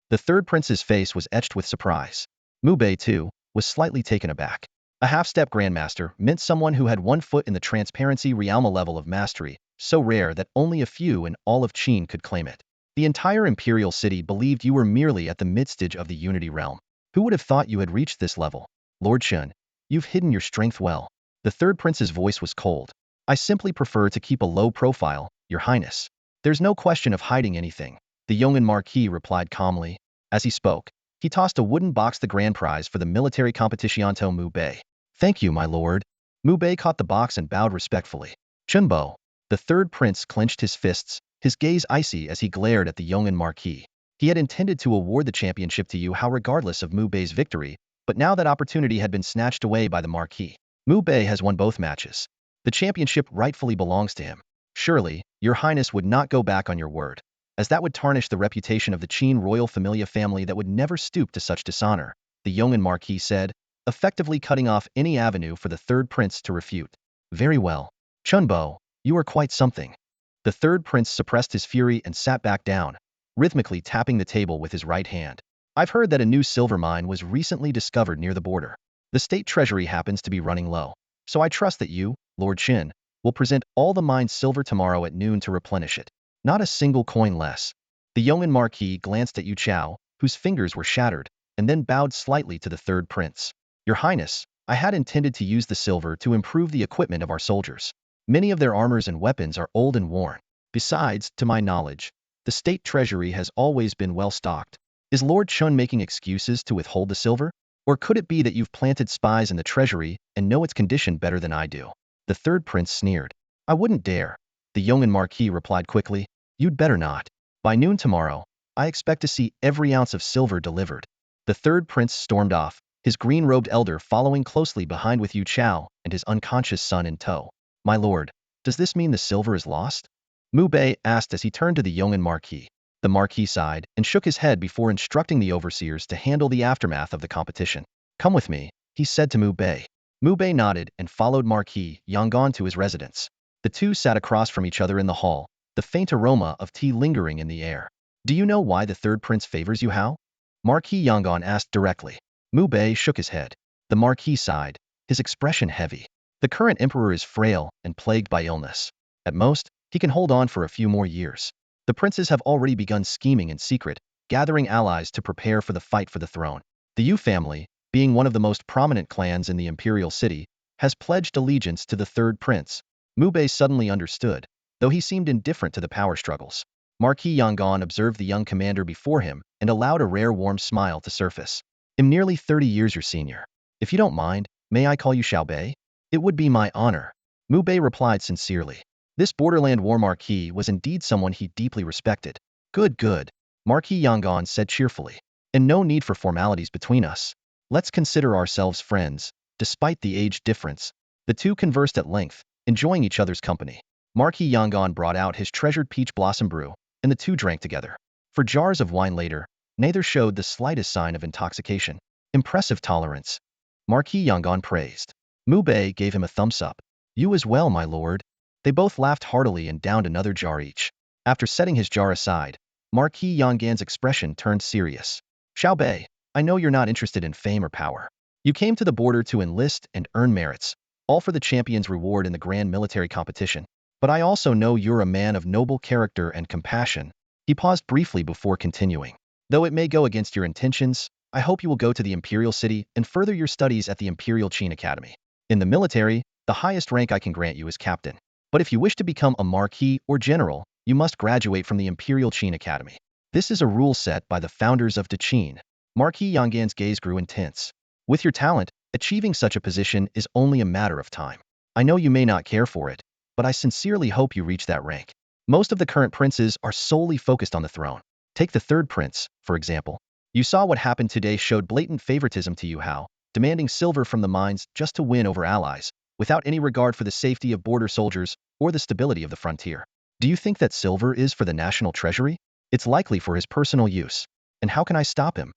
The third prince's face was etched with surprise. Mu Bei, too, was slightly taken aback. A half-step grandmaster meant someone who had 1 foot in the transparency realm, a level of mastery, so rare that only a few in all of Qin could claim it. The entire imperial city believed you were merely at the mid-stage of the Unity realm. Who would have thought you had reached this level? Lord Shun, you've hidden your strength well. The third prince's voice was cold. I simply prefer to keep a low profile, Your Highness. There's no question of hiding anything, the Yong'an Marquis replied calmly. As he spoke, he tossed a wooden box, the grand prize for the military competition, to Mu Bei. Thank you, my lord. Mu Bei caught the box and bowed respectfully. Chunbo. The third prince clenched his fists, his gaze icy as he glared at the Yong'an Marquis. He had intended to award the championship to Yu Hao regardless of Mu Bei's victory, but now that opportunity had been snatched away by the Marquis. Mu Bei has won both matches. The championship rightfully belongs to him. Surely, Your Highness would not go back on your word, as that would tarnish the reputation of the Qin royal familia family that would never stoop to such dishonor, the Yong'an Marquis said, effectively cutting off any avenue for the third prince to refute. Very well. Chunbo, you are quite something. The third prince suppressed his fury and sat back down, rhythmically tapping the table with his right hand. I've heard that a new silver mine was recently discovered near the border. The state treasury happens to be running low, so I trust that you, Lord Qin, will present all the mine's silver tomorrow at noon to replenish it. Not a single coin less. The Yong'an Marquis glanced at Yu Chao, whose fingers were shattered, and then bowed slightly to the third prince. Your Highness, I had intended to use the silver to improve the equipment of our soldiers. Many of their armors and weapons are old and worn. Besides, to my knowledge, the state treasury has always been well stocked. Is Lord Chun making excuses to withhold the silver? Or could it be that you've planted spies in the treasury and know its condition better than I do? The third prince sneered. I wouldn't dare. The Yong'an Marquis replied quickly. You'd better not. By noon tomorrow, I expect to see every ounce of silver delivered. The third prince stormed off, his green-robed elder following closely behind with Yu Chao and his unconscious son in tow. My lord, does this mean the silver is lost? Mu Bei asked as he turned to the Yong'an Marquis. The Marquis sighed and shook his head before instructing the overseers to handle the aftermath of the competition. Come with me, he said to Mu Bei. Mu Bei nodded and followed Marquis Yang'an to his residence. The two sat across from each other in the hall, the faint aroma of tea lingering in the air. Do you know why the third prince favors Yu Hao? Marquis Yang'an asked directly. Mu Bei shook his head. The Marquis sighed. his expression heavy. The current emperor is frail and plagued by illness. At most, he can hold on for a few more years. The princes have already begun scheming in secret, gathering allies to prepare for the fight for the throne. The Yu family, being one of the most prominent clans in the imperial city, has pledged allegiance to the third prince. Mu Bei suddenly understood, though he seemed indifferent to the power struggles. Marquis Yangon observed the young commander before him and allowed a rare warm smile to surface. I'm nearly 30 years your senior. If you don't mind, may I call you Xiao Bei? It would be my honor. Mu Bei replied sincerely. This borderland war marquis was indeed someone he deeply respected. Good, good, Marquis Yangon said cheerfully. And no need for formalities between us. Let's consider ourselves friends, despite the age difference. The two conversed at length, enjoying each other's company. Marquis Yangon brought out his treasured peach blossom brew, and the two drank together. For jars of wine later, neither showed the slightest sign of intoxication. Impressive tolerance. Marquis Yangon praised. Mu Bei gave him a thumbs up. You as well, my lord. They both laughed heartily and downed another jar each. After setting his jar aside, Marquis Yangon's expression turned serious. Xiao Bei, I know you're not interested in fame or power. You came to the border to enlist and earn merits, all for the champion's reward in the grand military competition. But I also know you're a man of noble character and compassion. He paused briefly before continuing. Though it may go against your intentions, I hope you will go to the imperial city and further your studies at the Imperial Qin Academy. In the military, the highest rank I can grant you is captain. But if you wish to become a marquis or general, you must graduate from the Imperial Qin Academy. This is a rule set by the founders of Qin. Marquis Yangan's gaze grew intense. With your talent, achieving such a position is only a matter of time. I know you may not care for it, but I sincerely hope you reach that rank. Most of the current princes are solely focused on the throne. Take the third prince, for example. You saw what happened today showed blatant favoritism to Yu Hao, demanding silver from the mines just to win over allies, without any regard for the safety of border soldiers or the stability of the frontier. Do you think that silver is for the national treasury? It's likely for his personal use. And how can I stop him?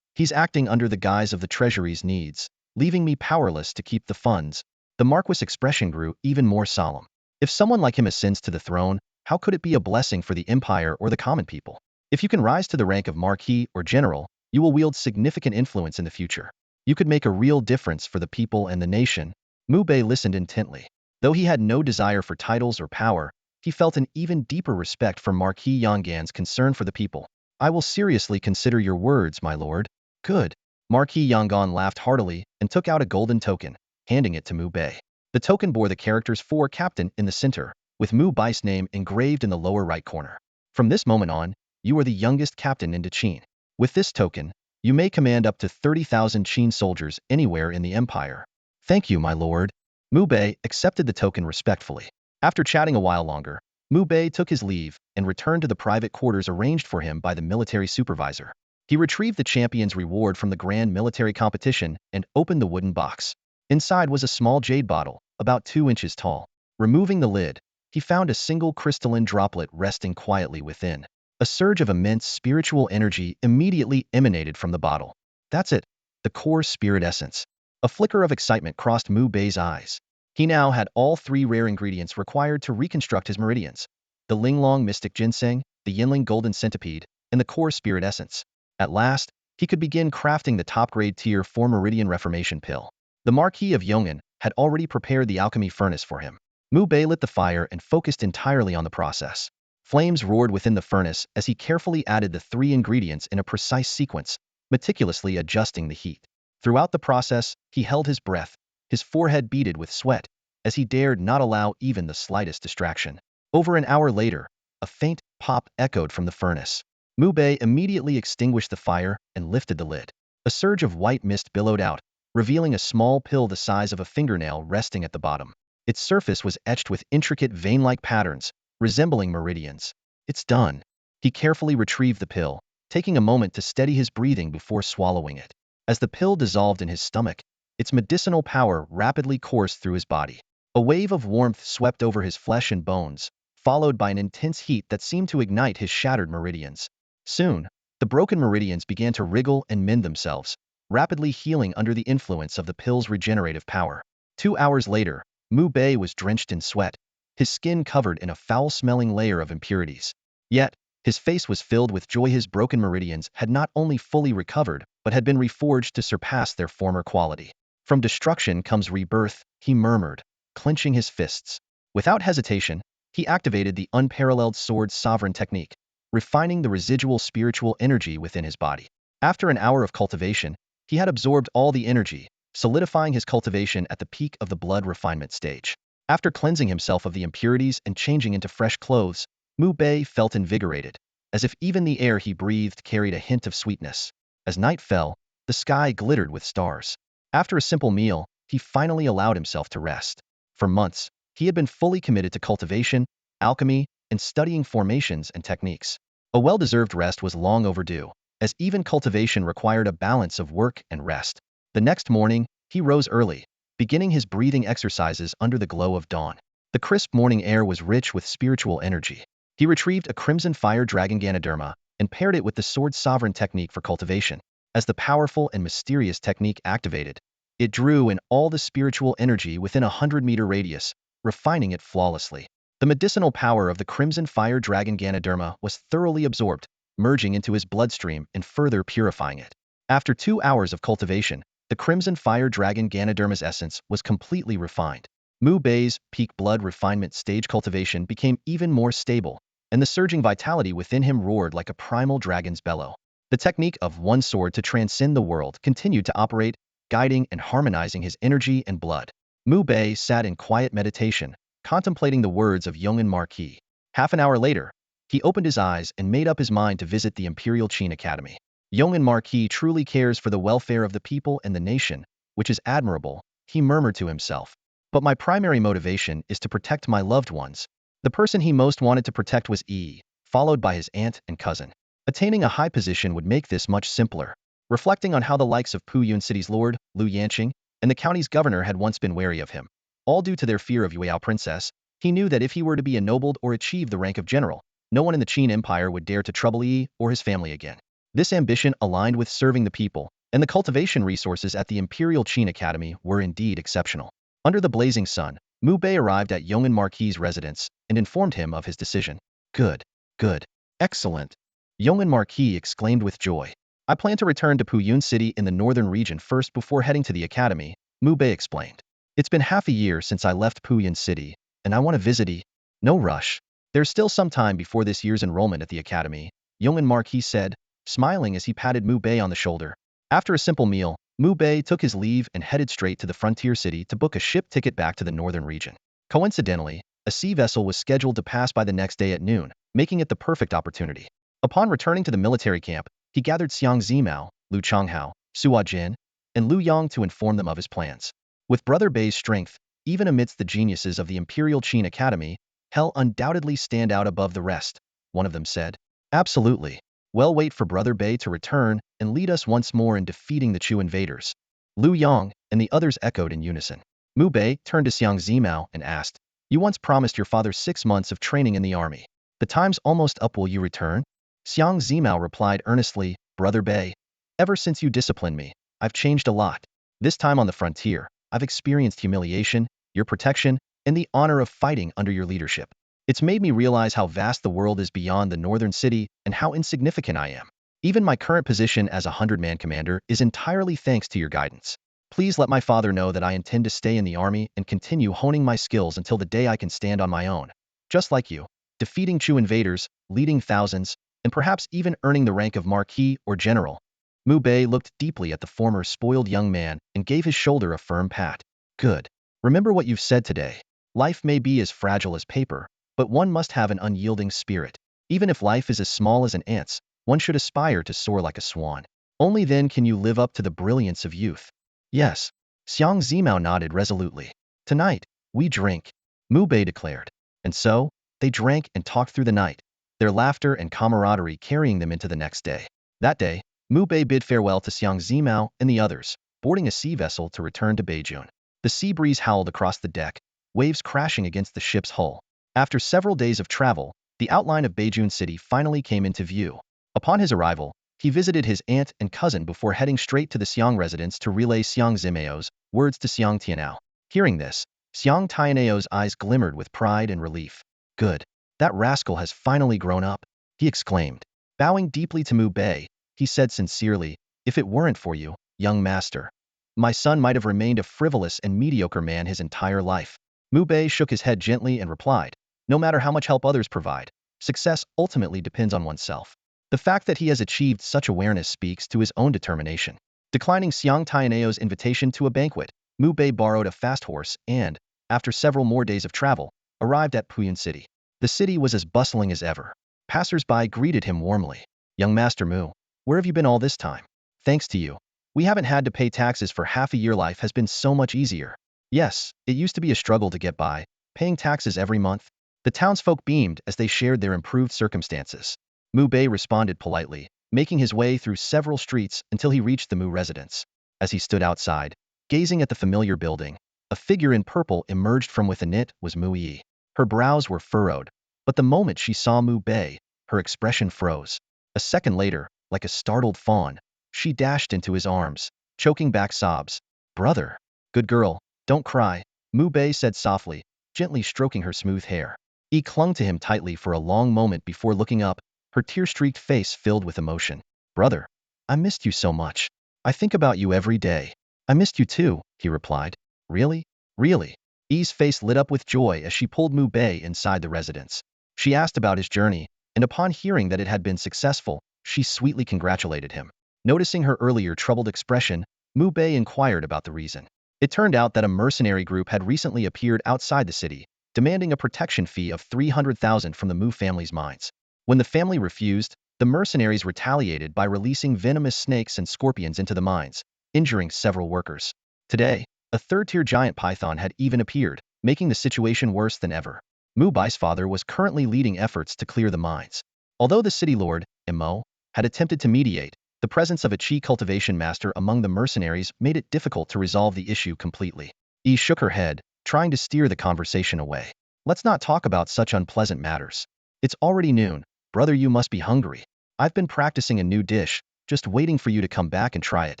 He's acting under the guise of the treasury's needs, leaving me powerless to keep the funds. The Marquis' expression grew even more solemn. If someone like him ascends to the throne, how could it be a blessing for the empire or the common people? If you can rise to the rank of marquis or general, you will wield significant influence in the future. You could make a real difference for the people and the nation. Mu Bei listened intently. Though he had no desire for titles or power, he felt an even deeper respect for Marquis Yangan's concern for the people. I will seriously consider your words, my lord. Good. Marquis Yangan laughed heartily and took out a golden token, handing it to Mu Bei. The token bore the characters for captain in the center, with Mu Bei's name engraved in the lower right corner. From this moment on, you are the youngest captain in Qin. With this token, you may command up to 30,000 Qin soldiers anywhere in the empire. Thank you, my lord. Mu Bei accepted the token respectfully. After chatting a while longer, Mu Bei took his leave and returned to the private quarters arranged for him by the military supervisor. He retrieved the champion's reward from the grand military competition and opened the wooden box. Inside was a small jade bottle, about 2 inches tall. Removing the lid, he found a single crystalline droplet resting quietly within. A surge of immense spiritual energy immediately emanated from the bottle. That's it, the core spirit essence. A flicker of excitement crossed Mu Bei's eyes. He now had all 3 rare ingredients required to reconstruct his meridians: the Linglong mystic ginseng, the Yinling golden centipede, and the core spirit essence. At last, he could begin crafting the top-grade tier 4 meridian reformation pill. The Marquis of Yong'an had already prepared the alchemy furnace for him. Mu Bei lit the fire and focused entirely on the process. Flames roared within the furnace as he carefully added the 3 ingredients in a precise sequence, meticulously adjusting the heat. Throughout the process, he held his breath, his forehead beaded with sweat, as he dared not allow even the slightest distraction. Over an hour later, a faint pop echoed from the furnace. Mu Bei immediately extinguished the fire and lifted the lid. A surge of white mist billowed out, revealing a small pill the size of a fingernail resting at the bottom. Its surface was etched with intricate vein-like patterns, resembling meridians. It's done. He carefully retrieved the pill, taking a moment to steady his breathing before swallowing it. As the pill dissolved in his stomach, its medicinal power rapidly coursed through his body. A wave of warmth swept over his flesh and bones, followed by an intense heat that seemed to ignite his shattered meridians. Soon, the broken meridians began to wriggle and mend themselves, rapidly healing under the influence of the pill's regenerative power. 2 hours later, Mu Bei was drenched in sweat, his skin covered in a foul-smelling layer of impurities. Yet, his face was filled with joy. His broken meridians had not only fully recovered, but had been reforged to surpass their former quality. From destruction comes rebirth, he murmured, clenching his fists. Without hesitation, he activated the unparalleled sword's sovereign technique, refining the residual spiritual energy within his body. After an hour of cultivation, he had absorbed all the energy, solidifying his cultivation at the peak of the blood refinement stage. After cleansing himself of the impurities and changing into fresh clothes, Mu Bei felt invigorated, as if even the air he breathed carried a hint of sweetness. As night fell, the sky glittered with stars. After a simple meal, he finally allowed himself to rest. For months, he had been fully committed to cultivation, alchemy, and studying formations and techniques. A well-deserved rest was long overdue, as even cultivation required a balance of work and rest. The next morning, he rose early, beginning his breathing exercises under the glow of dawn. The crisp morning air was rich with spiritual energy. He retrieved a crimson fire dragon Ganoderma and paired it with the sword's sovereign technique for cultivation. As the powerful and mysterious technique activated, it drew in all the spiritual energy within a 100-meter radius, refining it flawlessly. The medicinal power of the crimson fire dragon Ganoderma was thoroughly absorbed, merging into his bloodstream and further purifying it. After 2 hours of cultivation, the crimson fire dragon Ganoderma's essence was completely refined. Mu Bei's peak blood refinement stage cultivation became even more stable, and the surging vitality within him roared like a primal dragon's bellow. The technique of one sword to transcend the world continued to operate, guiding and harmonizing his energy and blood. Mu Bei sat in quiet meditation, contemplating the words of Yong'an Marquis. Half an hour later, he opened his eyes and made up his mind to visit the Imperial Qin Academy. Yong'an Marquis truly cares for the welfare of the people and the nation, which is admirable, he murmured to himself. But my primary motivation is to protect my loved ones. The person he most wanted to protect was Yi, followed by his aunt and cousin. Attaining a high position would make this much simpler. Reflecting on how the likes of Puyan City's lord, Liu Yanqing, and the county's governor had once been wary of him, all due to their fear of Yueyao princess, he knew that if he were to be ennobled or achieve the rank of general, no one in the Qin Empire would dare to trouble Yi or his family again. This ambition aligned with serving the people, and the cultivation resources at the Imperial Qin Academy were indeed exceptional. Under the blazing sun, Mu Bei arrived at Yong'an Marquis' residence and informed him of his decision. Good, good, excellent. Yong'an Marquis exclaimed with joy. I plan to return to Puyan City in the northern region first before heading to the academy, Mu Bei explained. It's been half a year since I left Puyan City, and I want to visit Yi. No rush. There's still some time before this year's enrollment at the academy, Yong'an Marquis said, smiling as he patted Mu Bei on the shoulder. After a simple meal, Mu Bei took his leave and headed straight to the frontier city to book a ship ticket back to the northern region. Coincidentally, a sea vessel was scheduled to pass by the next day at noon, making it the perfect opportunity. Upon returning to the military camp, he gathered Xiang Zimao, Lu Changhao, Sua Jin, and Lu Yang to inform them of his plans. With Brother Bei's strength, even amidst the geniuses of the Imperial Qin Academy, he'll undoubtedly stand out above the rest, one of them said. Absolutely. Well, wait for Brother Bei to return and lead us once more in defeating the Chu invaders. Lu Yang and the others echoed in unison. Mu Bei turned to Xiang Zimao and asked, You once promised your father 6 months of training in the army. The time's almost up, will you return? Xiang Zimao replied earnestly, Brother Bei, ever since you disciplined me, I've changed a lot. This time on the frontier, I've experienced humiliation, your protection, and the honor of fighting under your leadership. It's made me realize how vast the world is beyond the northern city and how insignificant I am. Even my current position as a 100-man commander is entirely thanks to your guidance. Please let my father know that I intend to stay in the army and continue honing my skills until the day I can stand on my own. Just like you, defeating Chu invaders, leading thousands, and perhaps even earning the rank of Marquis or General. Mu Bei looked deeply at the former spoiled young man and gave his shoulder a firm pat. Good. Remember what you've said today. Life may be as fragile as paper, but one must have an unyielding spirit. Even if life is as small as an ant's, one should aspire to soar like a swan. Only then can you live up to the brilliance of youth. Yes. Xiang Zimao nodded resolutely. Tonight, we drink, Mu Bei declared. And so, they drank and talked through the night, their laughter and camaraderie carrying them into the next day. That day, Mu Bei bid farewell to Xiang Zimao and the others, boarding a sea vessel to return to Beijun. The sea breeze howled across the deck, waves crashing against the ship's hull. After several days of travel, the outline of Beijun City finally came into view. Upon his arrival, he visited his aunt and cousin before heading straight to the Xiang residence to relay Xiang Zimao's words to Xiang Tianao. Hearing this, Xiang Tianao's eyes glimmered with pride and relief. Good. That rascal has finally grown up, he exclaimed. Bowing deeply to Mu Bei, he said sincerely, if it weren't for you, young master, My son might have remained a frivolous and mediocre man his entire life. Mu Bei shook his head gently and replied, no matter how much help others provide, success ultimately depends on oneself. The fact that he has achieved such awareness speaks to his own determination. Declining Xiang Tianeo's invitation to a banquet, Mu Bei borrowed a fast horse and, after several more days of travel, arrived at Puyan City. The city was as bustling as ever. Passers-by greeted him warmly. Young Master Mu, where have you been all this time? Thanks to you, we haven't had to pay taxes for half a year. Life has been so much easier. Yes, it used to be a struggle to get by, paying taxes every month. The townsfolk beamed as they shared their improved circumstances. Mu Bei responded politely, making his way through several streets until he reached the Mu residence. As he stood outside, gazing at the familiar building, a figure in purple emerged from within it. Was Mu Yi. Her brows were furrowed, but the moment she saw Mu Bei, her expression froze. A second later, like a startled fawn, she dashed into his arms, choking back sobs. Brother. Good girl, don't cry, Mu Bei said softly, gently stroking her smooth hair. He clung to him tightly for a long moment before looking up, her tear-streaked face filled with emotion. Brother, I missed you so much. I think about you every day. I missed you too, he replied. Really? Really? Yi's face lit up with joy as she pulled Mu Bei inside the residence. She asked about his journey, and upon hearing that it had been successful, she sweetly congratulated him. Noticing her earlier troubled expression, Mu Bei inquired about the reason. It turned out that a mercenary group had recently appeared outside the city, demanding a protection fee of 300,000 from the Mu family's mines. When the family refused, the mercenaries retaliated by releasing venomous snakes and scorpions into the mines, injuring several workers. Today, a third-tier giant python had even appeared, making the situation worse than ever. Mu Bai's father was currently leading efforts to clear the mines. Although the city lord, Imo, had attempted to mediate, the presence of a chi cultivation master among the mercenaries made it difficult to resolve the issue completely. Yi shook her head, trying to steer the conversation away. Let's not talk about such unpleasant matters. It's already noon. Brother, you must be hungry. I've been practicing a new dish, just waiting for you to come back and try it.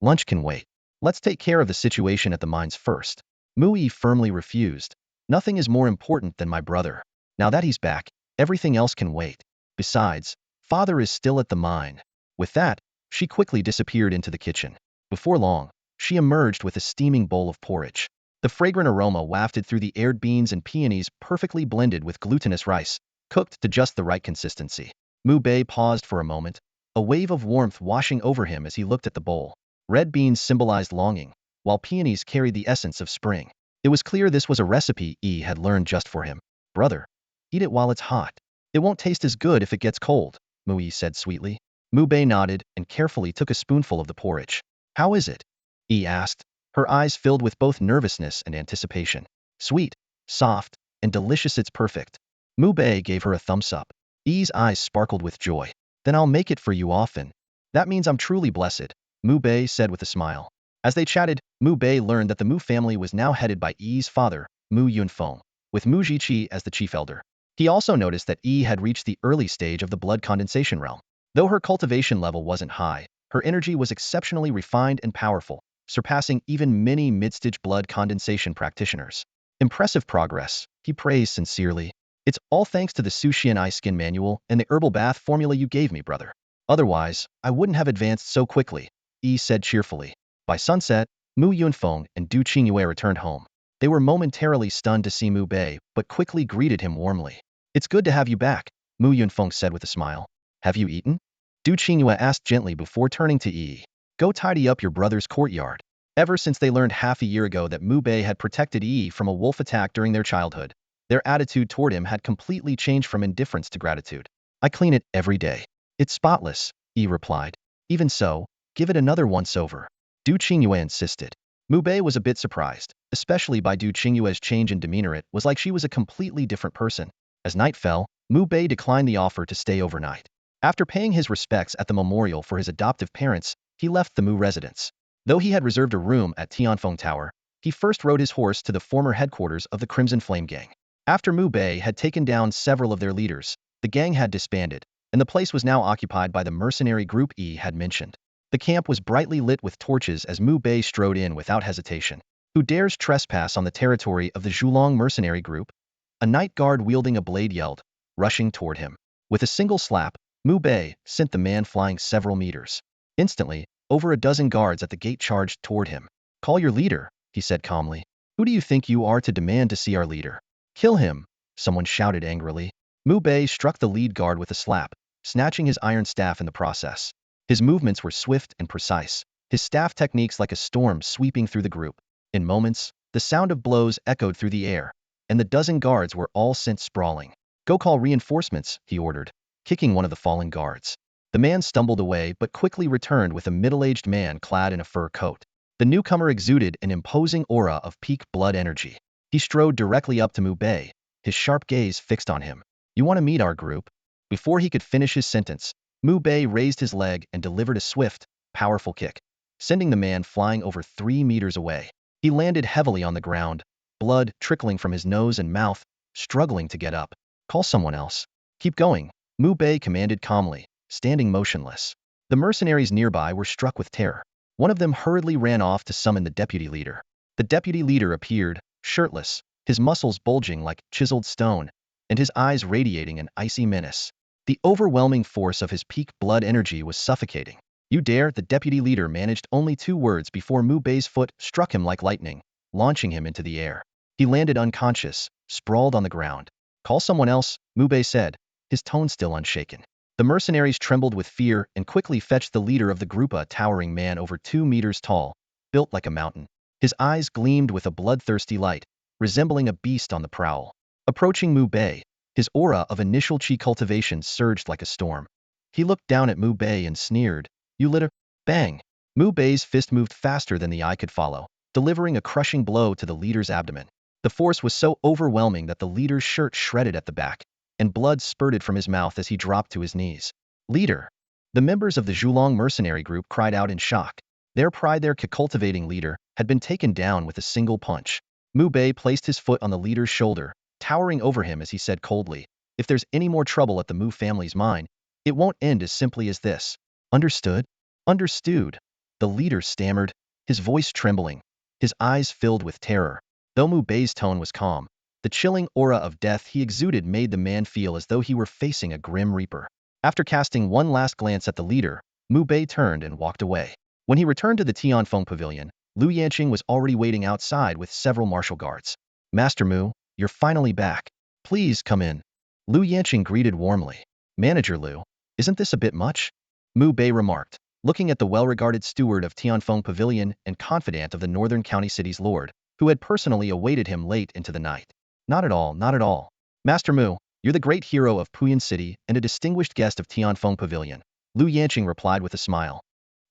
Lunch can wait. Let's take care of the situation at the mines first. Mu Yi firmly refused. Nothing is more important than my brother. Now that he's back, everything else can wait. Besides, father is still at the mine. With that, she quickly disappeared into the kitchen. Before long, she emerged with a steaming bowl of porridge. The fragrant aroma wafted through the air. Beans and peonies perfectly blended with glutinous rice, cooked to just the right consistency. Mu Bei paused for a moment, a wave of warmth washing over him as he looked at the bowl. Red beans symbolized longing, while peonies carried the essence of spring. It was clear this was a recipe Yi had learned just for him. Brother, eat it while it's hot. It won't taste as good if it gets cold, Mu Yi said sweetly. Mu Bei nodded and carefully took a spoonful of the porridge. How is it? Yi asked, her eyes filled with both nervousness and anticipation. Sweet, soft, and delicious. It's perfect. Mu Bei gave her a thumbs up. Yi's eyes sparkled with joy. Then I'll make it for you often. That means I'm truly blessed, Mu Bei said with a smile. As they chatted, Mu Bei learned that the Mu family was now headed by Yi's father, Mu Yunfeng, with Mu Zhiqi as the chief elder. He also noticed that Yi had reached the early stage of the blood condensation realm. Though her cultivation level wasn't high, her energy was exceptionally refined and powerful, surpassing even many mid-stage blood condensation practitioners. Impressive progress, he praised sincerely. It's all thanks to the Sushian Eye Skin Manual and the herbal bath formula you gave me, brother. Otherwise, I wouldn't have advanced so quickly, Yi said cheerfully. By sunset, Mu Yunfeng and Du Qingyue returned home. They were momentarily stunned to see Mu Bei, but quickly greeted him warmly. It's good to have you back, Mu Yunfeng said with a smile. Have you eaten? Du Qingyue asked gently before turning to Yi. Go tidy up your brother's courtyard. Ever since they learned half a year ago that Mu Bei had protected Yi from a wolf attack during their childhood, their attitude toward him had completely changed from indifference to gratitude. I clean it every day. It's spotless, Yi replied. Even so, give it another once-over. Du Qingyue insisted. Mu Bei was a bit surprised, especially by Du Qingyue's change in demeanor. It was like she was a completely different person. As night fell, Mu Bei declined the offer to stay overnight. After paying his respects at the memorial for his adoptive parents, he left the Mu residence. Though he had reserved a room at Tianfeng Tower, he first rode his horse to the former headquarters of the Crimson Flame Gang. After Mu Bei had taken down several of their leaders, the gang had disbanded, and the place was now occupied by the mercenary group Yi had mentioned. The camp was brightly lit with torches as Mu Bei strode in without hesitation. Who dares trespass on the territory of the Zhulong mercenary group? A night guard wielding a blade yelled, rushing toward him. With a single slap, Mu Bei sent the man flying several meters. Instantly, over a dozen guards at the gate charged toward him. Call your leader, he said calmly. Who do you think you are to demand to see our leader? Kill him, someone shouted angrily. Mu Bei struck the lead guard with a slap, snatching his iron staff in the process. His movements were swift and precise, his staff techniques like a storm sweeping through the group. In moments, the sound of blows echoed through the air, and the dozen guards were all sent sprawling. Go call reinforcements, he ordered, kicking one of the fallen guards. The man stumbled away but quickly returned with a middle-aged man clad in a fur coat. The newcomer exuded an imposing aura of peak blood energy. He strode directly up to Mu Bei, his sharp gaze fixed on him. You want to meet our group? Before he could finish his sentence, Mu Bei raised his leg and delivered a swift, powerful kick, sending the man flying over 3 meters away. He landed heavily on the ground, blood trickling from his nose and mouth, struggling to get up. Call someone else. Keep going, Mu Bei commanded calmly, standing motionless. The mercenaries nearby were struck with terror. One of them hurriedly ran off to summon the deputy leader. The deputy leader appeared, shirtless, his muscles bulging like chiseled stone, and his eyes radiating an icy menace. The overwhelming force of his peak blood energy was suffocating. You dare? The deputy leader managed only 2 words before Mu Bei's foot struck him like lightning, launching him into the air. He landed unconscious, sprawled on the ground. Call someone else, Mu Bei said, his tone still unshaken. The mercenaries trembled with fear and quickly fetched the leader of the group, a towering man over 2 meters tall, built like a mountain. His eyes gleamed with a bloodthirsty light, resembling a beast on the prowl. Approaching Mu Bei, his aura of initial chi cultivation surged like a storm. He looked down at Mu Bei and sneered, You little... Bang! Mu Bei's fist moved faster than the eye could follow, delivering a crushing blow to the leader's abdomen. The force was so overwhelming that the leader's shirt shredded at the back, and blood spurted from his mouth as he dropped to his knees. Leader! The members of the Zhulong mercenary group cried out in shock. Their cultivating leader had been taken down with a single punch. Mu Bei placed his foot on the leader's shoulder, towering over him as he said coldly, If there's any more trouble at the Mu family's mine, it won't end as simply as this. Understood? Understood, the leader stammered, his voice trembling, his eyes filled with terror. Though Mu Bei's tone was calm, the chilling aura of death he exuded made the man feel as though he were facing a grim reaper. After casting one last glance at the leader, Mu Bei turned and walked away. When he returned to the Tianfeng pavilion, Lu Yanqing was already waiting outside with several martial guards. Master Mu, you're finally back. Please come in. Lu Yanqing greeted warmly. Manager Lu, isn't this a bit much? Mu Bei remarked, looking at the well-regarded steward of Tianfeng pavilion and confidant of the northern county city's lord, who had personally awaited him late into the night. Not at all, not at all. Master Mu, you're the great hero of Puyan City and a distinguished guest of Tianfeng pavilion, Lu Yanqing replied with a smile.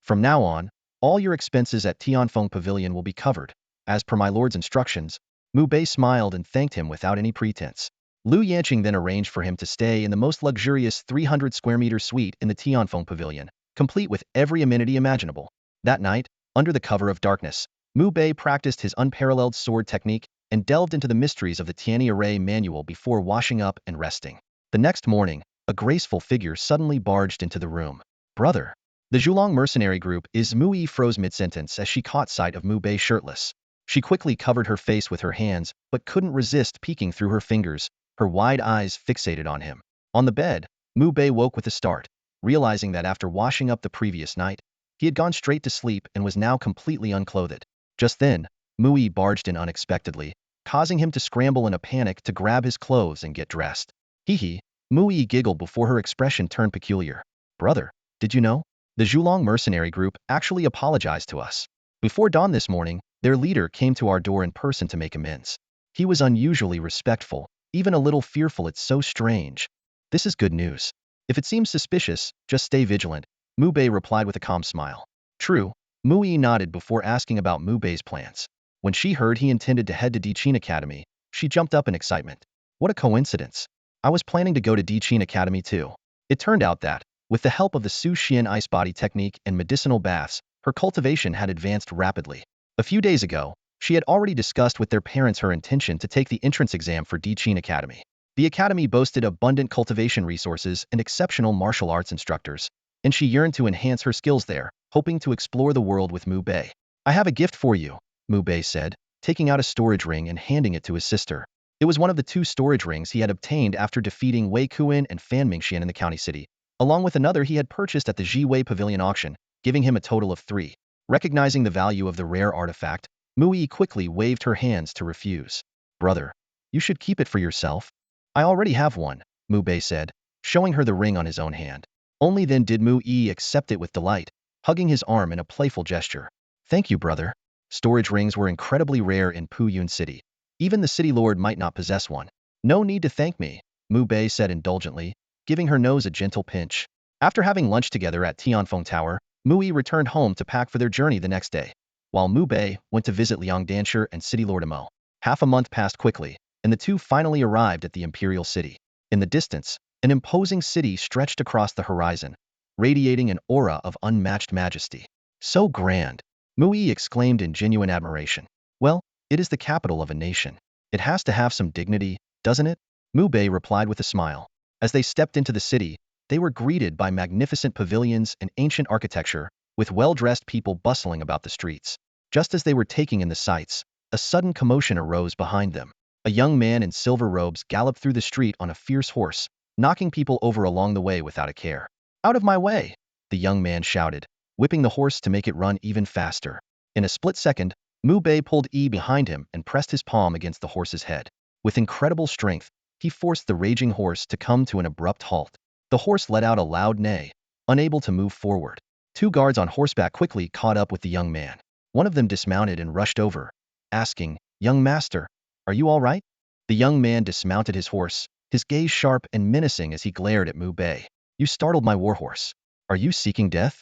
From now on, all your expenses at Tianfeng pavilion will be covered, as per my lord's instructions. Mu Bei smiled and thanked him without any pretense. Lu Yanqing then arranged for him to stay in the most luxurious 300 square meter suite in the Tianfeng pavilion, complete with every amenity imaginable. That night, under the cover of darkness, Mu Bei practiced his unparalleled sword technique and delved into the mysteries of the Tianyi Array manual before washing up and resting. The next morning, a graceful figure suddenly barged into the room. Brother! The Zhulong mercenary group is Mu Yi froze mid-sentence as she caught sight of Mu Bei shirtless. She quickly covered her face with her hands but couldn't resist peeking through her fingers, her wide eyes fixated on him. On the bed, Mu Bei woke with a start, realizing that after washing up the previous night, he had gone straight to sleep and was now completely unclothed. Just then, Mu Yi barged in unexpectedly, causing him to scramble in a panic to grab his clothes and get dressed. Hee, Mu Yi giggled before her expression turned peculiar. Brother, did you know? The Zhulong mercenary group actually apologized to us. Before dawn this morning, their leader came to our door in person to make amends. He was unusually respectful, even a little fearful. It's so strange. This is good news. If it seems suspicious, just stay vigilant, Mu Bei replied with a calm smile. True, Mu Yi nodded before asking about Mu Bei's plans. When she heard he intended to head to Dichin Academy, she jumped up in excitement. What a coincidence. I was planning to go to Dichin Academy too. It turned out that, with the help of the Su Xian ice body technique and medicinal baths, her cultivation had advanced rapidly. A few days ago, she had already discussed with their parents her intention to take the entrance exam for Dichin Academy. The academy boasted abundant cultivation resources and exceptional martial arts instructors, and she yearned to enhance her skills there, hoping to explore the world with Mu Bei. I have a gift for you, Mu Bei said, taking out a storage ring and handing it to his sister. It was one of the 2 storage rings he had obtained after defeating Wei Kuan and Fan Mingxian in the county city, along with another he had purchased at the Ji Wei Pavilion auction, giving him a total of 3. Recognizing the value of the rare artifact, Mu Bei quickly waved her hands to refuse. Brother, you should keep it for yourself. I already have one, Mu Bei said, showing her the ring on his own hand. Only then did Mu Bei accept it with delight, hugging his arm in a playful gesture. Thank you, brother. Storage rings were incredibly rare in Puyan City. Even the city lord might not possess one. No need to thank me, Mu Bei said indulgently, giving her nose a gentle pinch. After having lunch together at Tianfeng Tower, Mu Bei returned home to pack for their journey the next day, while Mu Bei went to visit Liang Dancher and City Lord Imo. Half a month passed quickly, and the two finally arrived at the imperial city. In the distance, an imposing city stretched across the horizon, radiating an aura of unmatched majesty. So grand, Mu Bei exclaimed in genuine admiration. Well, it is the capital of a nation. It has to have some dignity, doesn't it? Mu Bei replied with a smile. As they stepped into the city, they were greeted by magnificent pavilions and ancient architecture, with well-dressed people bustling about the streets. Just as they were taking in the sights, a sudden commotion arose behind them. A young man in silver robes galloped through the street on a fierce horse, knocking people over along the way without a care. Out of my way! The young man shouted, whipping the horse to make it run even faster. In a split second, Mu Bei pulled behind him and pressed his palm against the horse's head. With incredible strength, he forced the raging horse to come to an abrupt halt. The horse let out a loud neigh, unable to move forward. Two guards on horseback quickly caught up with the young man. One of them dismounted and rushed over, asking, "Young master, are you all right?" The young man dismounted his horse, his gaze sharp and menacing as he glared at Mu Bei. "You startled my warhorse. Are you seeking death?"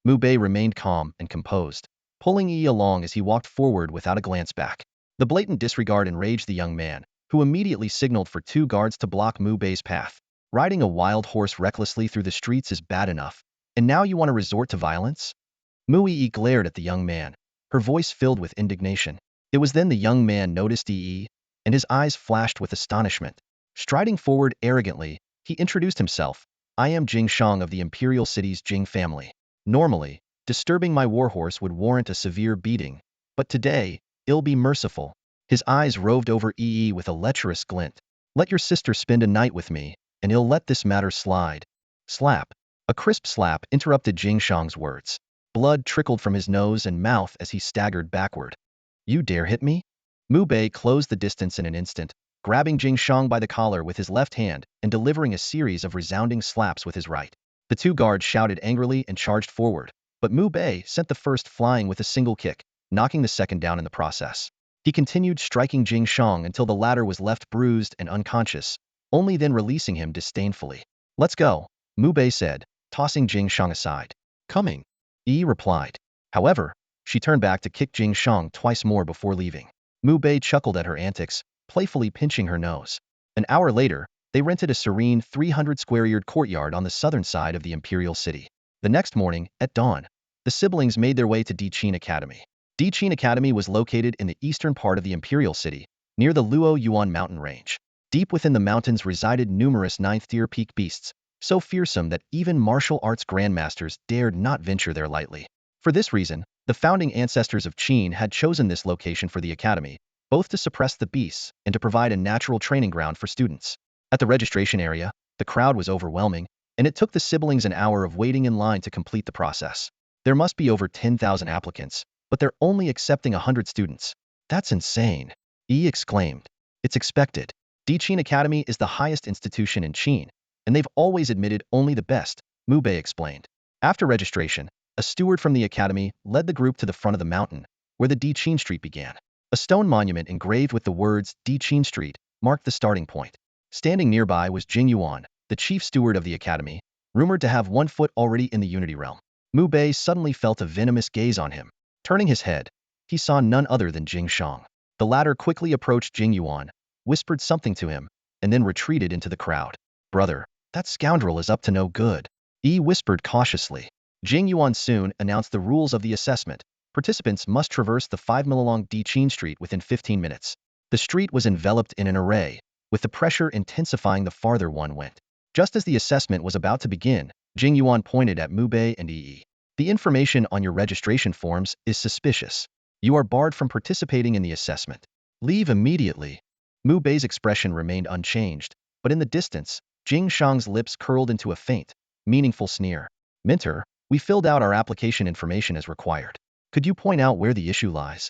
Mu Bei remained calm and composed, pulling along as he walked forward without a glance back. The blatant disregard enraged the young man, who immediately signaled for two guards to block Mu Bei's path. Riding a wild horse recklessly through the streets is bad enough, and now you want to resort to violence? Mu Bei glared at the young man, her voice filled with indignation. It was then the young man noticed and his eyes flashed with astonishment. Striding forward arrogantly, he introduced himself. "I am Jinsang of the imperial city's Jing family. Normally, disturbing my warhorse would warrant a severe beating, but today, I'll be merciful." His eyes roved over with a lecherous glint. "Let your sister spend a night with me, and I'll let this matter slide." Slap. A crisp slap interrupted Jinsang's words. Blood trickled from his nose and mouth as he staggered backward. "You dare hit me?" Mu Bei closed the distance in an instant, grabbing Jinsang by the collar with his left hand and delivering a series of resounding slaps with his right. The two guards shouted angrily and charged forward, but Mu Bei sent the first flying with a single kick, knocking the second down in the process. He continued striking Jinsang until the latter was left bruised and unconscious, only then releasing him disdainfully. "Let's go," Mu Bei said, tossing Jinsang aside. "Coming," replied. However, she turned back to kick Jinsang twice more before leaving. Mu Bei chuckled at her antics, playfully pinching her nose. An hour later, they rented a serene 300-square-yard courtyard on the southern side of the imperial city. The next morning, at dawn, the siblings made their way to Dichin Academy. Dichin Academy was located in the eastern part of the imperial city, near the Luo Yuan mountain range. Deep within the mountains resided numerous ninth-tier peak beasts, so fearsome that even martial arts grandmasters dared not venture there lightly. For this reason, the founding ancestors of Qin had chosen this location for the academy, both to suppress the beasts and to provide a natural training ground for students. At the registration area, the crowd was overwhelming, and it took the siblings an hour of waiting in line to complete the process. There must be over 10,000 applicants, but they're only accepting 100 students. "That's insane," exclaimed. "It's expected. Dichin Academy is the highest institution in Qin, and they've always admitted only the best," Mu Bei explained. After registration, a steward from the academy led the group to the front of the mountain, where the Dichin Street began. A stone monument engraved with the words Dichin Street marked the starting point. Standing nearby was Jing Yuan, the chief steward of the academy, rumored to have one foot already in the Unity Realm. Mu Bei suddenly felt a venomous gaze on him. Turning his head, he saw none other than Jinsang. The latter quickly approached Jing Yuan, whispered something to him, and then retreated into the crowd. "Brother, that scoundrel is up to no good," whispered cautiously. Jing Yuan soon announced the rules of the assessment. Participants must traverse the 5-mile-long Dichin Street within 15 minutes. The street was enveloped in an array, with the pressure intensifying the farther one went. Just as the assessment was about to begin, Jing Yuan pointed at Mu Bei and "The information on your registration forms is suspicious. You are barred from participating in the assessment. Leave immediately." Mu Bei's expression remained unchanged, but in the distance, Jinsang's lips curled into a faint, meaningful sneer. "Mentor, we filled out our application information as required. Could you point out where the issue lies?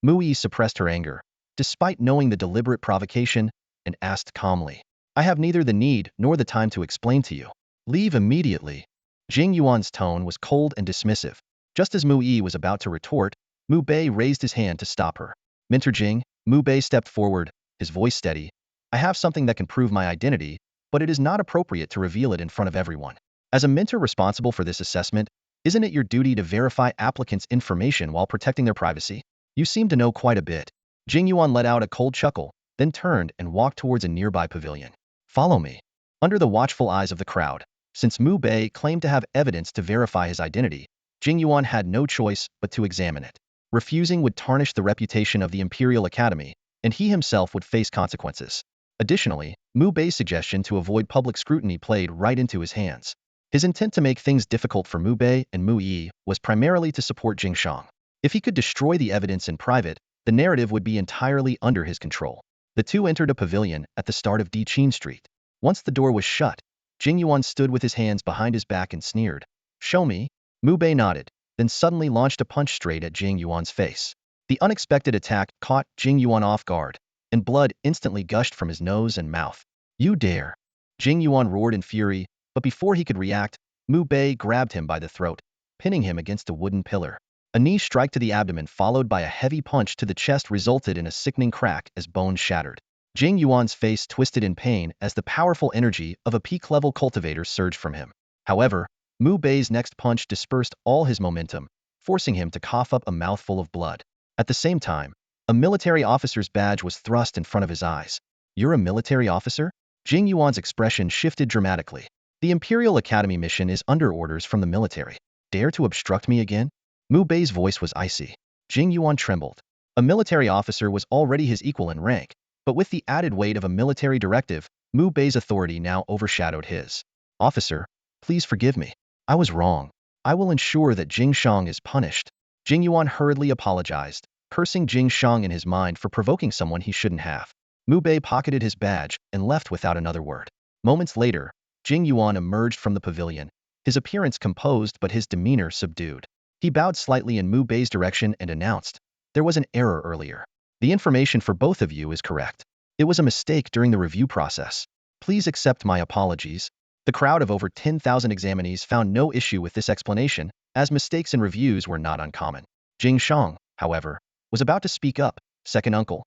Mu Bei suppressed her anger, despite knowing the deliberate provocation, and asked calmly. I have neither the need nor the time to explain to you. Leave immediately. Jing Yuan's tone was cold and dismissive. Just as Mu Bei was about to retort, Mu Bei raised his hand to stop her. Minter Jing, Mu Bei stepped forward, his voice steady. I have something that can prove my identity, but it is not appropriate to reveal it in front of everyone. As a mentor responsible for this assessment, isn't it your duty to verify applicants' information while protecting their privacy? You seem to know quite a bit. Jing Yuan let out a cold chuckle, then turned and walked towards a nearby pavilion. Follow me. Under the watchful eyes of the crowd, since Mu Bei claimed to have evidence to verify his identity, Jing Yuan had no choice but to examine it. Refusing would tarnish the reputation of the Imperial Academy, and he himself would face consequences. Additionally, Mu Bei's suggestion to avoid public scrutiny played right into his hands. His intent to make things difficult for Mu Bei and Mu Yi was primarily to support Jinsang. If he could destroy the evidence in private, the narrative would be entirely under his control. The two entered a pavilion at the start of Diqin Street. Once the door was shut, Jing Yuan stood with his hands behind his back and sneered. Show me. Mu Bei nodded, then suddenly launched a punch straight at Jing Yuan's face. The unexpected attack caught Jing Yuan off guard, and blood instantly gushed from his nose and mouth. You dare! Jing Yuan roared in fury, but before he could react, Mu Bei grabbed him by the throat, pinning him against a wooden pillar. A knee strike to the abdomen followed by a heavy punch to the chest resulted in a sickening crack as bones shattered. Jing Yuan's face twisted in pain as the powerful energy of a peak-level cultivator surged from him. However, Mu Bei's next punch dispersed all his momentum, forcing him to cough up a mouthful of blood. At the same time, a military officer's badge was thrust in front of his eyes. You're a military officer? Jing Yuan's expression shifted dramatically. The Imperial Academy mission is under orders from the military. Dare to obstruct me again? Mu Bei's voice was icy. Jing Yuan trembled. A military officer was already his equal in rank, but with the added weight of a military directive, Mu Bei's authority now overshadowed his. Officer, please forgive me. I was wrong. I will ensure that Jinsang is punished. Jing Yuan hurriedly apologized, cursing Jinsang in his mind for provoking someone he shouldn't have. Mu Bei pocketed his badge and left without another word. Moments later, Jing Yuan emerged from the pavilion, his appearance composed but his demeanor subdued. He bowed slightly in Mu Bei's direction and announced, there was an error earlier. The information for both of you is correct. It was a mistake during the review process. Please accept my apologies. The crowd of over 10,000 examinees found no issue with this explanation, as mistakes in reviews were not uncommon. Jinsang, however, was about to speak up, second uncle.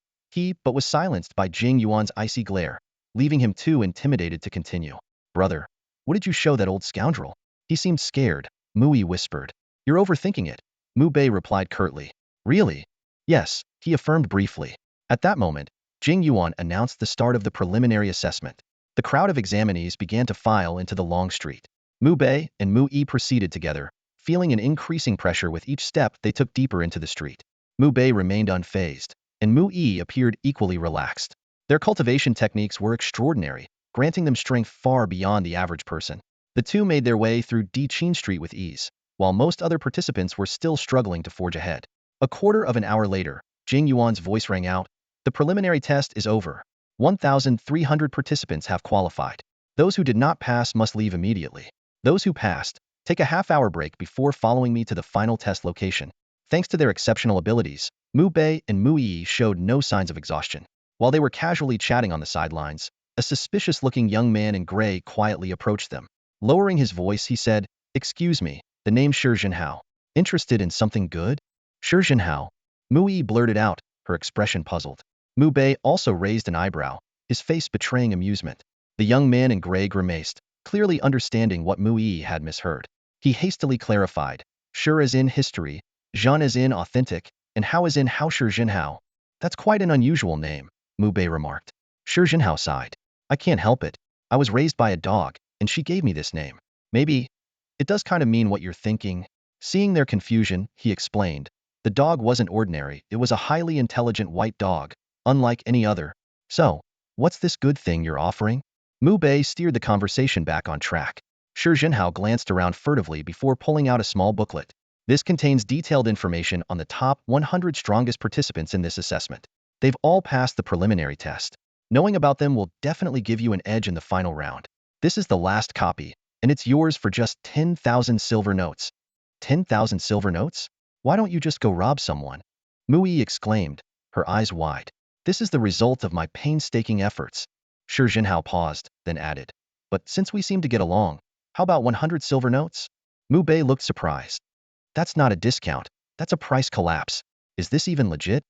But was silenced by Jing Yuan's icy glare, leaving him too intimidated to continue. Brother, what did you show that old scoundrel? He seemed scared, Mu Yi whispered. You're overthinking it, Mu Bei replied curtly. Really? Yes, he affirmed briefly. At that moment, Jing Yuan announced the start of the preliminary assessment. The crowd of examinees began to file into the long street. Mu Bei and Mu Yi proceeded together, feeling an increasing pressure with each step they took deeper into the street. Mu Bei remained unfazed, and Mu Yi appeared equally relaxed. Their cultivation techniques were extraordinary, granting them strength far beyond the average person. The two made their way through Diqin Street with ease, while most other participants were still struggling to forge ahead. A quarter of an hour later, Jing Yuan's voice rang out. The preliminary test is over. 1,300 participants have qualified. Those who did not pass must leave immediately. Those who passed, take a half-hour break before following me to the final test location. Thanks to their exceptional abilities, Mu Bei and Mu Yi showed no signs of exhaustion. While they were casually chatting on the sidelines, a suspicious-looking young man in gray quietly approached them. Lowering his voice, he said, Excuse me, the name Shi Jinhao. Interested in something good? Shi Jinhao. Mu Yi blurted out, her expression puzzled. Mu Bei also raised an eyebrow, his face betraying amusement. The young man in gray grimaced, clearly understanding what Mu Yi had misheard. He hastily clarified, Shi as in history, Zhan as in authentic, and Hao as in Hao Shi Jinhao. That's quite an unusual name, Mu Bei remarked. Shi Jinhao sighed. I can't help it. I was raised by a dog, and she gave me this name. Maybe it does kind of mean what you're thinking. Seeing their confusion, he explained. The dog wasn't ordinary, it was a highly intelligent white dog, unlike any other. So, what's this good thing you're offering? Mu Bei steered the conversation back on track. Shi Jinhao glanced around furtively before pulling out a small booklet. This contains detailed information on the top 100 strongest participants in this assessment. They've all passed the preliminary test. Knowing about them will definitely give you an edge in the final round. This is the last copy, and it's yours for just 10,000 silver notes. 10,000 silver notes? Why don't you just go rob someone? Mu Bei exclaimed, her eyes wide. This is the result of my painstaking efforts. Shi Jinhao paused, then added, but since we seem to get along, how about 100 silver notes? Mu Bei looked surprised. That's not a discount, that's a price collapse. Is this even legit?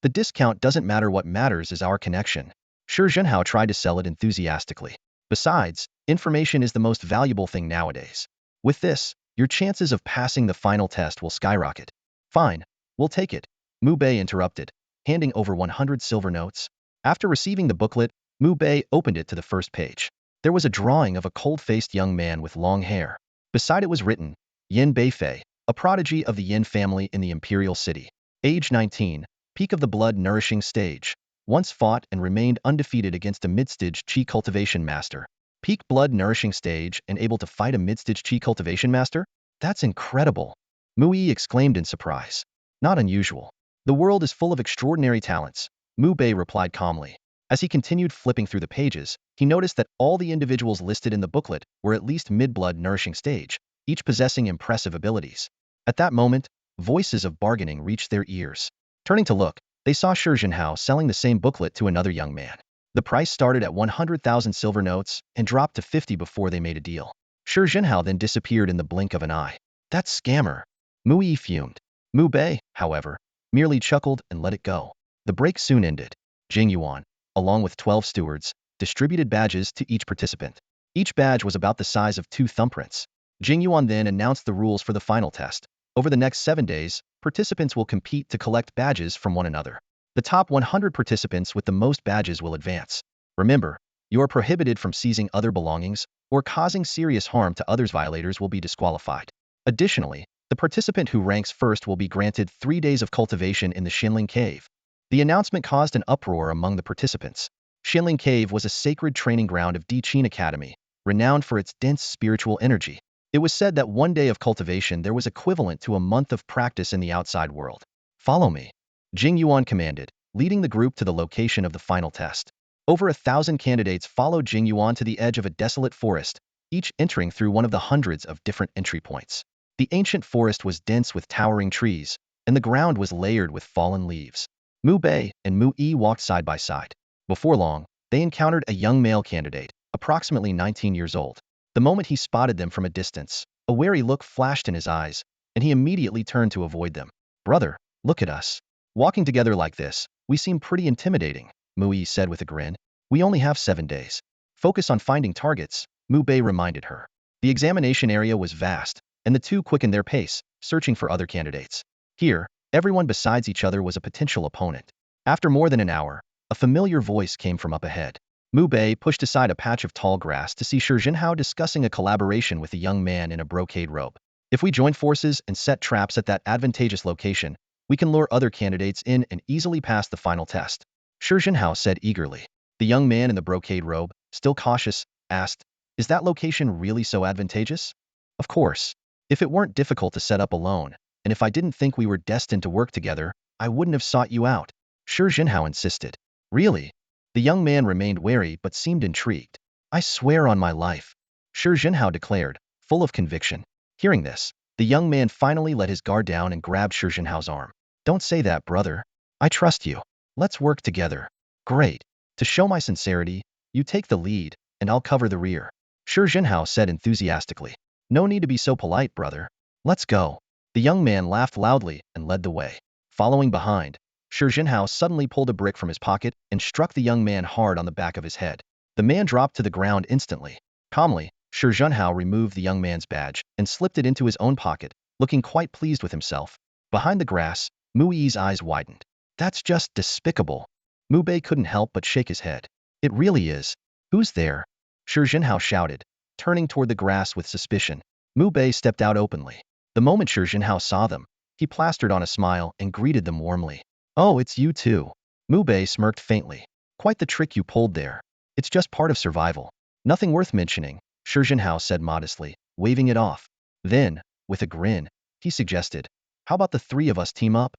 The discount doesn't matter, what matters is our connection. Shi Jinhao tried to sell it enthusiastically. Besides, information is the most valuable thing nowadays. With this, your chances of passing the final test will skyrocket. Fine, we'll take it, Mu Bei interrupted, handing over 100 silver notes. After receiving the booklet, Mu Bei opened it to the first page. There was a drawing of a cold-faced young man with long hair. Beside it was written, Yin Beifei, a prodigy of the Yin family in the imperial city. Age 19, peak of the blood-nourishing stage. Once fought and remained undefeated against a mid-stage Qi cultivation master. Peak blood-nourishing stage and able to fight a mid-stage Qi cultivation master? That's incredible. Mu Bei exclaimed in surprise. Not unusual. The world is full of extraordinary talents, Mu Bei replied calmly. As he continued flipping through the pages, he noticed that all the individuals listed in the booklet were at least mid-blood nourishing stage, each possessing impressive abilities. At that moment, voices of bargaining reached their ears. Turning to look, they saw Shi Jinhao selling the same booklet to another young man. The price started at 100,000 silver notes and dropped to 50 before they made a deal. Shi Jinhao then disappeared in the blink of an eye. That scammer! Mu Bei fumed. Mu Bei, however, merely chuckled and let it go. The break soon ended. Jing Yuan, along with 12 stewards, distributed badges to each participant. Each badge was about the size of 2 thumbprints. Jing Yuan then announced the rules for the final test. Over the next 7 days, participants will compete to collect badges from one another. The top 100 participants with the most badges will advance. Remember, you are prohibited from seizing other belongings or causing serious harm to others. Violators will be disqualified. Additionally, the participant who ranks first will be granted 3 days of cultivation in the Xinling Cave. The announcement caused an uproar among the participants. Xinling Cave was a sacred training ground of Di Qin Academy, renowned for its dense spiritual energy. It was said that 1 day of cultivation there was equivalent to a month of practice in the outside world. Follow me, Jing Yuan commanded, leading the group to the location of the final test. Over 1,000 candidates followed Jing Yuan to the edge of a desolate forest, each entering through one of the hundreds of different entry points. The ancient forest was dense with towering trees, and the ground was layered with fallen leaves. Mu Bei and Mu Bei walked side by side. Before long, they encountered a young male candidate, approximately 19 years old. The moment he spotted them from a distance, a wary look flashed in his eyes, and he immediately turned to avoid them. Brother, look at us. Walking together like this, we seem pretty intimidating, Mu Bei said with a grin. We only have 7 days. Focus on finding targets, Mu Bei reminded her. The examination area was vast, and the two quickened their pace, searching for other candidates. Here, everyone besides each other was a potential opponent. After more than an hour, a familiar voice came from up ahead. Mu Bei pushed aside a patch of tall grass to see Shi Jinhao discussing a collaboration with a young man in a brocade robe. If we join forces and set traps at that advantageous location, we can lure other candidates in and easily pass the final test, Shi Jinhao said eagerly. The young man in the brocade robe, still cautious, asked, Is that location really so advantageous? Of course. If it weren't difficult to set up alone, and if I didn't think we were destined to work together, I wouldn't have sought you out, Shi Jinhao insisted. Really? The young man remained wary but seemed intrigued. I swear on my life, Shi Jinhao declared, full of conviction. Hearing this, the young man finally let his guard down and grabbed Shi Jinhao's arm. Don't say that, brother. I trust you. Let's work together. Great. To show my sincerity, you take the lead, and I'll cover the rear, Shi Jinhao said enthusiastically. No need to be so polite, brother. Let's go. The young man laughed loudly and led the way. Following behind, Shi Jinhao suddenly pulled a brick from his pocket and struck the young man hard on the back of his head. The man dropped to the ground instantly. Calmly, Shi Jinhao removed the young man's badge and slipped it into his own pocket, looking quite pleased with himself. Behind the grass, Mu Bei's eyes widened. That's just despicable. Mu Bei couldn't help but shake his head. It really is. Who's there? Shi Jinhao shouted, turning toward the grass with suspicion. Mu Bei stepped out openly. The moment Shi Jinhao saw them, he plastered on a smile and greeted them warmly. Oh, it's you too. Mu Bei smirked faintly. Quite the trick you pulled there. It's just part of survival. Nothing worth mentioning, Shi Jinhao said modestly, waving it off. Then, with a grin, he suggested, how about the 3 of us team up?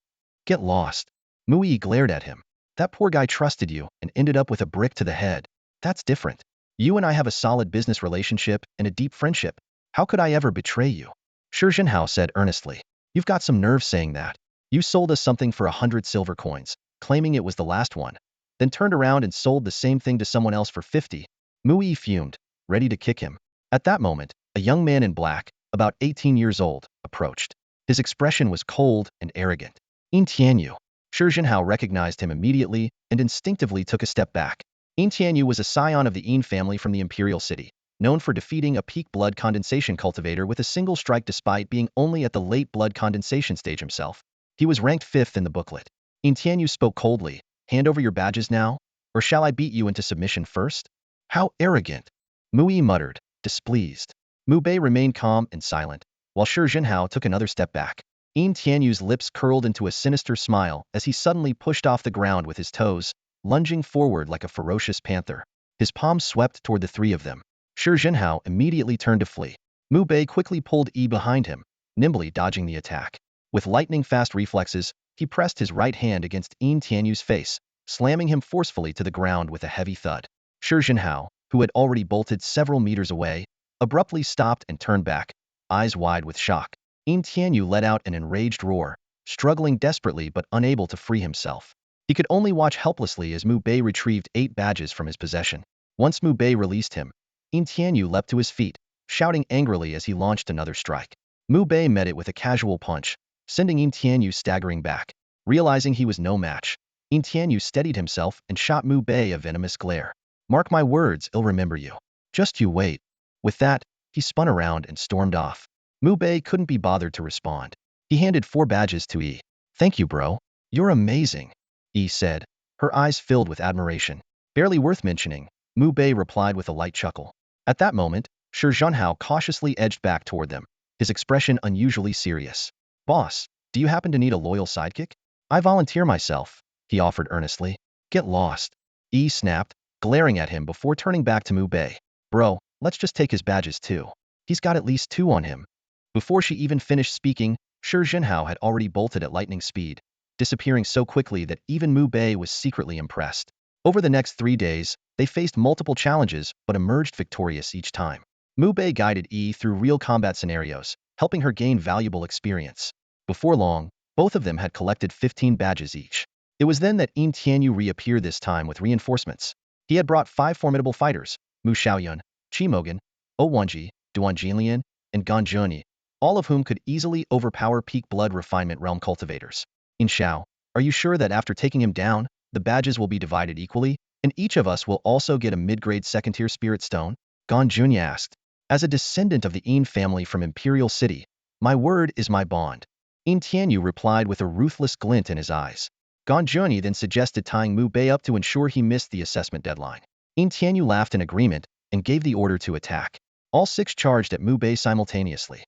Get lost. Mu Bei glared at him. That poor guy trusted you and ended up with a brick to the head. That's different. You and I have a solid business relationship and a deep friendship. How could I ever betray you? Shi Jinhao said earnestly. You've got some nerve saying that. You sold us something for 100 silver coins, claiming it was the last one, then turned around and sold the same thing to someone else for 50. Mu Bei fumed, ready to kick him. At that moment, a young man in black, about 18 years old, approached. His expression was cold and arrogant. Yin Tianyu. Shi Zhenhao recognized him immediately and instinctively took a step back. Yin Tianyu was a scion of the Yin family from the imperial city, known for defeating a peak blood condensation cultivator with a single strike despite being only at the late blood condensation stage himself. He was ranked 5th in the booklet. Yin Tianyu spoke coldly. Hand over your badges now, or shall I beat you into submission first? How arrogant! Mu Bei muttered, displeased. Mu Bei remained calm and silent, while Shi Zhenhao took another step back. Yin Tianyu's lips curled into a sinister smile as he suddenly pushed off the ground with his toes, lunging forward like a ferocious panther. His palms swept toward the three of them. Shi Zhenhao immediately turned to flee. Mu Bei quickly pulled Yi behind him, nimbly dodging the attack. With lightning-fast reflexes, he pressed his right hand against Yin Tianyu's face, slamming him forcefully to the ground with a heavy thud. Shi Zhenhao, who had already bolted several meters away, abruptly stopped and turned back, eyes wide with shock. Yin Tianyu let out an enraged roar, struggling desperately but unable to free himself. He could only watch helplessly as Mu Bei retrieved 8 badges from his possession. Once Mu Bei released him, Yin Tianyu leapt to his feet, shouting angrily as he launched another strike. Mu Bei met it with a casual punch, sending Yin Tianyu staggering back. Realizing he was no match, Yin Tianyu steadied himself and shot Mu Bei a venomous glare. Mark my words, I'll remember you. Just you wait. With that, he spun around and stormed off. Mu Bei couldn't be bothered to respond. He handed 4 badges to Yi. Thank you, bro. You're amazing, Yi said, her eyes filled with admiration. Barely worth mentioning, Mu Bei replied with a light chuckle. At that moment, Shi Zhenhao cautiously edged back toward them, his expression unusually serious. Boss, do you happen to need a loyal sidekick? I volunteer myself, he offered earnestly. Get lost. Yi snapped, glaring at him before turning back to Mu Bei. Bro, let's just take his badges too. He's got at least 2 on him. Before she even finished speaking, Shi Zhenhao had already bolted at lightning speed, disappearing so quickly that even Mu Bei was secretly impressed. Over the next 3 days, they faced multiple challenges but emerged victorious each time. Mu Bei guided Yi through real combat scenarios, helping her gain valuable experience. Before long, both of them had collected 15 badges each. It was then that Yin Tianyu reappeared, this time with reinforcements. He had brought 5 formidable fighters, Mu Xiaoyun, Qi Mogan, Owanji, Duan Jinlian, and Gan Zheni, all of whom could easily overpower peak blood refinement realm cultivators. In Xiao, are you sure that after taking him down, the badges will be divided equally, and each of us will also get a mid-grade second-tier spirit stone? Gan Zheni asked. As a descendant of the Yin family from Imperial City, my word is my bond. Yin Tianyu replied with a ruthless glint in his eyes. Gan Zheni then suggested tying Mu Bei up to ensure he missed the assessment deadline. Yin Tianyu laughed in agreement and gave the order to attack. All 6 charged at Mu Bei simultaneously.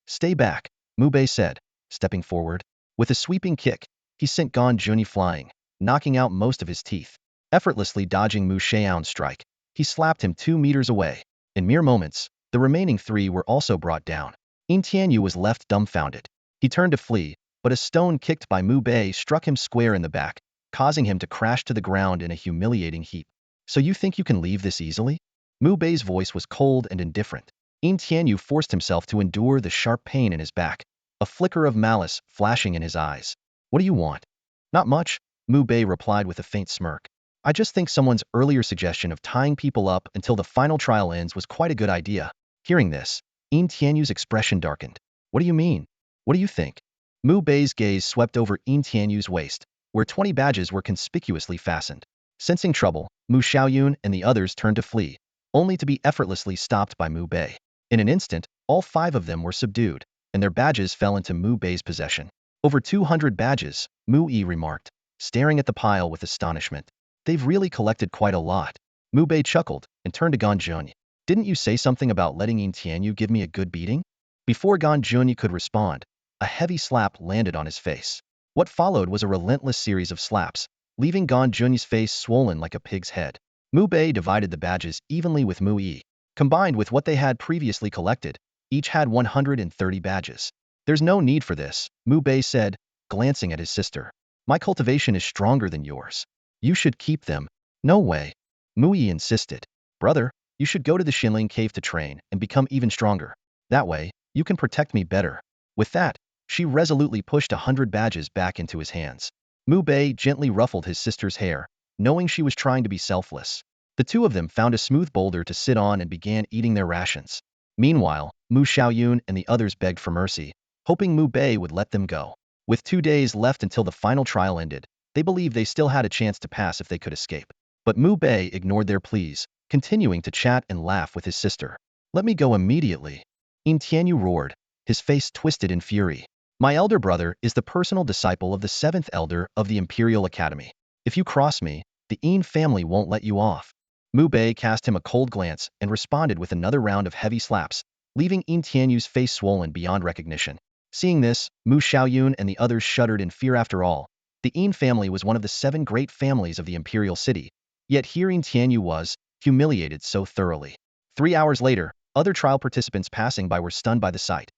Stay back, Mu Bei said, stepping forward. With a sweeping kick, he sent Gan Zheni flying, knocking out most of his teeth. Effortlessly dodging Mu Xiaoyun's strike, he slapped him 2 meters away. In mere moments, the remaining 3 were also brought down. Yin Tianyu was left dumbfounded. He turned to flee, but a stone kicked by Mu Bei struck him square in the back, causing him to crash to the ground in a humiliating heap. So you think you can leave this easily? Mu Bei's voice was cold and indifferent. Yin Tianyu forced himself to endure the sharp pain in his back, a flicker of malice flashing in his eyes. What do you want? Not much, Mu Bei replied with a faint smirk. I just think someone's earlier suggestion of tying people up until the final trial ends was quite a good idea. Hearing this, Yin Tianyu's expression darkened. What do you mean? What do you think? Mu Bei's gaze swept over Yin Tianyu's waist, where 20 badges were conspicuously fastened. Sensing trouble, Mu Xiaoyun and the others turned to flee, only to be effortlessly stopped by Mu Bei. In an instant, all 5 of them were subdued, and their badges fell into Mu Bei's possession. Over 200 badges, Mu Yi remarked, staring at the pile with astonishment. They've really collected quite a lot. Mu Bei chuckled and turned to Gan Zheni. Didn't you say something about letting Yin Tianyu give me a good beating? Before Gan Zheni could respond, a heavy slap landed on his face. What followed was a relentless series of slaps, leaving Gan Zheni's face swollen like a pig's head. Mu Bei divided the badges evenly with Mu Yi. Combined with what they had previously collected, each had 130 badges. There's no need for this, Mu Bei said, glancing at his sister. My cultivation is stronger than yours. You should keep them. No way. Mu Yi insisted. Brother, you should go to the Xinling cave to train and become even stronger. That way, you can protect me better. With that, She resolutely pushed 100 badges back into his hands. Mu Bei gently ruffled his sister's hair, knowing she was trying to be selfless. The two of them found a smooth boulder to sit on and began eating their rations. Meanwhile, Mu Xiaoyun and the others begged for mercy, hoping Mu Bei would let them go. With 2 days left until the final trial ended, they believed they still had a chance to pass if they could escape. But Mu Bei ignored their pleas, continuing to chat and laugh with his sister. "Let me go immediately," Yin Tianyu roared, his face twisted in fury. "My elder brother is the personal disciple of the 7th elder of the Imperial Academy. If you cross me, the Yin family won't let you off." Mu Bei cast him a cold glance and responded with another round of heavy slaps, leaving Yin Tianyu's face swollen beyond recognition. Seeing this, Mu Xiaoyun and the others shuddered in fear. After all, the Yin family was one of the 7 great families of the imperial city, yet here Yin Tianyu was, humiliated so thoroughly. 3 hours later, other trial participants passing by were stunned by the sight.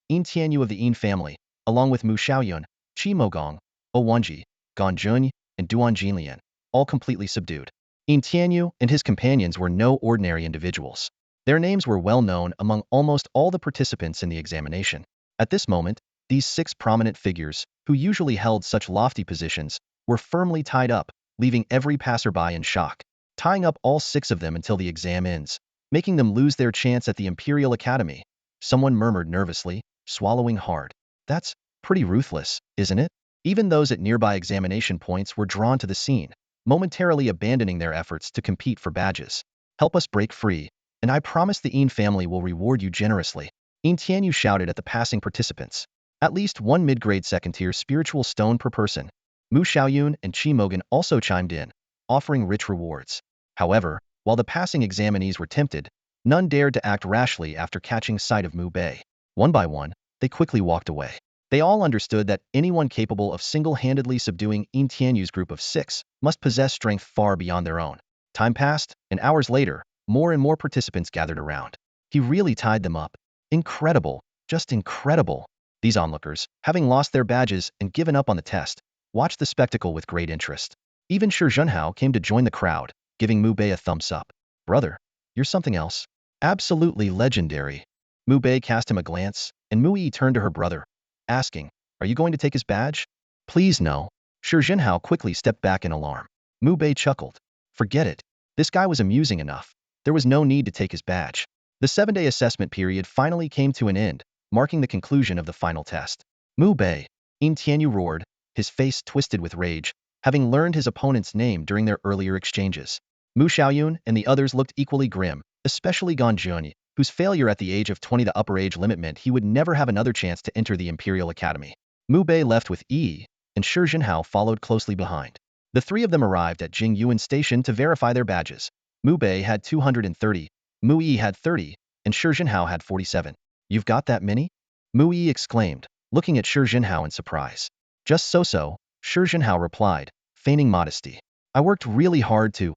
Yin Tianyu of the Yin family, along with Mu Xiaoyun, Qi Mogong, Owanji, Gan Jun, and Duan Jinlian, all completely subdued. Yin Tianyu and his companions were no ordinary individuals. Their names were well known among almost all the participants in the examination. At this moment, these 6 prominent figures, who usually held such lofty positions, were firmly tied up, leaving every passerby in shock. Tying up all 6 of them until the exam ends, making them lose their chance at the Imperial Academy. Someone murmured nervously, swallowing hard. "That's pretty ruthless, isn't it?" Even those at nearby examination points were drawn to the scene, momentarily abandoning their efforts to compete for badges. "Help us break free, and I promise the Yin family will reward you generously," Yin Tianyu shouted at the passing participants. At least 1 mid-grade second-tier spiritual stone per person. Mu Xiaoyun and Qi Mogan also chimed in, offering rich rewards. However, while the passing examinees were tempted, none dared to act rashly after catching sight of Mu Bei. One by one, they quickly walked away. They all understood that anyone capable of single-handedly subduing Yin Tianyu's group of 6 must possess strength far beyond their own. Time passed, and hours later, more and more participants gathered around. He really tied them up. Incredible, just incredible. These onlookers, having lost their badges and given up on the test, watched the spectacle with great interest. Even Shi Zhenhao came to join the crowd, giving Mu Bei a thumbs up. "Brother, you're something else. Absolutely legendary." Mu Bei cast him a glance, and Mu Yi turned to her brother, asking, "Are you going to take his badge?" "Please no." Shi Zhenhao quickly stepped back in alarm. Mu Bei chuckled. "Forget it. This guy was amusing enough. There was no need to take his badge." The 7-day assessment period finally came to an end, marking the conclusion of the final test. "Mu Bei," Yin Tianyu roared, his face twisted with rage, having learned his opponent's name during their earlier exchanges. Mu Xiaoyun and the others looked equally grim, especially Gan Jun, whose failure at the age of 20, the upper age limit, meant he would never have another chance to enter the Imperial Academy. Mu Bei left with Yi, and Shi Zhenhao followed closely behind. The 3 of them arrived at Jingyuan Station to verify their badges. Mu Bei had 230, Mu Yi had 30, and Shi Zhenhao had 47. "You've got that many?" Mu Yi exclaimed, looking at Shi Zhenhao in surprise. "Just so-so," Shi Zhenhao replied, feigning modesty. "I worked really hard to,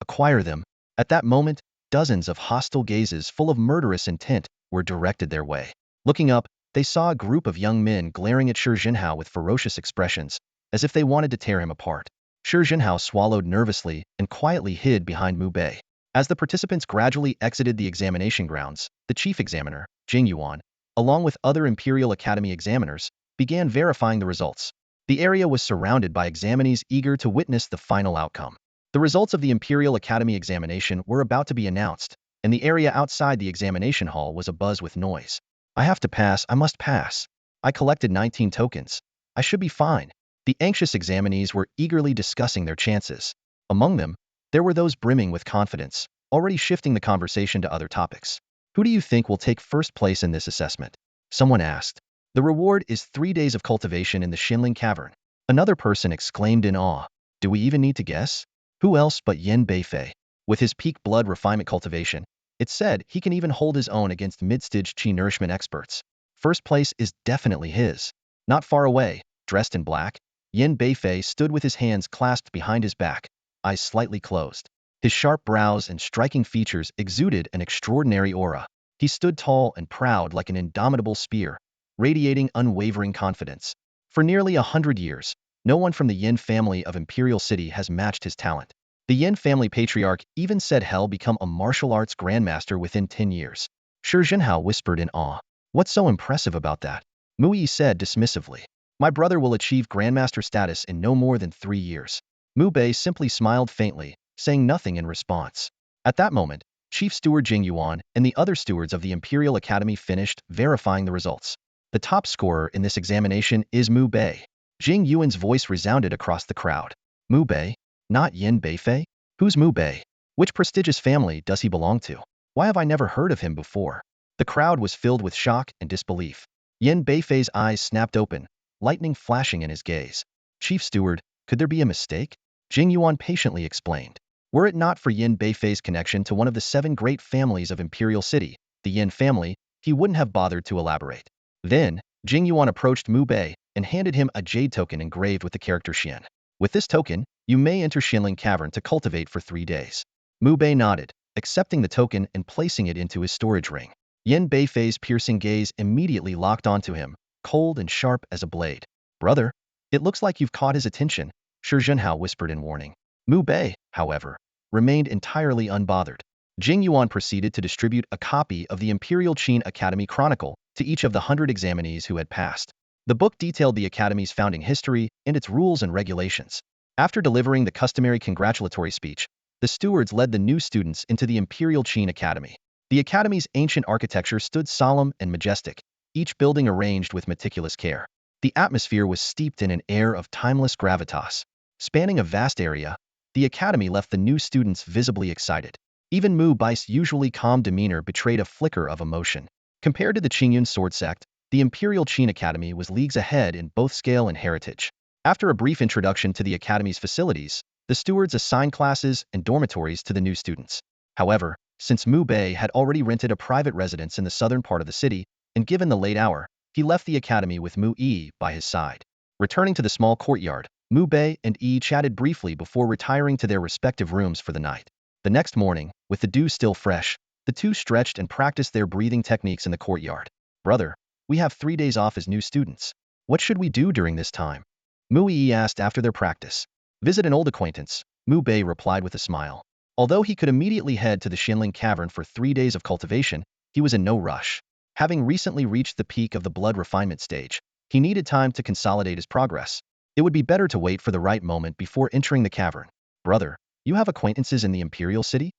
acquire them." At that moment, dozens of hostile gazes full of murderous intent were directed their way. Looking up, they saw a group of young men glaring at Shi Zhenhao with ferocious expressions, as if they wanted to tear him apart. Shi Zhenhao swallowed nervously and quietly hid behind Mu Bei. As the participants gradually exited the examination grounds, the chief examiner, Jing Yuan, along with other Imperial Academy examiners, began verifying the results. The area was surrounded by examinees eager to witness the final outcome. The results of the Imperial Academy examination were about to be announced, and the area outside the examination hall was abuzz with noise. "I have to pass, I must pass. I collected 19 tokens. I should be fine." The anxious examinees were eagerly discussing their chances. Among them, there were those brimming with confidence, already shifting the conversation to other topics. "Who do you think will take first place in this assessment?" someone asked. "The reward is 3 days of cultivation in the Xinling Cavern." Another person exclaimed in awe. "Do we even need to guess? Who else but Yan Beifei? With his peak blood refinement cultivation, it's said he can even hold his own against mid-stage qi nourishment experts. First place is definitely his." Not far away, dressed in black, Yan Beifei stood with his hands clasped behind his back, eyes slightly closed. His sharp brows and striking features exuded an extraordinary aura. He stood tall and proud like an indomitable spear, radiating unwavering confidence. For nearly 100 years, no one from the Yin family of Imperial City has matched his talent. The Yin family patriarch even said he'll become a martial arts grandmaster within 10 years. Shi Zhenhao whispered in awe. "What's so impressive about that?" Mu Bei said dismissively. My brother will achieve grandmaster status in no more than 3 years. Mu Bei simply smiled faintly, saying nothing in response. At that moment, Chief Steward Jing Yuan and the other stewards of the Imperial Academy finished verifying the results. The top scorer in this examination is Mu Bei. Jing Yuan's voice resounded across the crowd. Mu Bei? Not Yin Beifei? Who's Mu Bei? Which prestigious family does he belong to? Why have I never heard of him before? The crowd was filled with shock and disbelief. Yin Beifei's eyes snapped open, lightning flashing in his gaze. Chief Steward, could there be a mistake? Jing Yuan patiently explained. Were it not for Yin Beifei's connection to one of the 7 great families of Imperial City, the Yin family, he wouldn't have bothered to elaborate. Then, Jing Yuan approached Mu Bei and handed him a jade token engraved with the character Xian. With this token, you may enter Xianling Cavern to cultivate for 3 days. Mu Bei nodded, accepting the token and placing it into his storage ring. Yin Beifei's piercing gaze immediately locked onto him, cold and sharp as a blade. Brother, it looks like you've caught his attention, Shi Zhenhao whispered in warning. Mu Bei, however, remained entirely unbothered. Jing Yuan proceeded to distribute a copy of the Imperial Qin Academy Chronicle to each of the 100 examinees who had passed. The book detailed the Academy's founding history and its rules and regulations. After delivering the customary congratulatory speech, the stewards led the new students into the Imperial Qin Academy. The Academy's ancient architecture stood solemn and majestic, each building arranged with meticulous care. The atmosphere was steeped in an air of timeless gravitas. Spanning a vast area, the Academy left the new students visibly excited. Even Mu Bei's usually calm demeanor betrayed a flicker of emotion. Compared to the Qingyun sword sect, the Imperial Qin Academy was leagues ahead in both scale and heritage. After a brief introduction to the Academy's facilities, the stewards assigned classes and dormitories to the new students. However, since Mu Bei had already rented a private residence in the southern part of the city, and given the late hour, he left the academy with Mu Yi by his side. Returning to the small courtyard, Mu Bei and Yi chatted briefly before retiring to their respective rooms for the night. The next morning, with the dew still fresh, the two stretched and practiced their breathing techniques in the courtyard. Brother, we have 3 days off as new students. What should we do during this time? Mu Yi asked after their practice. Visit an old acquaintance, Mu Bei replied with a smile. Although he could immediately head to the Xianling Cavern for 3 days of cultivation, he was in no rush. Having recently reached the peak of the blood refinement stage, he needed time to consolidate his progress. It would be better to wait for the right moment before entering the cavern. Brother, you have acquaintances in the Imperial City?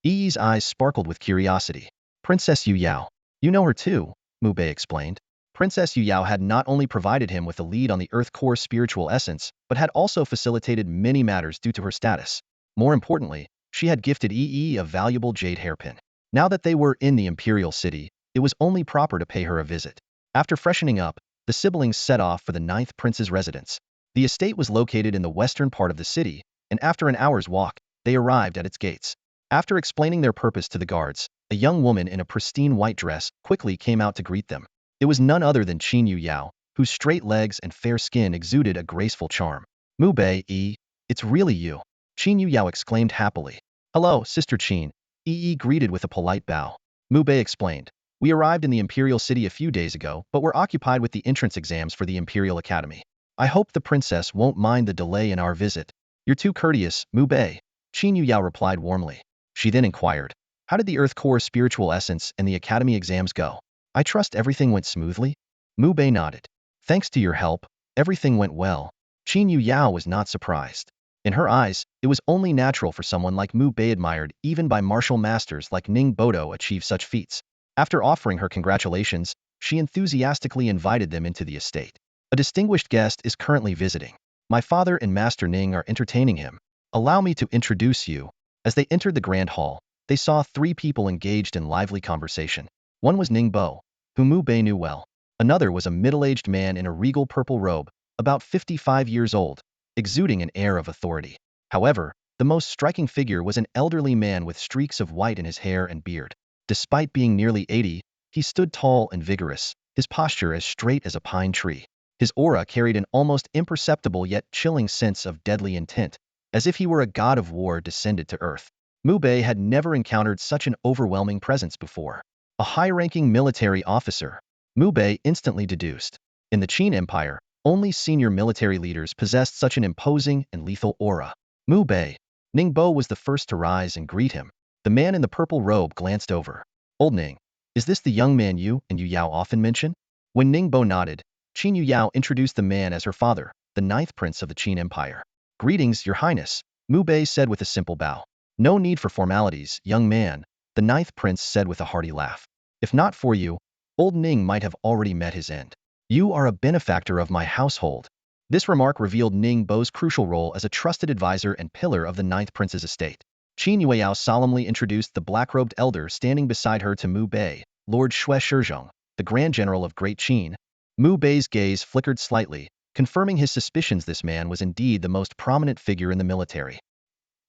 Yi's eyes sparkled with curiosity. Princess Yu Yao. You know her too, Mu Bei explained. Princess Yu Yao had not only provided him with a lead on the Earth Core spiritual essence, but had also facilitated many matters due to her status. More importantly, she had gifted Yi a valuable jade hairpin. Now that they were in the Imperial City, it was only proper to pay her a visit. After freshening up, the siblings set off for the 9th prince's residence. The estate was located in the western part of the city, and after an hour's walk, they arrived at its gates. After explaining their purpose to the guards, a young woman in a pristine white dress quickly came out to greet them. It was none other than Qin Yu Yao, whose straight legs and fair skin exuded a graceful charm. Mu Bei, Yi, it's really you. Qin Yu Yao exclaimed happily. Hello, Sister Qin. Yi greeted with a polite bow. Mu Bei explained. We arrived in the Imperial City a few days ago, but were occupied with the entrance exams for the Imperial Academy. I hope the princess won't mind the delay in our visit. You're too courteous, Mu Bei. Qin Yu Yao replied warmly. She then inquired. How did the Earth Core spiritual essence and the Academy exams go? I trust everything went smoothly? Mu Bei nodded. Thanks to your help, everything went well. Qin Yu Yao was not surprised. In her eyes, it was only natural for someone like Mu Bei admired even by martial masters like Ning Bodo achieve such feats. After offering her congratulations, she enthusiastically invited them into the estate. A distinguished guest is currently visiting. My father and Master Ning are entertaining him. Allow me to introduce you. As they entered the grand hall, they saw 3 people engaged in lively conversation. One was Ning Bo, whom Mu Bei knew well. Another was a middle-aged man in a regal purple robe, about 55 years old, exuding an air of authority. However, the most striking figure was an elderly man with streaks of white in his hair and beard. Despite being nearly 80, he stood tall and vigorous, his posture as straight as a pine tree. His aura carried an almost imperceptible yet chilling sense of deadly intent, as if he were a god of war descended to earth. Mu Bei had never encountered such an overwhelming presence before. A high-ranking military officer, Mu Bei instantly deduced. In the Qin Empire, only senior military leaders possessed such an imposing and lethal aura. Mu Bei. Ning Bo was the first to rise and greet him. The man in the purple robe glanced over. Old Ning, is this the young man you and Yu Yao often mention? When Ning Bo nodded, Qin Yuyao introduced the man as her father, the ninth prince of the Qin Empire. Greetings, your highness, Mu Bei said with a simple bow. No need for formalities, young man, the ninth prince said with a hearty laugh. If not for you, old Ning might have already met his end. You are a benefactor of my household. This remark revealed Ning Bo's crucial role as a trusted advisor and pillar of the ninth prince's estate. Qin Yueyao solemnly introduced the black-robed elder standing beside her to Mu Bei, Lord Shui Shizhong, the Grand General of Great Qin. Mu Bei's gaze flickered slightly, confirming his suspicions this man was indeed the most prominent figure in the military.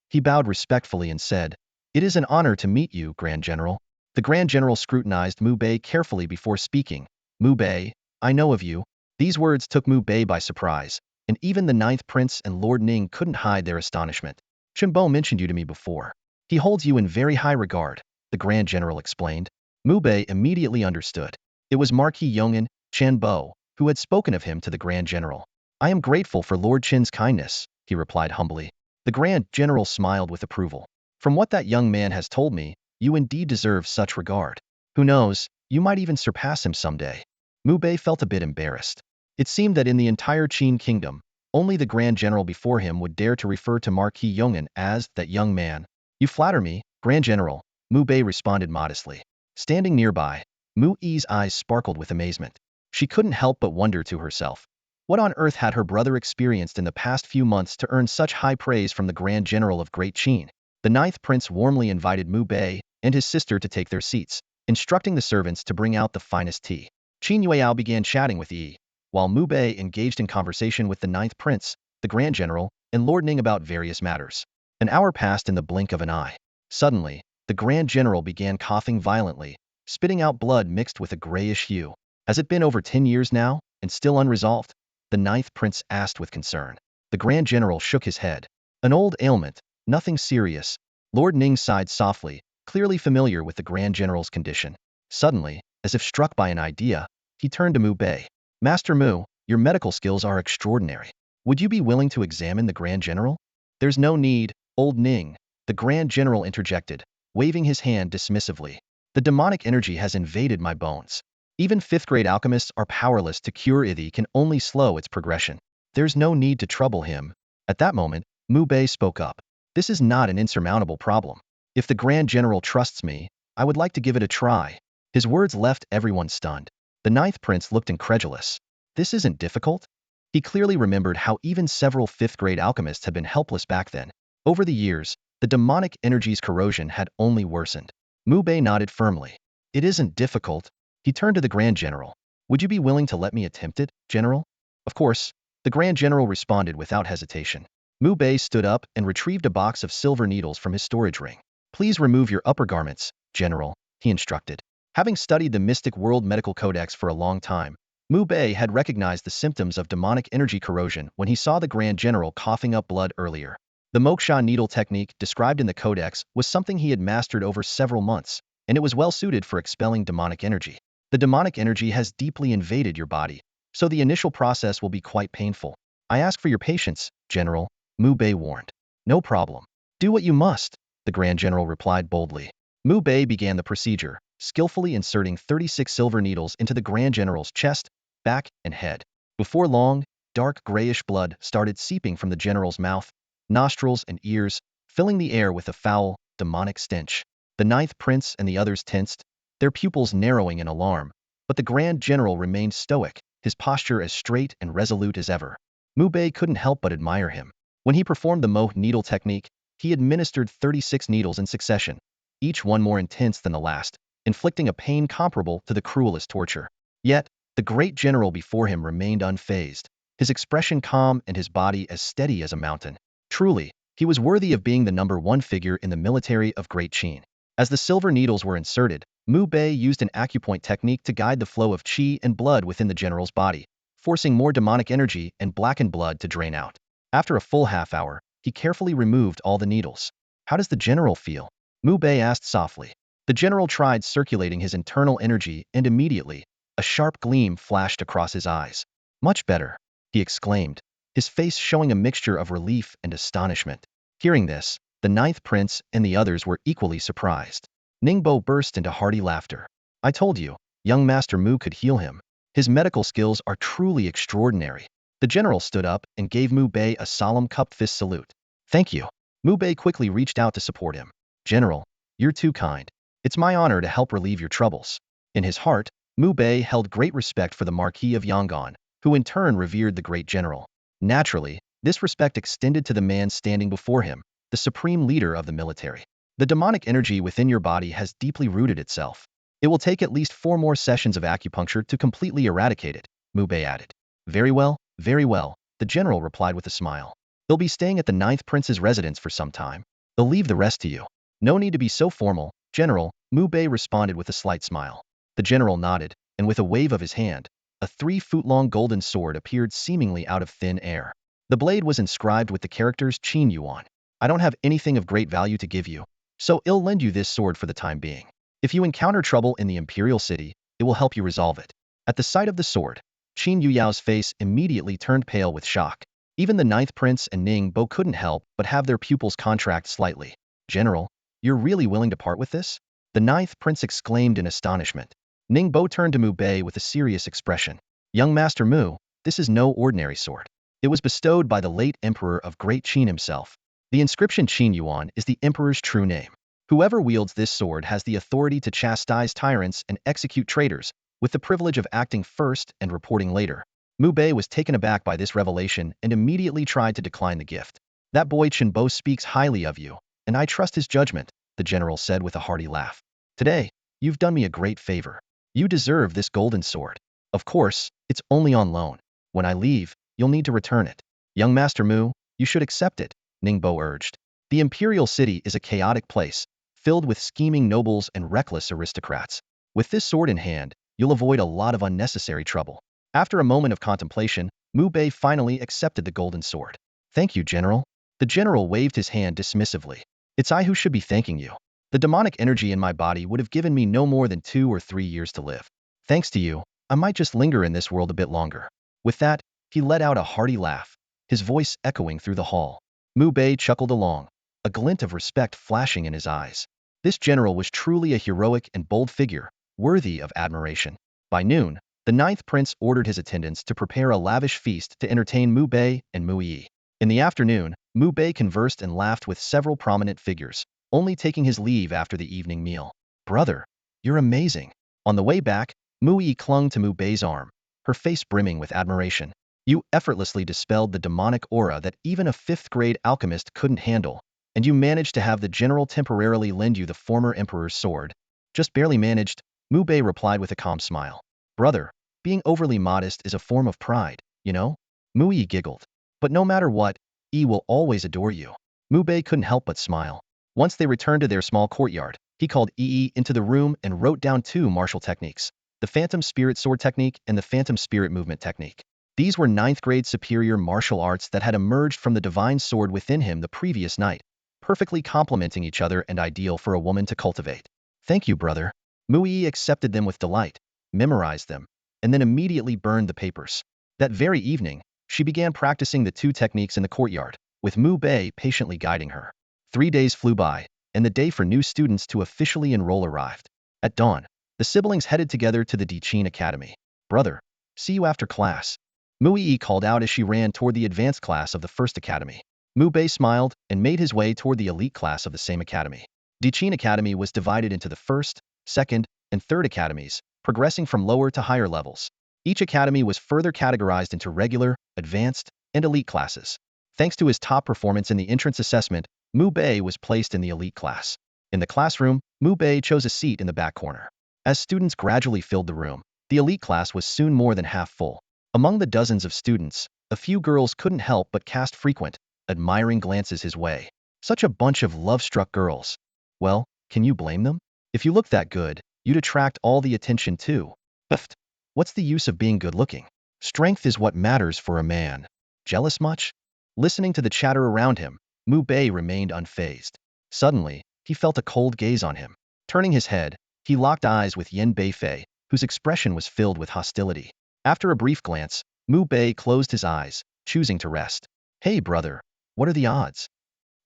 He bowed respectfully and said, "It is an honor to meet you, Grand General." The Grand General scrutinized Mu Bei carefully before speaking. Mu Bei, I know of you. These words took Mu Bei by surprise, and even the ninth prince and Lord Ning couldn't hide their astonishment. Chimbo mentioned you to me before. He holds you in very high regard, the Grand General explained. Mu Bei immediately understood. It was Marquis Yong'an, Chen Bo, who had spoken of him to the Grand General. I am grateful for Lord Chen's kindness, he replied humbly. The Grand General smiled with approval. From what that young man has told me, you indeed deserve such regard. Who knows, you might even surpass him someday. Mu Bei felt a bit embarrassed. It seemed that in the entire Qin kingdom, only the Grand General before him would dare to refer to Marquis Yong'an as that young man. You flatter me, Grand General, Mu Bei responded modestly. Standing nearby, Mu Yi's eyes sparkled with amazement. She couldn't help but wonder to herself, what on earth had her brother experienced in the past few months to earn such high praise from the Grand General of Great Qin? The ninth prince warmly invited Mu Bei and his sister to take their seats, instructing the servants to bring out the finest tea. Qin Yueyao began chatting with Yi, while Mu Bei engaged in conversation with the ninth prince, the Grand General, and Lord Ning about various matters. An hour passed in the blink of an eye. Suddenly, the Grand General began coughing violently, spitting out blood mixed with a grayish hue. Has it been over 10 years now, and still unresolved? The ninth prince asked with concern. The Grand General shook his head. An old ailment, nothing serious. Lord Ning sighed softly, clearly familiar with the Grand General's condition. Suddenly, as if struck by an idea, he turned to Mu Bei. Master Mu, your medical skills are extraordinary. Would you be willing to examine the Grand General? There's no need, old Ning, the Grand General interjected, waving his hand dismissively. The demonic energy has invaded my bones. Even fifth-grade alchemists are powerless to cure it. He can only slow its progression. There's no need to trouble him. At that moment, Mu Bei spoke up. This is not an insurmountable problem. If the Grand General trusts me, I would like to give it a try. His words left everyone stunned. The ninth prince looked incredulous. This isn't difficult? He clearly remembered how even several fifth-grade alchemists had been helpless back then. Over the years, the demonic energy's corrosion had only worsened. Mu Bei nodded firmly. It isn't difficult. He turned to the Grand General. Would you be willing to let me attempt it, General? Of course, the Grand General responded without hesitation. Mu Bei stood up and retrieved a box of silver needles from his storage ring. Please remove your upper garments, General, he instructed. Having studied the Mystic World Medical Codex for a long time, Mu Bei had recognized the symptoms of demonic energy corrosion when he saw the Grand General coughing up blood earlier. The moksha needle technique described in the codex was something he had mastered over several months, and it was well suited for expelling demonic energy. The demonic energy has deeply invaded your body, so the initial process will be quite painful. I ask for your patience, General, Mu Bei warned. No problem. Do what you must, the Grand General replied boldly. Mu Bei began the procedure, skillfully inserting 36 silver needles into the Grand General's chest, back, and head. Before long, dark grayish blood started seeping from the General's mouth, nostrils, and ears, filling the air with a foul, demonic stench. The ninth prince and the others tensed, their pupils narrowing in alarm, but the Grand General remained stoic, his posture as straight and resolute as ever. Mu Bei couldn't help but admire him. When he performed the Mo needle technique, he administered 36 needles in succession, each one more intense than the last, inflicting a pain comparable to the cruelest torture. Yet, the great general before him remained unfazed, his expression calm and his body as steady as a mountain. Truly, he was worthy of being the #1 figure in the military of Great Qin. As the silver needles were inserted, Mu Bei used an acupoint technique to guide the flow of qi and blood within the general's body, forcing more demonic energy and blackened blood to drain out. After a full half hour, he carefully removed all the needles. How does the general feel? Mu Bei asked softly. The general tried circulating his internal energy, and immediately, a sharp gleam flashed across his eyes. Much better, he exclaimed, his face showing a mixture of relief and astonishment. Hearing this, the ninth prince and the others were equally surprised. Ningbo burst into hearty laughter. I told you, young Master Mu could heal him. His medical skills are truly extraordinary. The general stood up and gave Mu Bei a solemn cupped fist salute. Thank you. Mu Bei quickly reached out to support him. General, you're too kind. It's my honor to help relieve your troubles. In his heart, Mu Bei held great respect for the Marquis of Yangon, who in turn revered the great general. Naturally, this respect extended to the man standing before him, the supreme leader of the military. The demonic energy within your body has deeply rooted itself. It will take at least 4 more sessions of acupuncture to completely eradicate it, Mu Bei added. Very well, the general replied with a smile. They'll be staying at the 9th Prince's residence for some time. They'll leave the rest to you. No need to be so formal, General, Mu Bei responded with a slight smile. The general nodded, and with a wave of his hand, a 3-foot-long golden sword appeared seemingly out of thin air. The blade was inscribed with the characters Qin Yuan. I don't have anything of great value to give you, so I'll lend you this sword for the time being. If you encounter trouble in the imperial city, it will help you resolve it. At the sight of the sword, Qin Yuyao's face immediately turned pale with shock. Even the 9th Prince and Ning Bo couldn't help but have their pupils contract slightly. General, you're really willing to part with this? The 9th Prince exclaimed in astonishment. Ning Bo turned to Mu Bei with a serious expression. Young Master Mu, this is no ordinary sword. It was bestowed by the late Emperor of Great Qin himself. The inscription Qin Yuan is the Emperor's true name. Whoever wields this sword has the authority to chastise tyrants and execute traitors, with the privilege of acting first and reporting later. Mu Bei was taken aback by this revelation and immediately tried to decline the gift. That boy Chen Bo speaks highly of you, and I trust his judgment, the general said with a hearty laugh. Today, you've done me a great favor. You deserve this golden sword. Of course, it's only on loan. When I leave, you'll need to return it. Young Master Mu, you should accept it, Ningbo urged. The imperial city is a chaotic place, filled with scheming nobles and reckless aristocrats. With this sword in hand, you'll avoid a lot of unnecessary trouble. After a moment of contemplation, Mu Bei finally accepted the golden sword. Thank you, General. The general waved his hand dismissively. It's I who should be thanking you. The demonic energy in my body would have given me no more than 2 or 3 years to live. Thanks to you, I might just linger in this world a bit longer. With that, he let out a hearty laugh, his voice echoing through the hall. Mu Bei chuckled along, a glint of respect flashing in his eyes. This general was truly a heroic and bold figure, worthy of admiration. By noon, the 9th Prince ordered his attendants to prepare a lavish feast to entertain Mu Bei and Mu Yi. In the afternoon, Mu Bei conversed and laughed with several prominent figures, only taking his leave after the evening meal. Brother, you're amazing. On the way back, Mu Yi clung to Mu Bei's arm, her face brimming with admiration. You effortlessly dispelled the demonic aura that even a 5th-grade alchemist couldn't handle, and you managed to have the general temporarily lend you the former emperor's sword. Just barely managed, Mu Bei replied with a calm smile. Brother, being overly modest is a form of pride, you know? Mu Yi giggled. But no matter what, Yi will always adore you. Mu Bei couldn't help but smile. Once they returned to their small courtyard, he called Yi into the room and wrote down 2 martial techniques, the Phantom Spirit Sword Technique and the Phantom Spirit Movement Technique. These were 9th-grade superior martial arts that had emerged from the divine sword within him the previous night, perfectly complementing each other and ideal for a woman to cultivate. Thank you, brother. Mu Yi accepted them with delight, memorized them, and then immediately burned the papers. That very evening, she began practicing the 2 techniques in the courtyard, with Mu Bei patiently guiding her. 3 days flew by, and the day for new students to officially enroll arrived. At dawn, the siblings headed together to the Dichin Academy. Brother, see you after class. Mu Yi called out as she ran toward the advanced class of the first academy. Mu Bei smiled and made his way toward the elite class of the same academy. Dichin Academy was divided into the first, second, and third academies, progressing from lower to higher levels. Each academy was further categorized into regular, advanced, and elite classes. Thanks to his top performance in the entrance assessment, Mu Bei was placed in the elite class. In the classroom, Mu Bei chose a seat in the back corner. As students gradually filled the room, the elite class was soon more than half full. Among the dozens of students, a few girls couldn't help but cast frequent, admiring glances his way. Such a bunch of love-struck girls. Well, can you blame them? If you look that good, you'd attract all the attention too. But what's the use of being good-looking? Strength is what matters for a man. Jealous much? Listening to the chatter around him, Mu Bei remained unfazed. Suddenly, he felt a cold gaze on him. Turning his head, he locked eyes with Yan Beifei, whose expression was filled with hostility. After a brief glance, Mu Bei closed his eyes, choosing to rest. Hey brother, what are the odds?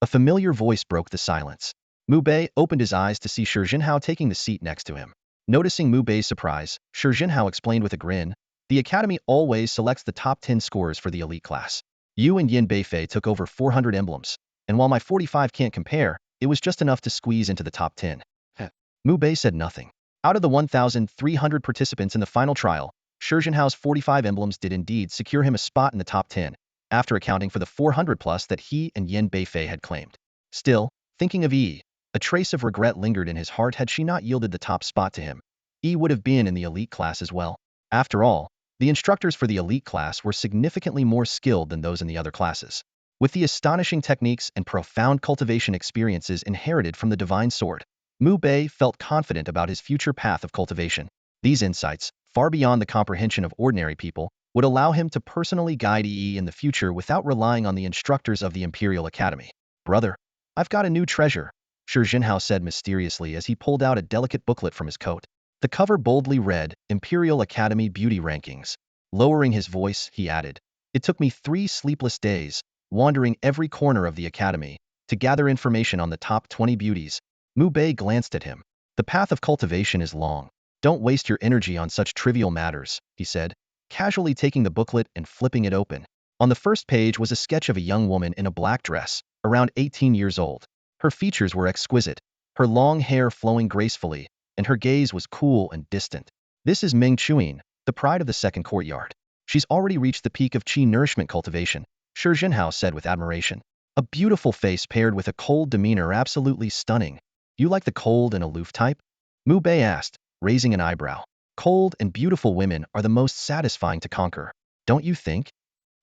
A familiar voice broke the silence. Mu Bei opened his eyes to see Shi Jinhao taking the seat next to him. Noticing Mu Bei's surprise, Shi Jinhao explained with a grin, The academy always selects the top 10 scorers for the elite class. You and Yin Beifei took over 400 emblems, and while my 45 can't compare, it was just enough to squeeze into the top 10. Mu Bei said nothing. Out of the 1,300 participants in the final trial, Shenzhenhao's 45 emblems did indeed secure him a spot in the top 10, after accounting for the 400 plus that he and Yin Beifei had claimed. Still, thinking of Yi, a trace of regret lingered in his heart had she not yielded the top spot to him. Yi would have been in the elite class as well. After all, the instructors for the elite class were significantly more skilled than those in the other classes. With the astonishing techniques and profound cultivation experiences inherited from the divine sword, Mu Bei felt confident about his future path of cultivation. These insights, far beyond the comprehension of ordinary people, would allow him to personally guide Yi in the future without relying on the instructors of the Imperial Academy. Brother, I've got a new treasure, Shi Jinhao said mysteriously as he pulled out a delicate booklet from his coat. The cover boldly read, Imperial Academy Beauty Rankings. Lowering his voice, he added, "It took me 3 sleepless days, wandering every corner of the academy, to gather information on the top 20 beauties." Mu Bei glanced at him. "The path of cultivation is long. Don't waste your energy on such trivial matters," he said, casually taking the booklet and flipping it open. On the first page was a sketch of a young woman in a black dress, around 18 years old. Her features were exquisite, her long hair flowing gracefully, and her gaze was cool and distant. "This is Ming Chuan, the pride of the second courtyard. She's already reached the peak of qi nourishment cultivation," Shi Jinhao said with admiration. "A beautiful face paired with a cold demeanor, absolutely stunning." "You like the cold and aloof type?" Mu Bei asked, raising an eyebrow. "Cold and beautiful women are the most satisfying to conquer, don't you think?"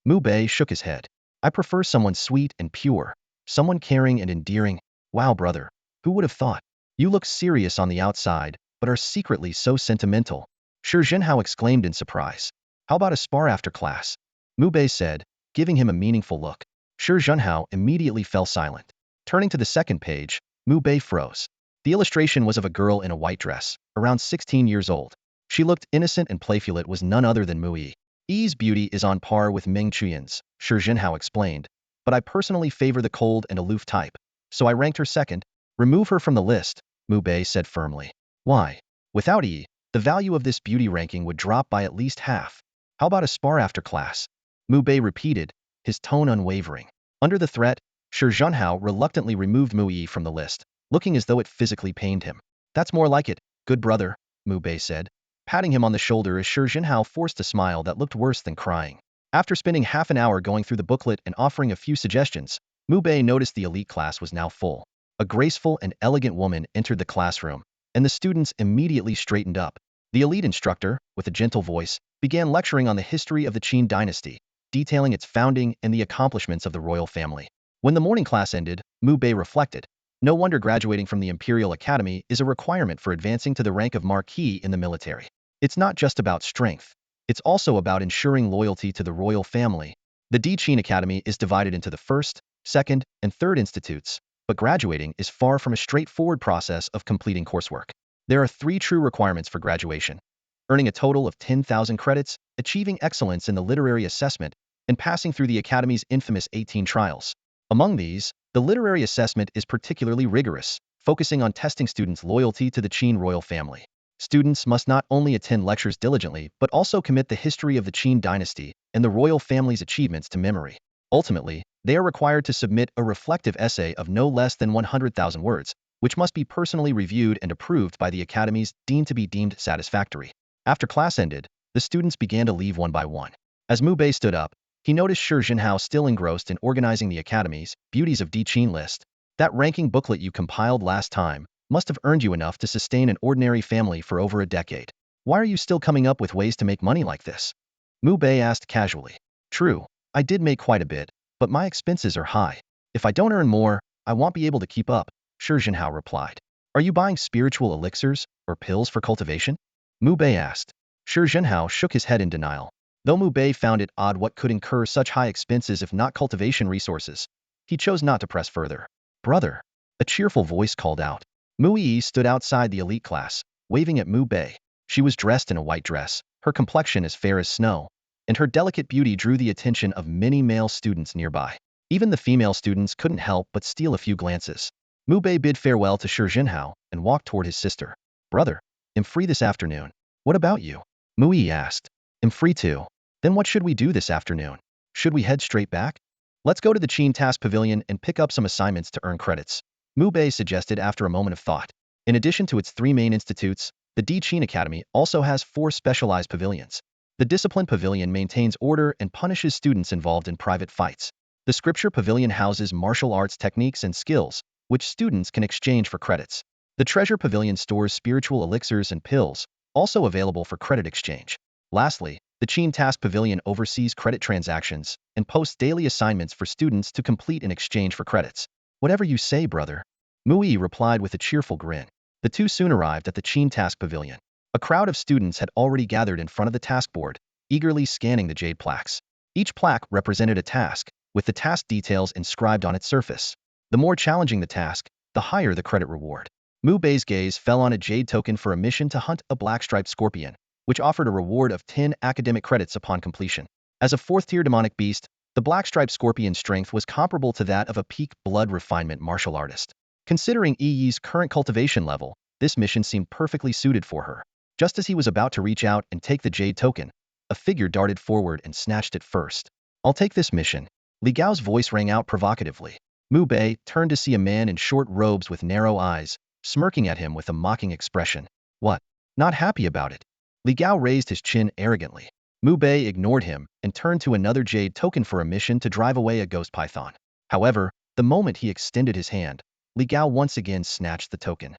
Mu Bei shook his head. "I prefer someone sweet and pure, someone caring and endearing." "Wow, brother, who would have thought? You look serious on the outside, but are secretly so sentimental," Shi Jinhao exclaimed in surprise. "How about a spar after class?" Mu Bei said, giving him a meaningful look. Shi Jinhao immediately fell silent. Turning to the second page, Mu Bei froze. The illustration was of a girl in a white dress, around 16 years old. She looked innocent and playful. It was none other than Mu Yi. Yi's beauty is on par with Ming Chuan's, Shi Jinhao explained, but I personally favor the cold and aloof type, so I ranked her second. "Remove her from the list," Mu Bei said firmly. "Why? Without Yi, the value of this beauty ranking would drop by at least half. How about a spar after class?" Mu Bei repeated, his tone unwavering. Under the threat, Shi Jinhao reluctantly removed Mu Yi from the list, looking as though it physically pained him. "That's more like it, good brother," Mu Bei said, patting him on the shoulder as Shi Jinhao forced a smile that looked worse than crying. After spending half an hour going through the booklet and offering a few suggestions, Mu Bei noticed the elite class was now full. A graceful and elegant woman entered the classroom, and the students immediately straightened up. The elite instructor, with a gentle voice, began lecturing on the history of the Qin dynasty, detailing its founding and the accomplishments of the royal family. When the morning class ended, Mu Bei reflected, "No wonder graduating from the Imperial Academy is a requirement for advancing to the rank of Marquis in the military. It's not just about strength. It's also about ensuring loyalty to the royal family." The Di Qin Academy is divided into the first, second, and third institutes, but graduating is far from a straightforward process of completing coursework. There are 3 true requirements for graduation: earning a total of 10,000 credits, achieving excellence in the literary assessment, and passing through the Academy's infamous 18 trials. Among these, the literary assessment is particularly rigorous, focusing on testing students' loyalty to the Qin royal family. Students must not only attend lectures diligently but also commit the history of the Qin dynasty and the royal family's achievements to memory. Ultimately, they are required to submit a reflective essay of no less than 100,000 words, which must be personally reviewed and approved by the Academy's dean to be deemed satisfactory. After class ended, the students began to leave one by one. As Mu Bei stood up, he noticed Shi Jinhao still engrossed in organizing the Academy's Beauties of Di Qin list. "That ranking booklet you compiled last time must have earned you enough to sustain an ordinary family for over a decade. Why are you still coming up with ways to make money like this?" Mu Bei asked casually. "True, I did make quite a bit, but my expenses are high. If I don't earn more, I won't be able to keep up," Shi Jinhao replied. "Are you buying spiritual elixirs or pills for cultivation?" Mu Bei asked. Shi Jinhao shook his head in denial. Though Mu Bei found it odd what could incur such high expenses if not cultivation resources, he chose not to press further. "Brother," a cheerful voice called out. Mu Yi stood outside the elite class, waving at Mu Bei. She was dressed in a white dress, her complexion as fair as snow, and her delicate beauty drew the attention of many male students nearby. Even the female students couldn't help but steal a few glances. Mu Bei bid farewell to Shi Jinhao and walked toward his sister. "Brother, I'm free this afternoon. What about you?" Mu Yi asked. am free to. Then what should we do this afternoon? Should we head straight back? Let's go to the Qin Task Pavilion and pick up some assignments to earn credits, Mu Bei suggested after a moment of thought. In addition to its 3 main institutes, the Di Qin Academy also has 4 specialized pavilions. The Discipline Pavilion maintains order and punishes students involved in private fights. The Scripture Pavilion houses martial arts techniques and skills, which students can exchange for credits. The Treasure Pavilion stores spiritual elixirs and pills, also available for credit exchange. Lastly, the Qin Task Pavilion oversees credit transactions and posts daily assignments for students to complete in exchange for credits. Whatever you say, brother, Mui replied with a cheerful grin. The two soon arrived at the Qin Task Pavilion. A crowd of students had already gathered in front of the task board, eagerly scanning the jade plaques. Each plaque represented a task, with the task details inscribed on its surface. The more challenging the task, the higher the credit reward. Mu Bei's gaze fell on a jade token for a mission to hunt a black-striped scorpion, which offered a reward of 10 academic credits upon completion. As a 4th-tier demonic beast, the black-striped scorpion's strength was comparable to that of a peak blood refinement martial artist. Considering Yi's current cultivation level, this mission seemed perfectly suited for her. Just as he was about to reach out and take the jade token, a figure darted forward and snatched it first. I'll take this mission. Li Gao's voice rang out provocatively. Mu Bei turned to see a man in short robes with narrow eyes, smirking at him with a mocking expression. What? Not happy about it? Li Gao raised his chin arrogantly. Mu Bei ignored him and turned to another jade token for a mission to drive away a ghost python. However, the moment he extended his hand, Li Gao once again snatched the token.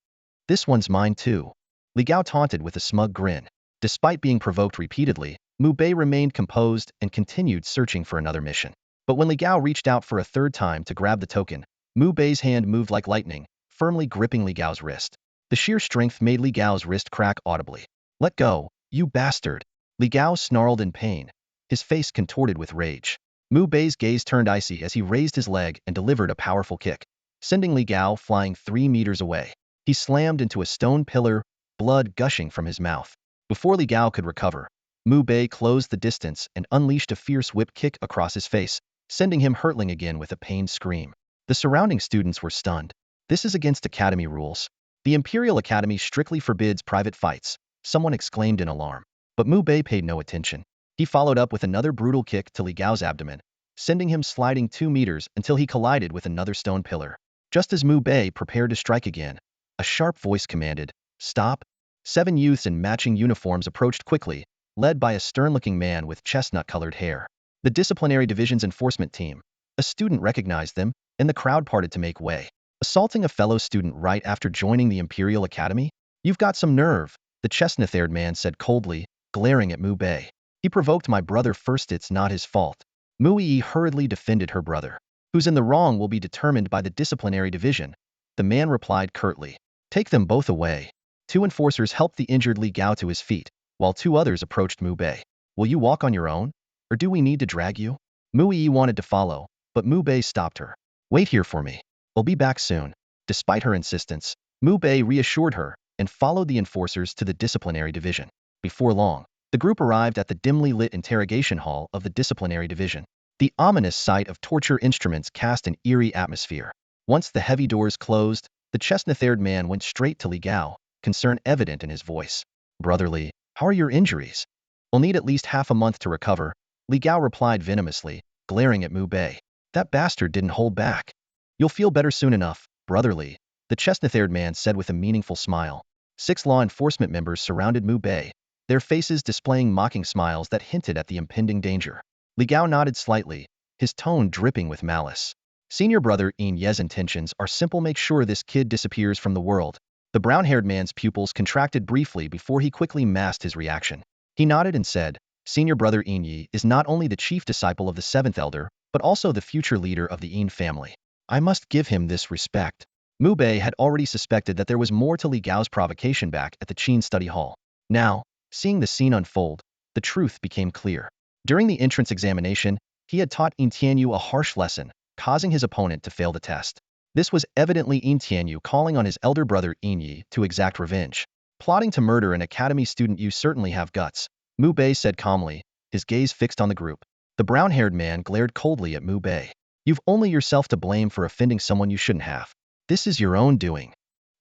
This one's mine too. Li Gao taunted with a smug grin. Despite being provoked repeatedly, Mu Bei remained composed and continued searching for another mission. But when Li Gao reached out for a third time to grab the token, Mu Bei's hand moved like lightning, firmly gripping Li Gao's wrist. The sheer strength made Li Gao's wrist crack audibly. Let go, you bastard! Li Gao snarled in pain, his face contorted with rage. Mu Bei's gaze turned icy as he raised his leg and delivered a powerful kick, sending Li Gao flying 3 meters away. He slammed into a stone pillar, blood gushing from his mouth. Before Li Gao could recover, Mu Bei closed the distance and unleashed a fierce whip kick across his face, sending him hurtling again with a pained scream. The surrounding students were stunned. This is against Academy rules. The Imperial Academy strictly forbids private fights, someone exclaimed in alarm. But Mu Bei paid no attention. He followed up with another brutal kick to Li Gao's abdomen, sending him sliding 2 meters until he collided with another stone pillar. Just as Mu Bei prepared to strike again, a sharp voice commanded, "Stop!" 7 youths in matching uniforms approached quickly, led by a stern-looking man with chestnut-colored hair. The Disciplinary Division's enforcement team. A student recognized them, and the crowd parted to make way. Assaulting a fellow student right after joining the Imperial Academy? You've got some nerve, the chestnut-haired man said coldly, glaring at Mu Bei. He provoked my brother first, it's not his fault. Mu Yi hurriedly defended her brother. Who's in the wrong will be determined by the Disciplinary Division, the man replied curtly. Take them both away. 2 enforcers helped the injured Li Gao to his feet, while 2 others approached Mu Bei. Will you walk on your own? Or do we need to drag you? Mu Yi wanted to follow, but Mu Bei stopped her. Wait here for me. I'll be back soon. Despite her insistence, Mu Bei reassured her and followed the enforcers to the Disciplinary Division. Before long, the group arrived at the dimly lit interrogation hall of the Disciplinary Division. The ominous sight of torture instruments cast an eerie atmosphere. Once the heavy doors closed, the chestnut-haired man went straight to Li Gao, concern evident in his voice. Brotherly, how are your injuries? I'll need at least half a month to recover, Li Gao replied venomously, glaring at Mu Bei. That bastard didn't hold back. You'll feel better soon enough, brotherly, the chestnut-haired man said with a meaningful smile. 6 law enforcement members surrounded Mu Bei, their faces displaying mocking smiles that hinted at the impending danger. Li Gao nodded slightly, his tone dripping with malice. Senior brother Yin Ye's intentions are simple: make sure this kid disappears from the world. The brown-haired man's pupils contracted briefly before he quickly masked his reaction. He nodded and said, Senior brother Yin Yi is not only the chief disciple of the 7th elder, but also the future leader of the Yin family. I must give him this respect. Mu Bei had already suspected that there was more to Li Gao's provocation back at the Qin study hall. Now, seeing the scene unfold, the truth became clear. During the entrance examination, he had taught Yin Tianyu a harsh lesson, causing his opponent to fail the test. This was evidently Yin Tianyu calling on his elder brother Yin Yi to exact revenge. Plotting to murder an academy student, you certainly have guts, Mu Bei said calmly, his gaze fixed on the group. The brown-haired man glared coldly at Mu Bei. You've only yourself to blame for offending someone you shouldn't have. This is your own doing.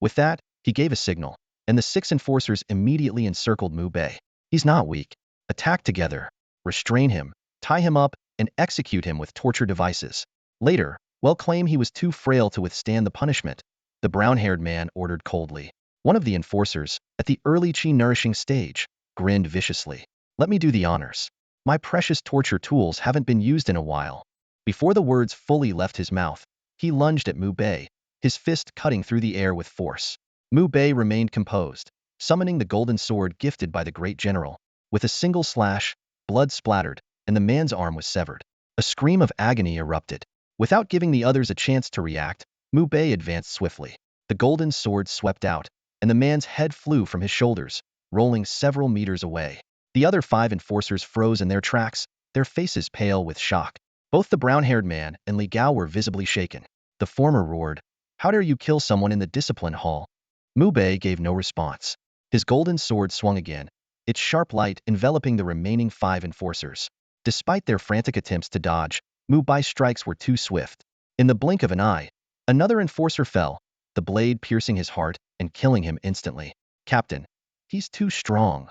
With that, he gave a signal, and the 6 enforcers immediately encircled Mu Bei. He's not weak. Attack together, restrain him, tie him up, and execute him with torture devices. Later, claim he was too frail to withstand the punishment, the brown-haired man ordered coldly. One of the enforcers, at the early chi-nourishing stage, grinned viciously. Let me do the honors. My precious torture tools haven't been used in a while. Before the words fully left his mouth, he lunged at Mu Bei, his fist cutting through the air with force. Mu Bei remained composed, summoning the golden sword gifted by the great general. With a single slash, blood splattered, and the man's arm was severed. A scream of agony erupted. Without giving the others a chance to react, Mu Bei advanced swiftly. The golden sword swept out, and the man's head flew from his shoulders, rolling several meters away. The other 5 enforcers froze in their tracks, their faces pale with shock. Both the brown-haired man and Li Gao were visibly shaken. The former roared, "How dare you kill someone in the discipline hall?" Mu Bei gave no response. His golden sword swung again, its sharp light enveloping the remaining 5 enforcers. Despite their frantic attempts to dodge, Mu Bei's strikes were too swift. In the blink of an eye, another enforcer fell, the blade piercing his heart and killing him instantly. "Captain, he's too strong,"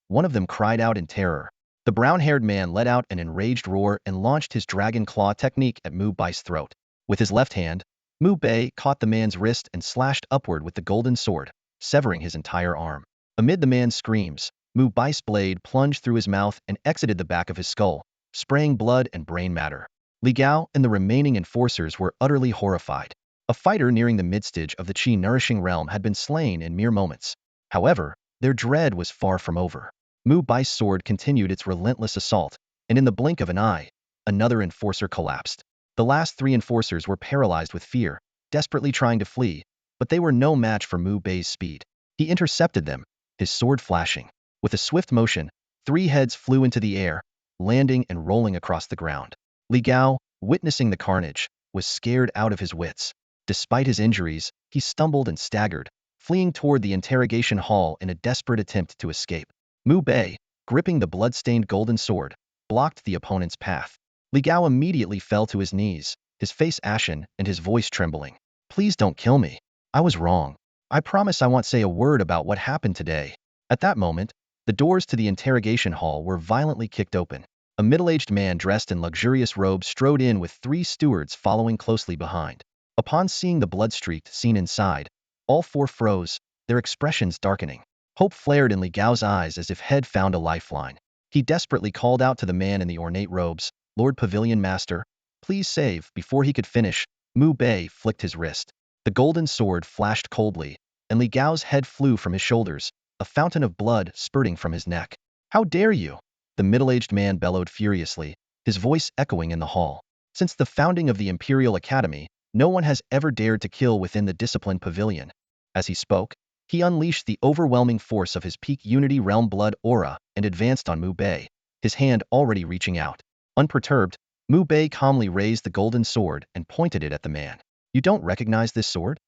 one of them cried out in terror. The brown-haired man let out an enraged roar and launched his dragon claw technique at Mu Bei's throat. With his left hand, Mu Bei caught the man's wrist and slashed upward with the golden sword, severing his entire arm. Amid the man's screams, Mu Bei's blade plunged through his mouth and exited the back of his skull, spraying blood and brain matter. Li Gao and the remaining enforcers were utterly horrified. A fighter nearing the midstage of the chi-nourishing realm had been slain in mere moments. However, their dread was far from over. Mu Bei's sword continued its relentless assault, and in the blink of an eye, another enforcer collapsed. The last 3 enforcers were paralyzed with fear, desperately trying to flee, but they were no match for Mu Bei's speed. He intercepted them, his sword flashing. With a swift motion, 3 heads flew into the air, landing and rolling across the ground. Li Gao, witnessing the carnage, was scared out of his wits. Despite his injuries, he stumbled and staggered, fleeing toward the interrogation hall in a desperate attempt to escape. Mu Bei, gripping the blood-stained golden sword, blocked the opponent's path. Li Gao immediately fell to his knees, his face ashen and his voice trembling. "Please don't kill me. I was wrong. I promise I won't say a word about what happened today." At that moment, the doors to the interrogation hall were violently kicked open. A middle-aged man dressed in luxurious robes strode in with 3 stewards following closely behind. Upon seeing the blood-streaked scene inside, all 4 froze, their expressions darkening. Hope flared in Li Gao's eyes as if he'd found a lifeline. He desperately called out to the man in the ornate robes, "Lord Pavilion Master, please save." Before he could finish, Mu Bei flicked his wrist. The golden sword flashed coldly, and Li Gao's head flew from his shoulders, a fountain of blood spurting from his neck. "How dare you?" the middle-aged man bellowed furiously, his voice echoing in the hall. Since the founding of the Imperial Academy, no one has ever dared to kill within the discipline pavilion. As he spoke, he unleashed the overwhelming force of his peak Unity Realm blood aura and advanced on Mu Bei, his hand already reaching out. Unperturbed, Mu Bei calmly raised the golden sword and pointed it at the man. "You don't recognize this sword?"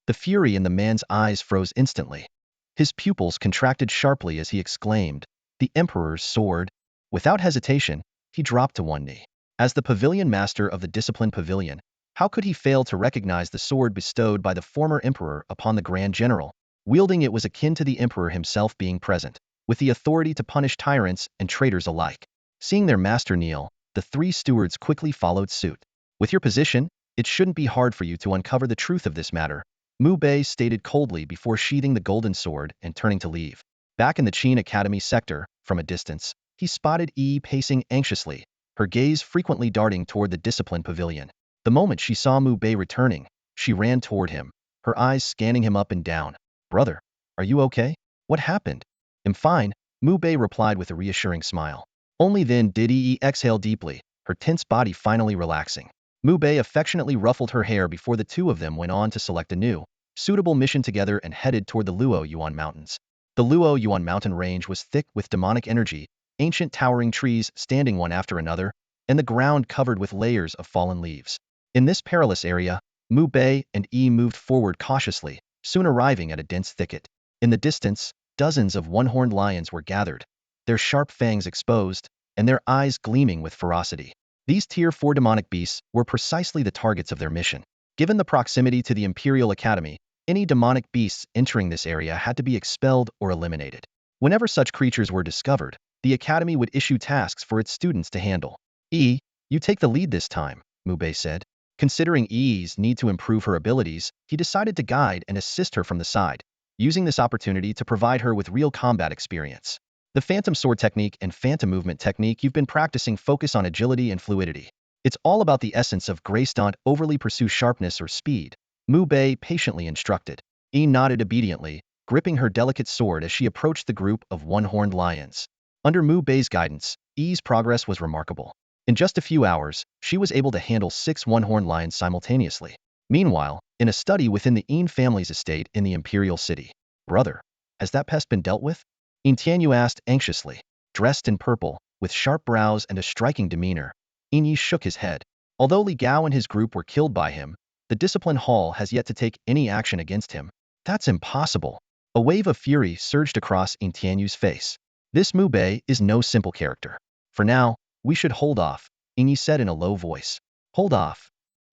The fury in the man's eyes froze instantly. His pupils contracted sharply as he exclaimed, "The Emperor's sword!" Without hesitation, he dropped to one knee. As the pavilion master of the discipline pavilion, how could he fail to recognize the sword bestowed by the former emperor upon the Grand General? Wielding it was akin to the emperor himself being present, with the authority to punish tyrants and traitors alike. Seeing their master kneel, the 3 stewards quickly followed suit. "With your position, it shouldn't be hard for you to uncover the truth of this matter," Mu Bei stated coldly before sheathing the golden sword and turning to leave. Back in the Qin Academy sector, from a distance, he spotted Yi pacing anxiously, her gaze frequently darting toward the discipline pavilion. The moment she saw Mu Bei returning, she ran toward him, her eyes scanning him up and down. "Brother, are you okay? What happened?" "I'm fine," Mu Bei replied with a reassuring smile. Only then did Yi exhale deeply, her tense body finally relaxing. Mu Bei affectionately ruffled her hair before the 2 of them went on to select a new, suitable mission together and headed toward the Luo Yuan Mountains. The Luo Yuan mountain range was thick with demonic energy, ancient towering trees standing one after another, and the ground covered with layers of fallen leaves. In this perilous area, Mu Bei and Yi moved forward cautiously, soon arriving at a dense thicket. In the distance, dozens of one-horned lions were gathered, their sharp fangs exposed, and their eyes gleaming with ferocity. These Tier 4 demonic beasts were precisely the targets of their mission. Given the proximity to the Imperial Academy, any demonic beasts entering this area had to be expelled or eliminated. Whenever such creatures were discovered, the academy would issue tasks for its students to handle. You take the lead this time, Mu Bei said. Considering Yi's need to improve her abilities, he decided to guide and assist her from the side, using this opportunity to provide her with real combat experience. The Phantom Sword technique and Phantom Movement technique you've been practicing focus on agility and fluidity. It's all about the essence of grace. Don't overly pursue sharpness or speed, Mu Bei patiently instructed. Yi nodded obediently, gripping her delicate sword as she approached the group of one-horned lions. Under Mu Bei's guidance, Yi's progress was remarkable. In just a few hours, she was able to handle 6 one-horned lions simultaneously. Meanwhile, in a study within the Yin family's estate in the Imperial City. Brother, has that pest been dealt with? Yin Tianyu asked anxiously. Dressed in purple, with sharp brows and a striking demeanor, Yin Yi shook his head. Although Li Gao and his group were killed by him, the Discipline Hall has yet to take any action against him. That's impossible. A wave of fury surged across Yin Tianyu's face. This Mu Bei is no simple character. For now, we should hold off, Yin Yi said in a low voice. Hold off.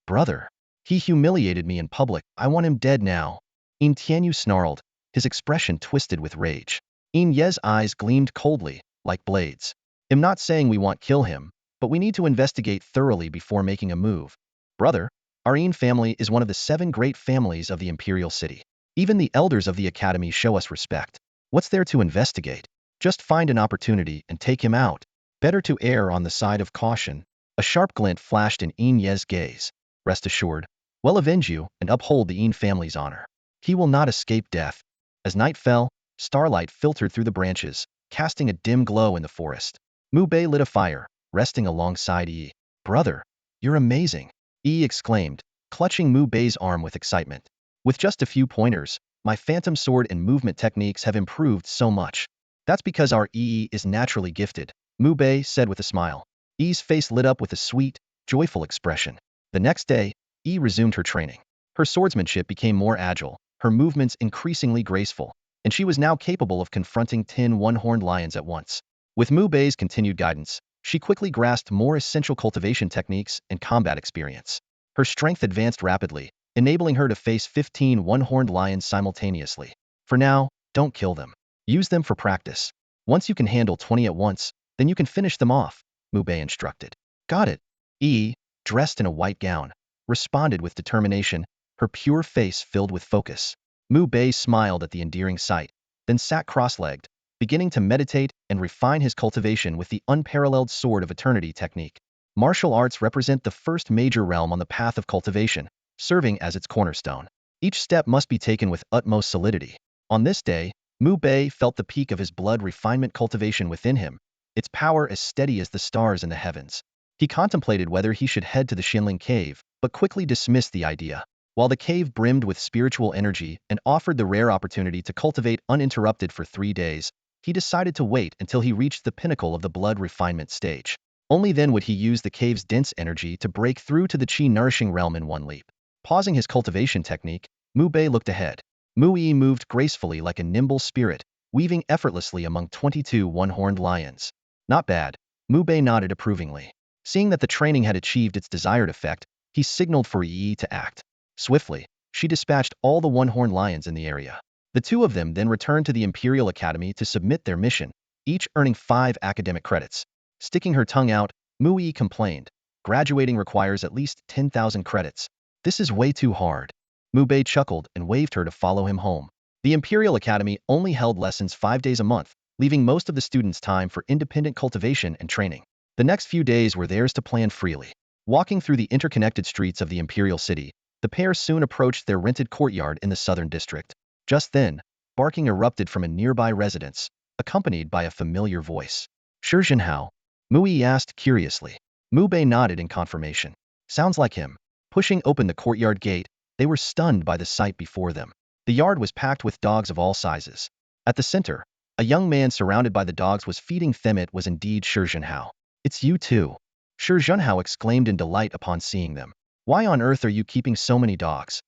Brother. He humiliated me in public. I want him dead now. Yin Tianyu snarled, his expression twisted with rage. Yin Ye's eyes gleamed coldly, like blades. I'm not saying we want kill him, but we need to investigate thoroughly before making a move. Brother, our Yin family is one of the 7 great families of the Imperial City. Even the elders of the academy show us respect. What's there to investigate? Just find an opportunity and take him out. Better to err on the side of caution. A sharp glint flashed in Yin Ye's gaze. Rest assured, we'll avenge you and uphold the Yin family's honor. He will not escape death. As night fell, starlight filtered through the branches, casting a dim glow in the forest. Mu Bei lit a fire, resting alongside Yi. Brother, you're amazing, Yi exclaimed, clutching Mu Bei's arm with excitement. With just a few pointers, my phantom sword and movement techniques have improved so much. That's because our Yi is naturally gifted, Mu Bei said with a smile. Yi's face lit up with a sweet, joyful expression. The next day, Yi resumed her training. Her swordsmanship became more agile, her movements increasingly graceful, and she was now capable of confronting 10 one-horned lions at once. With Mu Bei's continued guidance, she quickly grasped more essential cultivation techniques and combat experience. Her strength advanced rapidly, enabling her to face 15 one-horned lions simultaneously. For now, don't kill them. Use them for practice. Once you can handle 20 at once, then you can finish them off, Mu Bei instructed. Got it. Yi, dressed in a white gown, responded with determination, her pure face filled with focus. Mu Bei smiled at the endearing sight, then sat cross-legged, beginning to meditate and refine his cultivation with the unparalleled Sword of Eternity technique. Martial arts represent the first major realm on the path of cultivation, serving as its cornerstone. Each step must be taken with utmost solidity. On this day, Mu Bei felt the peak of his blood refinement cultivation within him, its power as steady as the stars in the heavens. He contemplated whether he should head to the Xinling cave, but quickly dismissed the idea. While the cave brimmed with spiritual energy and offered the rare opportunity to cultivate uninterrupted for 3 days, he decided to wait until he reached the pinnacle of the blood refinement stage. Only then would he use the cave's dense energy to break through to the qi-nourishing realm in one leap. Pausing his cultivation technique, Mu Bei looked ahead. Mu Yi moved gracefully like a nimble spirit, weaving effortlessly among 22 one-horned lions. Not bad, Mu Bei nodded approvingly. Seeing that the training had achieved its desired effect, he signaled for Yi to act. Swiftly, she dispatched all the one-horned lions in the area. The 2 of them then returned to the Imperial Academy to submit their mission, each earning 5 academic credits. Sticking her tongue out, Mu Yi complained. Graduating requires at least 10,000 credits. This is way too hard. Mu Bei chuckled and waved her to follow him home. The Imperial Academy only held lessons 5 days a month, leaving most of the students time for independent cultivation and training. The next few days were theirs to plan freely. Walking through the interconnected streets of the Imperial City, the pair soon approached their rented courtyard in the southern district. Just then, barking erupted from a nearby residence, accompanied by a familiar voice. Shizhenhao? Mu Yi asked curiously. Mu Bei nodded in confirmation. Sounds like him. Pushing open the courtyard gate, they were stunned by the sight before them. The yard was packed with dogs of all sizes. At the center, a young man surrounded by the dogs was feeding them. It was indeed Shizhenhao. It's you too. Shizhenhao exclaimed in delight upon seeing them. Why on earth are you keeping so many dogs?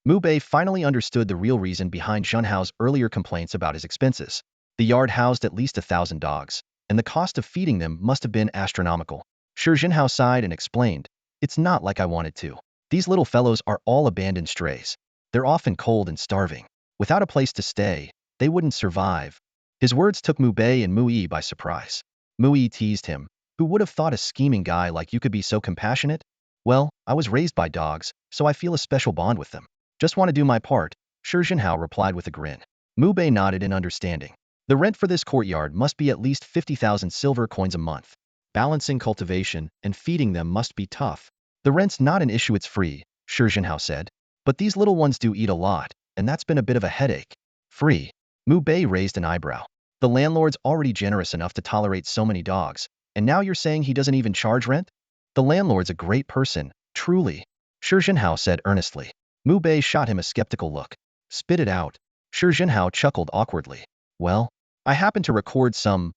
Mu Bei finally understood the real reason behind Zhenhao's earlier complaints about his expenses. The yard housed at least 1,000 dogs, and the cost of feeding them must have been astronomical. Shizhenhao sighed and explained, it's not like I wanted to. These little fellows are all abandoned strays. They're often cold and starving. Without a place to stay, they wouldn't survive. His words took Mu Bei and Mu Yi by surprise. Mui teased him. Who would have thought a scheming guy like you could be so compassionate? Well, I was raised by dogs, so I feel a special bond with them. Just want to do my part, Shi Jinhao replied with a grin. Mu Bei nodded in understanding. The rent for this courtyard must be at least 50,000 silver coins a month. Balancing cultivation and feeding them must be tough. The rent's not an issue, it's free, Shi Jinhao said. But these little ones do eat a lot, and that's been a bit of a headache. Free? Mu Bei raised an eyebrow. The landlord's already generous enough to tolerate so many dogs, and now you're saying he doesn't even charge rent? The landlord's a great person, truly, Shi Jinhao said earnestly. Mu Bei shot him a skeptical look. Spit it out. Shi Jinhao chuckled awkwardly. Well, I happened to record some,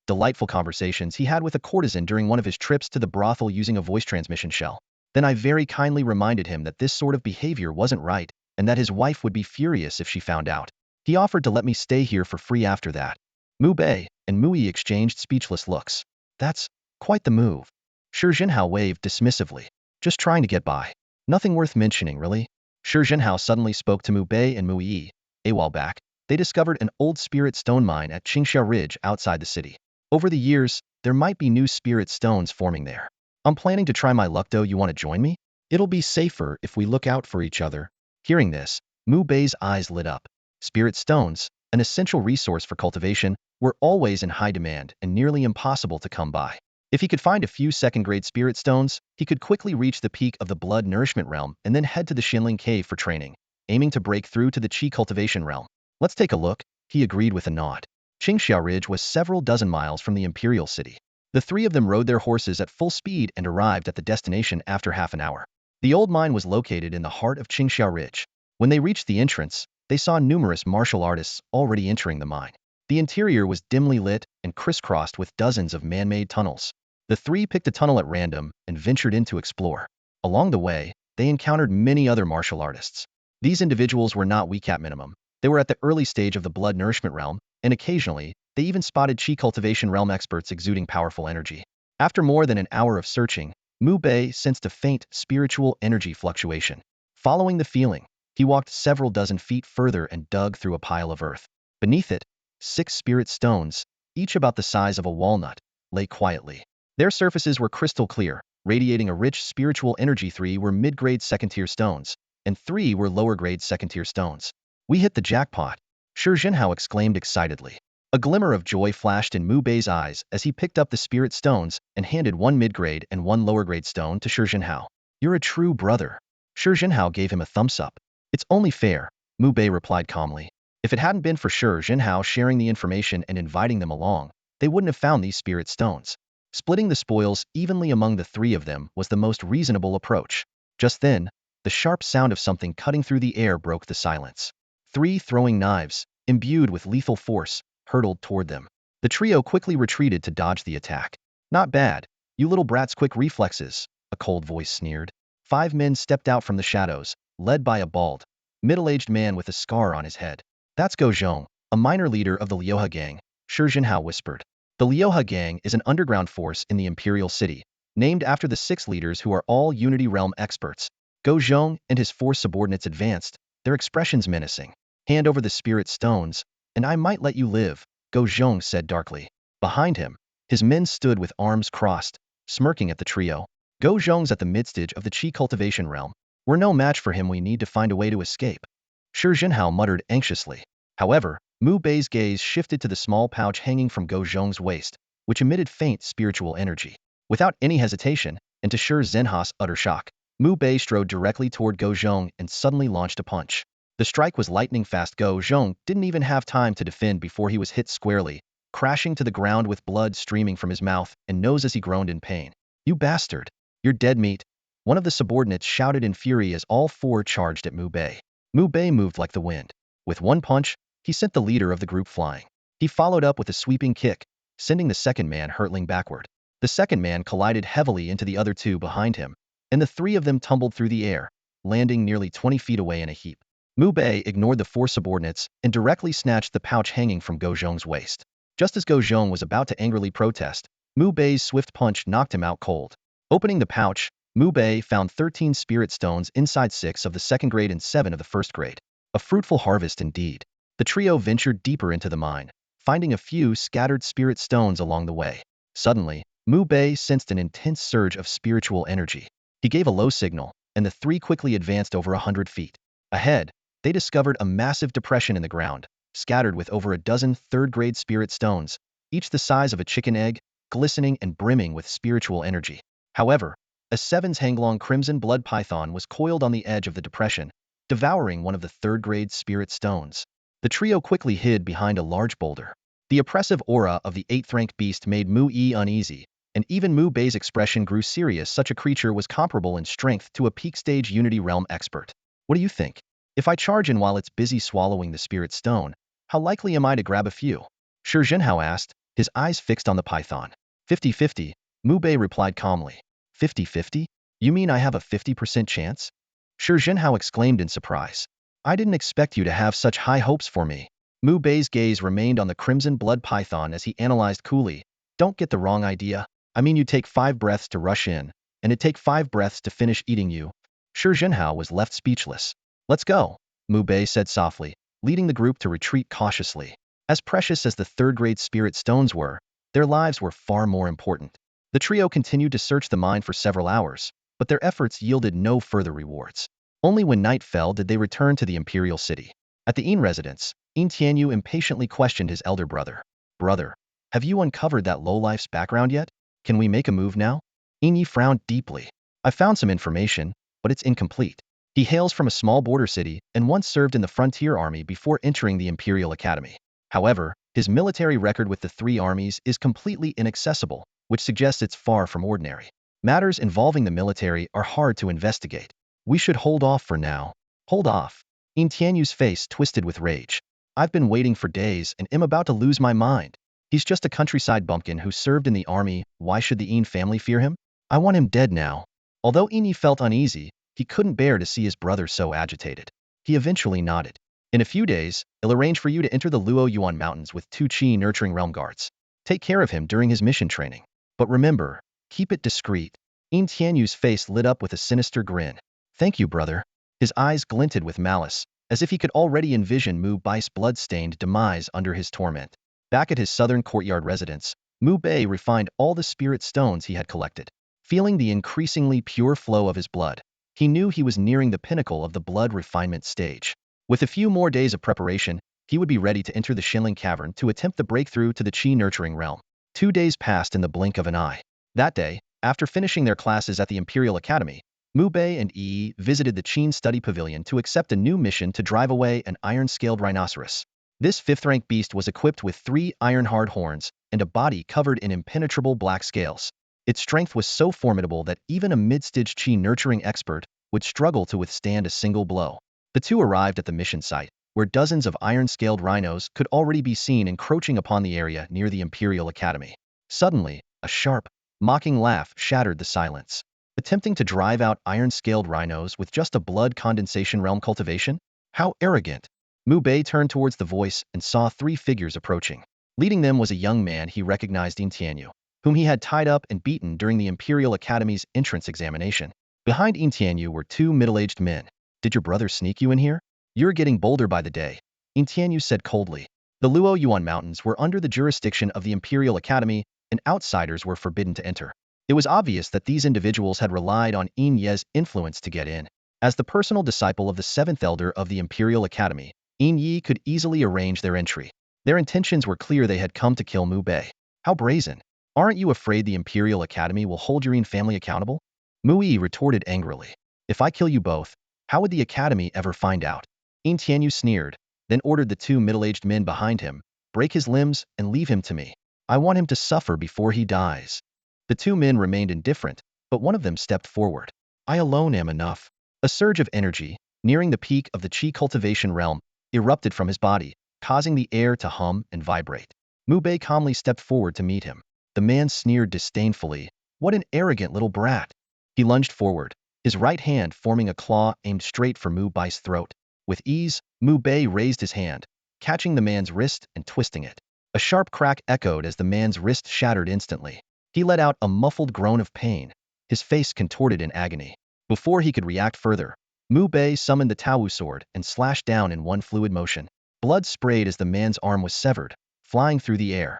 delightful conversations he had with a courtesan during one of his trips to the brothel using a voice transmission shell. Then I very kindly reminded him that this sort of behavior wasn't right, and that his wife would be furious if she found out. He offered to let me stay here for free after that. Mu Bei and Mui exchanged speechless looks. That's quite the move. Shi Jinhao waved dismissively. Just trying to get by. Nothing worth mentioning, really. Shi Jinhao suddenly spoke to Mu Bei and Mui. A while back, they discovered an old spirit stone mine at Qingxiao Ridge outside the city. Over the years, there might be new spirit stones forming there. I'm planning to try my luck, though. You want to join me? It'll be safer if we look out for each other. Hearing this, Mu Bei's eyes lit up. Spirit stones, an essential resource for cultivation, were always in high demand and nearly impossible to come by. If he could find a few second-grade spirit stones, he could quickly reach the peak of the blood nourishment realm and then head to the Xinling cave for training, aiming to break through to the qi cultivation realm. Let's take a look, he agreed with a nod. Qingxiao Ridge was several dozen miles from the imperial city. The three of them rode their horses at full speed and arrived at the destination after half an hour. The old mine was located in the heart of Qingxiao Ridge. When they reached the entrance, they saw numerous martial artists already entering the mine. The interior was dimly lit and crisscrossed with dozens of man-made tunnels. The three picked a tunnel at random and ventured in to explore. Along the way, they encountered many other martial artists. These individuals were not weak at minimum. They were at the early stage of the blood nourishment realm, and occasionally, they even spotted qi cultivation realm experts exuding powerful energy. After more than an hour of searching, Mu Bei sensed a faint spiritual energy fluctuation. Following the feeling, he walked several dozen feet further and dug through a pile of earth. Beneath it, 6 spirit stones, each about the size of a walnut, lay quietly. Their surfaces were crystal clear, radiating a rich spiritual energy. 3 were mid-grade second-tier stones, and 3 were lower-grade second-tier stones. We hit the jackpot, Shi Jinhao exclaimed excitedly. A glimmer of joy flashed in Mu Bei's eyes as he picked up the spirit stones and handed 1 mid-grade and 1 lower-grade stone to Shi Jinhao. You're a true brother. Shi Jinhao gave him a thumbs up. It's only fair, Mu Bei replied calmly. If it hadn't been for Shi Jinhao sharing the information and inviting them along, they wouldn't have found these spirit stones. Splitting the spoils evenly among the 3 of them was the most reasonable approach. Just then, the sharp sound of something cutting through the air broke the silence. 3 throwing knives, imbued with lethal force, hurtled toward them. The trio quickly retreated to dodge the attack. Not bad, you little brats, quick reflexes, a cold voice sneered. 5 men stepped out from the shadows, led by a bald, middle-aged man with a scar on his head. That's Go Zhong, a minor leader of the Liuhe gang, Shi Jinhao whispered. The Liuhe gang is an underground force in the imperial city, named after the 6 leaders who are all Unity Realm experts. Go Zhong and his 4 subordinates advanced, their expressions menacing. Hand over the spirit stones, and I might let you live, Go Zhong said darkly. Behind him, his men stood with arms crossed, smirking at the trio. Go Zhong's at the midstage of the qi cultivation realm. We're no match for him. We need to find a way to escape. Shi Jinhao muttered anxiously. However, Mu Bei's gaze shifted to the small pouch hanging from Go Zhong's waist, which emitted faint spiritual energy. Without any hesitation, and to Shi Jinhao's utter shock, Mu Bei strode directly toward Go Zhong and suddenly launched a punch. The strike was lightning fast. Go Zhong didn't even have time to defend before he was hit squarely, crashing to the ground with blood streaming from his mouth and nose as he groaned in pain. You bastard! You're dead meat! One of the subordinates shouted in fury as all 4 charged at Mu Bei. Mu Bei moved like the wind. With one punch, he sent the leader of the group flying. He followed up with a sweeping kick, sending the second man hurtling backward. The second man collided heavily into the other 2 behind him, and the 3 of them tumbled through the air, landing nearly 20 feet away in a heap. Mu Bei ignored the 4 subordinates and directly snatched the pouch hanging from Go Zhong's waist. Just as Go Zhong was about to angrily protest, Mu Bei's swift punch knocked him out cold. Opening the pouch, Mu Bei found 13 spirit stones inside 6 of the second grade and 7 of the first grade. A fruitful harvest indeed. The trio ventured deeper into the mine, finding a few scattered spirit stones along the way. Suddenly, Mu Bei sensed an intense surge of spiritual energy. He gave a low signal, and the three quickly advanced over 100 feet. Ahead, they discovered a massive depression in the ground, scattered with over a dozen third-grade spirit stones, each the size of a chicken egg, glistening and brimming with spiritual energy. However, a 7-hanglong crimson blood python was coiled on the edge of the depression, devouring one of the third-grade spirit stones. The trio quickly hid behind a large boulder. The oppressive aura of the 8th-ranked beast made Mu Yi uneasy, and even Mu Bei's expression grew serious. Such a creature was comparable in strength to a peak-stage Unity Realm expert. What do you think? If I charge in while it's busy swallowing the spirit stone, how likely am I to grab a few? Shi Jinhao asked, his eyes fixed on the python. 50-50, Mu Bei replied calmly. 50-50? You mean I have a 50% chance? Shi Jinhao exclaimed in surprise. I didn't expect you to have such high hopes for me. Mu Bei's gaze remained on the crimson blood python as he analyzed coolly. Don't get the wrong idea. I mean, you take 5 breaths to rush in, and it take 5 breaths to finish eating you. Shi Jinhao was left speechless. Let's go, Mu Bei said softly, leading the group to retreat cautiously. As precious as the third-grade spirit stones were, their lives were far more important. The trio continued to search the mine for several hours, but their efforts yielded no further rewards. Only when night fell did they return to the imperial city. At the Yin residence, Yin Tianyu impatiently questioned his elder brother. Brother, have you uncovered that lowlife's background yet? Can we make a move now? Yin Yi frowned deeply. I found some information, but it's incomplete. He hails from a small border city and once served in the frontier army before entering the Imperial Academy. However, his military record with the 3 armies is completely inaccessible, which suggests it's far from ordinary. Matters involving the military are hard to investigate. We should hold off for now. Hold off. Yin Tianyu's face twisted with rage. I've been waiting for days and am about to lose my mind. He's just a countryside bumpkin who served in the army. Why should the Yin family fear him? I want him dead now. Although Yin Yi felt uneasy, he couldn't bear to see his brother so agitated. He eventually nodded. In a few days, I'll arrange for you to enter the Luo Yuan Mountains with 2 Qi nurturing realm guards. Take care of him during his mission training. But remember, keep it discreet. Yin Tianyu's face lit up with a sinister grin. Thank you, brother. His eyes glinted with malice, as if he could already envision Mu Bei's blood-stained demise under his torment. Back at his southern courtyard residence, Mu Bei refined all the spirit stones he had collected. Feeling the increasingly pure flow of his blood, he knew he was nearing the pinnacle of the blood refinement stage. With a few more days of preparation, he would be ready to enter the Shinling Cavern to attempt the breakthrough to the Qi nurturing realm. 2 days passed in the blink of an eye. That day, after finishing their classes at the Imperial Academy, Mu Bei and Yi visited the Qin Study Pavilion to accept a new mission to drive away an iron-scaled rhinoceros. This 5th-rank beast was equipped with 3 iron-hard horns and a body covered in impenetrable black scales. Its strength was so formidable that even a mid-stage Qi nurturing expert would struggle to withstand a single blow. The two arrived at the mission site, where dozens of iron-scaled rhinos could already be seen encroaching upon the area near the Imperial Academy. Suddenly, a sharp, mocking laugh shattered the silence. Attempting to drive out iron-scaled rhinos with just a blood condensation realm cultivation? How arrogant! Mu Bei turned towards the voice and saw 3 figures approaching. Leading them was a young man he recognized in Tianyu, whom he had tied up and beaten during the Imperial Academy's entrance examination. Behind Yin Tianyu were 2 middle-aged men. Did your brother sneak you in here? You're getting bolder by the day, Yin Tianyu said coldly. The Luo Yuan Mountains were under the jurisdiction of the Imperial Academy, and outsiders were forbidden to enter. It was obvious that these individuals had relied on Yin Ye's influence to get in. As the personal disciple of the 7th Elder of the Imperial Academy, Yin Yi could easily arrange their entry. Their intentions were clear. They had come to kill Mu Bei. How brazen! Aren't you afraid the Imperial Academy will hold your Yin family accountable? Mu Yi retorted angrily. If I kill you both, how would the Academy ever find out? Yin Tianyu sneered, then ordered the 2 middle-aged men behind him, break his limbs and leave him to me. I want him to suffer before he dies. The 2 men remained indifferent, but one of them stepped forward. I alone am enough. A surge of energy, nearing the peak of the Qi cultivation realm, erupted from his body, causing the air to hum and vibrate. Mu Bei calmly stepped forward to meet him. The man sneered disdainfully. What an arrogant little brat! He lunged forward, his right hand forming a claw aimed straight for Mu Bei's throat. With ease, Mu Bei raised his hand, catching the man's wrist and twisting it. A sharp crack echoed as the man's wrist shattered instantly. He let out a muffled groan of pain, his face contorted in agony. Before he could react further, Mu Bei summoned the Taowu sword and slashed down in one fluid motion. Blood sprayed as the man's arm was severed, flying through the air.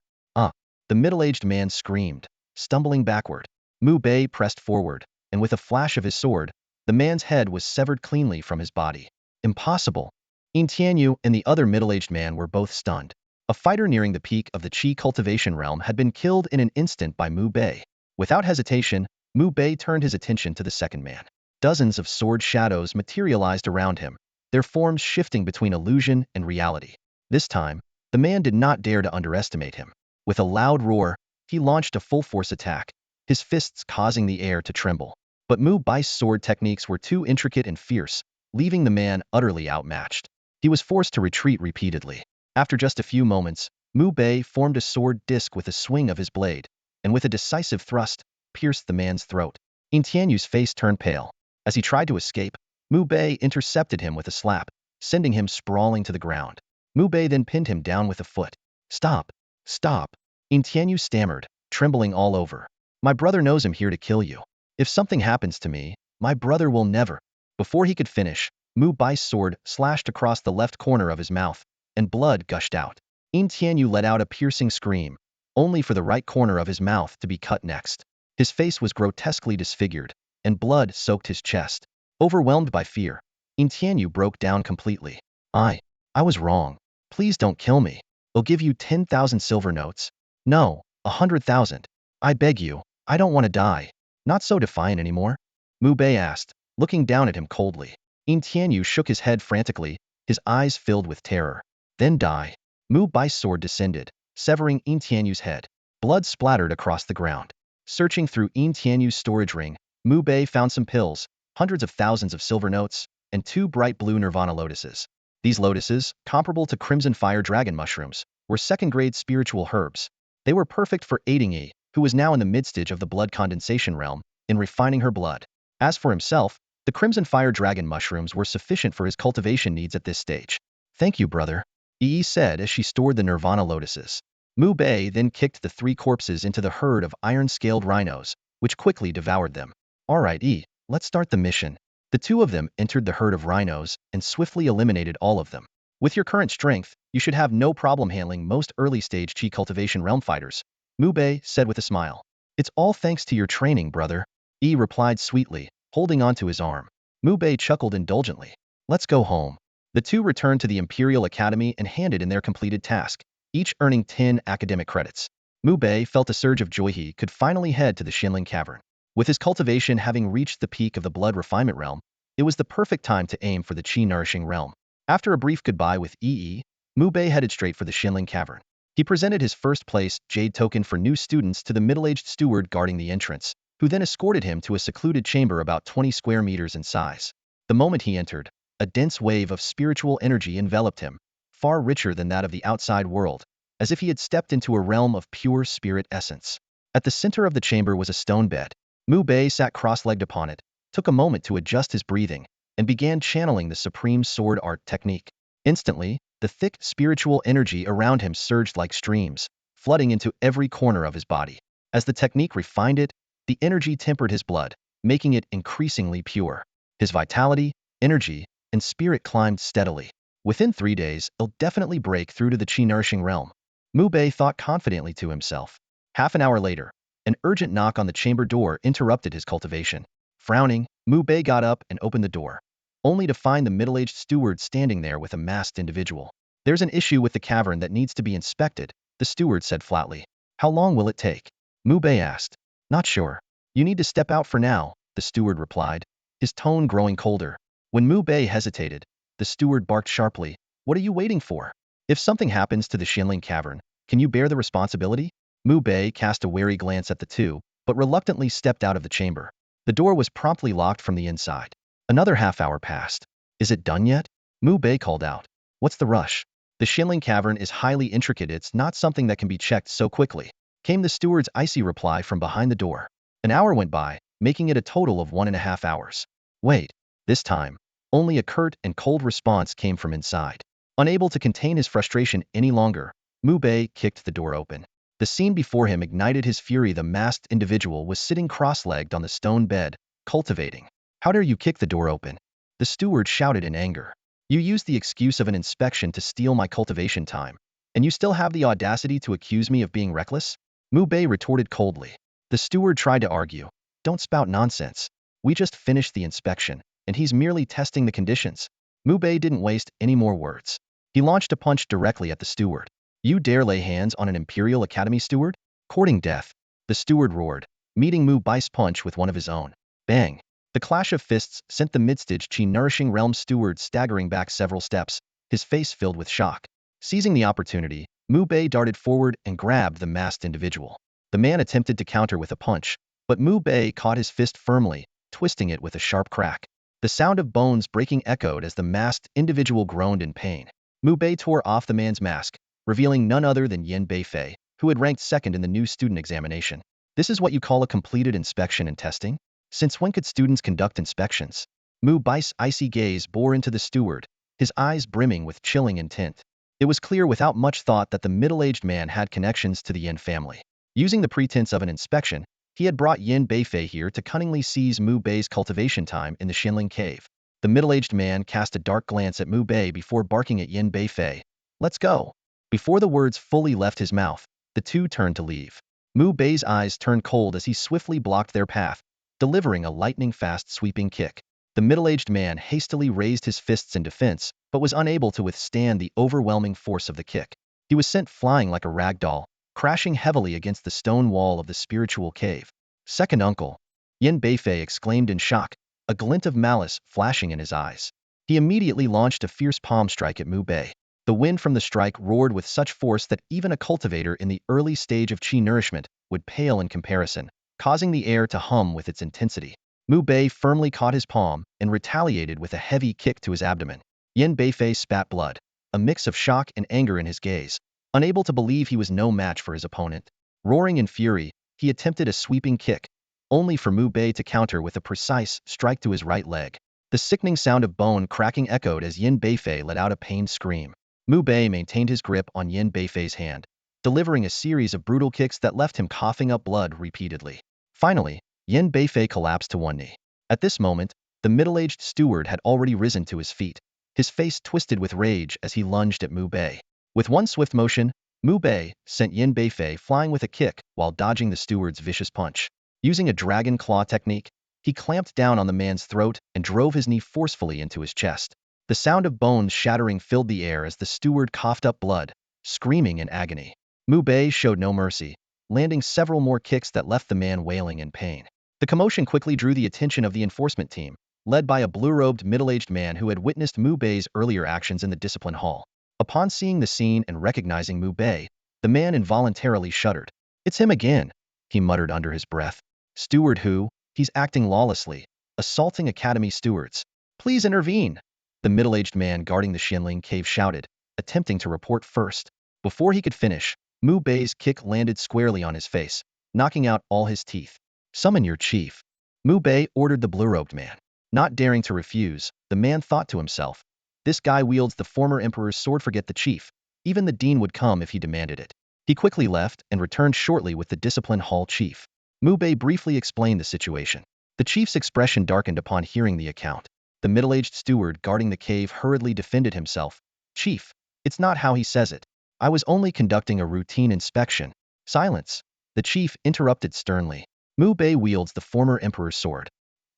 The middle-aged man screamed, stumbling backward. Mu Bei pressed forward, and with a flash of his sword, the man's head was severed cleanly from his body. Impossible! Yin Tianyu and the other middle-aged man were both stunned. A fighter nearing the peak of the Qi cultivation realm had been killed in an instant by Mu Bei. Without hesitation, Mu Bei turned his attention to the second man. Dozens of sword shadows materialized around him, their forms shifting between illusion and reality. This time, the man did not dare to underestimate him. With a loud roar, he launched a full-force attack, his fists causing the air to tremble. But Mu Bai's sword techniques were too intricate and fierce, leaving the man utterly outmatched. He was forced to retreat repeatedly. After just a few moments, Mu Bei formed a sword disc with a swing of his blade, and with a decisive thrust, pierced the man's throat. Yin Tianyu's face turned pale. As he tried to escape, Mu Bei intercepted him with a slap, sending him sprawling to the ground. Mu Bei then pinned him down with a foot. Stop! Stop! Yin Tianyu stammered, trembling all over. My brother knows I'm here to kill you. If something happens to me, my brother will never. Before he could finish, Mu Bai's sword slashed across the left corner of his mouth, and blood gushed out. Yin Tianyu let out a piercing scream, only for the right corner of his mouth to be cut next. His face was grotesquely disfigured, and blood soaked his chest. Overwhelmed by fear, Yin Tianyu broke down completely. I was wrong. Please don't kill me. I'll give you 10,000 silver notes. No, 100,000. I beg you, I don't want to die. Not so defiant anymore? Mu Bei asked, looking down at him coldly. Yin Tianyu shook his head frantically, his eyes filled with terror. Then die. Mu Bai's sword descended, severing Yin Tianyu's head. Blood splattered across the ground. Searching through Yin Tianyu's storage ring, Mu Bei found some pills, hundreds of thousands of silver notes, and 2 bright blue nirvana lotuses. These lotuses, comparable to crimson fire dragon mushrooms, were second-grade spiritual herbs. They were perfect for aiding Yi, who was now in the mid-stage of the blood condensation realm, in refining her blood. As for himself, the crimson fire dragon mushrooms were sufficient for his cultivation needs at this stage. Thank you, brother, Yi said as she stored the nirvana lotuses. Mu Bei then kicked the 3 corpses into the herd of iron-scaled rhinos, which quickly devoured them. Alright, Yi, let's start the mission. The 2 of them entered the herd of rhinos and swiftly eliminated all of them. With your current strength, you should have no problem handling most early-stage Qi cultivation realm fighters, Mu Bei said with a smile. It's all thanks to your training, brother, Yi replied sweetly, holding onto his arm. Mu Bei chuckled indulgently. Let's go home. The 2 returned to the Imperial Academy and handed in their completed task, each earning 10 academic credits. Mu Bei felt a surge of joy. He could finally head to the Xinling Cavern. With his cultivation having reached the peak of the blood refinement realm, it was the perfect time to aim for the Qi-nourishing realm. After a brief goodbye with Yi, Mu Bei headed straight for the Xinling Cavern. He presented his first-place jade token for new students to the middle-aged steward guarding the entrance, who then escorted him to a secluded chamber about 20 square meters in size. The moment he entered, a dense wave of spiritual energy enveloped him, far richer than that of the outside world, as if he had stepped into a realm of pure spirit essence. At the center of the chamber was a stone bed. Mu Bei sat cross-legged upon it, took a moment to adjust his breathing, and began channeling the supreme sword art technique. Instantly, the thick spiritual energy around him surged like streams, flooding into every corner of his body. As the technique refined it, the energy tempered his blood, making it increasingly pure. His vitality, energy, and spirit climbed steadily. Within 3 days, he'll definitely break through to the Qi-nourishing realm, Mu Bei thought confidently to himself. Half an hour later, an urgent knock on the chamber door interrupted his cultivation. Frowning, Mu Bei got up and opened the door, only to find the middle-aged steward standing there with a masked individual. There's an issue with the cavern that needs to be inspected, the steward said flatly. How long will it take? Mu Bei asked. Not sure. You need to step out for now, the steward replied, his tone growing colder. When Mu Bei hesitated, the steward barked sharply. What are you waiting for? If something happens to the Xinling Cavern, can you bear the responsibility? Mu Bei cast a wary glance at the 2, but reluctantly stepped out of the chamber. The door was promptly locked from the inside. Another half-hour passed. Is it done yet? Mu Bei called out. What's the rush? The Xinling Cavern is highly intricate. It's not something that can be checked so quickly, came the steward's icy reply from behind the door. An hour went by, making it a total of 1.5 hours. Wait. This time, only a curt and cold response came from inside. Unable to contain his frustration any longer, Mu Bei kicked the door open. The scene before him ignited his fury. The masked individual was sitting cross-legged on the stone bed, cultivating. How dare you kick the door open? The steward shouted in anger. You used the excuse of an inspection to steal my cultivation time, and you still have the audacity to accuse me of being reckless? Mu Bei retorted coldly. The steward tried to argue. Don't spout nonsense. We just finished the inspection, and he's merely testing the conditions. Mu Bei didn't waste any more words. He launched a punch directly at the steward. You dare lay hands on an Imperial Academy steward? Courting death. The steward roared, meeting Mu Bei's punch with one of his own. Bang! The clash of fists sent the mid-stage chi-nourishing realm steward staggering back several steps, his face filled with shock. Seizing the opportunity, Mu Bei darted forward and grabbed the masked individual. The man attempted to counter with a punch, but Mu Bei caught his fist firmly, twisting it with a sharp crack. The sound of bones breaking echoed as the masked individual groaned in pain. Mu Bei tore off the man's mask, revealing none other than Yin Beifei, who had ranked second in the new student examination. This is what you call a completed inspection and testing? Since when could students conduct inspections? Mu Bei's icy gaze bore into the steward, his eyes brimming with chilling intent. It was clear without much thought that the middle-aged man had connections to the Yin family. Using the pretense of an inspection, he had brought Yin Beifei here to cunningly seize Mu Bei's cultivation time in the Xinling cave. The middle-aged man cast a dark glance at Mu Bei before barking at Yin Beifei. Let's go. Before the words fully left his mouth, the two turned to leave. Mu Bei's eyes turned cold as he swiftly blocked their path, delivering a lightning-fast sweeping kick. The middle-aged man hastily raised his fists in defense, but was unable to withstand the overwhelming force of the kick. He was sent flying like a rag doll, crashing heavily against the stone wall of the spiritual cave. Second uncle, Yin Beifei exclaimed in shock, a glint of malice flashing in his eyes. He immediately launched a fierce palm strike at Mu Bei. The wind from the strike roared with such force that even a cultivator in the early stage of chi nourishment would pale in comparison, causing the air to hum with its intensity. Mu Bei firmly caught his palm and retaliated with a heavy kick to his abdomen. Yin Beifei spat blood, a mix of shock and anger in his gaze, unable to believe he was no match for his opponent. Roaring in fury, he attempted a sweeping kick, only for Mu Bei to counter with a precise strike to his right leg. The sickening sound of bone cracking echoed as Yin Beifei let out a pained scream. Mu Bei maintained his grip on Yin Beifei's hand, delivering a series of brutal kicks that left him coughing up blood repeatedly. Finally, Yin Beifei collapsed to one knee. At this moment, the middle-aged steward had already risen to his feet, his face twisted with rage as he lunged at Mu Bei. With one swift motion, Mu Bei sent Yin Beifei flying with a kick while dodging the steward's vicious punch. Using a dragon claw technique, he clamped down on the man's throat and drove his knee forcefully into his chest. The sound of bones shattering filled the air as the steward coughed up blood, screaming in agony. Mu Bei showed no mercy, landing several more kicks that left the man wailing in pain. The commotion quickly drew the attention of the enforcement team, led by a blue-robed middle-aged man who had witnessed Mu Bei's earlier actions in the discipline hall. Upon seeing the scene and recognizing Mu Bei, the man involuntarily shuddered. It's him again, he muttered under his breath. Steward who? He's acting lawlessly, assaulting academy stewards. Please intervene, the middle-aged man guarding the Xinling cave shouted, attempting to report first. Before he could finish, Mu Bei's kick landed squarely on his face, knocking out all his teeth. Summon your chief, Mu Bei ordered the blue-robed man. Not daring to refuse, the man thought to himself, this guy wields the former emperor's sword. Forget the chief. Even the dean would come if he demanded it. He quickly left and returned shortly with the discipline hall chief. Mu Bei briefly explained the situation. The chief's expression darkened upon hearing the account. The middle-aged steward guarding the cave hurriedly defended himself. Chief, it's not how he says it. I was only conducting a routine inspection. Silence. The chief interrupted sternly. Mu Bei wields the former emperor's sword.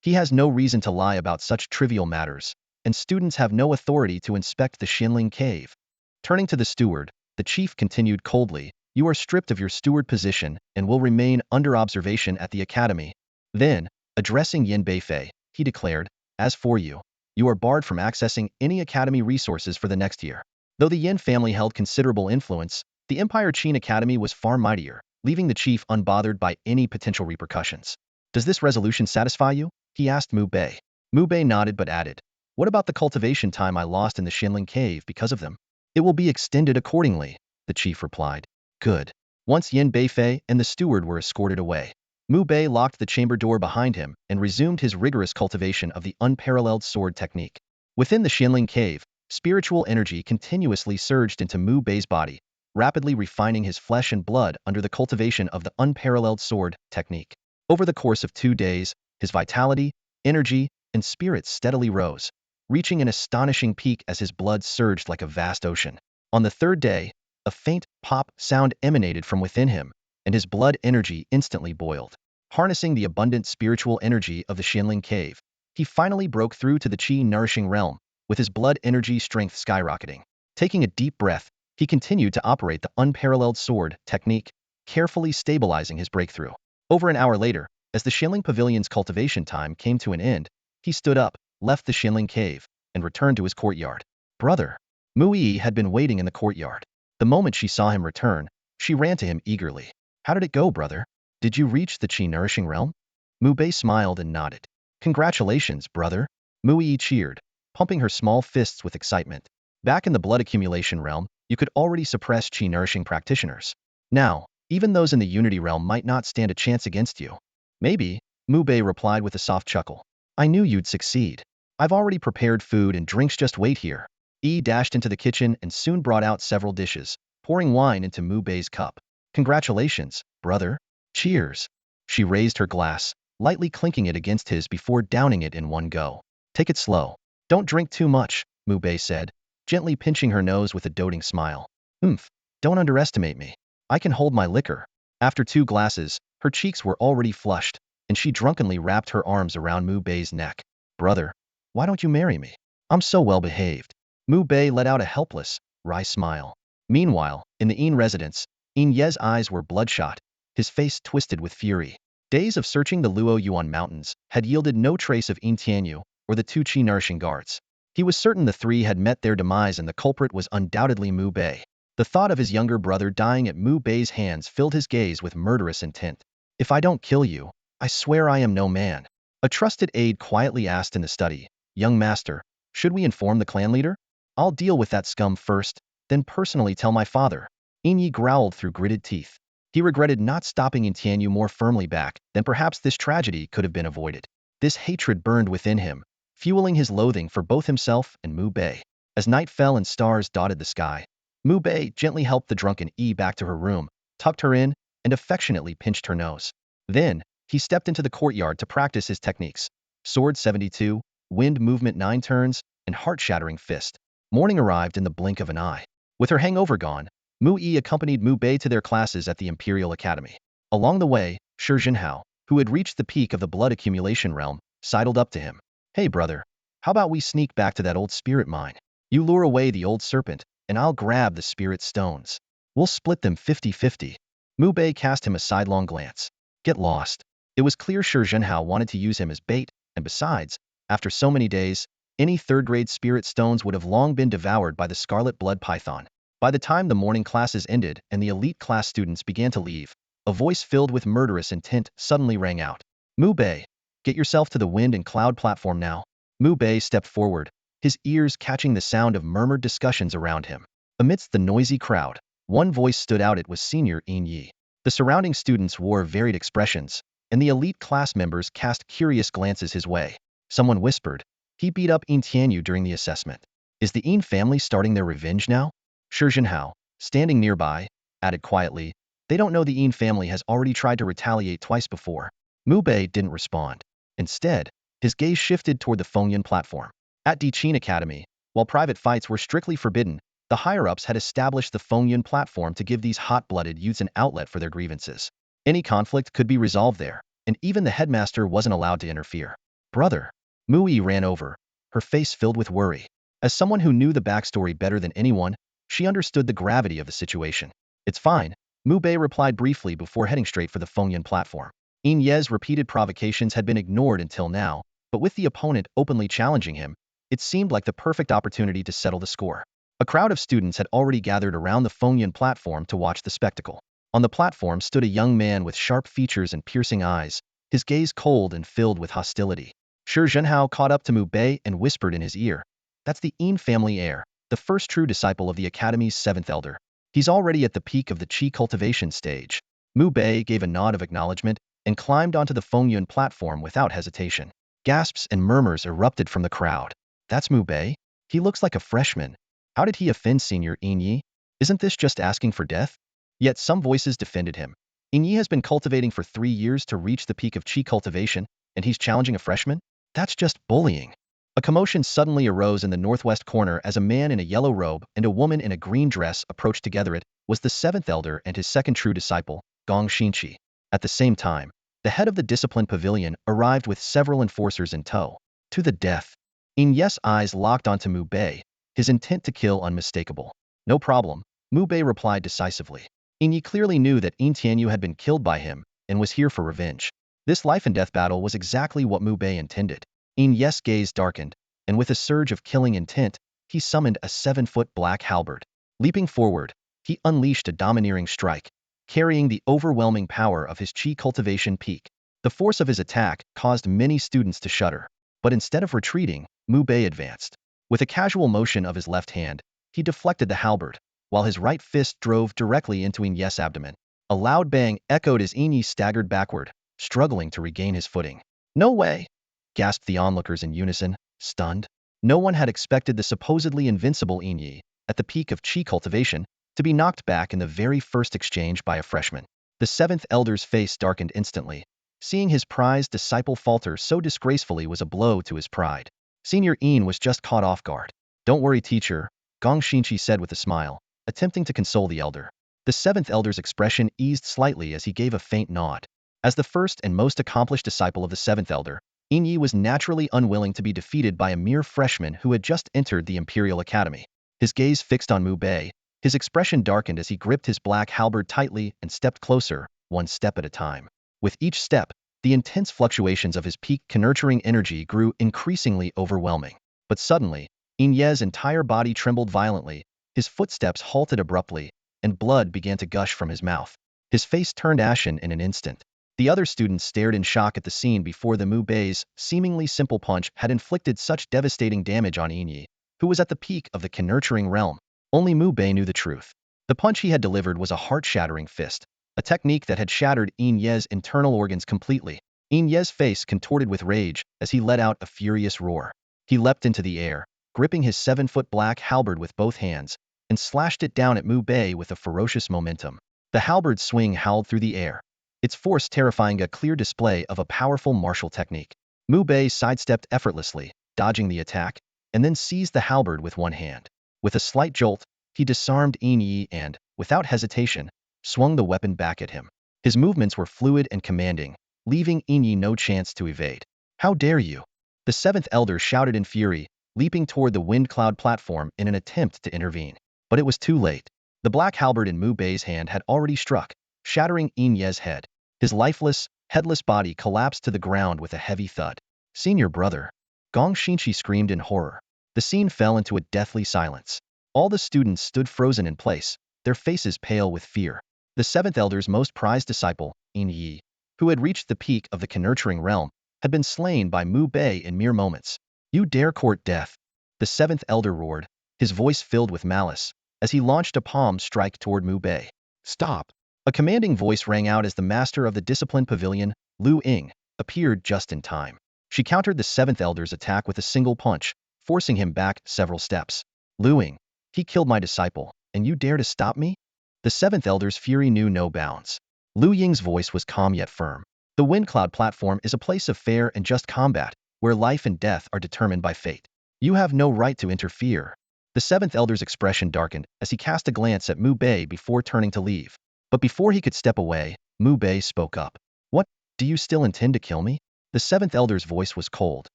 He has no reason to lie about such trivial matters, and students have no authority to inspect the Xinling cave. Turning to the steward, the chief continued coldly, you are stripped of your steward position and will remain under observation at the academy. Then, addressing Yin Beifei, he declared, as for you, you are barred from accessing any academy resources for the next year. Though the Yin family held considerable influence, the Empire Qin Academy was far mightier, leaving the chief unbothered by any potential repercussions. Does this resolution satisfy you? He asked Mu Bei. Mu Bei nodded but added, what about the cultivation time I lost in the Xinling cave because of them? It will be extended accordingly, the chief replied. Good. Once Yin Beifei and the steward were escorted away, Mu Bei locked the chamber door behind him and resumed his rigorous cultivation of the unparalleled sword technique. Within the Xinling cave, spiritual energy continuously surged into Mu Bei's body, rapidly refining his flesh and blood under the cultivation of the unparalleled sword technique. Over the course of 2 days, his vitality, energy, and spirit steadily rose, reaching an astonishing peak as his blood surged like a vast ocean. On the 3rd day, a faint pop sound emanated from within him, and his blood energy instantly boiled. Harnessing the abundant spiritual energy of the Xianling cave, he finally broke through to the qi-nourishing realm, with his blood energy strength skyrocketing. Taking a deep breath, he continued to operate the unparalleled sword technique, carefully stabilizing his breakthrough. Over an hour later, as the Xianling Pavilion's cultivation time came to an end, he stood up, left the Xianling cave, and returned to his courtyard. Brother! Mu Bei had been waiting in the courtyard. The moment she saw him return, she ran to him eagerly. How did it go, brother? Did you reach the qi-nourishing realm? Mu Bei smiled and nodded. Congratulations, brother! Mu Bei cheered, pumping her small fists with excitement. Back in the blood accumulation realm, you could already suppress qi-nourishing practitioners. Now, even those in the unity realm might not stand a chance against you. Maybe, Mu Bei replied with a soft chuckle. I knew you'd succeed. I've already prepared food and drinks, just wait here. Yi dashed into the kitchen and soon brought out several dishes, pouring wine into Mu Bei's cup. Congratulations, brother. Cheers. She raised her glass, lightly clinking it against his before downing it in one go. Take it slow. Don't drink too much, Mu Bei said, gently pinching her nose with a doting smile. Don't underestimate me. I can hold my liquor. After 2 glasses, her cheeks were already flushed, and she drunkenly wrapped her arms around Mu Bei's neck. Brother, why don't you marry me? I'm so well behaved. Mu Bei let out a helpless, wry smile. Meanwhile, in the Yin residence, Yin Ye's eyes were bloodshot, his face twisted with fury. Days of searching the Luo Yuan mountains had yielded no trace of Yin Tianyu or the 2 qi-nourishing guards. He was certain the 3 had met their demise and the culprit was undoubtedly Mu Bei. The thought of his younger brother dying at Mu Bei's hands filled his gaze with murderous intent. If I don't kill you, I swear I am no man. A trusted aide quietly asked in the study, Young master, should we inform the clan leader? I'll deal with that scum first, then personally tell my father. Yin Yi growled through gritted teeth. He regretted not stopping Yin Tianyu more firmly back, then perhaps this tragedy could have been avoided. This hatred burned within him, fueling his loathing for both himself and Mu Bei. As night fell and stars dotted the sky, Mu Bei gently helped the drunken Yi back to her room, tucked her in, and affectionately pinched her nose. Then, he stepped into the courtyard to practice his techniques. Sword 72, wind movement 9 turns, and heart-shattering fist. Morning arrived in the blink of an eye. With her hangover gone, Mu Yi accompanied Mu Bei to their classes at the Imperial Academy. Along the way, Shi Jinhao, who had reached the peak of the blood accumulation realm, sidled up to him. Hey brother, how about we sneak back to that old spirit mine? You lure away the old serpent, and I'll grab the spirit stones. We'll split them 50-50. Mu Bei cast him a sidelong glance. Get lost. It was clear Shi Jinhao wanted to use him as bait, and besides, after so many days, any third-grade spirit stones would have long been devoured by the scarlet blood python. By the time the morning classes ended and the elite class students began to leave, a voice filled with murderous intent suddenly rang out. Mu Bei, get yourself to the wind and cloud platform now. Mu Bei stepped forward, his ears catching the sound of murmured discussions around him. Amidst the noisy crowd, one voice stood out. It was Senior Yin Yi. The surrounding students wore varied expressions, and the elite class members cast curious glances his way. Someone whispered, he beat up Yin Tianyu during the assessment. Is the Yin family starting their revenge now? Shi Jinhao, standing nearby, added quietly, they don't know the Yin family has already tried to retaliate twice before. Mu Bei didn't respond. Instead, his gaze shifted toward the Fengyan platform. At Diqin Academy, while private fights were strictly forbidden, the higher-ups had established the Fengyan platform to give these hot-blooded youths an outlet for their grievances. Any conflict could be resolved there, and even the headmaster wasn't allowed to interfere. Brother. Mu Yi ran over, her face filled with worry. As someone who knew the backstory better than anyone, she understood the gravity of the situation. It's fine, Mu Bei replied briefly before heading straight for the Fengyan platform. Yin Ye's repeated provocations had been ignored until now, but with the opponent openly challenging him, it seemed like the perfect opportunity to settle the score. A crowd of students had already gathered around the Fengyan platform to watch the spectacle. On the platform stood a young man with sharp features and piercing eyes, his gaze cold and filled with hostility. Shi Jinhao caught up to Mu Bei and whispered in his ear, that's the Yin family heir, the first true disciple of the Academy's 7th elder. He's already at the peak of the qi cultivation stage. Mu Bei gave a nod of acknowledgement and climbed onto the Fengyan platform without hesitation. Gasps and murmurs erupted from the crowd. That's Mu Bei? He looks like a freshman. How did he offend Senior Yin Yi? Isn't this just asking for death? Yet some voices defended him. Yin Yi has been cultivating for 3 years to reach the peak of qi cultivation, and he's challenging a freshman? That's just bullying. A commotion suddenly arose in the northwest corner as a man in a yellow robe and a woman in a green dress approached together. It was the 7th elder and his second true disciple, Gong Xinqi. At the same time, the head of the discipline pavilion arrived with several enforcers in tow. To the death. In Ye's eyes locked onto Mu Bei, his intent to kill unmistakable. No problem, Mu Bei replied decisively. In Ye clearly knew that In Tianyu had been killed by him and was here for revenge. This life-and-death battle was exactly what Mu Bei intended. In Ye's gaze darkened, and with a surge of killing intent, he summoned a 7-foot black halberd. Leaping forward, he unleashed a domineering strike, carrying the overwhelming power of his chi cultivation peak. The force of his attack caused many students to shudder. But instead of retreating, Mu Bei advanced. With a casual motion of his left hand, he deflected the halberd, while his right fist drove directly into In Ye's abdomen. A loud bang echoed as In Ye staggered backward, struggling to regain his footing. "No way!" gasped the onlookers in unison, stunned. No one had expected the supposedly invincible In Ye, at the peak of chi cultivation, to be knocked back in the very first exchange by a freshman. The seventh elder's face darkened instantly. Seeing his prized disciple falter so disgracefully was a blow to his pride. Senior In was just caught off guard. "Don't worry, teacher," Gong Xinqi said with a smile, attempting to console the elder. The seventh elder's expression eased slightly as he gave a faint nod. As the first and most accomplished disciple of the seventh elder, In Ye was naturally unwilling to be defeated by a mere freshman who had just entered the Imperial Academy. His gaze fixed on Mu Bei, his expression darkened as he gripped his black halberd tightly and stepped closer, one step at a time. With each step, the intense fluctuations of his peak nurturing energy grew increasingly overwhelming. But suddenly, In Ye's entire body trembled violently, his footsteps halted abruptly, and blood began to gush from his mouth. His face turned ashen in an instant. The other students stared in shock at the scene before the Mu Bei's seemingly simple punch had inflicted such devastating damage on In Ye, who was at the peak of the nurturing realm. Only Mu Bei knew the truth. The punch he had delivered was a heart-shattering fist, a technique that had shattered In Ye's internal organs completely. In Ye's face contorted with rage as he let out a furious roar. He leapt into the air, gripping his 7-foot black halberd with both hands, and slashed it down at Mu Bei with a ferocious momentum. The halberd's swing howled through the air, its force terrifying a clear display of a powerful martial technique. Mu Bei sidestepped effortlessly, dodging the attack, and then seized the halberd with one hand. With a slight jolt, he disarmed In Ye and, without hesitation, swung the weapon back at him. His movements were fluid and commanding, leaving In Ye no chance to evade. "How dare you!" The seventh elder shouted in fury, leaping toward the wind cloud platform in an attempt to intervene. But it was too late. The black halberd in Mu Bei's hand had already struck, shattering In Ye's head. His lifeless, headless body collapsed to the ground with a heavy thud. "Senior brother!" Gong Xinqi screamed in horror. The scene fell into a deathly silence. All the students stood frozen in place, their faces pale with fear. The seventh elder's most prized disciple, In Ye, who had reached the peak of the nurturing realm, had been slain by Mu Bei in mere moments. "You dare court death!" The seventh elder roared, his voice filled with malice, as he launched a palm strike toward Mu Bei. "Stop!" A commanding voice rang out as the master of the discipline pavilion, Lu Ying, appeared just in time. She countered the seventh elder's attack with a single punch, forcing him back several steps. "Lu Ying, he killed my disciple, and you dare to stop me?" The seventh elder's fury knew no bounds. Lu Ying's voice was calm yet firm. "The Wind Cloud platform is a place of fair and just combat, where life and death are determined by fate. You have no right to interfere." The seventh elder's expression darkened as he cast a glance at Mu Bei before turning to leave. But before he could step away, Mu Bei spoke up. "What, do you still intend to kill me?" The seventh elder's voice was cold.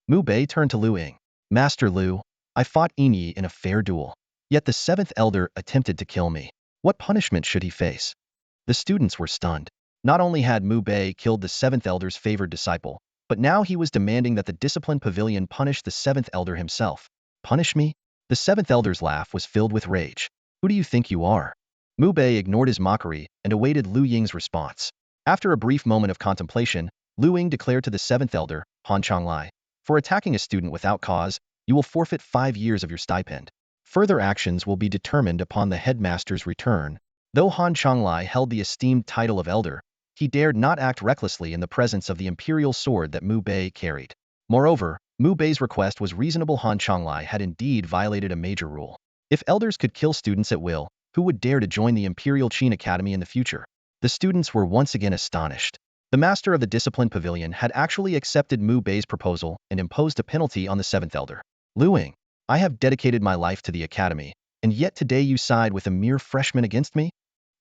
Mu Bei turned to Lu Ying. "Master Lu, I fought In Ye in a fair duel. Yet the seventh elder attempted to kill me. What punishment should he face?" The students were stunned. Not only had Mu Bei killed the seventh elder's favored disciple, but now he was demanding that the discipline pavilion punish the seventh elder himself. "Punish me?" The seventh elder's laugh was filled with rage. "Who do you think you are?" Mu Bei ignored his mockery and awaited Lu Ying's response. After a brief moment of contemplation, Lu Ying declared to the seventh elder, Han Changlai, "For attacking a student without cause, you will forfeit 5 years of your stipend. Further actions will be determined upon the headmaster's return." Though Han Changlai held the esteemed title of elder, he dared not act recklessly in the presence of the imperial sword that Mu Bei carried. Moreover, Mu Bei's request was reasonable. Han Changlai had indeed violated a major rule. If elders could kill students at will, who would dare to join the Imperial Qin Academy in the future? The students were once again astonished. The master of the discipline pavilion had actually accepted Mu Bei's proposal and imposed a penalty on the seventh elder. "Lu Ying, I have dedicated my life to the academy, and yet today you side with a mere freshman against me?"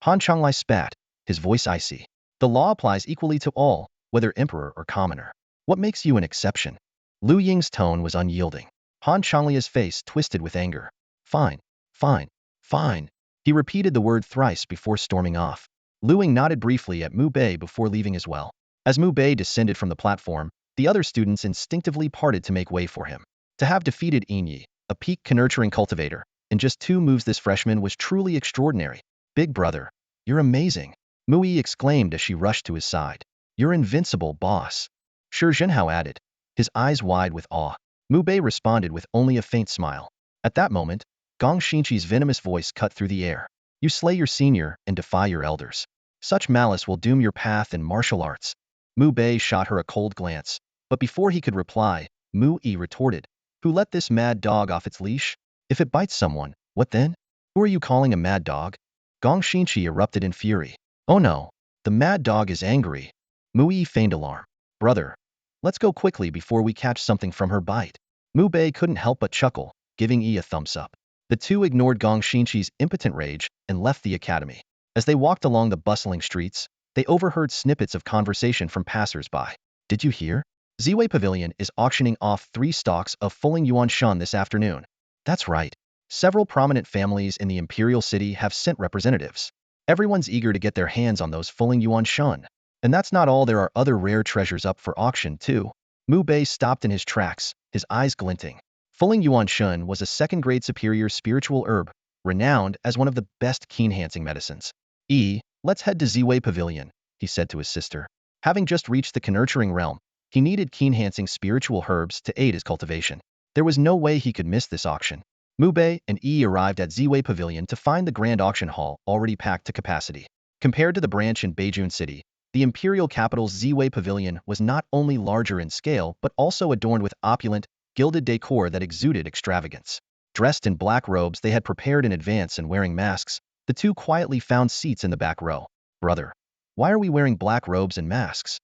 Han Changlai spat, his voice icy. The law applies equally to all, whether emperor or commoner. What makes you an exception? Lu Ying's tone was unyielding. Han Changlia's face twisted with anger. Fine, fine, fine. He repeated the word thrice before storming off. Lu Ying nodded briefly at Mu Bei before leaving as well. As Mu Bei descended from the platform, the other students instinctively parted to make way for him. To have defeated Yi, a peak nurturing cultivator, in just 2 moves, this freshman was truly extraordinary. Big brother, you're amazing, Mu Yi exclaimed as she rushed to his side. You're invincible, boss. Shi Zhenhao added, his eyes wide with awe. Mu Bei responded with only a faint smile. At that moment, Gong Xinqi's venomous voice cut through the air. You slay your senior and defy your elders. Such malice will doom your path in martial arts. Mu Bei shot her a cold glance, but before he could reply, Mu Yi retorted, who let this mad dog off its leash? If it bites someone, what then? Who are you calling a mad dog? Gong Xinqi erupted in fury. Oh no, the mad dog is angry. Mu Yi feigned alarm. Brother, let's go quickly before we catch something from her bite. Mu Bei couldn't help but chuckle, giving Yi a thumbs up. The two ignored Gong Xinqi's impotent rage and left the academy. As they walked along the bustling streets, they overheard snippets of conversation from passers-by. Did you hear? Ziwei Pavilion is auctioning off 3 stalks of Fuling Yuan Shan this afternoon. That's right. Several prominent families in the imperial city have sent representatives. Everyone's eager to get their hands on those Fuling Yuan Shan. And that's not all, there are other rare treasures up for auction too. Mu Bei stopped in his tracks, his eyes glinting. Fuling Yuan Shan was a 2nd-grade superior spiritual herb, renowned as one of the best qi-enhancing medicines. Let's head to Ziwei Pavilion, he said to his sister. Having just reached the nurturing realm, he needed qi-enhancing spiritual herbs to aid his cultivation. There was no way he could miss this auction. Mu Bei and arrived at Ziwei Pavilion to find the grand auction hall already packed to capacity. Compared to the branch in Beijun City, the imperial capital's Ziwei Pavilion was not only larger in scale but also adorned with opulent, gilded decor that exuded extravagance. Dressed in black robes they had prepared in advance and wearing masks, the two quietly found seats in the back row. Brother, why are we wearing black robes and masks?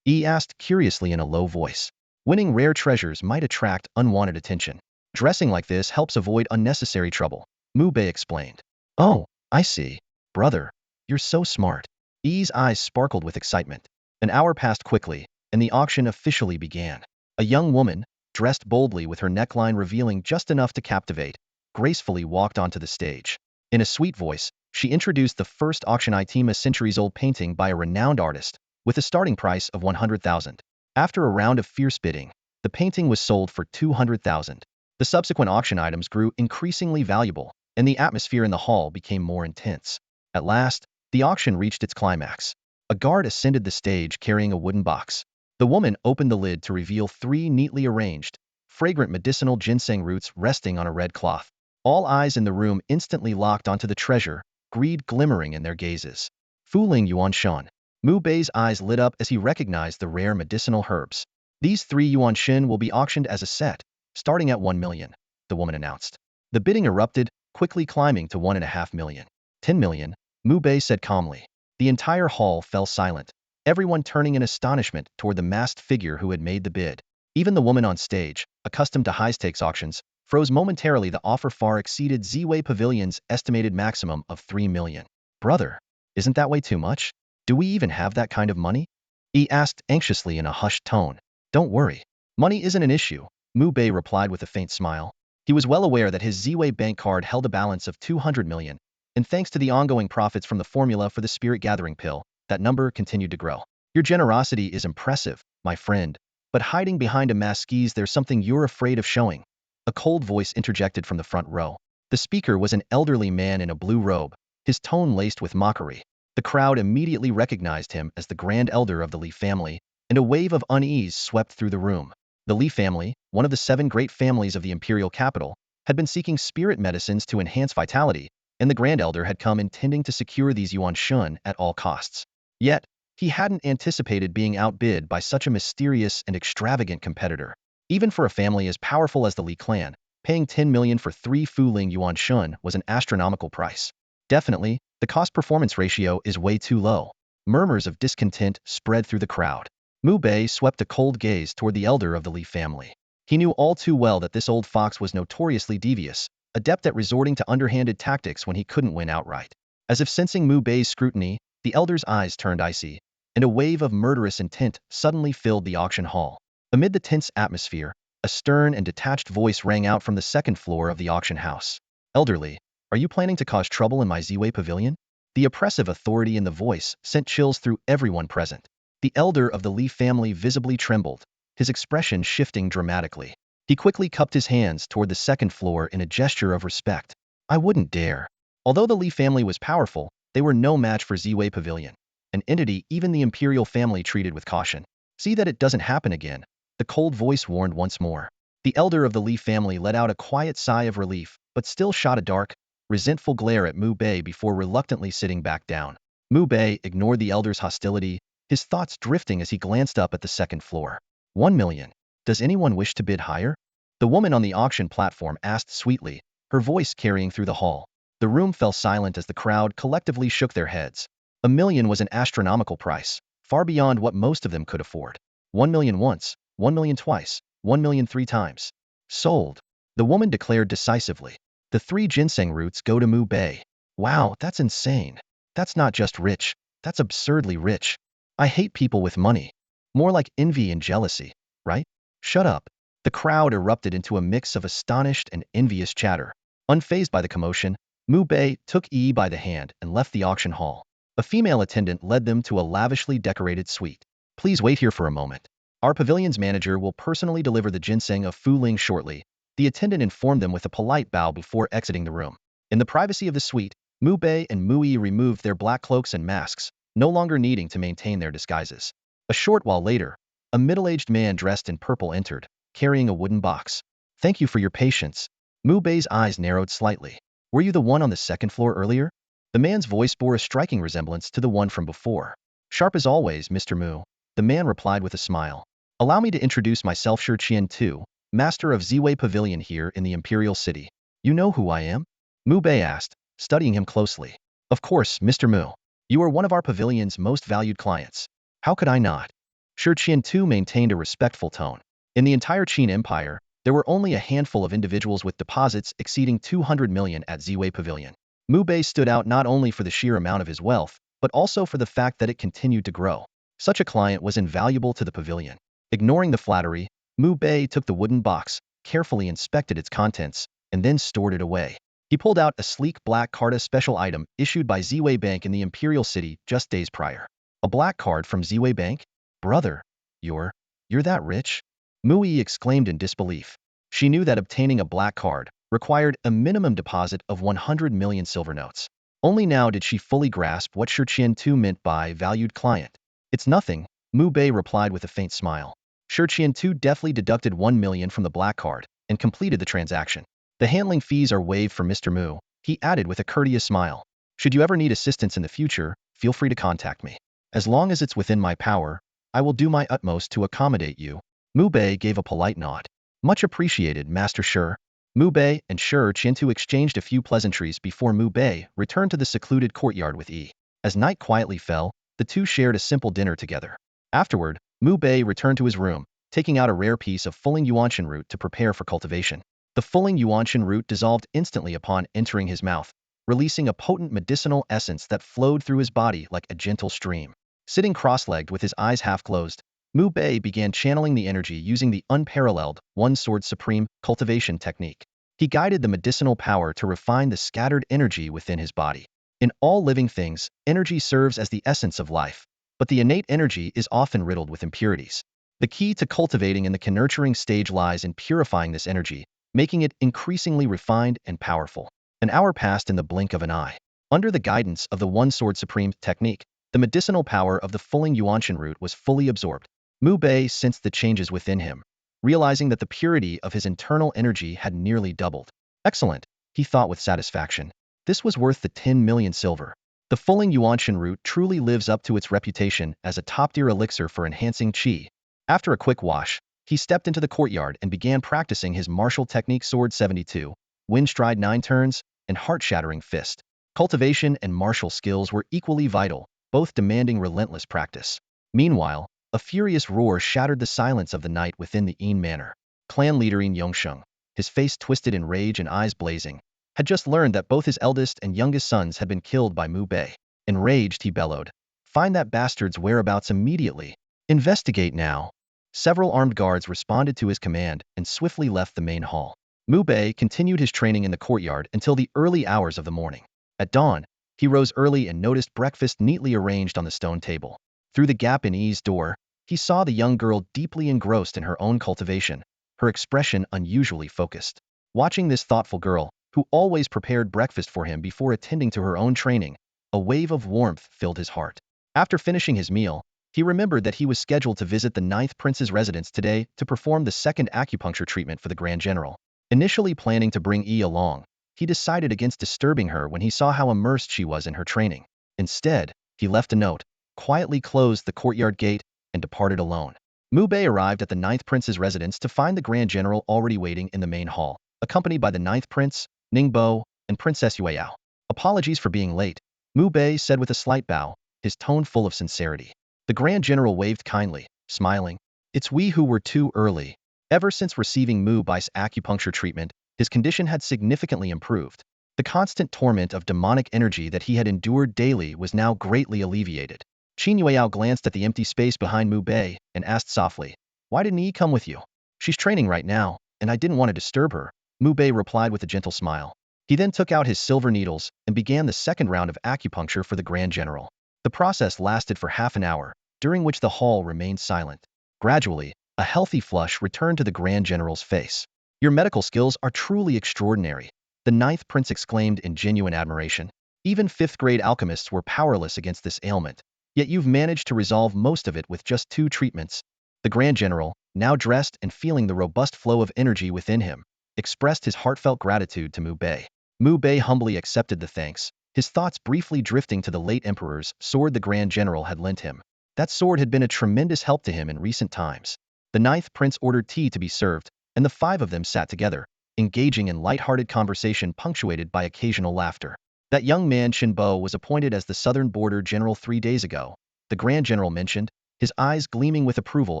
Asked curiously in a low voice. Winning rare treasures might attract unwanted attention. Dressing like this helps avoid unnecessary trouble, Mu Bei explained. Oh, I see. Brother, you're so smart. Yi's eyes sparkled with excitement. An hour passed quickly, and the auction officially began. A young woman, dressed boldly with her neckline revealing just enough to captivate, gracefully walked onto the stage. In a sweet voice, she introduced the first auction item, a centuries-old painting by a renowned artist, with a starting price of 100,000. After a round of fierce bidding, the painting was sold for 200,000. The subsequent auction items grew increasingly valuable, and the atmosphere in the hall became more intense. At last, the auction reached its climax. A guard ascended the stage carrying a wooden box. The woman opened the lid to reveal 3 neatly arranged, fragrant medicinal ginseng roots resting on a red cloth. All eyes in the room instantly locked onto the treasure, greed glimmering in their gazes. Fuling Yuan Shan. Mu Bei's eyes lit up as he recognized the rare medicinal herbs. These 3 Yuan Shan will be auctioned as a set, starting at 1 million, the woman announced. The bidding erupted, quickly climbing to 1.5 million. 10 million, Mu Bei said calmly. The entire hall fell silent, everyone turning in astonishment toward the masked figure who had made the bid. Even the woman on stage, accustomed to high-stakes auctions, froze momentarily. The offer far exceeded Ziwei Pavilion's estimated maximum of 3 million. Brother, isn't that way too much? Do we even have that kind of money? He asked anxiously in a hushed tone. Don't worry. Money isn't an issue, Mu Bei replied with a faint smile. He was well aware that his Ziwei bank card held a balance of 200 million, and thanks to the ongoing profits from the formula for the spirit-gathering pill, that number continued to grow. Your generosity is impressive, my friend, but hiding behind a maskese there's something you're afraid of showing. A cold voice interjected from the front row. The speaker was an elderly man in a blue robe, his tone laced with mockery. The crowd immediately recognized him as the Grand Elder of the Li family, and a wave of unease swept through the room. The Li family, one of the 7 great families of the imperial capital, had been seeking spirit medicines to enhance vitality, and the Grand Elder had come intending to secure these Yuan Shun at all costs. Yet, he hadn't anticipated being outbid by such a mysterious and extravagant competitor. Even for a family as powerful as the Li clan, paying 10 million for 3 Fuling Yuan Shun was an astronomical price. Definitely, the cost-performance ratio is way too low. Murmurs of discontent spread through the crowd. Mu Bei swept a cold gaze toward the elder of the Li family. He knew all too well that this old fox was notoriously devious, adept at resorting to underhanded tactics when he couldn't win outright. As if sensing Mu Bei's scrutiny, The elder's eyes turned icy, and a wave of murderous intent suddenly filled the auction hall. Amid the tense atmosphere, a stern and detached voice rang out from the second floor of the auction house. Elderly, are you planning to cause trouble in my Ziwei pavilion? The oppressive authority in the voice sent chills through everyone present. The elder of the Li family visibly trembled, his expression shifting dramatically. He quickly cupped his hands toward the second floor in a gesture of respect. I wouldn't dare. Although the Li family was powerful, they were no match for Ziwei Pavilion, an entity even the imperial family treated with caution. See that it doesn't happen again, the cold voice warned once more. The elder of the Li family let out a quiet sigh of relief, but still shot a dark, resentful glare at Mu Bei before reluctantly sitting back down. Mu Bei ignored the elder's hostility, his thoughts drifting as he glanced up at the second floor. 1 million. Does anyone wish to bid higher? The woman on the auction platform asked sweetly, her voice carrying through the hall. The room fell silent as the crowd collectively shook their heads. 1 million was an astronomical price, far beyond what most of them could afford. 1 million once, 1 million twice, 1 million 3 times. Sold. The woman declared decisively. The 3 ginseng roots go to Mu Bei. Wow, that's insane. That's not just rich, that's absurdly rich. I hate people with money. More like envy and jealousy, right? Shut up. The crowd erupted into a mix of astonished and envious chatter. Unfazed by the commotion, Mu Bei took Yi by the hand and left the auction hall. A female attendant led them to a lavishly decorated suite. Please wait here for a moment. Our pavilion's manager will personally deliver the ginseng of Fu Ling shortly. The attendant informed them with a polite bow before exiting the room. In the privacy of the suite, Mu Bei and Mu Yi removed their black cloaks and masks, no longer needing to maintain their disguises. A short while later, a middle-aged man dressed in purple entered, carrying a wooden box. Thank you for your patience. Mu Bei's eyes narrowed slightly. Were you the one on the second floor earlier? The man's voice bore a striking resemblance to the one from before. Sharp as always, Mr. Mu. The man replied with a smile. Allow me to introduce myself, Shi Qian Tu, master of Ziwei Pavilion here in the Imperial City. You know who I am? Mu Bei asked, studying him closely. Of course, Mr. Mu. You are one of our pavilion's most valued clients. How could I not? Shi Qian Tu maintained a respectful tone. In the entire Qin Empire, there were only a handful of individuals with deposits exceeding 200 million at Ziwei Pavilion. Mu Bei stood out not only for the sheer amount of his wealth, but also for the fact that it continued to grow. Such a client was invaluable to the pavilion. Ignoring the flattery, Mu Bei took the wooden box, carefully inspected its contents, and then stored it away. He pulled out a sleek black card, a special item issued by Ziwei Bank in the Imperial City just days prior. A black card from Ziwei Bank? Brother, you're that rich? Mu Yi exclaimed in disbelief. She knew that obtaining a black card required a minimum deposit of 100 million silver notes. Only now did she fully grasp what Shi Qian Tu meant by valued client. It's nothing, Mu Bei replied with a faint smile. Shi Qian Tu deftly deducted 1 million from the black card and completed the transaction. The handling fees are waived for Mr. Mu, he added with a courteous smile. Should you ever need assistance in the future, feel free to contact me. As long as it's within my power, I will do my utmost to accommodate you. Mu Bei gave a polite nod. Much appreciated, Master Shi. Mu Bei and Shi Qian Tu exchanged a few pleasantries before Mu Bei returned to the secluded courtyard with Yi. As night quietly fell, the two shared a simple dinner together. Afterward, Mu Bei returned to his room, taking out a rare piece of Fuling Yuanshan root to prepare for cultivation. The Fuling Yuanshan root dissolved instantly upon entering his mouth, releasing a potent medicinal essence that flowed through his body like a gentle stream. Sitting cross-legged with his eyes half closed, Mu Bei began channeling the energy using the unparalleled One Sword Supreme cultivation technique. He guided the medicinal power to refine the scattered energy within his body. In all living things, energy serves as the essence of life, but the innate energy is often riddled with impurities. The key to cultivating in the nurturing stage lies in purifying this energy, making it increasingly refined and powerful. An hour passed in the blink of an eye. Under the guidance of the One Sword Supreme technique, the medicinal power of the Fuling Yuanshan root was fully absorbed. Mu Bei sensed the changes within him, realizing that the purity of his internal energy had nearly doubled. Excellent, he thought with satisfaction. This was worth the 10 million silver. The Fuling Yuanshan root truly lives up to its reputation as a top-tier elixir for enhancing qi. After a quick wash, he stepped into the courtyard and began practicing his martial technique Sword 72, Wind Stride 9 turns, and Heart-Shattering Fist. Cultivation and martial skills were equally vital, both demanding relentless practice. Meanwhile, a furious roar shattered the silence of the night within the Yin Manor. Clan leader Yin Yongsheng, his face twisted in rage and eyes blazing, had just learned that both his eldest and youngest sons had been killed by Mu Bei. Enraged, he bellowed, "Find that bastard's whereabouts immediately. Investigate now." Several armed guards responded to his command and swiftly left the main hall. Mu Bei continued his training in the courtyard until the early hours of the morning. At dawn, he rose early and noticed breakfast neatly arranged on the stone table. Through the gap in Yi's door, he saw the young girl deeply engrossed in her own cultivation, her expression unusually focused. Watching this thoughtful girl, who always prepared breakfast for him before attending to her own training, a wave of warmth filled his heart. After finishing his meal, he remembered that he was scheduled to visit the ninth prince's residence today to perform the second acupuncture treatment for the Grand General. Initially planning to bring Yi along, he decided against disturbing her when he saw how immersed she was in her training. Instead, he left a note, quietly closed the courtyard gate, and departed alone. Mu Bei arrived at the ninth prince's residence to find the Grand General already waiting in the main hall, accompanied by the ninth prince, Ningbo, and Princess Yueyao. "Apologies for being late," Mu Bei said with a slight bow, his tone full of sincerity. The Grand General waved kindly, smiling. "It's we who were too early." Ever since receiving Mu Bei's acupuncture treatment, his condition had significantly improved. The constant torment of demonic energy that he had endured daily was now greatly alleviated. Qin Yueyao glanced at the empty space behind Mu Bei and asked softly, "Why didn't Yi come with you?" "She's training right now, and I didn't want to disturb her," Mu Bei replied with a gentle smile. He then took out his silver needles and began the second round of acupuncture for the Grand General. The process lasted for half an hour, during which the hall remained silent. Gradually, a healthy flush returned to the Grand General's face. "Your medical skills are truly extraordinary," the ninth prince exclaimed in genuine admiration. "Even fifth-grade alchemists were powerless against this ailment, yet you've managed to resolve most of it with just 2 treatments." The Grand General, now dressed and feeling the robust flow of energy within him, expressed his heartfelt gratitude to Mu Bei. Mu Bei humbly accepted the thanks, his thoughts briefly drifting to the late emperor's sword the Grand General had lent him. That sword had been a tremendous help to him in recent times. The ninth prince ordered tea to be served, and the 5 of them sat together, engaging in light-hearted conversation punctuated by occasional laughter. "That young man Shinbo was appointed as the southern border general 3 days ago," the Grand General mentioned, his eyes gleaming with approval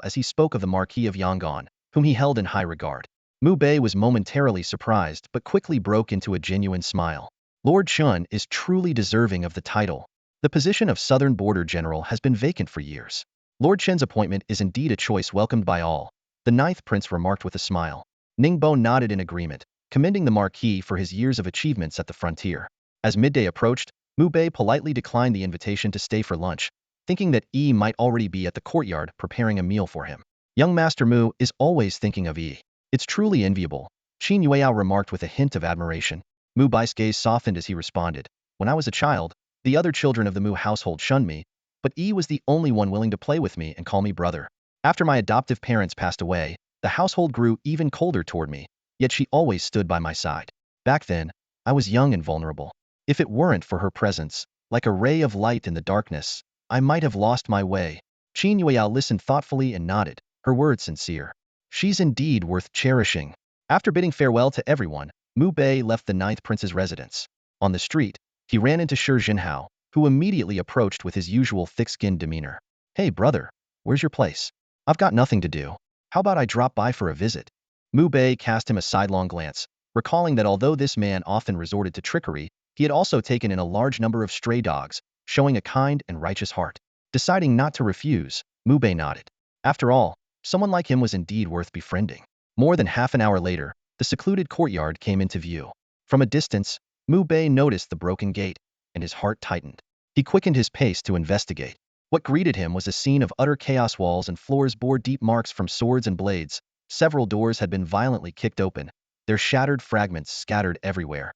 as he spoke of the Marquis of Yangon, whom he held in high regard. Mu Bei was momentarily surprised but quickly broke into a genuine smile. "Lord Chun is truly deserving of the title. The position of Southern Border General has been vacant for years. Lord Chen's appointment is indeed a choice welcomed by all," the ninth prince remarked with a smile. Ningbo nodded in agreement, commending the Marquis for his years of achievements at the frontier. As midday approached, Mu Bei politely declined the invitation to stay for lunch, thinking that Yi might already be at the courtyard preparing a meal for him. "Young Master Mu is always thinking of Yi. It's truly enviable," Qin Yueyao remarked with a hint of admiration. Mu Bai's gaze softened as he responded, "When I was a child, the other children of the Mu household shunned me, but Yi was the only one willing to play with me and call me brother. After my adoptive parents passed away, the household grew even colder toward me, yet she always stood by my side. Back then, I was young and vulnerable. If it weren't for her presence, like a ray of light in the darkness, I might have lost my way." Qin Yueyao listened thoughtfully and nodded, her words sincere. "She's indeed worth cherishing." After bidding farewell to everyone, Mu Bei left the ninth prince's residence. On the street, he ran into Shi Jinhao, who immediately approached with his usual thick-skinned demeanor. "Hey brother, where's your place? I've got nothing to do. How about I drop by for a visit?" Mu Bei cast him a sidelong glance, recalling that although this man often resorted to trickery, he had also taken in a large number of stray dogs, showing a kind and righteous heart. Deciding not to refuse, Mu Bei nodded. After all, someone like him was indeed worth befriending. More than half an hour later, the secluded courtyard came into view. From a distance, Mu Bei noticed the broken gate, and his heart tightened. He quickened his pace to investigate. What greeted him was a scene of utter chaos. Walls and floors bore deep marks from swords and blades. Several doors had been violently kicked open, their shattered fragments scattered everywhere.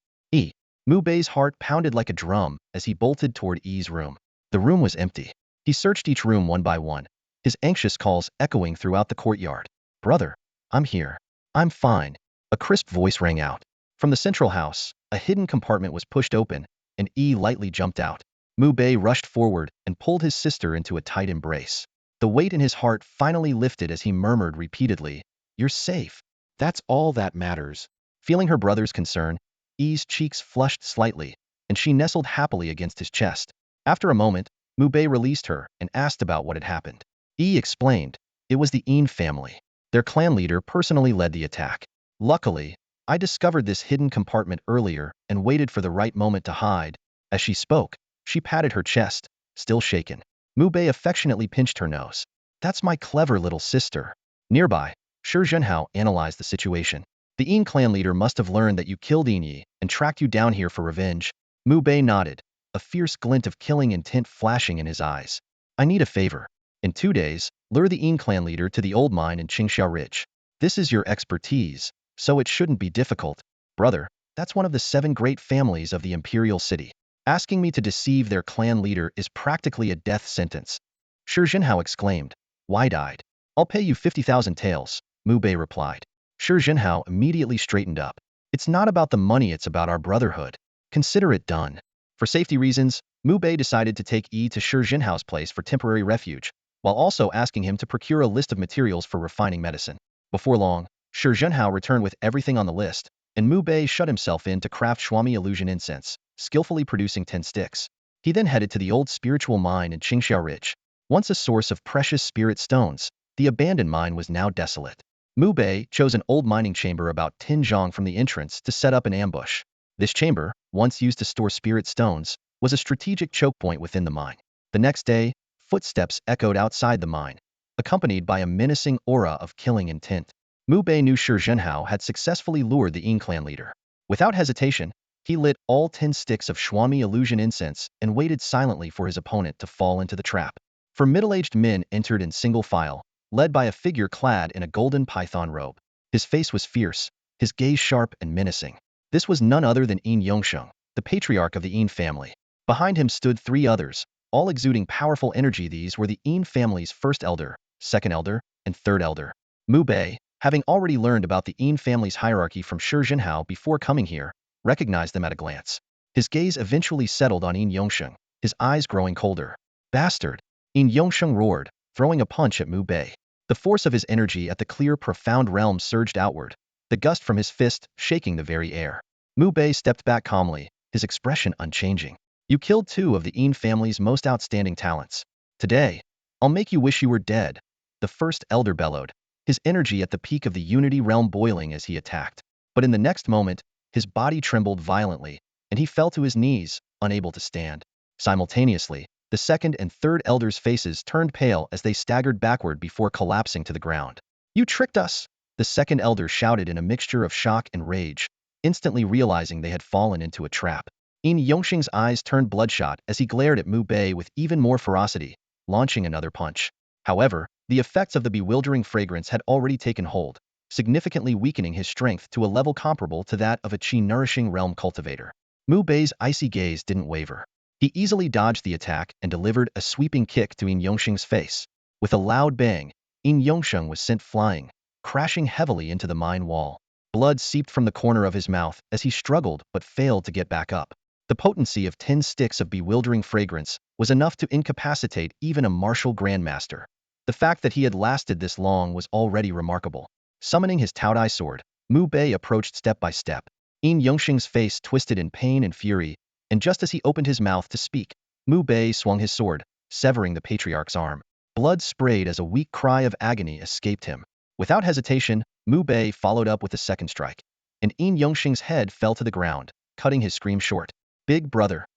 Mu Bei's heart pounded like a drum as he bolted toward Yi's room. The room was empty. He searched each room one by one, his anxious calls echoing throughout the courtyard. "Brother, I'm here. I'm fine." A crisp voice rang out. From the central house, a hidden compartment was pushed open, and Yi lightly jumped out. Mu Bei rushed forward and pulled his sister into a tight embrace. The weight in his heart finally lifted as he murmured repeatedly, "You're safe. That's all that matters." Feeling her brother's concern, Yi's cheeks flushed slightly, and she nestled happily against his chest. After a moment, Mu Bei released her and asked about what had happened. Yi explained, "It was the Yin family. Their clan leader personally led the attack. Luckily, I discovered this hidden compartment earlier and waited for the right moment to hide." As she spoke, She patted her chest, still shaken. Mu Bei affectionately pinched her nose. That's my clever little sister. Nearby, Shi Zhenhao analyzed the situation. The Yin clan leader must have learned that you killed Yin Yi and tracked you down here for revenge. Mu Bei nodded, a fierce glint of killing intent flashing in his eyes. I need a favor. In 2 days, lure the Yin clan leader to the old mine in Qingxiao Ridge. This is your expertise, so it shouldn't be difficult. Brother, that's one of the 7 great families of the imperial city. Asking me to deceive their clan leader is practically a death sentence. Shi Zhenhao exclaimed, wide-eyed. I'll pay you 50,000 taels, Mu Bei replied. Shi Zhenhao immediately straightened up. It's not about the money, it's about our brotherhood. Consider it done. For safety reasons, Mu Bei decided to take Yi to Shi Zhenhao's place for temporary refuge, while also asking him to procure a list of materials for refining medicine. Before long, Shi Zhenhao returned with everything on the list, and Mu Bei shut himself in to craft Shuami illusion incense, skillfully producing 10 sticks. He then headed to the old spiritual mine in Qingxiao Ridge. Once a source of precious spirit stones, the abandoned mine was now desolate. Mu Bei chose an old mining chamber about 10 zhang from the entrance to set up an ambush. This chamber, once used to store spirit stones, was a strategic choke point within the mine. The next day, footsteps echoed outside the mine, accompanied by a menacing aura of killing intent. Mu Bei knew Shi Zhenhao had successfully lured the Yin clan leader. Without hesitation, he lit all 10 sticks of Shuami illusion incense and waited silently for his opponent to fall into the trap. 4 middle-aged men entered in single file, led by a figure clad in a golden python robe. His face was fierce, his gaze sharp and menacing. This was none other than Yin Yongsheng, the patriarch of the Yin family. Behind him stood 3 others, all exuding powerful energy. These were the Yin family's first elder, second elder, and third elder. Mu Bei, having already learned about the Yin family's hierarchy from Shi Zhenhao before coming here, recognized them at a glance. His gaze eventually settled on Yin Yongsheng, his eyes growing colder. Bastard! Yin Yongsheng roared, throwing a punch at Mu Bei. The force of his energy at the clear, profound realm surged outward, the gust from his fist shaking the very air. Mu Bei stepped back calmly, his expression unchanging. You killed 2 of the Yin family's most outstanding talents. Today, I'll make you wish you were dead. The first elder bellowed, his energy at the peak of the unity realm boiling as he attacked. But in the next moment, his body trembled violently, and he fell to his knees, unable to stand. Simultaneously, the second and third elders' faces turned pale as they staggered backward before collapsing to the ground. You tricked us! The second elder shouted in a mixture of shock and rage, instantly realizing they had fallen into a trap. Yin Yongsheng's eyes turned bloodshot as he glared at Mu Bei with even more ferocity, launching another punch. However, the effects of the bewildering fragrance had already taken hold, significantly weakening his strength to a level comparable to that of a qi-nourishing realm cultivator. Mu Bei's icy gaze didn't waver. He easily dodged the attack and delivered a sweeping kick to Yin Yongsheng's face. With a loud bang, Yin Yongsheng was sent flying, crashing heavily into the mine wall. Blood seeped from the corner of his mouth as he struggled but failed to get back up. The potency of 10 sticks of bewildering fragrance was enough to incapacitate even a martial grandmaster. The fact that he had lasted this long was already remarkable. Summoning his Taodai sword, Mu Bei approached step by step. Yin Yongsheng's face twisted in pain and fury, and just as he opened his mouth to speak, Mu Bei swung his sword, severing the patriarch's arm. Blood sprayed as a weak cry of agony escaped him. Without hesitation, Mu Bei followed up with a second strike, and Yin Yongsheng's head fell to the ground, cutting his scream short. Big brother!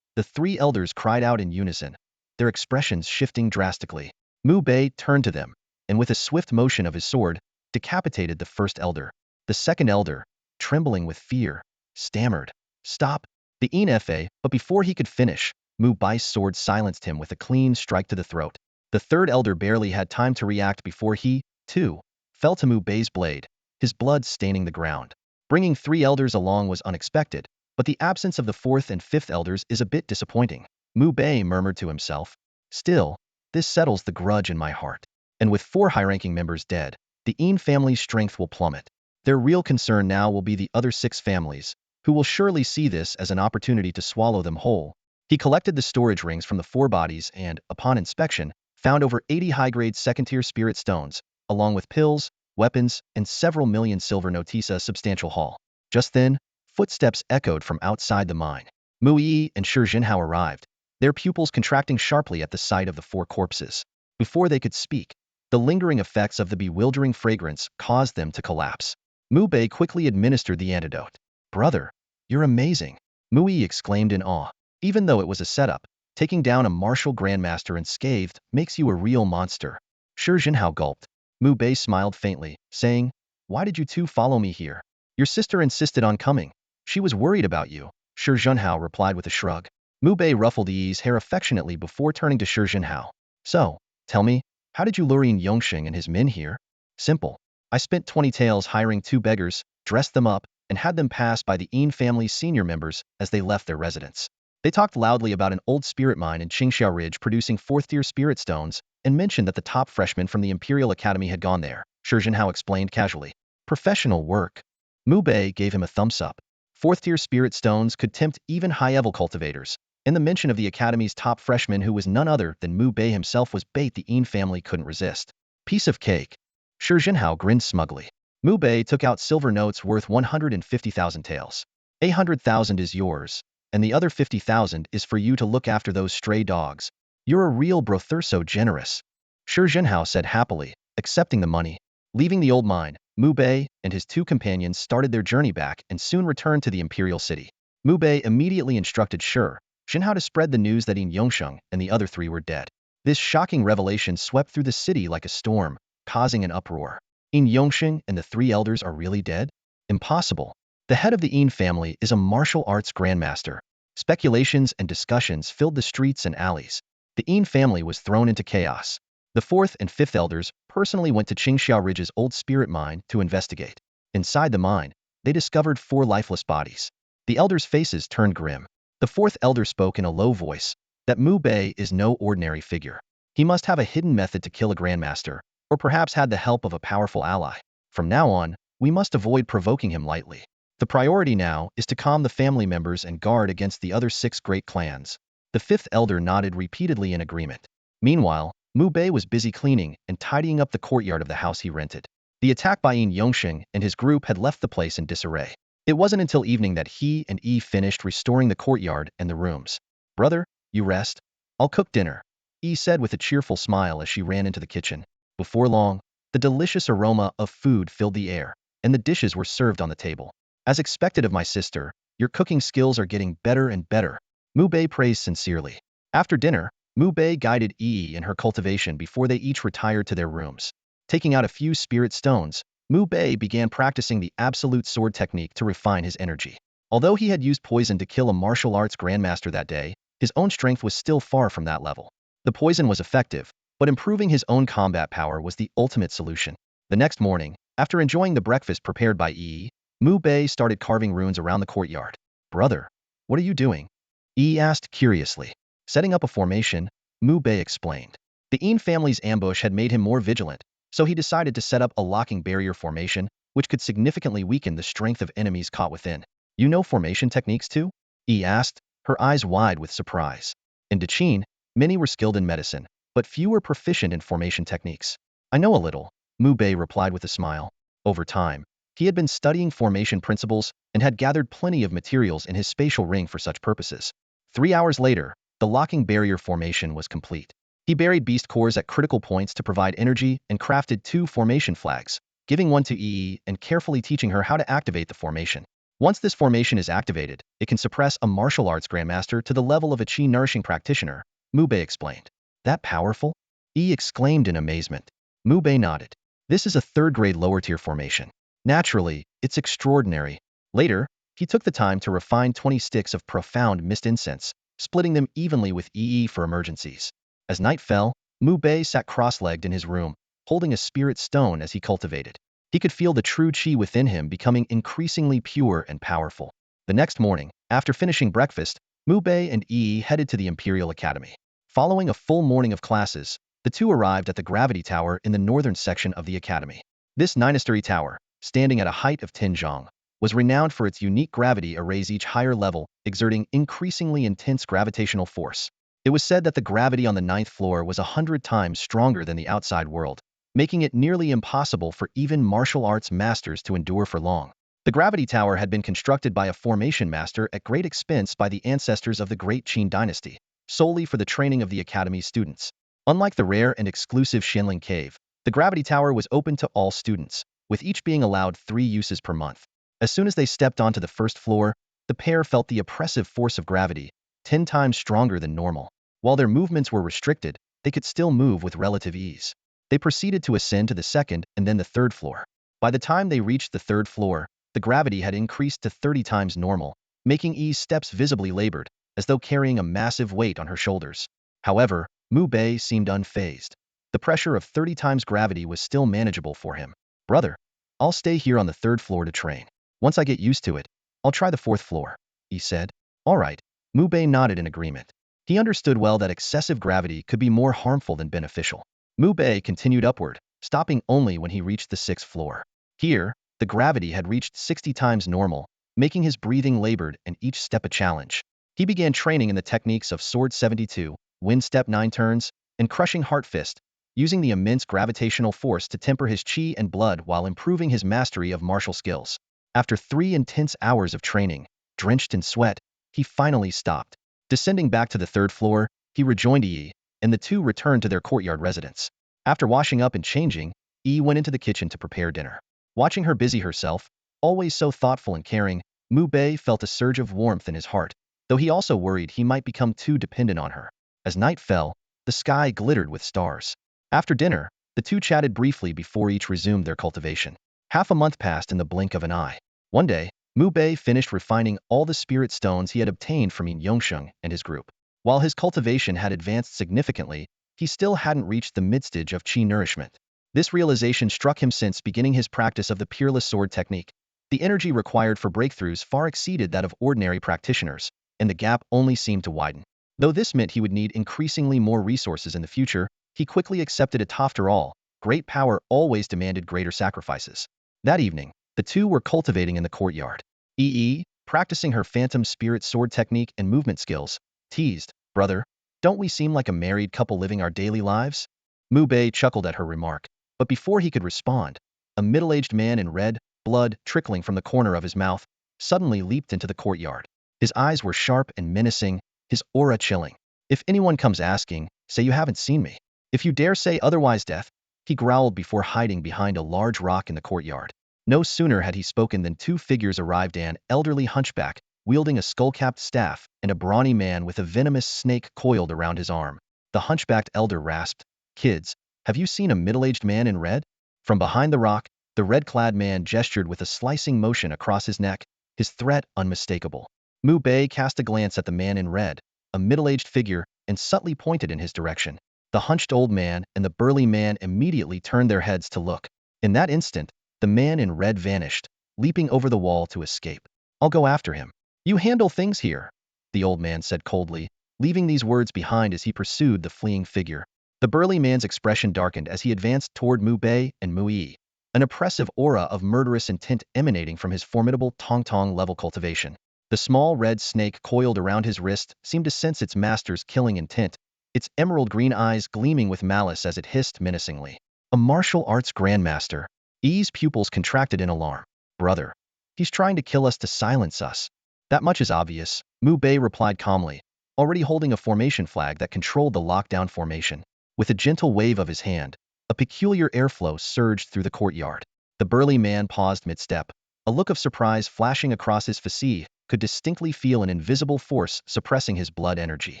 The 3 elders cried out in unison, their expressions shifting drastically. Mu Bei turned to them, and with a swift motion of his sword, decapitated the first elder. The second elder, trembling with fear, stammered, "Stop!" The Yin Fa, but before he could finish, Mu Bei's sword silenced him with a clean strike to the throat. The third elder barely had time to react before he, too, fell to Mu Bei's blade, his blood staining the ground. Bringing 3 elders along was unexpected, but the absence of the 4th and 5th elders is a bit disappointing. Mu Bei murmured to himself. Still, this settles the grudge in my heart. And with 4 high-ranking members dead, the Yin family's strength will plummet. Their real concern now will be the other 6 families, who will surely see this as an opportunity to swallow them whole. He collected the storage rings from the 4 bodies and, upon inspection, found over 80 high-grade second-tier spirit stones, along with pills, weapons, and several million silver notisa substantial haul. Just then, footsteps echoed from outside the mine. Mu Yi and Shi Zhenhao arrived, their pupils contracting sharply at the sight of the 4 corpses. Before they could speak, the lingering effects of the bewildering fragrance caused them to collapse. Mu Bei quickly administered the antidote. Brother, you're amazing, Mu Yi exclaimed in awe. Even though it was a setup, Taking down a martial grandmaster unscathed makes you a real monster. Shi Jinhao gulped. Mu Bei smiled faintly, saying, "Why did you two follow me here? Your sister insisted on coming. She was worried about you." Shi Jinhao replied with a shrug. Mu Bei ruffled Yi's hair affectionately before turning to Shi Jinhao. "So, tell me, how did you lure Yin Yongxing and his men here?" "Simple. I spent 20 taels hiring 2 beggars, dressed them up, and had them pass by the Yin family's senior members as they left their residence. They talked loudly about an old spirit mine in Qingxiao Ridge producing 4th-tier spirit stones, and mentioned that the top freshman from the Imperial Academy had gone there," Shi Jinhao explained casually. "Professional work." Mu Bei gave him a thumbs up. 4th-tier spirit stones could tempt even high-level cultivators, and the mention of the Academy's top freshman who was none other than Mu Bei himself was bait the Yin family couldn't resist. Piece of cake. Shi Jinhao grinned smugly. Mu Bei took out silver notes worth 150,000 taels. 800,000 is yours, and the other 50,000 is for you to look after those stray dogs. You're a real brother, so generous. Shi Jinhao said happily, accepting the money. Leaving the old mine, Mu Bei and his 2 companions started their journey back and soon returned to the imperial city. Mu Bei immediately instructed Shi Jinhao to spread the news that Yin Yongxing and the other 3 were dead. This shocking revelation swept through the city like a storm, causing an uproar. Yin Yongxing and the 3 elders are really dead? Impossible. The head of the Yin family is a martial arts grandmaster. Speculations and discussions filled the streets and alleys. The Yin family was thrown into chaos. The 4th and 5th elders personally went to Qingxiao Ridge's old spirit mine to investigate. Inside the mine, they discovered 4 lifeless bodies. The elders' faces turned grim. The 4th elder spoke in a low voice that Mu Bei is no ordinary figure. He must have a hidden method to kill a grandmaster, or perhaps had the help of a powerful ally. From now on, we must avoid provoking him lightly. The priority now is to calm the family members and guard against the other 6 great clans. The 5th elder nodded repeatedly in agreement. Meanwhile, Mu Bei was busy cleaning and tidying up the courtyard of the house he rented. The attack by Yin Yongxing and his group had left the place in disarray. It wasn't until evening that he and Yi finished restoring the courtyard and the rooms. "Brother, you rest? I'll cook dinner," Yi said with a cheerful smile as she ran into the kitchen. Before long, the delicious aroma of food filled the air, and the dishes were served on the table. "As expected of my sister, your cooking skills are getting better and better," Mu Bei praised sincerely. After dinner, Mu Bei guided Yi in her cultivation before they each retired to their rooms. Taking out a few spirit stones, Mu Bei began practicing the absolute sword technique to refine his energy. Although he had used poison to kill a martial arts grandmaster that day, his own strength was still far from that level. The poison was effective, but improving his own combat power was the ultimate solution. The next morning, after enjoying the breakfast prepared by Yi, Mu Bei started carving runes around the courtyard. "Brother, what are you doing?" Yi asked curiously. "Setting up a formation," Mu Bei explained. The Yin family's ambush had made him more vigilant, so he decided to set up a locking barrier formation, which could significantly weaken the strength of enemies caught within. "You know formation techniques too?" Yi asked, her eyes wide with surprise. In Daqin, many were skilled in medicine, but few were proficient in formation techniques. "I know a little," Mu Bei replied with a smile. Over time, he had been studying formation principles and had gathered plenty of materials in his spatial ring for such purposes. 3 hours later, the locking barrier formation was complete. He buried beast cores at critical points to provide energy and crafted 2 formation flags, giving one to Yi and carefully teaching her how to activate the formation. Once this formation is activated, it can suppress a martial arts grandmaster to the level of a chi-nourishing practitioner, Mu Bei explained. "That powerful?" Yi exclaimed in amazement. Mu Bei nodded. "This is a 3rd-grade lower-tier formation. Naturally, it's extraordinary." Later, he took the time to refine 20 sticks of profound mist incense, splitting them evenly with Yi for emergencies. As night fell, Mu Bei sat cross-legged in his room, holding a spirit stone as he cultivated. He could feel the true qi within him becoming increasingly pure and powerful. The next morning, after finishing breakfast, Mu Bei and Yi headed to the Imperial Academy. Following a full morning of classes, the 2 arrived at the gravity tower in the northern section of the academy. This nine-story tower, standing at a height of 10 zhang, was renowned for its unique gravity arrays each higher level, exerting increasingly intense gravitational force. It was said that the gravity on the 9th floor was 100 times stronger than the outside world, making it nearly impossible for even martial arts masters to endure for long. The gravity tower had been constructed by a formation master at great expense by the ancestors of the Great Qin dynasty, solely for the training of the academy's students. Unlike the rare and exclusive Xianling Cave, the gravity tower was open to all students, with each being allowed 3 uses per month. As soon as they stepped onto the 1st floor, the pair felt the oppressive force of gravity, 10 times stronger than normal. While their movements were restricted, they could still move with relative ease. They proceeded to ascend to the second and then the third floor. By the time they reached the third floor, the gravity had increased to 30 times normal, making Yi's steps visibly labored, as though carrying a massive weight on her shoulders. However, Mu Bei seemed unfazed. The pressure of 30 times gravity was still manageable for him. Brother, I'll stay here on the third floor to train. Once I get used to it, I'll try the fourth floor, Yi said. All right. Mu Bei nodded in agreement. He understood well that excessive gravity could be more harmful than beneficial. Mu Bei continued upward, stopping only when he reached the sixth floor. Here, the gravity had reached 60 times normal, making his breathing labored and each step a challenge. He began training in the techniques of Sword 72, Wind Step 9 turns, and Crushing Heart Fist, using the immense gravitational force to temper his chi and blood while improving his mastery of martial skills. After 3 intense hours of training, drenched in sweat, he finally stopped. Descending back to the third floor, he rejoined Yi, and the two returned to their courtyard residence. After washing up and changing, Yi went into the kitchen to prepare dinner. Watching her busy herself, always so thoughtful and caring, Mu Bei felt a surge of warmth in his heart, though he also worried he might become too dependent on her. As night fell, the sky glittered with stars. After dinner, the two chatted briefly before each resumed their cultivation. Half a month passed in the blink of an eye. One day, Mu Bei finished refining all the spirit stones he had obtained from Yin Yongsheng and his group. While his cultivation had advanced significantly, he still hadn't reached the mid-stage of qi nourishment. This realization struck him since beginning his practice of the peerless sword technique. The energy required for breakthroughs far exceeded that of ordinary practitioners, and the gap only seemed to widen. Though this meant he would need increasingly more resources in the future, he quickly accepted it. After all, great power always demanded greater sacrifices. That evening, the two were cultivating in the courtyard. Yi, practicing her phantom spirit sword technique and movement skills, teased, "Brother, don't we seem like a married couple living our daily lives?" Mu Bei chuckled at her remark, but before he could respond, a middle-aged man in red, blood trickling from the corner of his mouth, suddenly leaped into the courtyard. His eyes were sharp and menacing, his aura chilling. "If anyone comes asking, say you haven't seen me. If you dare say otherwise, death," he growled before hiding behind a large rock in the courtyard. No sooner had he spoken than two figures arrived: an elderly hunchback, wielding a skull-capped staff, and a brawny man with a venomous snake coiled around his arm. The hunchbacked elder rasped, "Kids, have you seen a middle-aged man in red?" From behind the rock, the red-clad man gestured with a slicing motion across his neck, his threat unmistakable. Mu Bei cast a glance at the man in red, a middle-aged figure, and subtly pointed in his direction. The hunched old man and the burly man immediately turned their heads to look. In that instant, the man in red vanished, leaping over the wall to escape. "I'll go after him. You handle things here," the old man said coldly, leaving these words behind as he pursued the fleeing figure. The burly man's expression darkened as he advanced toward Mu Bei and Mu Yi, an oppressive aura of murderous intent emanating from his formidable Tong-Tong-level cultivation. The small red snake coiled around his wrist seemed to sense its master's killing intent, its emerald green eyes gleaming with malice as it hissed menacingly. "A martial arts grandmaster." Yi's pupils contracted in alarm. "Brother, he's trying to kill us to silence us." "That much is obvious," Mu Bei replied calmly, already holding a formation flag that controlled the lockdown formation. With a gentle wave of his hand, a peculiar airflow surged through the courtyard. The burly man paused mid-step, a look of surprise flashing across his face, could distinctly feel an invisible force suppressing his blood energy.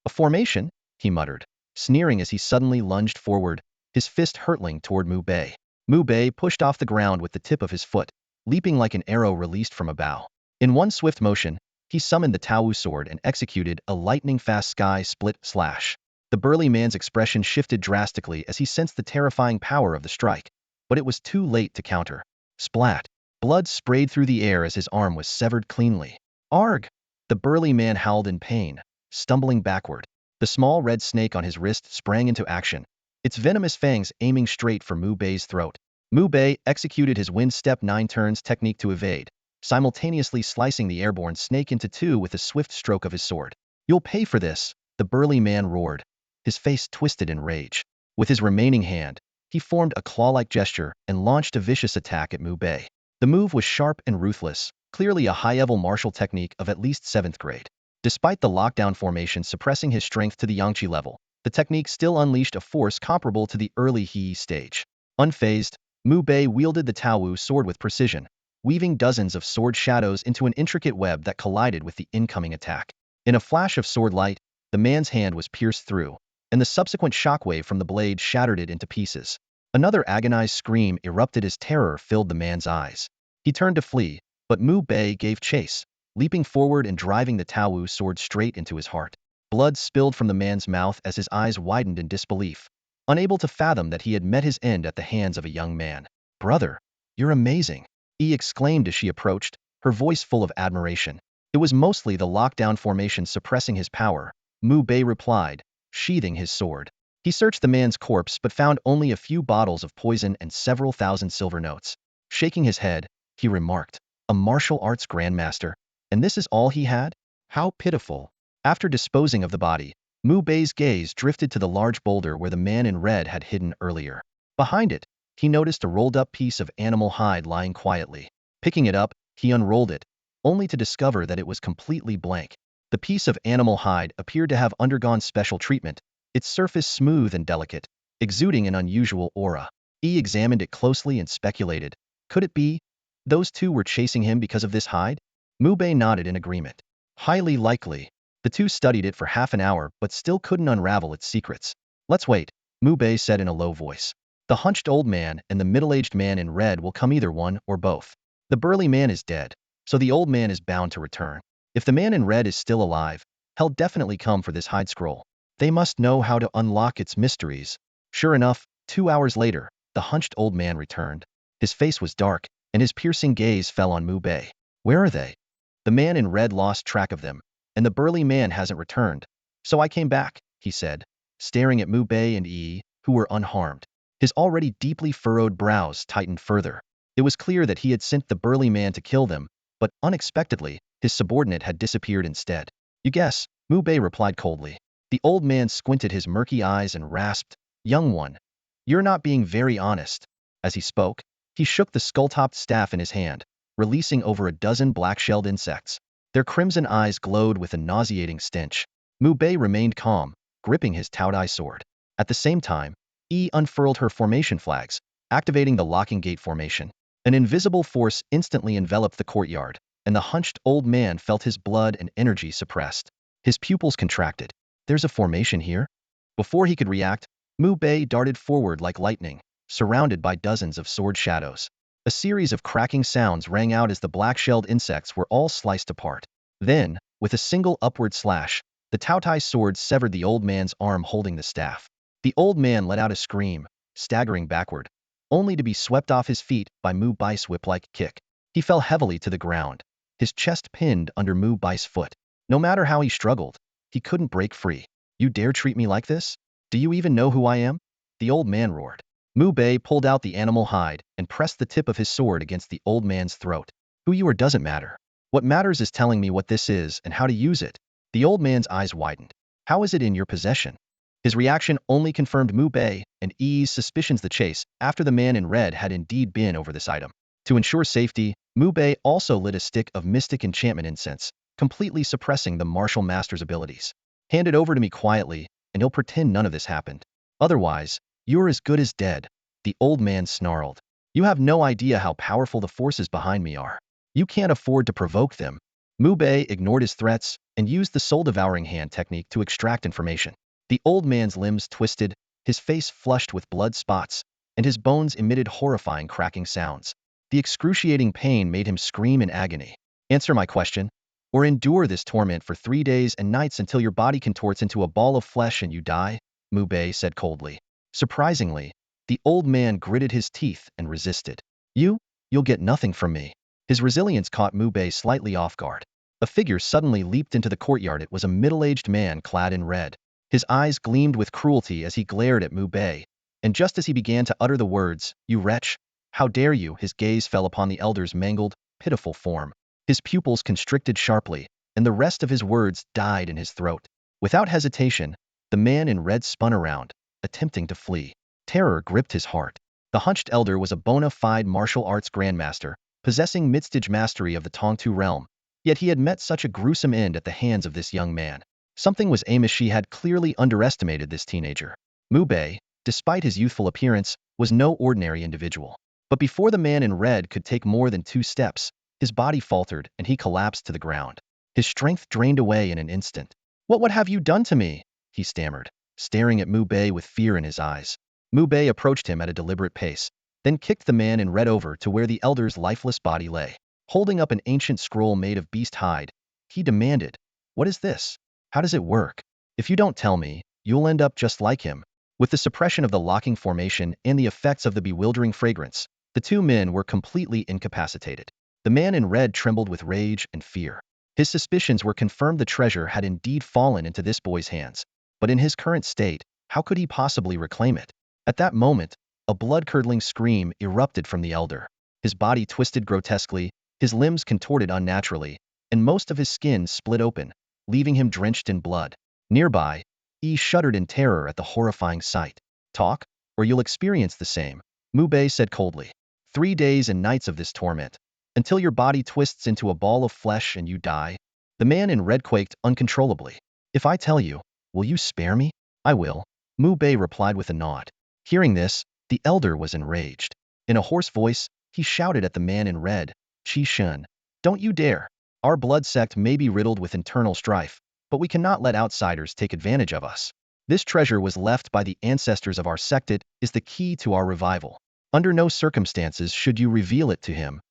"A formation?" he muttered, sneering as he suddenly lunged forward, his fist hurtling toward Mu Bei. Mu Bei pushed off the ground with the tip of his foot, leaping like an arrow released from a bow. In one swift motion, he summoned the Tao sword and executed a lightning-fast sky-split slash. The burly man's expression shifted drastically as he sensed the terrifying power of the strike, but it was too late to counter. Splat! Blood sprayed through the air as his arm was severed cleanly. "Arg!" The burly man howled in pain, stumbling backward. The small red snake on his wrist sprang into action, its venomous fangs aiming straight for Mu Bei's throat. Mu Bei executed his Wind Step 9 turns technique to evade, simultaneously slicing the airborne snake into two with a swift stroke of his sword. "You'll pay for this," the burly man roared, his face twisted in rage. With his remaining hand, he formed a claw-like gesture and launched a vicious attack at Mu Bei. The move was sharp and ruthless, clearly a high-level martial technique of at least 7th grade. Despite the lockdown formation suppressing his strength to the Yangqi level, the technique still unleashed a force comparable to the early He stage. Unfazed, Mu Bei wielded the Tao sword with precision, weaving dozens of sword shadows into an intricate web that collided with the incoming attack. In a flash of sword light, The man's hand was pierced through, and the subsequent shockwave from the blade shattered it into pieces. Another agonized scream erupted as terror filled the man's eyes. He turned to flee, but Mu Bei gave chase, leaping forward and driving the Taowu sword straight into his heart. Blood spilled from the man's mouth as his eyes widened in disbelief, unable to fathom that he had met his end at the hands of a young man. "Brother, you're amazing," Yi exclaimed as she approached, her voice full of admiration. "It was mostly the lockdown formation suppressing his power," Mu Bei replied, sheathing his sword. He searched the man's corpse but found only a few bottles of poison and several thousand silver notes. Shaking his head, he remarked, "A martial arts grandmaster, and this is all he had? How pitiful." After disposing of the body, Mu Bei's gaze drifted to the large boulder where the man in red had hidden earlier. Behind it, he noticed a rolled-up piece of animal hide lying quietly. Picking it up, he unrolled it, only to discover that it was completely blank. The piece of animal hide appeared to have undergone special treatment, its surface smooth and delicate, exuding an unusual aura. He examined it closely and speculated, could it be those two were chasing him because of this hide? Mu Bei nodded in agreement. Highly likely. The two studied it for half an hour but still couldn't unravel its secrets. "Let's wait," Mu Bei said in a low voice. "The hunched old man and the middle-aged man in red will come either one or both. The burly man is dead, so the old man is bound to return. If the man in red is still alive, he'll definitely come for this hide scroll. They must know how to unlock its mysteries." Sure enough, 2 hours later, the hunched old man returned. His face was dark, and his piercing gaze fell on Mu Bei. "Where are they?" "The man in red lost track of them, and the burly man hasn't returned. So I came back," he said, staring at Mu Bei and Yi, who were unharmed. His already deeply furrowed brows tightened further. It was clear that he had sent the burly man to kill them, but unexpectedly, his subordinate had disappeared instead. "You guess," Mu Bei replied coldly. The old man squinted his murky eyes and rasped, "Young one, you're not being very honest." As he spoke, he shook the skull-topped staff in his hand, releasing over a dozen black-shelled insects. Their crimson eyes glowed with a nauseating stench. Mu Bei remained calm, gripping his Taodai sword. At the same time, Yi unfurled her formation flags, activating the locking gate formation. An invisible force instantly enveloped the courtyard, and the hunched old man felt his blood and energy suppressed. His pupils contracted. "There's a formation here?" Before he could react, Mu Bei darted forward like lightning, surrounded by dozens of sword shadows. A series of cracking sounds rang out as the black-shelled insects were all sliced apart. Then, with a single upward slash, the Taotai sword severed the old man's arm holding the staff. The old man let out a scream, staggering backward, only to be swept off his feet by Mu Bai's whip-like kick. He fell heavily to the ground, his chest pinned under Mu Bai's foot. No matter how he struggled, he couldn't break free. "You dare treat me like this? Do you even know who I am?" the old man roared. Mu Bei pulled out the animal hide and pressed the tip of his sword against the old man's throat. "Who you are doesn't matter. What matters is telling me what this is and how to use it." The old man's eyes widened. "How is it in your possession?" His reaction only confirmed Mu Bei and Yi's suspicions the chase after the man in red had indeed been over this item. To ensure safety, Mu Bei also lit a stick of mystic enchantment incense, completely suppressing the martial master's abilities. "Hand it over to me quietly, and he'll pretend none of this happened. Otherwise, you're as good as dead," the old man snarled. "You have no idea how powerful the forces behind me are. You can't afford to provoke them." Mu Bei ignored his threats and used the soul-devouring hand technique to extract information. The old man's limbs twisted, his face flushed with blood spots, and his bones emitted horrifying cracking sounds. The excruciating pain made him scream in agony. "Answer my question, or endure this torment for 3 days and nights until your body contorts into a ball of flesh and you die," Mu Bei said coldly. Surprisingly, the old man gritted his teeth and resisted. You'll get nothing from me." His resilience caught Mu Bei slightly off guard. A figure suddenly leaped into the courtyard. It was a middle-aged man clad in red. His eyes gleamed with cruelty as he glared at Mu Bei, and just as he began to utter the words, "You wretch, how dare you," his gaze fell upon the elder's mangled, pitiful form. His pupils constricted sharply, and the rest of his words died in his throat. Without hesitation, the man in red spun around, attempting to flee. Terror gripped his heart. The hunched elder was a bona fide martial arts grandmaster, possessing mid-stage mastery of the Tongtu realm, yet he had met such a gruesome end at the hands of this young man. Something was amiss. She had clearly underestimated this teenager. Mu Bei, despite his youthful appearance, was no ordinary individual. But before the man in red could take more than 2 steps, his body faltered and he collapsed to the ground. His strength drained away in an instant. What have you done to me? He stammered, staring at Mu Bei with fear in his eyes. Mu Bei approached him at a deliberate pace, then kicked the man in red over to where the elder's lifeless body lay. Holding up an ancient scroll made of beast hide, he demanded, "What is this? How does it work? If you don't tell me, you'll end up just like him." With the suppression of the locking formation and the effects of the bewildering fragrance, the two men were completely incapacitated. The man in red trembled with rage and fear. His suspicions were confirmed. The treasure had indeed fallen into this boy's hands, but in his current state, how could he possibly reclaim it? At that moment, a blood-curdling scream erupted from the elder. His body twisted grotesquely, his limbs contorted unnaturally, and most of his skin split open, leaving him drenched in blood. Nearby, Yi shuddered in terror at the horrifying sight. "Talk, or you'll experience the same," Mu Bei said coldly. 3 days and nights of this torment, until your body twists into a ball of flesh and you die." The man in red quaked uncontrollably. "If I tell you, will you spare me?" "I will," Mu Bei replied with a nod. Hearing this, the elder was enraged. In a hoarse voice, he shouted at the man in red, "Qi Shun, don't you dare! Our blood sect may be riddled with internal strife, but we cannot let outsiders take advantage of us. This treasure was left by the ancestors of our sect. It is the key to our revival. Under no circumstances should you reveal it to him."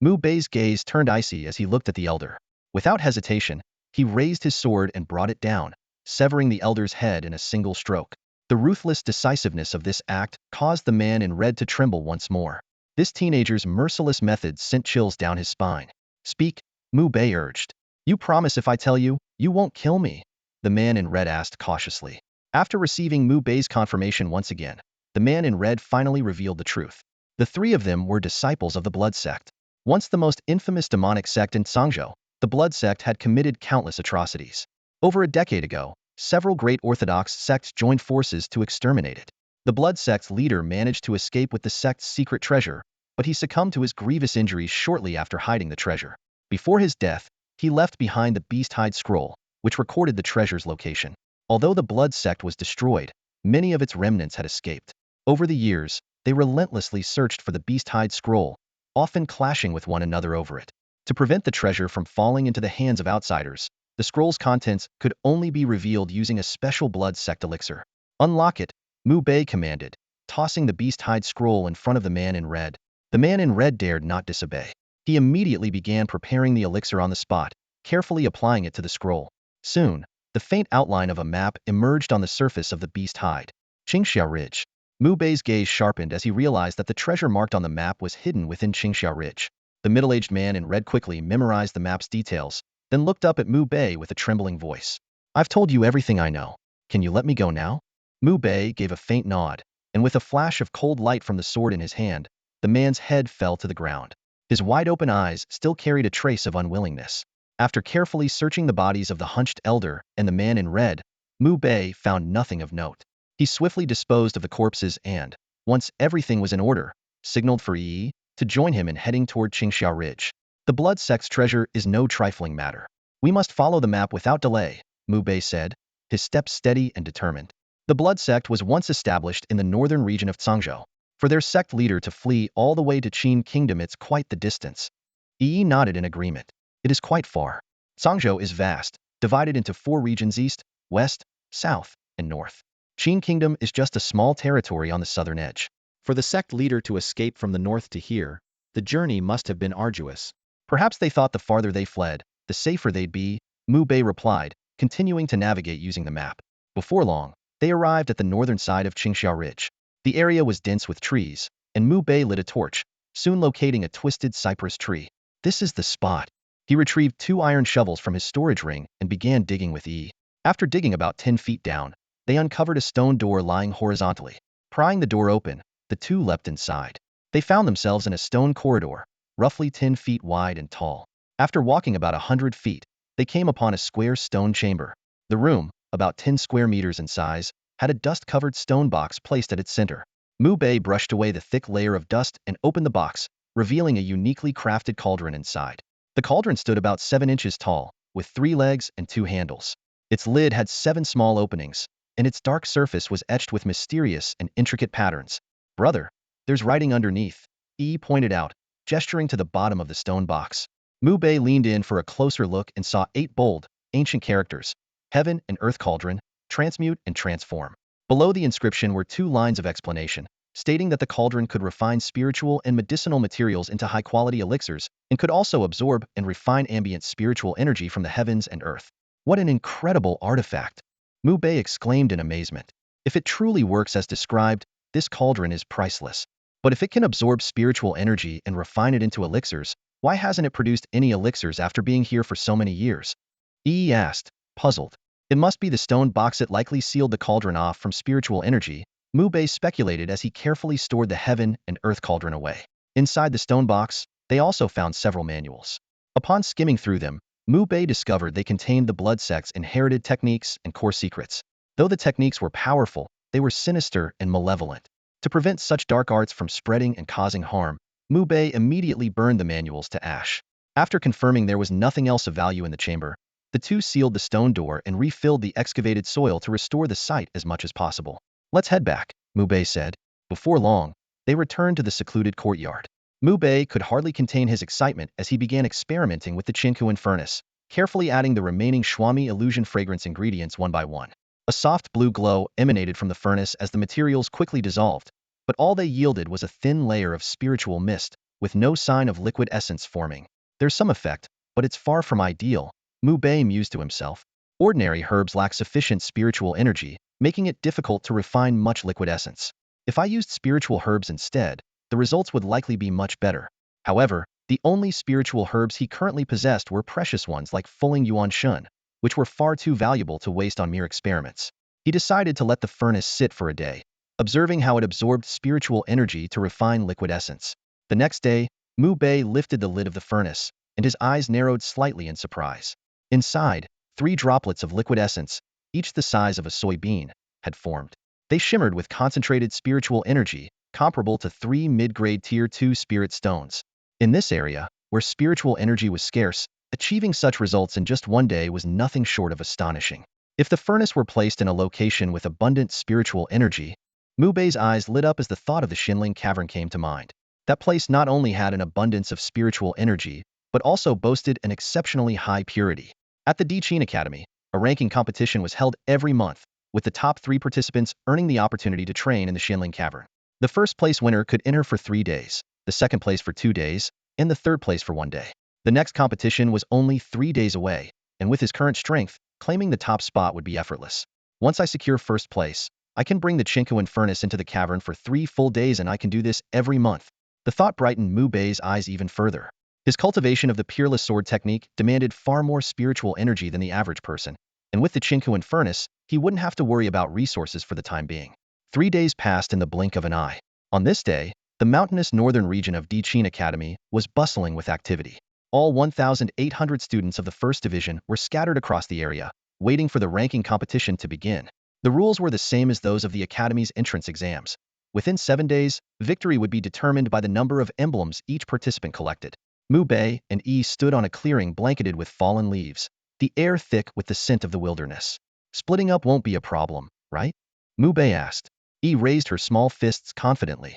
Mu Bei's gaze turned icy as he looked at the elder. Without hesitation, he raised his sword and brought it down, severing the elder's head in a single stroke. The ruthless decisiveness of this act caused the man in red to tremble once more. This teenager's merciless methods sent chills down his spine. "Speak," Mu Bei urged. "You promise if I tell you, you won't kill me?" The man in red asked cautiously. After receiving Mu Bei's confirmation once again, the man in red finally revealed the truth. The three of them were disciples of the Blood Sect. Once the most infamous demonic sect in Zhangzhou, the Blood Sect had committed countless atrocities. Over a decade ago, several great Orthodox sects joined forces to exterminate it. The Blood Sect's leader managed to escape with the sect's secret treasure, but he succumbed to his grievous injuries shortly after hiding the treasure. Before his death, he left behind the beast hide scroll, which recorded the treasure's location. Although the Blood Sect was destroyed, many of its remnants had escaped. Over the years, they relentlessly searched for the beast hide scroll, often clashing with one another over it. To prevent the treasure from falling into the hands of outsiders, the scroll's contents could only be revealed using a special Blood Sect elixir. "Unlock it," Mu Bei commanded, tossing the beast hide scroll in front of the man in red. The man in red dared not disobey. He immediately began preparing the elixir on the spot, carefully applying it to the scroll. Soon, the faint outline of a map emerged on the surface of the beast hide. Qingxiao Ridge. Mu Bei's gaze sharpened as he realized that the treasure marked on the map was hidden within Qingxiao Ridge. The middle-aged man in red quickly memorized the map's details, then looked up at Mu Bei with a trembling voice. "I've told you everything I know. Can you let me go now?" Mu Bei gave a faint nod, and with a flash of cold light from the sword in his hand, the man's head fell to the ground. His wide-open eyes still carried a trace of unwillingness. After carefully searching the bodies of the hunched elder and the man in red, Mu Bei found nothing of note. He swiftly disposed of the corpses and, once everything was in order, signaled for Yi to join him in heading toward Qingxiao Ridge. "The Blood Sect's treasure is no trifling matter. We must follow the map without delay," Mu Bei said, his steps steady and determined. The Blood Sect was once established in the northern region of Zhangzhou. For their sect leader to flee all the way to Qin Kingdom, it's quite the distance. Yi nodded in agreement. "It is quite far. Zhangzhou is vast, divided into 4 regions: east, west, south, and north. Qin Kingdom is just a small territory on the southern edge. For the sect leader to escape from the north to here, the journey must have been arduous." "Perhaps they thought the farther they fled, the safer they'd be," Mu Bei replied, continuing to navigate using the map. Before long, they arrived at the northern side of Qingxiao Ridge. The area was dense with trees, and Mu Bei lit a torch, soon locating a twisted cypress tree. "This is the spot." He retrieved 2 iron shovels from his storage ring and began digging with Yi. After digging about 10 feet down, they uncovered a stone door lying horizontally. Prying the door open, the two leapt inside. They found themselves in a stone corridor, roughly 10 feet wide and tall. After walking about 100 feet, they came upon a square stone chamber. The room, about 10 square meters in size, had a dust-covered stone box placed at its center. Mu Bei brushed away the thick layer of dust and opened the box, revealing a uniquely crafted cauldron inside. The cauldron stood about 7 inches tall, with 3 legs and 2 handles. Its lid had 7 small openings, and its dark surface was etched with mysterious and intricate patterns. "Brother, there's writing underneath," Yi pointed out, gesturing to the bottom of the stone box. Mu Bei leaned in for a closer look and saw 8 bold, ancient characters, Heaven and Earth Cauldron, transmute and transform. Below the inscription were 2 lines of explanation, stating that the cauldron could refine spiritual and medicinal materials into high-quality elixirs and could also absorb and refine ambient spiritual energy from the heavens and earth. What an incredible artifact! Mu Bei exclaimed in amazement. If it truly works as described, this cauldron is priceless. But if it can absorb spiritual energy and refine it into elixirs, why hasn't it produced any elixirs after being here for so many years? Yi asked, puzzled. It must be the stone box. It likely sealed the cauldron off from spiritual energy, Mu Bei speculated as he carefully stored the heaven and earth cauldron away. Inside the stone box, they also found several manuals. Upon skimming through them, Mu Bei discovered they contained the blood sect's inherited techniques and core secrets. Though the techniques were powerful, they were sinister and malevolent. To prevent such dark arts from spreading and causing harm, Mu Bei immediately burned the manuals to ash. After confirming there was nothing else of value in the chamber, the two sealed the stone door and refilled the excavated soil to restore the site as much as possible. Let's head back, Mu Bei said. Before long, they returned to the secluded courtyard. Mu Bei could hardly contain his excitement as he began experimenting with the Qinkuan furnace, carefully adding the remaining Shuami illusion fragrance ingredients one by one. A soft blue glow emanated from the furnace as the materials quickly dissolved, but all they yielded was a thin layer of spiritual mist, with no sign of liquid essence forming. There's some effect, but it's far from ideal, Mu Bei mused to himself. Ordinary herbs lack sufficient spiritual energy, making it difficult to refine much liquid essence. If I used spiritual herbs instead, the results would likely be much better. However, the only spiritual herbs he currently possessed were precious ones like Fuling Yuan Shun, which were far too valuable to waste on mere experiments. He decided to let the furnace sit for a day, observing how it absorbed spiritual energy to refine liquid essence. The next day, Mu Bei lifted the lid of the furnace, and his eyes narrowed slightly in surprise. Inside, 3 droplets of liquid essence, each the size of a soybean, had formed. They shimmered with concentrated spiritual energy, comparable to 3 mid-grade Tier 2 spirit stones. In this area, where spiritual energy was scarce, achieving such results in just one day was nothing short of astonishing. If the furnace were placed in a location with abundant spiritual energy, Mu Bei's eyes lit up as the thought of the Xinling Cavern came to mind. That place not only had an abundance of spiritual energy, but also boasted an exceptionally high purity. At the Diqin Academy, a ranking competition was held every month, with the top 3 participants earning the opportunity to train in the Xinling Cavern. The first place winner could enter for 3 days, the second place for 2 days, and the third place for 1 day. The next competition was only 3 days away, and with his current strength, claiming the top spot would be effortless. Once I secure first place, I can bring the Qinkuan furnace into the cavern for 3 full days, and I can do this every month. The thought brightened Mu Bei's eyes even further. His cultivation of the peerless sword technique demanded far more spiritual energy than the average person, and with the Qinkuan furnace, he wouldn't have to worry about resources for the time being. 3 days passed in the blink of an eye. On this day, the mountainous northern region of Diqin Academy was bustling with activity. All 1,800 students of the first division were scattered across the area, waiting for the ranking competition to begin. The rules were the same as those of the Academy's entrance exams. Within 7 days, victory would be determined by the number of emblems each participant collected. Mu Bei and Yi stood on a clearing blanketed with fallen leaves, the air thick with the scent of the wilderness. Splitting up won't be a problem, right? Mu Bei asked. Yi raised her small fists confidently.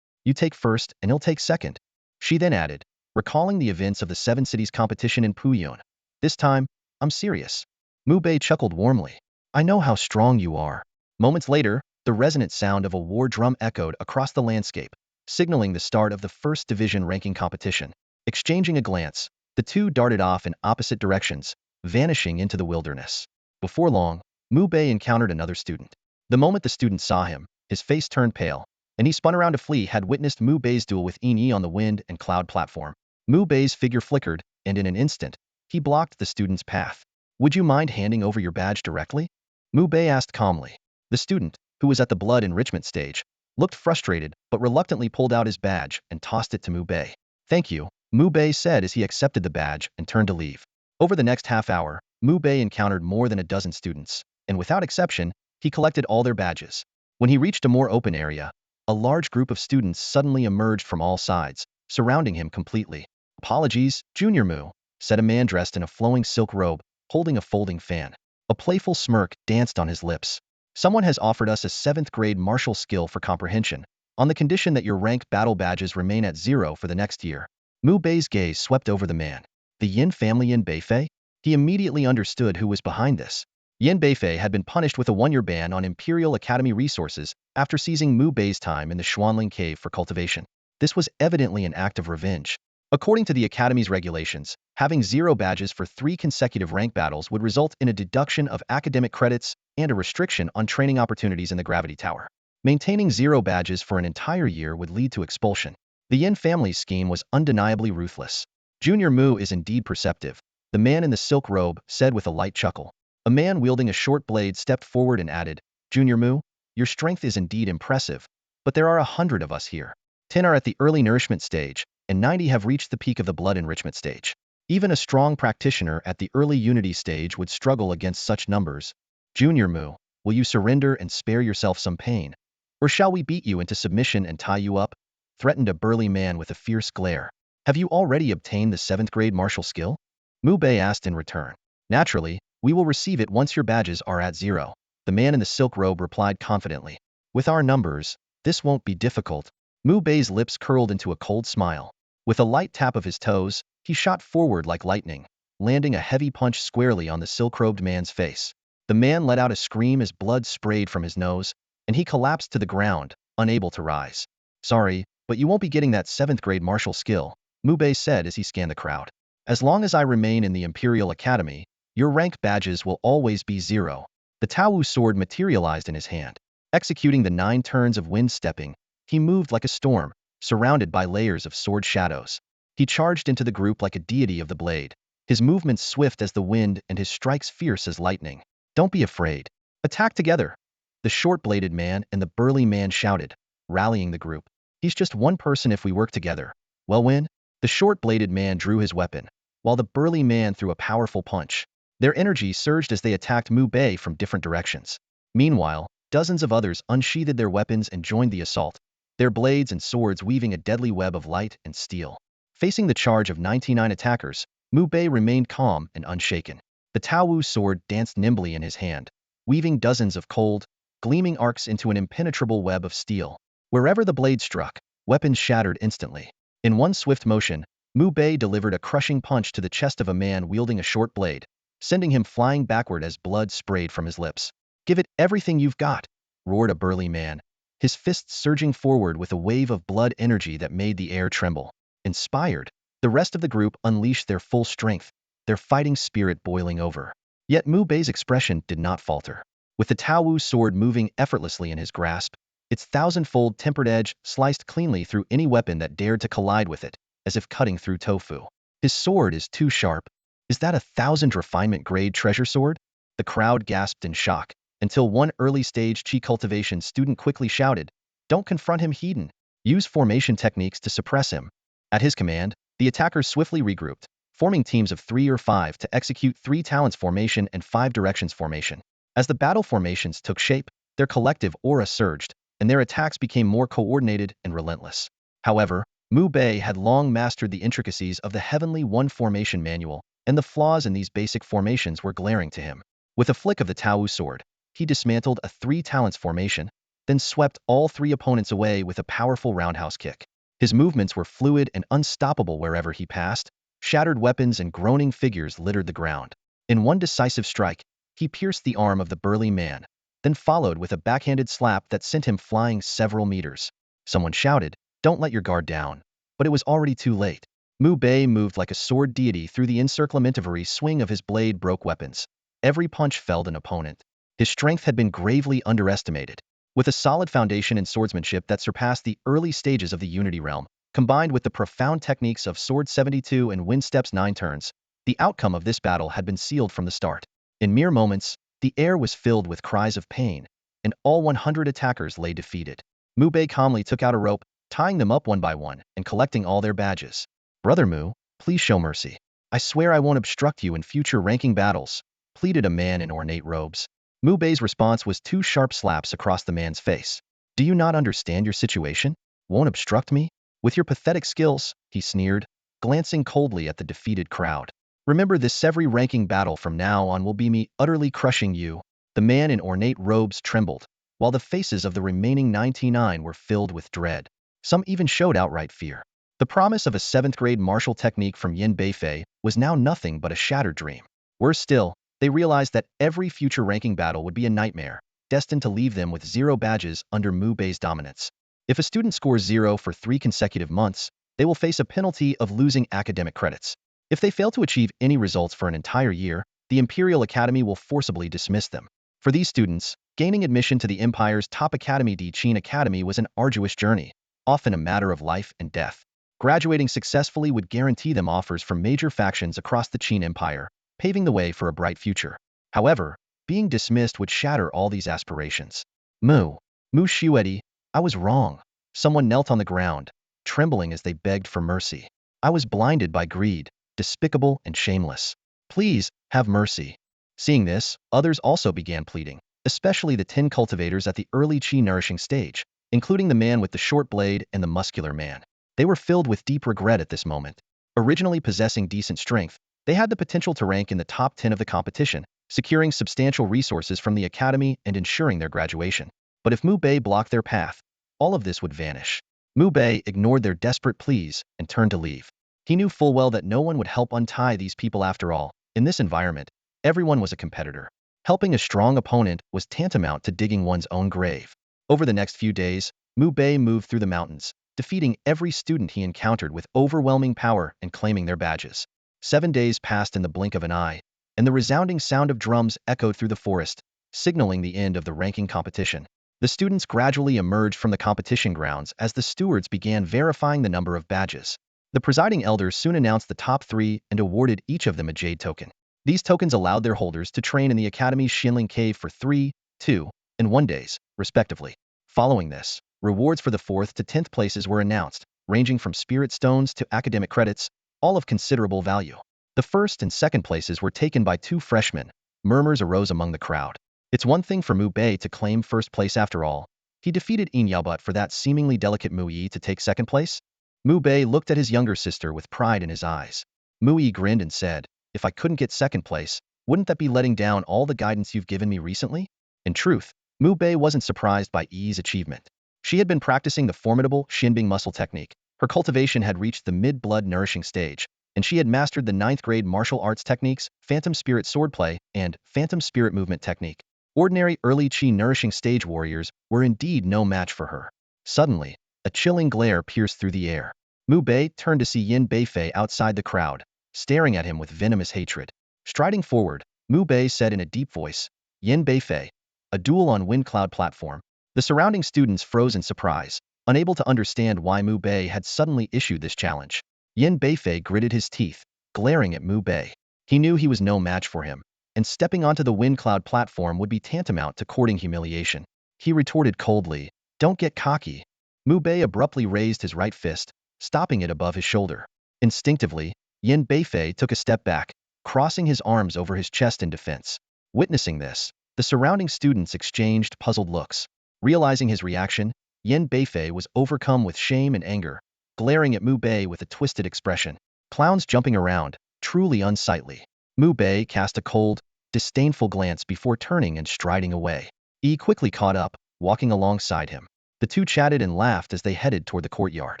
You take first and he'll take second. She then added, recalling the events of the 7 cities competition in Puyan. This time, I'm serious. Mu Bei chuckled warmly. I know how strong you are. Moments later, the resonant sound of a war drum echoed across the landscape, signaling the start of the first division ranking competition. Exchanging a glance, the two darted off in opposite directions, vanishing into the wilderness. Before long, Mu Bei encountered another student. The moment the student saw him, his face turned pale, and he spun around to flee. Had witnessed Mu Bei's duel with Yi on the wind and cloud platform. Mu Bei's figure flickered, and in an instant, he blocked the student's path. Would you mind handing over your badge directly? Mu Bei asked calmly. The student, who was at the blood enrichment stage, looked frustrated but reluctantly pulled out his badge and tossed it to Mu Bei. Thank you, Mu Bei said as he accepted the badge and turned to leave. Over the next half hour, Mu Bei encountered more than a dozen students, and without exception, he collected all their badges. When he reached a more open area, a large group of students suddenly emerged from all sides, surrounding him completely. Apologies, Junior Mu, said a man dressed in a flowing silk robe, holding a folding fan. A playful smirk danced on his lips. Someone has offered us a 7th grade martial skill for comprehension, on the condition that your ranked battle badges remain at 0 for the next year. Mu Bei's gaze swept over the man. The Yin family in Beifei? He immediately understood who was behind this. Yin Beifei had been punished with a one-year ban on Imperial Academy resources after seizing Mu Bei's time in the Xuanling Cave for cultivation. This was evidently an act of revenge. According to the Academy's regulations, having 0 badges for 3 consecutive rank battles would result in a deduction of academic credits and a restriction on training opportunities in the Gravity Tower. Maintaining 0 badges for an entire year would lead to expulsion. The Yin family's scheme was undeniably ruthless. Junior Mu is indeed perceptive, the man in the silk robe said with a light chuckle. A man wielding a short blade stepped forward and added, Junior Mu, your strength is indeed impressive, but there are 100 of us here. 10 are at the early nourishment stage, and 90 have reached the peak of the blood enrichment stage. Even a strong practitioner at the early unity stage would struggle against such numbers. Junior Mu, will you surrender and spare yourself some pain? Or shall we beat you into submission and tie you up? Threatened a burly man with a fierce glare. Have you already obtained the 7th grade martial skill? Mu Bei asked in return. Naturally, we will receive it once your badges are at 0. The man in the silk robe replied confidently. With our numbers, this won't be difficult. Mu Bei's lips curled into a cold smile. With a light tap of his toes, he shot forward like lightning, landing a heavy punch squarely on the silk-robed man's face. The man let out a scream as blood sprayed from his nose, and he collapsed to the ground, unable to rise. Sorry, but you won't be getting that 7th grade martial skill, Mu Bei said as he scanned the crowd. As long as I remain in the Imperial Academy, your rank badges will always be 0. The Taowu sword materialized in his hand. Executing the 9 turns of wind stepping, he moved like a storm, surrounded by layers of sword shadows. He charged into the group like a deity of the blade, his movements swift as the wind and his strikes fierce as lightning. Don't be afraid. Attack together. The short-bladed man and the burly man shouted, rallying the group. He's just one person if we work together. Well, win? The short-bladed man drew his weapon, while the burly man threw a powerful punch. Their energy surged as they attacked Mu Bei from different directions. Meanwhile, dozens of others unsheathed their weapons and joined the assault, their blades and swords weaving a deadly web of light and steel. Facing the charge of 99 attackers, Mu Bei remained calm and unshaken. The Taowu sword danced nimbly in his hand, weaving dozens of cold, gleaming arcs into an impenetrable web of steel. Wherever the blade struck, weapons shattered instantly. In one swift motion, Mu Bei delivered a crushing punch to the chest of a man wielding a short blade, sending him flying backward as blood sprayed from his lips. Give it everything you've got, roared a burly man, his fists surging forward with a wave of blood energy that made the air tremble. Inspired, the rest of the group unleashed their full strength, their fighting spirit boiling over. Yet Mu Bei's expression did not falter. With the Taowu sword moving effortlessly in his grasp, its 1,000-fold tempered edge sliced cleanly through any weapon that dared to collide with it, as if cutting through tofu. His sword is too sharp. Is that a 1,000 refinement grade treasure sword? The crowd gasped in shock, until one early-stage Qi cultivation student quickly shouted, Don't confront him, Hedon. Use formation techniques to suppress him. At his command, the attackers swiftly regrouped, forming teams of 3 or 5 to execute 3 talents formation and 5 directions formation. As the battle formations took shape, their collective aura surged, and their attacks became more coordinated and relentless. However, Mu Bei had long mastered the intricacies of the Heavenly One formation manual, and the flaws in these basic formations were glaring to him. With a flick of the Taowu sword, he dismantled a 3 talents formation, then swept all 3 opponents away with a powerful roundhouse kick. His movements were fluid and unstoppable wherever he passed. Shattered weapons and groaning figures littered the ground. In one decisive strike, he pierced the arm of the burly man, then followed with a backhanded slap that sent him flying several meters. Someone shouted, Don't let your guard down. But it was already too late. Mu Bei moved like a sword deity through the encirclementary swing of his blade broke weapons. Every punch felled an opponent. His strength had been gravely underestimated. With a solid foundation in swordsmanship that surpassed the early stages of the Unity realm, combined with the profound techniques of Sword 72 and Wind Step's 9 turns, the outcome of this battle had been sealed from the start. In mere moments, the air was filled with cries of pain, and all 100 attackers lay defeated. Mu Bei calmly took out a rope, tying them up one by one and collecting all their badges. Brother Mu, please show mercy. I swear I won't obstruct you in future ranking battles, pleaded a man in ornate robes. Mu Bei's response was 2 sharp slaps across the man's face. Do you not understand your situation? Won't obstruct me? With your pathetic skills, he sneered, glancing coldly at the defeated crowd. Remember, this every ranking battle from now on will be me utterly crushing you. The man in ornate robes trembled, while the faces of the remaining 99 were filled with dread. Some even showed outright fear. The promise of a 7th grade martial technique from Yin Beifei was now nothing but a shattered dream. Worse still, They realized that every future ranking battle would be a nightmare, destined to leave them with 0 badges under Mu Bei's dominance. If a student scores 0 for 3 consecutive months, they will face a penalty of losing academic credits. If they fail to achieve any results for an entire year, the Imperial Academy will forcibly dismiss them. For these students, gaining admission to the Empire's top academy, the Qin Academy, was an arduous journey, often a matter of life and death. Graduating successfully would guarantee them offers from major factions across the Qin Empire, paving the way for a bright future. However, being dismissed would shatter all these aspirations. Mu Shuedi, I was wrong. Someone knelt on the ground, trembling as they begged for mercy. I was blinded by greed, despicable and shameless. Please, have mercy. Seeing this, others also began pleading, especially the 10 cultivators at the early Qi nourishing stage, including the man with the short blade and the muscular man. They were filled with deep regret at this moment. Originally possessing decent strength, they had the potential to rank in the top 10 of the competition, securing substantial resources from the academy and ensuring their graduation. But if Mu Bei blocked their path, all of this would vanish. Mu Bei ignored their desperate pleas and turned to leave. He knew full well that no one would help untie these people after all. In this environment, everyone was a competitor. Helping a strong opponent was tantamount to digging one's own grave. Over the next few days, Mu Bei moved through the mountains, defeating every student he encountered with overwhelming power and claiming their badges. 7 days passed in the blink of an eye, and the resounding sound of drums echoed through the forest, signaling the end of the ranking competition. The students gradually emerged from the competition grounds as the stewards began verifying the number of badges. The presiding elders soon announced the top 3 and awarded each of them a jade token. These tokens allowed their holders to train in the Academy's Xinling Cave for 3, 2, and 1 days, respectively. Following this, rewards for the 4th to 10th places were announced, ranging from spirit stones to academic credits, all of considerable value. The 1st and 2nd places were taken by 2 freshmen. Murmurs arose among the crowd. It's one thing for Mu Bei to claim 1st place after all. He defeated Yin Yao, but for that seemingly delicate Mu Yi to take 2nd place? Mu Bei looked at his younger sister with pride in his eyes. Mu Yi grinned and said, "If I couldn't get 2nd place, wouldn't that be letting down all the guidance you've given me recently?" In truth, Mu Bei wasn't surprised by Yi's achievement. She had been practicing the formidable Xinbing muscle technique. Her cultivation had reached the mid-blood nourishing stage, and she had mastered the 9th grade martial arts techniques, Phantom Spirit Swordplay, and Phantom Spirit Movement Technique. Ordinary early Qi nourishing stage warriors were indeed no match for her. Suddenly, a chilling glare pierced through the air. Mu Bei turned to see Yin Beifei outside the crowd, staring at him with venomous hatred. Striding forward, Mu Bei said in a deep voice, "Yin Beifei, a duel on Wind Cloud platform." The surrounding students froze in surprise, unable to understand why Mu Bei had suddenly issued this challenge. Yin Beifei gritted his teeth, glaring at Mu Bei. He knew he was no match for him, and stepping onto the Wind Cloud platform would be tantamount to courting humiliation. He retorted coldly, "Don't get cocky." Mu Bei abruptly raised his right fist, stopping it above his shoulder. Instinctively, Yin Beifei took a step back, crossing his arms over his chest in defense. Witnessing this, the surrounding students exchanged puzzled looks. Realizing his reaction, Yin Beifei was overcome with shame and anger, glaring at Mu Bei with a twisted expression. Clowns jumping around, truly unsightly. Mu Bei cast a cold, disdainful glance before turning and striding away. Yi quickly caught up, walking alongside him. The two chatted and laughed as they headed toward the courtyard.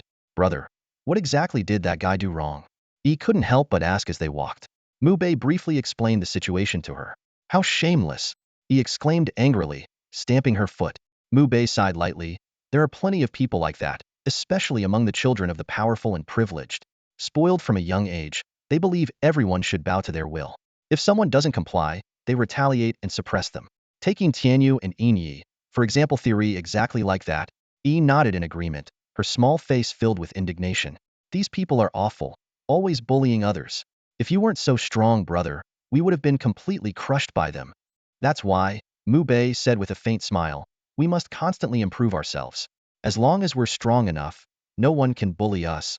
"Brother, what exactly did that guy do wrong?" Yi couldn't help but ask as they walked. Mu Bei briefly explained the situation to her. "How shameless!" Yi exclaimed angrily, stamping her foot. Mu Bei sighed lightly. There are plenty of people like that, especially among the children of the powerful and privileged. Spoiled from a young age, they believe everyone should bow to their will. If someone doesn't comply, they retaliate and suppress them. Taking Tianyu and Yi, for example, theory exactly like that. Yi nodded in agreement, her small face filled with indignation. These people are awful, always bullying others. If you weren't so strong, brother, we would have been completely crushed by them. That's why, Mu Bei said with a faint smile, we must constantly improve ourselves. As long as we're strong enough, no one can bully us.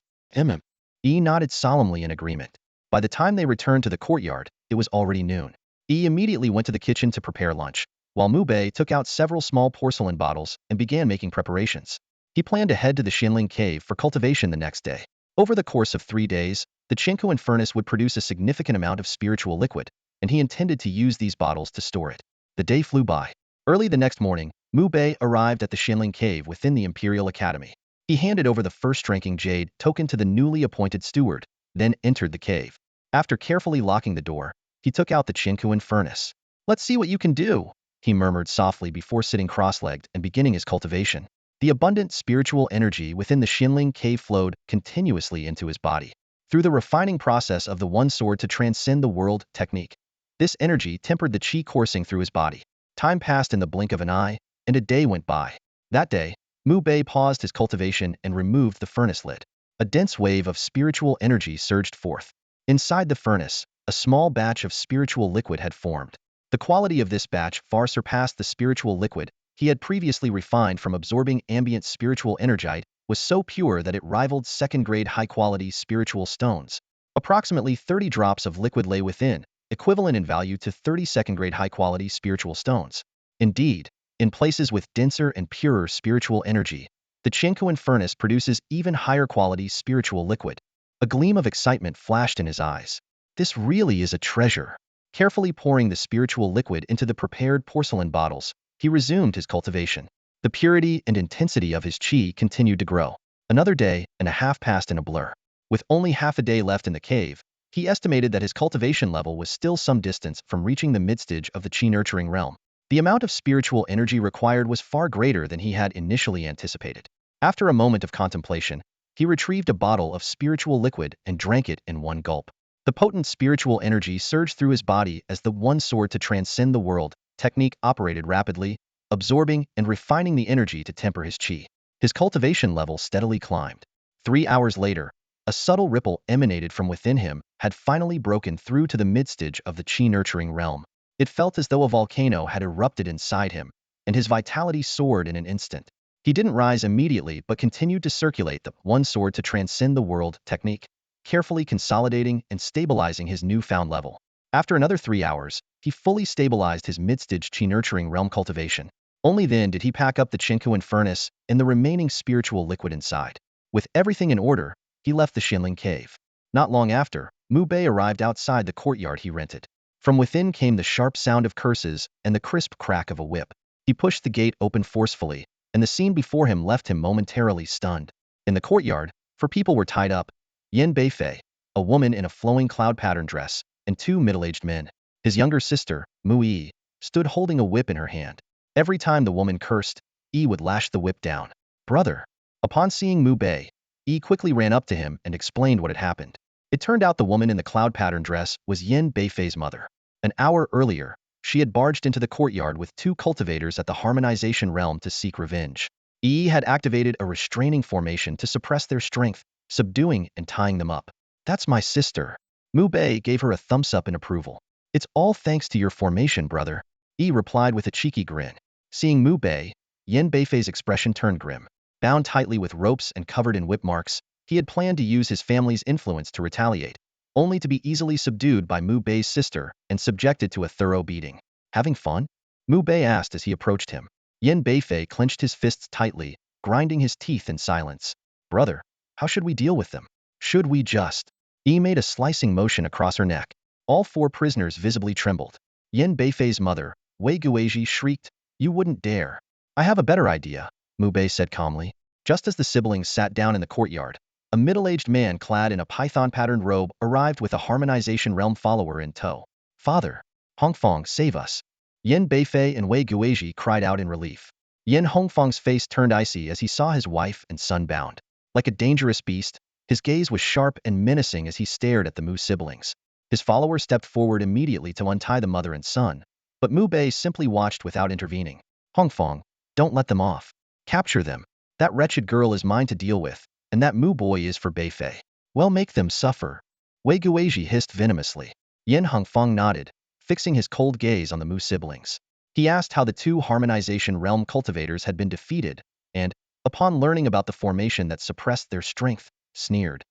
Yi nodded solemnly in agreement. By the time they returned to the courtyard, it was already noon. Yi immediately went to the kitchen to prepare lunch, while Mu Bei took out several small porcelain bottles and began making preparations. He planned to head to the Xinling Cave for cultivation the next day. Over the course of 3 days, the Chinkuan furnace would produce a significant amount of spiritual liquid, and he intended to use these bottles to store it. The day flew by. Early the next morning, Mu Bei arrived at the Xinling Cave within the Imperial Academy. He handed over the first-ranking jade token to the newly appointed steward, then entered the cave. After carefully locking the door, He took out the Chinkuan furnace. "Let's see what you can do," he murmured softly before sitting cross-legged and beginning his cultivation. The abundant spiritual energy within the Xinling cave flowed continuously into his body. Through the refining process of the one sword to transcend the world technique, this energy tempered the qi coursing through his body. Time passed in the blink of an eye, and a day went by. That day, Mu Bei paused his cultivation and removed the furnace lid. A dense wave of spiritual energy surged forth. Inside the furnace, a small batch of spiritual liquid had formed. The quality of this batch far surpassed the spiritual liquid he had previously refined from absorbing ambient spiritual energite, was so pure that it rivaled second-grade high-quality spiritual stones. Approximately 30 drops of liquid lay within, equivalent in value to 30 second-grade high-quality spiritual stones. Indeed, in places with denser and purer spiritual energy, the Chinkuan furnace produces even higher quality spiritual liquid. A gleam of excitement flashed in his eyes. This really is a treasure. Carefully pouring the spiritual liquid into the prepared porcelain bottles, he resumed his cultivation. The purity and intensity of his qi continued to grow. Another day and a half passed in a blur. With only half a day left in the cave, he estimated that his cultivation level was still some distance from reaching the midstage of the qi-nurturing realm. The amount of spiritual energy required was far greater than he had initially anticipated. After a moment of contemplation, he retrieved a bottle of spiritual liquid and drank it in one gulp. The potent spiritual energy surged through his body as the one sword to transcend the world technique operated rapidly, absorbing and refining the energy to temper his qi. His cultivation level steadily climbed. 3 hours later, a subtle ripple emanated from within him had finally broken through to the midstage of the qi-nurturing realm. It felt as though a volcano had erupted inside him, and his vitality soared in an instant. He didn't rise immediately but continued to circulate the one sword to transcend the world technique, carefully consolidating and stabilizing his newfound level. After another 3 hours, he fully stabilized his midstage qi-nurturing realm cultivation. Only then did he pack up the Chinkuan furnace and the remaining spiritual liquid inside. With everything in order, he left the Xinling cave. Not long after, Mu Bei arrived outside the courtyard he rented. From within came the sharp sound of curses and the crisp crack of a whip. He pushed the gate open forcefully, and the scene before him left him momentarily stunned. In the courtyard, 4 people were tied up: Yin Beifei, a woman in a flowing cloud pattern dress, and 2 middle-aged men. His younger sister, Mu Yi, stood holding a whip in her hand. Every time the woman cursed, Yi would lash the whip down. "Brother." Upon seeing Mu Bei, Yi quickly ran up to him and explained what had happened. It turned out the woman in the cloud pattern dress was Yin Beifei's mother. An hour earlier, she had barged into the courtyard with 2 cultivators at the harmonization realm to seek revenge. Yi had activated a restraining formation to suppress their strength, subduing and tying them up. "That's my sister." Mu Bei gave her a thumbs up in approval. "It's all thanks to your formation, brother," Yi replied with a cheeky grin. Seeing Mu Bei, Yin Beifei's expression turned grim. Bound tightly with ropes and covered in whip marks, he had planned to use his family's influence to retaliate, only to be easily subdued by Mu Bei's sister and subjected to a thorough beating. "Having fun?" Mu Bei asked as he approached him. Yin Beifei clenched his fists tightly, grinding his teeth in silence. "Brother, how should we deal with them? Should we just—" Yi made a slicing motion across her neck. All 4 prisoners visibly trembled. Yin Beifei's mother, Wei Guizhi, shrieked, "You wouldn't dare." "I have a better idea," Mu Bei said calmly. Just as the siblings sat down in the courtyard, a middle-aged man clad in a python-patterned robe arrived with a harmonization realm follower in tow. "Father, Hongfang, save us!" Yin Beifei and Wei Guizhi cried out in relief. Yin Hongfang's face turned icy as he saw his wife and son bound. Like a dangerous beast, his gaze was sharp and menacing as he stared at the Mu siblings. His follower stepped forward immediately to untie the mother and son, but Mu Bei simply watched without intervening. "Hongfang, don't let them off. Capture them. That wretched girl is mine to deal with, and that Mu boy is for Beifei. Well, make them suffer." Wei Guizhi hissed venomously. Yin Hongfang nodded, fixing his cold gaze on the Mu siblings. He asked how the 2 harmonization realm cultivators had been defeated, and, upon learning about the formation that suppressed their strength, sneered.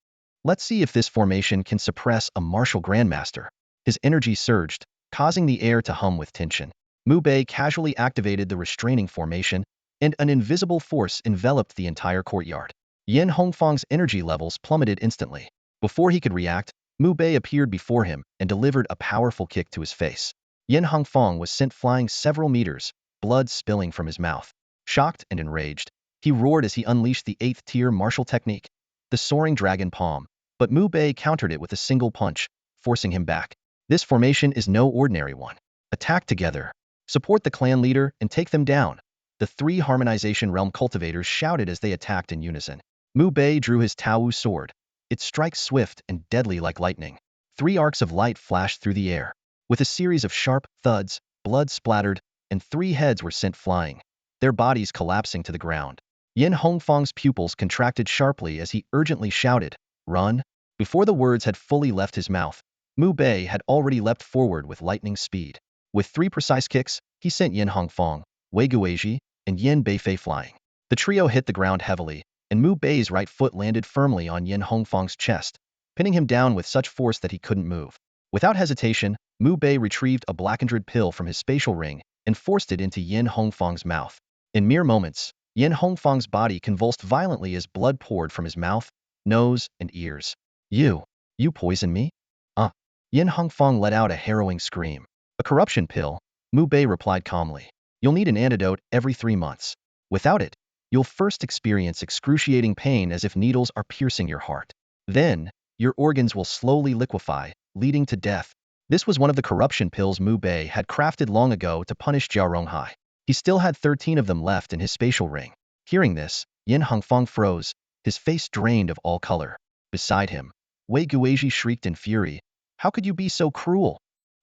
"Let's see if this formation can suppress a martial grandmaster." His energy surged, causing the air to hum with tension. Mu Bei casually activated the restraining formation, and an invisible force enveloped the entire courtyard. Yin Hongfang's energy levels plummeted instantly. Before he could react, Mu Bei appeared before him and delivered a powerful kick to his face. Yin Hongfang was sent flying several meters, blood spilling from his mouth. Shocked and enraged, he roared as he unleashed the 8th-tier martial technique, the soaring dragon palm, but Mu Bei countered it with a single punch, forcing him back. This formation is no ordinary one. Attack together. Support the clan leader and take them down. The three Harmonization Realm cultivators shouted as they attacked in unison. Mu Bei drew his Tao sword. It strikes swift and deadly like lightning. Three arcs of light flashed through the air. With a series of sharp thuds, blood splattered, and three heads were sent flying, their bodies collapsing to the ground. Yin Hongfang's pupils contracted sharply as he urgently shouted, "Run!" Before the words had fully left his mouth, Mu Bei had already leapt forward with lightning speed. With three precise kicks, he sent Yin Hongfang, Wei Guizhi, and Yin Beifei flying. The trio hit the ground heavily, and Mu Bei's right foot landed firmly on Yin Hongfang's chest, pinning him down with such force that he couldn't move. Without hesitation, Mu Bei retrieved a blackened pill from his spatial ring and forced it into Yin Hongfang's mouth. In mere moments, Yin Hongfang's body convulsed violently as blood poured from his mouth, nose, and ears. You poisoned me? Yin Hongfang let out a harrowing scream. A corruption pill, Mu Bei replied calmly. You'll need an antidote every 3 months. Without it, you'll first experience excruciating pain as if needles are piercing your heart. Then, your organs will slowly liquefy, leading to death. This was one of the corruption pills Mu Bei had crafted long ago to punish Jiao Ronghai. He still had 13 of them left in his spatial ring. Hearing this, Yin Hongfang froze, his face drained of all color. Beside him, Wei Guizhi shrieked in fury. How could you be so cruel?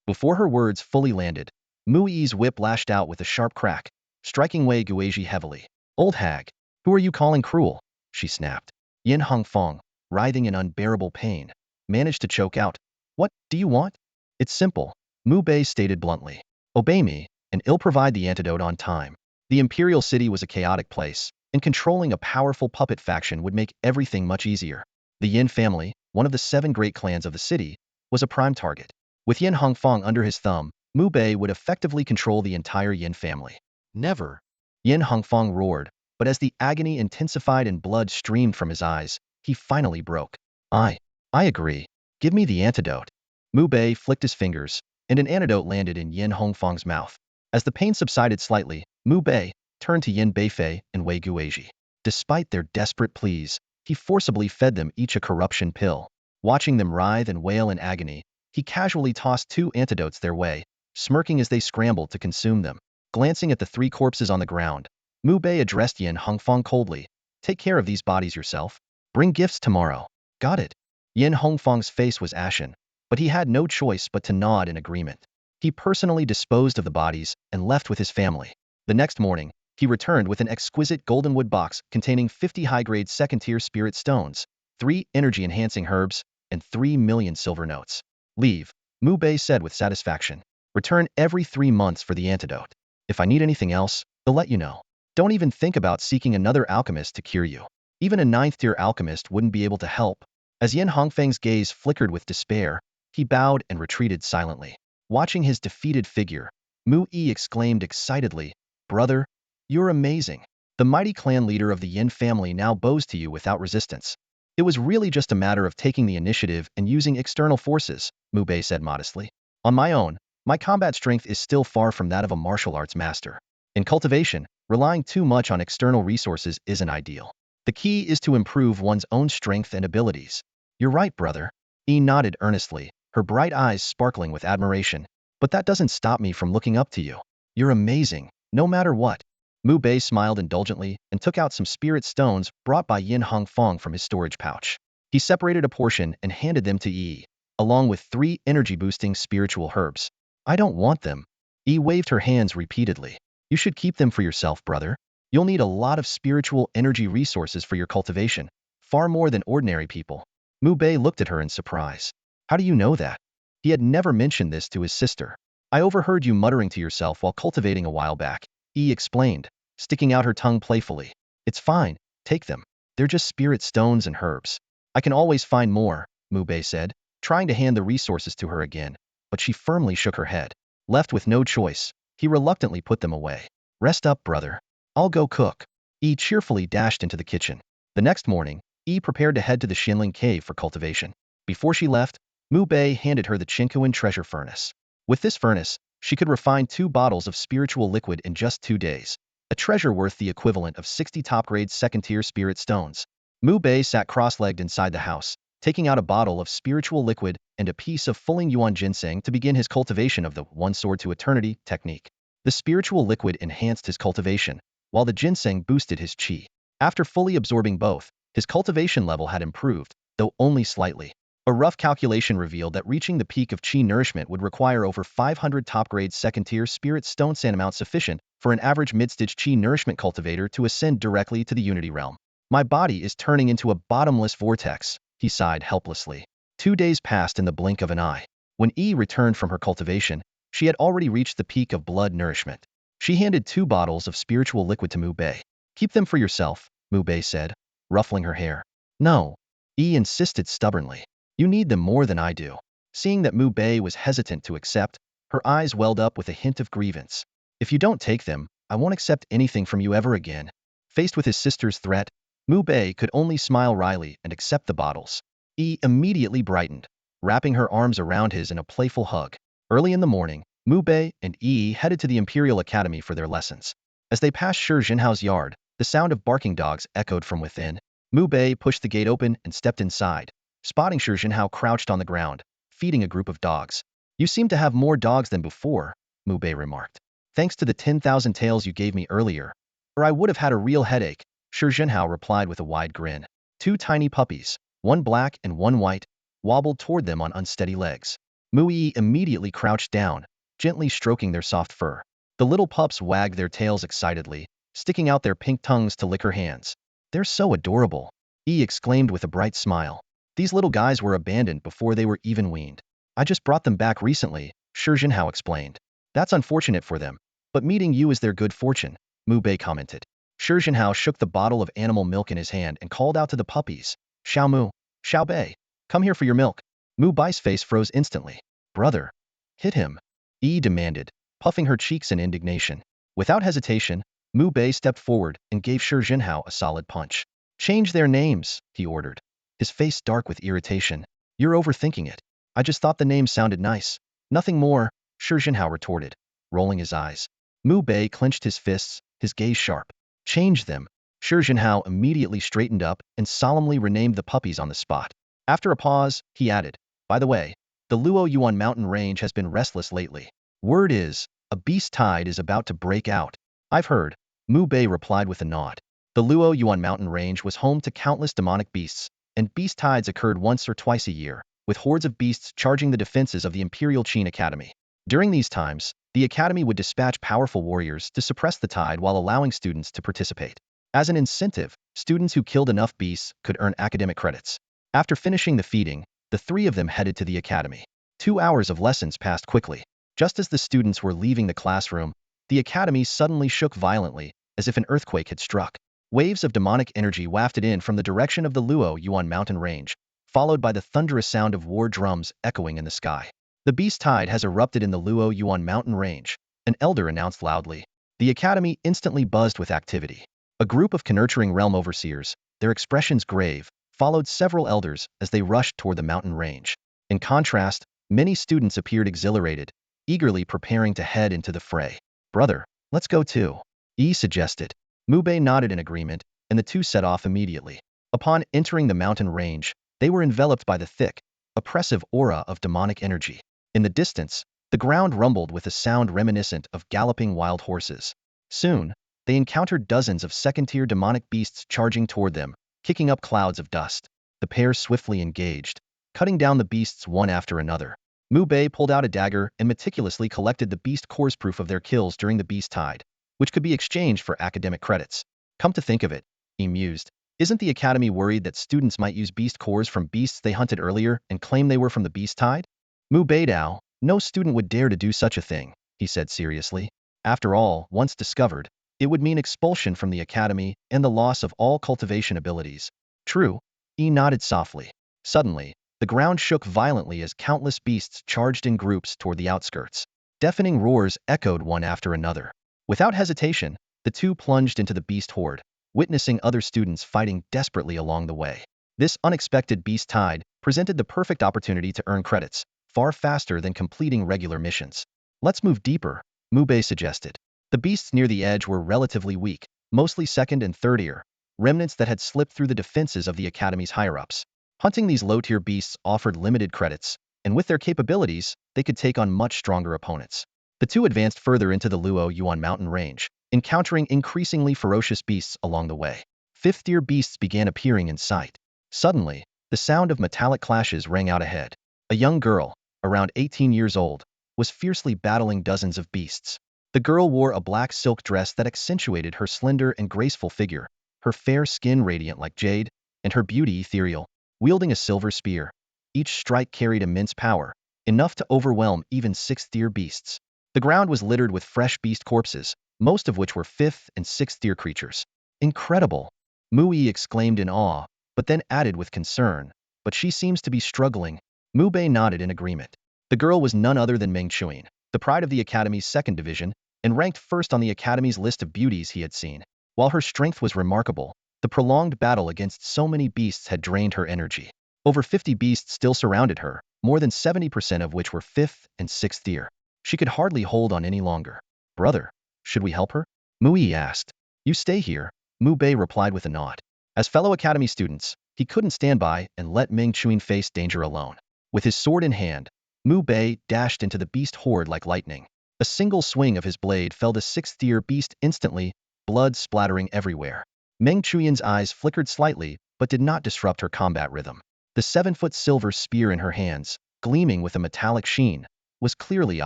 Before her words fully landed, Mu Yi's whip lashed out with a sharp crack, striking Wei Guizhi heavily. Old hag, who are you calling cruel? She snapped. Yin Hongfang, writhing in unbearable pain, managed to choke out. What do you want? It's simple, Mu Bei stated bluntly. Obey me, and I'll provide the antidote on time. The imperial city was a chaotic place, and controlling a powerful puppet faction would make everything much easier. The Yin family, one of the 7 great clans of the city, was a prime target. With Yin Hongfang under his thumb, Mu Bei would effectively control the entire Yin family. Never! Yin Hongfang roared, but as the agony intensified and blood streamed from his eyes, he finally broke. I agree. Give me the antidote. Mu Bei flicked his fingers, and an antidote landed in Yin Hongfang's mouth. As the pain subsided slightly, Mu Bei turned to Yin Beifei and Wei Guizhi. Despite their desperate pleas, he forcibly fed them each a corruption pill. Watching them writhe and wail in agony, he casually tossed 2 antidotes their way, smirking as they scrambled to consume them. Glancing at the 3 corpses on the ground, Mu Bei addressed Yin Hongfang coldly. Take care of these bodies yourself. Bring gifts tomorrow. Got it. Yin Hongfang's face was ashen, but he had no choice but to nod in agreement. He personally disposed of the bodies and left with his family. The next morning, he returned with an exquisite goldenwood box containing 50 high-grade second-tier spirit stones, 3 energy-enhancing herbs, and 3 million silver notes. Leave, Mu Bei said with satisfaction. Return every 3 months for the antidote. If I need anything else, I'll let you know. Don't even think about seeking another alchemist to cure you. Even a 9th-tier alchemist wouldn't be able to help. As Yin Hongfang's gaze flickered with despair, he bowed and retreated silently. Watching his defeated figure, Mu Yi exclaimed excitedly, Brother, you're amazing. The mighty clan leader of the Yin family now bows to you without resistance. It was really just a matter of taking the initiative and using external forces, Mu Bei said modestly. On my own, my combat strength is still far from that of a martial arts master. In cultivation, relying too much on external resources isn't ideal. The key is to improve one's own strength and abilities. You're right, brother. Yi nodded earnestly, her bright eyes sparkling with admiration. But that doesn't stop me from looking up to you. You're amazing, no matter what. Mu Bei smiled indulgently and took out some spirit stones brought by Yin Hongfang from his storage pouch. He separated a portion and handed them to Yi, along with 3 energy-boosting spiritual herbs. I don't want them. Yi waved her hands repeatedly. You should keep them for yourself, brother. You'll need a lot of spiritual energy resources for your cultivation, far more than ordinary people. Mu Bei looked at her in surprise. How do you know that? He had never mentioned this to his sister. I overheard you muttering to yourself while cultivating a while back, Yi explained, sticking out her tongue playfully. It's fine, take them. They're just spirit stones and herbs. I can always find more, Mu Bei said, trying to hand the resources to her again, but she firmly shook her head. Left with no choice, he reluctantly put them away. Rest up, brother. I'll go cook. Yi cheerfully dashed into the kitchen. The next morning, Yi prepared to head to the Xinling cave for cultivation. Before she left, Mu Bei handed her the Qinkuan treasure furnace. With this furnace, she could refine 2 bottles of spiritual liquid in just 2 days, a treasure worth the equivalent of 60 top-grade second-tier spirit stones. Mu Bei sat cross-legged inside the house, taking out a bottle of spiritual liquid and a piece of fulling yuan ginseng to begin his cultivation of the one sword to eternity technique. The spiritual liquid enhanced his cultivation, while the ginseng boosted his qi. After fully absorbing both, his cultivation level had improved, though only slightly. A rough calculation revealed that reaching the peak of qi nourishment would require over 500 top-grade second-tier spirit stone sand amount sufficient for an average mid-stage qi nourishment cultivator to ascend directly to the unity realm. My body is turning into a bottomless vortex, he sighed helplessly. 2 days passed in the blink of an eye. When Yi returned from her cultivation, she had already reached the peak of blood nourishment. She handed 2 bottles of spiritual liquid to Mu Bei. Keep them for yourself, Mu Bei said, ruffling her hair. No. Yi insisted stubbornly. You need them more than I do. Seeing that Mu Bei was hesitant to accept, her eyes welled up with a hint of grievance. If you don't take them, I won't accept anything from you ever again. Faced with his sister's threat, Mu Bei could only smile wryly and accept the bottles. Yi immediately brightened, wrapping her arms around his in a playful hug. Early in the morning, Mu Bei and Yi headed to the Imperial Academy for their lessons. As they passed Shi Jinhao's yard, the sound of barking dogs echoed from within. Mu Bei pushed the gate open and stepped inside, spotting Shi Jinhao crouched on the ground, feeding a group of dogs. You seem to have more dogs than before, Mu Bei remarked. Thanks to the 10,000 taels you gave me earlier, or I would have had a real headache, Shi Jinhao replied with a wide grin. 2 tiny puppies, one black and one white, wobbled toward them on unsteady legs. Mu Yi immediately crouched down, gently stroking their soft fur. The little pups wagged their tails excitedly, sticking out their pink tongues to lick her hands. They're so adorable, Yi exclaimed with a bright smile. These little guys were abandoned before they were even weaned. I just brought them back recently, Shi Jinhao explained. That's unfortunate for them, but meeting you is their good fortune, Mu Bei commented. Shi Jinhao shook the bottle of animal milk in his hand and called out to the puppies. Xiao Mu, Xiao Bei, come here for your milk. Mu Bei's face froze instantly. Brother, hit him, Yi demanded, puffing her cheeks in indignation. Without hesitation, Mu Bei stepped forward and gave Shi Jinhao a solid punch. Change their names, he ordered, his face dark with irritation. You're overthinking it. I just thought the name sounded nice. Nothing more, Shi Jinhao retorted, rolling his eyes. Mu Bei clenched his fists, his gaze sharp. Change them. Shi Jinhao immediately straightened up and solemnly renamed the puppies on the spot. After a pause, he added, by the way, the Luo Yuan mountain range has been restless lately. Word is, a beast tide is about to break out. I've heard, Mu Bei replied with a nod. The Luo Yuan mountain range was home to countless demonic beasts, and beast tides occurred once or twice a year, with hordes of beasts charging the defenses of the Imperial Qin Academy. During these times, the Academy would dispatch powerful warriors to suppress the tide while allowing students to participate. As an incentive, students who killed enough beasts could earn academic credits. After finishing the feeding, the 3 of them headed to the Academy. 2 hours of lessons passed quickly. Just as the students were leaving the classroom, the Academy suddenly shook violently, as if an earthquake had struck. Waves of demonic energy wafted in from the direction of the Luo Yuan mountain range, followed by the thunderous sound of war drums echoing in the sky. The beast tide has erupted in the Luo Yuan mountain range, an elder announced loudly. The Academy instantly buzzed with activity. A group of nurturing realm overseers, their expressions grave, followed several elders as they rushed toward the mountain range. In contrast, many students appeared exhilarated, eagerly preparing to head into the fray. Brother, let's go too, Yi suggested. Mu Bei nodded in agreement, and the 2 set off immediately. Upon entering the mountain range, they were enveloped by the thick, oppressive aura of demonic energy. In the distance, the ground rumbled with a sound reminiscent of galloping wild horses. Soon, they encountered dozens of second-tier demonic beasts charging toward them, kicking up clouds of dust. The pair swiftly engaged, cutting down the beasts one after another. Mu Bei pulled out a dagger and meticulously collected the beast cores proof of their kills during the beast tide, which could be exchanged for academic credits. Come to think of it, he mused, isn't the Academy worried that students might use beast cores from beasts they hunted earlier and claim they were from the beast tide? Mu Bei Dao, no student would dare to do such a thing, he said seriously. After all, once discovered, it would mean expulsion from the Academy and the loss of all cultivation abilities. True, he nodded softly. Suddenly, the ground shook violently as countless beasts charged in groups toward the outskirts. Deafening roars echoed one after another. Without hesitation, the 2 plunged into the beast horde, witnessing other students fighting desperately along the way. This unexpected beast tide presented the perfect opportunity to earn credits, far faster than completing regular missions. Let's move deeper, Mu Bei suggested. The beasts near the edge were relatively weak, mostly second and third tier, remnants that had slipped through the defenses of the Academy's higher-ups. Hunting these low-tier beasts offered limited credits, and with their capabilities, they could take on much stronger opponents. The two advanced further into the Luo Yuan mountain range, encountering increasingly ferocious beasts along the way. Fifth-tier beasts began appearing in sight. Suddenly, the sound of metallic clashes rang out ahead. A young girl, around 18 years old, was fiercely battling dozens of beasts. The girl wore a black silk dress that accentuated her slender and graceful figure, her fair skin radiant like jade, and her beauty ethereal. Wielding a silver spear, each strike carried immense power, enough to overwhelm even sixth-tier beasts. The ground was littered with fresh beast corpses, most of which were fifth and sixth-tier creatures. Incredible! Mu Yi exclaimed in awe, but then added with concern, but she seems to be struggling. Mu Bei nodded in agreement. The girl was none other than Meng Chuin, the pride of the Academy's second division, and ranked first on the Academy's list of beauties he had seen. While her strength was remarkable, the prolonged battle against so many beasts had drained her energy. Over 50 beasts still surrounded her, more than 70% of which were 5th and 6th tier. She could hardly hold on any longer. Brother, should we help her? Mu Yi asked. You stay here, Mu Bei replied with a nod. As fellow Academy students, he couldn't stand by and let Meng Chuin face danger alone. With his sword in hand, Mu Bei dashed into the beast horde like lightning. A single swing of his blade felled a 6th tier beast instantly, blood splattering everywhere. Meng Chuyan's eyes flickered slightly, but did not disrupt her combat rhythm. The 7-foot silver spear in her hands, gleaming with a metallic sheen, was clearly a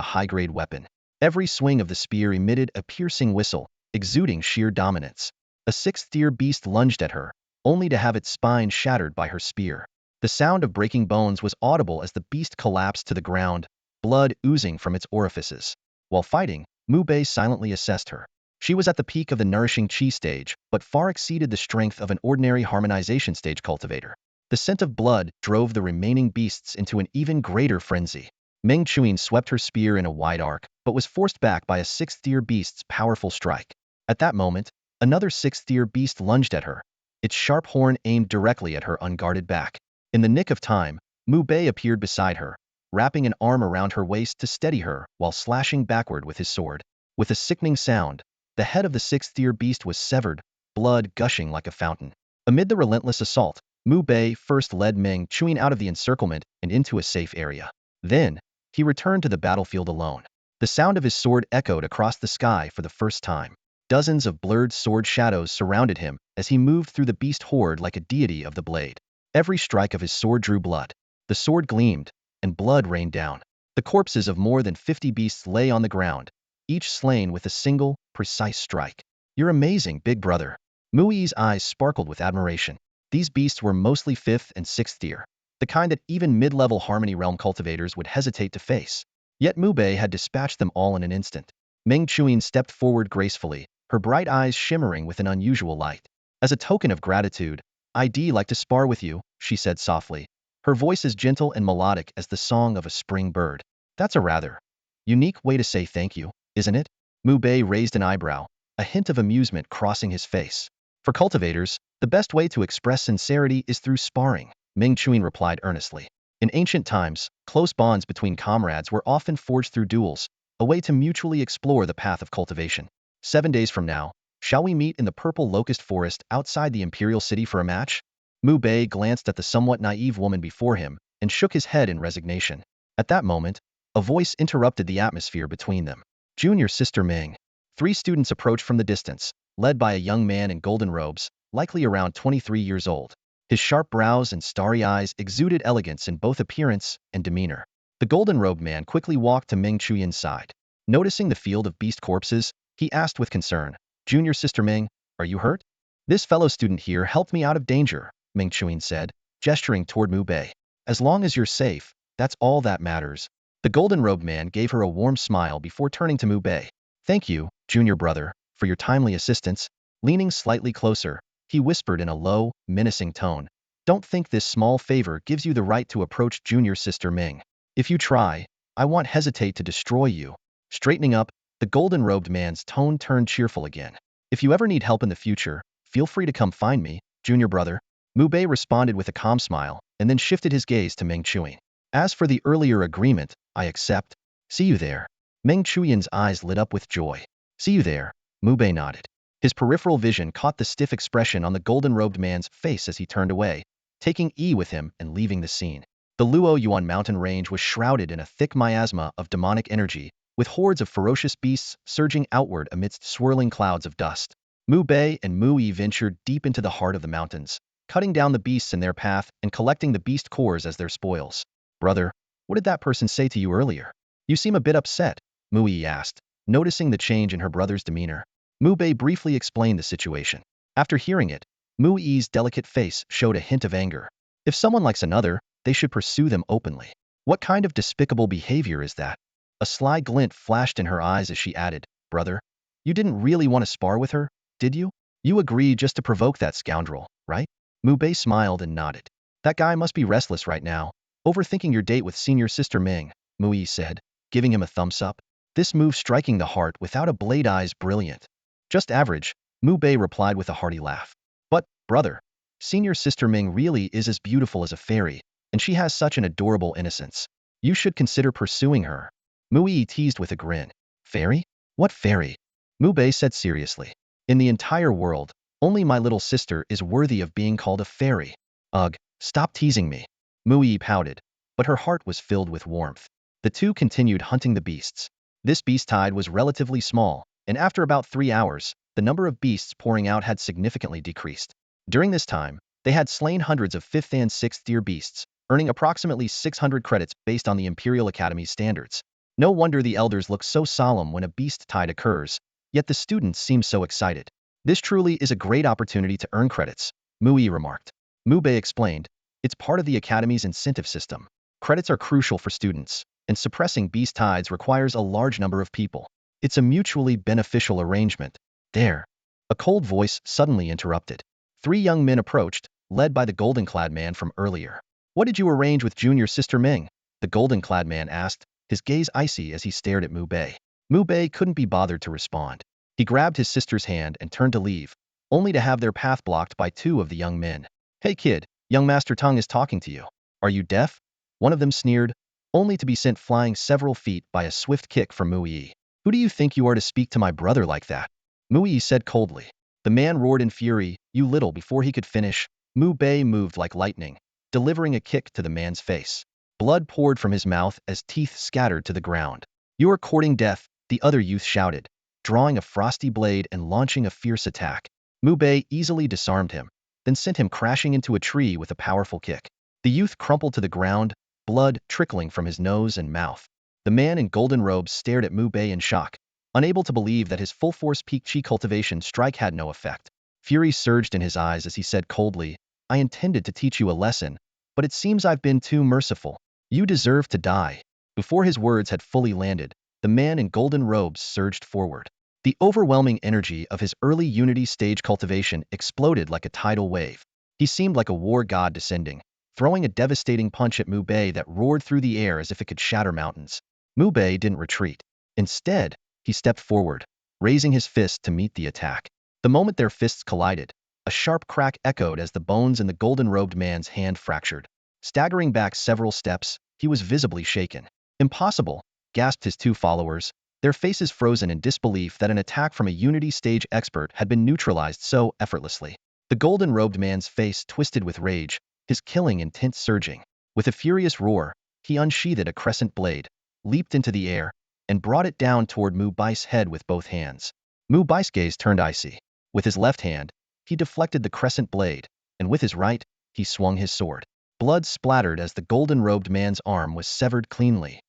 high-grade weapon. Every swing of the spear emitted a piercing whistle, exuding sheer dominance. A 6th tier beast lunged at her, only to have its spine shattered by her spear. The sound of breaking bones was audible as the beast collapsed to the ground, blood oozing from its orifices. While fighting, Mu Bei silently assessed her. She was at the peak of the nourishing chi stage, but far exceeded the strength of an ordinary harmonization stage cultivator. The scent of blood drove the remaining beasts into an even greater frenzy. Meng Chuin swept her spear in a wide arc, but was forced back by a 6th tier beast's powerful strike. At that moment, another 6th tier beast lunged at her, its sharp horn aimed directly at her unguarded back. In the nick of time, Mu Bei appeared beside her, wrapping an arm around her waist to steady her while slashing backward with his sword. With a sickening sound, the head of the 6th tier beast was severed, blood gushing like a fountain. Amid the relentless assault, Mu Bei first led Meng Chuin out of the encirclement and into a safe area. Then, he returned to the battlefield alone. The sound of his sword echoed across the sky for the first time. Dozens of blurred sword shadows surrounded him as he moved through the beast horde like a deity of the blade. Every strike of his sword drew blood. The sword gleamed, and blood rained down. The corpses of more than 50 beasts lay on the ground, each slain with a single, precise strike. You're amazing, big brother. Mu Yi's eyes sparkled with admiration. These beasts were mostly 5th and 6th tier, the kind that even mid-level Harmony Realm cultivators would hesitate to face. Yet Mu Bei had dispatched them all in an instant. Meng Chuin stepped forward gracefully, her bright eyes shimmering with an unusual light. As a token of gratitude, I'd like to spar with you, she said softly, her voice as gentle and melodic as the song of a spring bird. That's a rather unique way to say thank you, isn't it? Mu Bei raised an eyebrow, a hint of amusement crossing his face. For cultivators, the best way to express sincerity is through sparring, Meng Chuin replied earnestly. In ancient times, close bonds between comrades were often forged through duels, a way to mutually explore the path of cultivation. 7 days from now, shall we meet in the purple locust forest outside the imperial city for a match? Mu Bei glanced at the somewhat naive woman before him and shook his head in resignation. At that moment, a voice interrupted the atmosphere between them. Junior Sister Ming. 3 students approached from the distance, led by a young man in golden robes, likely around 23 years old. His sharp brows and starry eyes exuded elegance in both appearance and demeanor. The golden-robed man quickly walked to Meng Chuyan's side. Noticing the field of beast corpses, he asked with concern, Junior Sister Ming, are you hurt? This fellow student here helped me out of danger, Meng Chuyan said, gesturing toward Mu Bei. As long as you're safe, that's all that matters. The golden-robed man gave her a warm smile before turning to Mu Bei. Thank you, junior brother, for your timely assistance. Leaning slightly closer, he whispered in a low, menacing tone. Don't think this small favor gives you the right to approach junior Sister Ming. If you try, I won't hesitate to destroy you. Straightening up, the golden-robed man's tone turned cheerful again. If you ever need help in the future, feel free to come find me, junior brother. Mu Bei responded with a calm smile, and then shifted his gaze to Meng Chuyan. As for the earlier agreement, I accept. See you there. Meng Chuyan's eyes lit up with joy. See you there, Mu Bei nodded. His peripheral vision caught the stiff expression on the golden-robed man's face as he turned away, taking Yi with him and leaving the scene. The Luo Yuan mountain range was shrouded in a thick miasma of demonic energy, with hordes of ferocious beasts surging outward amidst swirling clouds of dust. Mu Bei and Mu Yi ventured deep into the heart of the mountains, cutting down the beasts in their path and collecting the beast cores as their spoils. Brother, what did that person say to you earlier? You seem a bit upset, Mu Yi asked, noticing the change in her brother's demeanor. Mu Bei briefly explained the situation. After hearing it, Mu Yi's delicate face showed a hint of anger. If someone likes another, they should pursue them openly. What kind of despicable behavior is that? A sly glint flashed in her eyes as she added, Brother, you didn't really want to spar with her, did you? You agreed just to provoke that scoundrel, right? Mu Bei smiled and nodded. That guy must be restless right now, overthinking your date with senior sister Ming, Mu Yi said, giving him a thumbs up. This move striking the heart without a blade eye's brilliant. Just average, Mu Bei replied with a hearty laugh. But, brother, senior sister Ming really is as beautiful as a fairy, and she has such an adorable innocence. You should consider pursuing her. Mu Yi teased with a grin. Fairy? What fairy? Mu Bei said seriously. In the entire world, only my little sister is worthy of being called a fairy. Ugh, stop teasing me. Mu Yi pouted, but her heart was filled with warmth. The two continued hunting the beasts. This beast tide was relatively small, and after about 3 hours, the number of beasts pouring out had significantly decreased. During this time, they had slain hundreds of 5th and 6th tier beasts, earning approximately 600 credits based on the Imperial Academy's standards. No wonder the elders look so solemn when a beast tide occurs, yet the students seem so excited. This truly is a great opportunity to earn credits, Mu Yi remarked. Mu Bei explained, it's part of the Academy's incentive system. Credits are crucial for students, and suppressing beast tides requires a large number of people. It's a mutually beneficial arrangement. There. A cold voice suddenly interrupted. 3 young men approached, led by the golden-clad man from earlier. What did you arrange with junior sister Ming? The golden-clad man asked, his gaze icy as he stared at Mu Bei. Mu Bei couldn't be bothered to respond. He grabbed his sister's hand and turned to leave, only to have their path blocked by 2 of the young men. Hey kid, young Master Tung is talking to you. Are you deaf? One of them sneered, only to be sent flying several feet by a swift kick from Mu Yi. Who do you think you are to speak to my brother like that? Mu Yi said coldly. The man roared in fury, you little. Before he could finish, Mu Bei moved like lightning, delivering a kick to the man's face. Blood poured from his mouth as teeth scattered to the ground. You are courting death, the other youth shouted, drawing a frosty blade and launching a fierce attack. Mu Bei easily disarmed him, then sent him crashing into a tree with a powerful kick. The youth crumpled to the ground, blood trickling from his nose and mouth. The man in golden robes stared at Mu Bei in shock, unable to believe that his full-force peak chi cultivation strike had no effect. Fury surged in his eyes as he said coldly, I intended to teach you a lesson, but it seems I've been too merciful. You deserve to die. Before his words had fully landed, the man in golden robes surged forward. The overwhelming energy of his early Unity stage cultivation exploded like a tidal wave. He seemed like a war god descending, throwing a devastating punch at Mu Bei that roared through the air as if it could shatter mountains. Mu Bei didn't retreat. Instead, he stepped forward, raising his fist to meet the attack. The moment their fists collided, a sharp crack echoed as the bones in the golden-robed man's hand fractured. Staggering back several steps, he was visibly shaken. Impossible, gasped his 2 followers, their faces frozen in disbelief that an attack from a Unity stage expert had been neutralized so effortlessly. The golden-robed man's face twisted with rage, his killing intent surging. With a furious roar, he unsheathed a crescent blade, leaped into the air, and brought it down toward Mu Bei's head with both hands. Mu Bei's gaze turned icy. With his left hand, he deflected the crescent blade, and with his right, he swung his sword. Blood splattered as the golden-robed man's arm was severed cleanly.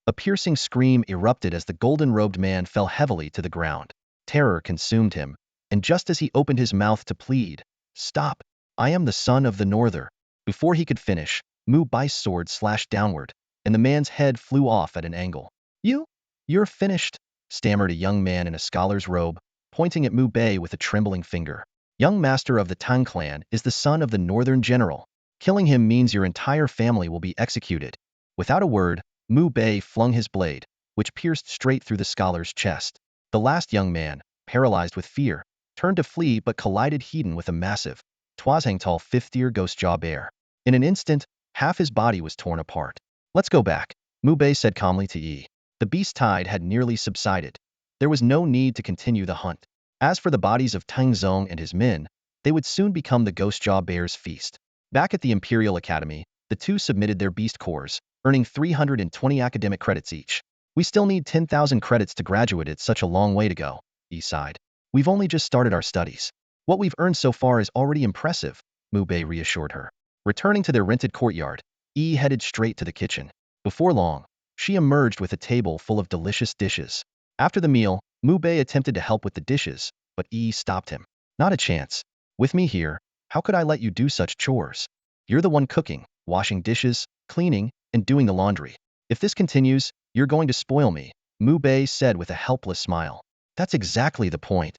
A piercing scream erupted as the golden-robed man fell heavily to the ground. Terror consumed him, and just as he opened his mouth to plead, Stop! I am the son of the Norther. Before he could finish, Mu Bei's sword slashed downward, and the man's head flew off at an angle. You're finished, stammered a young man in a scholar's robe, pointing at Mu Bei with a trembling finger. Young master of the Tang clan is the son of the northern general. Killing him means your entire family will be executed. Without a word, Mu Bei flung his blade, which pierced straight through the scholar's chest. The last young man, paralyzed with fear, turned to flee but collided head-on with a massive, tall 5th-tier ghost jaw bear. In an instant, half his body was torn apart. Let's go back, Mu Bei said calmly to Yi. The beast tide had nearly subsided. There was no need to continue the hunt. As for the bodies of Tang Zong and his men, they would soon become the ghost jaw bear's feast. Back at the Imperial Academy, the two submitted their beast cores, earning 320 academic credits each. We still need 10,000 credits to graduate. It's such a long way to go, Yi sighed. We've only just started our studies. What we've earned so far is already impressive, Mu Bei reassured her. Returning to their rented courtyard, Yi headed straight to the kitchen. Before long, she emerged with a table full of delicious dishes. After the meal, Mu Bei attempted to help with the dishes, but Yi stopped him. Not a chance. With me here, how could I let you do such chores? You're the one cooking, washing dishes, cleaning, and doing the laundry. If this continues, you're going to spoil me, Mu Bei said with a helpless smile. That's exactly the point,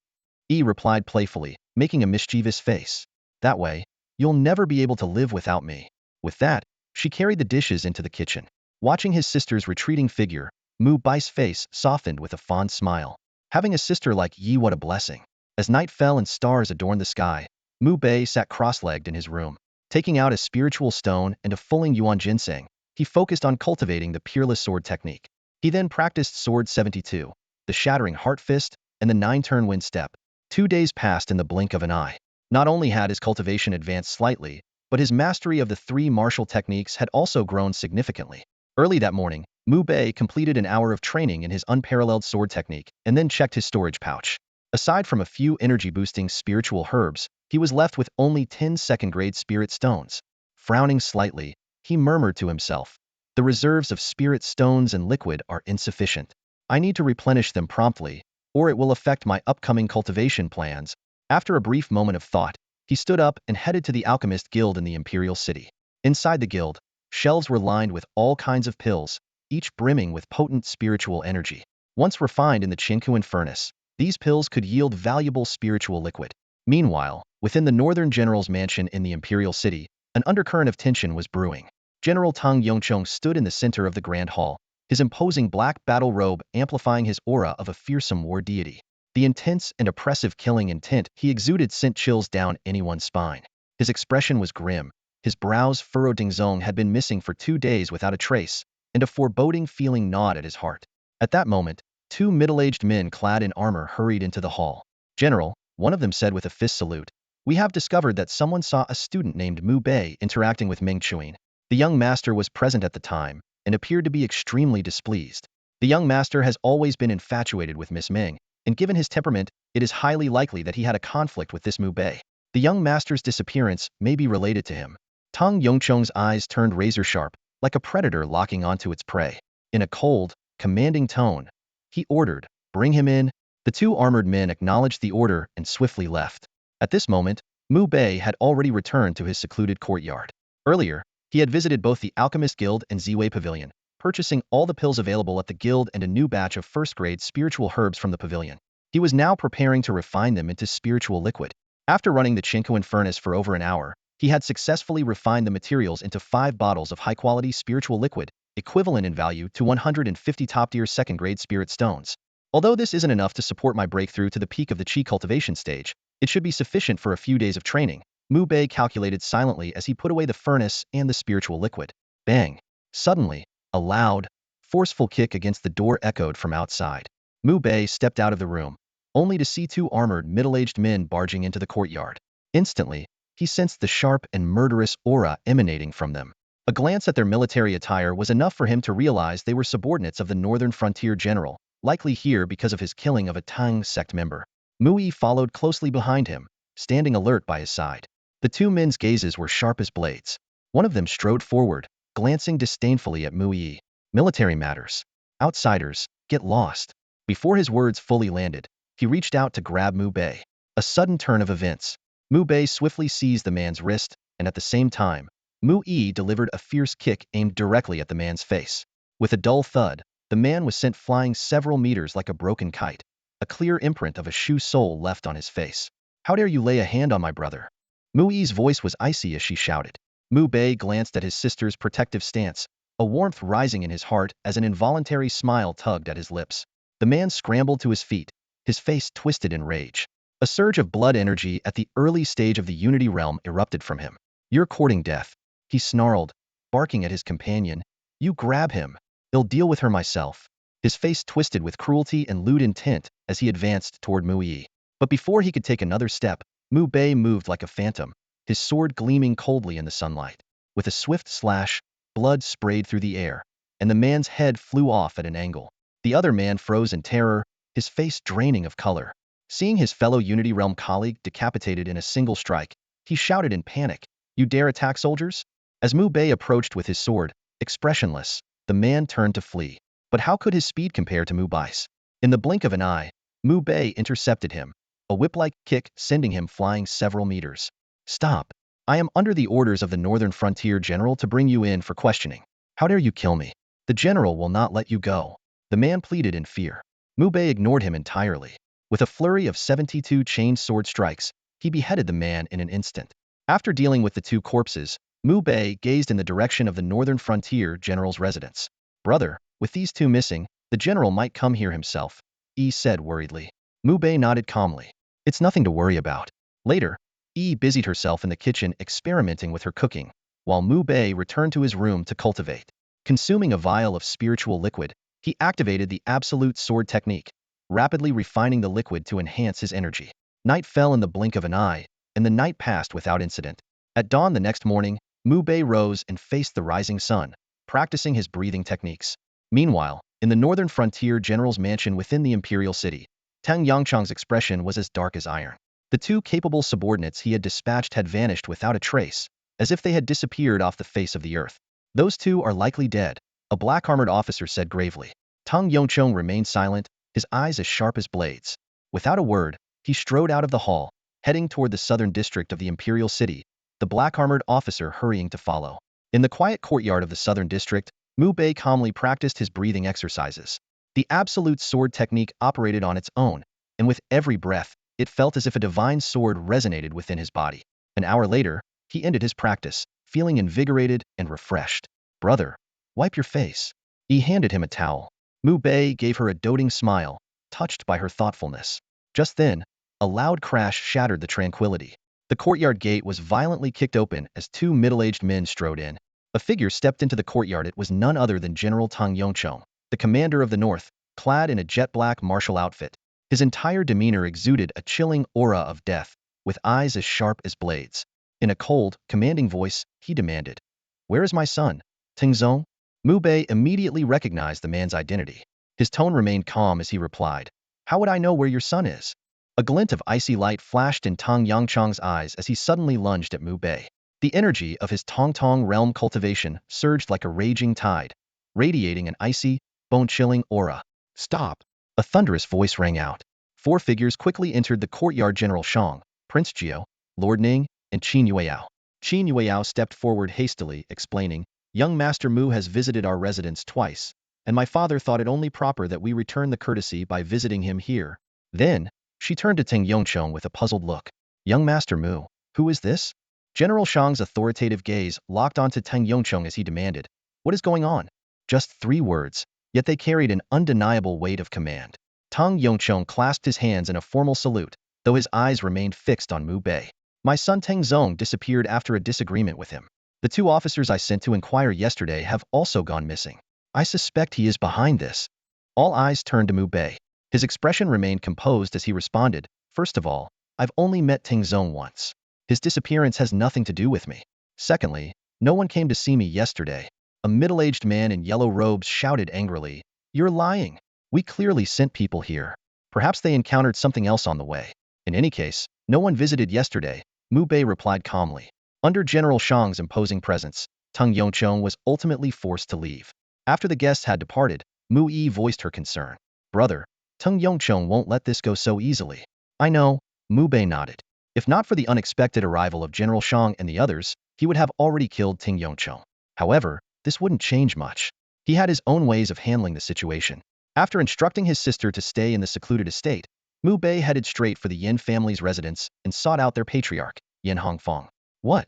Yi replied playfully, making a mischievous face. That way, you'll never be able to live without me. With that, she carried the dishes into the kitchen. Watching his sister's retreating figure, Mu Bai's face softened with a fond smile. Having a sister like Yi, what a blessing. As night fell and stars adorned the sky, Mu Bei sat cross-legged in his room. Taking out a spiritual stone and a fulling yuan ginseng, he focused on cultivating the peerless sword technique. He then practiced Sword 72, the shattering heart fist, and the 9-turn wind step. 2 days passed in the blink of an eye. Not only had his cultivation advanced slightly, but his mastery of the 3 martial techniques had also grown significantly. Early that morning, Mu Bei completed an hour of training in his unparalleled sword technique and then checked his storage pouch. Aside from a few energy-boosting spiritual herbs, he was left with only 10 second-grade spirit stones. Frowning slightly, he murmured to himself, "The reserves of spirit stones and liquid are insufficient. I need to replenish them promptly, or it will affect my upcoming cultivation plans." After a brief moment of thought, he stood up and headed to the Alchemist Guild in the Imperial City. Inside the guild, shelves were lined with all kinds of pills, each brimming with potent spiritual energy. Once refined in the Qingkuan furnace, these pills could yield valuable spiritual liquid. Meanwhile, within the Northern General's mansion in the Imperial City, an undercurrent of tension was brewing. General Tang Yongchong stood in the center of the Grand Hall, his imposing black battle robe amplifying his aura of a fearsome war deity. The intense and oppressive killing intent he exuded sent chills down anyone's spine. His expression was grim, his brows furrowed. Dingzong had been missing for 2 days without a trace, and a foreboding feeling gnawed at his heart. At that moment, 2 middle-aged men clad in armor hurried into the hall. "General," one of them said with a fist salute, "we have discovered that someone saw a student named Mu Bei interacting with Ming Chuan." The young master was present at the time and appeared to be extremely displeased. The young master has always been infatuated with Miss Ming, and given his temperament, it is highly likely that he had a conflict with this Mu Bei. The young master's disappearance may be related to him. Tang Yongchong's eyes turned razor-sharp, like a predator locking onto its prey. In a cold, commanding tone, he ordered, "Bring him in." The 2 armored men acknowledged the order and swiftly left. At this moment, Mu Bei had already returned to his secluded courtyard. Earlier, he had visited both the Alchemist Guild and Ziwei Pavilion, purchasing all the pills available at the guild and a new batch of first-grade spiritual herbs from the pavilion. He was now preparing to refine them into spiritual liquid. After running the Qingkuan furnace for over an hour, he had successfully refined the materials into 5 bottles of high-quality spiritual liquid, equivalent in value to 150 top-tier second-grade spirit stones. Although this isn't enough to support my breakthrough to the peak of the Qi cultivation stage, it should be sufficient for a few days of training, Mu Bei calculated silently as he put away the furnace and the spiritual liquid. Bang! Suddenly, a loud, forceful kick against the door echoed from outside. Mu Bei stepped out of the room, only to see 2 armored middle-aged men barging into the courtyard. Instantly, he sensed the sharp and murderous aura emanating from them. A glance at their military attire was enough for him to realize they were subordinates of the Northern Frontier General, likely here because of his killing of a Tang sect member. Mu Yi followed closely behind him, standing alert by his side. The 2 men's gazes were sharp as blades. One of them strode forward, glancing disdainfully at Mu Yi. "Military matters. Outsiders, get lost." Before his words fully landed, he reached out to grab Mu Bei. A sudden turn of events. Mu Bei swiftly seized the man's wrist, and at the same time, Mu Yi delivered a fierce kick aimed directly at the man's face. With a dull thud, the man was sent flying several meters like a broken kite, a clear imprint of a shoe sole left on his face. "How dare you lay a hand on my brother?" Mu Yi's voice was icy as she shouted. Mu Bei glanced at his sister's protective stance, a warmth rising in his heart as an involuntary smile tugged at his lips. The man scrambled to his feet, his face twisted in rage. A surge of blood energy at the early stage of the Unity Realm erupted from him. "You're courting death," he snarled, barking at his companion. "You grab him. I'll deal with her myself." His face twisted with cruelty and lewd intent as he advanced toward Mu Yi. But before he could take another step, Mu Bei moved like a phantom. his sword gleaming coldly in the sunlight. With a swift slash, blood sprayed through the air, and the man's head flew off at an angle. The other man froze in terror, his face draining of color. Seeing his fellow Unity Realm colleague decapitated in a single strike, he shouted in panic, "You dare attack soldiers?" As Mu Bei approached with his sword, expressionless, the man turned to flee. But how could his speed compare to Mu Bei's? In the blink of an eye, Mu Bei intercepted him, a whip-like kick sending him flying several meters. "Stop. I am under the orders of the Northern Frontier General to bring you in for questioning. How dare you kill me? The General will not let you go." The man pleaded in fear. Mu Bei ignored him entirely. With a flurry of 72 chained sword strikes, he beheaded the man in an instant. After dealing with the two corpses, Mu Bei gazed in the direction of the Northern Frontier General's residence. "Brother, with these two missing, the General might come here himself," Yi said worriedly. Mu Bei nodded calmly. "It's nothing to worry about." Later, Yi busied herself in the kitchen experimenting with her cooking, while Mu Bei returned to his room to cultivate. Consuming a vial of spiritual liquid, he activated the absolute sword technique, rapidly refining the liquid to enhance his energy. Night fell in the blink of an eye, and the night passed without incident. At dawn the next morning, Mu Bei rose and faced the rising sun, practicing his breathing techniques. Meanwhile, in the Northern Frontier General's mansion within the Imperial City, Tang Yangchang's expression was as dark as iron. The two capable subordinates he had dispatched had vanished without a trace, as if they had disappeared off the face of the earth. "Those two are likely dead," a black-armored officer said gravely. Tang Yongchong remained silent, his eyes as sharp as blades. Without a word, he strode out of the hall, heading toward the southern district of the Imperial City, the black-armored officer hurrying to follow. In the quiet courtyard of the southern district, Mu Bei calmly practiced his breathing exercises. The absolute sword technique operated on its own, and with every breath, it felt as if a divine sword resonated within his body. An hour later, he ended his practice, feeling invigorated and refreshed. "Brother, wipe your face." He handed him a towel. Mu Bei gave her a doting smile, touched by her thoughtfulness. Just then, a loud crash shattered the tranquility. The courtyard gate was violently kicked open as two middle-aged men strode in. A figure stepped into the courtyard. It was none other than General Tang Yongchong, the commander of the North, clad in a jet-black martial outfit. His entire demeanor exuded a chilling aura of death, with eyes as sharp as blades. In a cold, commanding voice, he demanded, "Where is my son, Tingzong?" Mu Bei immediately recognized the man's identity. His tone remained calm as he replied, "How would I know where your son is?" A glint of icy light flashed in Tang Yangchang's eyes as he suddenly lunged at Mu Bei. The energy of his Tongtong realm cultivation surged like a raging tide, radiating an icy, bone-chilling aura. "Stop!" A thunderous voice rang out. Four figures quickly entered the courtyard: General Shang, Prince Jiao, Lord Ning, and Qin Yueyao. Qin Yueyao stepped forward hastily, explaining, "Young Master Mu has visited our residence twice, and my father thought it only proper that we return the courtesy by visiting him here." Then, she turned to Tang Yongchong with a puzzled look. "Young Master Mu, who is this?" General Shang's authoritative gaze locked onto Tang Yongchong as he demanded, "What is going on?" Just 3 words, yet they carried an undeniable weight of command. Tang Yongchong clasped his hands in a formal salute, though his eyes remained fixed on Mu Bei. "My son Tengzong disappeared after a disagreement with him. The 2 officers I sent to inquire yesterday have also gone missing. I suspect he is behind this." All eyes turned to Mu Bei. His expression remained composed as he responded, "First of all, I've only met Tengzong once. His disappearance has nothing to do with me. Secondly, no one came to see me yesterday." A middle-aged man in yellow robes shouted angrily, "You're lying. We clearly sent people here. Perhaps they encountered something else on the way." "In any case, no one visited yesterday," Mu Bei replied calmly. Under General Shang's imposing presence, Tang Yongchong was ultimately forced to leave. After the guests had departed, Mu Yi voiced her concern. "Brother, Tang Yongchong won't let this go so easily." "I know," Mu Bei nodded. If not for the unexpected arrival of General Shang and the others, he would have already killed Tang Yongchong. However, this wouldn't change much. He had his own ways of handling the situation. After instructing his sister to stay in the secluded estate, Mu Bei headed straight for the Yin family's residence and sought out their patriarch, Yin Hongfang. "What?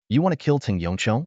You want to kill Tang Yongchong?"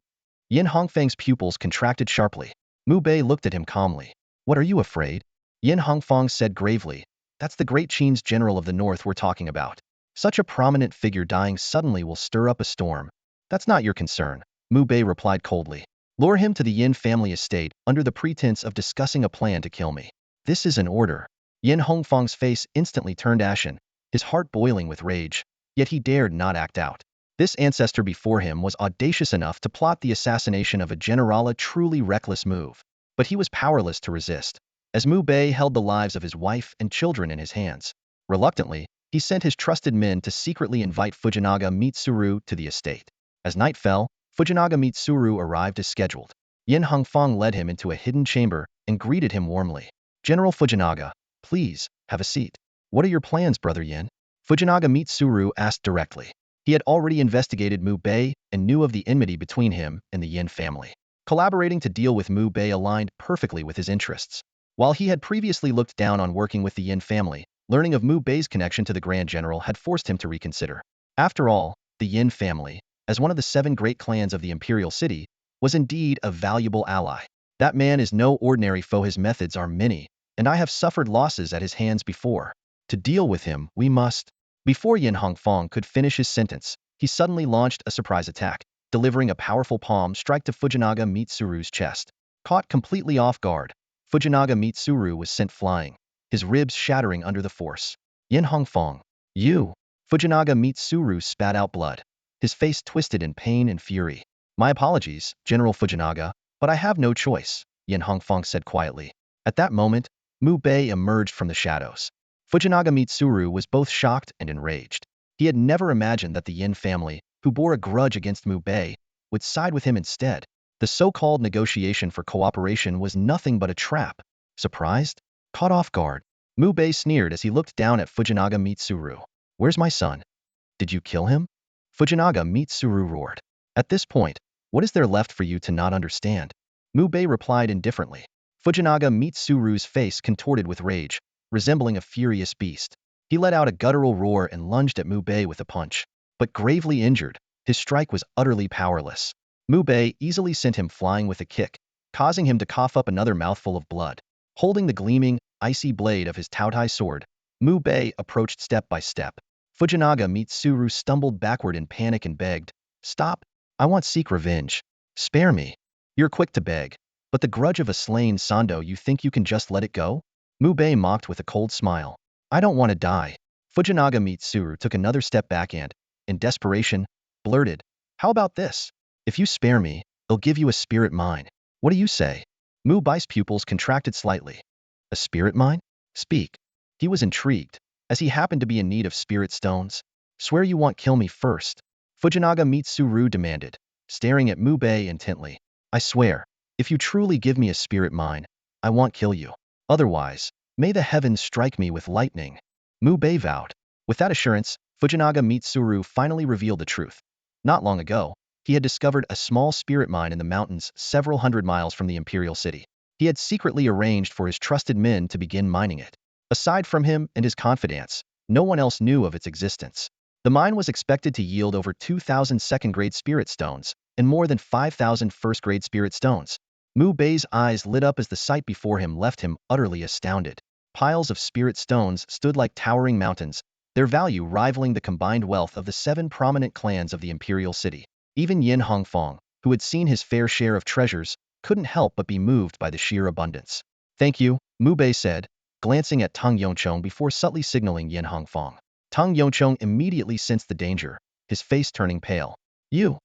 Yin Hongfang's pupils contracted sharply. Mu Bei looked at him calmly. "What, are you afraid?" Yin Hongfang said gravely, "That's the great Qin's general of the north we're talking about. Such a prominent figure dying suddenly will stir up a storm." "That's not your concern," Mu Bei replied coldly. "Lure him to the Yin family estate under the pretense of discussing a plan to kill me. This is an order." Yin Hongfang's face instantly turned ashen, his heart boiling with rage, yet he dared not act out. This ancestor before him was audacious enough to plot the assassination of a general, a truly reckless move. But he was powerless to resist, as Mu Bei held the lives of his wife and children in his hands. Reluctantly, he sent his trusted men to secretly invite Fujinaga Mitsuru to the estate. As night fell, Fujinaga Mitsuru arrived as scheduled. Yin Hongfang led him into a hidden chamber and greeted him warmly. General Fujinaga, please, have a seat. What are your plans, Brother Yin? Fujinaga Mitsuru asked directly. He had already investigated Mu Bei and knew of the enmity between him and the Yin family. Collaborating to deal with Mu Bei aligned perfectly with his interests. While he had previously looked down on working with the Yin family, learning of Mu Bei's connection to the Grand General had forced him to reconsider. After all, the Yin family, as one of the 7 great clans of the imperial city, was indeed a valuable ally. That man is no ordinary foe. His methods are many, and I have suffered losses at his hands before. To deal with him, we must. Before Yin Hongfang could finish his sentence, he suddenly launched a surprise attack, delivering a powerful palm strike to Fujinaga Mitsuru's chest. Caught completely off guard, Fujinaga Mitsuru was sent flying, his ribs shattering under the force. Yin Hongfang, you! Fujinaga Mitsuru spat out blood, his face twisted in pain and fury. My apologies, General Fujinaga, but I have no choice, Yin Hongfang said quietly. At that moment, Mu Bei emerged from the shadows. Fujinaga Mitsuru was both shocked and enraged. He had never imagined that the Yin family, who bore a grudge against Mu Bei, would side with him instead. The so-called negotiation for cooperation was nothing but a trap. Surprised? Caught off guard, Mu Bei sneered as he looked down at Fujinaga Mitsuru. Where's my son? Did you kill him? Fujinaga Mitsuru roared. At this point, what is there left for you to not understand? Mu Bei replied indifferently. Fujinaga Mitsuru's face contorted with rage, resembling a furious beast. He let out a guttural roar and lunged at Mu Bei with a punch. But gravely injured, his strike was utterly powerless. Mu Bei easily sent him flying with a kick, causing him to cough up another mouthful of blood. Holding the gleaming, icy blade of his Taotai sword, Mu Bei approached step by step. Fujinaga Mitsuru stumbled backward in panic and begged, "Stop! I want to seek revenge. Spare me." You're quick to beg, but the grudge of a slain Sando, you think you can just let it go? Mu Bei mocked with a cold smile. I don't want to die. Fujinaga Mitsuru took another step back and, in desperation, blurted, how about this? If you spare me, I'll give you a spirit mine. What do you say? Mu Bei's pupils contracted slightly. A spirit mine? Speak. He was intrigued, as he happened to be in need of spirit stones. Swear you won't kill me first. Fujinaga Mitsuru demanded, staring at Mu Bei intently. I swear, if you truly give me a spirit mine, I won't kill you. Otherwise, may the heavens strike me with lightning. Mu Bei vowed. With that assurance, Fujinaga Mitsuru finally revealed the truth. Not long ago, he had discovered a small spirit mine in the mountains several hundred miles from the imperial city. He had secretly arranged for his trusted men to begin mining it. Aside from him and his confidants, no one else knew of its existence. The mine was expected to yield over 2,000 second-grade spirit stones and more than 5,000 first-grade spirit stones. Mu Bei's eyes lit up as the sight before him left him utterly astounded. Piles of spirit stones stood like towering mountains, their value rivaling the combined wealth of the 7 prominent clans of the imperial city. Even Yin Hongfang, who had seen his fair share of treasures, couldn't help but be moved by the sheer abundance. Thank you, Mu Bei said, glancing at Tang Yongchong before subtly signaling Yin Hongfang. Tang Yongchong immediately sensed the danger, his face turning pale. You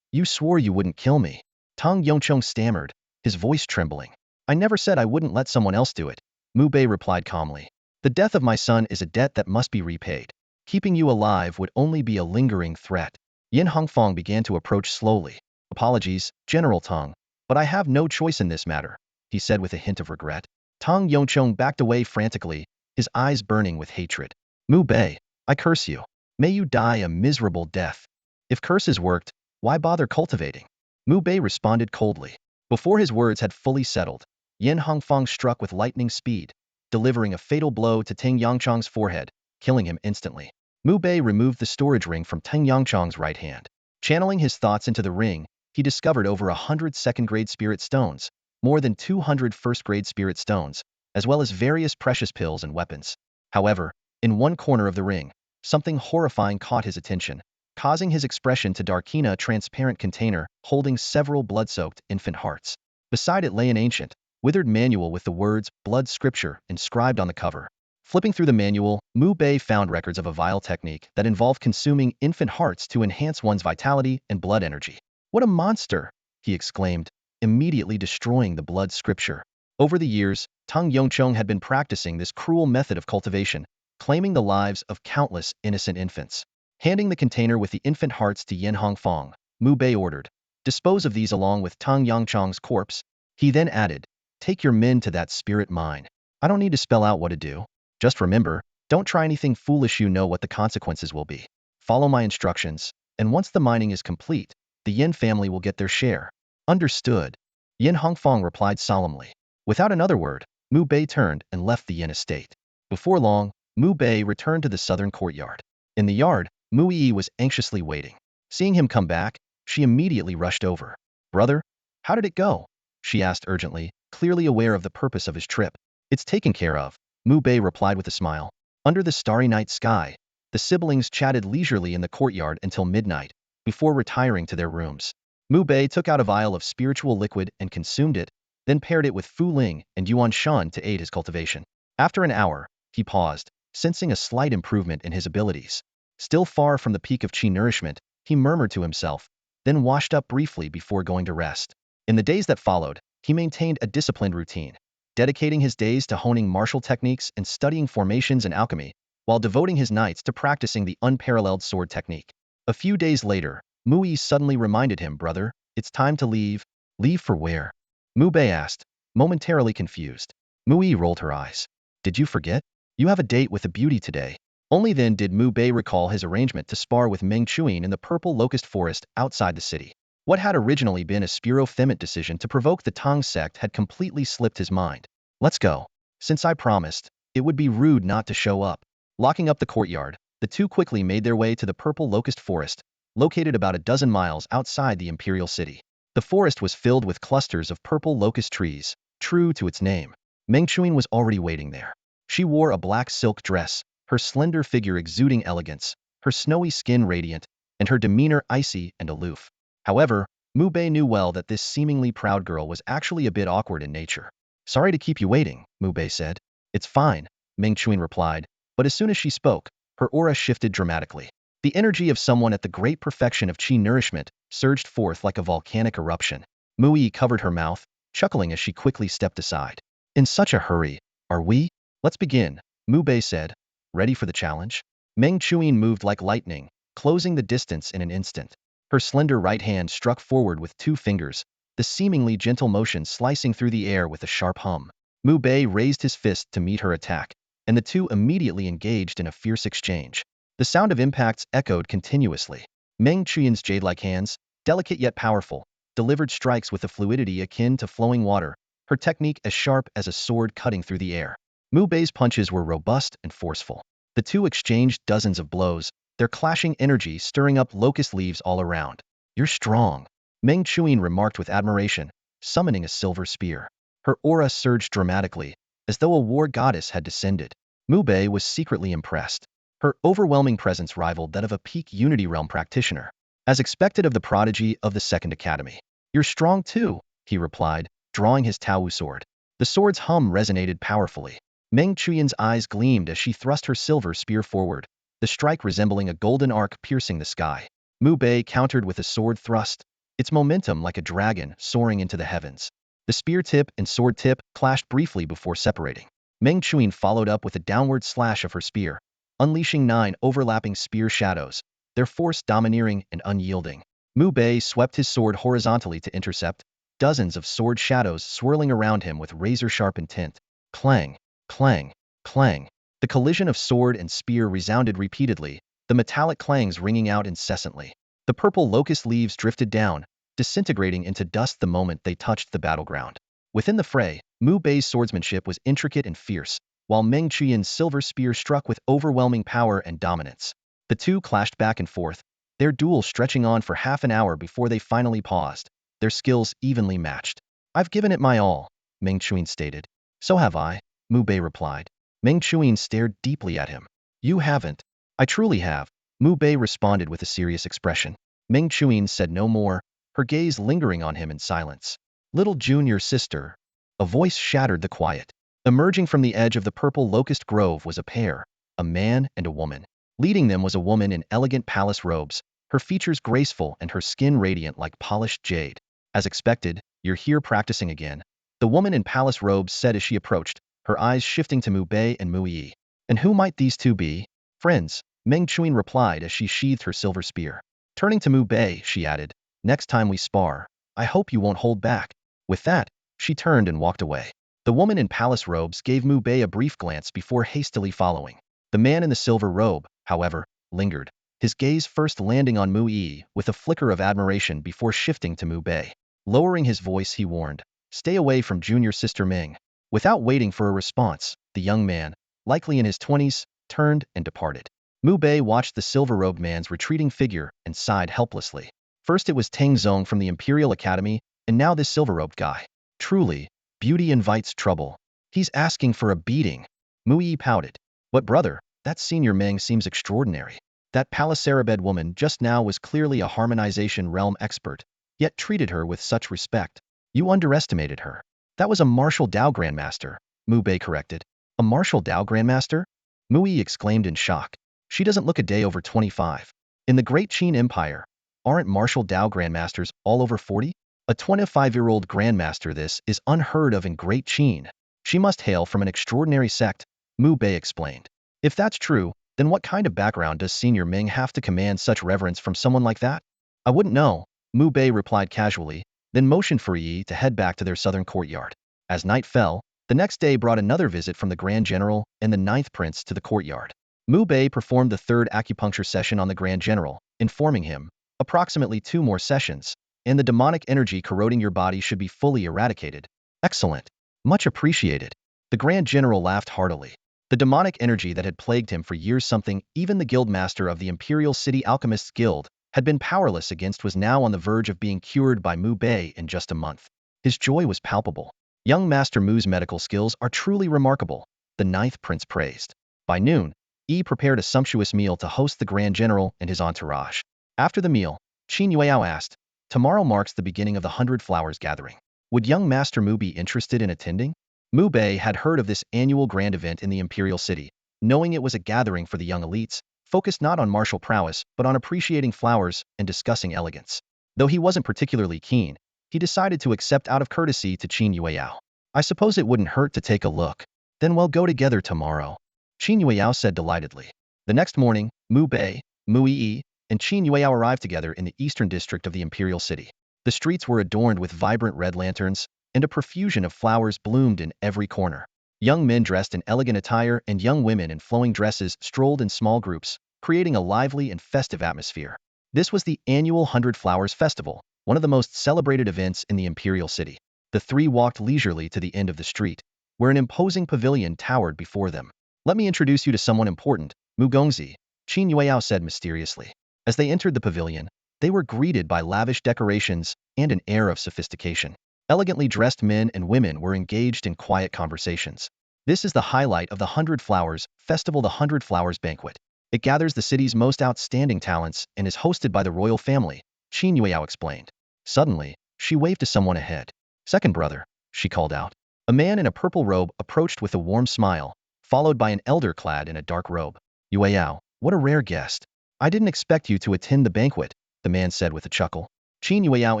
swore you wouldn't kill me. Tang Yongchong stammered, his voice trembling. I never said I wouldn't let someone else do it, Mu Bei replied calmly. The death of my son is a debt that must be repaid. Keeping you alive would only be a lingering threat. Yin Hongfang began to approach slowly. Apologies, General Tang, but I have no choice in this matter, he said with a hint of regret. Tang Yongchong backed away frantically, his eyes burning with hatred. Mu Bei, I curse you. May you die a miserable death. If curses worked, why bother cultivating? Mu Bei responded coldly. Before his words had fully settled, Yin Hongfang struck with lightning speed, delivering a fatal blow to Tang Yongchong's forehead, killing him instantly. Mu Bei removed the storage ring from Tang Yongchong's right hand. Channeling his thoughts into the ring, he discovered over 100 second-grade spirit stones, more than 200 first-grade spirit stones, as well as various precious pills and weapons. However, in one corner of the ring, something horrifying caught his attention, causing his expression to darken. A transparent container holding several blood-soaked infant hearts. Beside it lay an ancient, withered manual with the words, Blood Scripture, inscribed on the cover. Flipping through the manual, Mu Bei found records of a vile technique that involved consuming infant hearts to enhance one's vitality and blood energy. What a monster! He exclaimed, immediately destroying the blood scripture. Over the years, Tang Yongchong had been practicing this cruel method of cultivation, claiming the lives of countless innocent infants. Handing the container with the infant hearts to Yen Hongfang, Mu Bei ordered, "Dispose of these along with Tang Yongchong's corpse." He then added, "Take your men to that spirit mine. I don't need to spell out what to do. Just remember, don't try anything foolish, you know what the consequences will be. Follow my instructions, and once the mining is complete, the Yin family will get their share." "Understood," Yin Hongfang replied solemnly. Without another word, Mu Bei turned and left the Yin estate. Before long, Mu Bei returned to the southern courtyard. In the yard, Mu Yi was anxiously waiting. Seeing him come back, she immediately rushed over. "Brother, how did it go?" she asked urgently, clearly aware of the purpose of his trip. "It's taken care of," Mu Bei replied with a smile. Under the starry night sky, the siblings chatted leisurely in the courtyard until midnight, before retiring to their rooms. Mu Bei took out a vial of spiritual liquid and consumed it, then paired it with Fu Ling and Yuan Shan to aid his cultivation. After an hour, he paused, sensing a slight improvement in his abilities. Still far from the peak of qi nourishment, he murmured to himself, then washed up briefly before going to rest. In the days that followed, he maintained a disciplined routine, dedicating his days to honing martial techniques and studying formations and alchemy, while devoting his nights to practicing the unparalleled sword technique. A few days later, Mu Yi suddenly reminded him, "Brother, it's time to leave." "Leave for where?" Mu Bei asked, momentarily confused. Mu Yi rolled her eyes. "Did you forget? You have a date with a beauty today." Only then did Mu Bei recall his arrangement to spar with Meng Chuyin in the purple locust forest outside the city. What had originally been a spuro-femmate decision to provoke the Tang sect had completely slipped his mind. "Let's go. Since I promised, it would be rude not to show up." Locking up the courtyard, the two quickly made their way to the purple locust forest, located about a dozen miles outside the imperial city. The forest was filled with clusters of purple locust trees, true to its name. Meng Chuyin was already waiting there. She wore a black silk dress, her slender figure exuding elegance, her snowy skin radiant, and her demeanor icy and aloof. However, Mu Bei knew well that this seemingly proud girl was actually a bit awkward in nature. "Sorry to keep you waiting," Mu Bei said. "It's fine," Meng Chuyin replied, but as soon as she spoke, her aura shifted dramatically. The energy of someone at the great perfection of qi nourishment surged forth like a volcanic eruption. Mu Yi covered her mouth, chuckling as she quickly stepped aside. "In such a hurry, are we?" "Let's begin," Mu Bei said. "Ready for the challenge?" Meng Chuyin moved like lightning, closing the distance in an instant. Her slender right hand struck forward with 2 fingers, the seemingly gentle motion slicing through the air with a sharp hum. Mu Bei raised his fist to meet her attack, and the two immediately engaged in a fierce exchange. The sound of impacts echoed continuously. Meng Chuyin's jade-like hands, delicate yet powerful, delivered strikes with a fluidity akin to flowing water, her technique as sharp as a sword cutting through the air. Mu Bei's punches were robust and forceful. The two exchanged dozens of blows, their clashing energy stirring up locust leaves all around. "You're strong," Meng Chuyin remarked with admiration, summoning a silver spear. Her aura surged dramatically, as though a war goddess had descended. Mu Bei was secretly impressed. Her overwhelming presence rivaled that of a peak Unity Realm practitioner, as expected of the prodigy of the Second Academy. "You're strong too," he replied, drawing his Tao sword. The sword's hum resonated powerfully. Meng Chuyin's eyes gleamed as she thrust her silver spear forward, the strike resembling a golden arc piercing the sky. Mu Bei countered with a sword thrust, its momentum like a dragon soaring into the heavens. The spear tip and sword tip clashed briefly before separating. Meng Chuyin followed up with a downward slash of her spear, unleashing 9 overlapping spear shadows, their force domineering and unyielding. Mu Bei swept his sword horizontally to intercept, dozens of sword shadows swirling around him with razor-sharp intent. Clang, clang, clang. The collision of sword and spear resounded repeatedly, the metallic clangs ringing out incessantly. The purple locust leaves drifted down, disintegrating into dust the moment they touched the battleground. Within the fray, Mu Bei's swordsmanship was intricate and fierce, while Meng Chuyin's silver spear struck with overwhelming power and dominance. The two clashed back and forth, their duel stretching on for half an hour before they finally paused, their skills evenly matched. "I've given it my all," Meng Chuyin stated. "So have I," Mu Bei replied. Meng Chuyin stared deeply at him. "You haven't." "I truly have," Mu Bei responded with a serious expression. Meng Chuyin said no more, her gaze lingering on him in silence. "Little junior sister." A voice shattered the quiet. Emerging from the edge of the purple locust grove was a pair, a man and a woman. Leading them was a woman in elegant palace robes, her features graceful and her skin radiant like polished jade. As expected, you're here practicing again, the woman in palace robes said as she approached, her eyes shifting to Mu Bei and Mu Yi. And who might these two be? Friends, Meng Chuin replied as she sheathed her silver spear. Turning to Mu Bei, she added, next time we spar, I hope you won't hold back. With that, she turned and walked away. The woman in palace robes gave Mu Bei a brief glance before hastily following. The man in the silver robe, however, lingered, his gaze first landing on Mu Yi with a flicker of admiration before shifting to Mu Bei. Lowering his voice, he warned, stay away from junior sister Ming. Without waiting for a response, the young man, likely in his 20s, turned and departed. Mu Bei watched the silver-robed man's retreating figure and sighed helplessly. First it was Teng Zong from the Imperial Academy, and now this silver-robed guy. Truly, beauty invites trouble. He's asking for a beating. Mu Yi pouted. But brother, that senior Meng seems extraordinary. That palace-bed woman just now was clearly a harmonization realm expert, yet treated her with such respect. You underestimated her. That was a martial Dao Grandmaster, Mu Bei corrected. A martial Dao Grandmaster? Mu Yi exclaimed in shock. She doesn't look a day over 25. In the Great Qin Empire, aren't martial Dao Grandmasters all over 40? A 25-year-old Grandmaster, this is unheard of in Great Qin. She must hail from an extraordinary sect, Mu Bei explained. If that's true, then what kind of background does Senior Ming have to command such reverence from someone like that? I wouldn't know, Mu Bei replied casually, then motioned for Yi to head back to their southern courtyard. As night fell, the next day brought another visit from the Grand General and the Ninth Prince to the courtyard. Mu Bei performed the third acupuncture session on the Grand General, informing him, approximately 2 more sessions, and the demonic energy corroding your body should be fully eradicated. Excellent. Much appreciated. The Grand General laughed heartily. The demonic energy that had plagued him for years, something even the guildmaster of the Imperial City Alchemists Guild had been powerless against, was now on the verge of being cured by Mu Bei in just a month. His joy was palpable. Young Master Mu's medical skills are truly remarkable, the Ninth Prince praised. By noon, Yi prepared a sumptuous meal to host the Grand General and his entourage. After the meal, Qin Yueyao asked, tomorrow marks the beginning of the 100 Flowers Gathering. Would young Master Mu be interested in attending? Mu Bei had heard of this annual grand event in the Imperial City, knowing it was a gathering for the young elites, focused not on martial prowess but on appreciating flowers and discussing elegance. Though he wasn't particularly keen, he decided to accept out of courtesy to Qin Yueyao. I suppose it wouldn't hurt to take a look. Then we'll go together tomorrow, Qin Yueyao said delightedly. The next morning, Mu Bei, Mu Yi, and Qin Yueyao arrived together in the eastern district of the Imperial City. The streets were adorned with vibrant red lanterns, and a profusion of flowers bloomed in every corner. Young men dressed in elegant attire and young women in flowing dresses strolled in small groups, creating a lively and festive atmosphere. This was the annual 100 Flowers Festival, one of the most celebrated events in the Imperial City. The three walked leisurely to the end of the street, where an imposing pavilion towered before them. Let me introduce you to someone important, Mu Gongzi, Qin Yueyao said mysteriously. As they entered the pavilion, they were greeted by lavish decorations and an air of sophistication. Elegantly dressed men and women were engaged in quiet conversations. This is the highlight of the 100 Flowers Festival, the 100 Flowers Banquet. It gathers the city's most outstanding talents and is hosted by the royal family, Qin Yueyao explained. Suddenly, she waved to someone ahead. Second brother, she called out. A man in a purple robe approached with a warm smile, followed by an elder clad in a dark robe. Yueyao, what a rare guest. I didn't expect you to attend the banquet, the man said with a chuckle. Qin Yueyao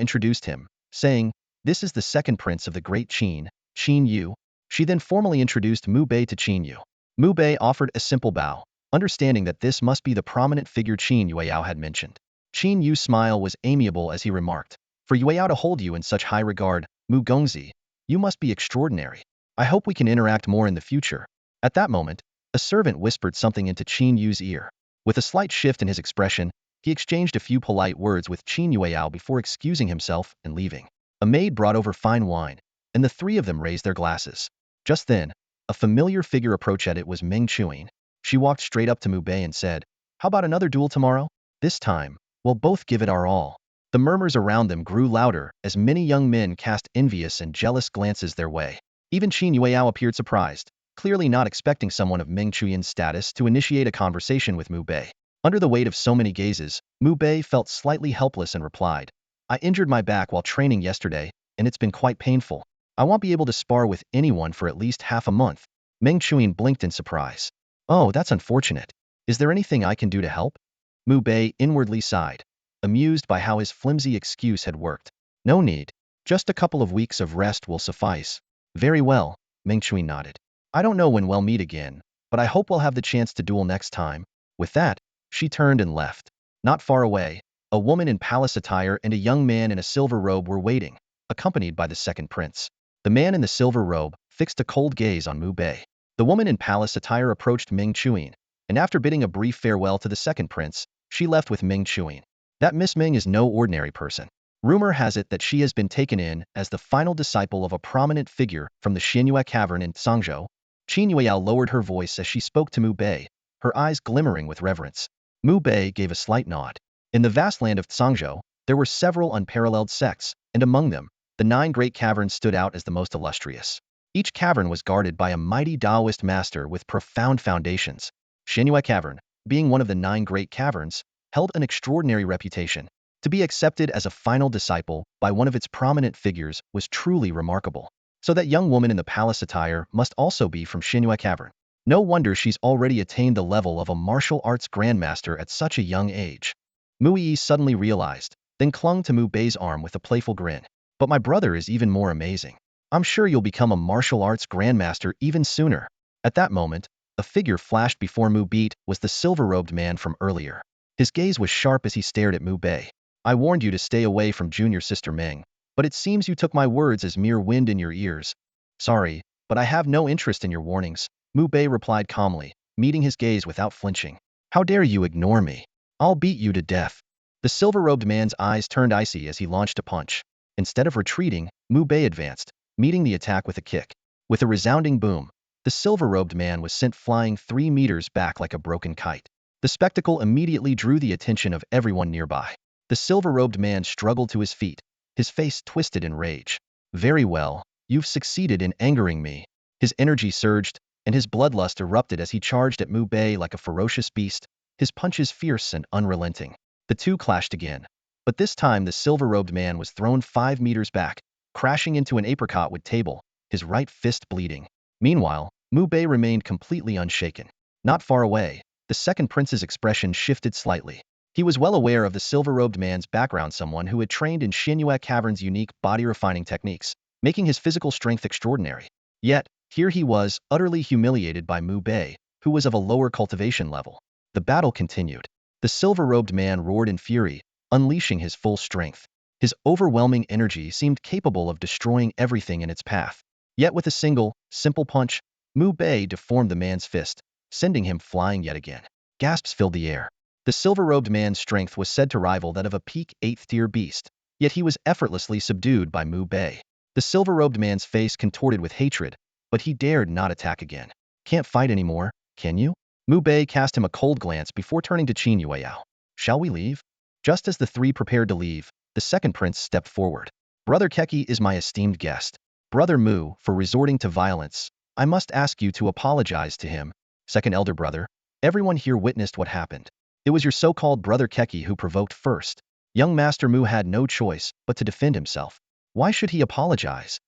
introduced him, saying, this is the second prince of the Great Qin, Qin Yu. She then formally introduced Mu Bei to Qin Yu. Mu Bei offered a simple bow, understanding that this must be the prominent figure Qin Yueyao had mentioned. Qin Yu's smile was amiable as he remarked, for Yueyao to hold you in such high regard, Mu Gongzi, you must be extraordinary. I hope we can interact more in the future. At that moment, a servant whispered something into Qin Yu's ear. With a slight shift in his expression, he exchanged a few polite words with Qin Yueyao before excusing himself and leaving. A maid brought over fine wine, and the three of them raised their glasses. Just then, a familiar figure approached. It was Meng Chuin. She walked straight up to Mu Bei and said, how about another duel tomorrow? This time, we'll both give it our all. The murmurs around them grew louder as many young men cast envious and jealous glances their way. Even Qin Yueyao appeared surprised, clearly not expecting someone of Meng Chuin's status to initiate a conversation with Mu Bei. Under the weight of so many gazes, Mu Bei felt slightly helpless and replied, I injured my back while training yesterday, and it's been quite painful. I won't be able to spar with anyone for at least half a month. Meng Chuan blinked in surprise. Oh, that's unfortunate. Is there anything I can do to help? Mu Bei inwardly sighed, amused by how his flimsy excuse had worked. No need. Just a couple of weeks of rest will suffice. Very well, Meng Chuan nodded. I don't know when we'll meet again, but I hope we'll have the chance to duel next time. With that, she turned and left. Not far away, a woman in palace attire and a young man in a silver robe were waiting, accompanied by the second prince. The man in the silver robe fixed a cold gaze on Mu Bei. The woman in palace attire approached Meng Chuan, and after bidding a brief farewell to the second prince, she left with Meng Chuan. That Miss Ming is no ordinary person. Rumor has it that she has been taken in as the final disciple of a prominent figure from the Xianyue cavern in Zhangzhou. Qin Yueyao lowered her voice as she spoke to Mu Bei, her eyes glimmering with reverence. Mu Bei gave a slight nod. In the vast land of Zhangzhou, there were several unparalleled sects, and among them, the 9 great caverns stood out as the most illustrious. Each cavern was guarded by a mighty Taoist master with profound foundations. Xianyue Cavern, being one of the 9 great caverns, held an extraordinary reputation. To be accepted as a final disciple by one of its prominent figures was truly remarkable. So that young woman in the palace attire must also be from Xianyue Cavern. No wonder she's already attained the level of a martial arts grandmaster at such a young age. Mu Yi suddenly realized, then clung to Mu Bei's arm with a playful grin. But my brother is even more amazing. I'm sure you'll become a martial arts grandmaster even sooner. At that moment, a figure flashed before Mu Bei was the silver-robed man from earlier. His gaze was sharp as he stared at Mu Bei. I warned you to stay away from junior sister Meng, but it seems you took my words as mere wind in your ears. Sorry, but I have no interest in your warnings, Mu Bei replied calmly, meeting his gaze without flinching. How dare you ignore me? I'll beat you to death. The silver-robed man's eyes turned icy as he launched a punch. Instead of retreating, Mu Bei advanced, meeting the attack with a kick. With a resounding boom, the silver-robed man was sent flying 3 meters back like a broken kite. The spectacle immediately drew the attention of everyone nearby. The silver-robed man struggled to his feet, his face twisted in rage. Very well, you've succeeded in angering me. His energy surged, and his bloodlust erupted as he charged at Mu Bei like a ferocious beast, his punches fierce and unrelenting. The two clashed again, but this time the silver-robed man was thrown 5 meters back, crashing into an apricot wood table, his right fist bleeding. Meanwhile, Mu Bei remained completely unshaken. Not far away, the second prince's expression shifted slightly. He was well aware of the silver-robed man's background, someone who had trained in Xianyue Cavern's unique body-refining techniques, making his physical strength extraordinary. Yet, here he was, utterly humiliated by Mu Bei, who was of a lower cultivation level. The battle continued. The silver-robed man roared in fury, unleashing his full strength. His overwhelming energy seemed capable of destroying everything in its path. Yet with a single, simple punch, Mu Bei deformed the man's fist, sending him flying yet again. Gasps filled the air. The silver-robed man's strength was said to rival that of a peak 8th-tier beast, yet he was effortlessly subdued by Mu Bei. The silver-robed man's face contorted with hatred, but he dared not attack again. Can't fight anymore, can you? Mu Bei cast him a cold glance before turning to Qin Yueyao. Shall we leave? Just as the 3 prepared to leave, the second prince stepped forward. Brother Keki is my esteemed guest. Brother Mu, for resorting to violence, I must ask you to apologize to him. Second elder brother, everyone here witnessed what happened. It was your so-called brother Keki who provoked first. Young Master Mu had no choice but to defend himself. Why should he apologize?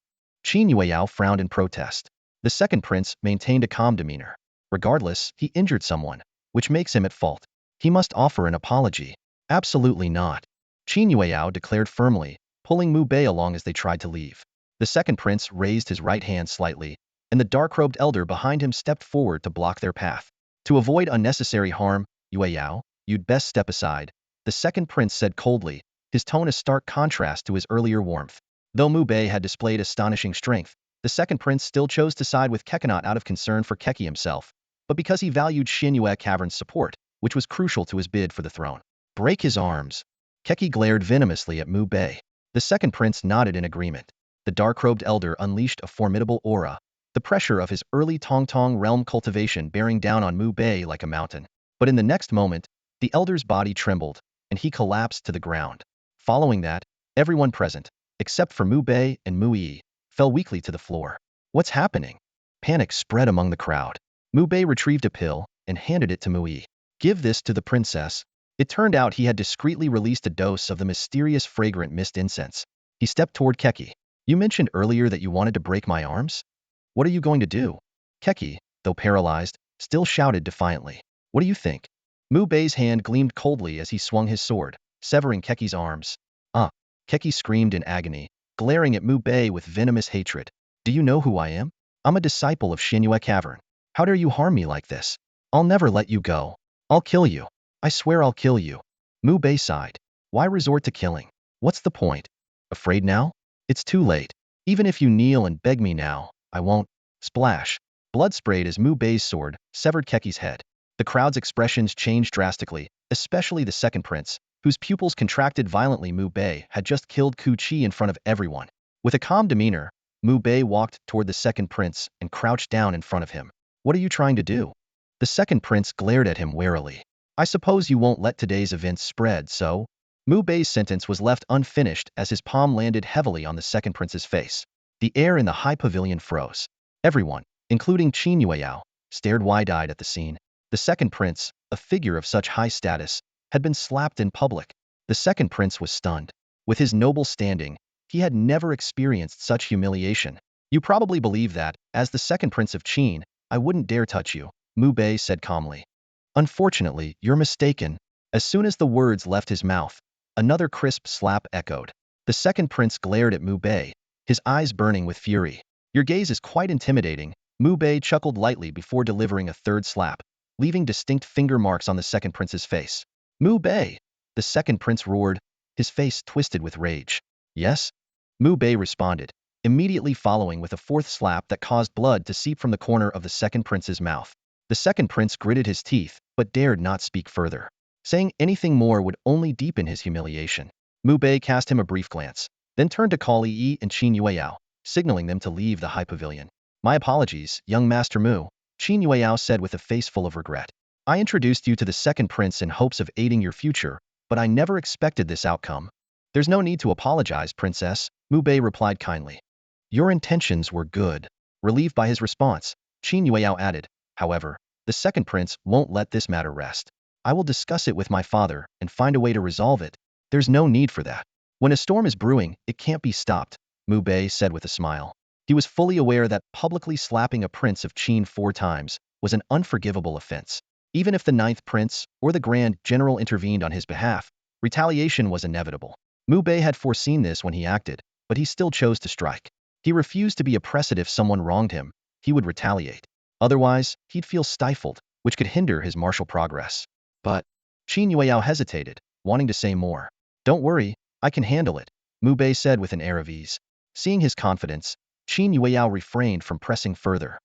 Qin Yueyao frowned in protest. The second prince maintained a calm demeanor. Regardless, he injured someone, which makes him at fault. He must offer an apology. Absolutely not. Qin Yueyao declared firmly, pulling Mu Bei along as they tried to leave. The second prince raised his right hand slightly, and the dark-robed elder behind him stepped forward to block their path. To avoid unnecessary harm, Yueyao, you'd best step aside, the second prince said coldly, his tone a stark contrast to his earlier warmth. Though Mu Bei had displayed astonishing strength, the second prince still chose to side with Keki not out of concern for Keki himself, but because he valued Xianyue Cavern's support, which was crucial to his bid for the throne. Break his arms. Keki glared venomously at Mu Bei. The second prince nodded in agreement. The dark-robed elder unleashed a formidable aura, the pressure of his early Tongtong realm cultivation bearing down on Mu Bei like a mountain. But in the next moment, the elder's body trembled, and he collapsed to the ground. Following that, everyone present, except for Mu Bei and Mu Yi, fell weakly to the floor. What's happening? Panic spread among the crowd. Mu Bei retrieved a pill and handed it to Mu Yi. Give this to the princess. It turned out he had discreetly released a dose of the mysterious fragrant mist incense. He stepped toward Keki. You mentioned earlier that you wanted to break my arms? What are you going to do? Keki, though paralyzed, still shouted defiantly. What do you think? Mu Bei's hand gleamed coldly as he swung his sword, severing Keki's arms. Ah! Keki screamed in agony, glaring at Mu Bei with venomous hatred. Do you know who I am? I'm a disciple of Xinyue Cavern. How dare you harm me like this? I'll never let you go. I'll kill you. I swear I'll kill you. Mu Bei sighed. Why resort to killing? What's the point? Afraid now? It's too late. Even if you kneel and beg me now, I won't. Splash. Blood sprayed as Mu Bei's sword severed Keki's head. The crowd's expressions changed drastically, especially the second prince, whose pupils contracted violently. Mu Bei had just killed Ku Chi in front of everyone. With a calm demeanor, Mu Bei walked toward the second prince and crouched down in front of him. What are you trying to do? The second prince glared at him warily. I suppose you won't let today's events spread, so? Mu Bei's sentence was left unfinished as his palm landed heavily on the second prince's face. The air in the high pavilion froze. Everyone, including Qin Yueyao, stared wide-eyed at the scene. The second prince, a figure of such high status, had been slapped in public. The second prince was stunned. With his noble standing, he had never experienced such humiliation. You probably believe that, as the second prince of Qin, I wouldn't dare touch you, Mu Bei said calmly. Unfortunately, you're mistaken. As soon as the words left his mouth, another crisp slap echoed. The second prince glared at Mu Bei, his eyes burning with fury. Your gaze is quite intimidating. Mu Bei chuckled lightly before delivering a third slap, leaving distinct finger marks on the second prince's face. Mu Bei! The second prince roared, his face twisted with rage. Yes? Mu Bei responded, immediately following with a fourth slap that caused blood to seep from the corner of the second prince's mouth. The second prince gritted his teeth, but dared not speak further. Saying anything more would only deepen his humiliation. Mu Bei cast him a brief glance, then turned to Kali Yi and Qin Yueyao, signaling them to leave the high pavilion. My apologies, young Master Mu, Qin Yueyao said with a face full of regret. I introduced you to the second prince in hopes of aiding your future, but I never expected this outcome. There's no need to apologize, princess, Mu Bei replied kindly. Your intentions were good. Relieved by his response, Qin Yueyao added, however, the second prince won't let this matter rest. I will discuss it with my father and find a way to resolve it. There's no need for that. When a storm is brewing, it can't be stopped, Mu Bei said with a smile. He was fully aware that publicly slapping a prince of Qin 4 times was an unforgivable offense. Even if the 9th prince or the Grand General intervened on his behalf, retaliation was inevitable. Mu Bei had foreseen this when he acted, but he still chose to strike. He refused to be oppressive. If someone wronged him, he would retaliate. Otherwise, he'd feel stifled, which could hinder his martial progress. But Qin Yueyao hesitated, wanting to say more. Don't worry, I can handle it, Mu Bei said with an air of ease. Seeing his confidence, Qin Yueyao refrained from pressing further.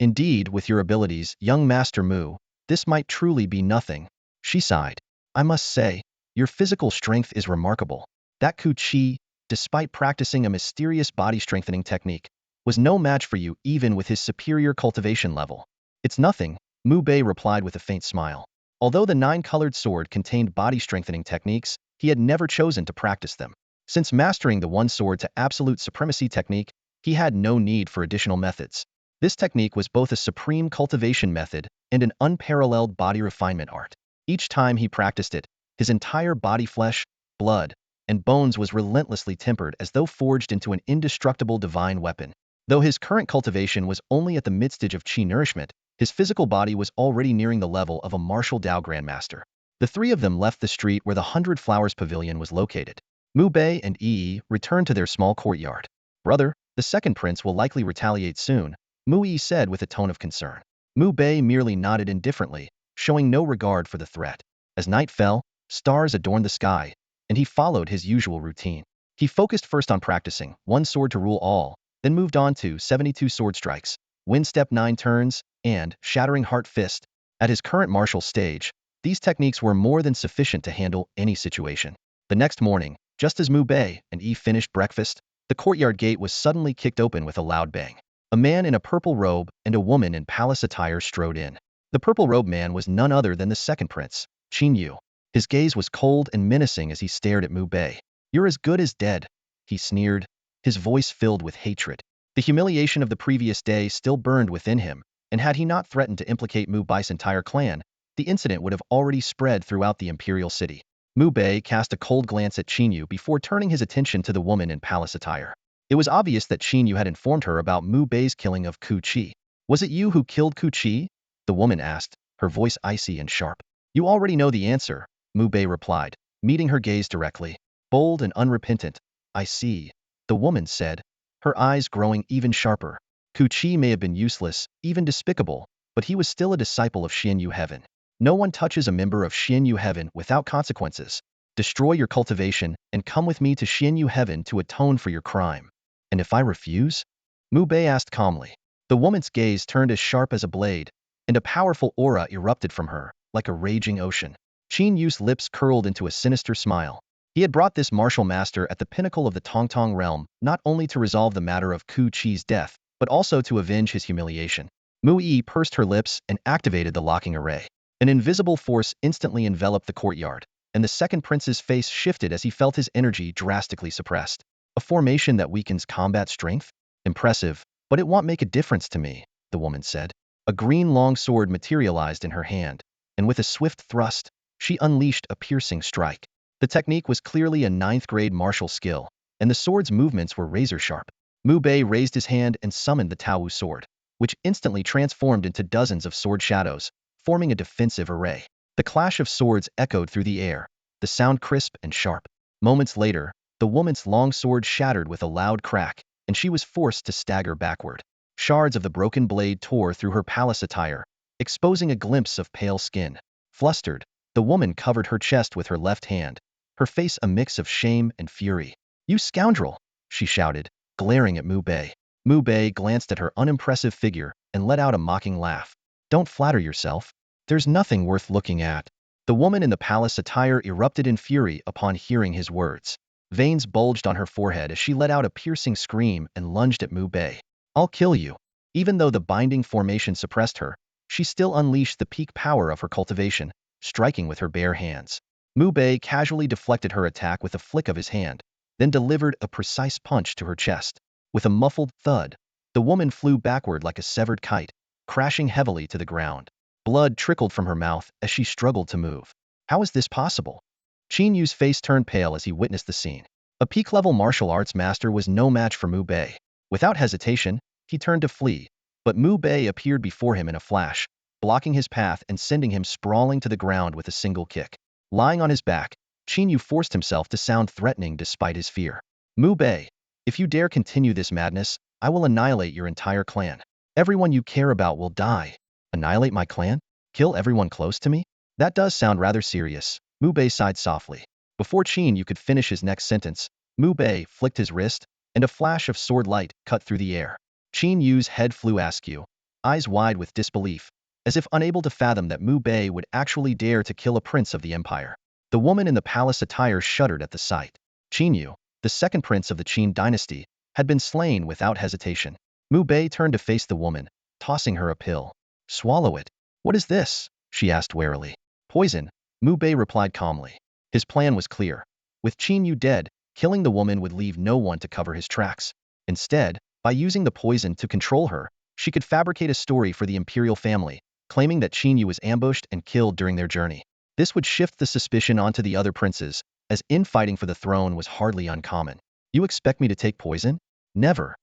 Indeed, with your abilities, young Master Mu, this might truly be nothing. She sighed. I must say, your physical strength is remarkable. That Ku Chi, despite practicing a mysterious body-strengthening technique, was no match for you even with his superior cultivation level. It's nothing, Mu Bei replied with a faint smile. Although the 9-colored sword contained body-strengthening techniques, he had never chosen to practice them. Since mastering the one sword to absolute supremacy technique, he had no need for additional methods. This technique was both a supreme cultivation method and an unparalleled body refinement art. Each time he practiced it, his entire body flesh, blood, and bones was relentlessly tempered as though forged into an indestructible divine weapon. Though his current cultivation was only at the mid-stage of Qi nourishment, his physical body was already nearing the level of a martial Dao grandmaster. The three of them left the street where the 100 Flowers Pavilion was located. Mu Bei and Yi returned to their small courtyard. Brother, the second prince will likely retaliate soon, Mu Yi said with a tone of concern. Mu Bei merely nodded indifferently, showing no regard for the threat. As night fell, stars adorned the sky, and he followed his usual routine. He focused first on practicing one sword to rule all, then moved on to 72 sword strikes, wind step 9 turns, and shattering heart fist. At his current martial stage, these techniques were more than sufficient to handle any situation. The next morning, just as Mu Bei and Yi finished breakfast, the courtyard gate was suddenly kicked open with a loud bang. A man in a purple robe and a woman in palace attire strode in. The purple-robed man was none other than the second prince, Qin Yu. His gaze was cold and menacing as he stared at Mu Bei. You're as good as dead, he sneered, his voice filled with hatred. The humiliation of the previous day still burned within him, and had he not threatened to implicate Mu Bei's entire clan, the incident would have already spread throughout the imperial city. Mu Bei cast a cold glance at Qin Yu before turning his attention to the woman in palace attire. It was obvious that Qin Yu had informed her about Mu Bei's killing of Ku Qi. Was it you who killed Ku Qi? The woman asked, her voice icy and sharp. You already know the answer, Mu Bei replied, meeting her gaze directly. Bold and unrepentant. I see, the woman said, her eyes growing even sharper. Ku Qi may have been useless, even despicable, but he was still a disciple of Xian Yu Heaven. No one touches a member of Xian Yu Heaven without consequences. Destroy your cultivation and come with me to Xian Yu Heaven to atone for your crime. And if I refuse? Mu Bei asked calmly. The woman's gaze turned as sharp as a blade, and a powerful aura erupted from her, like a raging ocean. Qin Yu's lips curled into a sinister smile. He had brought this martial master at the pinnacle of the Tongtong realm not only to resolve the matter of Ku Qi's death, but also to avenge his humiliation. Mu Yi pursed her lips and activated the locking array. An invisible force instantly enveloped the courtyard, and the second prince's face shifted as he felt his energy drastically suppressed. A formation that weakens combat strength? Impressive, but it won't make a difference to me, the woman said. A green long sword materialized in her hand, and with a swift thrust, she unleashed a piercing strike. The technique was clearly a ninth-grade martial skill, and the sword's movements were razor-sharp. Mu Bei raised his hand and summoned the Taowu sword, which instantly transformed into dozens of sword shadows, forming a defensive array. The clash of swords echoed through the air, the sound crisp and sharp. Moments later, the woman's long sword shattered with a loud crack, and she was forced to stagger backward. Shards of the broken blade tore through her palace attire, exposing a glimpse of pale skin. Flustered, the woman covered her chest with her left hand, her face a mix of shame and fury. You scoundrel, she shouted, glaring at Mu Bei. Mu Bei glanced at her unimpressive figure and let out a mocking laugh. Don't flatter yourself. There's nothing worth looking at. The woman in the palace attire erupted in fury upon hearing his words. Veins bulged on her forehead as she let out a piercing scream and lunged at Mu Bei. I'll kill you. Even though the binding formation suppressed her, she still unleashed the peak power of her cultivation, striking with her bare hands. Mu Bei casually deflected her attack with a flick of his hand, then delivered a precise punch to her chest. With a muffled thud, the woman flew backward like a severed kite, crashing heavily to the ground. Blood trickled from her mouth as she struggled to move. How is this possible? Qin Yu's face turned pale as he witnessed the scene. A peak-level martial arts master was no match for Mu Bei. Without hesitation, he turned to flee, but Mu Bei appeared before him in a flash, blocking his path and sending him sprawling to the ground with a single kick. Lying on his back, Qin Yu forced himself to sound threatening despite his fear. Mu Bei, if you dare continue this madness, I will annihilate your entire clan. Everyone you care about will die. Annihilate my clan? Kill everyone close to me? That does sound rather serious, Mu Bei sighed softly. Before Qin Yu could finish his next sentence, Mu Bei flicked his wrist, and a flash of sword light cut through the air. Qin Yu's head flew askew, eyes wide with disbelief, as if unable to fathom that Mu Bei would actually dare to kill a prince of the empire. The woman in the palace attire shuddered at the sight. Qin Yu, the second prince of the Qin dynasty, had been slain without hesitation. Mu Bei turned to face the woman, tossing her a pill. Swallow it. What is this? She asked warily. Poison, Mu Bei replied calmly. His plan was clear. With Qin Yu dead, killing the woman would leave no one to cover his tracks. Instead, by using the poison to control her, she could fabricate a story for the imperial family, claiming that Qin Yu was ambushed and killed during their journey. This would shift the suspicion onto the other princes, as infighting for the throne was hardly uncommon. You expect me to take poison? Never.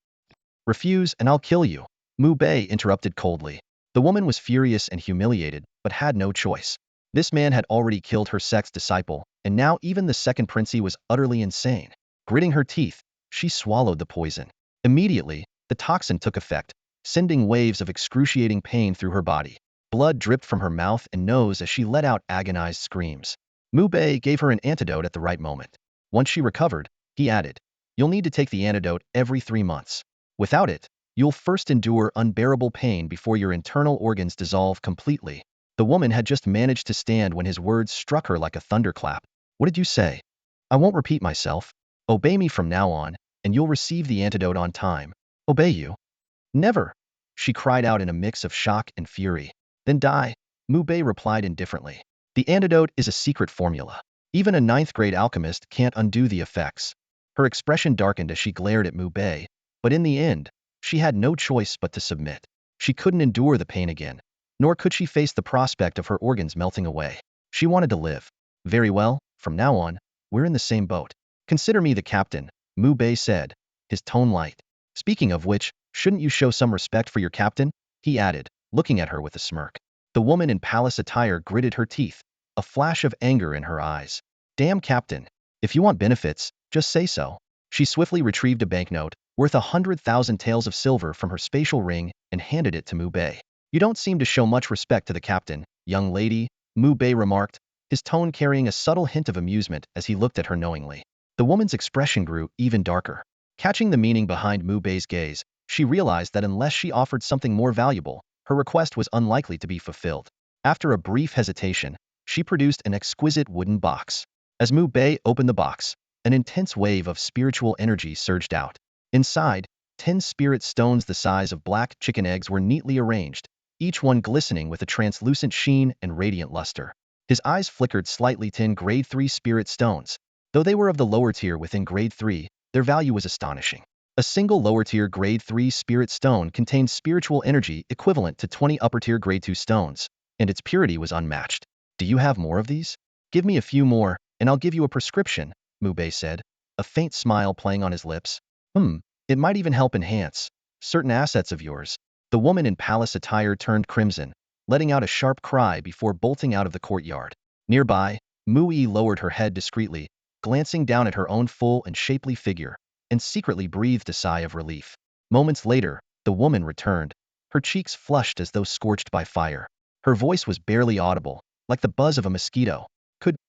Refuse and I'll kill you, Mu Bei interrupted coldly. The woman was furious and humiliated, but had no choice. This man had already killed her sect's disciple, and now even the second princey was utterly insane. Gritting her teeth, she swallowed the poison. Immediately, the toxin took effect, sending waves of excruciating pain through her body. Blood dripped from her mouth and nose as she let out agonized screams. Mu Bei gave her an antidote at the right moment. Once she recovered, he added, you'll need to take the antidote every 3 months. Without it, you'll first endure unbearable pain before your internal organs dissolve completely. The woman had just managed to stand when his words struck her like a thunderclap. What did you say? I won't repeat myself. Obey me from now on, and you'll receive the antidote on time. Obey you? Never, she cried out in a mix of shock and fury. Then die, Mu Bei replied indifferently. The antidote is a secret formula. Even a 9th-grade alchemist can't undo the effects. Her expression darkened as she glared at Mu Bei, but in the end, she had no choice but to submit. She couldn't endure the pain again, nor could she face the prospect of her organs melting away. She wanted to live. Very well, from now on, we're in the same boat. Consider me the captain, Mu Bei said, his tone light. Speaking of which, shouldn't you show some respect for your captain? He added, looking at her with a smirk. The woman in palace attire gritted her teeth, a flash of anger in her eyes. Damn, captain. If you want benefits, just say so. She swiftly retrieved a banknote, worth 100,000 taels of silver from her spatial ring, and handed it to Mu Bei. You don't seem to show much respect to the captain, young lady, Mu Bei remarked, his tone carrying a subtle hint of amusement as he looked at her knowingly. The woman's expression grew even darker. Catching the meaning behind Mu Bei's gaze, she realized that unless she offered something more valuable, her request was unlikely to be fulfilled. After a brief hesitation, she produced an exquisite wooden box. As Mu Bei opened the box, an intense wave of spiritual energy surged out. Inside, 10 spirit stones the size of black chicken eggs were neatly arranged, each one glistening with a translucent sheen and radiant luster. His eyes flickered slightly. 10 grade 3 spirit stones. Though they were of the lower tier within grade 3, their value was astonishing. A single lower tier grade 3 spirit stone contained spiritual energy equivalent to 20 upper tier grade 2 stones, and its purity was unmatched. Do you have more of these? Give me a few more, and I'll give you a prescription, Mu Bei said, a faint smile playing on his lips. It might even help enhance certain assets of yours. The woman in palace attire turned crimson, letting out a sharp cry before bolting out of the courtyard. Nearby, Mu Yi lowered her head discreetly, glancing down at her own full and shapely figure, and secretly breathed a sigh of relief. Moments later, the woman returned, her cheeks flushed as though scorched by fire. Her voice was barely audible, like the buzz of a mosquito.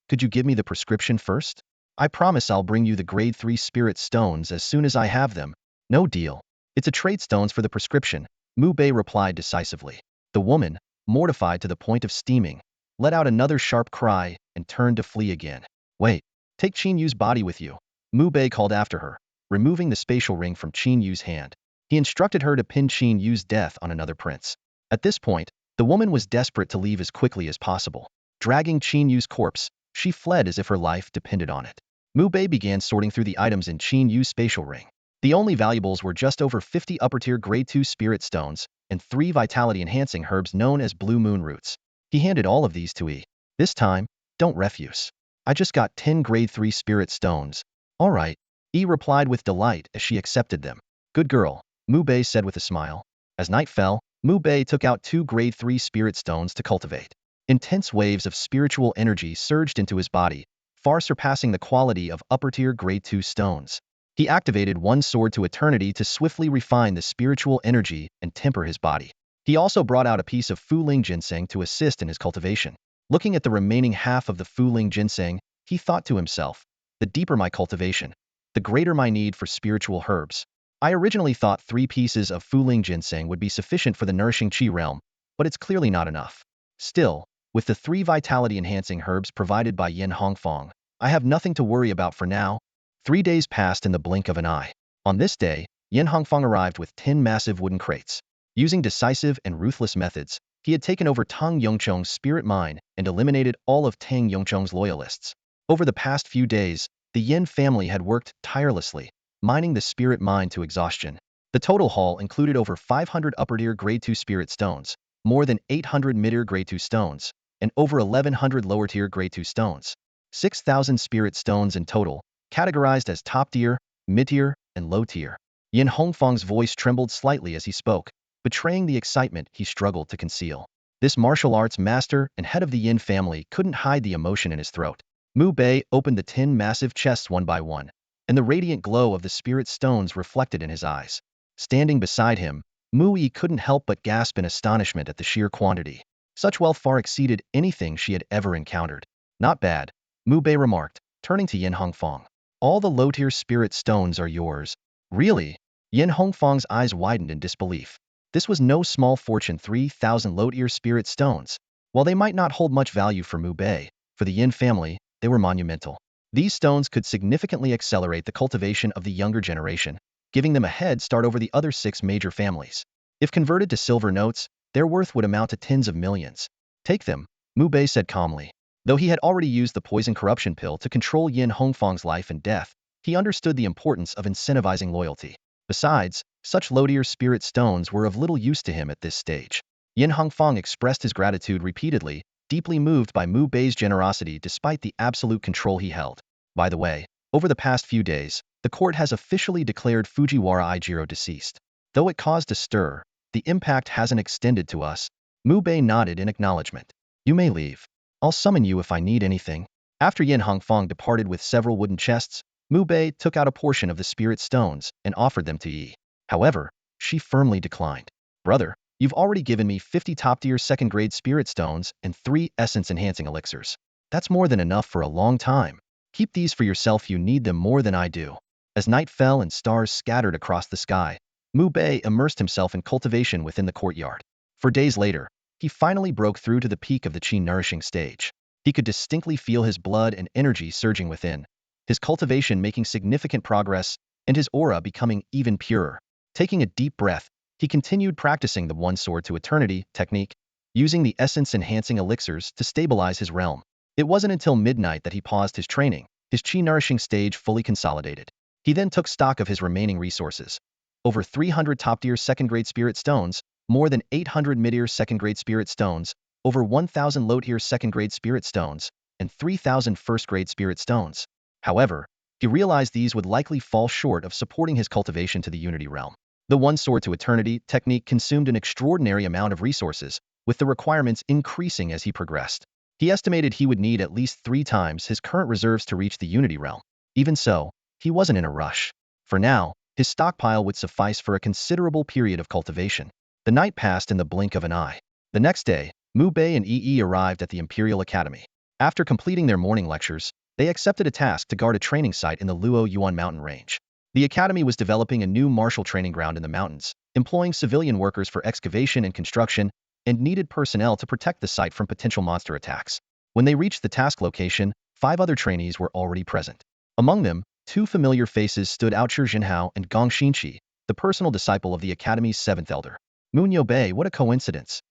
Could you give me the prescription first? I promise I'll bring you the grade 3 spirit stones as soon as I have them. No deal. It's a trade stones for the prescription, Mu Bei replied decisively. The woman, mortified to the point of steaming, let out another sharp cry and turned to flee again. Wait, take Qin Yu's body with you, Mu Bei called after her, removing the spatial ring from Qin Yu's hand. He instructed her to pin Qin Yu's death on another prince. At this point, the woman was desperate to leave as quickly as possible. Dragging Qin Yu's corpse, she fled as if her life depended on it. Mu Bei began sorting through the items in Qin Yu's spatial ring. The only valuables were just over 50 upper-tier grade 2 spirit stones and 3 vitality-enhancing herbs known as blue moon roots. He handed all of these to Yi. This time, don't refuse. I just got 10 grade 3 spirit stones. All right, Yi replied with delight as she accepted them. Good girl, Mu Bei said with a smile. As night fell, Mu Bei took out 2 grade 3 spirit stones to cultivate. Intense waves of spiritual energy surged into his body, far surpassing the quality of upper-tier grade 2 stones. He activated one sword to eternity to swiftly refine the spiritual energy and temper his body. He also brought out a piece of Fuling Jinsang to assist in his cultivation. Looking at the remaining half of the Fuling Jinsang, he thought to himself, the deeper my cultivation, the greater my need for spiritual herbs. I originally thought 3 pieces of Fuling Jinsang would be sufficient for the nourishing Qi realm, but it's clearly not enough. Still, with the 3 vitality-enhancing herbs provided by Yin Hongfang, I have nothing to worry about for now. 3 days passed in the blink of an eye. On this day, Yin Hongfang arrived with 10 massive wooden crates. Using decisive and ruthless methods, he had taken over Tang Yongchong's spirit mine and eliminated all of Tang Yongchong's loyalists. Over the past few days, the Yin family had worked tirelessly, mining the spirit mine to exhaustion. The total haul included over 500 upper-tier grade 2 spirit stones, more than 800 mid-tier grade 2 stones, and over 1,100 lower-tier grade 2 stones. 6,000 spirit stones in total, categorized as top-tier, mid-tier, and low-tier. Yin Hongfang's voice trembled slightly as he spoke, betraying the excitement he struggled to conceal. This martial arts master and head of the Yin family couldn't hide the emotion in his throat. Mu Bei opened the 10 massive chests one by one, and the radiant glow of the spirit stones reflected in his eyes. Standing beside him, Mu Yi couldn't help but gasp in astonishment at the sheer quantity. Such wealth far exceeded anything she had ever encountered. Not bad, Mu Bei remarked, turning to Yin Hongfang. All the low-tier spirit stones are yours. Really? Yin Hongfang's eyes widened in disbelief. This was no small fortune. 3,000 low-tier spirit stones. While they might not hold much value for Mu Bei, for the Yin family, they were monumental. These stones could significantly accelerate the cultivation of the younger generation, giving them a head start over the other 6 major families. If converted to silver notes, their worth would amount to tens of millions. Take them, Mu Bei said calmly. Though he had already used the poison corruption pill to control Yin Hongfang's life and death, he understood the importance of incentivizing loyalty. Besides, such low-tier spirit stones were of little use to him at this stage. Yin Hongfang expressed his gratitude repeatedly, deeply moved by Mu Bei's generosity despite the absolute control he held. By the way, over the past few days, the The court has officially declared Fujiwara Ijiro deceased. Though it caused a stir, the impact hasn't extended to us. Mu Bei nodded in acknowledgement. You may leave. I'll summon you if I need anything. After Yin Hongfang departed with several wooden chests, Mu Bei took out a portion of the spirit stones and offered them to Yi. However, she firmly declined. Brother, you've already given me 50 top-tier second-grade spirit stones and 3 essence-enhancing elixirs. That's more than enough for a long time. Keep these for yourself, you need them more than I do. As night fell and stars scattered across the sky, Mu Bei immersed himself in cultivation within the courtyard. For days later, he finally broke through to the peak of the qi-nourishing stage. He could distinctly feel his blood and energy surging within, his cultivation making significant progress, and his aura becoming even purer. Taking a deep breath, he continued practicing the one sword to eternity technique, using the essence-enhancing elixirs to stabilize his realm. It wasn't until midnight that he paused his training, his qi-nourishing stage fully consolidated. He then took stock of his remaining resources. Over 300 top-tier second-grade spirit stones, more than 800 mid-tier second-grade spirit stones, over 1,000 low-tier second-grade spirit stones, and 3,000 first-grade spirit stones. However, he realized these would likely fall short of supporting his cultivation to the unity realm. The one sword to eternity technique consumed an extraordinary amount of resources, with the requirements increasing as he progressed. He estimated he would need at least 3 times his current reserves to reach the unity realm. Even so, he wasn't in a rush. For now, his stockpile would suffice for a considerable period of cultivation. The night passed in the blink of an eye. The next day, Mu Bei and Yi arrived at the Imperial Academy. After completing their morning lectures, they accepted a task to guard a training site in the Luo Yuan mountain range. The academy was developing a new martial training ground in the mountains, employing civilian workers for excavation and construction, and needed personnel to protect the site from potential monster attacks. When they reached the task location, 5 other trainees were already present. Among them, 2 familiar faces stood out: Shi Jinhao and Gong Xinqi, the personal disciple of the academy's 7th elder. Mu Bei, what a coincidence.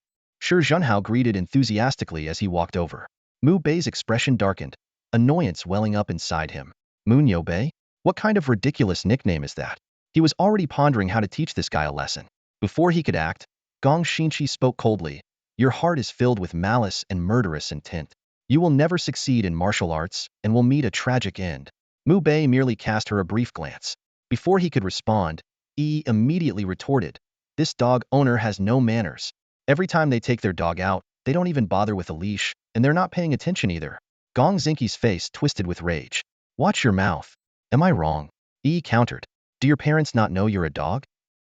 Shi Jinhao greeted enthusiastically as he walked over. Mu Bei's expression darkened, annoyance welling up inside him. Mu Bei? What kind of ridiculous nickname is that? He was already pondering how to teach this guy a lesson. Before he could act, Gong Xinqi spoke coldly. Your heart is filled with malice and murderous intent. You will never succeed in martial arts and will meet a tragic end. Mu Bei merely cast her a brief glance. Before he could respond, Yi immediately retorted. This dog owner has no manners. Every time they take their dog out, they don't even bother with a leash, and they're not paying attention either. Gong Xinqi's face twisted with rage. Watch your mouth. Am I wrong? Yi countered. Do your parents not know you're a dog?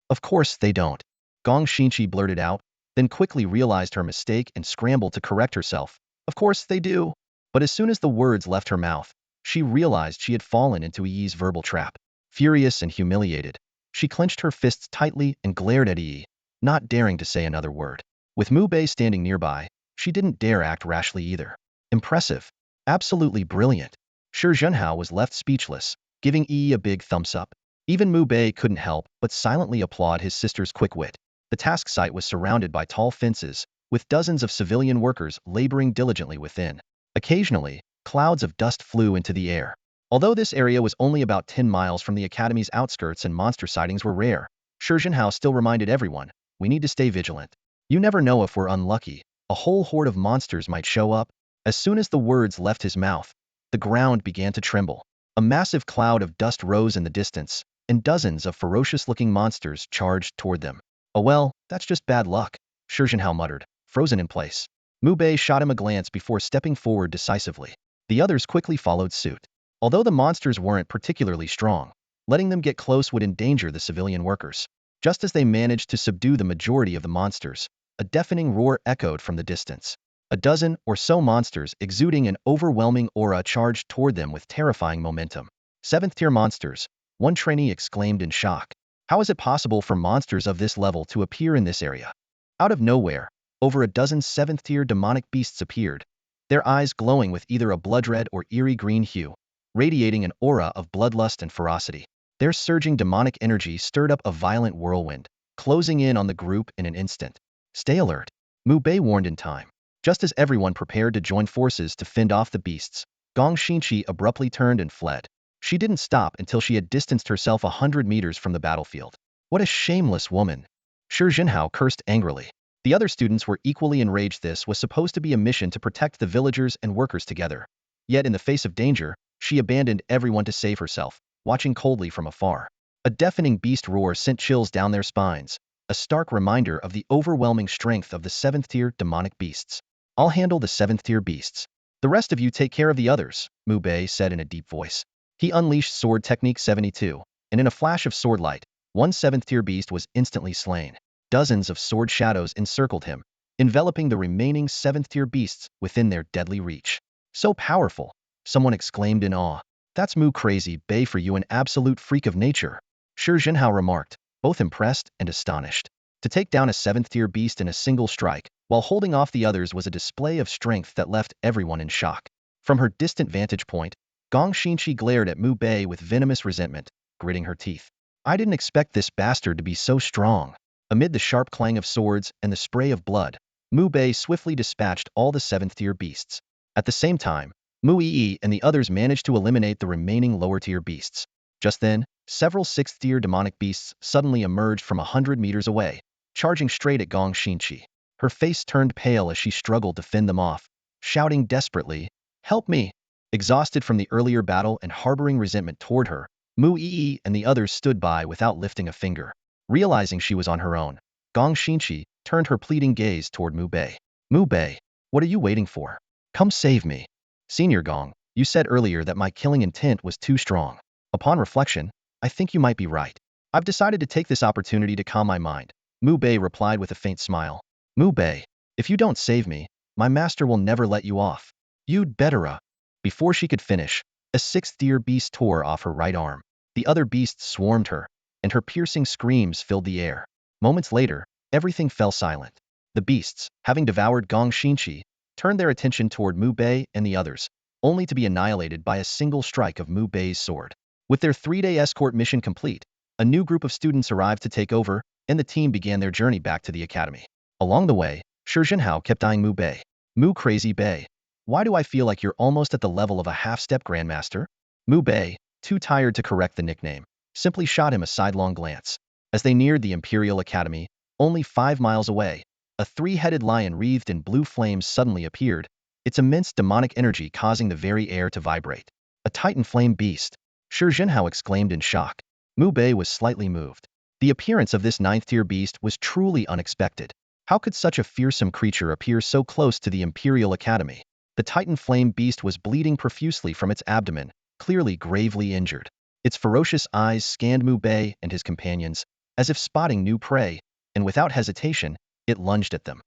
Of course they don't. Gong Xinqi blurted out, then quickly realized her mistake and scrambled to correct herself. Of course they do. But as soon as the words left her mouth, she realized she had fallen into Yi's verbal trap. Furious and humiliated, she clenched her fists tightly and glared at Yi, not daring to say another word. With Mu Bei standing nearby, she didn't dare act rashly either. Impressive. Absolutely brilliant. Shi Jinhao was left speechless, giving Yi a big thumbs up. Even Mu Bei couldn't help but silently applaud his sister's quick wit. The task site was surrounded by tall fences, with dozens of civilian workers laboring diligently within. Occasionally, clouds of dust flew into the air. Although this area was only about 10 miles from the academy's outskirts and monster sightings were rare, Shi Jinhao still reminded everyone, we need to stay vigilant. You never know, if we're unlucky, a whole horde of monsters might show up. As soon as the words left his mouth, the ground began to tremble. A massive cloud of dust rose in the distance, and dozens of ferocious-looking monsters charged toward them. Oh well, that's just bad luck, Shi Jinhao muttered, frozen in place. Mu Bei shot him a glance before stepping forward decisively. The others quickly followed suit. Although the monsters weren't particularly strong, letting them get close would endanger the civilian workers. Just as they managed to subdue the majority of the monsters, a deafening roar echoed from the distance. A dozen or so monsters exuding an overwhelming aura charged toward them with terrifying momentum. 7th-tier monsters, one trainee exclaimed in shock. How is it possible for monsters of this level to appear in this area? Out of nowhere, over a dozen 7th-tier demonic beasts appeared, their eyes glowing with either a blood red or eerie green hue, radiating an aura of bloodlust and ferocity. Their surging demonic energy stirred up a violent whirlwind, closing in on the group in an instant. Stay alert, Mu Bei warned in time. Just as everyone prepared to join forces to fend off the beasts, Gong Xinqi abruptly turned and fled. She didn't stop until she had distanced herself 100 meters from the battlefield. What a shameless woman! Shi Jinhao cursed angrily. The other students were equally enraged. This was supposed to be a mission to protect the villagers and workers together. Yet in the face of danger, she abandoned everyone to save herself. watching coldly from afar. A deafening beast roar sent chills down their spines, a stark reminder of the overwhelming strength of the 7th-tier demonic beasts. I'll handle the 7th-tier beasts. The rest of you take care of the others, Mu Bei said in a deep voice. He unleashed Sword Technique 72, and in a flash of sword light, one 7th-tier beast was instantly slain. Dozens of sword shadows encircled him, enveloping the remaining 7th-tier beasts within their deadly reach. So powerful, someone exclaimed in awe. That's Mu Bei for you, an absolute freak of nature, Shi Jinhao remarked, both impressed and astonished. To take down a 7th-tier beast in a single strike, while holding off the others, was a display of strength that left everyone in shock. From her distant vantage point, Gong Xinqi glared at Mu Bei with venomous resentment, gritting her teeth. I didn't expect this bastard to be so strong. Amid the sharp clang of swords and the spray of blood, Mu Bei swiftly dispatched all the 7th-tier beasts. At the same time, Mu Yi and the others managed to eliminate the remaining lower-tier beasts. Just then, several 6th-tier demonic beasts suddenly emerged from 100 meters away, charging straight at Gong Xinqi. Her face turned pale as she struggled to fend them off, shouting desperately, "Help me!" Exhausted from the earlier battle and harboring resentment toward her, Mu Yi and the others stood by without lifting a finger. Realizing she was on her own, Gong Xinqi turned her pleading gaze toward Mu Bei. Mu Bei, what are you waiting for? Come save me. Senior Gong, you said earlier that my killing intent was too strong. Upon reflection, I think you might be right. I've decided to take this opportunity to calm my mind, Mu Bei replied with a faint smile. Mu Bei, if you don't save me, my master will never let you off. You'd better. Before she could finish, a 6th-tier beast tore off her right arm. The other beasts swarmed her, and her piercing screams filled the air. Moments later, everything fell silent. The beasts, having devoured Gong Xinqi, turned their attention toward Mu Bei and the others, only to be annihilated by a single strike of Mu Bei's sword. With their 3-day escort mission complete, a new group of students arrived to take over, and the team began their journey back to the academy. Along the way, Shi Jinhao kept eyeing Mu Bei. Mu Bei, why do I feel like you're almost at the level of a half-step grandmaster? Mu Bei, too tired to correct the nickname, simply shot him a sidelong glance. As they neared the Imperial Academy, only 5 miles away, a 3-headed lion wreathed in blue flames suddenly appeared, its immense demonic energy causing the very air to vibrate. A Titan flame beast, Shi Jinhao exclaimed in shock. Mu Bei was slightly moved. The appearance of this 9th-tier beast was truly unexpected. How could such a fearsome creature appear so close to the Imperial Academy? The Titan flame beast was bleeding profusely from its abdomen, clearly gravely injured. Its ferocious eyes scanned Mu Bei and his companions, as if spotting new prey, and without hesitation, it lunged at them.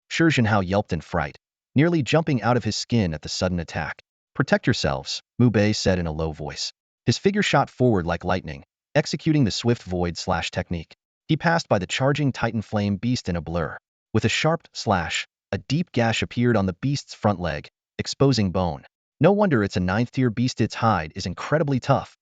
Shi Jinhao yelped in fright, nearly jumping out of his skin at the sudden attack. Protect yourselves, Mu Bei said in a low voice. His figure shot forward like lightning, executing the swift void-slash technique. He passed by the charging Titan flame beast in a blur. With a sharp slash, a deep gash appeared on the beast's front leg, exposing bone. No wonder it's a 9th-tier beast, its hide is incredibly tough.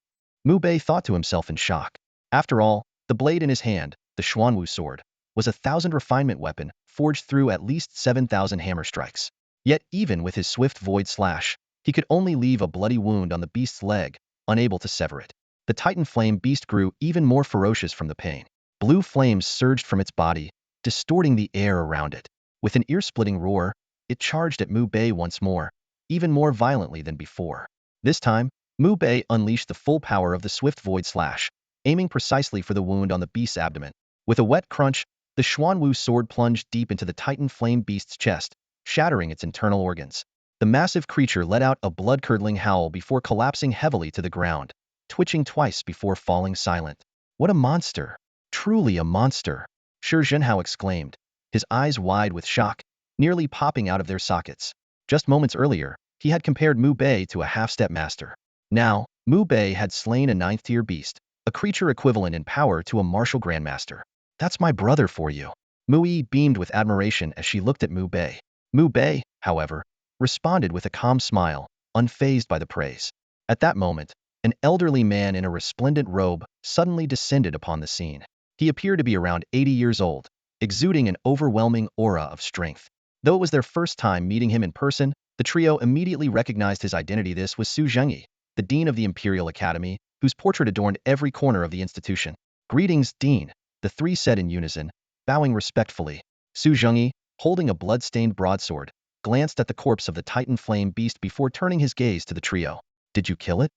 Mu Bei thought to himself in shock. After all, the blade in his hand, the Xuanwu sword, was a 1,000 refinement weapon, forged through at least 7,000 hammer strikes. Yet even with his swift void slash, he could only leave a bloody wound on the beast's leg, unable to sever it. The Titan flame beast grew even more ferocious from the pain. Blue flames surged from its body, distorting the air around it. With an ear-splitting roar, it charged at Mu Bei once more, even more violently than before. This time, Mu Bei unleashed the full power of the swift void slash, aiming precisely for the wound on the beast's abdomen. With a wet crunch, the Xuanwu sword plunged deep into the Titan flame beast's chest, shattering its internal organs. The massive creature let out a blood-curdling howl before collapsing heavily to the ground, twitching twice before falling silent. What a monster! Truly a monster! Shi Jinhao exclaimed, his eyes wide with shock, nearly popping out of their sockets. Just moments earlier, he had compared Mu Bei to a half-step master. Now, Mu Bei had slain a 9th-tier beast, a creature equivalent in power to a martial grandmaster. That's my brother for you. Mu Yi beamed with admiration as she looked at Mu Bei. Mu Bei, however, responded with a calm smile, unfazed by the praise. At that moment, an elderly man in a resplendent robe suddenly descended upon the scene. He appeared to be around 80 years old, exuding an overwhelming aura of strength. Though it was their first time meeting him in person, the trio immediately recognized his identity. This was Su Zhengyi, the dean of the Imperial Academy, whose portrait adorned every corner of the institution. Greetings, Dean, the three said in unison, bowing respectfully. Su Zhengyi, holding a blood-stained broadsword, glanced at the corpse of the Titan flame beast before turning his gaze to the trio. Did you kill it?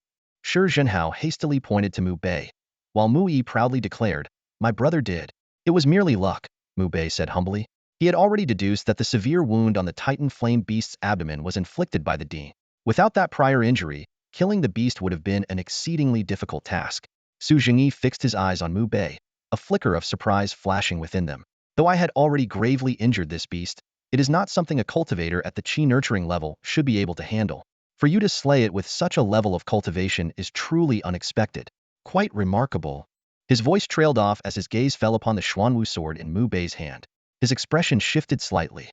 Shi Zhenhao hastily pointed to Mu Bei, while Mu Yi proudly declared, "My brother did. It was merely luck," Mu Bei said humbly. He had already deduced that the severe wound on the Titan Flame Beast's abdomen was inflicted by the Dean. Without that prior injury, killing the beast would have been an exceedingly difficult task. Su Jingyi fixed his eyes on Mu Bei, a flicker of surprise flashing within them. Though I had already gravely injured this beast, it is not something a cultivator at the Qi nurturing level should be able to handle. For you to slay it with such a level of cultivation is truly unexpected. Quite remarkable. His voice trailed off as his gaze fell upon the Xuanwu sword in Mu Bei's hand. His expression shifted slightly.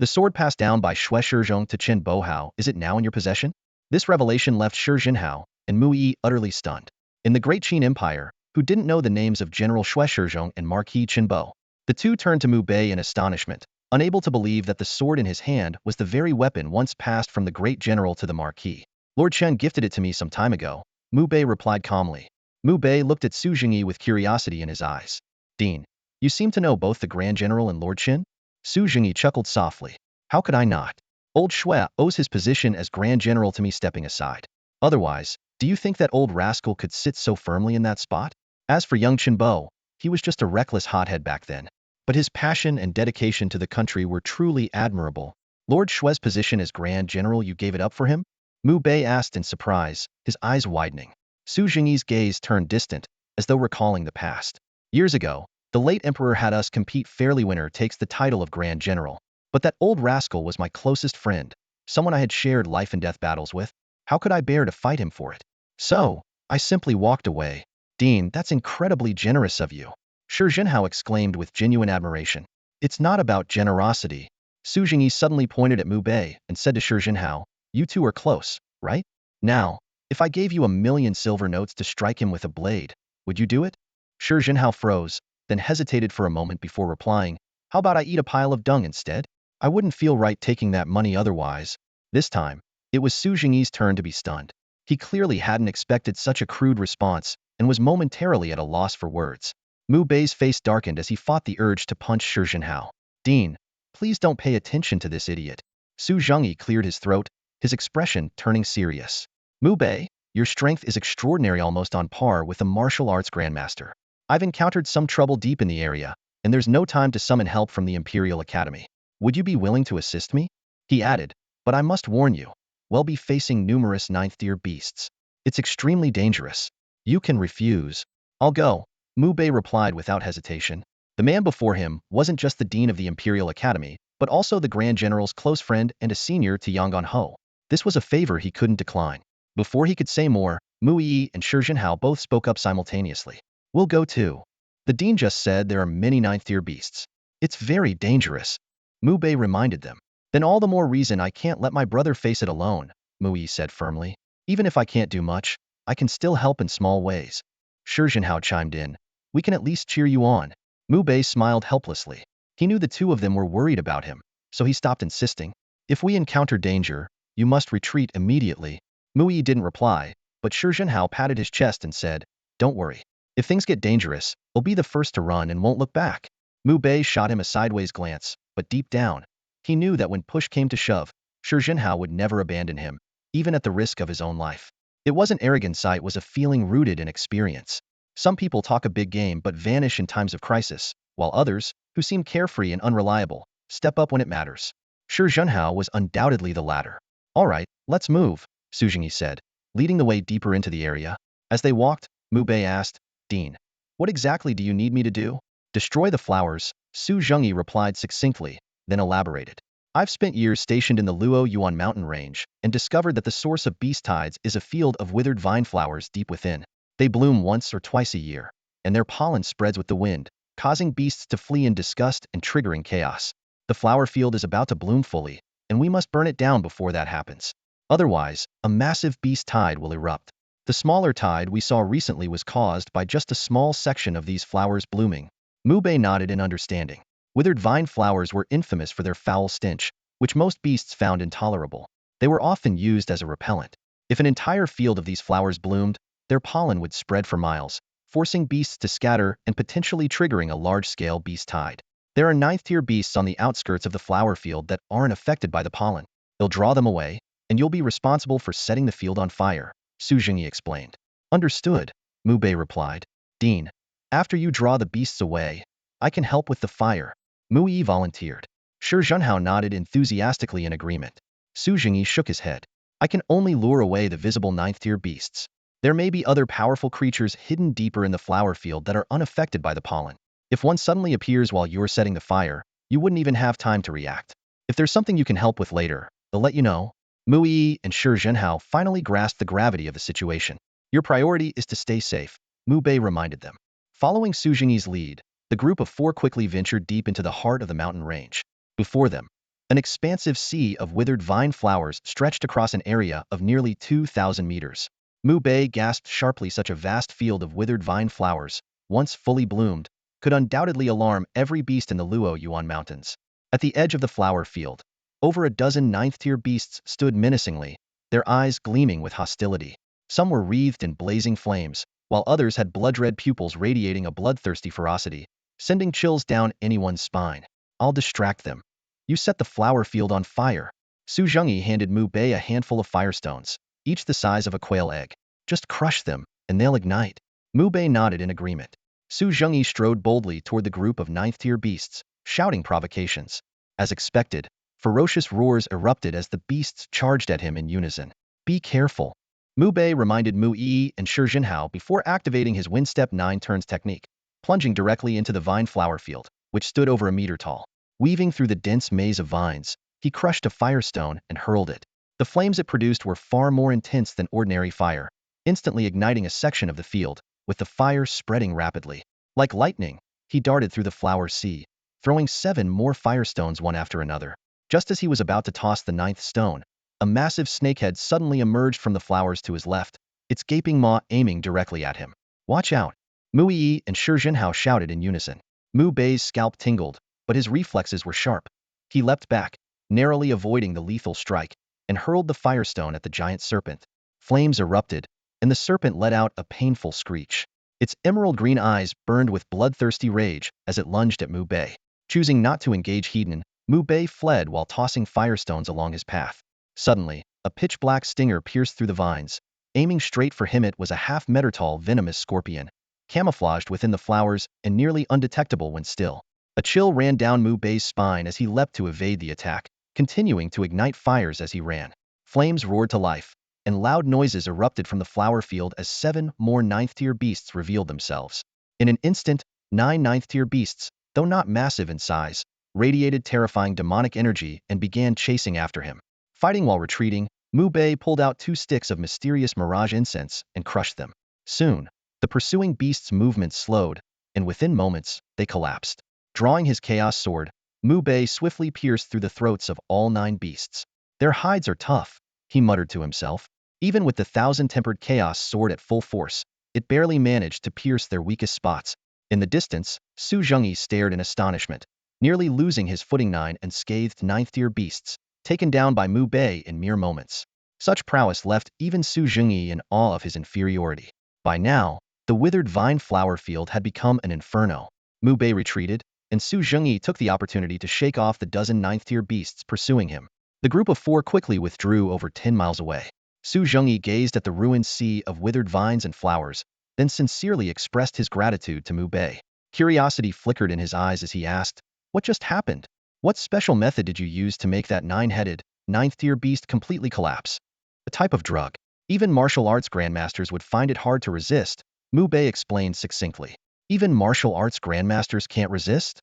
The sword passed down by Xue Shizhong to Chen Bohao, is it now in your possession? This revelation left Shi Zhenhao and Mu Yi utterly stunned. In the Great Qin Empire, who didn't know the names of General Xue Shizhong and Marquis Chen Bo? The two turned to Mu Bei in astonishment, unable to believe that the sword in his hand was the very weapon once passed from the great general to the Marquis. Lord Chen gifted it to me some time ago, Mu Bei replied calmly. Mu Bei looked at Su Jingyi with curiosity in his eyes. Dean, you seem to know both the Grand General and Lord Chen? Su Jingyi chuckled softly. How could I not? Old Xue owes his position as Grand General to me stepping aside. Otherwise, do you think that old rascal could sit so firmly in that spot? As for young Chen Bo, he was just a reckless hothead back then. But his passion and dedication to the country were truly admirable. Lord Xue's position as Grand General, you gave it up for him? Mu Bei asked in surprise, his eyes widening. Su Jingyi's gaze turned distant, as though recalling the past. Years ago, the late emperor had us compete fairly. Winner takes the title of Grand General. But that old rascal was my closest friend, someone I had shared life and death battles with. How could I bear to fight him for it? So, I simply walked away. Dean, that's incredibly generous of you. Shi Zhenhao exclaimed with genuine admiration. It's not about generosity. Su Jingyi suddenly pointed at Mu Bei and said to Shi Zhenhao, you two are close, right? Now, if I gave you 1,000,000 silver notes to strike him with a blade, would you do it? Shi Zhenhao froze, then hesitated for a moment before replying, how about I eat a pile of dung instead? I wouldn't feel right taking that money otherwise. This time, it was Su Jingyi's turn to be stunned. He clearly hadn't expected such a crude response and was momentarily at a loss for words. Mu Bei's face darkened as he fought the urge to punch Shi Zhenhao. Dean, please don't pay attention to this idiot. Su Zhengyi cleared his throat, his expression turning serious. Mu Bei, your strength is extraordinary, almost on par with a martial arts grandmaster. I've encountered some trouble deep in the area, and there's no time to summon help from the Imperial Academy. Would you be willing to assist me? He added, but I must warn you, we'll be facing numerous ninth-tier beasts. It's extremely dangerous. You can refuse. I'll go, Mu Bei replied without hesitation. The man before him wasn't just the dean of the Imperial Academy, but also the Grand General's close friend and a senior to Yangon Ho. This was a favor he couldn't decline. Before he could say more, Mu Yi and Shi Zhenhao both spoke up simultaneously. We'll go too. The dean just said there are many ninth-tier beasts. It's very dangerous. Mu Bei reminded them. Then all the more reason I can't let my brother face it alone, Mu Yi said firmly. Even if I can't do much, I can still help in small ways. Shi Zhenhao chimed in. We can at least cheer you on. Mu Bei smiled helplessly. He knew the two of them were worried about him, so he stopped insisting. If we encounter danger, you must retreat immediately. Mu Yi didn't reply, but Shi Zhenhao patted his chest and said, don't worry. If things get dangerous, we'll be the first to run and won't look back. Mu Bei shot him a sideways glance, but deep down, he knew that when push came to shove, Shi Zhenhao would never abandon him, even at the risk of his own life. It wasn't arrogance, it was a feeling rooted in experience. Some people talk a big game but vanish in times of crisis, while others, who seem carefree and unreliable, step up when it matters. Shi Zhenhao was undoubtedly the latter. All right, let's move, Su Jingyi said, leading the way deeper into the area. As they walked, Mu Bei asked, Dean, what exactly do you need me to do? Destroy the flowers, Su Zhengyi replied succinctly, then elaborated. I've spent years stationed in the Luo Yuan mountain range and discovered that the source of beast tides is a field of withered vine flowers deep within. They bloom once or twice a year, and their pollen spreads with the wind, causing beasts to flee in disgust and triggering chaos. The flower field is about to bloom fully, and we must burn it down before that happens. Otherwise, a massive beast tide will erupt. The smaller tide we saw recently was caused by just a small section of these flowers blooming. Mu Bei nodded in understanding. Withered vine flowers were infamous for their foul stench, which most beasts found intolerable. They were often used as a repellent. If an entire field of these flowers bloomed, their pollen would spread for miles, forcing beasts to scatter and potentially triggering a large-scale beast tide. There are ninth-tier beasts on the outskirts of the flower field that aren't affected by the pollen. They'll draw them away, and you'll be responsible for setting the field on fire, Su Jingyi explained. Understood, Mu Bei replied. Dean, after you draw the beasts away, I can help with the fire, Mu Yi volunteered. Shi Zhenhao nodded enthusiastically in agreement. Su Jingyi shook his head. I can only lure away the visible ninth-tier beasts. There may be other powerful creatures hidden deeper in the flower field that are unaffected by the pollen. If one suddenly appears while you're setting the fire, you wouldn't even have time to react. If there's something you can help with later, I'll let you know. Mu Yi and Shi Zhenhao finally grasped the gravity of the situation. Your priority is to stay safe, Mu Bei reminded them. Following Su Jingyi's lead, the group of four quickly ventured deep into the heart of the mountain range. Before them, an expansive sea of withered vine flowers stretched across an area of nearly 2,000 meters. Mu Bei gasped sharply. Such a vast field of withered vine flowers, once fully bloomed, could undoubtedly alarm every beast in the Luo Yuan Mountains. At the edge of the flower field, over a dozen ninth-tier beasts stood menacingly, their eyes gleaming with hostility. Some were wreathed in blazing flames, while others had blood-red pupils radiating a bloodthirsty ferocity, sending chills down anyone's spine. I'll distract them. You set the flower field on fire. Su Jingyi handed Mu Bei a handful of firestones, each the size of a quail egg. Just crush them, and they'll ignite. Mu Bei nodded in agreement. Su Jingyi strode boldly toward the group of ninth-tier beasts, shouting provocations. As expected, ferocious roars erupted as the beasts charged at him in unison. Be careful, Mu Bei reminded Mu Yi and Shi Zhenhao before activating his Wind-Step 9 turns technique, plunging directly into the vine flower field, which stood over a meter tall. Weaving through the dense maze of vines, he crushed a firestone and hurled it. The flames it produced were far more intense than ordinary fire, instantly igniting a section of the field, with the fire spreading rapidly. Like lightning, he darted through the flower sea, throwing 7 more firestones one after another. Just as he was about to toss the 9th stone, a massive snakehead suddenly emerged from the flowers to his left, its gaping maw aiming directly at him. Watch out! Mu Yi and Shi Zhenhao shouted in unison. Mu Bei's scalp tingled, but his reflexes were sharp. He leapt back, narrowly avoiding the lethal strike, and hurled the firestone at the giant serpent. Flames erupted, and the serpent let out a painful screech. Its emerald green eyes burned with bloodthirsty rage as it lunged at Mu Bei. Choosing not to engage Hedon, Mu Bei fled while tossing firestones along his path. Suddenly, a pitch-black stinger pierced through the vines. Aiming straight for him, it was a half-meter-tall venomous scorpion, camouflaged within the flowers and nearly undetectable when still. A chill ran down Mu Bei's spine as he leapt to evade the attack, continuing to ignite fires as he ran. Flames roared to life, and loud noises erupted from the flower field as 7 more ninth-tier beasts revealed themselves. In an instant, 9 ninth-tier beasts, though not massive in size, radiated terrifying demonic energy and began chasing after him. Fighting while retreating, Mu Bei pulled out 2 sticks of mysterious mirage incense and crushed them. Soon, the pursuing beasts' movements slowed, and within moments, they collapsed. Drawing his chaos sword, Mu Bei swiftly pierced through the throats of all 9 beasts. Their hides are tough, he muttered to himself. Even with the 1,000-tempered chaos sword at full force, it barely managed to pierce their weakest spots. In the distance, Su Jingyi stared in astonishment, nearly losing his footing. 9 unscathed ninth-tier beasts, taken down by Mu Bei in mere moments. Such prowess left even Su Jingyi in awe of his inferiority. By now, the withered vine flower field had become an inferno. Mu Bei retreated, and Su Jingyi took the opportunity to shake off the dozen ninth-tier beasts pursuing him. The group of 4 quickly withdrew over 10 miles away. Su Jingyi gazed at the ruined sea of withered vines and flowers, then sincerely expressed his gratitude to Mu Bei. Curiosity flickered in his eyes as he asked, "What just happened? What special method did you use to make that 9-headed, ninth-tier beast completely collapse?" "A type of drug. Even martial arts grandmasters would find it hard to resist," Mu Bei explained succinctly. "Even martial arts grandmasters can't resist?"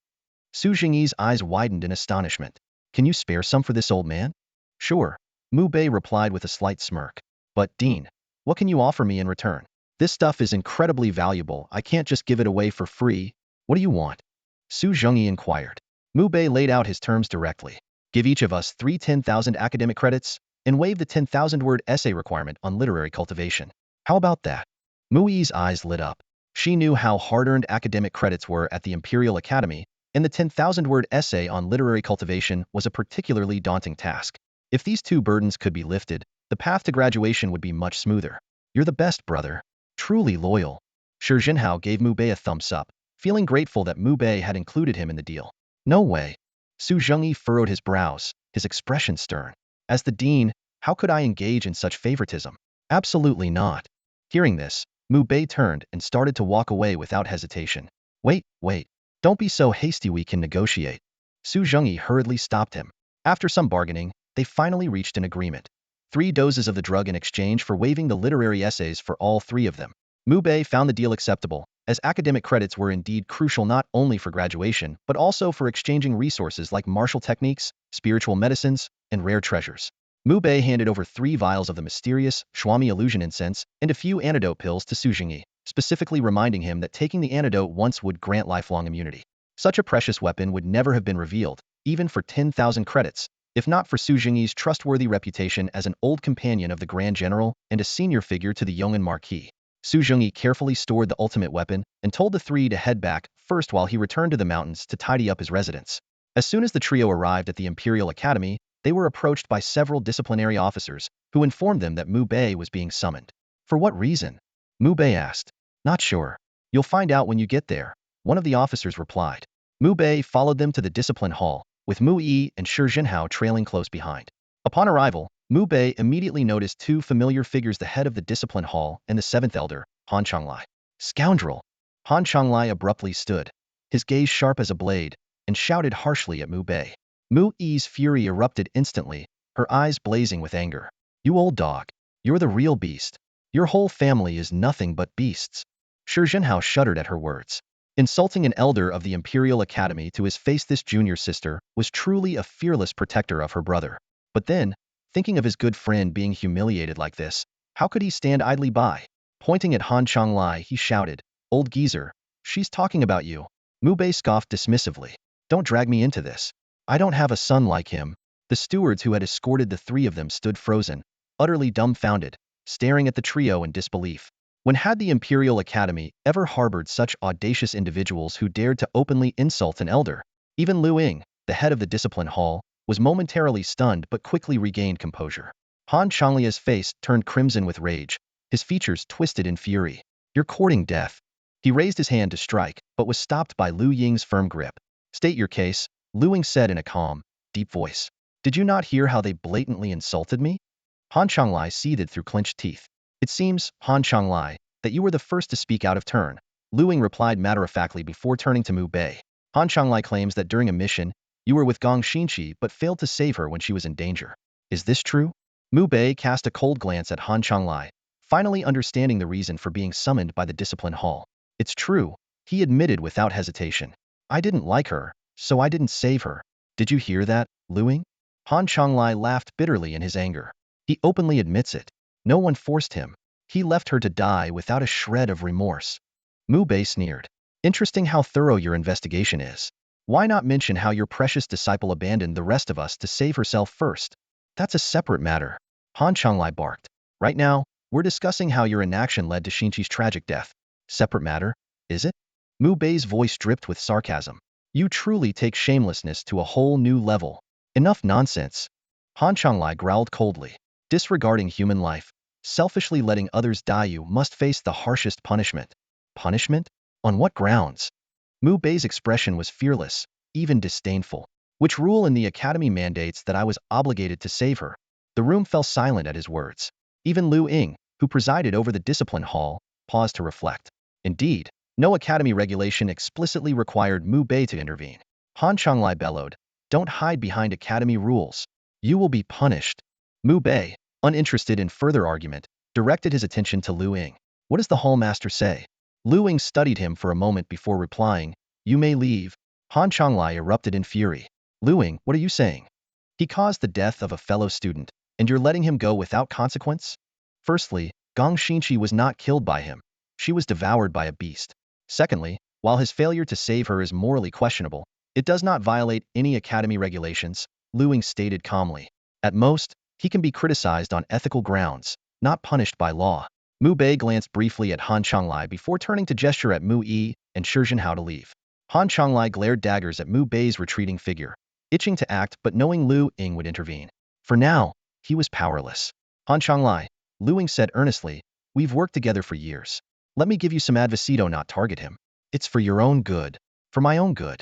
Su Jingyi's eyes widened in astonishment. "Can you spare some for this old man?" "Sure," Mu Bei replied with a slight smirk. "But, Dean, what can you offer me in return? This stuff is incredibly valuable. I can't just give it away for free. What do you want?" Su Jingyi inquired. Mu Bei laid out his terms directly. "Give each of us 3 10,000 academic credits, and waive the 10,000-word essay requirement on literary cultivation. How about that?" Mu Yi's eyes lit up. She knew how hard-earned academic credits were at the Imperial Academy, and the 10,000-word essay on literary cultivation was a particularly daunting task. If these 2 burdens could be lifted, the path to graduation would be much smoother. "You're the best, brother. Truly loyal." Shi Zhenhao gave Mu Bei a thumbs up, feeling grateful that Mu Bei had included him in the deal. "No way." Su Jingyi furrowed his brows, his expression stern. "As the dean, how could I engage in such favoritism? Absolutely not. Hearing this, Mu Bei turned and started to walk away without hesitation. Wait. Don't be so hasty, we can negotiate. Su Zhengyi hurriedly stopped him. After some bargaining, they finally reached an agreement. 3 doses of the drug in exchange for waiving the literary essays for all 3 of them. Mu Bei found the deal acceptable, as academic credits were indeed crucial not only for graduation, but also for exchanging resources like martial techniques, spiritual medicines, and rare treasures. Mu Bei handed over 3 vials of the mysterious Shuami illusion incense and a few antidote pills to Su Zhengyi, specifically reminding him that taking the antidote once would grant lifelong immunity. Such a precious weapon would never have been revealed, even for 10,000 credits, if not for Su Zhengyi's trustworthy reputation as an old companion of the Grand General and a senior figure to the Yong'an Marquis. Su Zhengyi carefully stored the ultimate weapon and told the 3 to head back first while he returned to the mountains to tidy up his residence. As soon as the trio arrived at the Imperial Academy, they were approached by several disciplinary officers who informed them that Mu Bei was being summoned. For what reason? Mu Bei asked. Not sure. You'll find out when you get there, one of the officers replied. Mu Bei followed them to the discipline hall, with Mu Yi and Shi Jinhao trailing close behind. Upon arrival, Mu Bei immediately noticed 2 familiar figures, the head of the discipline hall and the 7th elder, Han Changlai. Scoundrel! Han Changlai abruptly stood, his gaze sharp as a blade, and shouted harshly at Mu Bei. Mu Yi's fury erupted instantly, her eyes blazing with anger. You old dog! You're the real beast. Your whole family is nothing but beasts. Shi Jinhao shuddered at her words. Insulting an elder of the Imperial Academy to his face, this junior sister was truly a fearless protector of her brother. But then, thinking of his good friend being humiliated like this, how could he stand idly by? Pointing at Han Changlai, he shouted, Old geezer, she's talking about you. Mu Bei scoffed dismissively. Don't drag me into this. I don't have a son like him. The stewards who had escorted the 3 of them stood frozen, utterly dumbfounded, staring at the trio in disbelief. When had the Imperial Academy ever harbored such audacious individuals who dared to openly insult an elder? Even Lu Ying, the head of the discipline hall, was momentarily stunned but quickly regained composure. Han Changlia's face turned crimson with rage, his features twisted in fury. You're courting death. He raised his hand to strike, but was stopped by Lu Ying's firm grip. State your case, Lu Ying said in a calm, deep voice. Did you not hear how they blatantly insulted me? Han Changlai seethed through clenched teeth. It seems, Han Changlai, that you were the first to speak out of turn, Lu Ying replied matter-of-factly before turning to Mu Bei. Han Changlai claims that during a mission, you were with Gong Xinqi but failed to save her when she was in danger. Is this true? Mu Bei cast a cold glance at Han Changlai, finally understanding the reason for being summoned by the discipline hall. It's true, he admitted without hesitation. I didn't like her, so I didn't save her. Did you hear that, Lu Ying? Han Changlai laughed bitterly in his anger. He openly admits it. No one forced him. He left her to die without a shred of remorse. Mu Bei sneered. Interesting how thorough your investigation is. Why not mention how your precious disciple abandoned the rest of us to save herself first? That's a separate matter. Han Changlai barked. Right now, we're discussing how your inaction led to Xinqi's tragic death. Separate matter, is it? Mu Bei's voice dripped with sarcasm. You truly take shamelessness to a whole new level. Enough nonsense. Han Changlai growled coldly. Disregarding human life, selfishly letting others die, you must face the harshest punishment. Punishment? On what grounds? Mu Bei's expression was fearless, even disdainful. Which rule in the academy mandates that I was obligated to save her? The room fell silent at his words. Even Lu Ying, who presided over the discipline hall, paused to reflect. Indeed, no academy regulation explicitly required Mu Bei to intervene. Han Changlai bellowed, don't hide behind academy rules. You will be punished. Mu Bei, uninterested in further argument, directed his attention to Lu Ying. What does the hallmaster say? Lu Ying studied him for a moment before replying, you may leave. Han Changlai erupted in fury. Lu Ying, what are you saying? He caused the death of a fellow student, and you're letting him go without consequence? Firstly, Gong Xinqi was not killed by him. She was devoured by a beast. Secondly, while his failure to save her is morally questionable, it does not violate any academy regulations, Lu Ying stated calmly. At most, he can be criticized on ethical grounds, not punished by law. Mu Bei glanced briefly at Han Changlai before turning to gesture at Mu Yi and Shi Jinhao to leave. Han Changlai glared daggers at Mu Bei's retreating figure, itching to act but knowing Lu Ying would intervene. For now, he was powerless. Han Changlai, Lu Ying said earnestly, we've worked together for years. Let me give you some advice, not target him. It's for your own good. For my own good.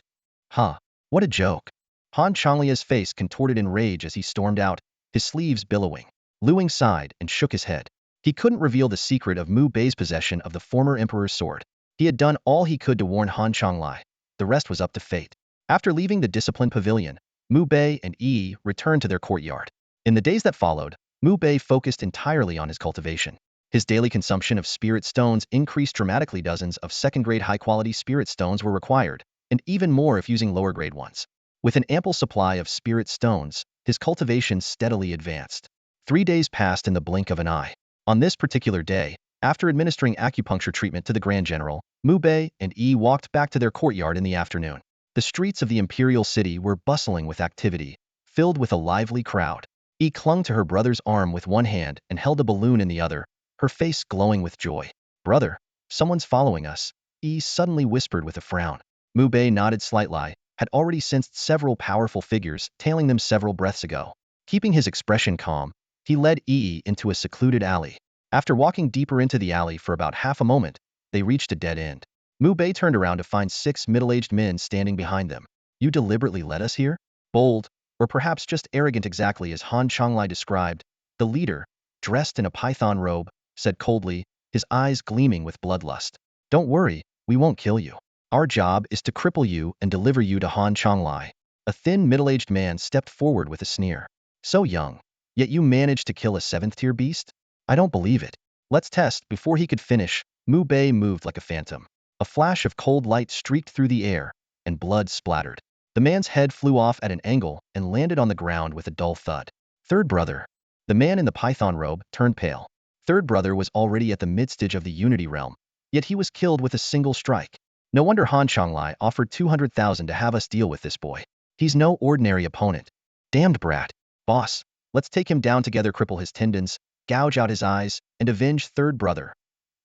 Huh. What a joke. Han Changlia's face contorted in rage as he stormed out, his sleeves billowing. Lu Ying sighed and shook his head. He couldn't reveal the secret of Mu Bei's possession of the former emperor's sword. He had done all he could to warn Han Changlai. The rest was up to fate. After leaving the disciplined pavilion, Mu Bei and Yi returned to their courtyard. In the days that followed, Mu Bei focused entirely on his cultivation. His daily consumption of spirit stones increased dramatically. Dozens of second-grade high-quality spirit stones were required, and even more if using lower-grade ones. With an ample supply of spirit stones, his cultivation steadily advanced. 3 days passed in the blink of an eye. On this particular day, after administering acupuncture treatment to the Grand General, Mu Bei and Yi walked back to their courtyard in the afternoon. The streets of the imperial city were bustling with activity, filled with a lively crowd. Yi clung to her brother's arm with one hand and held a balloon in the other, her face glowing with joy. "Brother, someone's following us," Yi suddenly whispered with a frown. Mu Bei nodded slightly, had already sensed several powerful figures tailing them several breaths ago. Keeping his expression calm, he led Yi into a secluded alley. After walking deeper into the alley for about half a moment, they reached a dead end. Mu Bei turned around to find 6 middle-aged men standing behind them. "You deliberately led us here?" Bold, or perhaps just arrogant, exactly as Han Changlai described, the leader, dressed in a python robe, said coldly, his eyes gleaming with bloodlust. "Don't worry, we won't kill you. Our job is to cripple you and deliver you to Han Changlai." A thin, middle-aged man stepped forward with a sneer. "So young, yet you managed to kill a 7th-tier beast? I don't believe it." "Let's test." Before he could finish, Mu Bei moved like a phantom. A flash of cold light streaked through the air, and blood splattered. The man's head flew off at an angle and landed on the ground with a dull thud. "Third brother." The man in the python robe turned pale. Third brother was already at the midstage of the Unity realm, yet he was killed with a single strike. No wonder Han Changlai offered 200,000 to have us deal with this boy. He's no ordinary opponent. Damned brat. Boss, let's take him down together, cripple his tendons, gouge out his eyes, and avenge third brother.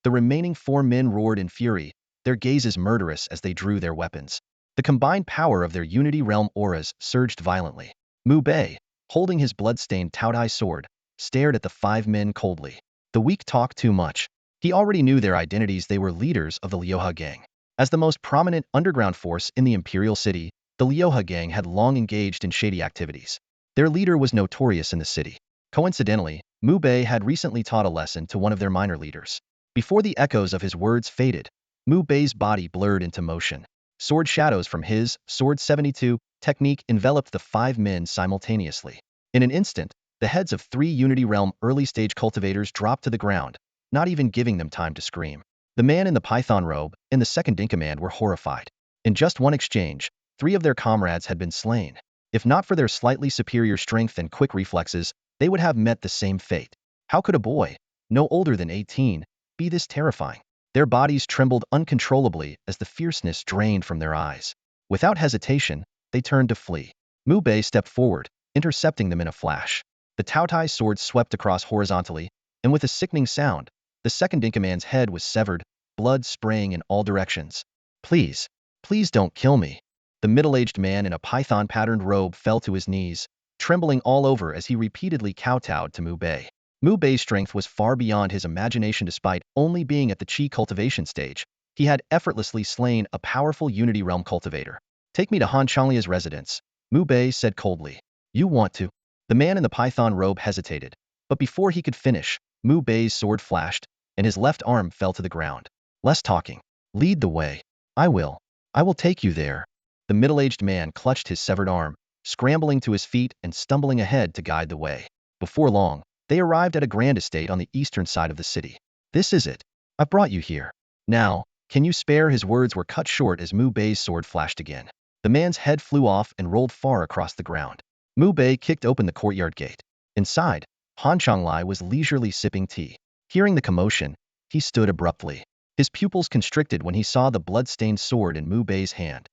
The remaining 4 men roared in fury, their gazes murderous as they drew their weapons. The combined power of their Unity realm auras surged violently. Mu Bei, holding his blood-stained Taodai sword, stared at the 5 men coldly. The weak talk too much. He already knew their identities. They were leaders of the Liuhe gang. As the most prominent underground force in the imperial city, the Liuhe gang had long engaged in shady activities. Their leader was notorious in the city. Coincidentally, Mu Bei had recently taught a lesson to one of their minor leaders. Before the echoes of his words faded, Mu Bei's body blurred into motion. Sword shadows from his Sword 72 technique enveloped the 5 men simultaneously. In an instant, the heads of 3 Unity Realm early-stage cultivators dropped to the ground, not even giving them time to scream. The man in the python robe and the second-in-command were horrified. In just one exchange, 3 of their comrades had been slain. If not for their slightly superior strength and quick reflexes, they would have met the same fate. How could a boy, no older than 18, be this terrifying? Their bodies trembled uncontrollably as the fierceness drained from their eyes. Without hesitation, they turned to flee. Mu Bei stepped forward, intercepting them in a flash. The Taotai sword swept across horizontally, and with a sickening sound, the second-in-command's head was severed, blood spraying in all directions. "Please, please don't kill me." The middle-aged man in a python-patterned robe fell to his knees, trembling all over as he repeatedly kowtowed to Mu Bei. Mu Bei's strength was far beyond his imagination. Despite only being at the Qi cultivation stage, he had effortlessly slain a powerful Unity Realm cultivator. "Take me to Han Changlia's residence," Mu Bei said coldly. "You want to?" The man in the python robe hesitated, but before he could finish, Mu Bei's sword flashed, and his left arm fell to the ground. "Less talking. Lead the way." I will take you there." The middle-aged man clutched his severed arm, scrambling to his feet and stumbling ahead to guide the way. Before long, they arrived at a grand estate on the eastern side of the city. "This is it. I've brought you here. Now, can you spare?" His words were cut short as Mu Bei's sword flashed again. The man's head flew off and rolled far across the ground. Mu Bei kicked open the courtyard gate. Inside, Han Changlai was leisurely sipping tea. Hearing the commotion, he stood abruptly. His pupils constricted when he saw the blood-stained sword in Mu Bei's hand.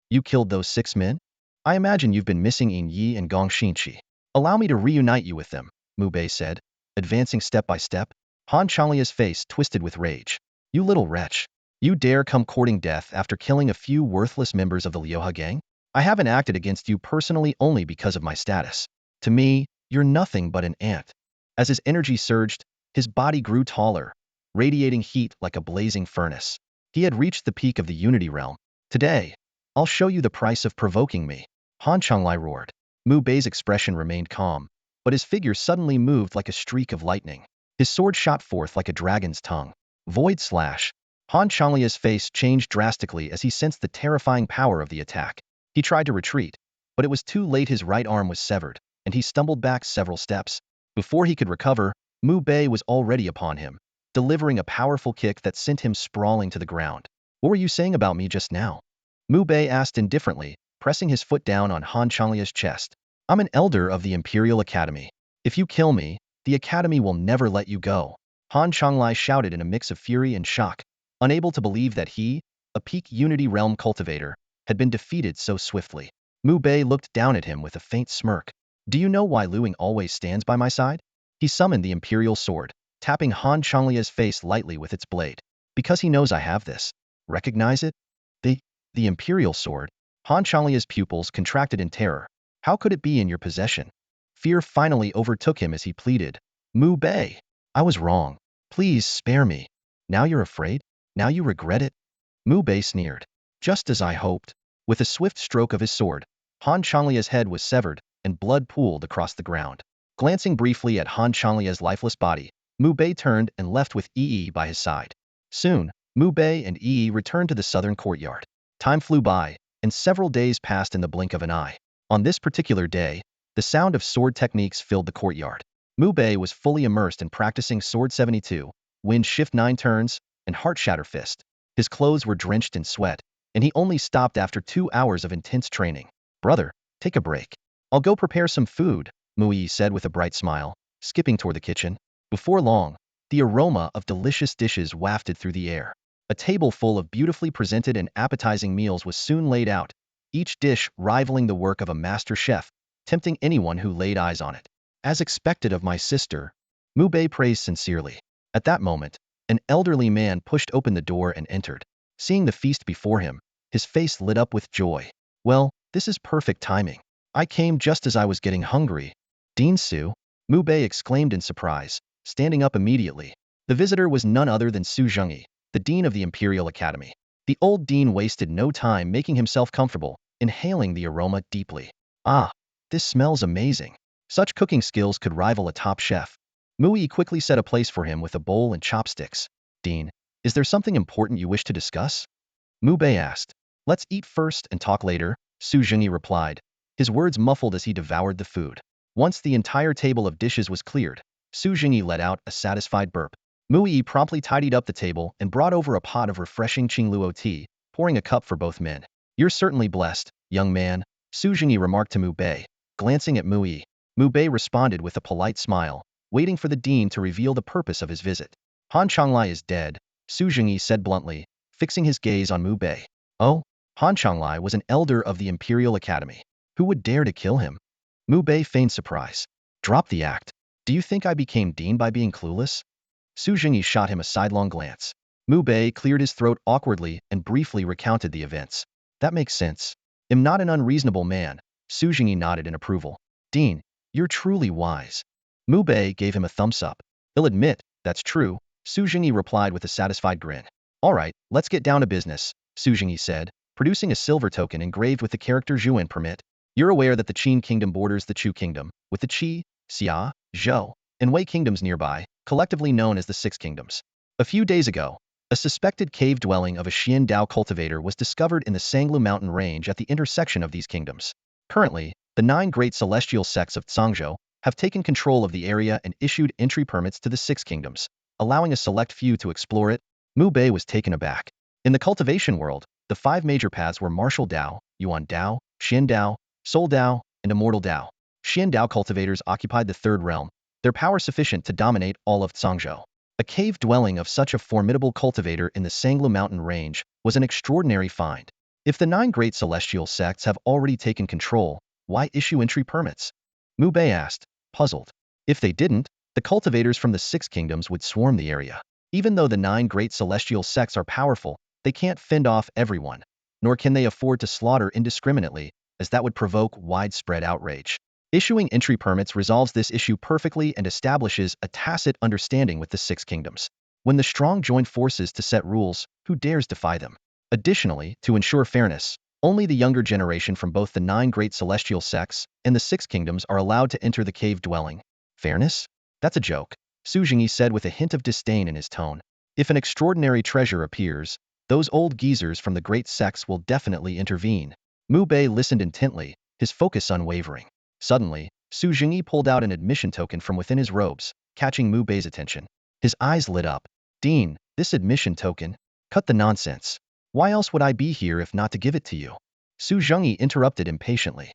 "You killed those 6 men? I imagine you've been missing Yin Yi and Gong Xinqi. Allow me to reunite you with them," Mu Bei said, advancing step by step. Han Changlia's face twisted with rage. "You little wretch. You dare come courting death after killing a few worthless members of the Liuhe gang? I haven't acted against you personally only because of my status. To me, you're nothing but an ant." As his energy surged, his body grew taller, radiating heat like a blazing furnace. He had reached the peak of the Unity Realm. "Today, I'll show you the price of provoking me," Han Changlai roared. Mu Bei's expression remained calm, but his figure suddenly moved like a streak of lightning. His sword shot forth like a dragon's tongue. Void slash. Han Changlia's face changed drastically as he sensed the terrifying power of the attack. He tried to retreat, but it was too late. His right arm was severed, and he stumbled back several steps. Before he could recover, Mu Bei was already upon him, delivering a powerful kick that sent him sprawling to the ground. What were you saying about me just now? Mu Bei asked indifferently, pressing his foot down on Han Changlia's chest. I'm an elder of the Imperial Academy. If you kill me, the Academy will never let you go. Han Changlai shouted in a mix of fury and shock, unable to believe that he, a peak Unity Realm cultivator, had been defeated so swiftly. Mu Bei looked down at him with a faint smirk. Do you know why Luing always stands by my side? He summoned the Imperial Sword, tapping Han Changlia's face lightly with its blade. Because he knows I have this. Recognize it? The Imperial Sword? Han Changlia's pupils contracted in terror. How could it be in your possession? Fear finally overtook him as he pleaded. Mu Bei, I was wrong. Please spare me. Now you're afraid? Now you regret it? Mu Bei sneered. Just as I hoped. With a swift stroke of his sword, Han Changlia's head was severed, and blood pooled across the ground. Glancing briefly at Han Changlia's lifeless body, Mu Bei turned and left with Yi by his side. Soon, Mu Bei and Yi returned to the southern courtyard. Time flew by, and several days passed in the blink of an eye. On this particular day, the sound of sword techniques filled the courtyard. Mu Bei was fully immersed in practicing Sword 72, Wind Shift 9 turns, and Heart Shatter Fist. His clothes were drenched in sweat, and he only stopped after 2 hours of intense training. Brother, take a break. I'll go prepare some food, Mu Yi said with a bright smile, skipping toward the kitchen. Before long, the aroma of delicious dishes wafted through the air. A table full of beautifully presented and appetizing meals was soon laid out, each dish rivaling the work of a master chef, tempting anyone who laid eyes on it. As expected of my sister, Mu Bei praised sincerely. At that moment, an elderly man pushed open the door and entered. Seeing the feast before him, his face lit up with joy. Well, this is perfect timing. I came just as I was getting hungry. Dean Su? Mu Bei exclaimed in surprise, standing up immediately. The visitor was none other than Su Zhengyi, the dean of the Imperial Academy. The old dean wasted no time making himself comfortable, inhaling the aroma deeply. Ah, this smells amazing. Such cooking skills could rival a top chef. Mu Yi quickly set a place for him with a bowl and chopsticks. Dean, is there something important you wish to discuss? Mu Bei asked. Let's eat first and talk later, Su Zhengyi replied, his words muffled as he devoured the food. Once the entire table of dishes was cleared, Su Zhengyi let out a satisfied burp. Mu Yi promptly tidied up the table and brought over a pot of refreshing Qingluo tea, pouring a cup for both men. You're certainly blessed, young man, Su Zhengyi remarked to Mu Bei, glancing at Mu Yi. Mu Bei responded with a polite smile, waiting for the dean to reveal the purpose of his visit. Han Changlai is dead, Su Zhengyi said bluntly, fixing his gaze on Mu Bei. Oh, Han Changlai was an elder of the Imperial Academy. Who would dare to kill him? Mu Bei feigned surprise. Drop the act. Do you think I became dean by being clueless? Su Zhengyi shot him a sidelong glance. Mu Bei cleared his throat awkwardly and briefly recounted the events. That makes sense. Am not an unreasonable man, Su Zhengyi nodded in approval. Dean, you're truly wise. Mu Bei gave him a thumbs up. I'll admit, that's true, Su Zhengyi replied with a satisfied grin. All right, let's get down to business, Su Zhengyi said, producing a silver token engraved with the character Zhuan permit. You're aware that the Qin Kingdom borders the Chu Kingdom, with the Qi, Xia, Zhou, and Wei kingdoms nearby, collectively known as the Six Kingdoms. A few days ago, a suspected cave dwelling of a Xian Dao cultivator was discovered in the Sanglu mountain range at the intersection of these kingdoms. Currently, the 9 great celestial sects of Zhangzhou have taken control of the area and issued entry permits to the Six Kingdoms, allowing a select few to explore it. Mu Bei was taken aback. In the cultivation world, the 5 major paths were Martial Dao, Yuan Dao, Xian Dao, Soul Dao, and Immortal Dao. Xian Dao cultivators occupied the 3rd realm, their power sufficient to dominate all of Zhangzhou. A cave dwelling of such a formidable cultivator in the Sanglu mountain range was an extraordinary find. If the 9 great celestial sects have already taken control, why issue entry permits? Mu Bei asked, puzzled. If they didn't, the cultivators from the 6 kingdoms would swarm the area. Even though the 9 great celestial sects are powerful, they can't fend off everyone, nor can they afford to slaughter indiscriminately, as that would provoke widespread outrage. Issuing entry permits resolves this issue perfectly and establishes a tacit understanding with the 6 kingdoms. When the strong join forces to set rules, who dares defy them? Additionally, to ensure fairness, only the younger generation from both the 9 great celestial sects and the 6 kingdoms are allowed to enter the cave dwelling. Fairness? That's a joke. Su Jingyi said with a hint of disdain in his tone. If an extraordinary treasure appears, those old geezers from the great sects will definitely intervene. Mu Bei listened intently, his focus unwavering. Suddenly, Su Jingyi pulled out an admission token from within his robes, catching Mu Bei's attention. His eyes lit up. Dean, this admission token? Cut the nonsense. Why else would I be here if not to give it to you? Su Jingyi interrupted impatiently.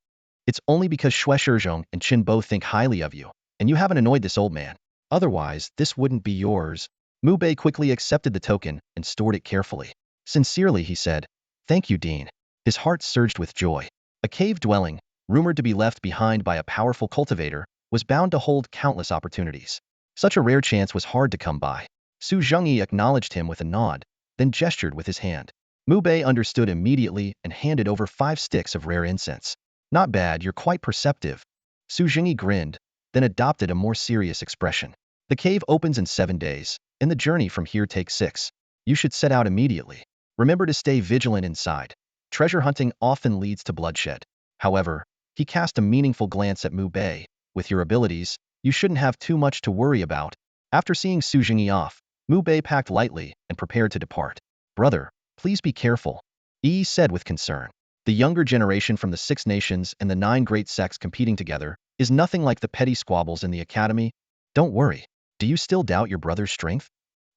It's only because Xue Shizhong and Qin Bo think highly of you, and you haven't annoyed this old man. Otherwise, this wouldn't be yours. Mu Bei quickly accepted the token and stored it carefully. Sincerely, he said, "Thank you, Dean." His heart surged with joy. A cave dwelling, rumored to be left behind by a powerful cultivator, was bound to hold countless opportunities. Such a rare chance was hard to come by. Su Jingyi acknowledged him with a nod, then gestured with his hand. Mu Bei understood immediately and handed over 5 sticks of rare incense. Not bad, you're quite perceptive. Su Jingyi grinned, then adopted a more serious expression. The cave opens in 7 days, and the journey from here takes 6. You should set out immediately. Remember to stay vigilant inside. Treasure hunting often leads to bloodshed. However, he cast a meaningful glance at Mu Bei. With your abilities, you shouldn't have too much to worry about. After seeing Su Jingyi off, Mu Bei packed lightly and prepared to depart. Brother, please be careful, Yi said with concern. The younger generation from the 6 nations and the 9 great sects competing together is nothing like the petty squabbles in the academy. Don't worry. Do you still doubt your brother's strength?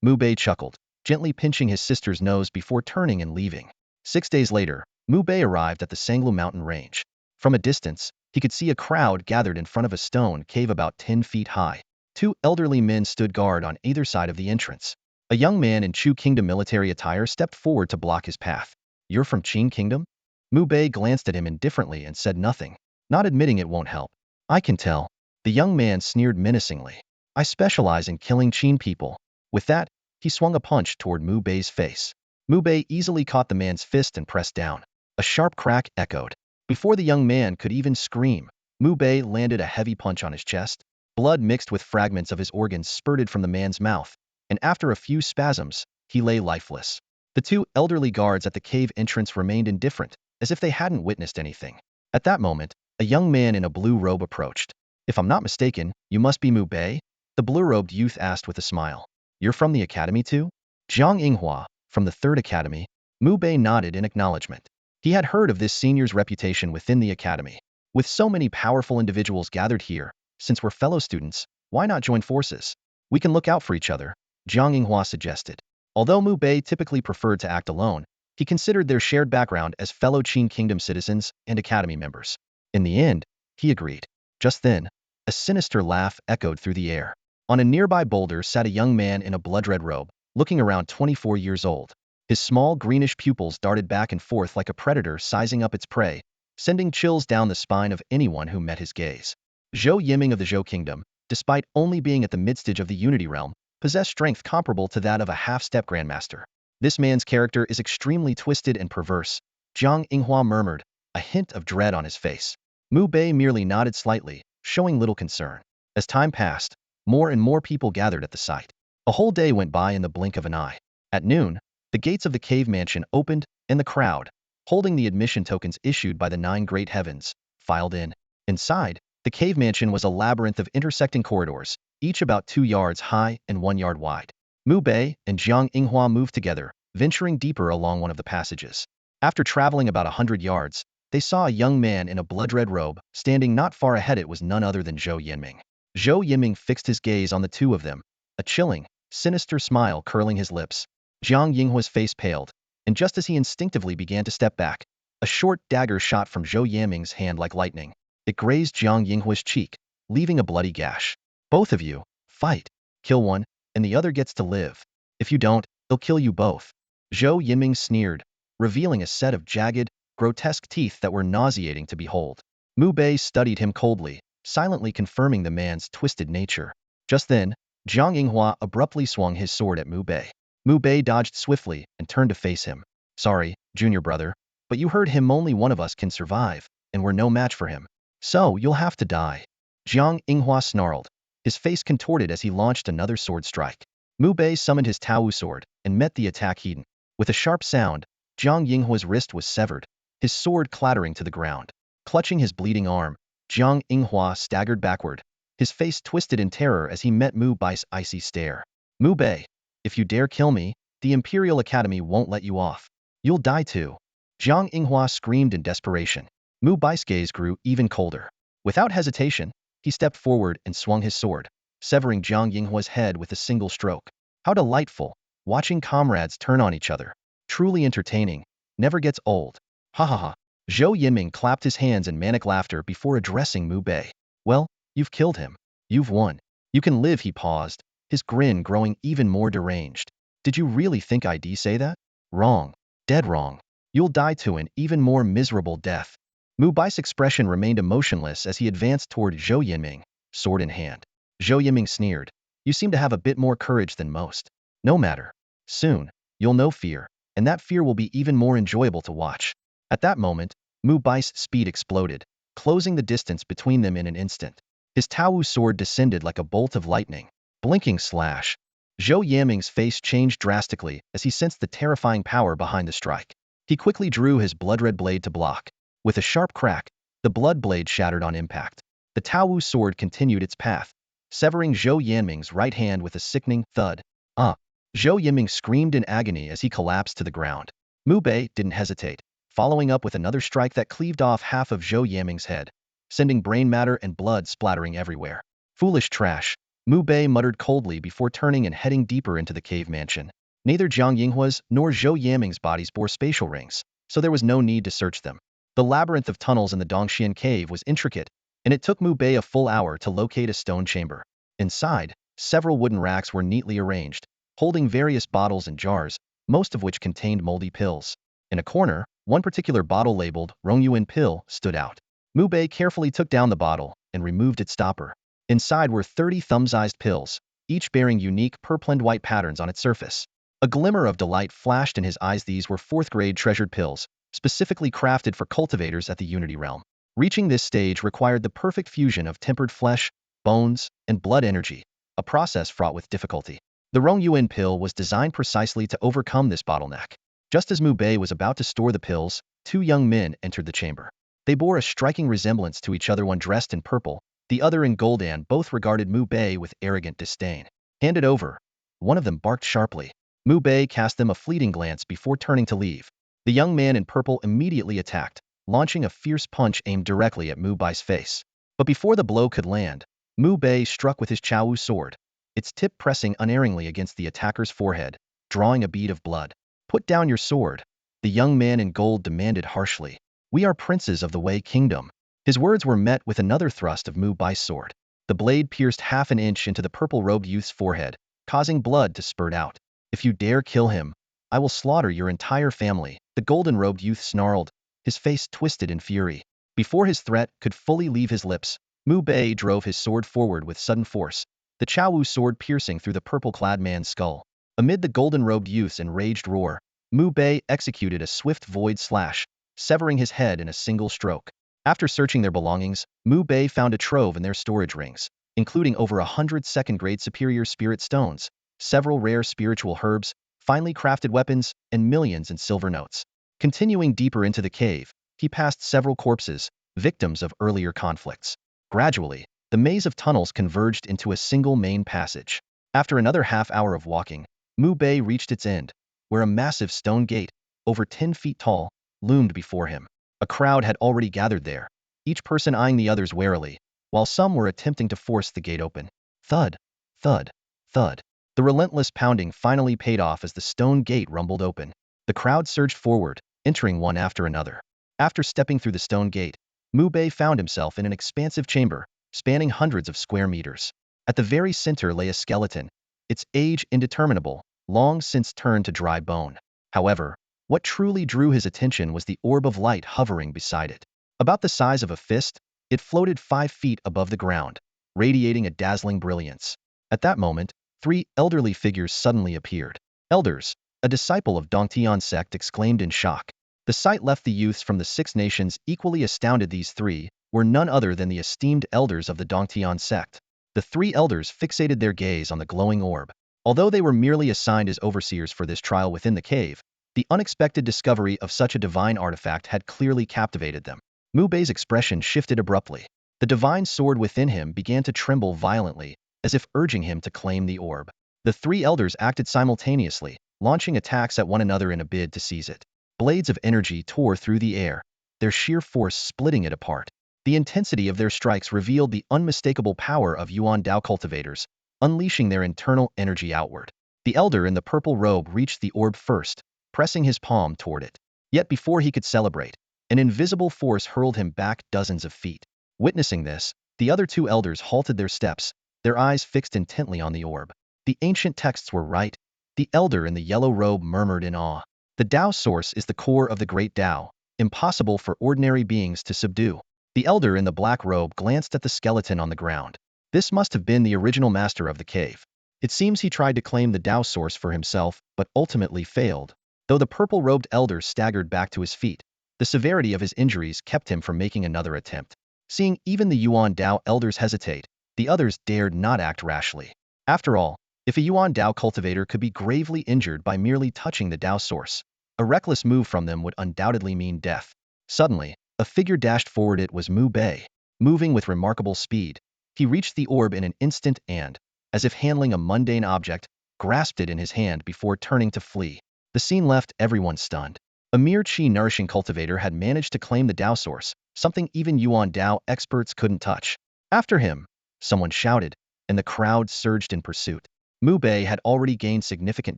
Mu Bei chuckled, gently pinching his sister's nose before turning and leaving. 6 days later, Mu Bei arrived at the Sanglu mountain range. From a distance, he could see a crowd gathered in front of a stone cave about 10 feet high. 2 elderly men stood guard on either side of the entrance. A young man in Chu Kingdom military attire stepped forward to block his path. You're from Qin Kingdom? Mu Bei glanced at him indifferently and said nothing. Not admitting it won't help. I can tell. The young man sneered menacingly. I specialize in killing Qin people. With that, he swung a punch toward Mu Bei's face. Mu Bei easily caught the man's fist and pressed down. A sharp crack echoed. Before the young man could even scream, Mu Bei landed a heavy punch on his chest. Blood mixed with fragments of his organs spurted from the man's mouth, and after a few spasms, he lay lifeless. The 2 elderly guards at the cave entrance remained indifferent, as if they hadn't witnessed anything. At that moment, a young man in a blue robe approached. If I'm not mistaken, you must be Mu Bei? The blue-robed youth asked with a smile. You're from the academy too? Jiang Yinghua, from the 3rd academy. Mu Bei nodded in acknowledgement. He had heard of this senior's reputation within the academy. With so many powerful individuals gathered here, since we're fellow students, why not join forces? We can look out for each other, Jiang Yinghua suggested. Although Mu Bei typically preferred to act alone, he considered their shared background as fellow Qin Kingdom citizens and academy members. In the end, he agreed. Just then, a sinister laugh echoed through the air. On a nearby boulder sat a young man in a blood-red robe, looking around 24 years old. His small greenish pupils darted back and forth like a predator sizing up its prey, sending chills down the spine of anyone who met his gaze. Zhou Yiming of the Zhou Kingdom, despite only being at the midstage of the Unity Realm, possessed strength comparable to that of a half-step grandmaster. This man's character is extremely twisted and perverse, Jiang Yinghua murmured, a hint of dread on his face. Mu Bei merely nodded slightly, showing little concern. As time passed, more and more people gathered at the site. A whole day went by in the blink of an eye. At noon, the gates of the cave mansion opened, and the crowd, holding the admission tokens issued by the 9 great heavens, filed in. Inside, the cave mansion was a labyrinth of intersecting corridors, each about 2 yards high and 1 yard wide. Mu Bei and Jiang Yinghua moved together, venturing deeper along one of the passages. After traveling about 100 yards, they saw a young man in a blood-red robe, standing not far ahead. It was none other than Zhou Yiming. Zhou Yiming fixed his gaze on the 2 of them, a chilling, sinister smile curling his lips. Jiang Yinghua's face paled, and just as he instinctively began to step back, a short dagger shot from Zhou Yiming's hand like lightning. It grazed Jiang Yinghua's cheek, leaving a bloody gash. Both of you, fight. Kill one, and the other gets to live. If you don't, they'll kill you both. Zhou Yiming sneered, revealing a set of jagged, grotesque teeth that were nauseating to behold. Mu Bei studied him coldly, silently confirming the man's twisted nature. Just then, Jiang Yinghua abruptly swung his sword at Mu Bei. Mu Bei dodged swiftly and turned to face him. Sorry, junior brother, but you heard him. Only one of us can survive, and we're no match for him. So you'll have to die. Jiang Yinghua snarled, his face contorted as he launched another sword strike. Mu Bei summoned his Tao sword and met the attack head-on. With a sharp sound, Jiang Yinghua's wrist was severed, his sword clattering to the ground. Clutching his bleeding arm, Jiang Yinghua staggered backward, his face twisted in terror as he met Mu Bai's icy stare. Mu Bei, if you dare kill me, the Imperial Academy won't let you off. You'll die too. Jiang Yinghua screamed in desperation. Mu Bai's gaze grew even colder. Without hesitation, he stepped forward and swung his sword, severing Jiang Yinghua's head with a single stroke. How delightful, watching comrades turn on each other. Truly entertaining, never gets old. Ha ha ha. Zhou Yiming clapped his hands in manic laughter before addressing Mu Bei. Well, you've killed him. You've won. You can live, he paused, his grin growing even more deranged. Did you really think I'd say that? Wrong. Dead wrong. You'll die to an even more miserable death. Mu Bai's expression remained emotionless as he advanced toward Zhou Yiming, sword in hand. Zhou Yiming sneered. You seem to have a bit more courage than most. No matter. Soon, you'll know fear, and that fear will be even more enjoyable to watch. At that moment, Mu Bai's speed exploded, closing the distance between them in an instant. His Taowu sword descended like a bolt of lightning. Blinking slash. Zhou Yiming's face changed drastically as he sensed the terrifying power behind the strike. He quickly drew his blood-red blade to block. With a sharp crack, the blood blade shattered on impact. The Taowu sword continued its path, severing Zhou Yiming's right hand with a sickening thud. Zhou Yiming screamed in agony as he collapsed to the ground. Mu Bei didn't hesitate, following up with another strike that cleaved off half of Zhou Yiming's head, sending brain matter and blood splattering everywhere. Foolish trash, Mu Bei muttered coldly before turning and heading deeper into the cave mansion. Neither Jiang Yinghua's nor Zhou Yiming's bodies bore spatial rings, so there was no need to search them. The labyrinth of tunnels in the Dongxian cave was intricate, and it took Mu Bei a full hour to locate a stone chamber. Inside, several wooden racks were neatly arranged, holding various bottles and jars, most of which contained moldy pills. In a corner, one particular bottle labeled Rongyuan pill stood out. Mu Bei carefully took down the bottle and removed its stopper. Inside were 30 thumb-sized pills, each bearing unique purple and white patterns on its surface. A glimmer of delight flashed in his eyes. These were fourth-grade treasured pills, specifically crafted for cultivators at the Unity Realm. Reaching this stage required the perfect fusion of tempered flesh, bones, and blood energy, a process fraught with difficulty. The Rongyuan pill was designed precisely to overcome this bottleneck. Just as Mu Bei was about to store the pills, two young men entered the chamber. They bore a striking resemblance to each other, one dressed in purple, the other in gold, and both regarded Mu Bei with arrogant disdain. Hand it over. One of them barked sharply. Mu Bei cast them a fleeting glance before turning to leave. The young man in purple immediately attacked, launching a fierce punch aimed directly at Mu Bai's face. But before the blow could land, Mu Bei struck with his Chaowu sword, its tip pressing unerringly against the attacker's forehead, drawing a bead of blood. Put down your sword, the young man in gold demanded harshly. We are princes of the Wei Kingdom. His words were met with another thrust of Mu Bai's sword. The blade pierced half an inch into the purple-robed youth's forehead, causing blood to spurt out. If you dare kill him, I will slaughter your entire family, the golden-robed youth snarled, his face twisted in fury. Before his threat could fully leave his lips, Mu Bei drove his sword forward with sudden force, the Chaowu sword piercing through the purple-clad man's skull. Amid the golden-robed youth's enraged roar, Mu Bei executed a swift void slash, severing his head in a single stroke. After searching their belongings, Mu Bei found a trove in their storage rings, including over 100 second-grade superior spirit stones, several rare spiritual herbs, finely crafted weapons, and millions in silver notes. Continuing deeper into the cave, he passed several corpses, victims of earlier conflicts. Gradually, the maze of tunnels converged into a single main passage. After another half-hour of walking, Mu Bei reached its end, where a massive stone gate, over 10 feet tall, loomed before him. A crowd had already gathered there, each person eyeing the others warily, while some were attempting to force the gate open. Thud, thud, thud. The relentless pounding finally paid off as the stone gate rumbled open. The crowd surged forward, entering one after another. After stepping through the stone gate, Mu Bei found himself in an expansive chamber, spanning hundreds of square meters. At the very center lay a skeleton, its age indeterminable, long since turned to dry bone. However, what truly drew his attention was the orb of light hovering beside it. About the size of a fist, it floated 5 feet above the ground, radiating a dazzling brilliance. At that moment, 3 elderly figures suddenly appeared. Elders, a disciple of Dongtian sect exclaimed in shock. The sight left the youths from the 6 nations equally astounded. These 3 were none other than the esteemed elders of the Dongtian sect. The 3 elders fixated their gaze on the glowing orb. Although they were merely assigned as overseers for this trial within the cave, the unexpected discovery of such a divine artifact had clearly captivated them. Mu Bei's expression shifted abruptly. The divine sword within him began to tremble violently, as if urging him to claim the orb. The three elders acted simultaneously, launching attacks at one another in a bid to seize it. Blades of energy tore through the air, their sheer force splitting it apart. The intensity of their strikes revealed the unmistakable power of Yuan Dao cultivators, unleashing their internal energy outward. The elder in the purple robe reached the orb first, pressing his palm toward it. Yet before he could celebrate, an invisible force hurled him back dozens of feet. Witnessing this, the other two elders halted their steps, their eyes fixed intently on the orb. The ancient texts were right, the elder in the yellow robe murmured in awe. The Tao source is the core of the great Tao, impossible for ordinary beings to subdue. The elder in the black robe glanced at the skeleton on the ground. This must have been the original master of the cave. It seems he tried to claim the Tao source for himself, but ultimately failed. Though the purple-robed elder staggered back to his feet, the severity of his injuries kept him from making another attempt. Seeing even the Yuan Dao elders hesitate, the others dared not act rashly. After all, if a Yuan Dao cultivator could be gravely injured by merely touching the Dao source, a reckless move from them would undoubtedly mean death. Suddenly, a figure dashed forward. It was Mu Bei. Moving with remarkable speed, he reached the orb in an instant and, as if handling a mundane object, grasped it in his hand before turning to flee. The scene left everyone stunned. A mere qi-nourishing cultivator had managed to claim the Dao source, something even Yuan Dao experts couldn't touch. After him, someone shouted, and the crowd surged in pursuit. Mu Bei had already gained significant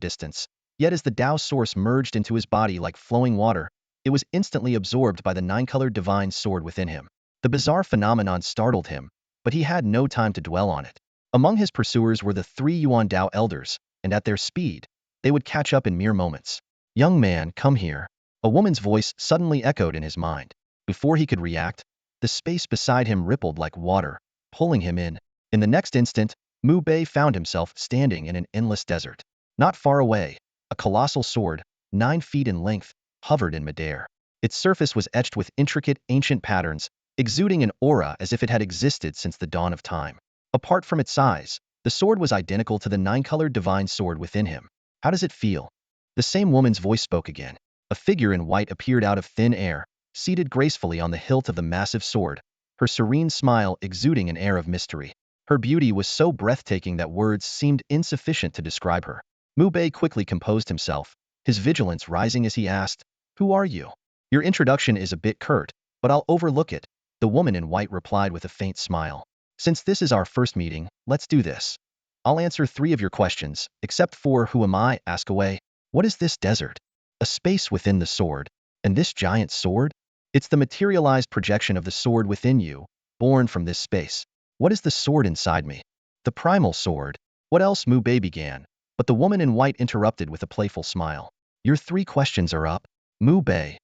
distance, yet as the Dao source merged into his body like flowing water, it was instantly absorbed by the nine-colored divine sword within him. The bizarre phenomenon startled him, but he had no time to dwell on it. Among his pursuers were the three Yuan Dao elders, and at their speed, they would catch up in mere moments. "Young man, come here." A woman's voice suddenly echoed in his mind. Before he could react, the space beside him rippled like water, pulling him in. In the next instant, Mu Bei found himself standing in an endless desert. Not far away, a colossal sword, 9 feet in length, hovered in midair. Its surface was etched with intricate ancient patterns, exuding an aura as if it had existed since the dawn of time. Apart from its size, the sword was identical to the 9-colored divine sword within him. "How does it feel?" The same woman's voice spoke again. A figure in white appeared out of thin air, seated gracefully on the hilt of the massive sword, her serene smile exuding an air of mystery. Her beauty was so breathtaking that words seemed insufficient to describe her. Mu Bei quickly composed himself, his vigilance rising as he asked, "Who are you?" "Your introduction is a bit curt, but I'll overlook it," the woman in white replied with a faint smile. "Since this is our first meeting, let's do this. I'll answer 3 of your questions, except for who am I, ask away. What is this desert? A space within the sword. And this giant sword? It's the materialized projection of the sword within you, born from this space. What is the sword inside me? The primal sword. What else? Mu Bei began, but the woman in white interrupted with a playful smile. "Your 3 questions are up, Mu Bei."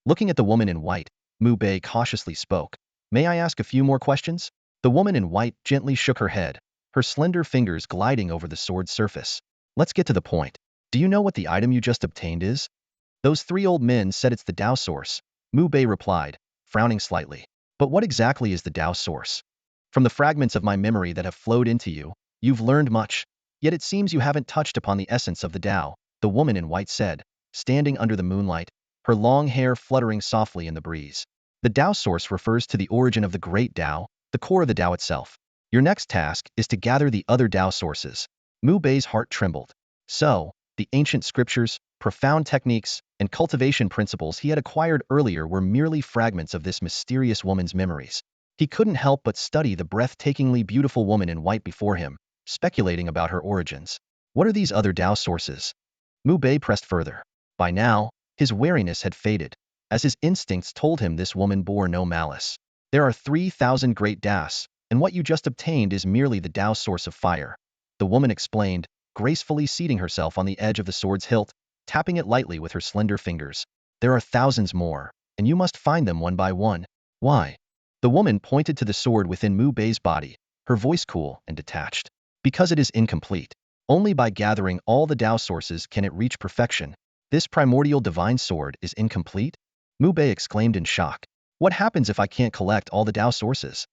Looking at the woman in white, Mu Bei cautiously spoke. "May I ask a few more questions?" The woman in white gently shook her head, her slender fingers gliding over the sword's surface. "Let's get to the point. Do you know what the item you just obtained is?" "Those 3 old men said it's the Tao source," Mu Bei replied, frowning slightly. "But what exactly is the Tao source? From the fragments of my memory that have flowed into you, you've learned much, yet it seems you haven't touched upon the essence of the Tao," the woman in white said, standing under the moonlight, her long hair fluttering softly in the breeze. "The Tao source refers to the origin of the great Tao, the core of the Tao itself. Your next task is to gather the other Tao sources." Mu Bei's heart trembled. So, the ancient scriptures, profound techniques, and cultivation principles he had acquired earlier were merely fragments of this mysterious woman's memories. He couldn't help but study the breathtakingly beautiful woman in white before him, speculating about her origins. What are these other Tao sources? Mu Bei pressed further. By now, his wariness had faded, as his instincts told him this woman bore no malice. "There are 3,000 great Taos, and what you just obtained is merely the Tao source of fire," the woman explained, gracefully seating herself on the edge of the sword's hilt, tapping it lightly with her slender fingers. "There are thousands more, and you must find them one by one." "Why?" The woman pointed to the sword within Mu Bei's body, her voice cool and detached. "Because it is incomplete. Only by gathering all the Tao sources can it reach perfection." "This primordial divine sword is incomplete?" Mu Bei exclaimed in shock. "What happens if I can't collect all the Tao sources?"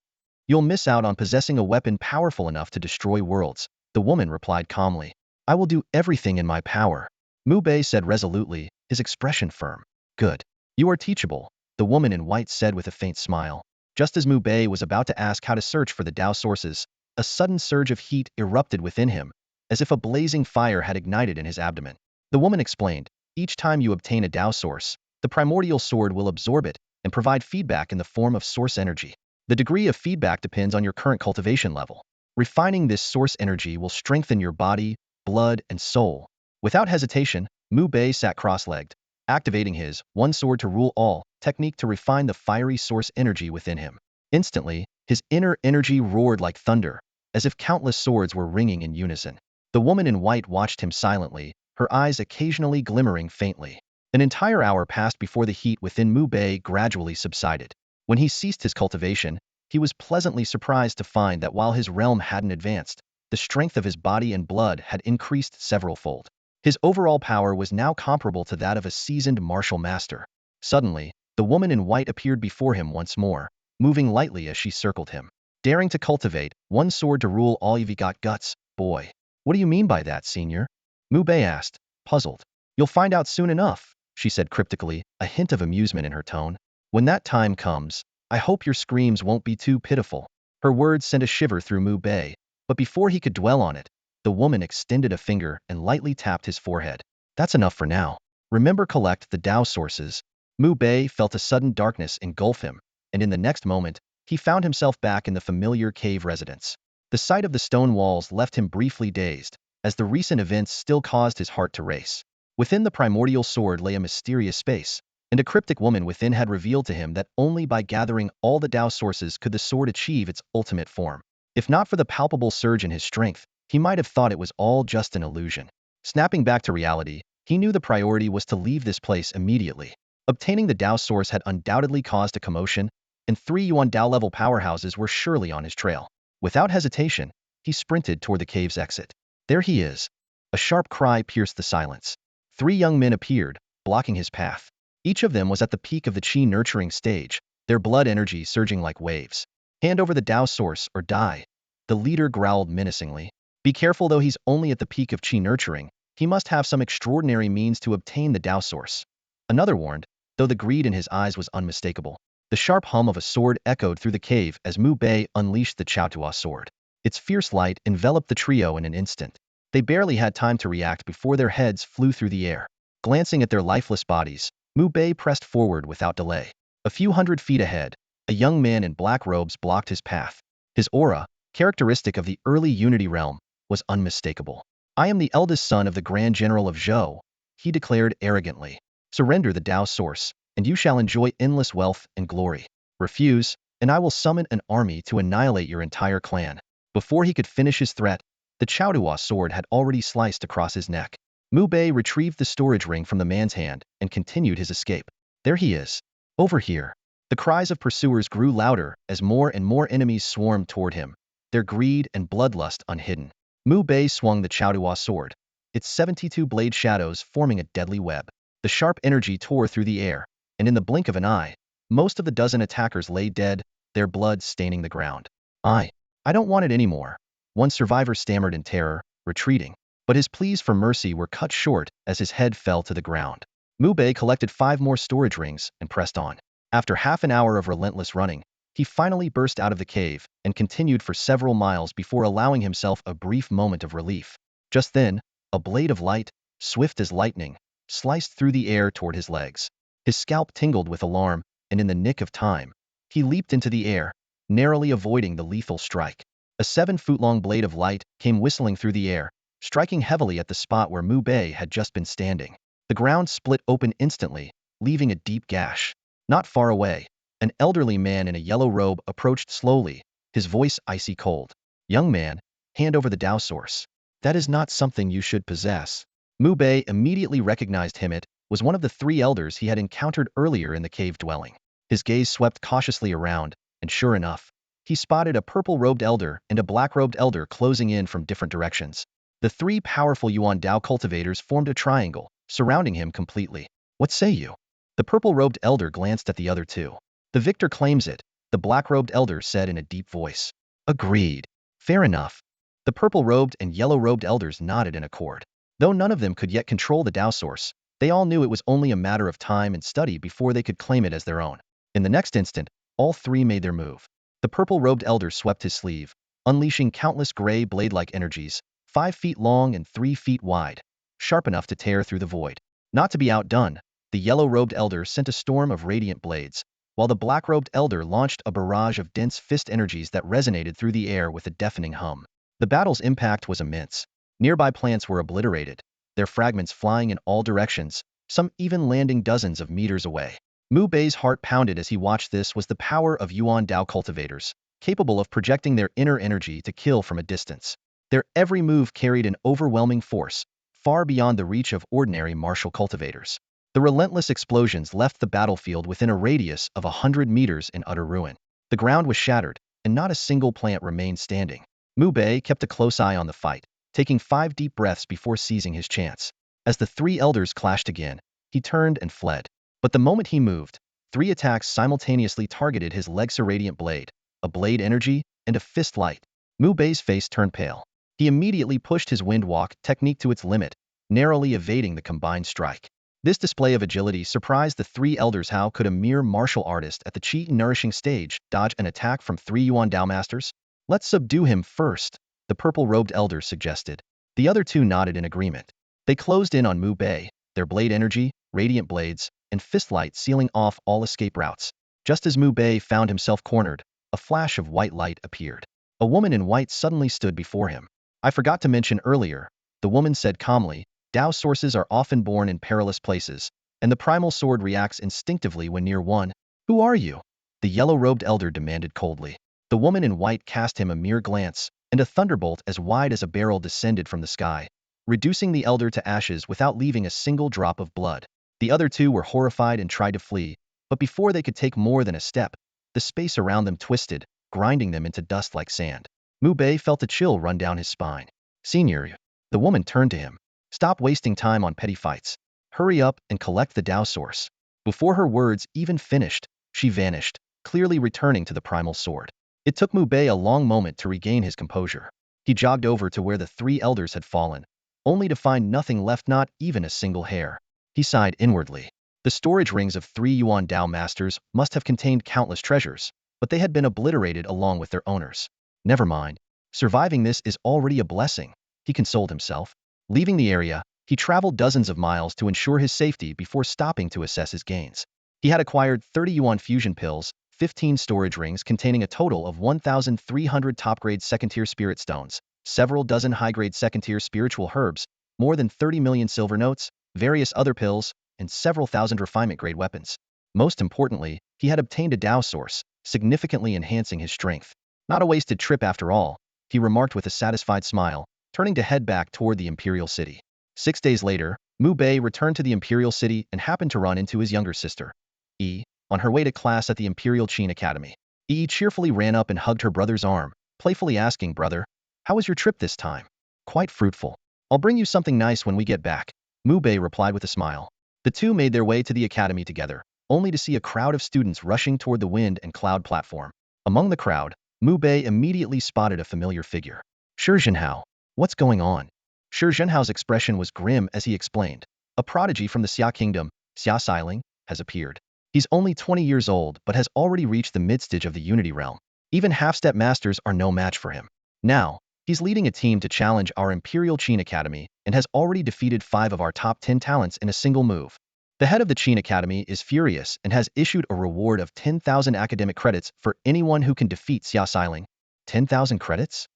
"You'll miss out on possessing a weapon powerful enough to destroy worlds," the woman replied calmly. "I will do everything in my power," Mu Bei said resolutely, his expression firm. "Good. You are teachable," the woman in white said with a faint smile. Just as Mu Bei was about to ask how to search for the Tao sources, a sudden surge of heat erupted within him, as if a blazing fire had ignited in his abdomen. The woman explained, each time you obtain a Tao source, the primordial sword will absorb it and provide feedback in the form of source energy. The degree of feedback depends on your current cultivation level. Refining this source energy will strengthen your body, blood, and soul. Without hesitation, Mu Bei sat cross-legged, activating his one sword to rule all technique to refine the fiery source energy within him. Instantly, his inner energy roared like thunder, as if countless swords were ringing in unison. The woman in white watched him silently, her eyes occasionally glimmering faintly. An entire hour passed before the heat within Mu Bei gradually subsided. When he ceased his cultivation, he was pleasantly surprised to find that while his realm hadn't advanced, the strength of his body and blood had increased several-fold. His overall power was now comparable to that of a seasoned martial master. Suddenly, the woman in white appeared before him once more, moving lightly as she circled him. Daring to cultivate one sword to rule all, you've got guts, boy. What do you mean by that, senior? Mu Bei asked, puzzled. You'll find out soon enough, she said cryptically, a hint of amusement in her tone. When that time comes, I hope your screams won't be too pitiful. Her words sent a shiver through Mu Bei, but before he could dwell on it, the woman extended a finger and lightly tapped his forehead. That's enough for now. Remember, collect the Tao sources. Mu Bei felt a sudden darkness engulf him, and in the next moment, he found himself back in the familiar cave residence. The sight of the stone walls left him briefly dazed, as the recent events still caused his heart to race. Within the primordial sword lay a mysterious space, and a cryptic woman within had revealed to him that only by gathering all the Tao sources could the sword achieve its ultimate form. If not for the palpable surge in his strength, he might have thought it was all just an illusion. Snapping back to reality, he knew the priority was to leave this place immediately. Obtaining the Tao source had undoubtedly caused a commotion, and 3 Yuan Tao level powerhouses were surely on his trail. Without hesitation, he sprinted toward the cave's exit. There he is. A sharp cry pierced the silence. 3 young men appeared, blocking his path. Each of them was at the peak of the Qi nurturing stage, their blood energy surging like waves. Hand over the Tao source or die, the leader growled menacingly. Be careful, though, he's only at the peak of Qi nurturing. He must have some extraordinary means to obtain the Tao source. Another warned, though the greed in his eyes was unmistakable. The sharp hum of a sword echoed through the cave as Mu Bei unleashed the Chaotua sword. Its fierce light enveloped the trio in an instant. They barely had time to react before their heads flew through the air. Glancing at their lifeless bodies, Mu Bei pressed forward without delay. A few hundred feet ahead, a young man in black robes blocked his path. His aura, characteristic of the early Unity realm, was unmistakable. I am the eldest son of the Grand General of Zhou, he declared arrogantly. Surrender the Tao source, and you shall enjoy endless wealth and glory. Refuse, and I will summon an army to annihilate your entire clan. Before he could finish his threat, the Chaotua sword had already sliced across his neck. Mu Bei retrieved the storage ring from the man's hand and continued his escape. There he is. Over here. The cries of pursuers grew louder as more and more enemies swarmed toward him, their greed and bloodlust unhidden. Mu Bei swung the Chaotua sword, its 72 blade shadows forming a deadly web. The sharp energy tore through the air, and in the blink of an eye, most of the dozen attackers lay dead, their blood staining the ground. I don't want it anymore. One survivor stammered in terror, retreating. But his pleas for mercy were cut short as his head fell to the ground. Mu Bei collected 5 more storage rings and pressed on. After half an hour of relentless running, he finally burst out of the cave and continued for several miles before allowing himself a brief moment of relief. Just then, a blade of light, swift as lightning, sliced through the air toward his legs. His scalp tingled with alarm, and in the nick of time, he leaped into the air, narrowly avoiding the lethal strike. A 7-foot-long blade of light came whistling through the air, striking heavily at the spot where Mu Bei had just been standing. The ground split open instantly, leaving a deep gash. Not far away, an elderly man in a yellow robe approached slowly, his voice icy cold. Young man, hand over the Tao source. That is not something you should possess. Mu Bei immediately recognized him. It was one of the 3 elders he had encountered earlier in the cave dwelling. His gaze swept cautiously around, and sure enough, he spotted a purple-robed elder and a black-robed elder closing in from different directions. The 3 powerful Yuan Dao cultivators formed a triangle, surrounding him completely. What say you? The purple-robed elder glanced at the other 2. The victor claims it, the black-robed elder said in a deep voice. Agreed. Fair enough. The purple-robed and yellow-robed elders nodded in accord. Though none of them could yet control the Tao source, they all knew it was only a matter of time and study before they could claim it as their own. In the next instant, all three made their move. The purple-robed elder swept his sleeve, unleashing countless gray blade-like energies, 5 feet long and 3 feet wide, sharp enough to tear through the void. Not to be outdone, the yellow-robed elder sent a storm of radiant blades, while the black-robed elder launched a barrage of dense fist energies that resonated through the air with a deafening hum. The battle's impact was immense. Nearby plants were obliterated, their fragments flying in all directions, some even landing dozens of meters away. Mu Bei's heart pounded as he watched. This was the power of Yuan Dao cultivators, capable of projecting their inner energy to kill from a distance. Their every move carried an overwhelming force, far beyond the reach of ordinary martial cultivators. The relentless explosions left the battlefield within a radius of 100 meters in utter ruin. The ground was shattered, and not a single plant remained standing. Mu Bei kept a close eye on the fight, taking 5 deep breaths before seizing his chance. As the 3 elders clashed again, he turned and fled. But the moment he moved, 3 attacks simultaneously targeted his Legsa Radiant Blade, a blade energy, and a fist light. Mu Bei's face turned pale. He immediately pushed his wind walk technique to its limit, narrowly evading the combined strike. This display of agility surprised the 3 elders. How could a mere martial artist at the chi-nourishing stage dodge an attack from 3 Yuan Dao masters? Let's subdue him first, the purple-robed elder suggested. The other 2 nodded in agreement. They closed in on Mu Bei, their blade energy, radiant blades, and fist light sealing off all escape routes. Just as Mu Bei found himself cornered, a flash of white light appeared. A woman in white suddenly stood before him. I forgot to mention earlier, the woman said calmly, Dao sources are often born in perilous places, and the primal sword reacts instinctively when near one. Who are you? The yellow-robed elder demanded coldly. The woman in white cast him a mere glance, and a thunderbolt as wide as a barrel descended from the sky, reducing the elder to ashes without leaving a single drop of blood. The other 2 were horrified and tried to flee, but before they could take more than a step, the space around them twisted, grinding them into dust like sand. Mu Bei felt a chill run down his spine. Senior, the woman turned to him. Stop wasting time on petty fights. Hurry up and collect the Dao source. Before her words even finished, she vanished, clearly returning to the primal sword. It took Mu Bei a long moment to regain his composure. He jogged over to where the 3 elders had fallen, only to find nothing left, not even a single hair. He sighed inwardly. The storage rings of 3 Yuan Dao masters must have contained countless treasures, but they had been obliterated along with their owners. Never mind. Surviving this is already a blessing, he consoled himself. Leaving the area, he traveled dozens of miles to ensure his safety before stopping to assess his gains. He had acquired 30 Yuan fusion pills, 15 storage rings containing a total of 1,300 top-grade second-tier spirit stones, several dozen high-grade second-tier spiritual herbs, more than 30 million silver notes, various other pills, and several thousand refinement-grade weapons. Most importantly, he had obtained a Dao source, significantly enhancing his strength. Not a wasted trip after all, he remarked with a satisfied smile, turning to head back toward the Imperial City. 6 days later, Mu Bei returned to the Imperial City and happened to run into his younger sister, Yi, on her way to class at the Imperial Qin Academy. Yi cheerfully ran up and hugged her brother's arm, playfully asking, Brother, how was your trip this time? Quite fruitful. I'll bring you something nice when we get back, Mu Bei replied with a smile. The 2 made their way to the academy together, only to see a crowd of students rushing toward the wind and cloud platform. Among the crowd, Mu Bei immediately spotted a familiar figure. Shizhenhao. What's going on? Shizhenhao's expression was grim as he explained. A prodigy from the Xia Kingdom, Xia Xiling, has appeared. He's only 20 years old but has already reached the mid-stage of the Unity Realm. Even half-step masters are no match for him. Now, he's leading a team to challenge our Imperial Qin Academy and has already defeated 5 of our top 10 talents in a single move. The head of the Qin Academy is furious and has issued a reward of 10,000 academic credits for anyone who can defeat Xia Xiling. 10,000 credits?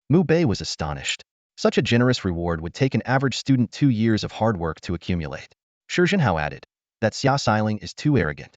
Mu Bei was astonished. Such a generous reward would take an average student 2 years of hard work to accumulate. Shizhenhao added that Xia Xiling is too arrogant.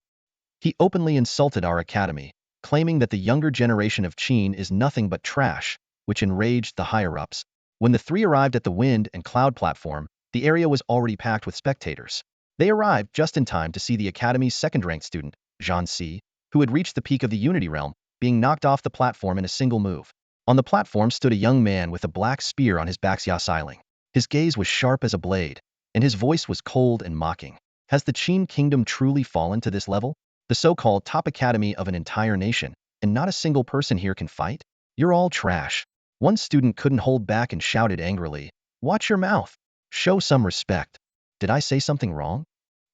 He openly insulted our academy, claiming that the younger generation of Qin is nothing but trash, which enraged the higher-ups. When the 3 arrived at the wind and cloud platform, the area was already packed with spectators. They arrived just in time to see the academy's second-ranked student, Zhan Si, who had reached the peak of the Unity Realm, being knocked off the platform in a single move. On the platform stood a young man with a black spear on his back, Xia Xiling. His gaze was sharp as a blade, and his voice was cold and mocking. Has the Qin Kingdom truly fallen to this level? The so-called top academy of an entire nation, and not a single person here can fight? You're all trash. One student couldn't hold back and shouted angrily, Watch your mouth. Show some respect. Did I say something wrong?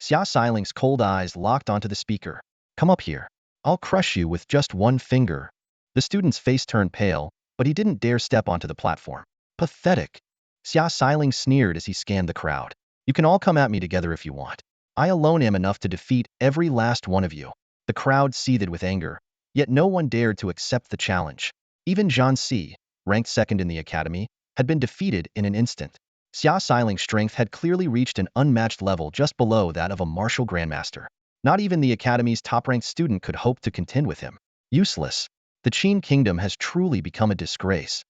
Xia Xiling's cold eyes locked onto the speaker. Come up here. I'll crush you with just one finger. The student's face turned pale, but he didn't dare step onto the platform. Pathetic. Xia Xiling sneered as he scanned the crowd. You can all come at me together if you want. I alone am enough to defeat every last one of you. The crowd seethed with anger, yet no one dared to accept the challenge. Even Zhan Si, ranked second in the academy, had been defeated in an instant. Xia Xiling's strength had clearly reached an unmatched level just below that of a martial grandmaster. Not even the academy's top-ranked student could hope to contend with him. Useless. The Qin kingdom has truly become a disgrace.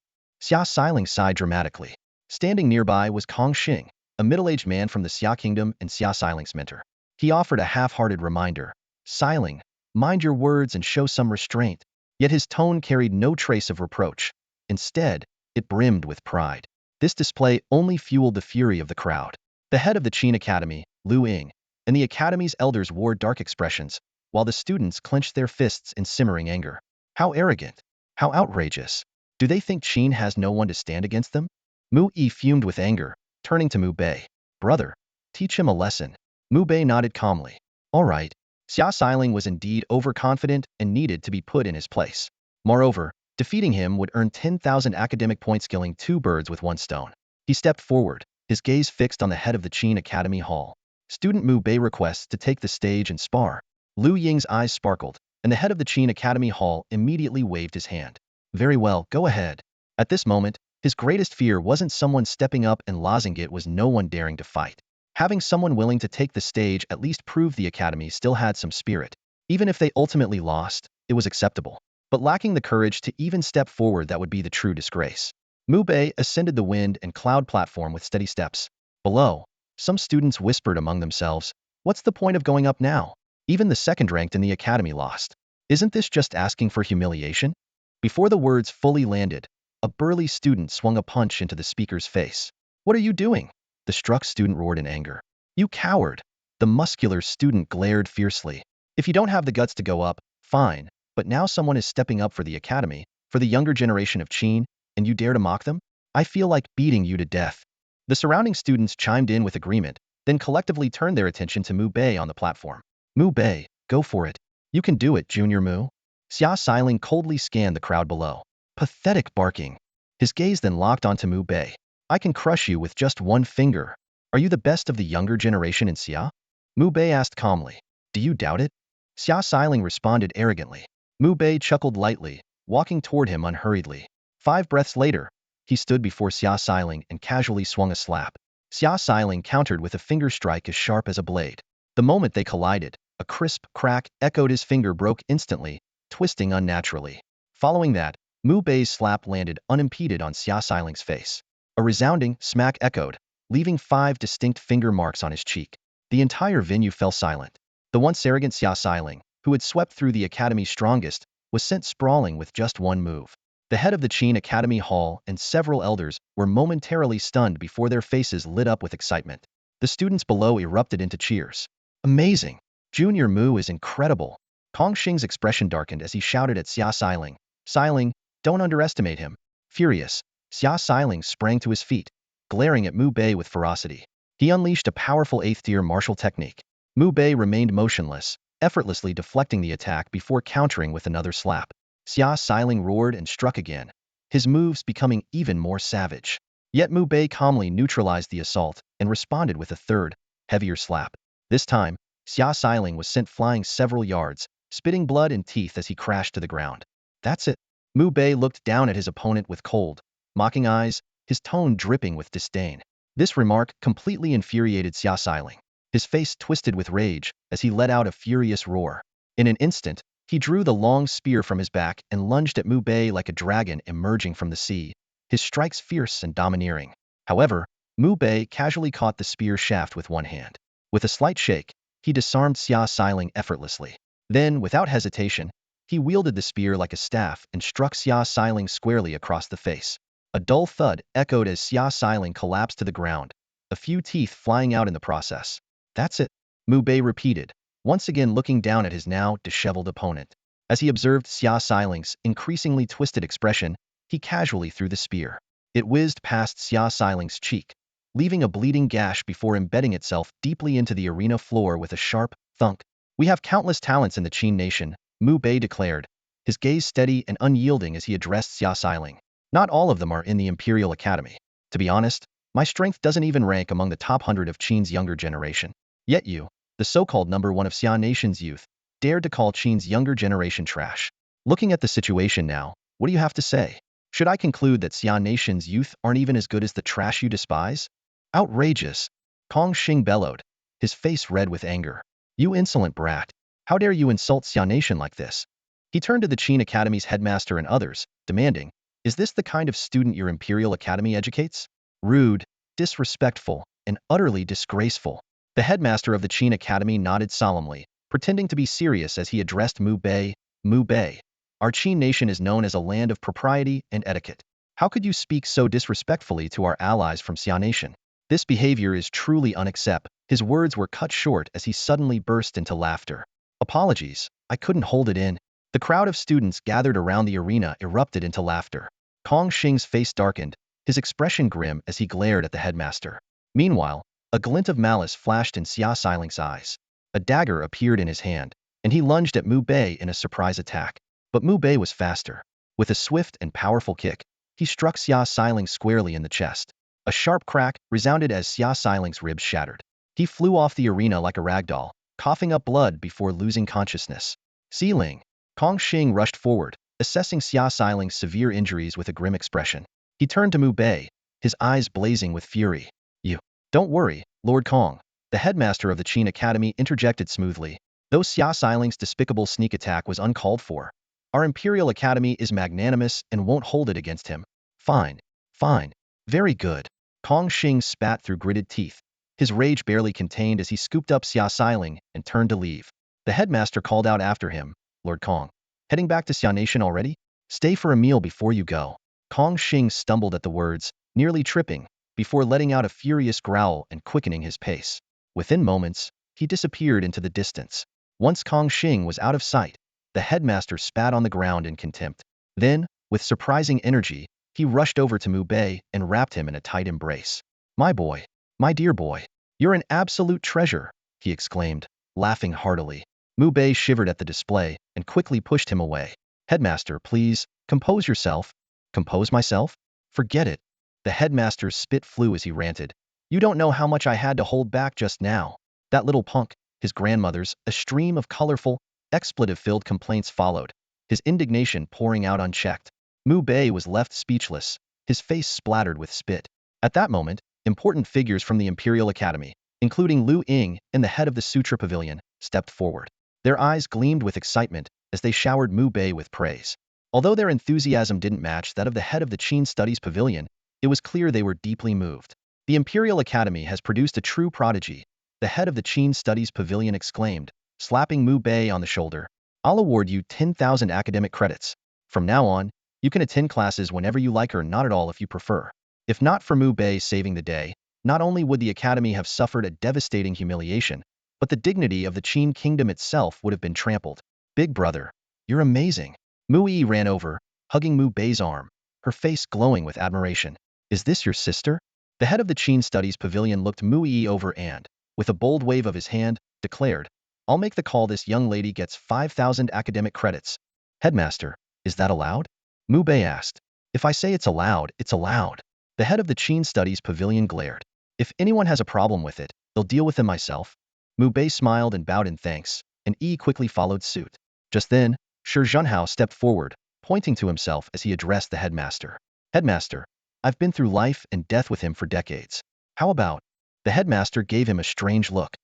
Xia Xiling sighed dramatically. Standing nearby was Kong Xing, a middle-aged man from the Xia kingdom and Xia Xiling's mentor. He offered a half-hearted reminder. Xiling, mind your words and show some restraint. Yet his tone carried no trace of reproach. Instead, it brimmed with pride. This display only fueled the fury of the crowd. The head of the Qin Academy, Lu Ying, and the Academy's elders wore dark expressions, while the students clenched their fists in simmering anger. How arrogant! How outrageous! Do they think Qin has no one to stand against them? Mu Yi fumed with anger, turning to Mu Bei. Brother, teach him a lesson. Mu Bei nodded calmly. All right. Xia Xiling was indeed overconfident and needed to be put in his place. Moreover, defeating him would earn 10,000 academic points, killing two birds with one stone. He stepped forward, his gaze fixed on the head of the Qin Academy Hall. Student Mu Bei requests to take the stage and spar. Lu Ying's eyes sparkled, and the head of the Qin Academy Hall immediately waved his hand. Very well, go ahead. At this moment, his greatest fear wasn't someone stepping up and losing, it was no one daring to fight. Having someone willing to take the stage at least proved the Academy still had some spirit. Even if they ultimately lost, it was acceptable. But lacking the courage to even step forward, that would be the true disgrace. Mu Bei ascended the wind and cloud platform with steady steps. Below, some students whispered among themselves, what's the point of going up now? Even the second-ranked in the academy lost. Isn't this just asking for humiliation? Before the words fully landed, a burly student swung a punch into the speaker's face. What are you doing? The struck student roared in anger. You coward! The muscular student glared fiercely. If you don't have the guts to go up, fine, but now someone is stepping up for the academy, for the younger generation of Qin, and you dare to mock them? I feel like beating you to death. The surrounding students chimed in with agreement, then collectively turned their attention to Mu Bei on the platform. Mu Bei, go for it. You can do it, Junior Mu. Xia Xiling coldly scanned the crowd below. Pathetic barking. His gaze then locked onto Mu Bei. I can crush you with just one finger. Are you the best of the younger generation in Xia? Mu Bei asked calmly. Do you doubt it? Xia Xiling responded arrogantly. Mu Bei chuckled lightly, walking toward him unhurriedly. 5 breaths later, he stood before Xia Xiling and casually swung a slap. Xia Xiling countered with a finger strike as sharp as a blade. The moment they collided, a crisp crack echoed. His finger broke instantly, twisting unnaturally. Following that, Mu Bei's slap landed unimpeded on Xia Xiling's face. A resounding smack echoed, leaving 5 distinct finger marks on his cheek. The entire venue fell silent. The once arrogant Xia Xiling, who had swept through the academy's strongest, was sent sprawling with just one move. The head of the Qin Academy Hall and several elders were momentarily stunned before their faces lit up with excitement. The students below erupted into cheers. Amazing! Junior Mu is incredible! Kong Xing's expression darkened as he shouted at Xia Xiling. Xiling, don't underestimate him. Furious, Xia Xiling sprang to his feet, glaring at Mu Bei with ferocity. He unleashed a powerful 8th-tier martial technique. Mu Bei remained motionless, effortlessly deflecting the attack before countering with another slap. Xia Xiling roared and struck again, his moves becoming even more savage. Yet Mu Bei calmly neutralized the assault and responded with a third, heavier slap. This time, Xia Xiling was sent flying several yards, spitting blood and teeth as he crashed to the ground. That's it. Mu Bei looked down at his opponent with cold, mocking eyes, his tone dripping with disdain. This remark completely infuriated Xia Xiling. His face twisted with rage as he let out a furious roar. In an instant, he drew the long spear from his back and lunged at Mu Bei like a dragon emerging from the sea, his strikes fierce and domineering. However, Mu Bei casually caught the spear shaft with one hand. With a slight shake, he disarmed Xia Xiling effortlessly. Then, without hesitation, he wielded the spear like a staff and struck Xia Xiling squarely across the face. A dull thud echoed as Xia Xiling collapsed to the ground, a few teeth flying out in the process. That's it, Mu Bei repeated, once again looking down at his now disheveled opponent. As he observed Xia Xiling's increasingly twisted expression, he casually threw the spear. It whizzed past Xia Xiling's cheek, leaving a bleeding gash before embedding itself deeply into the arena floor with a sharp thunk. We have countless talents in the Qin nation, Mu Bei declared, his gaze steady and unyielding as he addressed Xia Xiling. Not all of them are in the Imperial Academy. To be honest, my strength doesn't even rank among the top 100 of Qin's younger generation. Yet you, the so-called number one of Xia Nation's youth, dared to call Qin's younger generation trash. Looking at the situation now, what do you have to say? Should I conclude that Xia Nation's youth aren't even as good as the trash you despise? Outrageous! Kong Xing bellowed, his face red with anger. You insolent brat! How dare you insult Xia Nation like this? He turned to the Qin Academy's headmaster and others, demanding, is this the kind of student your Imperial Academy educates? Rude, disrespectful, and utterly disgraceful. The headmaster of the Qin Academy nodded solemnly, pretending to be serious as he addressed Mu Bei. Mu Bei, our Qin nation is known as a land of propriety and etiquette. How could you speak so disrespectfully to our allies from Xia Nation? This behavior is truly unacceptable. His words were cut short as he suddenly burst into laughter. Apologies, I couldn't hold it in. The crowd of students gathered around the arena erupted into laughter. Kong Xing's face darkened, his expression grim as he glared at the headmaster. Meanwhile, a glint of malice flashed in Xia Xiling's eyes. A dagger appeared in his hand, and he lunged at Mu Bei in a surprise attack. But Mu Bei was faster. With a swift and powerful kick, he struck Xia Xiling squarely in the chest. A sharp crack resounded as Xia Xiling's ribs shattered. He flew off the arena like a ragdoll, coughing up blood before losing consciousness. Xiling! Kong Xing rushed forward, assessing Xia Xiling's severe injuries with a grim expression. He turned to Mu Bei, his eyes blazing with fury. You. Don't worry, Lord Kong. The headmaster of the Qin Academy interjected smoothly. Though Xia Xiling's despicable sneak attack was uncalled for, our Imperial Academy is magnanimous and won't hold it against him. Fine. Fine. Very good. Kong Xing spat through gritted teeth, his rage barely contained as he scooped up Xia Xiling and turned to leave. The headmaster called out after him, Lord Kong. Heading back to Xia Nation already? Stay for a meal before you go. Kong Xing stumbled at the words, nearly tripping, before letting out a furious growl and quickening his pace. Within moments, he disappeared into the distance. Once Kong Xing was out of sight, the headmaster spat on the ground in contempt. Then, with surprising energy, he rushed over to Mu Bei and wrapped him in a tight embrace. My boy, my dear boy, you're an absolute treasure, he exclaimed, laughing heartily. Mu Bei shivered at the display and quickly pushed him away. Headmaster, please, compose yourself. Compose myself? Forget it. The headmaster's spit flew as he ranted. You don't know how much I had to hold back just now. That little punk, his grandmother's, a stream of colorful, expletive-filled complaints followed, his indignation pouring out unchecked. Mu Bei was left speechless, his face splattered with spit. At that moment, important figures from the Imperial Academy, including Lu Ying and the head of the Sutra Pavilion, stepped forward. Their eyes gleamed with excitement as they showered Mu Bei with praise. Although their enthusiasm didn't match that of the head of the Qin Studies Pavilion, it was clear they were deeply moved. The Imperial Academy has produced a true prodigy, the head of the Qin Studies Pavilion exclaimed, slapping Mu Bei on the shoulder. I'll award you 10,000 academic credits. From now on, you can attend classes whenever you like or not at all if you prefer. If not for Mu Bei saving the day, not only would the Academy have suffered a devastating humiliation, but the dignity of the Qin Kingdom itself would have been trampled. Big brother, you're amazing. Mu Yi ran over, hugging Mu Bei's arm, her face glowing with admiration. Is this your sister? The head of the Qin Studies Pavilion looked Mu Yi over and, with a bold wave of his hand, declared, I'll make the call. This young lady gets 5,000 academic credits. Headmaster, is that allowed? Mu Bei asked. If I say it's allowed, it's allowed. The head of the Qin Studies Pavilion glared. If anyone has a problem with it, they'll deal with them myself. Mu Bei smiled and bowed in thanks, and Yi quickly followed suit. Just then, Shi Zhenhao stepped forward, pointing to himself as he addressed the headmaster. Headmaster, I've been through life and death with him for decades. How about? The headmaster gave him a strange look.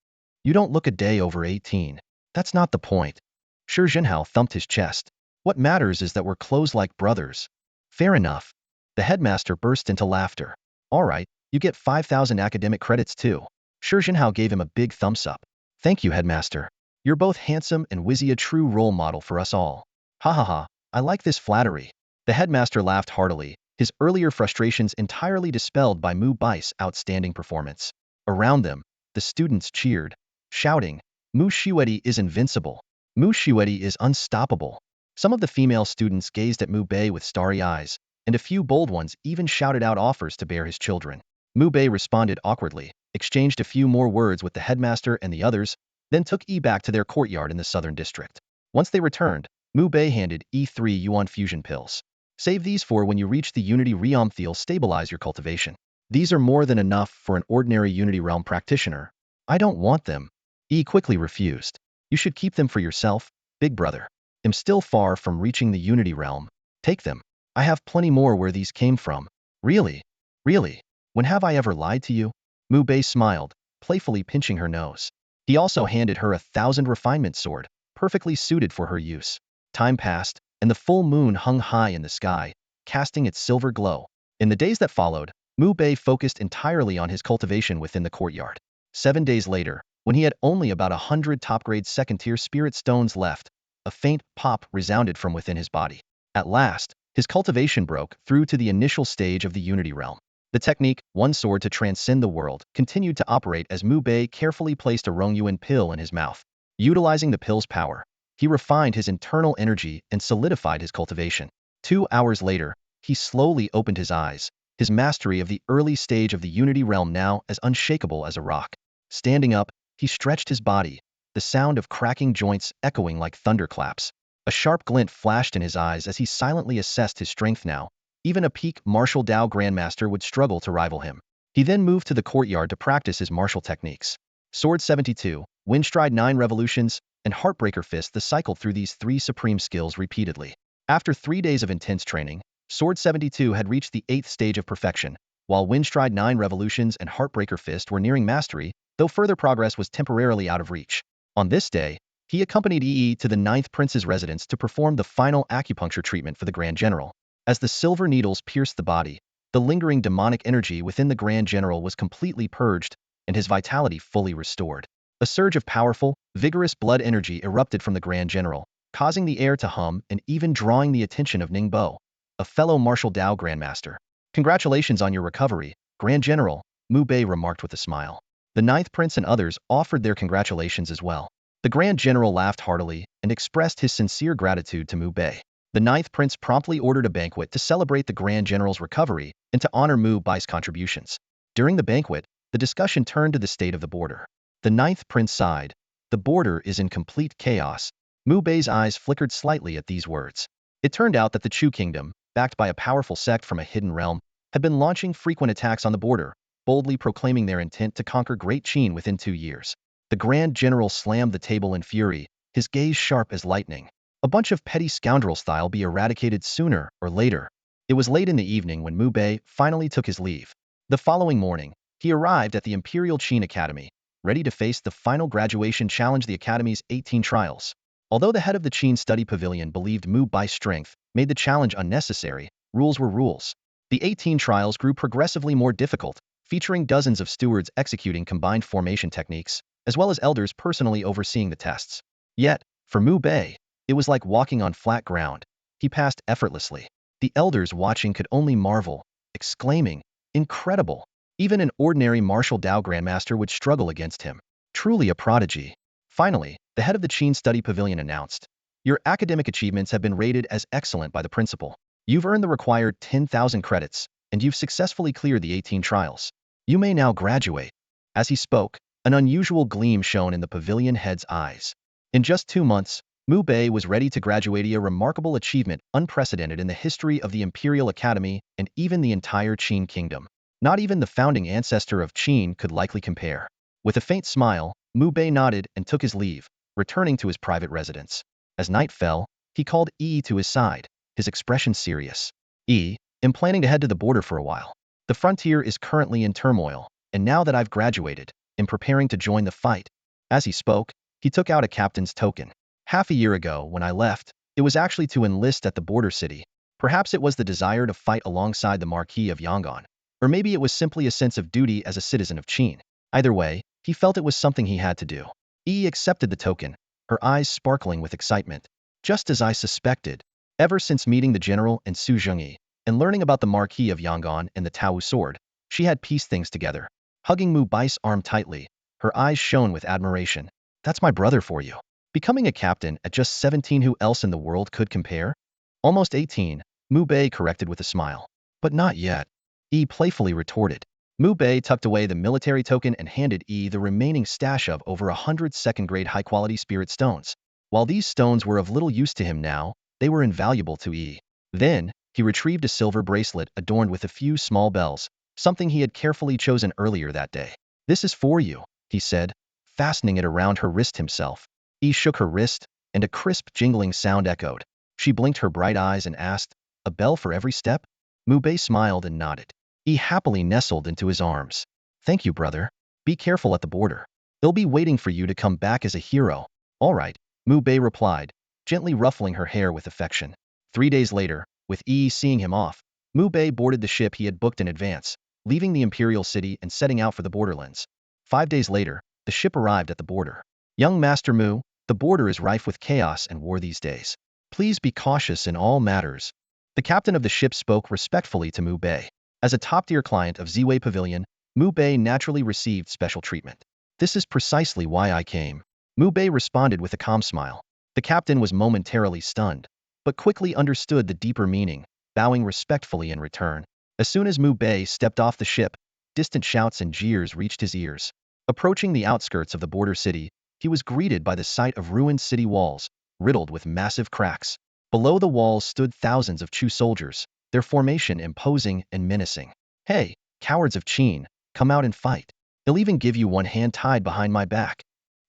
You don't look a day over 18. That's not the point. Shi Zhenhao thumped his chest. What matters is that we're close like brothers. Fair enough. The headmaster burst into laughter. All right, you get 5,000 academic credits too. Shi Zhenhao gave him a big thumbs up. Thank you, headmaster. You're both handsome and Wizzy, a true role model for us all. Ha ha ha, I like this flattery. The headmaster laughed heartily, his earlier frustrations entirely dispelled by Mu Bei's outstanding performance. Around them, the students cheered, shouting, Mu Xuedi is invincible. Mu Xuedi is unstoppable. Some of the female students gazed at Mu Bei with starry eyes, and a few bold ones even shouted out offers to bear his children. Mu Bei responded awkwardly, exchanged a few more words with the headmaster and the others, then took Yi back to their courtyard in the southern district. Once they returned, Mu Bei handed E3 Yuan fusion pills. Save these for when you reach the Unity Realm. They'll stabilize your cultivation. These are more than enough for an ordinary Unity Realm practitioner. I don't want them. E quickly refused. You should keep them for yourself, big brother. I'm still far from reaching the Unity Realm. Take them. I have plenty more where these came from. Really? Really? When have I ever lied to you? Mu Bei smiled, playfully pinching her nose. He also handed her a 1,000 refinement sword, perfectly suited for her use. Time passed, and the full moon hung high in the sky, casting its silver glow. In the days that followed, Mu Bei focused entirely on his cultivation within the courtyard. 7 days later, when he had only about 100 top-grade second-tier spirit stones left, a faint pop resounded from within his body. At last, his cultivation broke through to the initial stage of the Unity Realm. The technique, one sword to transcend the world, continued to operate as Mu Bei carefully placed a Rongyuan pill in his mouth. Utilizing the pill's power, he refined his internal energy and solidified his cultivation. 2 hours later, he slowly opened his eyes, his mastery of the early stage of the Unity Realm now as unshakable as a rock. Standing up, he stretched his body, the sound of cracking joints echoing like thunderclaps. A sharp glint flashed in his eyes as he silently assessed his strength now. Even a peak martial Dao grandmaster would struggle to rival him. He then moved to the courtyard to practice his martial techniques. Sword 72, Windstride 9 revolutions, and Heartbreaker Fist. The cycle through these 3 supreme skills repeatedly. After 3 days of intense training, Sword 72 had reached the 8th stage of perfection, while Windstride 9 revolutions and Heartbreaker Fist were nearing mastery, though further progress was temporarily out of reach. On this day, he accompanied EE to the 9th Prince's residence to perform the final acupuncture treatment for the Grand General. As the silver needles pierced the body, the lingering demonic energy within the Grand General was completely purged, and his vitality fully restored. A surge of powerful, vigorous blood energy erupted from the Grand General, causing the air to hum and even drawing the attention of Ningbo, a fellow martial Dao grandmaster. Congratulations on your recovery, Grand General, Mu Bei remarked with a smile. The 9th Prince and others offered their congratulations as well. The Grand General laughed heartily and expressed his sincere gratitude to Mu Bei. The 9th Prince promptly ordered a banquet to celebrate the Grand General's recovery and to honor Mu Bei's contributions. During the banquet, the discussion turned to the state of the border. The 9th Prince sighed. The border is in complete chaos. Mu Bei's eyes flickered slightly at these words. It turned out that the Chu Kingdom, backed by a powerful sect from a hidden realm, had been launching frequent attacks on the border, boldly proclaiming their intent to conquer Great Qin within 2 years. The Grand General slammed the table in fury, his gaze sharp as lightning. A bunch of petty scoundrels they'll be eradicated sooner or later. It was late in the evening when Mu Bei finally took his leave. The following morning, he arrived at the Imperial Qin Academy, ready to face the final graduation challenge, the Academy's 18 trials. Although the head of the Qin Study Pavilion believed Mu Bei's strength made the challenge unnecessary, rules were rules. The 18 trials grew progressively more difficult, featuring dozens of stewards executing combined formation techniques, as well as elders personally overseeing the tests. Yet, for Mu Bei, it was like walking on flat ground. He passed effortlessly. The elders watching could only marvel, exclaiming, "Incredible! Even an ordinary martial Dao grandmaster would struggle against him. Truly a prodigy." Finally, the head of the Qin Study Pavilion announced, "Your academic achievements have been rated as excellent by the principal. You've earned the required 10,000 credits, and you've successfully cleared the 18 trials. You may now graduate." As he spoke, an unusual gleam shone in the pavilion head's eyes. In just 2 months, Mu Bei was ready to graduate, a remarkable achievement unprecedented in the history of the Imperial Academy and even the entire Qin Kingdom. Not even the founding ancestor of Qin could likely compare. With a faint smile, Mu Bei nodded and took his leave, returning to his private residence. As night fell, he called Yi to his side, his expression serious. "Yi, I'm planning to head to the border for a while. The frontier is currently in turmoil, and now that I've graduated, I'm preparing to join the fight." As he spoke, he took out a captain's token. "Half a year ago, when I left, it was actually to enlist at the border city. Perhaps it was the desire to fight alongside the Marquis of Yangon. Or maybe it was simply a sense of duty as a citizen of Qin. Either way, he felt it was something he had to do." Yi accepted the token, her eyes sparkling with excitement. "Just as I suspected. Ever since meeting the general and Su Zhengyi, and learning about the Marquis of Yangon and the Tao sword, she had pieced things together." Hugging Mu Bei's arm tightly, her eyes shone with admiration. "That's my brother for you. Becoming a captain at just 17, who else in the world could compare?" "Almost 18, Mu Bei corrected with a smile. "But not yet," Yi playfully retorted. Mu Bei tucked away the military token and handed Yi the remaining stash of over 100 second-grade high-quality spirit stones. While these stones were of little use to him now, they were invaluable to Yi. Then, he retrieved a silver bracelet adorned with a few small bells, something he had carefully chosen earlier that day. "This is for you," he said, fastening it around her wrist himself. Yi shook her wrist, and a crisp jingling sound echoed. She blinked her bright eyes and asked, "A bell for every step?" Mu Bei smiled and nodded. Yi happily nestled into his arms. "Thank you, brother. Be careful at the border. They'll be waiting for you to come back as a hero." "All right," Mu Bei replied, gently ruffling her hair with affection. 3 days later, with Yi seeing him off, Mu Bei boarded the ship he had booked in advance, leaving the imperial city and setting out for the borderlands. 5 days later, the ship arrived at the border. "Young Master Mu, the border is rife with chaos and war these days. Please be cautious in all matters." The captain of the ship spoke respectfully to Mu Bei. As a top-tier client of Ziwei Pavilion, Mu Bei naturally received special treatment. "This is precisely why I came," Mu Bei responded with a calm smile. The captain was momentarily stunned, but quickly understood the deeper meaning, bowing respectfully in return. As soon as Mu Bei stepped off the ship, distant shouts and jeers reached his ears. Approaching the outskirts of the border city, he was greeted by the sight of ruined city walls, riddled with massive cracks. Below the walls stood thousands of Chu soldiers, their formation imposing and menacing. "Hey, cowards of Qin, come out and fight. They'll even give you one hand tied behind my back.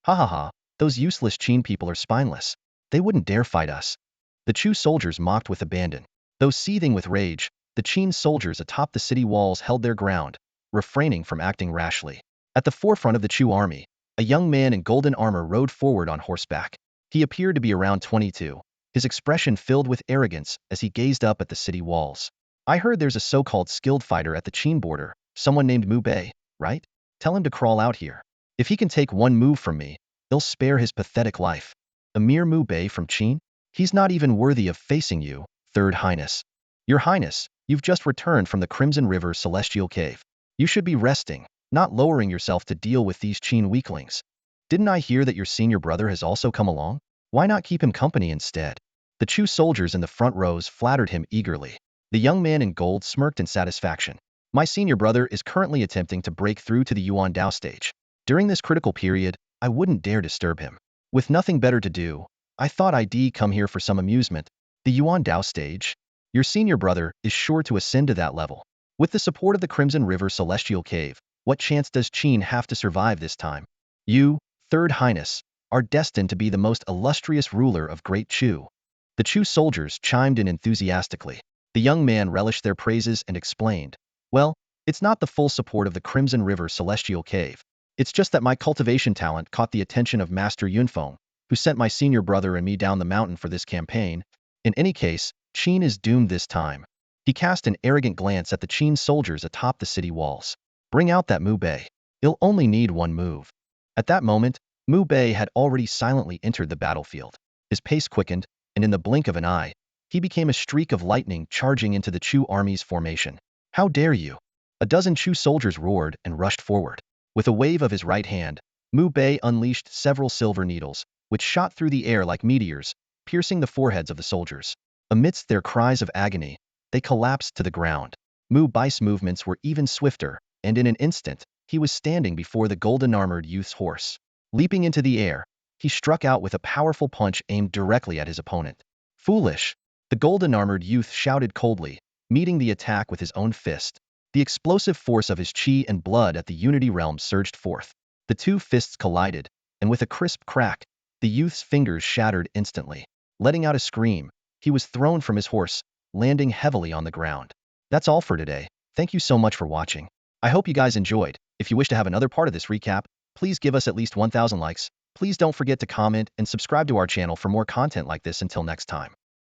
Ha ha ha, those useless Qin people are spineless. They wouldn't dare fight us." The Chu soldiers mocked with abandon. Though seething with rage, the Qin soldiers atop the city walls held their ground, refraining from acting rashly. At the forefront of the Chu army, a young man in golden armor rode forward on horseback. He appeared to be around 22, his expression filled with arrogance as he gazed up at the city walls. "I heard there's a so-called skilled fighter at the Qin border, someone named Mu Bei, right? Tell him to crawl out here. If he can take one move from me, he'll spare his pathetic life." "A mere Mu Bei from Qin? He's not even worthy of facing you, Third Highness." "Your Highness, you've just returned from the Crimson River Celestial Cave. You should be resting, not lowering yourself to deal with these Qin weaklings. Didn't I hear that your senior brother has also come along? Why not keep him company instead?" The Chu soldiers in the front rows flattered him eagerly. The young man in gold smirked in satisfaction. "My senior brother is currently attempting to break through to the Yuan Dao stage. During this critical period, I wouldn't dare disturb him. With nothing better to do, I thought I'd come here for some amusement." "The Yuan Dao stage? Your senior brother is sure to ascend to that level. With the support of the Crimson River Celestial Cave, what chance does Qin have to survive this time? You, Third Highness, are destined to be the most illustrious ruler of Great Chu." The Chu soldiers chimed in enthusiastically. The young man relished their praises and explained, "Well, it's not the full support of the Crimson River Celestial Cave. It's just that my cultivation talent caught the attention of Master Yunfeng, who sent my senior brother and me down the mountain for this campaign. In any case, Qin is doomed this time." He cast an arrogant glance at the Qin soldiers atop the city walls. "Bring out that Mu Bei. He'll only need one move." At that moment, Mu Bei had already silently entered the battlefield. His pace quickened, and in the blink of an eye, he became a streak of lightning charging into the Chu army's formation. "How dare you!" A dozen Chu soldiers roared and rushed forward. With a wave of his right hand, Mu Bei unleashed several silver needles, which shot through the air like meteors, piercing the foreheads of the soldiers. Amidst their cries of agony, they collapsed to the ground. Mu Bei's movements were even swifter, and in an instant, he was standing before the golden-armored youth's horse. Leaping into the air, he struck out with a powerful punch aimed directly at his opponent. "Foolish!" The golden-armored youth shouted coldly, meeting the attack with his own fist. The explosive force of his chi and blood at the Unity Realm surged forth. The two fists collided, and with a crisp crack, the youth's fingers shattered instantly. Letting out a scream, he was thrown from his horse, landing heavily on the ground. That's all for today. Thank you so much for watching. I hope you guys enjoyed. If you wish to have another part of this recap, please give us at least 1,000 likes. Please don't forget to comment and subscribe to our channel for more content like this. Until next time.